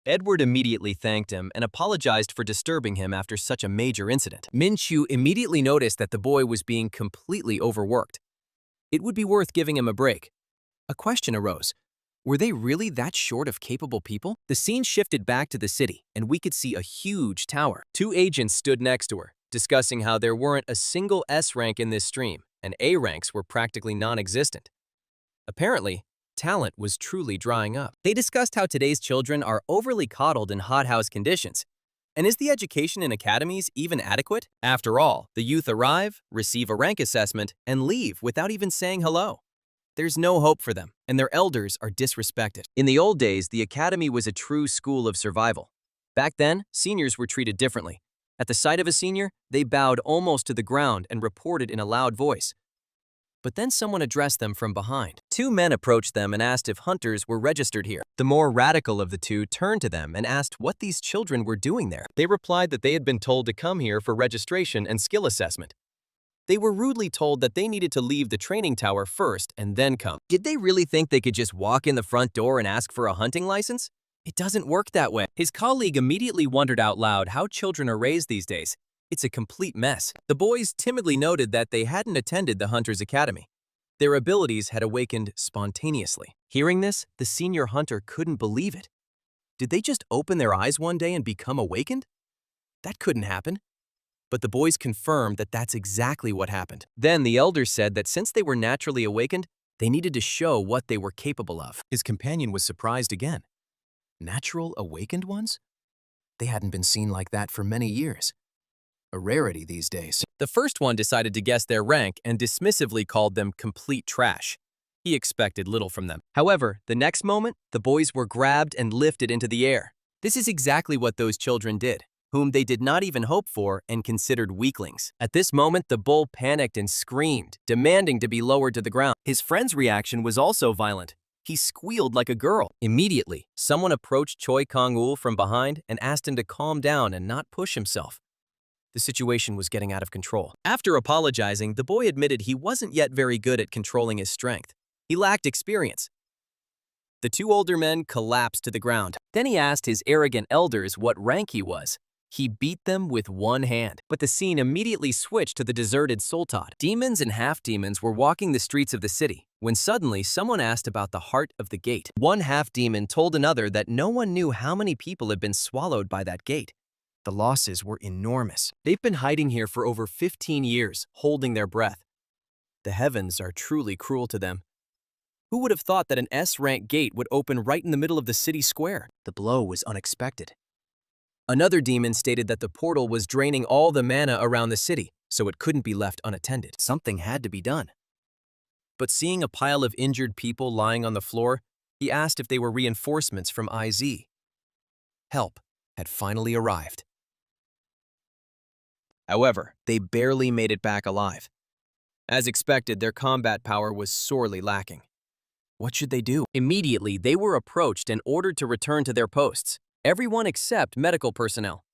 Edward immediately thanked him and apologized for disturbing him after such a major incident. Minchu immediately noticed that the boy was being completely overworked. It would be worth giving him a break. A question arose. Were they really that short of capable people? The scene shifted back to the city, and we could see a huge tower. Two agents stood next to her, discussing how there weren't a single S rank in this stream, and A ranks were practically non-existent. Apparently, talent was truly drying up. They discussed how today's children are overly coddled in hothouse conditions. And is the education in academies even adequate? After all, the youth arrive, receive a rank assessment, and leave without even saying hello. There's no hope for them, and their elders are disrespected. In the old days, the academy was a true school of survival. Back then, seniors were treated differently. At the sight of a senior, they bowed almost to the ground and reported in a loud voice. But then someone addressed them from behind. Two men approached them and asked if hunters were registered here. The more radical of the two turned to them and asked what these children were doing there. They replied that they had been told to come here for registration and skill assessment. They were rudely told that they needed to leave the training tower first and then come. Did they really think they could just walk in the front door and ask for a hunting license? It doesn't work that way. His colleague immediately wondered out loud how children are raised these days. It's a complete mess. The boys timidly noted that they hadn't attended the Hunter's Academy. Their abilities had awakened spontaneously. Hearing this, the senior hunter couldn't believe it. Did they just open their eyes one day and become awakened? That couldn't happen. But the boys confirmed that that's exactly what happened. Then the elders said that since they were naturally awakened, they needed to show what they were capable of. His companion was surprised again. Natural awakened ones? They hadn't been seen like that for many years. A rarity these days. The first one decided to guess their rank and dismissively called them complete trash. He expected little from them. However, the next moment, the boys were grabbed and lifted into the air. This is exactly what those children did, whom they did not even hope for and considered weaklings. At this moment, the bull panicked and screamed, demanding to be lowered to the ground. His friend's reaction was also violent. He squealed like a girl. Immediately, someone approached Choi Kong-ul from behind and asked him to calm down and not push himself. The situation was getting out of control. After apologizing, the boy admitted he wasn't yet very good at controlling his strength. He lacked experience. The two older men collapsed to the ground. Then he asked his arrogant elders what rank he was. He beat them with one hand. But the scene immediately switched to the deserted Sultan. Demons and half-demons were walking the streets of the city, when suddenly someone asked about the heart of the gate. One half-demon told another that no one knew how many people had been swallowed by that gate. The losses were enormous. They've been hiding here for over 15 years, holding their breath. The heavens are truly cruel to them. Who would have thought that an S-rank gate would open right in the middle of the city square? The blow was unexpected. Another demon stated that the portal was draining all the mana around the city, so it couldn't be left unattended. Something had to be done. But seeing a pile of injured people lying on the floor, he asked if they were reinforcements from IZ. Help had finally arrived. However, they barely made it back alive. As expected, their combat power was sorely lacking. What should they do? Immediately, they were approached and ordered to return to their posts. Everyone except medical personnel.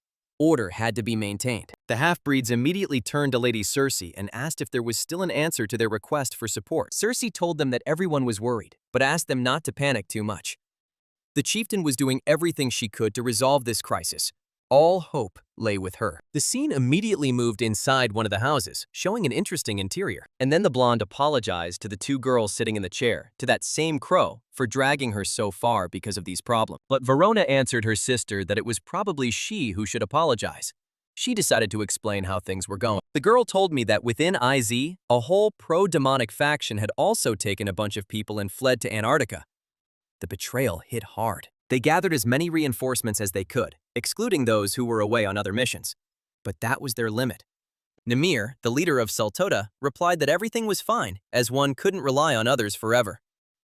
Order had to be maintained. The half-breeds immediately turned to Lady Cersei and asked if there was still an answer to their request for support. Cersei told them that everyone was worried, but asked them not to panic too much. The chieftain was doing everything she could to resolve this crisis. All hope lay with her. The scene immediately moved inside one of the houses, showing an interesting interior. And then the blonde apologized to the two girls sitting in the chair, to that same crow, for dragging her so far because of these problems. But Verona answered her sister that it was probably she who should apologize. She decided to explain how things were going. The girl told me that within IZ, a whole pro-demonic faction had also taken a bunch of people and fled to Antarctica. The betrayal hit hard. They gathered as many reinforcements as they could, excluding those who were away on other missions. But that was their limit. Namir, the leader of Sultoda, replied that everything was fine, as one couldn't rely on others forever.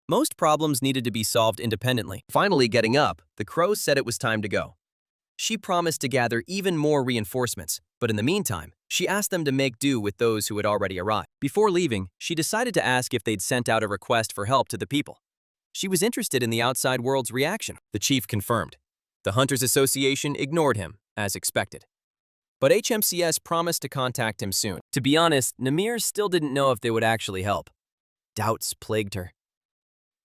Most problems needed to be solved independently. Finally getting up, the crow said it was time to go. She promised to gather even more reinforcements, but in the meantime, she asked them to make do with those who had already arrived. Before leaving, she decided to ask if they'd sent out a request for help to the people. She was interested in the outside world's reaction. The chief confirmed. The Hunters Association ignored him, as expected. But HMCS promised to contact him soon. To be honest, Namir still didn't know if they would actually help. Doubts plagued her.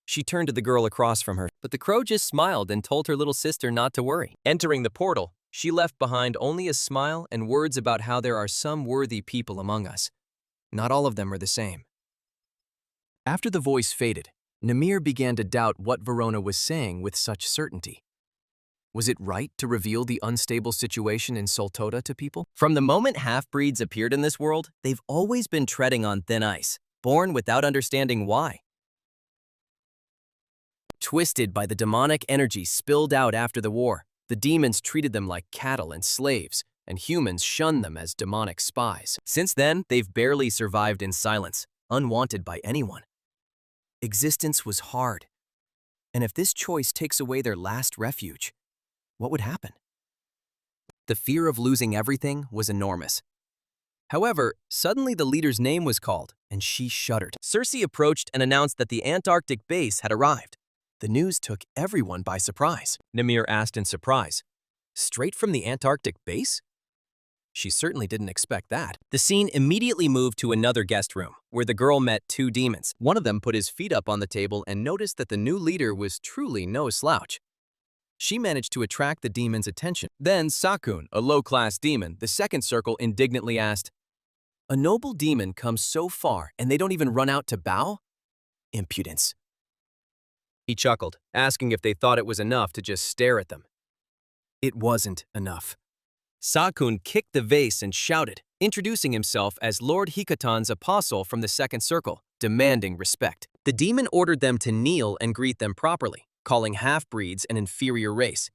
She turned to the girl across from her, but the crow just smiled and told her little sister not to worry. Entering the portal, she left behind only a smile and words about how there are some worthy people among us. Not all of them are the same. After the voice faded, Namir began to doubt what Verona was saying with such certainty. Was it right to reveal the unstable situation in Sultoda to people? From the moment half-breeds appeared in this world, they've always been treading on thin ice, born without understanding why. Twisted by the demonic energy spilled out after the war, the demons treated them like cattle and slaves, and humans shunned them as demonic spies. Since then, they've barely survived in silence, unwanted by anyone. Existence was hard, and if this choice takes away their last refuge, what would happen? The fear of losing everything was enormous. However, suddenly the leader's name was called, and she shuddered. Cersei approached and announced that the Antarctic base had arrived. The news took everyone by surprise. Namir asked in surprise, "Straight from the Antarctic base?" She certainly didn't expect that. The scene immediately moved to another guest room, where the girl met two demons. One of them put his feet up on the table and noticed that the new leader was truly no slouch. She managed to attract the demon's attention. Then Sakun, a low-class demon, the second circle, indignantly asked, "A noble demon comes so far and they don't even run out to bow? Impudence." He chuckled, asking if they thought it was enough to just stare at them. It wasn't enough. Sakun kicked the vase and shouted, introducing himself as Lord Hikatan's apostle from the second circle, demanding respect. The demon ordered them to kneel and greet them properly, calling half-breeds an inferior race.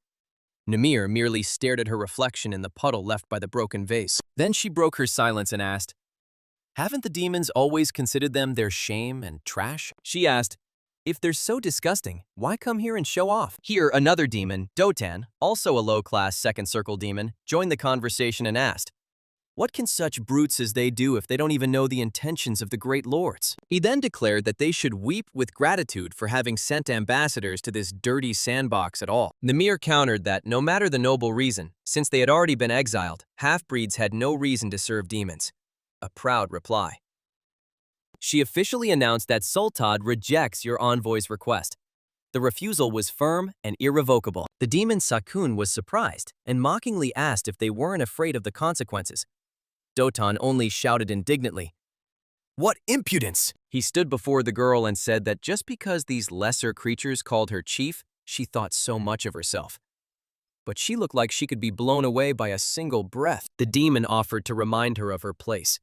Namir merely stared at her reflection in the puddle left by the broken vase. Then she broke her silence and asked, "Haven't the demons always considered them their shame and trash?" She asked, "If they're so disgusting, why come here and show off?" Here, another demon, Dotan, also a low-class second circle demon, joined the conversation and asked, "What can such brutes as they do if they don't even know the intentions of the great lords?" He then declared that they should weep with gratitude for having sent ambassadors to this dirty sandbox at all. Namir countered that no matter the noble reason, since they had already been exiled, half-breeds had no reason to serve demons. A proud reply. She officially announced that Sultad rejects your envoy's request. The refusal was firm and irrevocable. The demon Sakun was surprised and mockingly asked if they weren't afraid of the consequences. Dotan only shouted indignantly, "What impudence!" He stood before the girl and said that just because these lesser creatures called her chief, she thought so much of herself. But she looked like she could be blown away by a single breath. The demon offered to remind her of her place.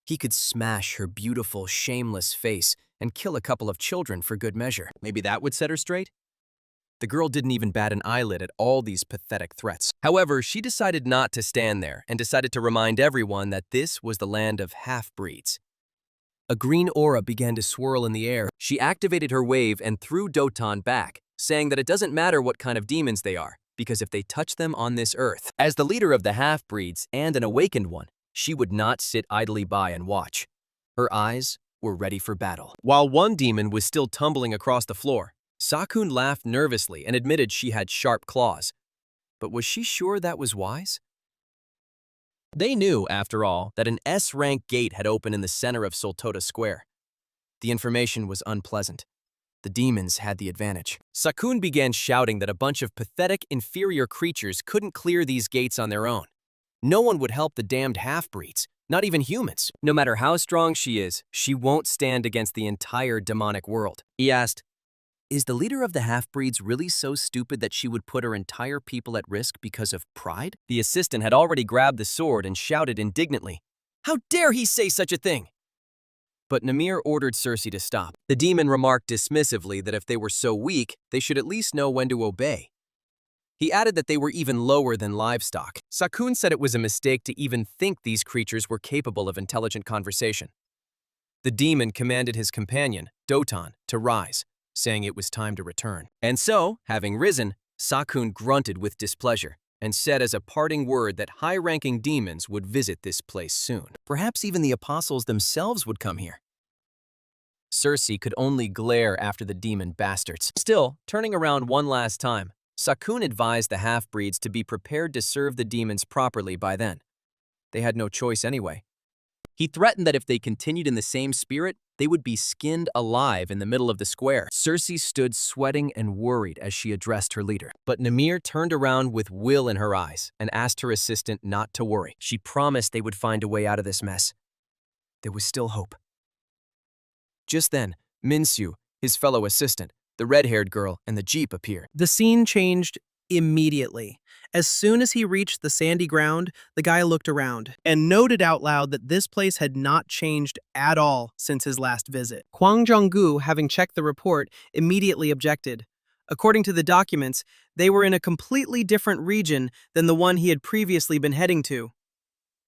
He could smash her beautiful, shameless face and kill a couple of children for good measure. Maybe that would set her straight? The girl didn't even bat an eyelid at all these pathetic threats. However, she decided not to stand there and decided to remind everyone that this was the land of half-breeds. A green aura began to swirl in the air. She activated her wave and threw Dotan back, saying that it doesn't matter what kind of demons they are, because if they touch them on this earth. As the leader of the half-breeds and an awakened one, she would not sit idly by and watch. Her eyes, were ready for battle. While one demon was still tumbling across the floor, Sakun laughed nervously and admitted she had sharp claws. But was she sure that was wise? They knew, after all, that an S-rank gate had opened in the center of Soltota Square. The information was unpleasant. The demons had the advantage. Sakun began shouting that a bunch of pathetic, inferior creatures couldn't clear these gates on their own. No one would help the damned half-breeds, not even humans. No matter how strong she is, she won't stand against the entire demonic world. He asked, "Is the leader of the half-breeds really so stupid that she would put her entire people at risk because of pride?" The assistant had already grabbed the sword and shouted indignantly, "How dare he say such a thing?" But Namir ordered Cersei to stop. The demon remarked dismissively that if they were so weak, they should at least know when to obey. He added that they were even lower than livestock. Sakun said it was a mistake to even think these creatures were capable of intelligent conversation. The demon commanded his companion, Dotan, to rise, saying it was time to return. And so, having risen, Sakun grunted with displeasure and said as a parting word that high-ranking demons would visit this place soon. Perhaps even the apostles themselves would come here. Cersei could only glare after the demon bastards. Still, turning around one last time, Sakun advised the half-breeds to be prepared to serve the demons properly by then. They had no choice anyway. He threatened that if they continued in the same spirit, they would be skinned alive in the middle of the square. Cersei stood sweating and worried as she addressed her leader. But Namir turned around with will in her eyes and asked her assistant not to worry. She promised they would find a way out of this mess. There was still hope. Just then, Minsu, his fellow assistant, the red-haired girl, and the jeep appeared. The scene changed immediately. As soon as he reached the sandy ground, the guy looked around and noted out loud that this place had not changed at all since his last visit. Kwang Jong-gu, having checked the report, immediately objected. According to the documents, they were in a completely different region than the one he had previously been heading to.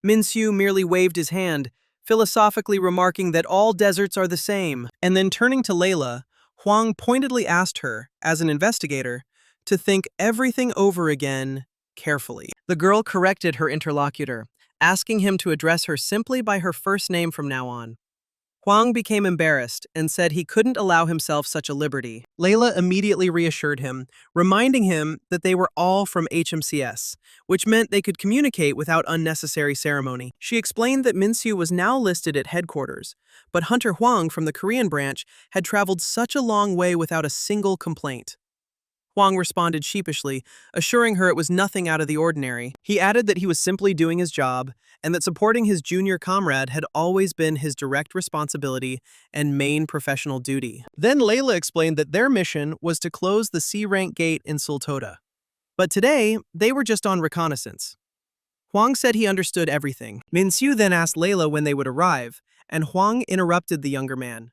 Minsu merely waved his hand, philosophically remarking that all deserts are the same, and then turning to Layla, Huang pointedly asked her, as an investigator, to think everything over again carefully. The girl corrected her interlocutor, asking him to address her simply by her first name from now on. Huang became embarrassed and said he couldn't allow himself such a liberty. Layla immediately reassured him, reminding him that they were all from HMCS, which meant they could communicate without unnecessary ceremony. She explained that Minsu was now listed at headquarters, but Hunter Huang from the Korean branch had traveled such a long way without a single complaint. Huang responded sheepishly, assuring her it was nothing out of the ordinary. He added that he was simply doing his job, and that supporting his junior comrade had always been his direct responsibility and main professional duty. Then Layla explained that their mission was to close the C-rank gate in Soltota. But today, they were just on reconnaissance. Huang said he understood everything. Minsu then asked Layla when they would arrive, and Huang interrupted the younger man.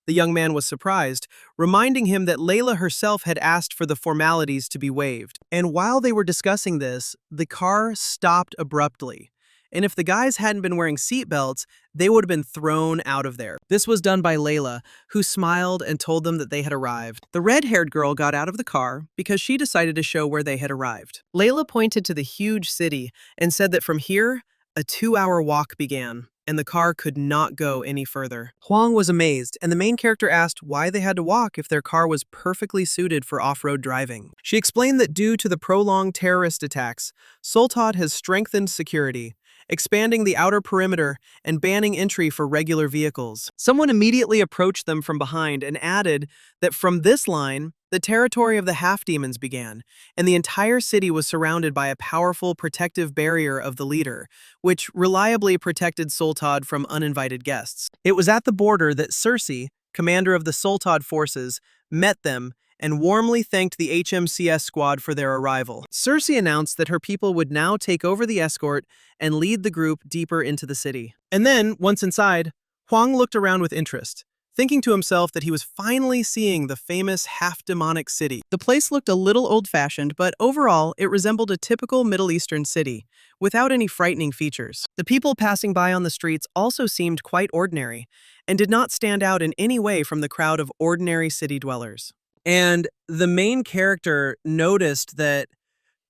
The young man was surprised, reminding him that Layla herself had asked for the formalities to be waived. And while they were discussing this, the car stopped abruptly. And if the guys hadn't been wearing seatbelts, they would have been thrown out of there. This was done by Layla, who smiled and told them that they had arrived. The red-haired girl got out of the car because she decided to show where they had arrived. Layla pointed to the huge city and said that from here, a 2-hour walk began, and the car could not go any further. Huang was amazed, and the main character asked why they had to walk if their car was perfectly suited for off-road driving. She explained that due to the prolonged terrorist attacks, Soltad has strengthened security, expanding the outer perimeter and banning entry for regular vehicles. Someone immediately approached them from behind and added that from this line, the territory of the half-demons began, and the entire city was surrounded by a powerful protective barrier of the leader, which reliably protected Soltad from uninvited guests. It was at the border that Cersei, commander of the Soltad forces, met them and warmly thanked the HMCS squad for their arrival. Cersei announced that her people would now take over the escort and lead the group deeper into the city. And then, once inside, Huang looked around with interest, thinking to himself that he was finally seeing the famous half-demonic city. The place looked a little old-fashioned, but overall, it resembled a typical Middle Eastern city, without any frightening features. The people passing by on the streets also seemed quite ordinary, and did not stand out in any way from the crowd of ordinary city dwellers. And the main character noticed that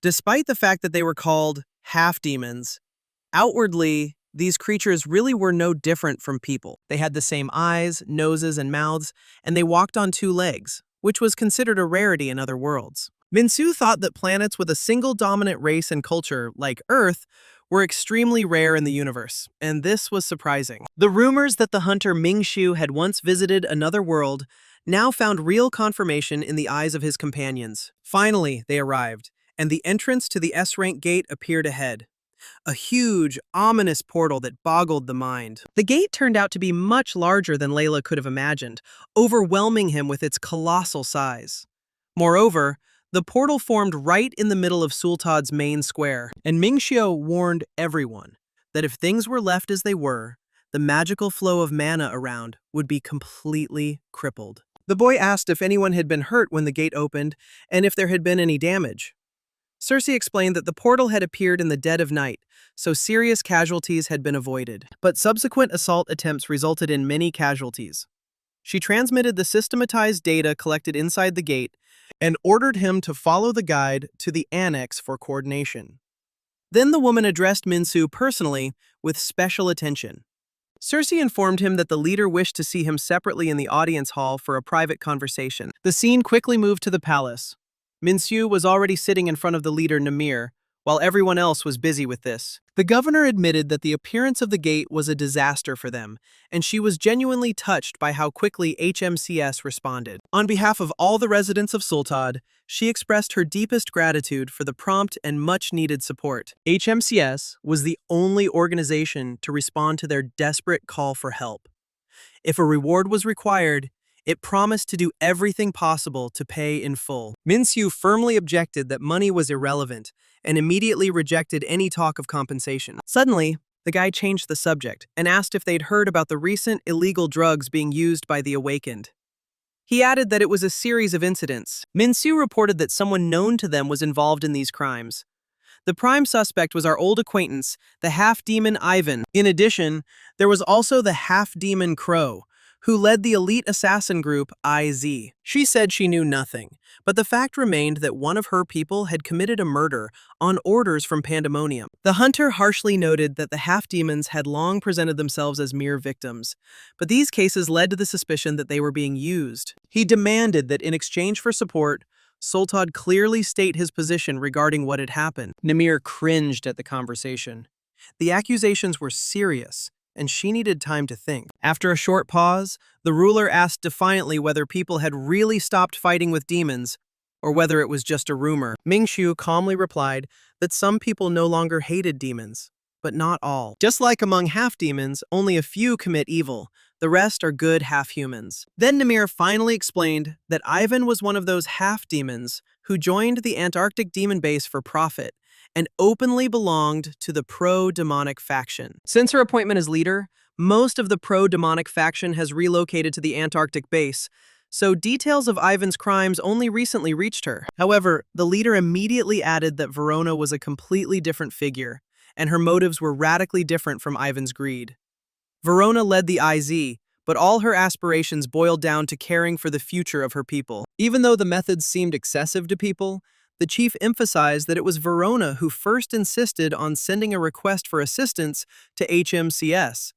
despite the fact that they were called half-demons, outwardly, these creatures really were no different from people. They had the same eyes, noses, and mouths, and they walked on two legs, which was considered a rarity in other worlds. Minsu thought that planets with a single dominant race and culture, like Earth, were extremely rare in the universe, and this was surprising. The rumors that the hunter Mingshu had once visited another world now found real confirmation in the eyes of his companions. Finally, they arrived, and the entrance to the S-rank gate appeared ahead. A huge, ominous portal that boggled the mind. The gate turned out to be much larger than Layla could have imagined, overwhelming him with its colossal size. Moreover, the portal formed right in the middle of Sultad's main square, and Mingxiu warned everyone that if things were left as they were, the magical flow of mana around would be completely crippled. The boy asked if anyone had been hurt when the gate opened, and if there had been any damage. Cersei explained that the portal had appeared in the dead of night, so serious casualties had been avoided. But subsequent assault attempts resulted in many casualties. She transmitted the systematized data collected inside the gate and ordered him to follow the guide to the annex for coordination. Then the woman addressed Minsu personally with special attention. Cersei informed him that the leader wished to see him separately in the audience hall for a private conversation. The scene quickly moved to the palace. Minsu was already sitting in front of the leader Namir, while everyone else was busy with this. The governor admitted that the appearance of the gate was a disaster for them, and she was genuinely touched by how quickly HMCS responded. On behalf of all the residents of Sultad, she expressed her deepest gratitude for the prompt and much-needed support. HMCS was the only organization to respond to their desperate call for help. If a reward was required, it promised to do everything possible to pay in full. Minsu firmly objected that money was irrelevant and immediately rejected any talk of compensation. Suddenly, the guy changed the subject and asked if they'd heard about the recent illegal drugs being used by the Awakened. He added that it was a series of incidents. Minsu reported that someone known to them was involved in these crimes. The prime suspect was our old acquaintance, the half-demon Ivan. In addition, there was also the half-demon Crow, who led the elite assassin group IZ. She said she knew nothing, but the fact remained that one of her people had committed a murder on orders from Pandemonium. The hunter harshly noted that the half-demons had long presented themselves as mere victims, but these cases led to the suspicion that they were being used. He demanded that in exchange for support, Sultad clearly state his position regarding what had happened. Namir cringed at the conversation. The accusations were serious, and she needed time to think. After a short pause, the ruler asked defiantly whether people had really stopped fighting with demons, or whether it was just a rumor. Mingshu calmly replied that some people no longer hated demons, but not all. Just like among half-demons, only a few commit evil. The rest are good half-humans. Then Namir finally explained that Ivan was one of those half-demons who joined the Antarctic demon base for profit, and openly belonged to the pro-demonic faction. Since her appointment as leader, most of the pro-demonic faction has relocated to the Antarctic base, so details of Ivan's crimes only recently reached her. However, the leader immediately added that Verona was a completely different figure, and her motives were radically different from Ivan's greed. Verona led the IZ, but all her aspirations boiled down to caring for the future of her people. Even though the methods seemed excessive to people, the chief emphasized that it was Verona who first insisted on sending a request for assistance to HMCS,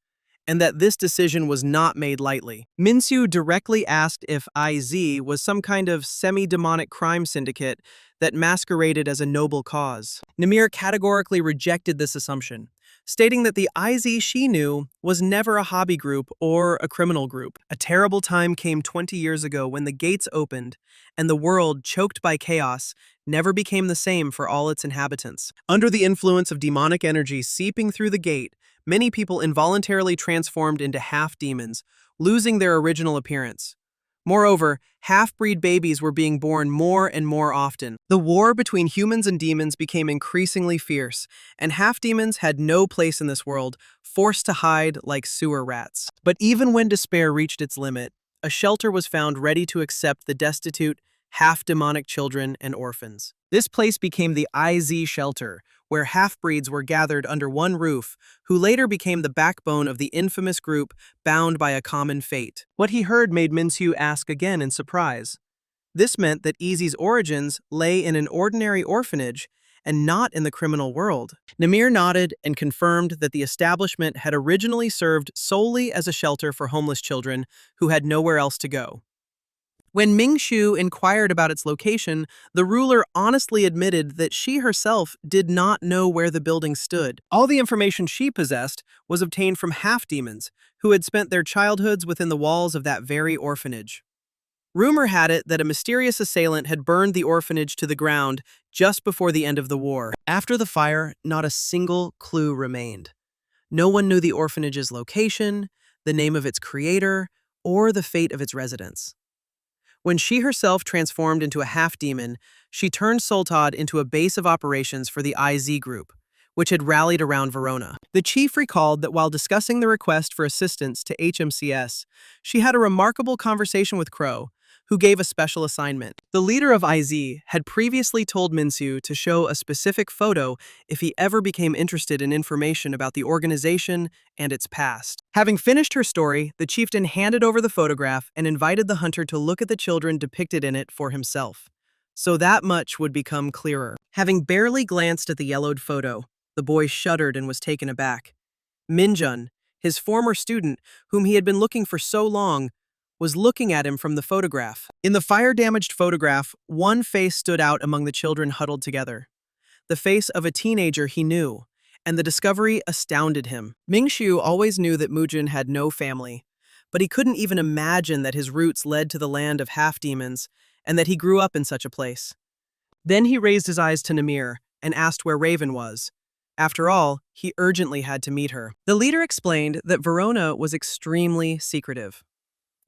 and that this decision was not made lightly. Minsu directly asked if IZ was some kind of semi-demonic crime syndicate that masqueraded as a noble cause. Namir categorically rejected this assumption, stating that the IZ she knew was never a hobby group or a criminal group. A terrible time came 20 years ago when the gates opened, and the world, choked by chaos, never became the same for all its inhabitants. Under the influence of demonic energy seeping through the gate, many people involuntarily transformed into half-demons, losing their original appearance. Moreover, half-breed babies were being born more and more often. The war between humans and demons became increasingly fierce, and half-demons had no place in this world, forced to hide like sewer rats. But even when despair reached its limit, a shelter was found ready to accept the destitute, half-demonic children and orphans. This place became the IZ shelter, where half-breeds were gathered under one roof, who later became the backbone of the infamous group bound by a common fate. What he heard made Minsu ask again in surprise. This meant that Easy's origins lay in an ordinary orphanage, and not in the criminal world. Namir nodded and confirmed that the establishment had originally served solely as a shelter for homeless children who had nowhere else to go. When Mingshu inquired about its location, the ruler honestly admitted that she herself did not know where the building stood. All the information she possessed was obtained from half-demons who had spent their childhoods within the walls of that very orphanage. Rumor had it that a mysterious assailant had burned the orphanage to the ground just before the end of the war. After the fire, not a single clue remained. No one knew the orphanage's location, the name of its creator, or the fate of its residents. When she herself transformed into a half-demon, she turned Soltad into a base of operations for the IZ group, which had rallied around Verona. The chief recalled that while discussing the request for assistance to HMCS, she had a remarkable conversation with Crow, who gave a special assignment. The leader of IZ had previously told Minsu to show a specific photo if he ever became interested in information about the organization and its past. Having finished her story, the chieftain handed over the photograph and invited the hunter to look at the children depicted in it for himself. So that much would become clearer. Having barely glanced at the yellowed photo, the boy shuddered and was taken aback. Minjun, his former student, whom he had been looking for so long, was looking at him from the photograph. In the fire-damaged photograph, one face stood out among the children huddled together. The face of a teenager he knew, and the discovery astounded him. Mingshu always knew that Mujin had no family, but he couldn't even imagine that his roots led to the land of half-demons and that he grew up in such a place. Then he raised his eyes to Namir and asked where Raven was. After all, he urgently had to meet her. The leader explained that Verona was extremely secretive.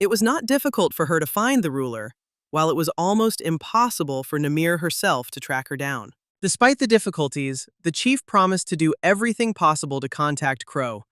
It was not difficult for her to find the ruler, while it was almost impossible for Namir herself to track her down. Despite the difficulties, the chief promised to do everything possible to contact Crow,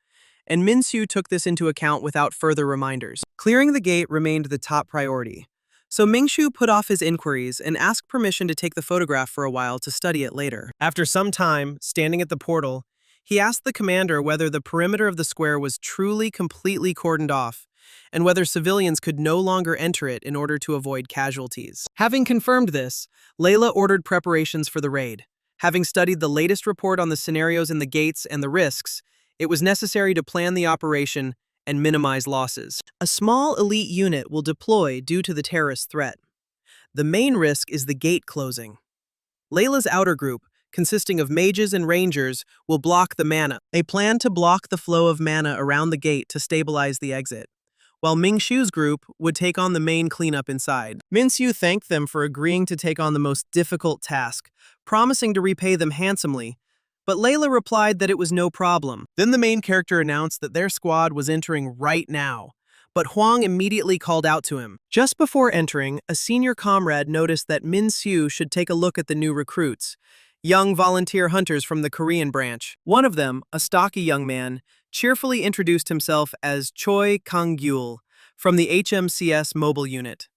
and Minsu took this into account without further reminders. Clearing the gate remained the top priority, so Mingshu put off his inquiries and asked permission to take the photograph for a while to study it later. After some time, standing at the portal, he asked the commander whether the perimeter of the square was truly completely cordoned off, and whether civilians could no longer enter it in order to avoid casualties. Having confirmed this, Layla ordered preparations for the raid. Having studied the latest report on the scenarios in the gates and the risks, it was necessary to plan the operation and minimize losses. A small elite unit will deploy due to the terrorist threat. The main risk is the gate closing. Layla's outer group, consisting of mages and rangers, will block the mana. They plan to block the flow of mana around the gate to stabilize the exit, while Mingshu's group would take on the main cleanup inside. Minsu thanked them for agreeing to take on the most difficult task, promising to repay them handsomely, but Layla replied that it was no problem. Then the main character announced that their squad was entering right now, but Huang immediately called out to him. Just before entering, a senior comrade noticed that Minsu should take a look at the new recruits, young volunteer hunters from the Korean branch. One of them, a stocky young man, cheerfully introduced himself as Choi Kang-gyul from the HMCS mobile unit.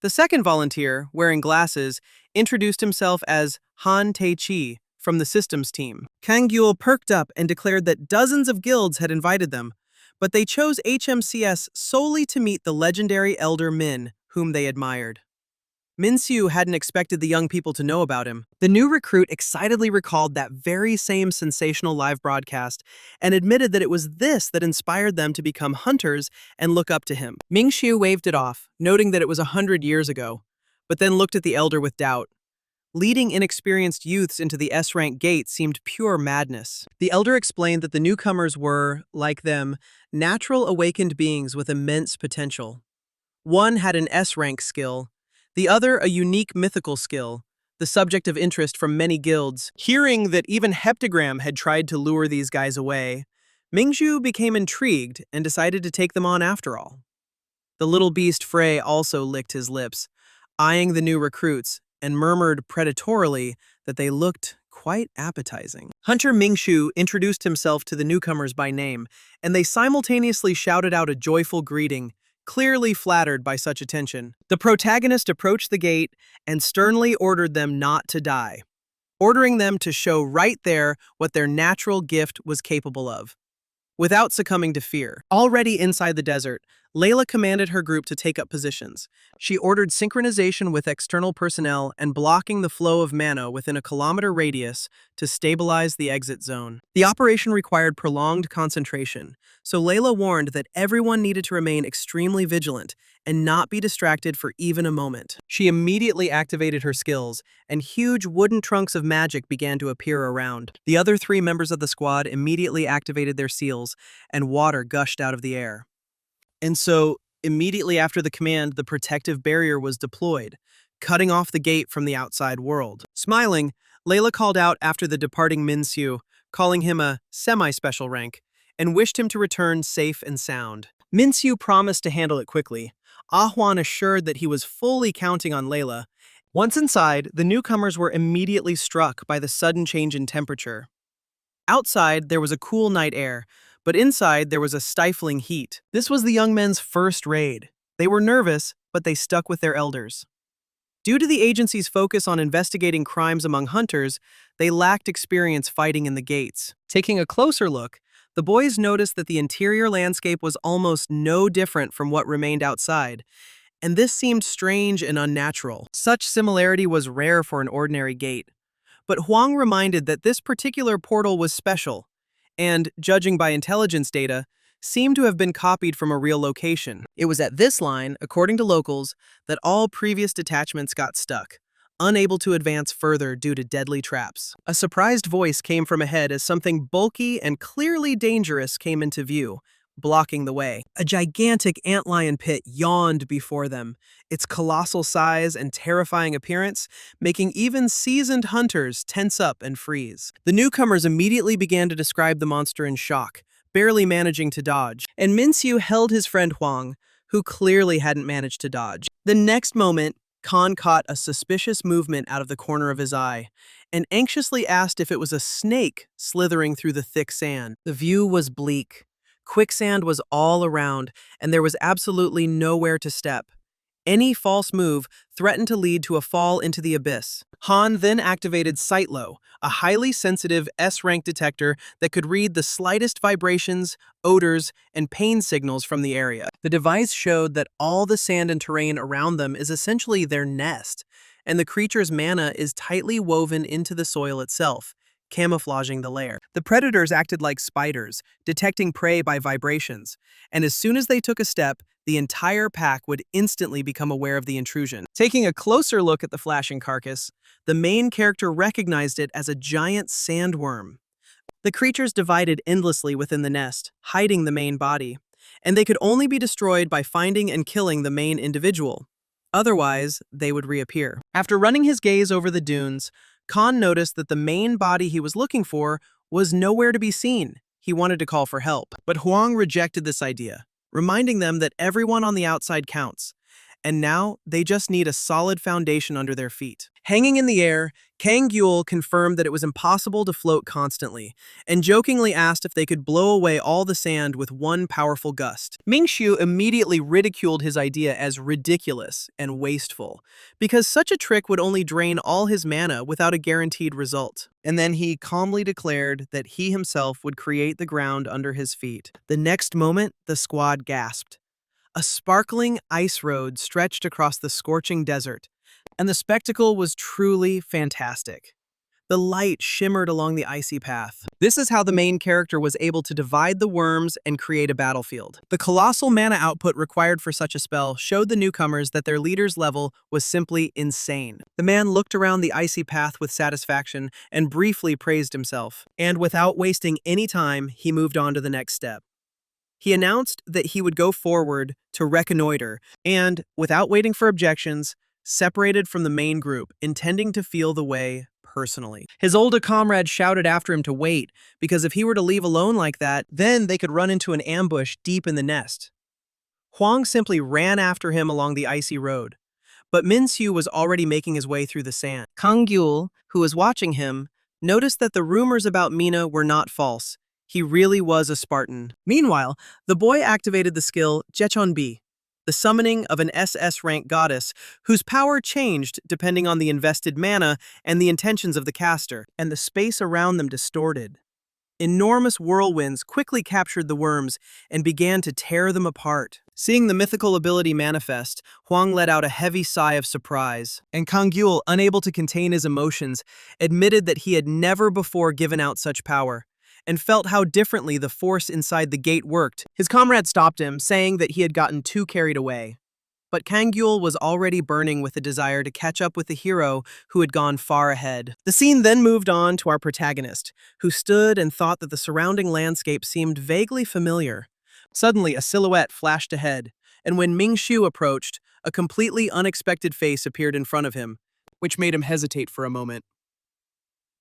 The second volunteer, wearing glasses, introduced himself as Han Tae-chi from the systems team. Kang-gyul perked up and declared that dozens of guilds had invited them, but they chose HMCS solely to meet the legendary Elder Min, whom they admired. Minsu hadn't expected the young people to know about him. The new recruit excitedly recalled that very same sensational live broadcast and admitted that it was this that inspired them to become hunters and look up to him. Mingshu waved it off, noting that it was 100 years ago, but then looked at the elder with doubt. Leading inexperienced youths into the S-rank gate seemed pure madness. The elder explained that the newcomers were, like them, natural awakened beings with immense potential. One had an S-rank skill, the other a unique mythical skill, the subject of interest from many guilds. Hearing that even Heptagram had tried to lure these guys away, Mingzhu became intrigued and decided to take them on after all. The little beast Frey also licked his lips, eyeing the new recruits, and murmured predatorily that they looked quite appetizing. Hunter Mingshu introduced himself to the newcomers by name, and they simultaneously shouted out a joyful greeting, clearly flattered by such attention. The protagonist approached the gate and sternly ordered them not to die, ordering them to show right there what their natural gift was capable of. without succumbing to fear. Already inside the desert, Layla commanded her group to take up positions. She ordered synchronization with external personnel and blocking the flow of mana within a kilometer radius to stabilize the exit zone. The operation required prolonged concentration, so Layla warned that everyone needed to remain extremely vigilant and not be distracted for even a moment. She immediately activated her skills, and huge wooden trunks of magic began to appear around. The other 3 members of the squad immediately activated their seals, and water gushed out of the air. And so, immediately after the command, the protective barrier was deployed, cutting off the gate from the outside world. Smiling, Layla called out after the departing Minsu, calling him a semi-special rank, and wished him to return safe and sound. Minsu promised to handle it quickly. Ahwan assured that he was fully counting on Layla. Once inside, the newcomers were immediately struck by the sudden change in temperature. Outside, there was a cool night air, but inside there was a stifling heat. This was the young men's first raid. They were nervous, but they stuck with their elders. Due to the agency's focus on investigating crimes among hunters, they lacked experience fighting in the gates. Taking a closer look, the boys noticed that the interior landscape was almost no different from what remained outside, and this seemed strange and unnatural. Such similarity was rare for an ordinary gate. But Huang reminded that this particular portal was special, and, judging by intelligence data, seemed to have been copied from a real location. It was at this line, according to locals, that all previous detachments got stuck, unable to advance further due to deadly traps. A surprised voice came from ahead as something bulky and clearly dangerous came into view, blocking the way. A gigantic antlion pit yawned before them, its colossal size and terrifying appearance making even seasoned hunters tense up and freeze. The newcomers immediately began to describe the monster in shock, barely managing to dodge, and Minsu held his friend Huang, who clearly hadn't managed to dodge. The next moment, Khan caught a suspicious movement out of the corner of his eye, and anxiously asked if it was a snake slithering through the thick sand. The view was bleak. Quicksand was all around, and there was absolutely nowhere to step. Any false move threatened to lead to a fall into the abyss. Han then activated Sightlow, a highly sensitive S-rank detector that could read the slightest vibrations, odors, and pain signals from the area. The device showed that all the sand and terrain around them is essentially their nest, and the creature's mana is tightly woven into the soil itself, camouflaging the lair. The predators acted like spiders, detecting prey by vibrations, and as soon as they took a step, the entire pack would instantly become aware of the intrusion. Taking a closer look at the flashing carcass, the main character recognized it as a giant sandworm. The creatures divided endlessly within the nest, hiding the main body, and they could only be destroyed by finding and killing the main individual. Otherwise, they would reappear. After running his gaze over the dunes, Khan noticed that the main body he was looking for was nowhere to be seen. He wanted to call for help, but Huang rejected this idea, reminding them that everyone on the outside counts, and now they just need a solid foundation under their feet. Hanging in the air, Kang Yul confirmed that it was impossible to float constantly, and jokingly asked if they could blow away all the sand with one powerful gust. Mingxiu immediately ridiculed his idea as ridiculous and wasteful, because such a trick would only drain all his mana without a guaranteed result. And then he calmly declared that he himself would create the ground under his feet. The next moment, the squad gasped. A sparkling ice road stretched across the scorching desert, and the spectacle was truly fantastic. The light shimmered along the icy path. This is how the main character was able to divide the worms and create a battlefield. The colossal mana output required for such a spell showed the newcomers that their leader's level was simply insane. The man looked around the icy path with satisfaction and briefly praised himself. And without wasting any time, he moved on to the next step. He announced that he would go forward to reconnoiter and, without waiting for objections, separated from the main group, intending to feel the way personally. His older comrade shouted after him to wait, because if he were to leave alone like that, then they could run into an ambush deep in the nest. Huang simply ran after him along the icy road, but Minsu was already making his way through the sand. Kang Yul, who was watching him, noticed that the rumors about Mina were not false. He really was a Spartan. Meanwhile, the boy activated the skill Jechonbi, the summoning of an SS-rank goddess whose power changed depending on the invested mana and the intentions of the caster, and the space around them distorted. Enormous whirlwinds quickly captured the worms and began to tear them apart. Seeing the mythical ability manifest, Huang let out a heavy sigh of surprise, and Kang Yul, unable to contain his emotions, admitted that he had never before given out such power, and felt how differently the force inside the gate worked. His comrade stopped him, saying that he had gotten too carried away. But Kang Yul was already burning with a desire to catch up with the hero who had gone far ahead. The scene then moved on to our protagonist, who stood and thought that the surrounding landscape seemed vaguely familiar. Suddenly, a silhouette flashed ahead, and when Ming Shu approached, a completely unexpected face appeared in front of him, which made him hesitate for a moment.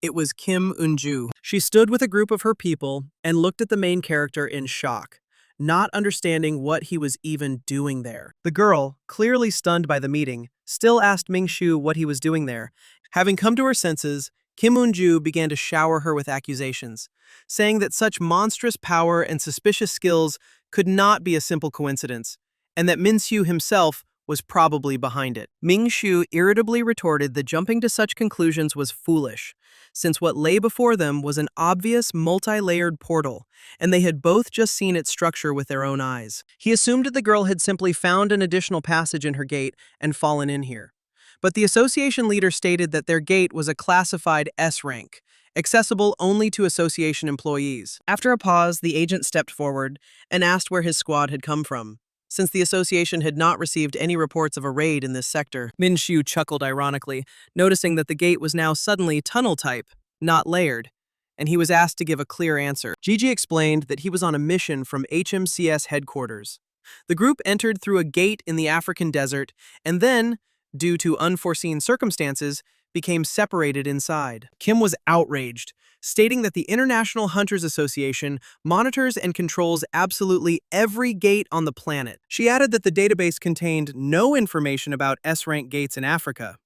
It was Kim Eun-ju. She stood with a group of her people and looked at the main character in shock, not understanding what he was even doing there. The girl, clearly stunned by the meeting, still asked Ming Shu what he was doing there. Having come to her senses, Kim Eun-ju began to shower her with accusations, saying that such monstrous power and suspicious skills could not be a simple coincidence, and that Min Shu himself was probably behind it. Ming Shu irritably retorted that jumping to such conclusions was foolish, since what lay before them was an obvious multi-layered portal, and they had both just seen its structure with their own eyes. He assumed that the girl had simply found an additional passage in her gate and fallen in here. But the association leader stated that their gate was a classified S rank, accessible only to association employees. After a pause, the agent stepped forward and asked where his squad had come from, since the association had not received any reports of a raid in this sector. Min Shu chuckled ironically, noticing that the gate was now suddenly tunnel type, not layered, and he was asked to give a clear answer. Gigi explained that he was on a mission from HMCS headquarters. The group entered through a gate in the African desert, and then, due to unforeseen circumstances, became separated inside. Kim was outraged, stating that the International Hunters Association monitors and controls absolutely every gate on the planet. She added that the database contained no information about S-rank gates in Africa.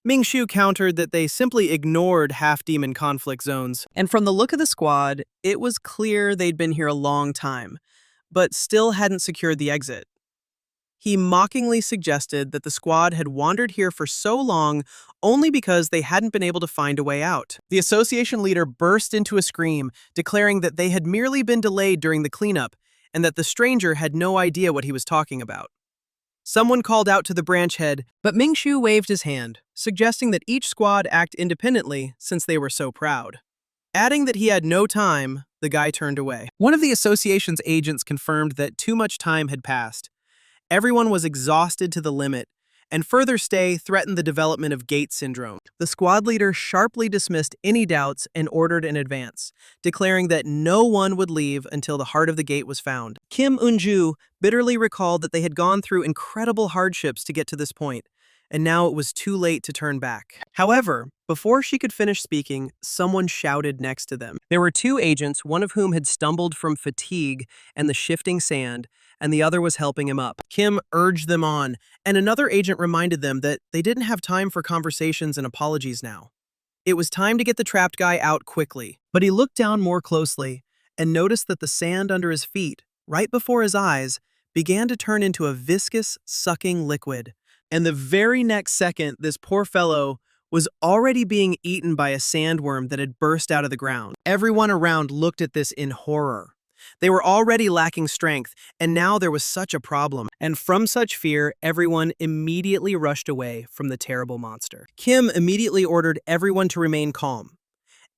Ming Shu countered that they simply ignored half-demon conflict zones, and from the look of the squad, it was clear they'd been here a long time, but still hadn't secured the exit. He mockingly suggested that the squad had wandered here for so long only because they hadn't been able to find a way out. The association leader burst into a scream, declaring that they had merely been delayed during the cleanup and that the stranger had no idea what he was talking about. Someone called out to the branch head, but Ming Shu waved his hand, suggesting that each squad act independently since they were so proud. Adding that he had no time, the guy turned away. One of the association's agents confirmed that too much time had passed. Everyone was exhausted to the limit, and further stay threatened the development of gate syndrome. The squad leader sharply dismissed any doubts and ordered an advance, declaring that no one would leave until the heart of the gate was found. Kim Eun-ju bitterly recalled that they had gone through incredible hardships to get to this point, and now it was too late to turn back. However, before she could finish speaking, someone shouted next to them. There were two agents, one of whom had stumbled from fatigue and the shifting sand, and the other was helping him up. Kim urged them on, and another agent reminded them that they didn't have time for conversations and apologies now. It was time to get the trapped guy out quickly, but he looked down more closely and noticed that the sand under his feet, right before his eyes, began to turn into a viscous, sucking liquid. And the very next second, this poor fellow was already being eaten by a sandworm that had burst out of the ground. Everyone around looked at this in horror. They were already lacking strength, and now there was such a problem. And from such fear, everyone immediately rushed away from the terrible monster. Kim immediately ordered everyone to remain calm.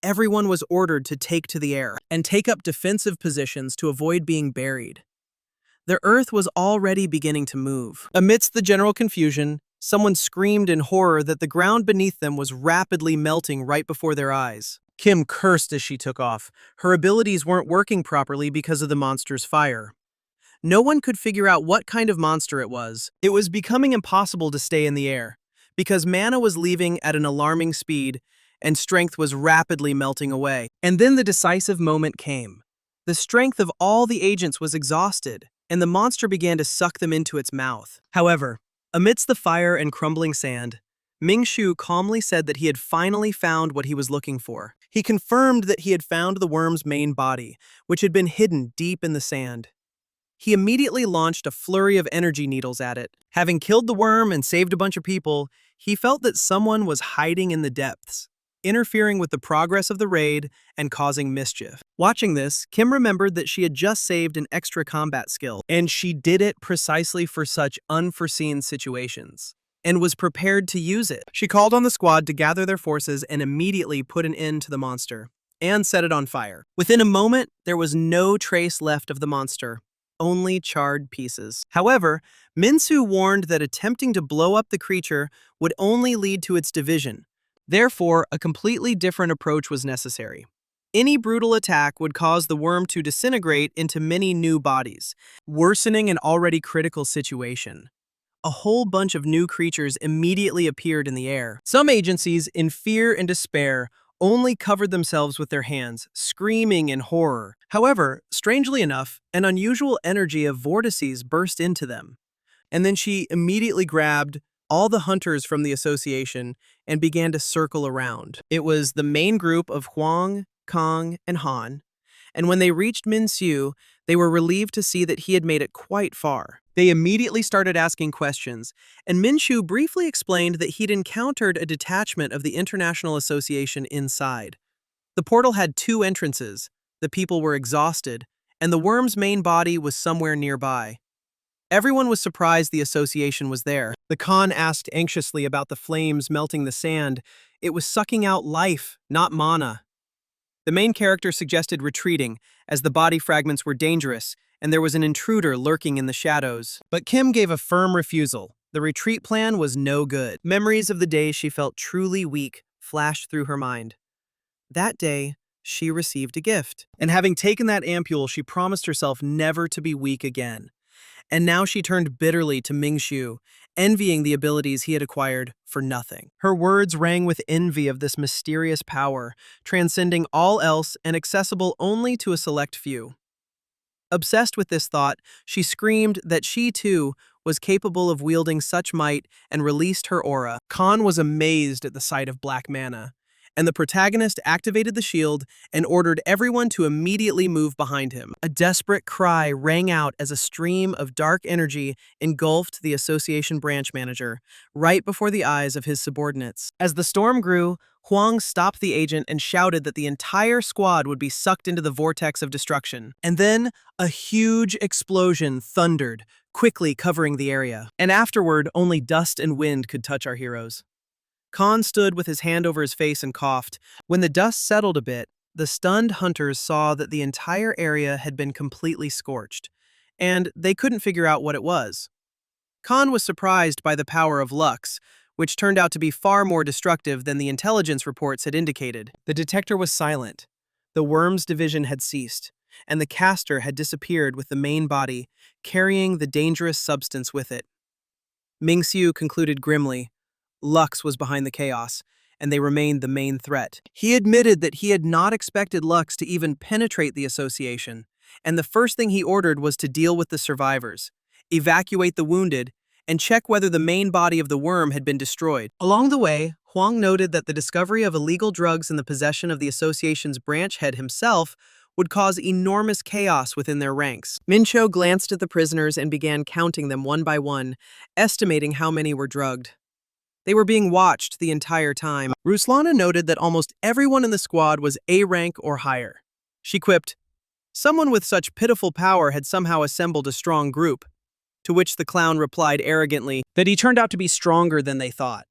Everyone was ordered to take to the air and take up defensive positions to avoid being buried. The earth was already beginning to move. Amidst the general confusion, someone screamed in horror that the ground beneath them was rapidly melting right before their eyes. Kim cursed as she took off. Her abilities weren't working properly because of the monster's fire. No one could figure out what kind of monster it was. It was becoming impossible to stay in the air, because mana was leaving at an alarming speed, and strength was rapidly melting away. And then the decisive moment came. The strength of all the agents was exhausted, and the monster began to suck them into its mouth. However, amidst the fire and crumbling sand, Ming Shu calmly said that he had finally found what he was looking for. He confirmed that he had found the worm's main body, which had been hidden deep in the sand. He immediately launched a flurry of energy needles at it. Having killed the worm and saved a bunch of people, he felt that someone was hiding in the depths. interfering with the progress of the raid and causing mischief. Watching this, Kim remembered that she had just saved an extra combat skill, and she did it precisely for such unforeseen situations, and was prepared to use it. She called on the squad to gather their forces and immediately put an end to the monster, and set it on fire. Within a moment, there was no trace left of the monster, only charred pieces. However, Minsu warned that attempting to blow up the creature would only lead to its division. Therefore, a completely different approach was necessary. Any brutal attack would cause the worm to disintegrate into many new bodies, worsening an already critical situation. A whole bunch of new creatures immediately appeared in the air. Some agencies, in fear and despair, only covered themselves with their hands, screaming in horror. However, strangely enough, an unusual energy of vortices burst into them. And then she immediately grabbed all the hunters from the association and began to circle around. It was the main group of Huang, Kang, and Han, and when they reached Minsu, they were relieved to see that he had made it quite far. They immediately started asking questions, and Minshu briefly explained that he'd encountered a detachment of the International Association inside. The portal had 2 entrances, the people were exhausted, and the worm's main body was somewhere nearby. Everyone was surprised the association was there. The Khan asked anxiously about the flames melting the sand. It was sucking out life, not mana. The main character suggested retreating, as the body fragments were dangerous, and there was an intruder lurking in the shadows. But Kim gave a firm refusal. The retreat plan was no good. Memories of the day she felt truly weak flashed through her mind. That day, she received a gift. And having taken that ampule, she promised herself never to be weak again. And now she turned bitterly to Mingshu, envying the abilities he had acquired for nothing. Her words rang with envy of this mysterious power, transcending all else and accessible only to a select few. Obsessed with this thought, she screamed that she, too, was capable of wielding such might and released her aura. Khan was amazed at the sight of black mana, and the protagonist activated the shield and ordered everyone to immediately move behind him. A desperate cry rang out as a stream of dark energy engulfed the association branch manager, right before the eyes of his subordinates. As the storm grew, Huang stopped the agent and shouted that the entire squad would be sucked into the vortex of destruction. And then, a huge explosion thundered, quickly covering the area. And afterward, only dust and wind could touch our heroes. Khan stood with his hand over his face and coughed. When the dust settled a bit, the stunned hunters saw that the entire area had been completely scorched, and they couldn't figure out what it was. Khan was surprised by the power of Lux, which turned out to be far more destructive than the intelligence reports had indicated. The detector was silent. The worm's division had ceased, and the caster had disappeared with the main body, carrying the dangerous substance with it. Mingxiu concluded grimly, Lux was behind the chaos, and they remained the main threat. He admitted that he had not expected Lux to even penetrate the association, and the first thing he ordered was to deal with the survivors, evacuate the wounded, and check whether the main body of the worm had been destroyed. Along the way, Huang noted that the discovery of illegal drugs in the possession of the association's branch head himself would cause enormous chaos within their ranks. Mincho glanced at the prisoners and began counting them one by one, estimating how many were drugged. They were being watched the entire time. Ruslana noted that almost everyone in the squad was A rank or higher. She quipped, "Someone with such pitiful power had somehow assembled a strong group," to which the clown replied arrogantly that he turned out to be stronger than they thought.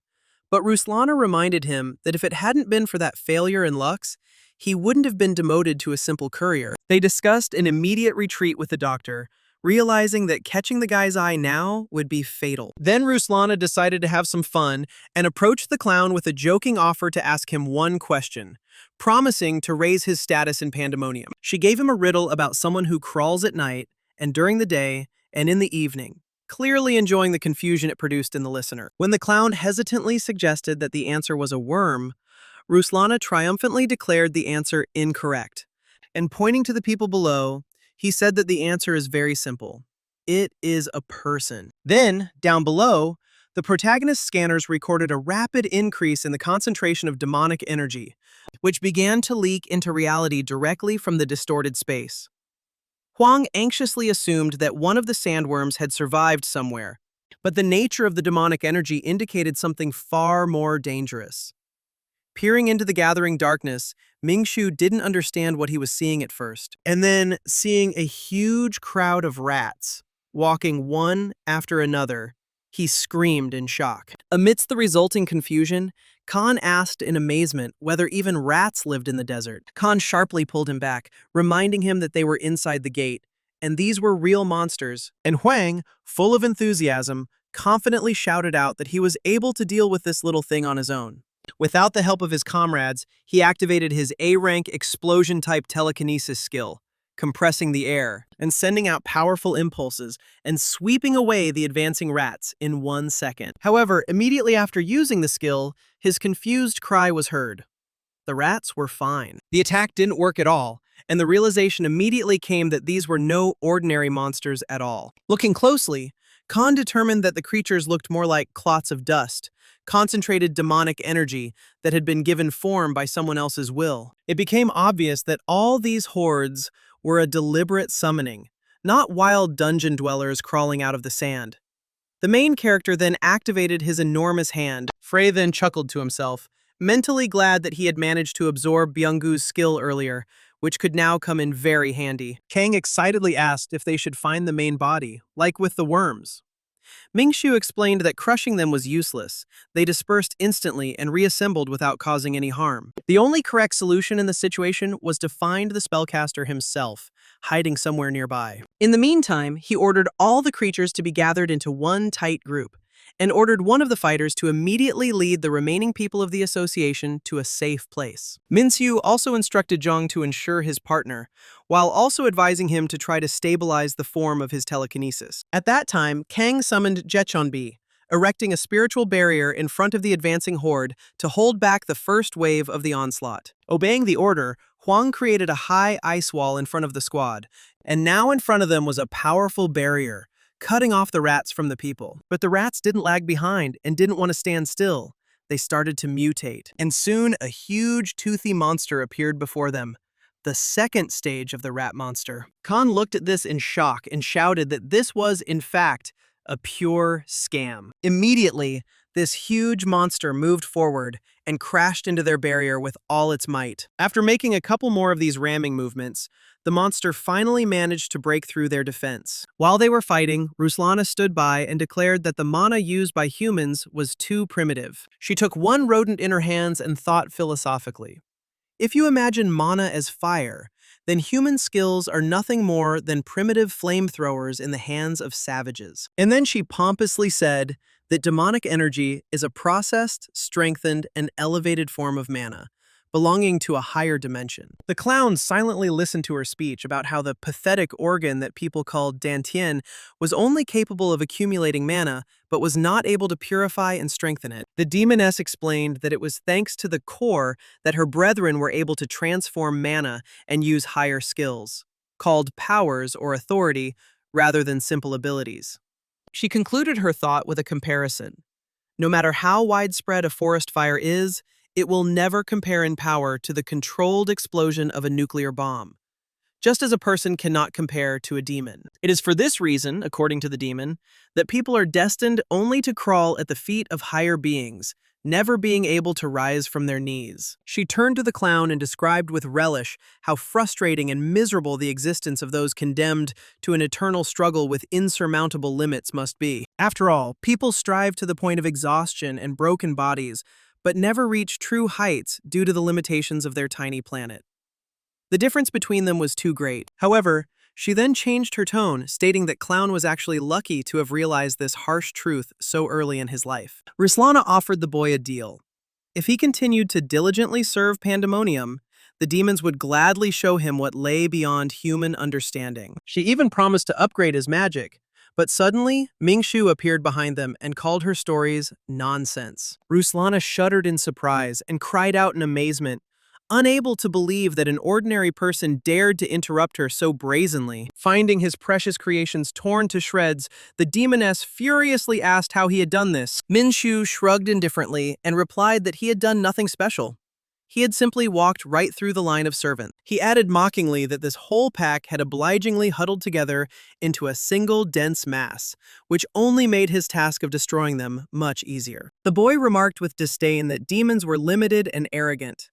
But Ruslana reminded him that if it hadn't been for that failure in Lux, he wouldn't have been demoted to a simple courier. They discussed an immediate retreat with the doctor, realizing that catching the guy's eye now would be fatal. Then Ruslana decided to have some fun and approached the clown with a joking offer to ask him one question, promising to raise his status in Pandemonium. She gave him a riddle about someone who crawls at night and during the day and in the evening, clearly enjoying the confusion it produced in the listener. When the clown hesitantly suggested that the answer was a worm, Ruslana triumphantly declared the answer incorrect, and pointing to the people below, he said that the answer is very simple. It is a person. Then, down below, the protagonist's scanners recorded a rapid increase in the concentration of demonic energy, which began to leak into reality directly from the distorted space. Huang anxiously assumed that one of the sandworms had survived somewhere, but the nature of the demonic energy indicated something far more dangerous. Peering into the gathering darkness, Mingshu didn't understand what he was seeing at first. And then, seeing a huge crowd of rats, walking one after another, he screamed in shock. Amidst the resulting confusion, Khan asked in amazement whether even rats lived in the desert. Khan sharply pulled him back, reminding him that they were inside the gate, and these were real monsters. And Huang, full of enthusiasm, confidently shouted out that he was able to deal with this little thing on his own. Without the help of his comrades, he activated his A-rank explosion-type telekinesis skill, compressing the air and sending out powerful impulses and sweeping away the advancing rats in 1 second. However, immediately after using the skill, his confused cry was heard. The rats were fine. The attack didn't work at all, and the realization immediately came that these were no ordinary monsters at all. Looking closely, Khan determined that the creatures looked more like clots of dust, concentrated demonic energy that had been given form by someone else's will. It became obvious that all these hordes were a deliberate summoning, not wild dungeon dwellers crawling out of the sand. The main character then activated his enormous hand. Frey then chuckled to himself, mentally glad that he had managed to absorb Byung-gu's skill earlier, which could now come in very handy. Kang excitedly asked if they should find the main body, like with the worms. Mingshu explained that crushing them was useless. They dispersed instantly and reassembled without causing any harm. The only correct solution in the situation was to find the spellcaster himself, hiding somewhere nearby. In the meantime, he ordered all the creatures to be gathered into one tight group, and ordered one of the fighters to immediately lead the remaining people of the association to a safe place. Minsu also instructed Zhang to ensure his partner, while also advising him to try to stabilize the form of his telekinesis. At that time, Kang summoned Jechonbi, erecting a spiritual barrier in front of the advancing horde to hold back the first wave of the onslaught. Obeying the order, Huang created a high ice wall in front of the squad, and now in front of them was a powerful barrier, cutting off the rats from the people. But the rats didn't lag behind and didn't want to stand still. They started to mutate, and soon a huge toothy monster appeared before them, the second stage of the rat monster. Khan looked at this in shock and shouted that this was, in fact, a pure scam. Immediately, this huge monster moved forward and crashed into their barrier with all its might. After making a couple more of these ramming movements, the monster finally managed to break through their defense. While they were fighting, Ruslana stood by and declared that the mana used by humans was too primitive. She took one rodent in her hands and thought philosophically. If you imagine mana as fire, then human skills are nothing more than primitive flamethrowers in the hands of savages. And then she pompously said that demonic energy is a processed, strengthened, and elevated form of mana, belonging to a higher dimension. The clowns silently listened to her speech about how the pathetic organ that people called Dantian was only capable of accumulating mana, but was not able to purify and strengthen it. The demoness explained that it was thanks to the core that her brethren were able to transform mana and use higher skills, called powers or authority, rather than simple abilities. She concluded her thought with a comparison. No matter how widespread a forest fire is, it will never compare in power to the controlled explosion of a nuclear bomb, just as a person cannot compare to a demon. It is for this reason, according to the demon, that people are destined only to crawl at the feet of higher beings, never being able to rise from their knees. She turned to the clown and described with relish how frustrating and miserable the existence of those condemned to an eternal struggle with insurmountable limits must be. After all, people strive to the point of exhaustion and broken bodies, but never reach true heights due to the limitations of their tiny planet. The difference between them was too great. However, she then changed her tone, stating that Clown was actually lucky to have realized this harsh truth so early in his life. Ruslana offered the boy a deal. If he continued to diligently serve Pandemonium, the demons would gladly show him what lay beyond human understanding. She even promised to upgrade his magic. But suddenly, Mingshu appeared behind them and called her stories nonsense. Ruslana shuddered in surprise and cried out in amazement, unable to believe that an ordinary person dared to interrupt her so brazenly. Finding his precious creations torn to shreds, the demoness furiously asked how he had done this. Mingshu shrugged indifferently and replied that he had done nothing special. he had simply walked right through the line of servants. He added mockingly that this whole pack had obligingly huddled together into a single dense mass, which only made his task of destroying them much easier. The boy remarked with disdain that demons were limited and arrogant.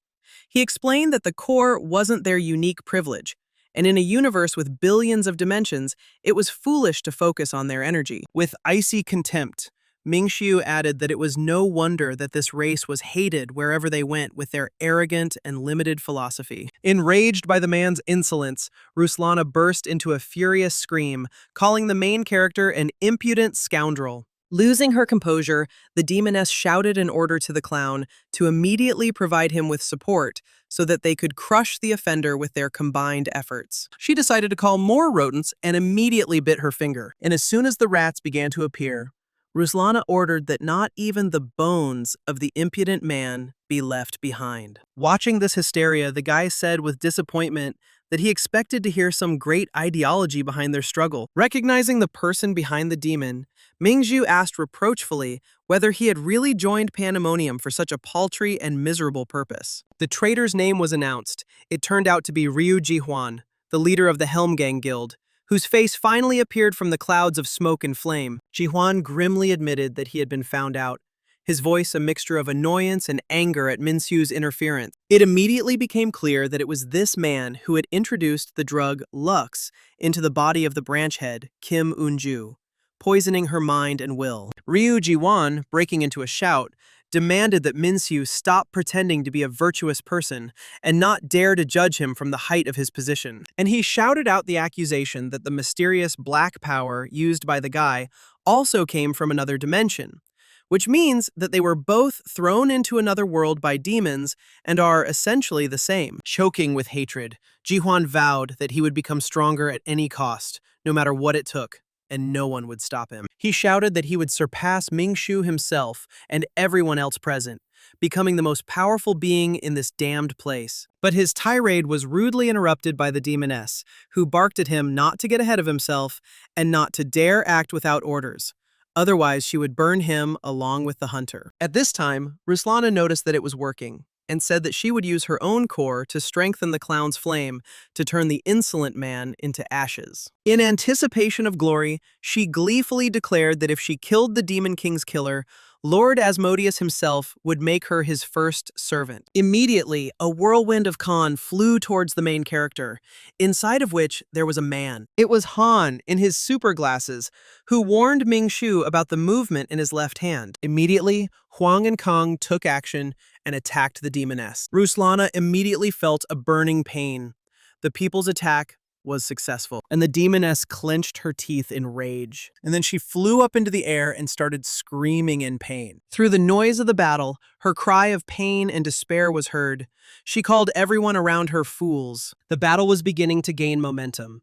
He explained that the core wasn't their unique privilege, and in a universe with billions of dimensions, it was foolish to focus on their energy. With icy contempt, Mingxiu added that it was no wonder that this race was hated wherever they went with their arrogant and limited philosophy. Enraged by the man's insolence, Ruslana burst into a furious scream, calling the main character an impudent scoundrel. Losing her composure, the demoness shouted an order to the clown to immediately provide him with support so that they could crush the offender with their combined efforts. She decided to call more rodents and immediately bit her finger. And as soon as the rats began to appear, Ruslana ordered that not even the bones of the impudent man be left behind. Watching this hysteria, the guy said with disappointment that he expected to hear some great ideology behind their struggle. Recognizing the person behind the demon, Mingxiu asked reproachfully whether he had really joined Pandemonium for such a paltry and miserable purpose. The traitor's name was announced. It turned out to be Ryu Jihuan, the leader of the Helm Gang Guild, whose face finally appeared from the clouds of smoke and flame. Jihuan grimly admitted that he had been found out, his voice a mixture of annoyance and anger at Minxiu's interference. It immediately became clear that it was this man who had introduced the drug Lux into the body of the branch head, Kim Unju, poisoning her mind and will. Ryu Jihuan, breaking into a shout, demanded that Minxiu stop pretending to be a virtuous person and not dare to judge him from the height of his position. And he shouted out the accusation that the mysterious black power used by the guy also came from another dimension, which means that they were both thrown into another world by demons and are essentially the same. Choking with hatred, Jihuan vowed that he would become stronger at any cost, no matter what it took, and no one would stop him. He shouted that he would surpass Mingxiu himself and everyone else present, becoming the most powerful being in this damned place. But his tirade was rudely interrupted by the demoness, who barked at him not to get ahead of himself and not to dare act without orders. Otherwise, she would burn him along with the hunter. At this time, Ruslana noticed that it was working, and said that she would use her own core to strengthen the clown's flame to turn the insolent man into ashes. In anticipation of glory, she gleefully declared that if she killed the Demon King's killer, Lord Asmodeus himself would make her his first servant. Immediately, a whirlwind of Khan flew towards the main character, inside of which there was a man. It was Han, in his super glasses, who warned Mingxiu about the movement in his left hand. Immediately, Huang and Kong took action and attacked the demoness. Ruslana immediately felt a burning pain. The people's attack was successful, and the demoness clenched her teeth in rage. And then she flew up into the air and started screaming in pain. Through the noise of the battle, her cry of pain and despair was heard. She called everyone around her fools. The battle was beginning to gain momentum.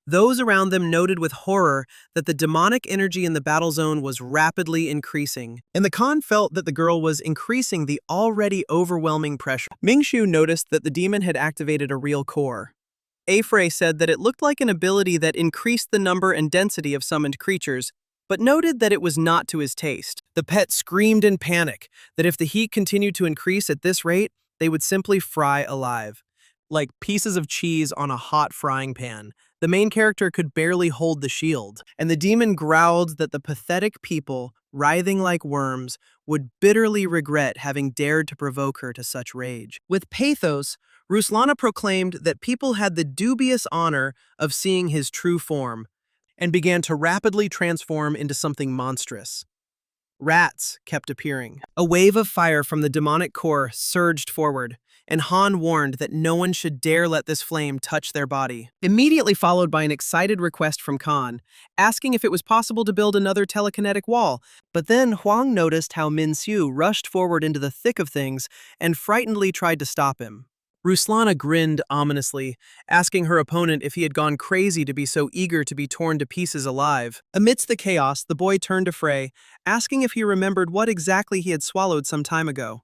Those around them noted with horror that the demonic energy in the battle zone was rapidly increasing, and the Khan felt that the girl was increasing the already overwhelming pressure. Mingxiu noticed that the demon had activated a real core. Afrey said that it looked like an ability that increased the number and density of summoned creatures, but noted that it was not to his taste. The pet screamed in panic that if the heat continued to increase at this rate, they would simply fry alive, like pieces of cheese on a hot frying pan. The main character could barely hold the shield, and the demon growled that the pathetic people, writhing like worms, would bitterly regret having dared to provoke her to such rage. With pathos, Ruslana proclaimed that people had the dubious honor of seeing his true form, and began to rapidly transform into something monstrous. Rats kept appearing. A wave of fire from the demonic core surged forward, and Han warned that no one should dare let this flame touch their body. Immediately followed by an excited request from Khan, asking if it was possible to build another telekinetic wall. But then Huang noticed how Minxiu rushed forward into the thick of things and frightenedly tried to stop him. Ruslana grinned ominously, asking her opponent if he had gone crazy to be so eager to be torn to pieces alive. Amidst the chaos, the boy turned to Frey, asking if he remembered what exactly he had swallowed some time ago.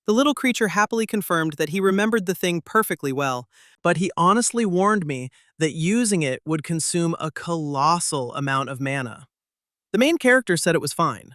The little creature happily confirmed that he remembered the thing perfectly well, but he honestly warned me that using it would consume a colossal amount of mana. The main character said it was fine.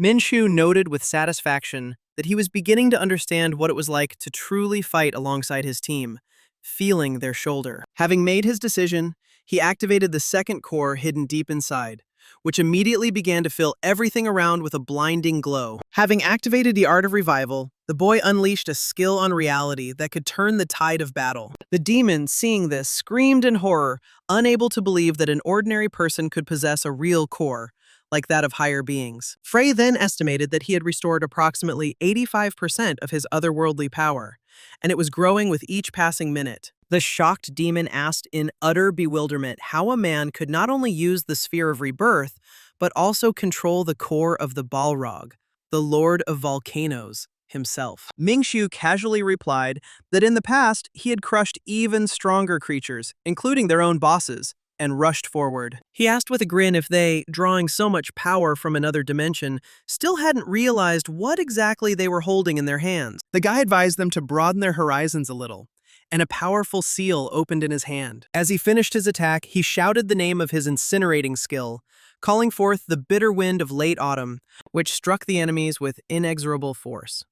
Mingxiu noted with satisfaction that he was beginning to understand what it was like to truly fight alongside his team, feeling their shoulder. Having made his decision, he activated the second core hidden deep inside, which immediately began to fill everything around with a blinding glow. Having activated the Art of Revival, the boy unleashed a skill on reality that could turn the tide of battle. The demon, seeing this, screamed in horror, unable to believe that an ordinary person could possess a real core, like that of higher beings. Frey then estimated that he had restored approximately 85% of his otherworldly power, and it was growing with each passing minute. The shocked demon asked in utter bewilderment how a man could not only use the sphere of rebirth, but also control the core of the Balrog, the Lord of Volcanoes, himself. Mingshu casually replied that in the past he had crushed even stronger creatures, including their own bosses, and rushed forward. He asked with a grin if they, drawing so much power from another dimension, still hadn't realized what exactly they were holding in their hands. The guy advised them to broaden their horizons a little, and a powerful seal opened in his hand. As he finished his attack, he shouted the name of his incinerating skill, calling forth the bitter wind of late autumn, which struck the enemies with inexorable force.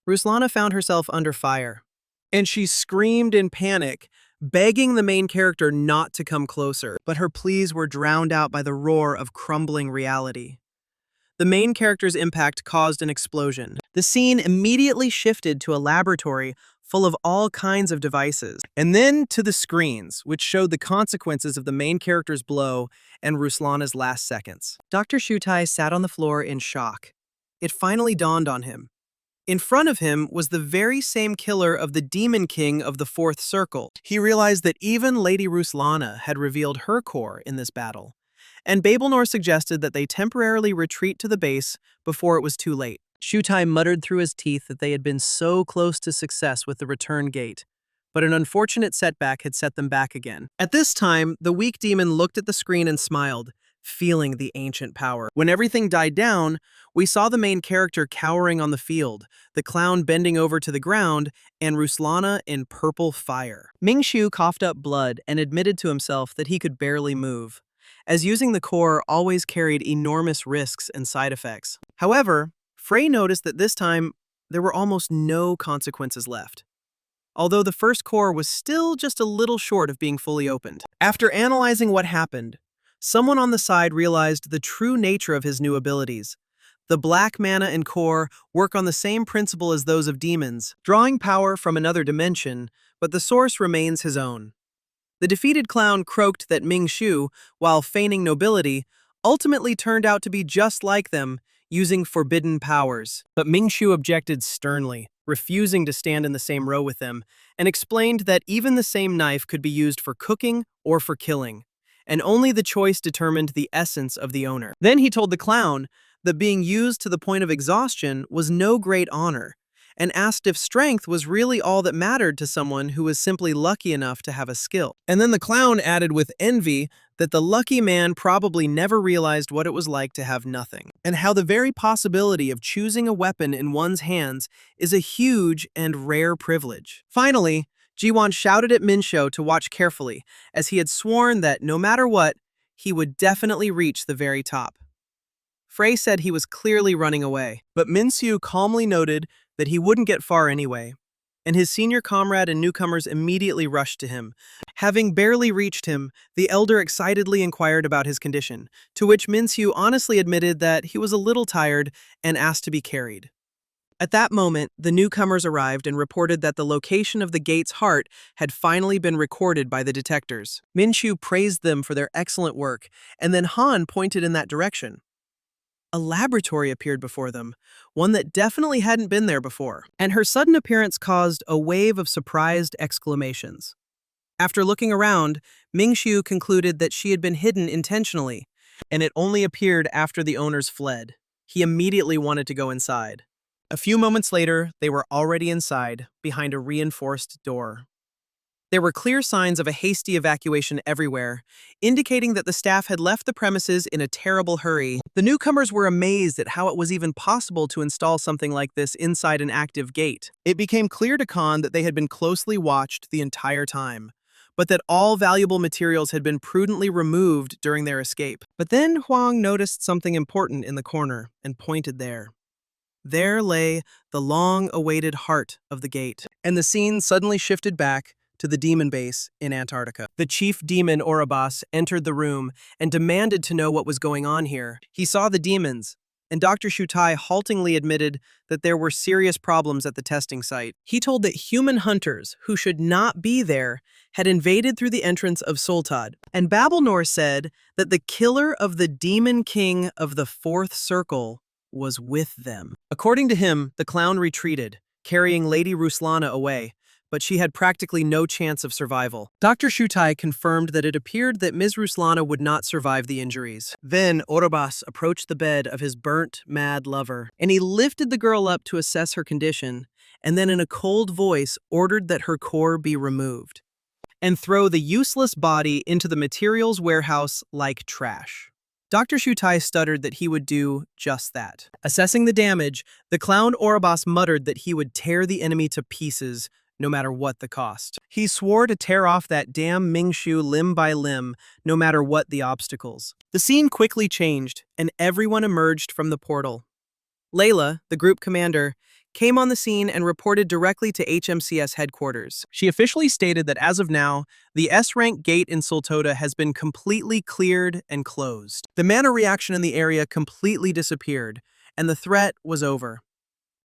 Ruslana found herself under fire, and she screamed in panic, begging the main character not to come closer, but her pleas were drowned out by the roar of crumbling reality. The main character's impact caused an explosion. The scene immediately shifted to a laboratory full of all kinds of devices, and then to the screens, which showed the consequences of the main character's blow and Ruslana's last seconds. Dr. Shutai sat on the floor in shock. It finally dawned on him. In front of him was the very same killer of the Demon King of the Fourth Circle. He realized that even Lady Ruslana had revealed her core in this battle, and Babelnor suggested that they temporarily retreat to the base before it was too late. Shutai muttered through his teeth that they had been so close to success with the return gate, but an unfortunate setback had set them back again. At this time, the weak demon looked at the screen and smiled, feeling the ancient power. When everything died down, we saw the main character cowering on the field, the clown bending over to the ground, and Ruslana in purple fire. Mingshu coughed up blood and admitted to himself that he could barely move, as using the core always carried enormous risks and side effects. However, Frey noticed that this time, there were almost no consequences left, although the first core was still just a little short of being fully opened. After analyzing what happened, someone on the side realized the true nature of his new abilities. The black mana and core work on the same principle as those of demons, drawing power from another dimension, but the source remains his own. The defeated clown croaked that Mingshu, while feigning nobility, ultimately turned out to be just like them, using forbidden powers. But Mingshu objected sternly, refusing to stand in the same row with them, and explained that even the same knife could be used for cooking or for killing, and only the choice determined the essence of the owner. Then he told the clown that being used to the point of exhaustion was no great honor, and asked if strength was really all that mattered to someone who was simply lucky enough to have a skill. And then the clown added with envy that the lucky man probably never realized what it was like to have nothing, and how the very possibility of choosing a weapon in one's hands is a huge and rare privilege. Finally, Jiwon shouted at Minsho to watch carefully, as he had sworn that no matter what, he would definitely reach the very top. Frey said he was clearly running away, but Minsoo calmly noted that he wouldn't get far anyway, and his senior comrade and newcomers immediately rushed to him. Having barely reached him, the elder excitedly inquired about his condition, to which Minsoo honestly admitted that he was a little tired and asked to be carried. At that moment, the newcomers arrived and reported that the location of the gate's heart had finally been recorded by the detectors. Minshu praised them for their excellent work, and then Han pointed in that direction. A laboratory appeared before them, one that definitely hadn't been there before, and her sudden appearance caused a wave of surprised exclamations. After looking around, Mingshu concluded that she had been hidden intentionally, and it only appeared after the owners fled. He immediately wanted to go inside. A few moments later, they were already inside, behind a reinforced door. There were clear signs of a hasty evacuation everywhere, indicating that the staff had left the premises in a terrible hurry. The newcomers were amazed at how it was even possible to install something like this inside an active gate. It became clear to Khan that they had been closely watched the entire time, but that all valuable materials had been prudently removed during their escape. But then Huang noticed something important in the corner and pointed there. There lay the long-awaited heart of the gate, and the scene suddenly shifted back to the demon base in Antarctica. The chief demon, Orobas, entered the room and demanded to know what was going on here. He saw the demons, and Dr. Shutai haltingly admitted that there were serious problems at the testing site. He told that human hunters, who should not be there, had invaded through the entrance of Sultad, and Babelnor said that the killer of the demon king of the Fourth Circle was with them. According to him, the clown retreated, carrying Lady Ruslana away, but she had practically no chance of survival. Dr. Shutai confirmed that it appeared that Ms. Ruslana would not survive the injuries. Then Orobas approached the bed of his burnt, mad lover, and he lifted the girl up to assess her condition, and then in a cold voice ordered that her core be removed and throw the useless body into the materials warehouse like trash. Dr. Shutai stuttered that he would do just that. Assessing the damage, the clown Orobas muttered that he would tear the enemy to pieces, no matter what the cost. He swore to tear off that damn Mingshu limb by limb, no matter what the obstacles. The scene quickly changed, and everyone emerged from the portal. Layla, the group commander, came on the scene and reported directly to HMCS headquarters. She officially stated that as of now, the S-rank gate in Sultoda has been completely cleared and closed. The mana reaction in the area completely disappeared, and the threat was over.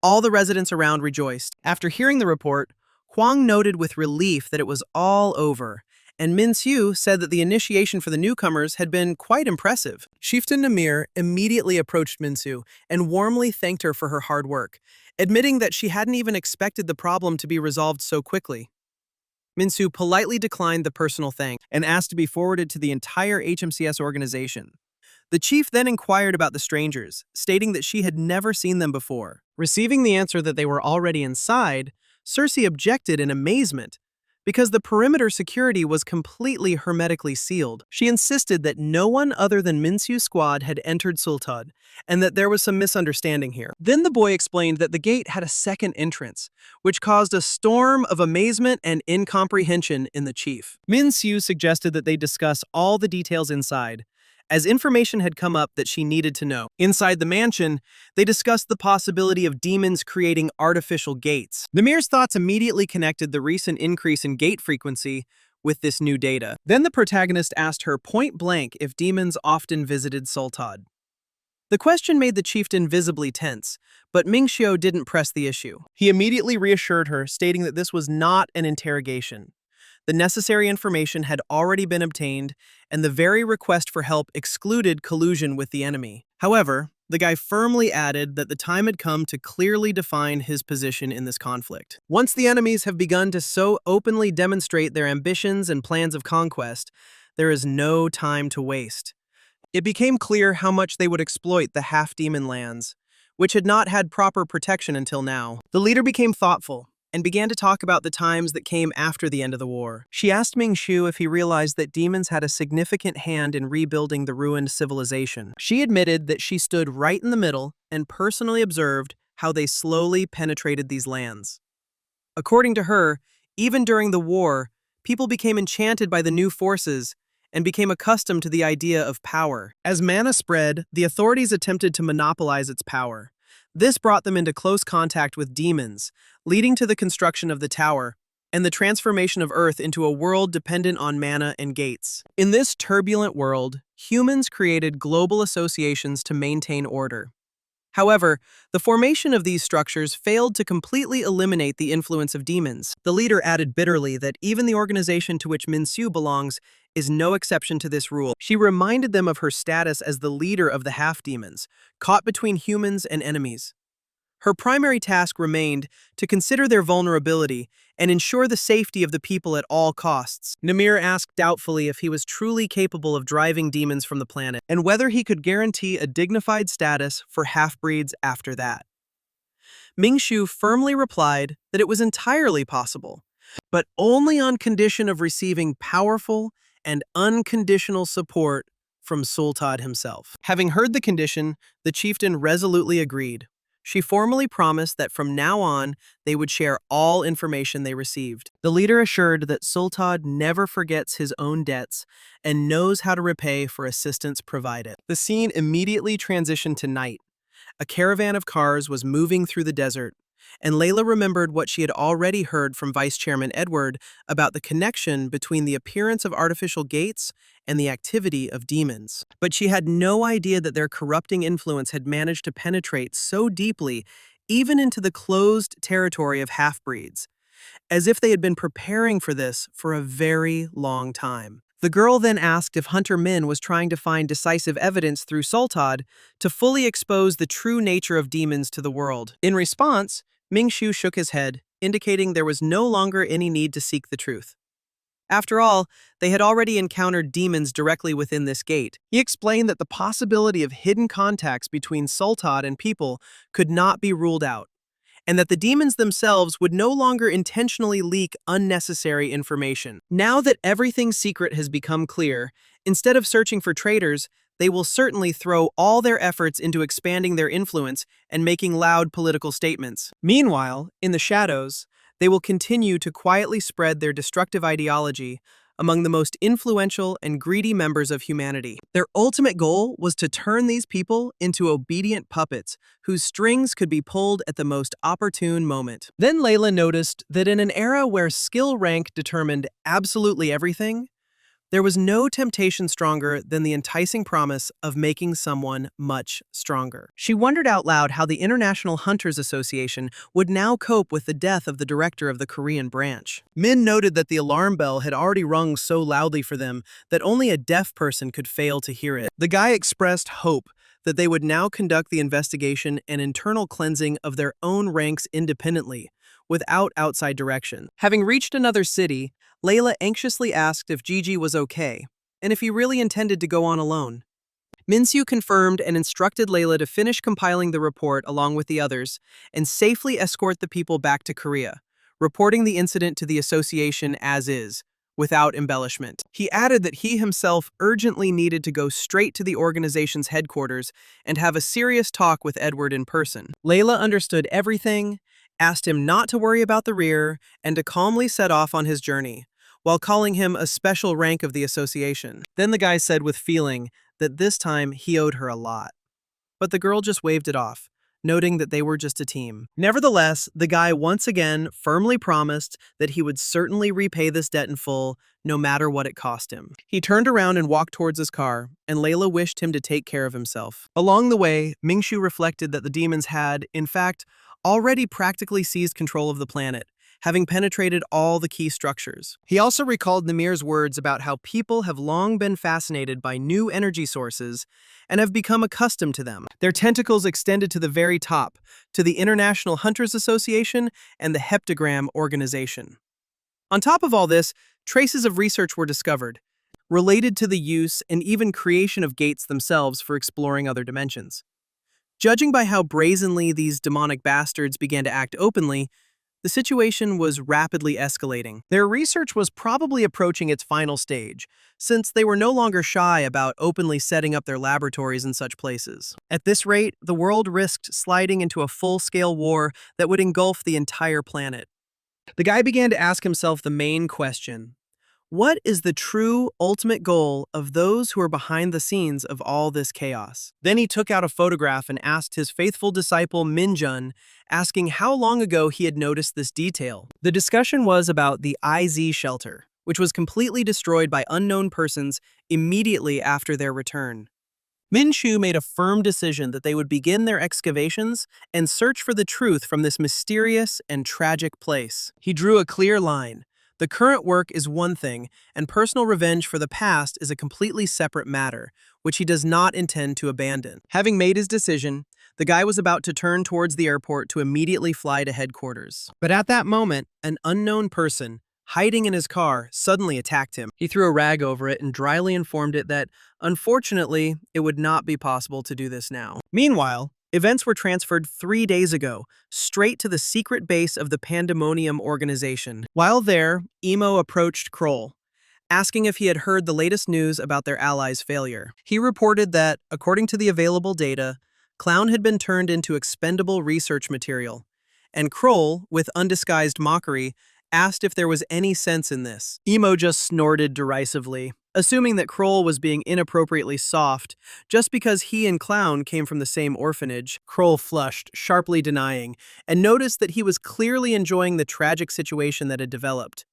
All the residents around rejoiced. After hearing the report, Kwang noted with relief that it was all over, and Min-Syu said that the initiation for the newcomers had been quite impressive. Chieftain Namir immediately approached Min-Syu and warmly thanked her for her hard work, admitting that she hadn't even expected the problem to be resolved so quickly. Min-Syu politely declined the personal thanks and asked to be forwarded to the entire HMCS organization. The chief then inquired about the strangers, stating that she had never seen them before. Receiving the answer that they were already inside, Cersei objected in amazement. Because the perimeter security was completely hermetically sealed, she insisted that no one other than Min-Syu's squad had entered Sultad, and that there was some misunderstanding here. Then the boy explained that the gate had a second entrance, which caused a storm of amazement and incomprehension in the chief. Min-Syu suggested that they discuss all the details inside, as information had come up that she needed to know. Inside the mansion, they discussed the possibility of demons creating artificial gates. Namir's thoughts immediately connected the recent increase in gate frequency with this new data. Then the protagonist asked her point blank if demons often visited Sultad. The question made the chieftain visibly tense, but Mingxiu didn't press the issue. He immediately reassured her, stating that this was not an interrogation. The necessary information had already been obtained, and the very request for help excluded collusion with the enemy. However, the guy firmly added that the time had come to clearly define his position in this conflict. Once the enemies have begun to so openly demonstrate their ambitions and plans of conquest, there is no time to waste. It became clear how much they would exploit the half-demon lands, which had not had proper protection until now. The leader became thoughtful and began to talk about the times that came after the end of the war. She asked Ming-Shu if he realized that demons had a significant hand in rebuilding the ruined civilization. She admitted that she stood right in the middle and personally observed how they slowly penetrated these lands. According to her, even during the war, people became enchanted by the new forces and became accustomed to the idea of power. As mana spread, the authorities attempted to monopolize its power. This brought them into close contact with demons, leading to the construction of the tower and the transformation of Earth into a world dependent on mana and gates. In this turbulent world, humans created global associations to maintain order. However, the formation of these structures failed to completely eliminate the influence of demons. The leader added bitterly that even the organization to which Min-Syu belongs is no exception to this rule. She reminded them of her status as the leader of the half-demons, caught between humans and enemies. Her primary task remained to consider their vulnerability and ensure the safety of the people at all costs. Namir asked doubtfully if he was truly capable of driving demons from the planet, and whether he could guarantee a dignified status for half-breeds after that. Ming-Shu firmly replied that it was entirely possible, but only on condition of receiving powerful and unconditional support from Sultad himself. Having heard the condition, the chieftain resolutely agreed. She formally promised that from now on, they would share all information they received. The leader assured that Sultad never forgets his own debts and knows how to repay for assistance provided. The scene immediately transitioned to night. A caravan of cars was moving through the desert, and Layla remembered what she had already heard from Vice Chairman Edward about the connection between the appearance of artificial gates and the activity of demons. But she had no idea that their corrupting influence had managed to penetrate so deeply, even into the closed territory of half-breeds, as if they had been preparing for this for a very long time. The girl then asked if Hunter Min was trying to find decisive evidence through Sultad to fully expose the true nature of demons to the world. In response, Mingshu shook his head, indicating there was no longer any need to seek the truth. After all, they had already encountered demons directly within this gate. He explained that the possibility of hidden contacts between Sultad and people could not be ruled out, and that the demons themselves would no longer intentionally leak unnecessary information. Now that everything secret has become clear, instead of searching for traitors, they will certainly throw all their efforts into expanding their influence and making loud political statements. Meanwhile, in the shadows, they will continue to quietly spread their destructive ideology among the most influential and greedy members of humanity. Their ultimate goal was to turn these people into obedient puppets whose strings could be pulled at the most opportune moment. Then Layla noticed that in an era where skill rank determined absolutely everything, there was no temptation stronger than the enticing promise of making someone much stronger. She wondered out loud how the International Hunters Association would now cope with the death of the director of the Korean branch. Min noted that the alarm bell had already rung so loudly for them that only a deaf person could fail to hear it. The guy expressed hope that they would now conduct the investigation and internal cleansing of their own ranks independently, without outside direction. Having reached another city, Layla anxiously asked if Gigi was okay, and if he really intended to go on alone. Minsu confirmed and instructed Layla to finish compiling the report along with the others and safely escort the people back to Korea, reporting the incident to the association as is, without embellishment. He added that he himself urgently needed to go straight to the organization's headquarters and have a serious talk with Edward in person. Layla understood everything, asked him not to worry about the rear, and to calmly set off on his journey, while calling him a special rank of the association. Then the guy said with feeling that this time he owed her a lot. But the girl just waved it off, noting that they were just a team. Nevertheless, the guy once again firmly promised that he would certainly repay this debt in full, no matter what it cost him. He turned around and walked towards his car, and Layla wished him to take care of himself. Along the way, Mingshu reflected that the demons had, in fact, already practically seized control of the planet, having penetrated all the key structures. He also recalled Namir's words about how people have long been fascinated by new energy sources and have become accustomed to them. Their tentacles extended to the very top, to the International Hunters Association and the Heptagram Organization. On top of all this, traces of research were discovered, related to the use and even creation of gates themselves for exploring other dimensions. Judging by how brazenly these demonic bastards began to act openly, the situation was rapidly escalating. Their research was probably approaching its final stage, since they were no longer shy about openly setting up their laboratories in such places. At this rate, the world risked sliding into a full-scale war that would engulf the entire planet. The guy began to ask himself the main question: what is the true, ultimate goal of those who are behind the scenes of all this chaos? Then he took out a photograph and asked his faithful disciple Minjun, asking how long ago he had noticed this detail. The discussion was about the IZ shelter, which was completely destroyed by unknown persons immediately after their return. Minshu made a firm decision that they would begin their excavations and search for the truth from this mysterious and tragic place. He drew a clear line. The current work is one thing, and personal revenge for the past is a completely separate matter, which he does not intend to abandon. Having made his decision, the guy was about to turn towards the airport to immediately fly to headquarters. But at that moment, an unknown person, hiding in his car, suddenly attacked him. He threw a rag over it and dryly informed it that, unfortunately, it would not be possible to do this now. Meanwhile, events were transferred 3 days ago, straight to the secret base of the Pandemonium organization. While there, Emo approached Kroll, asking if he had heard the latest news about their allies' failure. He reported that, according to the available data, Clown had been turned into expendable research material, and Kroll, with undisguised mockery, asked if there was any sense in this. Emo just snorted derisively, assuming that Kroll was being inappropriately soft just because he and Clown came from the same orphanage. Kroll flushed, sharply denying, and noticed that he was clearly enjoying the tragic situation that had developed.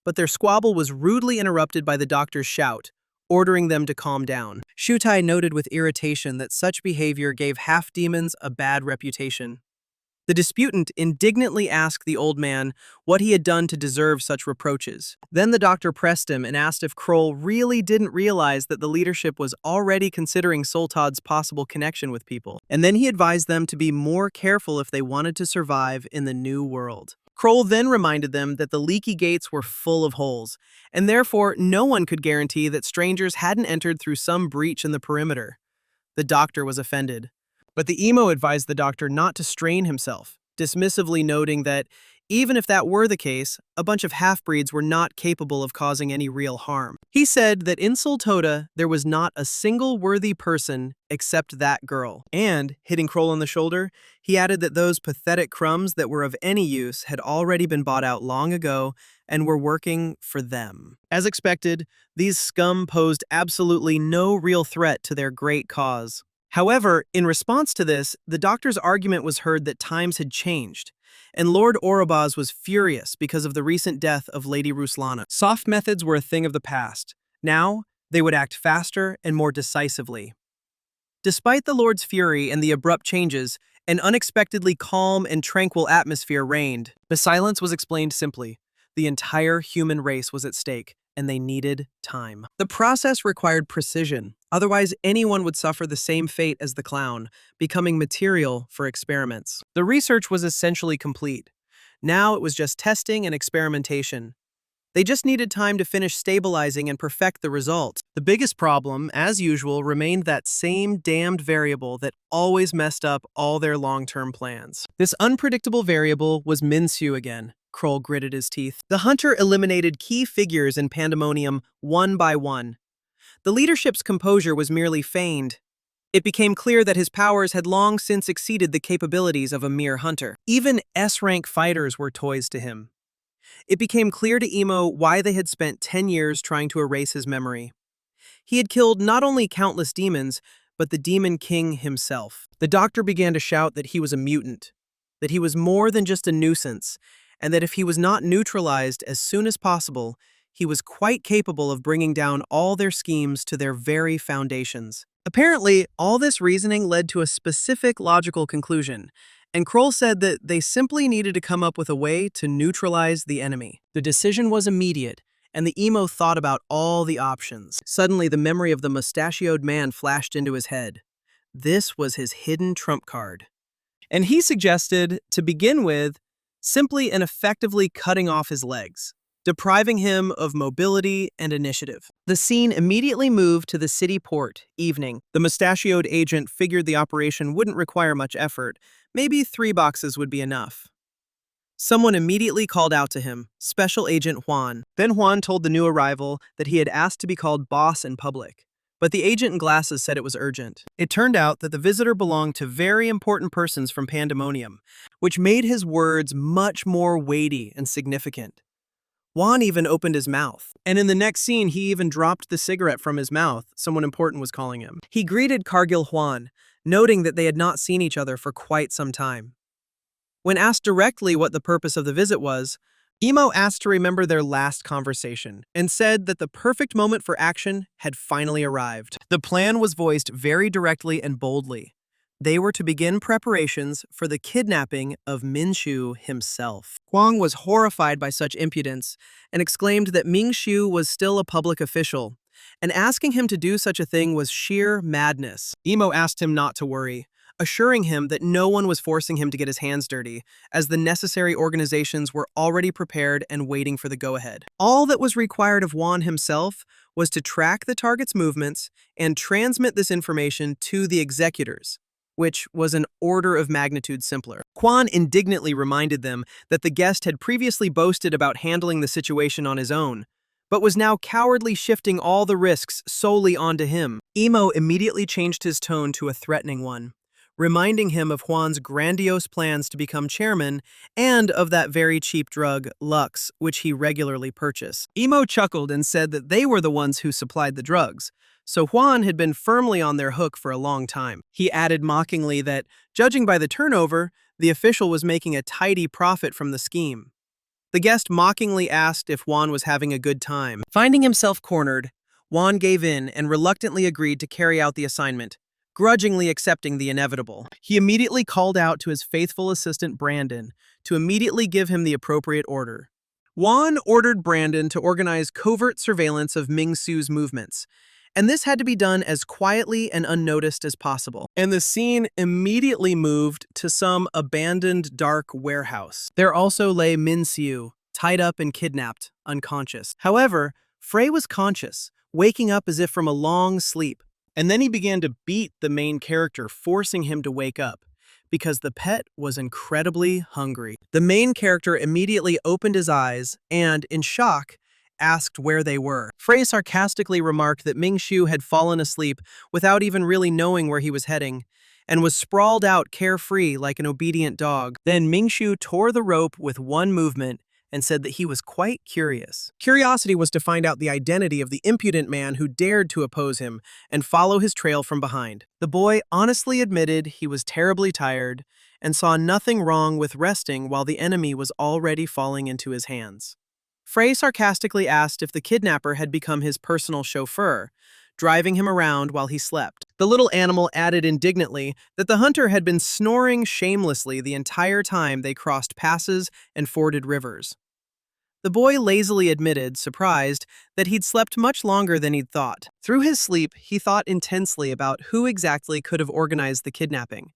But their squabble was rudely interrupted by the doctor's shout, ordering them to calm down. Shutai noted with irritation that such behavior gave half-demons a bad reputation. The disputant indignantly asked the old man what he had done to deserve such reproaches. Then the doctor pressed him and asked if Kroll really didn't realize that the leadership was already considering Soltad's possible connection with people. And then he advised them to be more careful if they wanted to survive in the new world. Kroll then reminded them that the leaky gates were full of holes, and therefore no one could guarantee that strangers hadn't entered through some breach in the perimeter. The doctor was offended. But the emo advised the doctor not to strain himself, dismissively noting that, even if that were the case, a bunch of half-breeds were not capable of causing any real harm. He said that in Soltoda, there was not a single worthy person except that girl. And, hitting Kroll on the shoulder, he added that those pathetic crumbs that were of any use had already been bought out long ago and were working for them. As expected, these scum posed absolutely no real threat to their great cause. However, in response to this, the doctor's argument was heard that times had changed, and Lord Orobaz was furious because of the recent death of Lady Ruslana. Soft methods were a thing of the past. Now, they would act faster and more decisively. Despite the Lord's fury and the abrupt changes, an unexpectedly calm and tranquil atmosphere reigned. The silence was explained simply. The entire human race was at stake, and they needed time. The process required precision, otherwise anyone would suffer the same fate as the clown, becoming material for experiments. The research was essentially complete. Now it was just testing and experimentation. They just needed time to finish stabilizing and perfect the results. The biggest problem, as usual, remained that same damned variable that always messed up all their long-term plans. This unpredictable variable was Minsu again. Kroll gritted his teeth. The hunter eliminated key figures in Pandemonium one by one. The leadership's composure was merely feigned. It became clear that his powers had long since exceeded the capabilities of a mere hunter. Even S-rank fighters were toys to him. It became clear to Emo why they had spent 10 years trying to erase his memory. He had killed not only countless demons, but the Demon King himself. The doctor began to shout that he was a mutant, that he was more than just a nuisance, and that if he was not neutralized as soon as possible, he was quite capable of bringing down all their schemes to their very foundations. Apparently, all this reasoning led to a specific logical conclusion, and Kroll said that they simply needed to come up with a way to neutralize the enemy. The decision was immediate, and the emo thought about all the options. Suddenly, the memory of the mustachioed man flashed into his head. This was his hidden trump card. And he suggested, to begin with, simply and effectively cutting off his legs, depriving him of mobility and initiative. The scene immediately moved to the city port, evening. The mustachioed agent figured the operation wouldn't require much effort. Maybe 3 boxes would be enough. Someone immediately called out to him, Special Agent Juan. Then Juan told the new arrival that he had asked to be called boss in public. But the agent in glasses said it was urgent. It turned out that the visitor belonged to very important persons from Pandemonium, which made his words much more weighty and significant. Juan even opened his mouth, and in the next scene he even dropped the cigarette from his mouth, someone important was calling him. He greeted Cargill Juan, noting that they had not seen each other for quite some time. When asked directly what the purpose of the visit was, Emo asked to remember their last conversation and said that the perfect moment for action had finally arrived. The plan was voiced very directly and boldly. They were to begin preparations for the kidnapping of Minshu himself. Huang was horrified by such impudence and exclaimed that Mingshu was still a public official, and asking him to do such a thing was sheer madness. Emo asked him not to worry, assuring him that no one was forcing him to get his hands dirty, as the necessary organizations were already prepared and waiting for the go-ahead. All that was required of Juan himself was to track the target's movements and transmit this information to the executors, which was an order of magnitude simpler. Quan indignantly reminded them that the guest had previously boasted about handling the situation on his own, but was now cowardly shifting all the risks solely onto him. Emo immediately changed his tone to a threatening one, reminding him of Juan's grandiose plans to become chairman and of that very cheap drug, Lux, which he regularly purchased. Emo chuckled and said that they were the ones who supplied the drugs, so Juan had been firmly on their hook for a long time. He added mockingly that, judging by the turnover, the official was making a tidy profit from the scheme. The guest mockingly asked if Juan was having a good time. Finding himself cornered, Juan gave in and reluctantly agreed to carry out the assignment, grudgingly accepting the inevitable. He immediately called out to his faithful assistant Brandon to immediately give him the appropriate order. Juan ordered Brandon to organize covert surveillance of Ming-Su's movements, and this had to be done as quietly and unnoticed as possible. And the scene immediately moved to some abandoned dark warehouse. There also lay Min-Su, tied up and kidnapped, unconscious. However, Frey was conscious, waking up as if from a long sleep, and then he began to beat the main character, forcing him to wake up, because the pet was incredibly hungry. The main character immediately opened his eyes and, in shock, asked where they were. Frey sarcastically remarked that Ming-Shu had fallen asleep without even really knowing where he was heading, and was sprawled out carefree like an obedient dog. Then Ming-Shu tore the rope with one movement and said that he was quite curious. Curiosity was to find out the identity of the impudent man who dared to oppose him and follow his trail from behind. The boy honestly admitted he was terribly tired and saw nothing wrong with resting while the enemy was already falling into his hands. Frey sarcastically asked if the kidnapper had become his personal chauffeur, driving him around while he slept. The little animal added indignantly that the hunter had been snoring shamelessly the entire time they crossed passes and forded rivers. The boy lazily admitted, surprised, that he'd slept much longer than he'd thought. Through his sleep, he thought intensely about who exactly could have organized the kidnapping,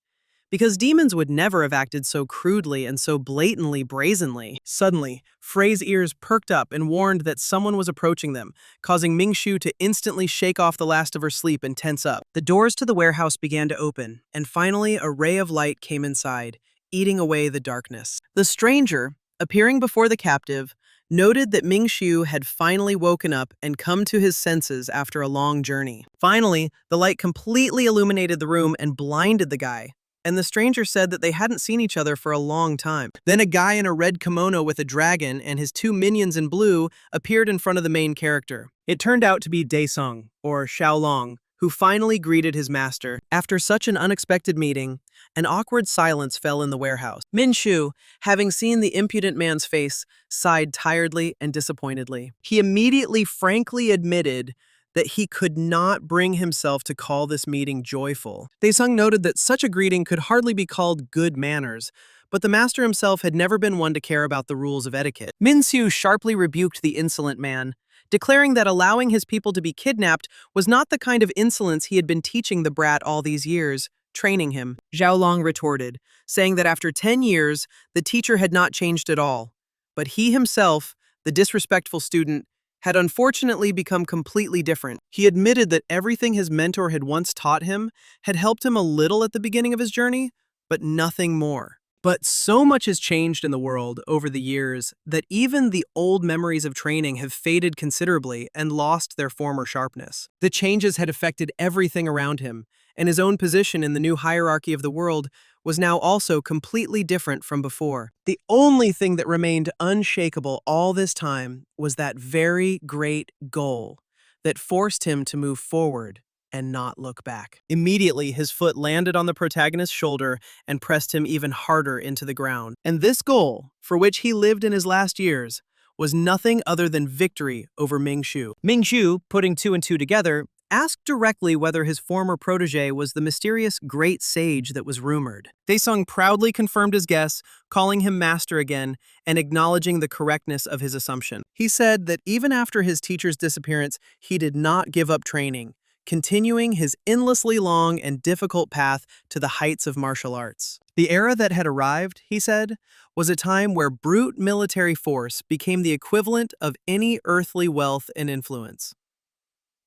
because demons would never have acted so crudely and so blatantly brazenly. Suddenly, Frey's ears perked up and warned that someone was approaching them, causing Ming-Shu to instantly shake off the last of her sleep and tense up. The doors to the warehouse began to open, and finally a ray of light came inside, eating away the darkness. The stranger, appearing before the captive, noted that Ming-Shu had finally woken up and come to his senses after a long journey. Finally, the light completely illuminated the room and blinded the guy, and the stranger said that they hadn't seen each other for a long time. Then a guy in a red kimono with a dragon and his two minions in blue appeared in front of the main character. It turned out to be Daesung, or Xiaolong, who finally greeted his master. After such an unexpected meeting, an awkward silence fell in the warehouse. Min-Shu, having seen the impudent man's face, sighed tiredly and disappointedly. He immediately frankly admitted that he could not bring himself to call this meeting joyful. Daesung noted that such a greeting could hardly be called good manners, but the master himself had never been one to care about the rules of etiquette. Min-Su sharply rebuked the insolent man, declaring that allowing his people to be kidnapped was not the kind of insolence he had been teaching the brat all these years, training him. Xiaolong retorted, saying that after 10 years, the teacher had not changed at all, but he himself, the disrespectful student, had unfortunately become completely different. He admitted that everything his mentor had once taught him had helped him a little at the beginning of his journey, but nothing more. But so much has changed in the world over the years that even the old memories of training have faded considerably and lost their former sharpness. The changes had affected everything around him, and his own position in the new hierarchy of the world was now also completely different from before. The only thing that remained unshakable all this time was that very great goal that forced him to move forward and not look back. Immediately, his foot landed on the protagonist's shoulder and pressed him even harder into the ground. And this goal, for which he lived in his last years, was nothing other than victory over Ming-Shu. Ming-Shu, putting two and two together, asked directly whether his former protege was the mysterious great sage that was rumored. Daesung proudly confirmed his guess, calling him master again and acknowledging the correctness of his assumption. He said that even after his teacher's disappearance, he did not give up training, continuing his endlessly long and difficult path to the heights of martial arts. The era that had arrived, he said, was a time where brute military force became the equivalent of any earthly wealth and influence.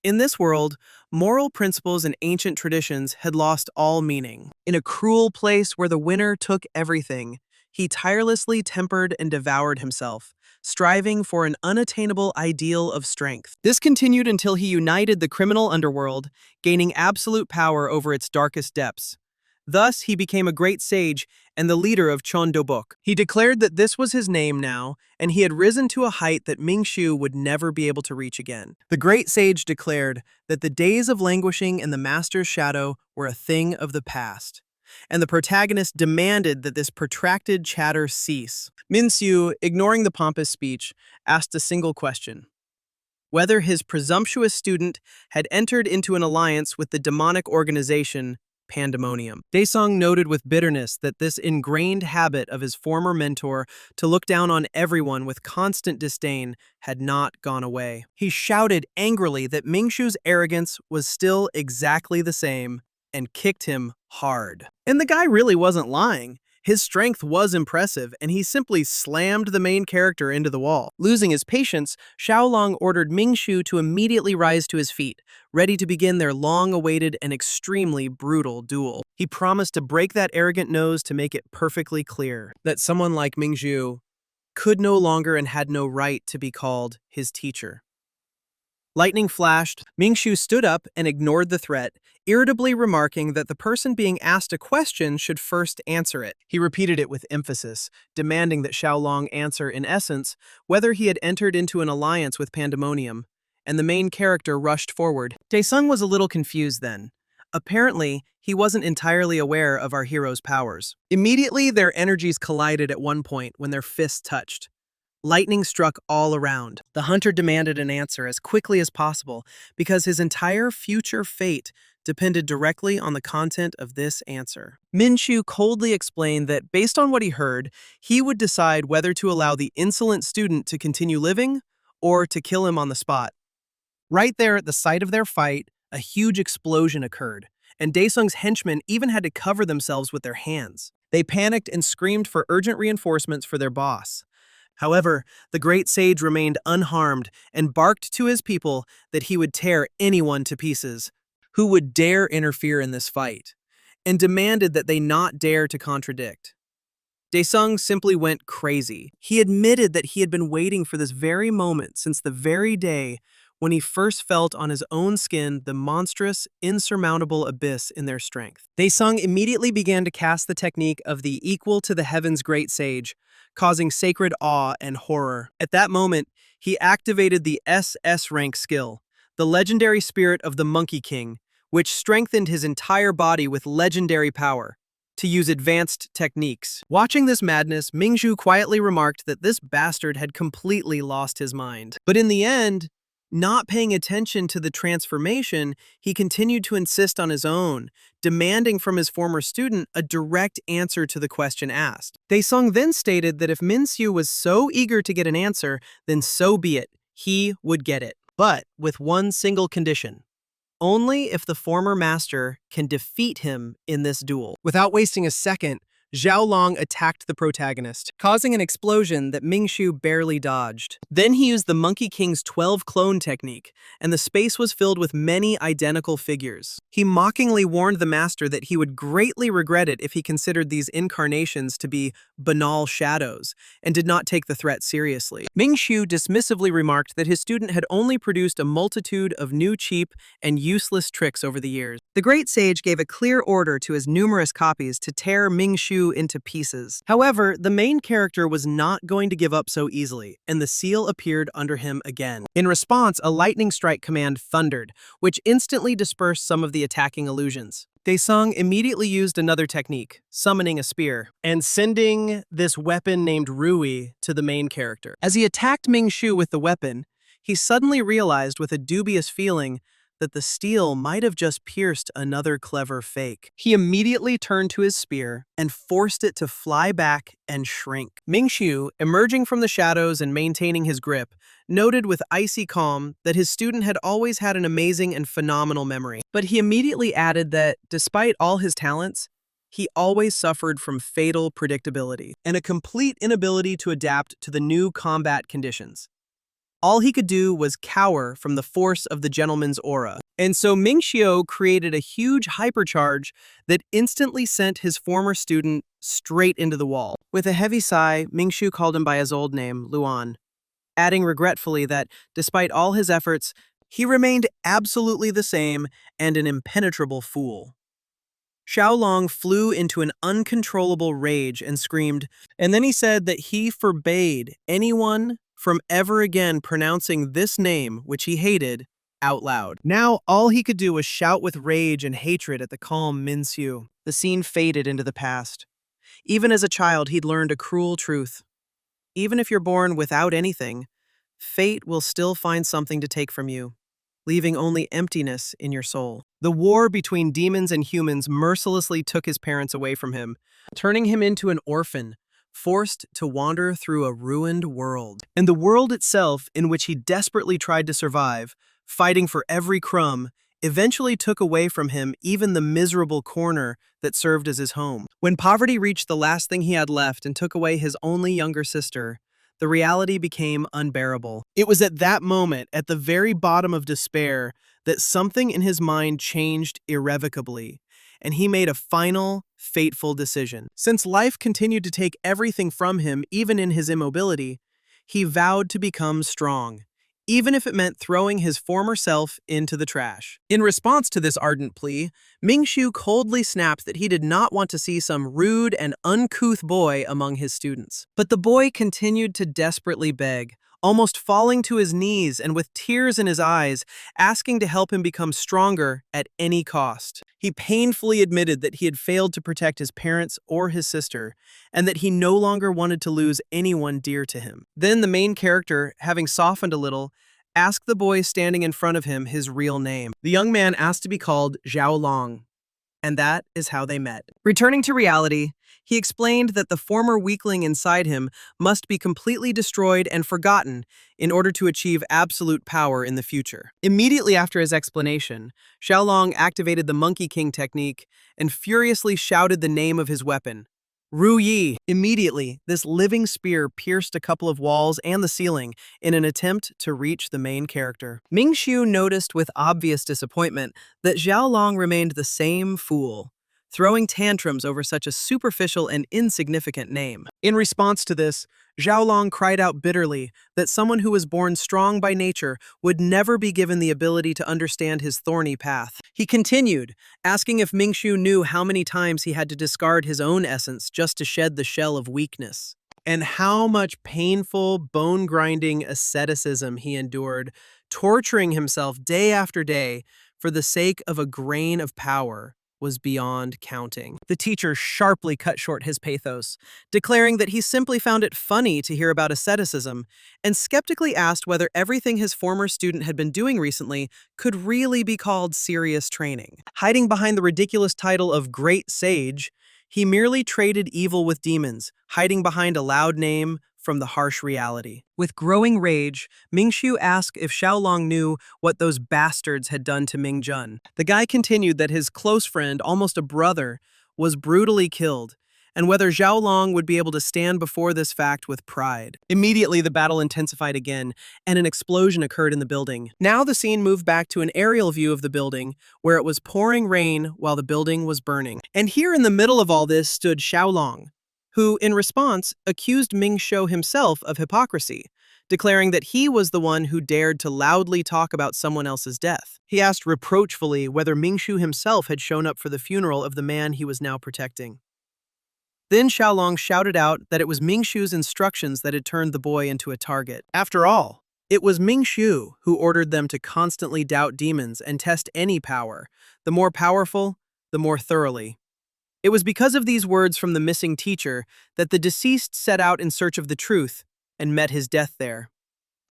In this world, moral principles and ancient traditions had lost all meaning. In a cruel place where the winner took everything, he tirelessly tempered and devoured himself, striving for an unattainable ideal of strength. This continued until he united the criminal underworld, gaining absolute power over its darkest depths. Thus, he became a great sage and the leader of Cheondobuk. He declared that this was his name now, and he had risen to a height that Mingxu would never be able to reach again. The great sage declared that the days of languishing in the master's shadow were a thing of the past, and the protagonist demanded that this protracted chatter cease. Minxu, ignoring the pompous speech, asked a single question: whether his presumptuous student had entered into an alliance with the demonic organization Pandemonium. Daesung noted with bitterness that this ingrained habit of his former mentor to look down on everyone with constant disdain had not gone away. He shouted angrily that Mingxu's arrogance was still exactly the same and kicked him hard. And the guy really wasn't lying. His strength was impressive, and he simply slammed the main character into the wall. Losing his patience, Xiaolong ordered Mingxu to immediately rise to his feet, ready to begin their long-awaited and extremely brutal duel. He promised to break that arrogant nose to make it perfectly clear that someone like Mingxu could no longer and had no right to be called his teacher. Lightning flashed, Mingxu stood up and ignored the threat, irritably remarking that the person being asked a question should first answer it. He repeated it with emphasis, demanding that Xiaolong answer, in essence, whether he had entered into an alliance with Pandemonium, and the main character rushed forward. Daesung was a little confused then. Apparently, he wasn't entirely aware of our hero's powers. Immediately, their energies collided at one point when their fists touched. Lightning struck all around. The hunter demanded an answer as quickly as possible because his entire future fate depended directly on the content of this answer. Minxu coldly explained that based on what he heard, he would decide whether to allow the insolent student to continue living or to kill him on the spot. Right there at the site of their fight, a huge explosion occurred, and Daesung's henchmen even had to cover themselves with their hands. They panicked and screamed for urgent reinforcements for their boss. However, the great sage remained unharmed and barked to his people that he would tear anyone to pieces who would dare interfere in this fight, and demanded that they not dare to contradict. Daesung simply went crazy. He admitted that he had been waiting for this very moment since the very day when he first felt on his own skin the monstrous, insurmountable abyss in their strength. Daesung immediately began to cast the technique of the equal to the heavens great sage, causing sacred awe and horror. At that moment, he activated the SS rank skill, the legendary spirit of the Monkey King, which strengthened his entire body with legendary power to use advanced techniques. Watching this madness, Mingxu quietly remarked that this bastard had completely lost his mind. But in the end, not paying attention to the transformation, he continued to insist on his own, demanding from his former student a direct answer to the question asked. Daesung then stated that if Minxu was so eager to get an answer, then so be it, he would get it. But with one single condition: only if the former master can defeat him in this duel. Without wasting a second, Xiaolong attacked the protagonist, causing an explosion that Mingxu barely dodged. Then he used the Monkey King's 12 clone technique, and the space was filled with many identical figures. He mockingly warned the master that he would greatly regret it if he considered these incarnations to be banal shadows, and did not take the threat seriously. Mingxu dismissively remarked that his student had only produced a multitude of new cheap and useless tricks over the years. The great sage gave a clear order to his numerous copies to tear Mingxu into pieces. However, the main character was not going to give up so easily, and the seal appeared under him again. In response, a lightning strike command thundered, which instantly dispersed some of the attacking illusions. Daesung immediately used another technique, summoning a spear, and sending this weapon named Rui to the main character. As he attacked Mingxu with the weapon, he suddenly realized with a dubious feeling that the steel might have just pierced another clever fake. He immediately turned to his spear and forced it to fly back and shrink. Mingxu, emerging from the shadows and maintaining his grip, noted with icy calm that his student had always had an amazing and phenomenal memory. But he immediately added that, despite all his talents, he always suffered from fatal predictability and a complete inability to adapt to the new combat conditions. All he could do was cower from the force of the gentleman's aura. And so Mingxiu created a huge hypercharge that instantly sent his former student straight into the wall. With a heavy sigh, Mingxiu called him by his old name, Luan, adding regretfully that, despite all his efforts, he remained absolutely the same and an impenetrable fool. Xiaolong flew into an uncontrollable rage and screamed, and then he said that he forbade anyone from ever again pronouncing this name, which he hated, out loud. Now, all he could do was shout with rage and hatred at the calm Minsu. The scene faded into the past. Even as a child, he'd learned a cruel truth. Even if you're born without anything, fate will still find something to take from you, leaving only emptiness in your soul. The war between demons and humans mercilessly took his parents away from him, turning him into an orphan, forced to wander through a ruined world. And the world itself, in which he desperately tried to survive, fighting for every crumb, eventually took away from him even the miserable corner that served as his home. When poverty reached the last thing he had left and took away his only younger sister, the reality became unbearable. It was at that moment, at the very bottom of despair, that something in his mind changed irrevocably, and he made a final, fateful decision. Since life continued to take everything from him, even in his immobility, he vowed to become strong, even if it meant throwing his former self into the trash. In response to this ardent plea, Mingshu coldly snapped that he did not want to see some rude and uncouth boy among his students. But the boy continued to desperately beg, almost falling to his knees and with tears in his eyes, asking to help him become stronger at any cost. He painfully admitted that he had failed to protect his parents or his sister, and that he no longer wanted to lose anyone dear to him. Then the main character, having softened a little, asked the boy standing in front of him his real name. The young man asked to be called Zhao Long, and that is how they met. Returning to reality, he explained that the former weakling inside him must be completely destroyed and forgotten in order to achieve absolute power in the future. Immediately after his explanation, Xiaolong activated the Monkey King technique and furiously shouted the name of his weapon, Ru Yi. Immediately, this living spear pierced a couple of walls and the ceiling in an attempt to reach the main character. Mingshu noticed with obvious disappointment that Xiaolong remained the same fool, throwing tantrums over such a superficial and insignificant name. In response to this, Xiaolong cried out bitterly that someone who was born strong by nature would never be given the ability to understand his thorny path. He continued, asking if Mingshu knew how many times he had to discard his own essence just to shed the shell of weakness, and how much painful, bone-grinding asceticism he endured, torturing himself day after day for the sake of a grain of power, was beyond counting. The teacher sharply cut short his pathos, declaring that he simply found it funny to hear about asceticism, and skeptically asked whether everything his former student had been doing recently could really be called serious training. Hiding behind the ridiculous title of Great Sage, he merely traded evil with demons, hiding behind a loud name from the harsh reality. With growing rage, Mingshu asked if Xiaolong knew what those bastards had done to Mingjun. The guy continued that his close friend, almost a brother, was brutally killed, and whether Xiaolong would be able to stand before this fact with pride. Immediately, the battle intensified again, and an explosion occurred in the building. Now the scene moved back to an aerial view of the building, where it was pouring rain while the building was burning. And here in the middle of all this stood Xiaolong, who, in response, accused Mingshu himself of hypocrisy, declaring that he was the one who dared to loudly talk about someone else's death. He asked reproachfully whether Mingshu himself had shown up for the funeral of the man he was now protecting. Then Xiaolong shouted out that it was Mingshu's instructions that had turned the boy into a target. After all, it was Mingshu who ordered them to constantly doubt demons and test any power, the more powerful, the more thoroughly. It was because of these words from the missing teacher that the deceased set out in search of the truth and met his death there.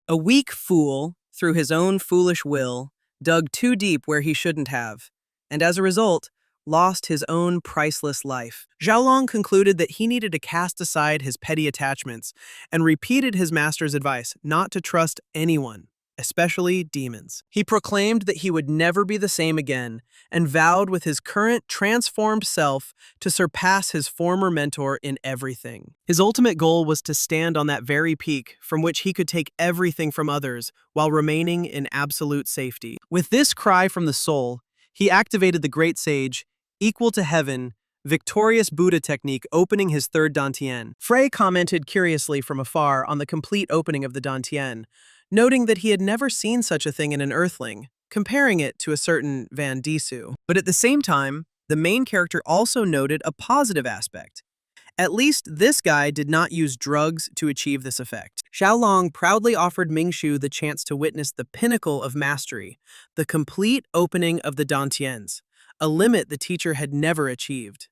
A weak fool, through his own foolish will, dug too deep where he shouldn't have, and as a result, lost his own priceless life. Xiaolong concluded that he needed to cast aside his petty attachments and repeated his master's advice not to trust anyone, especially demons. He proclaimed that he would never be the same again and vowed with his current transformed self to surpass his former mentor in everything. His ultimate goal was to stand on that very peak from which he could take everything from others while remaining in absolute safety. With this cry from the soul, he activated the Great Sage, Equal to Heaven, Victorious Buddha technique, opening his third Dantian. Frey commented curiously from afar on the complete opening of the Dantian, noting that he had never seen such a thing in an earthling, comparing it to a certain Van Disu. But at the same time, The main character also noted a positive aspect. At least this guy did not use drugs to achieve this effect. Xiaolong proudly offered Mingxu the chance to witness the pinnacle of mastery, the complete opening of the dantians, a limit the teacher had never achieved.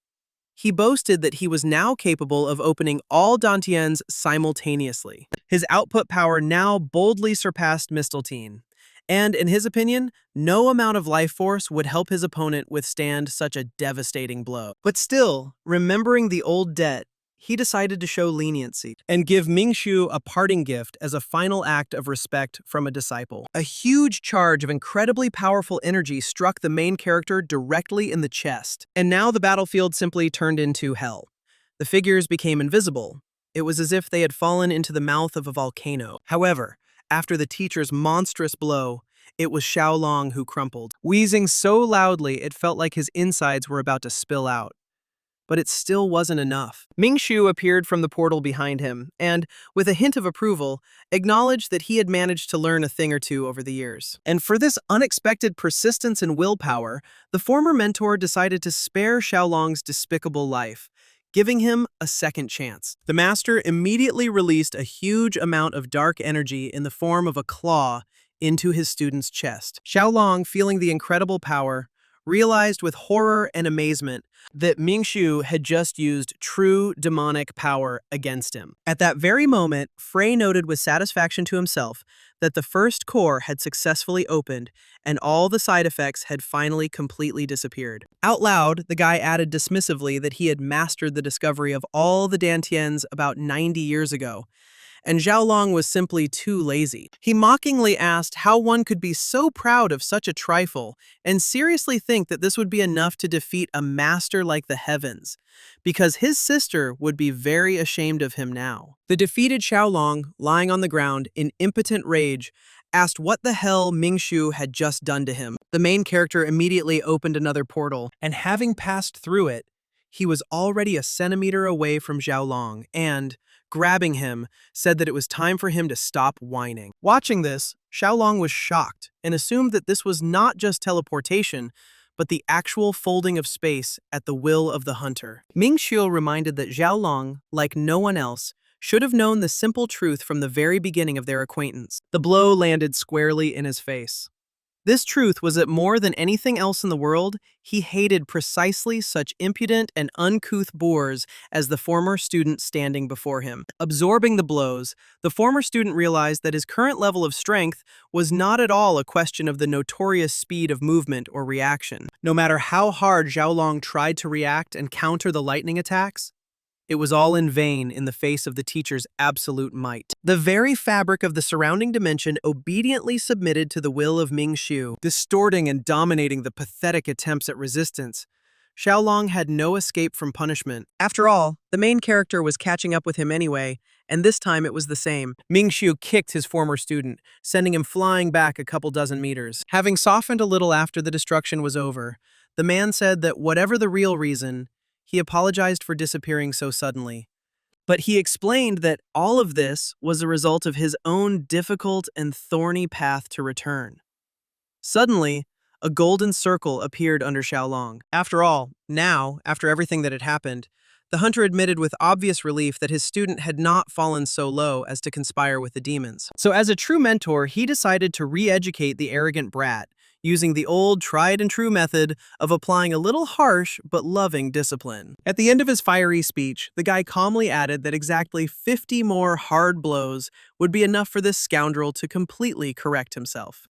He boasted that he was now capable of opening all dantians simultaneously. His output power now boldly surpassed Misteltein. And in his opinion, no amount of life force would help his opponent withstand such a devastating blow. But still, remembering the old debt, he decided to show leniency and give Mingxu a parting gift as a final act of respect from a disciple. A huge charge of incredibly powerful energy struck the main character directly in the chest, and now the battlefield simply turned into hell. The figures became invisible. It was as if they had fallen into the mouth of a volcano. However, after the teacher's monstrous blow, it was Xiaolong who crumpled, wheezing so loudly it felt like his insides were about to spill out. But it still wasn't enough. Mingxu appeared from the portal behind him and, with a hint of approval, acknowledged that he had managed to learn a thing or two over the years. And for this unexpected persistence and willpower, the former mentor decided to spare Xiaolong's despicable life, giving him a second chance. The master immediately released a huge amount of dark energy in the form of a claw into his student's chest. Xiaolong, feeling the incredible power, realized with horror and amazement that Mingxu had just used true demonic power against him. At that very moment, Frey noted with satisfaction to himself that the first core had successfully opened and all the side effects had finally completely disappeared. Out loud, the guy added dismissively that he had mastered the discovery of all the dantians about 90 years ago, and Xiaolong was simply too lazy. He mockingly asked how one could be so proud of such a trifle and seriously think that this would be enough to defeat a master like the heavens, because his sister would be very ashamed of him now. The defeated Xiaolong, lying on the ground in impotent rage, asked what the hell Mingxu had just done to him. The main character immediately opened another portal, and having passed through it, he was already a centimeter away from Xiaolong and, grabbing him, said that it was time for him to stop whining. Watching this, Xiaolong was shocked and assumed that this was not just teleportation, but the actual folding of space at the will of the hunter. Mingxu reminded that Xiaolong, like no one else, should have known the simple truth from the very beginning of their acquaintance. The blow landed squarely in his face. This truth was that more than anything else in the world, he hated precisely such impudent and uncouth boors as the former student standing before him. Absorbing the blows, the former student realized that his current level of strength was not at all a question of the notorious speed of movement or reaction. No matter how hard Xiaolong tried to react and counter the lightning attacks, it was all in vain in the face of the teacher's absolute might. The very fabric of the surrounding dimension obediently submitted to the will of Mingxu, distorting and dominating the pathetic attempts at resistance. Xiaolong had no escape from punishment. After all, the main character was catching up with him anyway, and this time it was the same. Mingxu kicked his former student, sending him flying back a couple dozen meters. Having softened a little after the destruction was over, the man said that whatever the real reason, he apologized for disappearing so suddenly. But he explained that all of this was a result of his own difficult and thorny path to return. Suddenly, a golden circle appeared under Xiaolong. After all, now, after everything that had happened, the hunter admitted with obvious relief that his student had not fallen so low as to conspire with the demons. So as a true mentor, he decided to re-educate the arrogant brat, using the old tried-and-true method of applying a little harsh but loving discipline. At the end of his fiery speech, the guy calmly added that exactly 50 more hard blows would be enough for this scoundrel to completely correct himself.